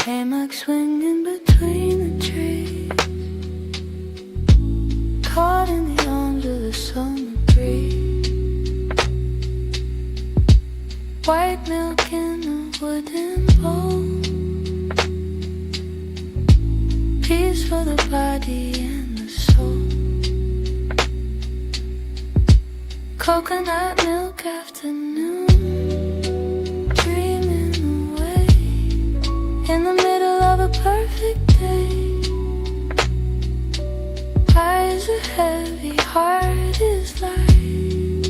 Hammock swinging between the trees, caught in the arms of the summer breeze. White milk in a wooden bowl, peace for the body and the soul. Coconut milk afternoon, dreaming away in the middle of a perfect day. Eyes are heavy, heart is light,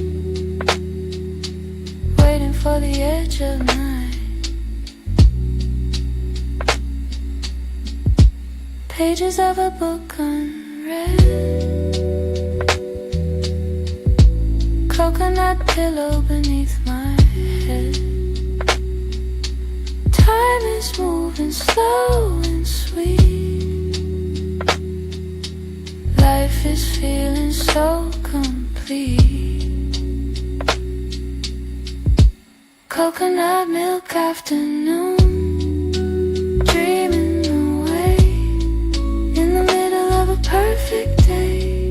waiting for the edge of night. Pages of a book unread, coconut pillow beneath my head. Time is moving slow and sweet, life is feeling so complete. Coconut milk afternoon, dreaming away in the middle of a perfect day.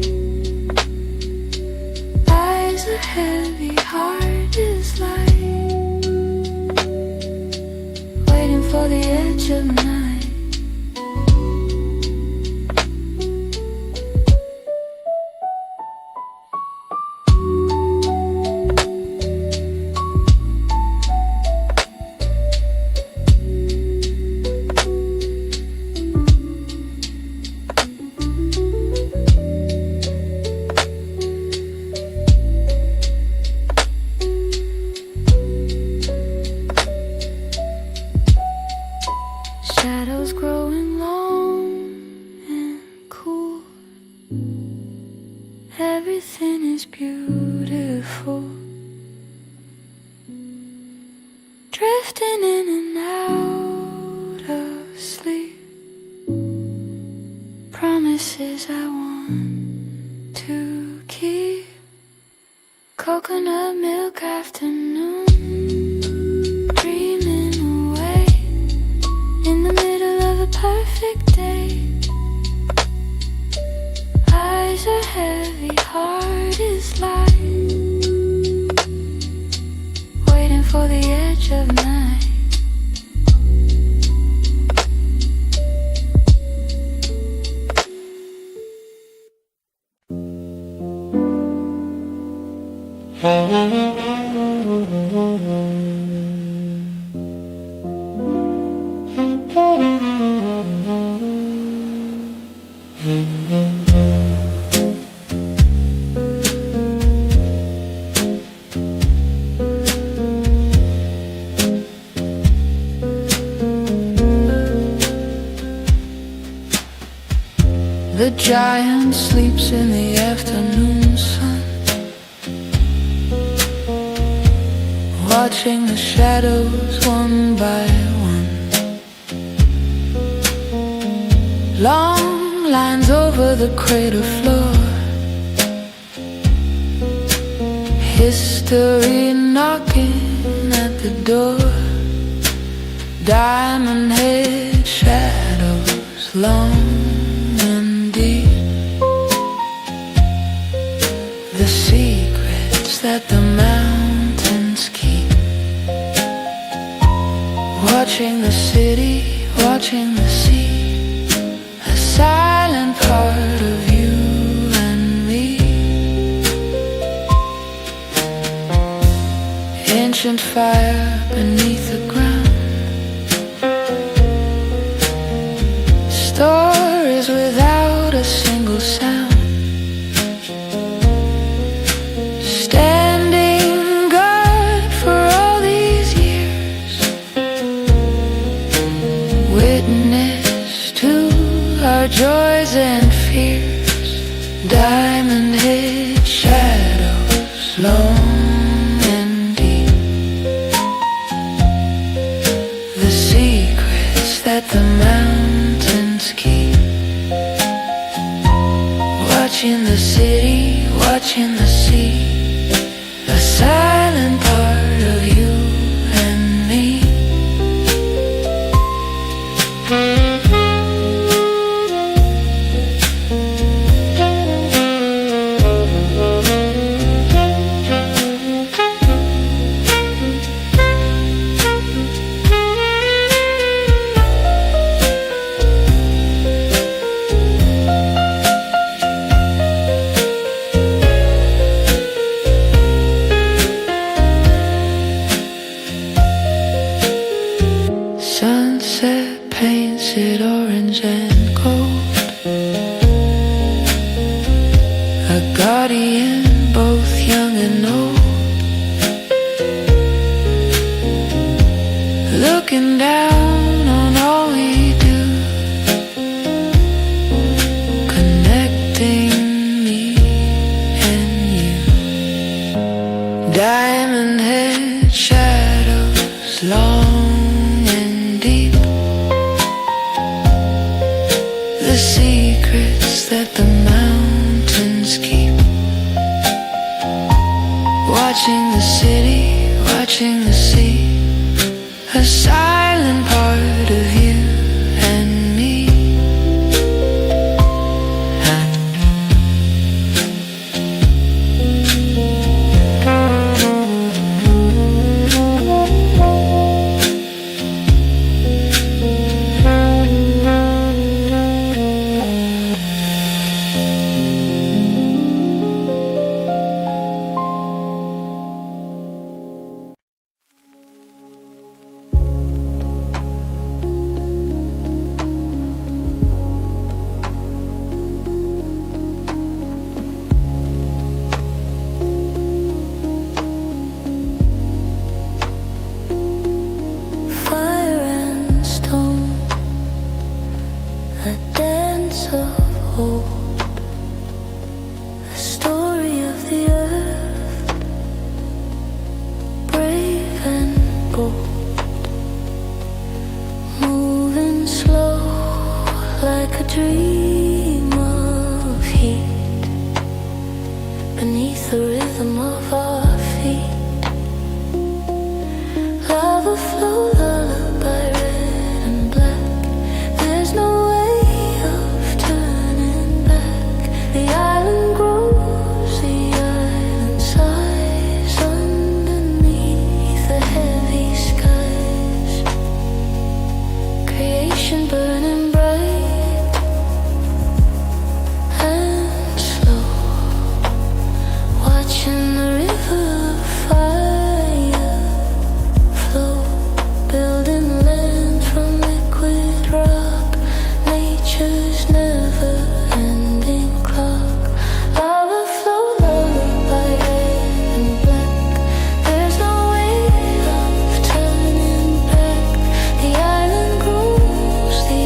Eyes are heavy, heart is light, waiting for the edge of night. Shadows growing long and cool, everything is beautiful, drifting in and out of sleep, promises I want to keep. Coconut milk afternoon, dreaming away in the middle of a perfect day. Eyes are heavy, heart is light, waiting for the edge of night. The giant sleeps in the afternoon sun, watching the shadows one by one. Long lines over the crater floor, history knocking at the door. Diamond head shadows long and deep, the secrets that the mountains keep. Watching the city, watching the sea, a silent part of you and me. Ancient fire beneath the ground, stories without a single sound. Standing guard for all these years, witness to our joys and fears. Diamond head shadows long and deep, the secrets that the mountains keep. Watching the city, watching the sea, a silent part of you and me. sunset paints it orange and gold. A guardian, both young and old, looking down on all we do, connecting me and you. Diamond head shadows long and deep, the secrets that the mountains keep. Watching the city, watching the sea, a silent part of you and me. Fire and stone, a dance of old, a story of the earth, brave and bold, moving slow like a dream of heat, beneath the rhythm of our feet. Lava flow, lullaby, red and black. There's no way of turning back. The island grows, the island sighs underneath the heavy skies. Creation burning bright and slow, watching the river of fire flow, building land from liquid rock, nature's never-ending clock. Lava flow, lullaby, red and black. There's no way of turning back. The island grows, the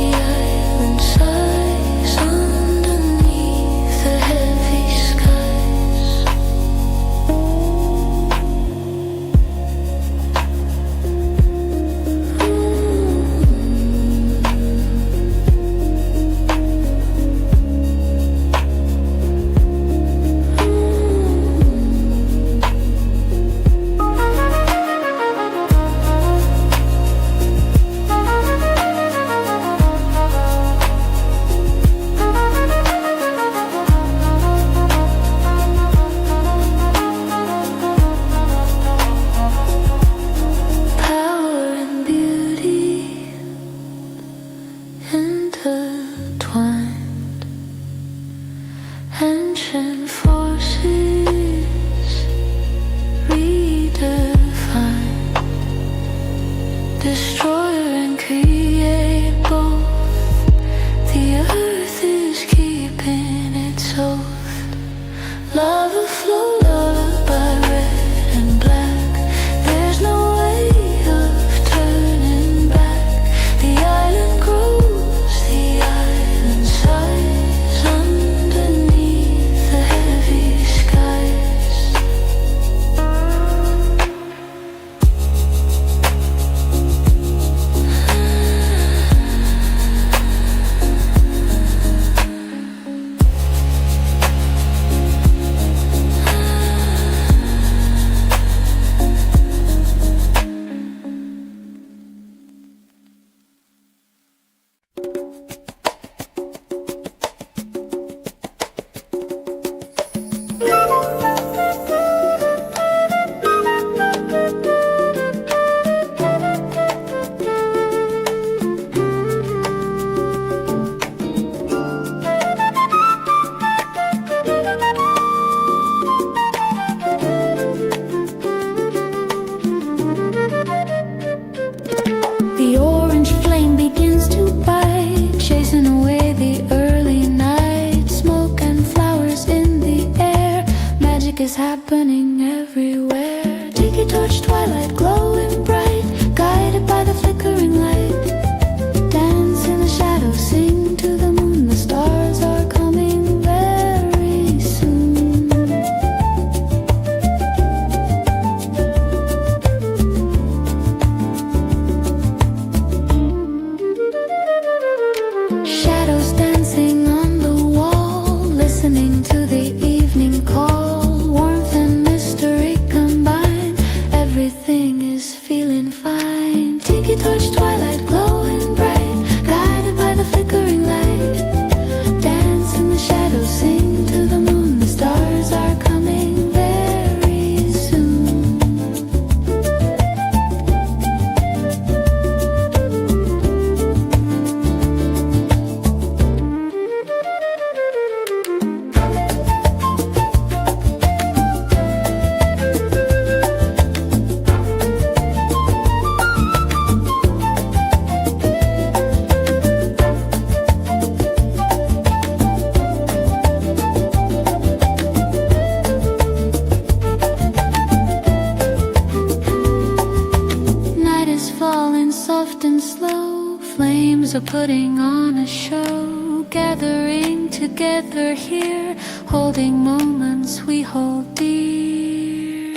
are putting on a show, gathering together here, holding moments we hold dear.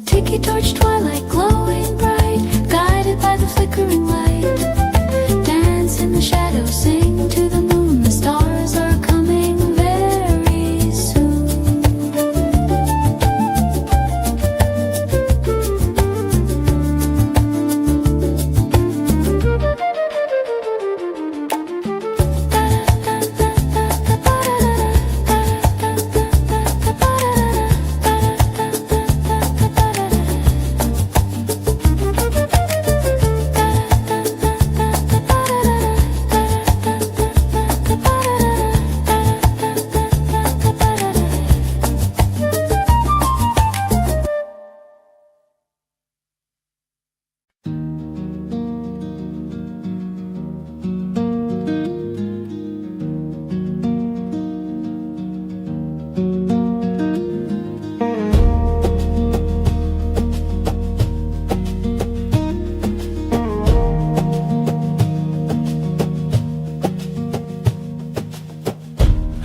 Tiki torch twilight glowing bright, guided by the flickering light. Dance in the shadows, sing to the moon, the stars are coming very soon.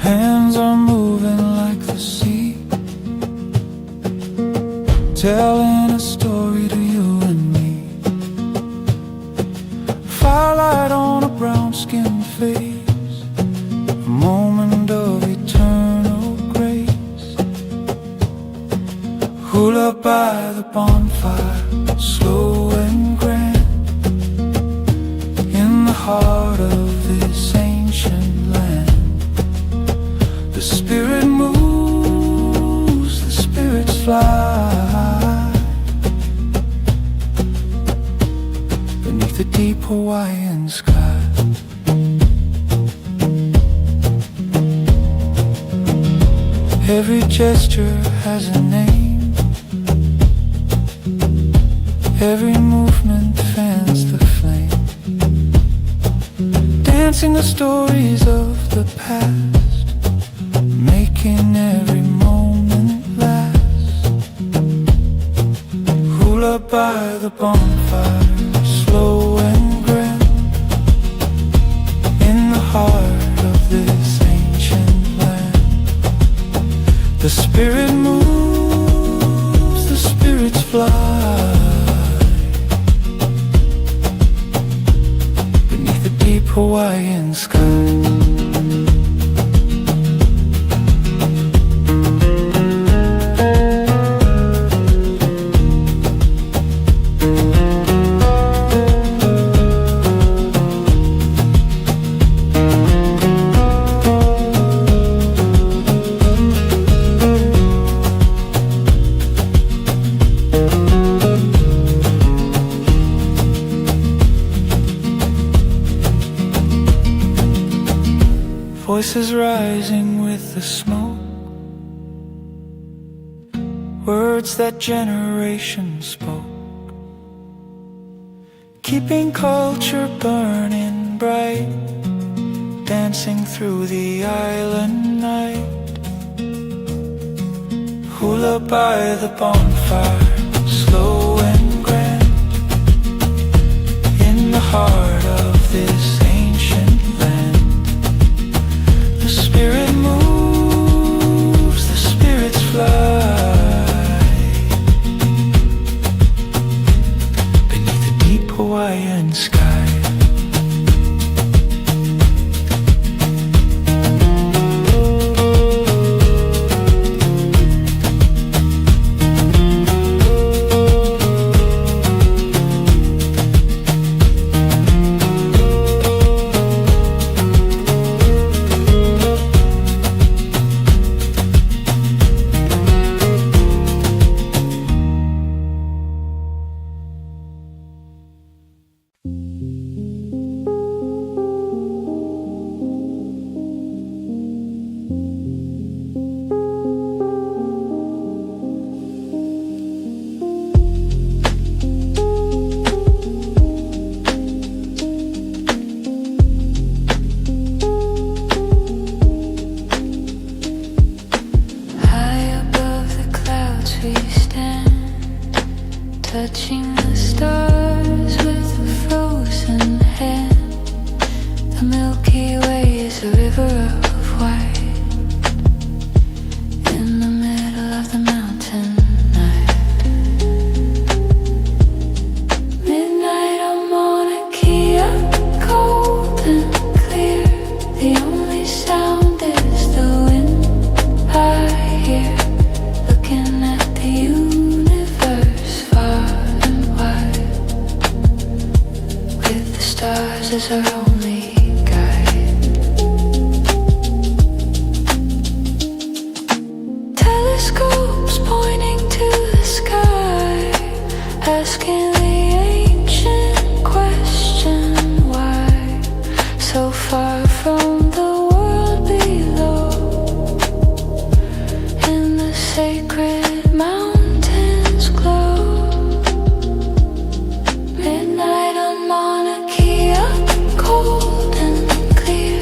Hands are moving like the sea, telling a story to you and me. Firelight on a brown-skinned face, a moment of eternal grace. Hula by the bonfire, slow and grand, in the heart of this ancient land. The spirit moves, the spirits fly beneath the deep Hawaiian sky. Every gesture has a name, every movement fans the flame, dancing the stories of the past, making every moment last. Hula by the bonfire, slow and grand, in the heart of this ancient land. The spirit moves, the spirits fly beneath the deep Hawaiian sky. Voices rising with the smoke, words that generations spoke, keeping culture burning bright, dancing through the island night. Hula by the bonfire, slow and grand, in the heart of this ancient land. The spirit moves, the spirits fly beneath the deep Hawaiian sky. stars as our only guide. Telescopes pointing to the sky, asking the ancient question why, so far from the world below, in the sacred mountains glow. Midnight on Mauna Kea, cold and clear,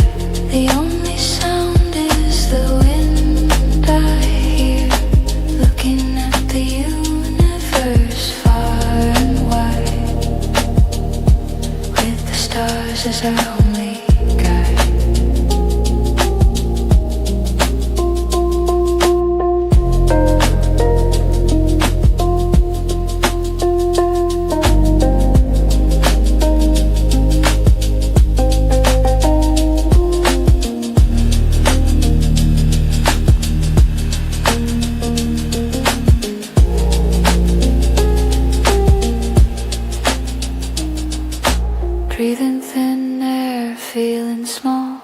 the only sound is the wind I hear, looking at the universe far and wide, with the stars as our only guide. Breathing thin air, feeling small,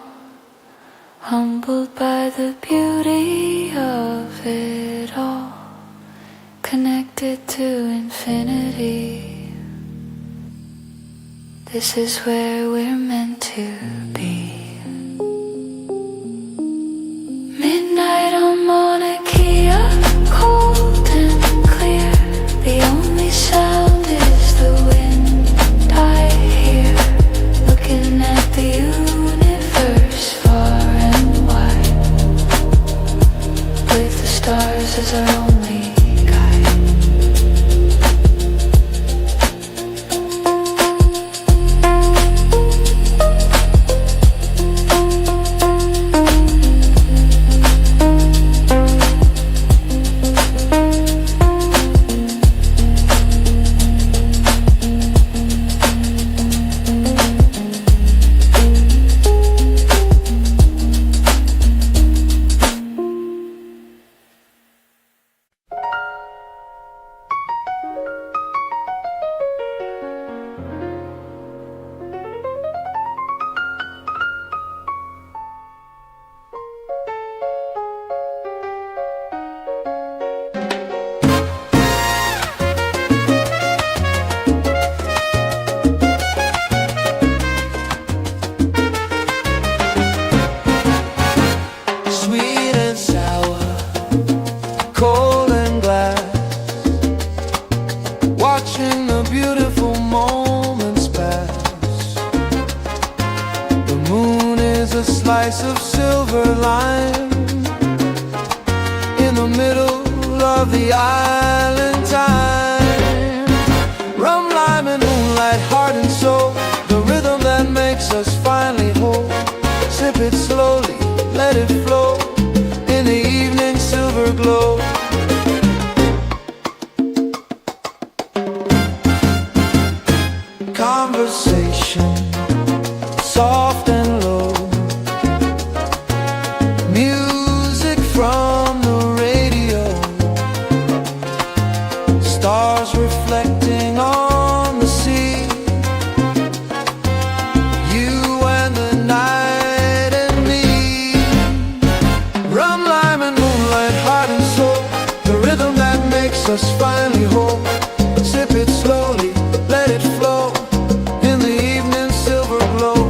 humbled by the beauty of it all, connected to infinity. This is where we're meant to be. Midnight on Mauna Kea, cold and clear, the only sound is the wind I hear, looking at the universe far and wide, with the stars as our only guide. Sweet and sour, cold and glass, watching the beautiful moments pass. The moon is a slice of silver lime in the middle of the island time. Rum, lime and moonlight, heart and soul, the rhythm that makes us finally whole. Sip it slowly, let it flow in the evening silver glow. Conversation, soft and low, music from the radio, stars reflecting on the sea, you and the night and me. Rum, lime and moonlight, heart and soul, the rhythm that makes us finally whole. Sip it slowly, let it flow in the evening silver glow.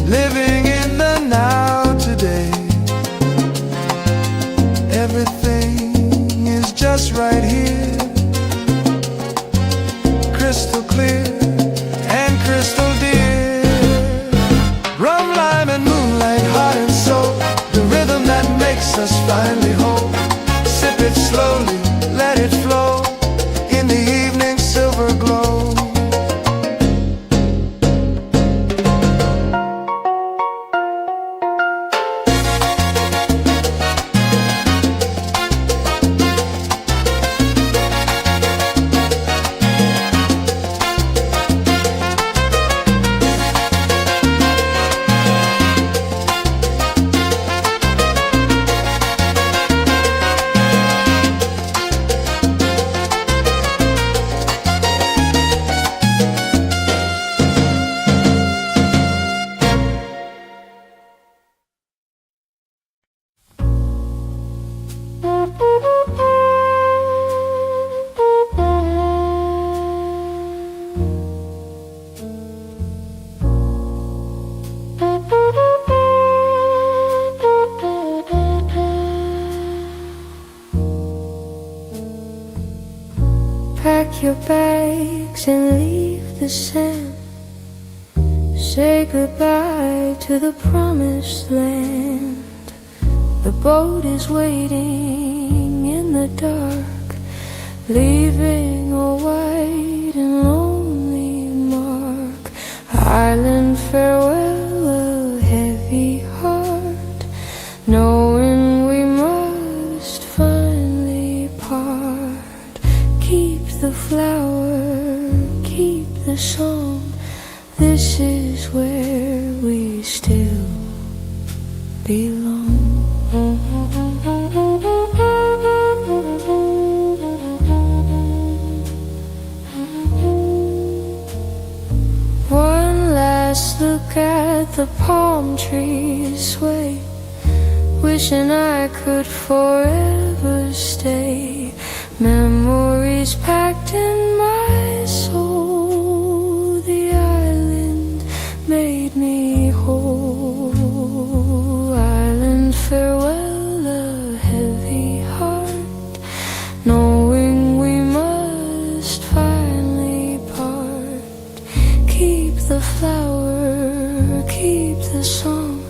living in the now today. Everything is just right here, crystal clear and crystal dear. Rum, lime and moonlight, heart and soul, the rhythm that makes us finally whole. Sip it slowly, let it flow in the evening silver glow. Pack your bags and leave the sand. Say goodbye to the promised land. The boat is waiting in the dark, leaving a white and lonely mark. Island farewell, a heavy heart, knowing we must finally part. Keep the flower, keep the song. This is where we still belong. One last look at the palm trees sway, wishing I could forever stay. Memories packed in my soul. The island made me whole. Island farewell, a heavy heart, knowing we must finally part. Keep the flower, keep the song.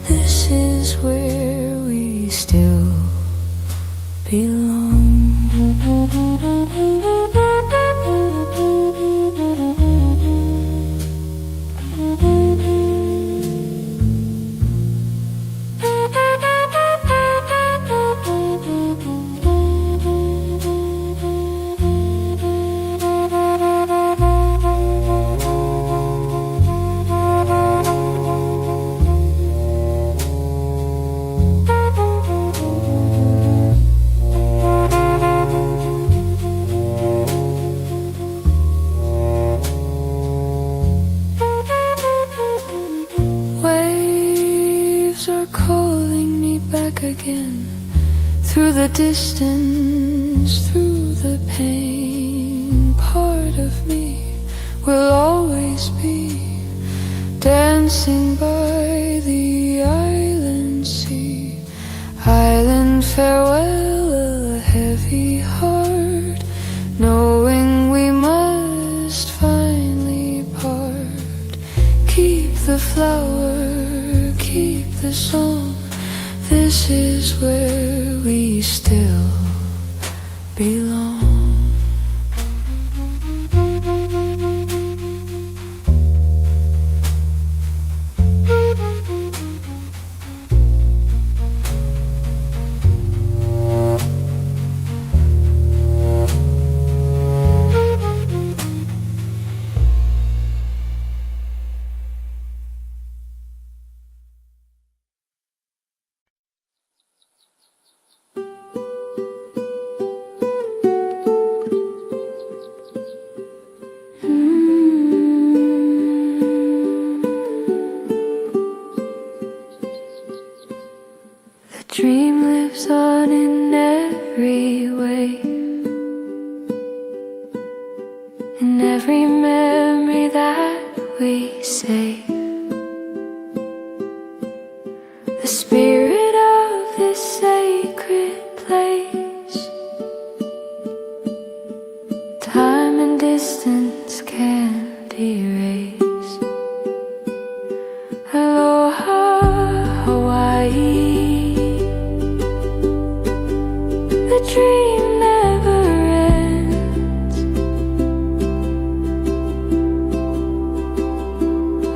This is where we still belong. Again, through the distance, through the pain, part of me will always be dancing by the island sea. Island farewell, a heavy heart, knowing we must finally part. Keep the flower, keep the song. This is where we still belong. Dream lives on in every way, in every memory that we save. spirit of this sacred place. Time and distance can't erase. Aloha, Hawaii. The dream never ends.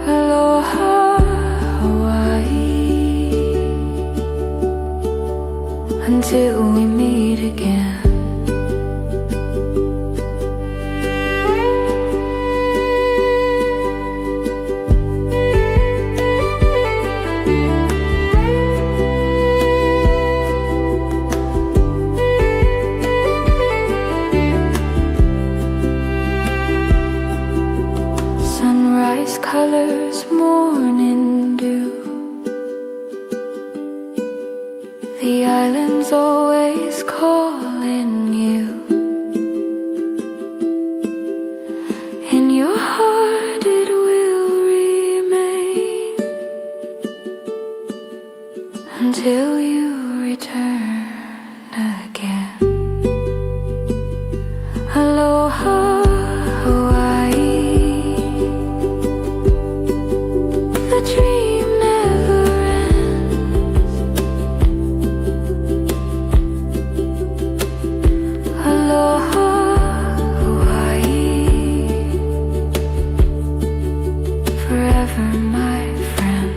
Aloha, Hawaii. Until we meet again. Sunrise colors, morning dew. The island's always calling you. In your heart it will remain until you return again. Aloha, Hawaii. The dream never ends. Aloha, Hawaii. Forever my friend.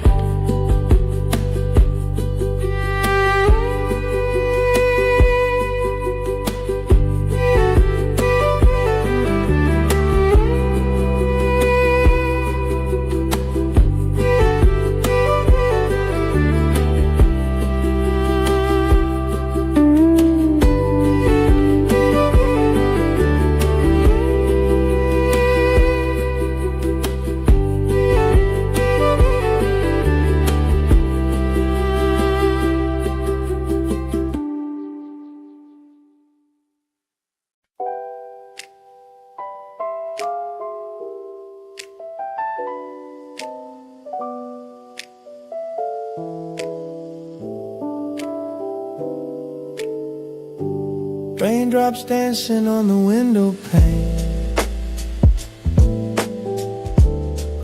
Raindrops dancing on the window pane.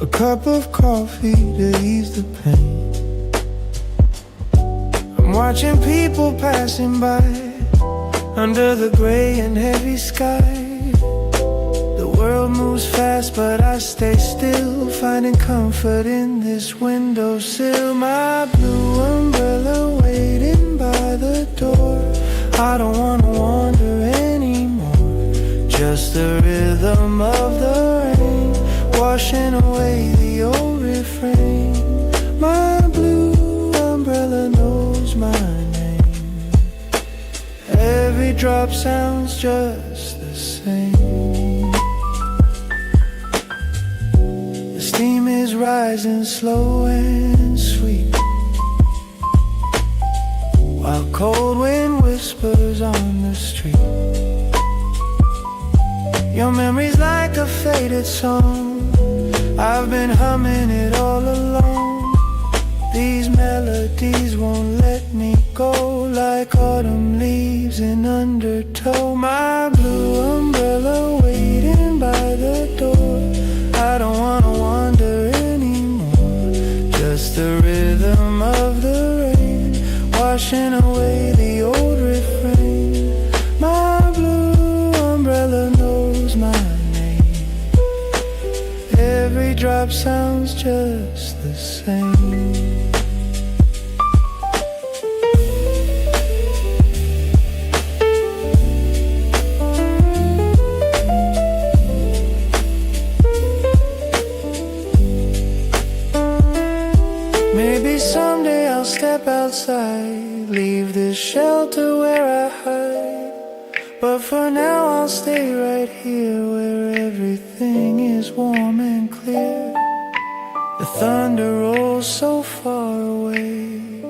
A cup of coffee to ease the pain. I'm watching people passing by under the gray and heavy sky. The world moves fast but I stay still, finding comfort in this windowsill. My blue umbrella waiting by the door. I don't wanna wander anymore. Just the rhythm of the rain washing away the old refrain. My blue umbrella knows my name. Every drop sounds just the same. The steam is rising slow and sweet, while cold wind whispers on the street. Your memory's like a faded song, I've been humming it all along. These melodies won't let me go, like autumn leaves in undertow. My blue umbrella waiting by the door. I don't wanna wander anymore. Just the rhythm of the rain washing away the old refrain. My blue umbrella knows my name. Every drop sounds just the same. Maybe someday I'll step outside, leave this shelter where I hide. But for now I'll stay right here where everything is warm and clear. The thunder rolls so far away,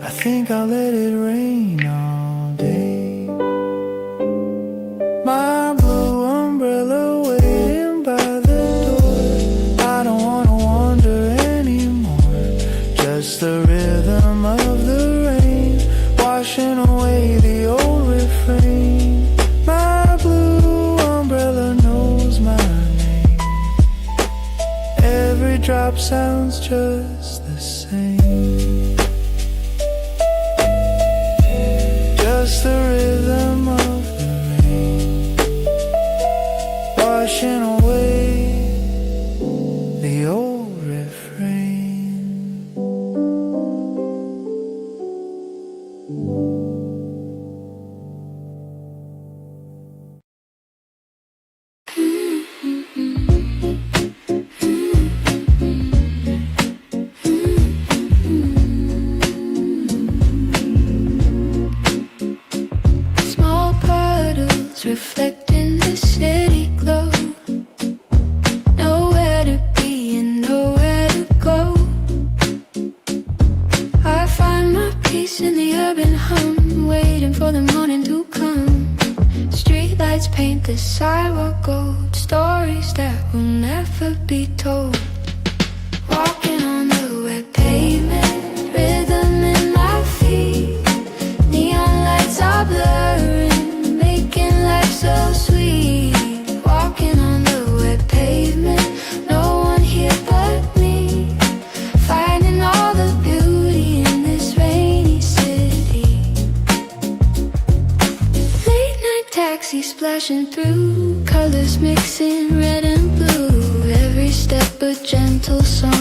I think I'll let it rain all day. My blue umbrella waiting by the door. I don't wanna wander anymore. Just the rhythm of sounds just the same. Just the rhythm of the rain, washing away the old refrain. Small puddles reflecting the city glow. Nowhere to be and nowhere to go. I find my peace in the urban hum, waiting for the morning to come. Streetlights paint the sidewalk gold, stories that will never be told. Walking on the wet pavement, rhythm in my feet. Neon lights are blurring, making life so sweet. Walking on the wet pavement, no one here but me. Finding all the beauty in this rainy city. Late night taxi splashing through, colors mixing red and blue. Every step a gentle song.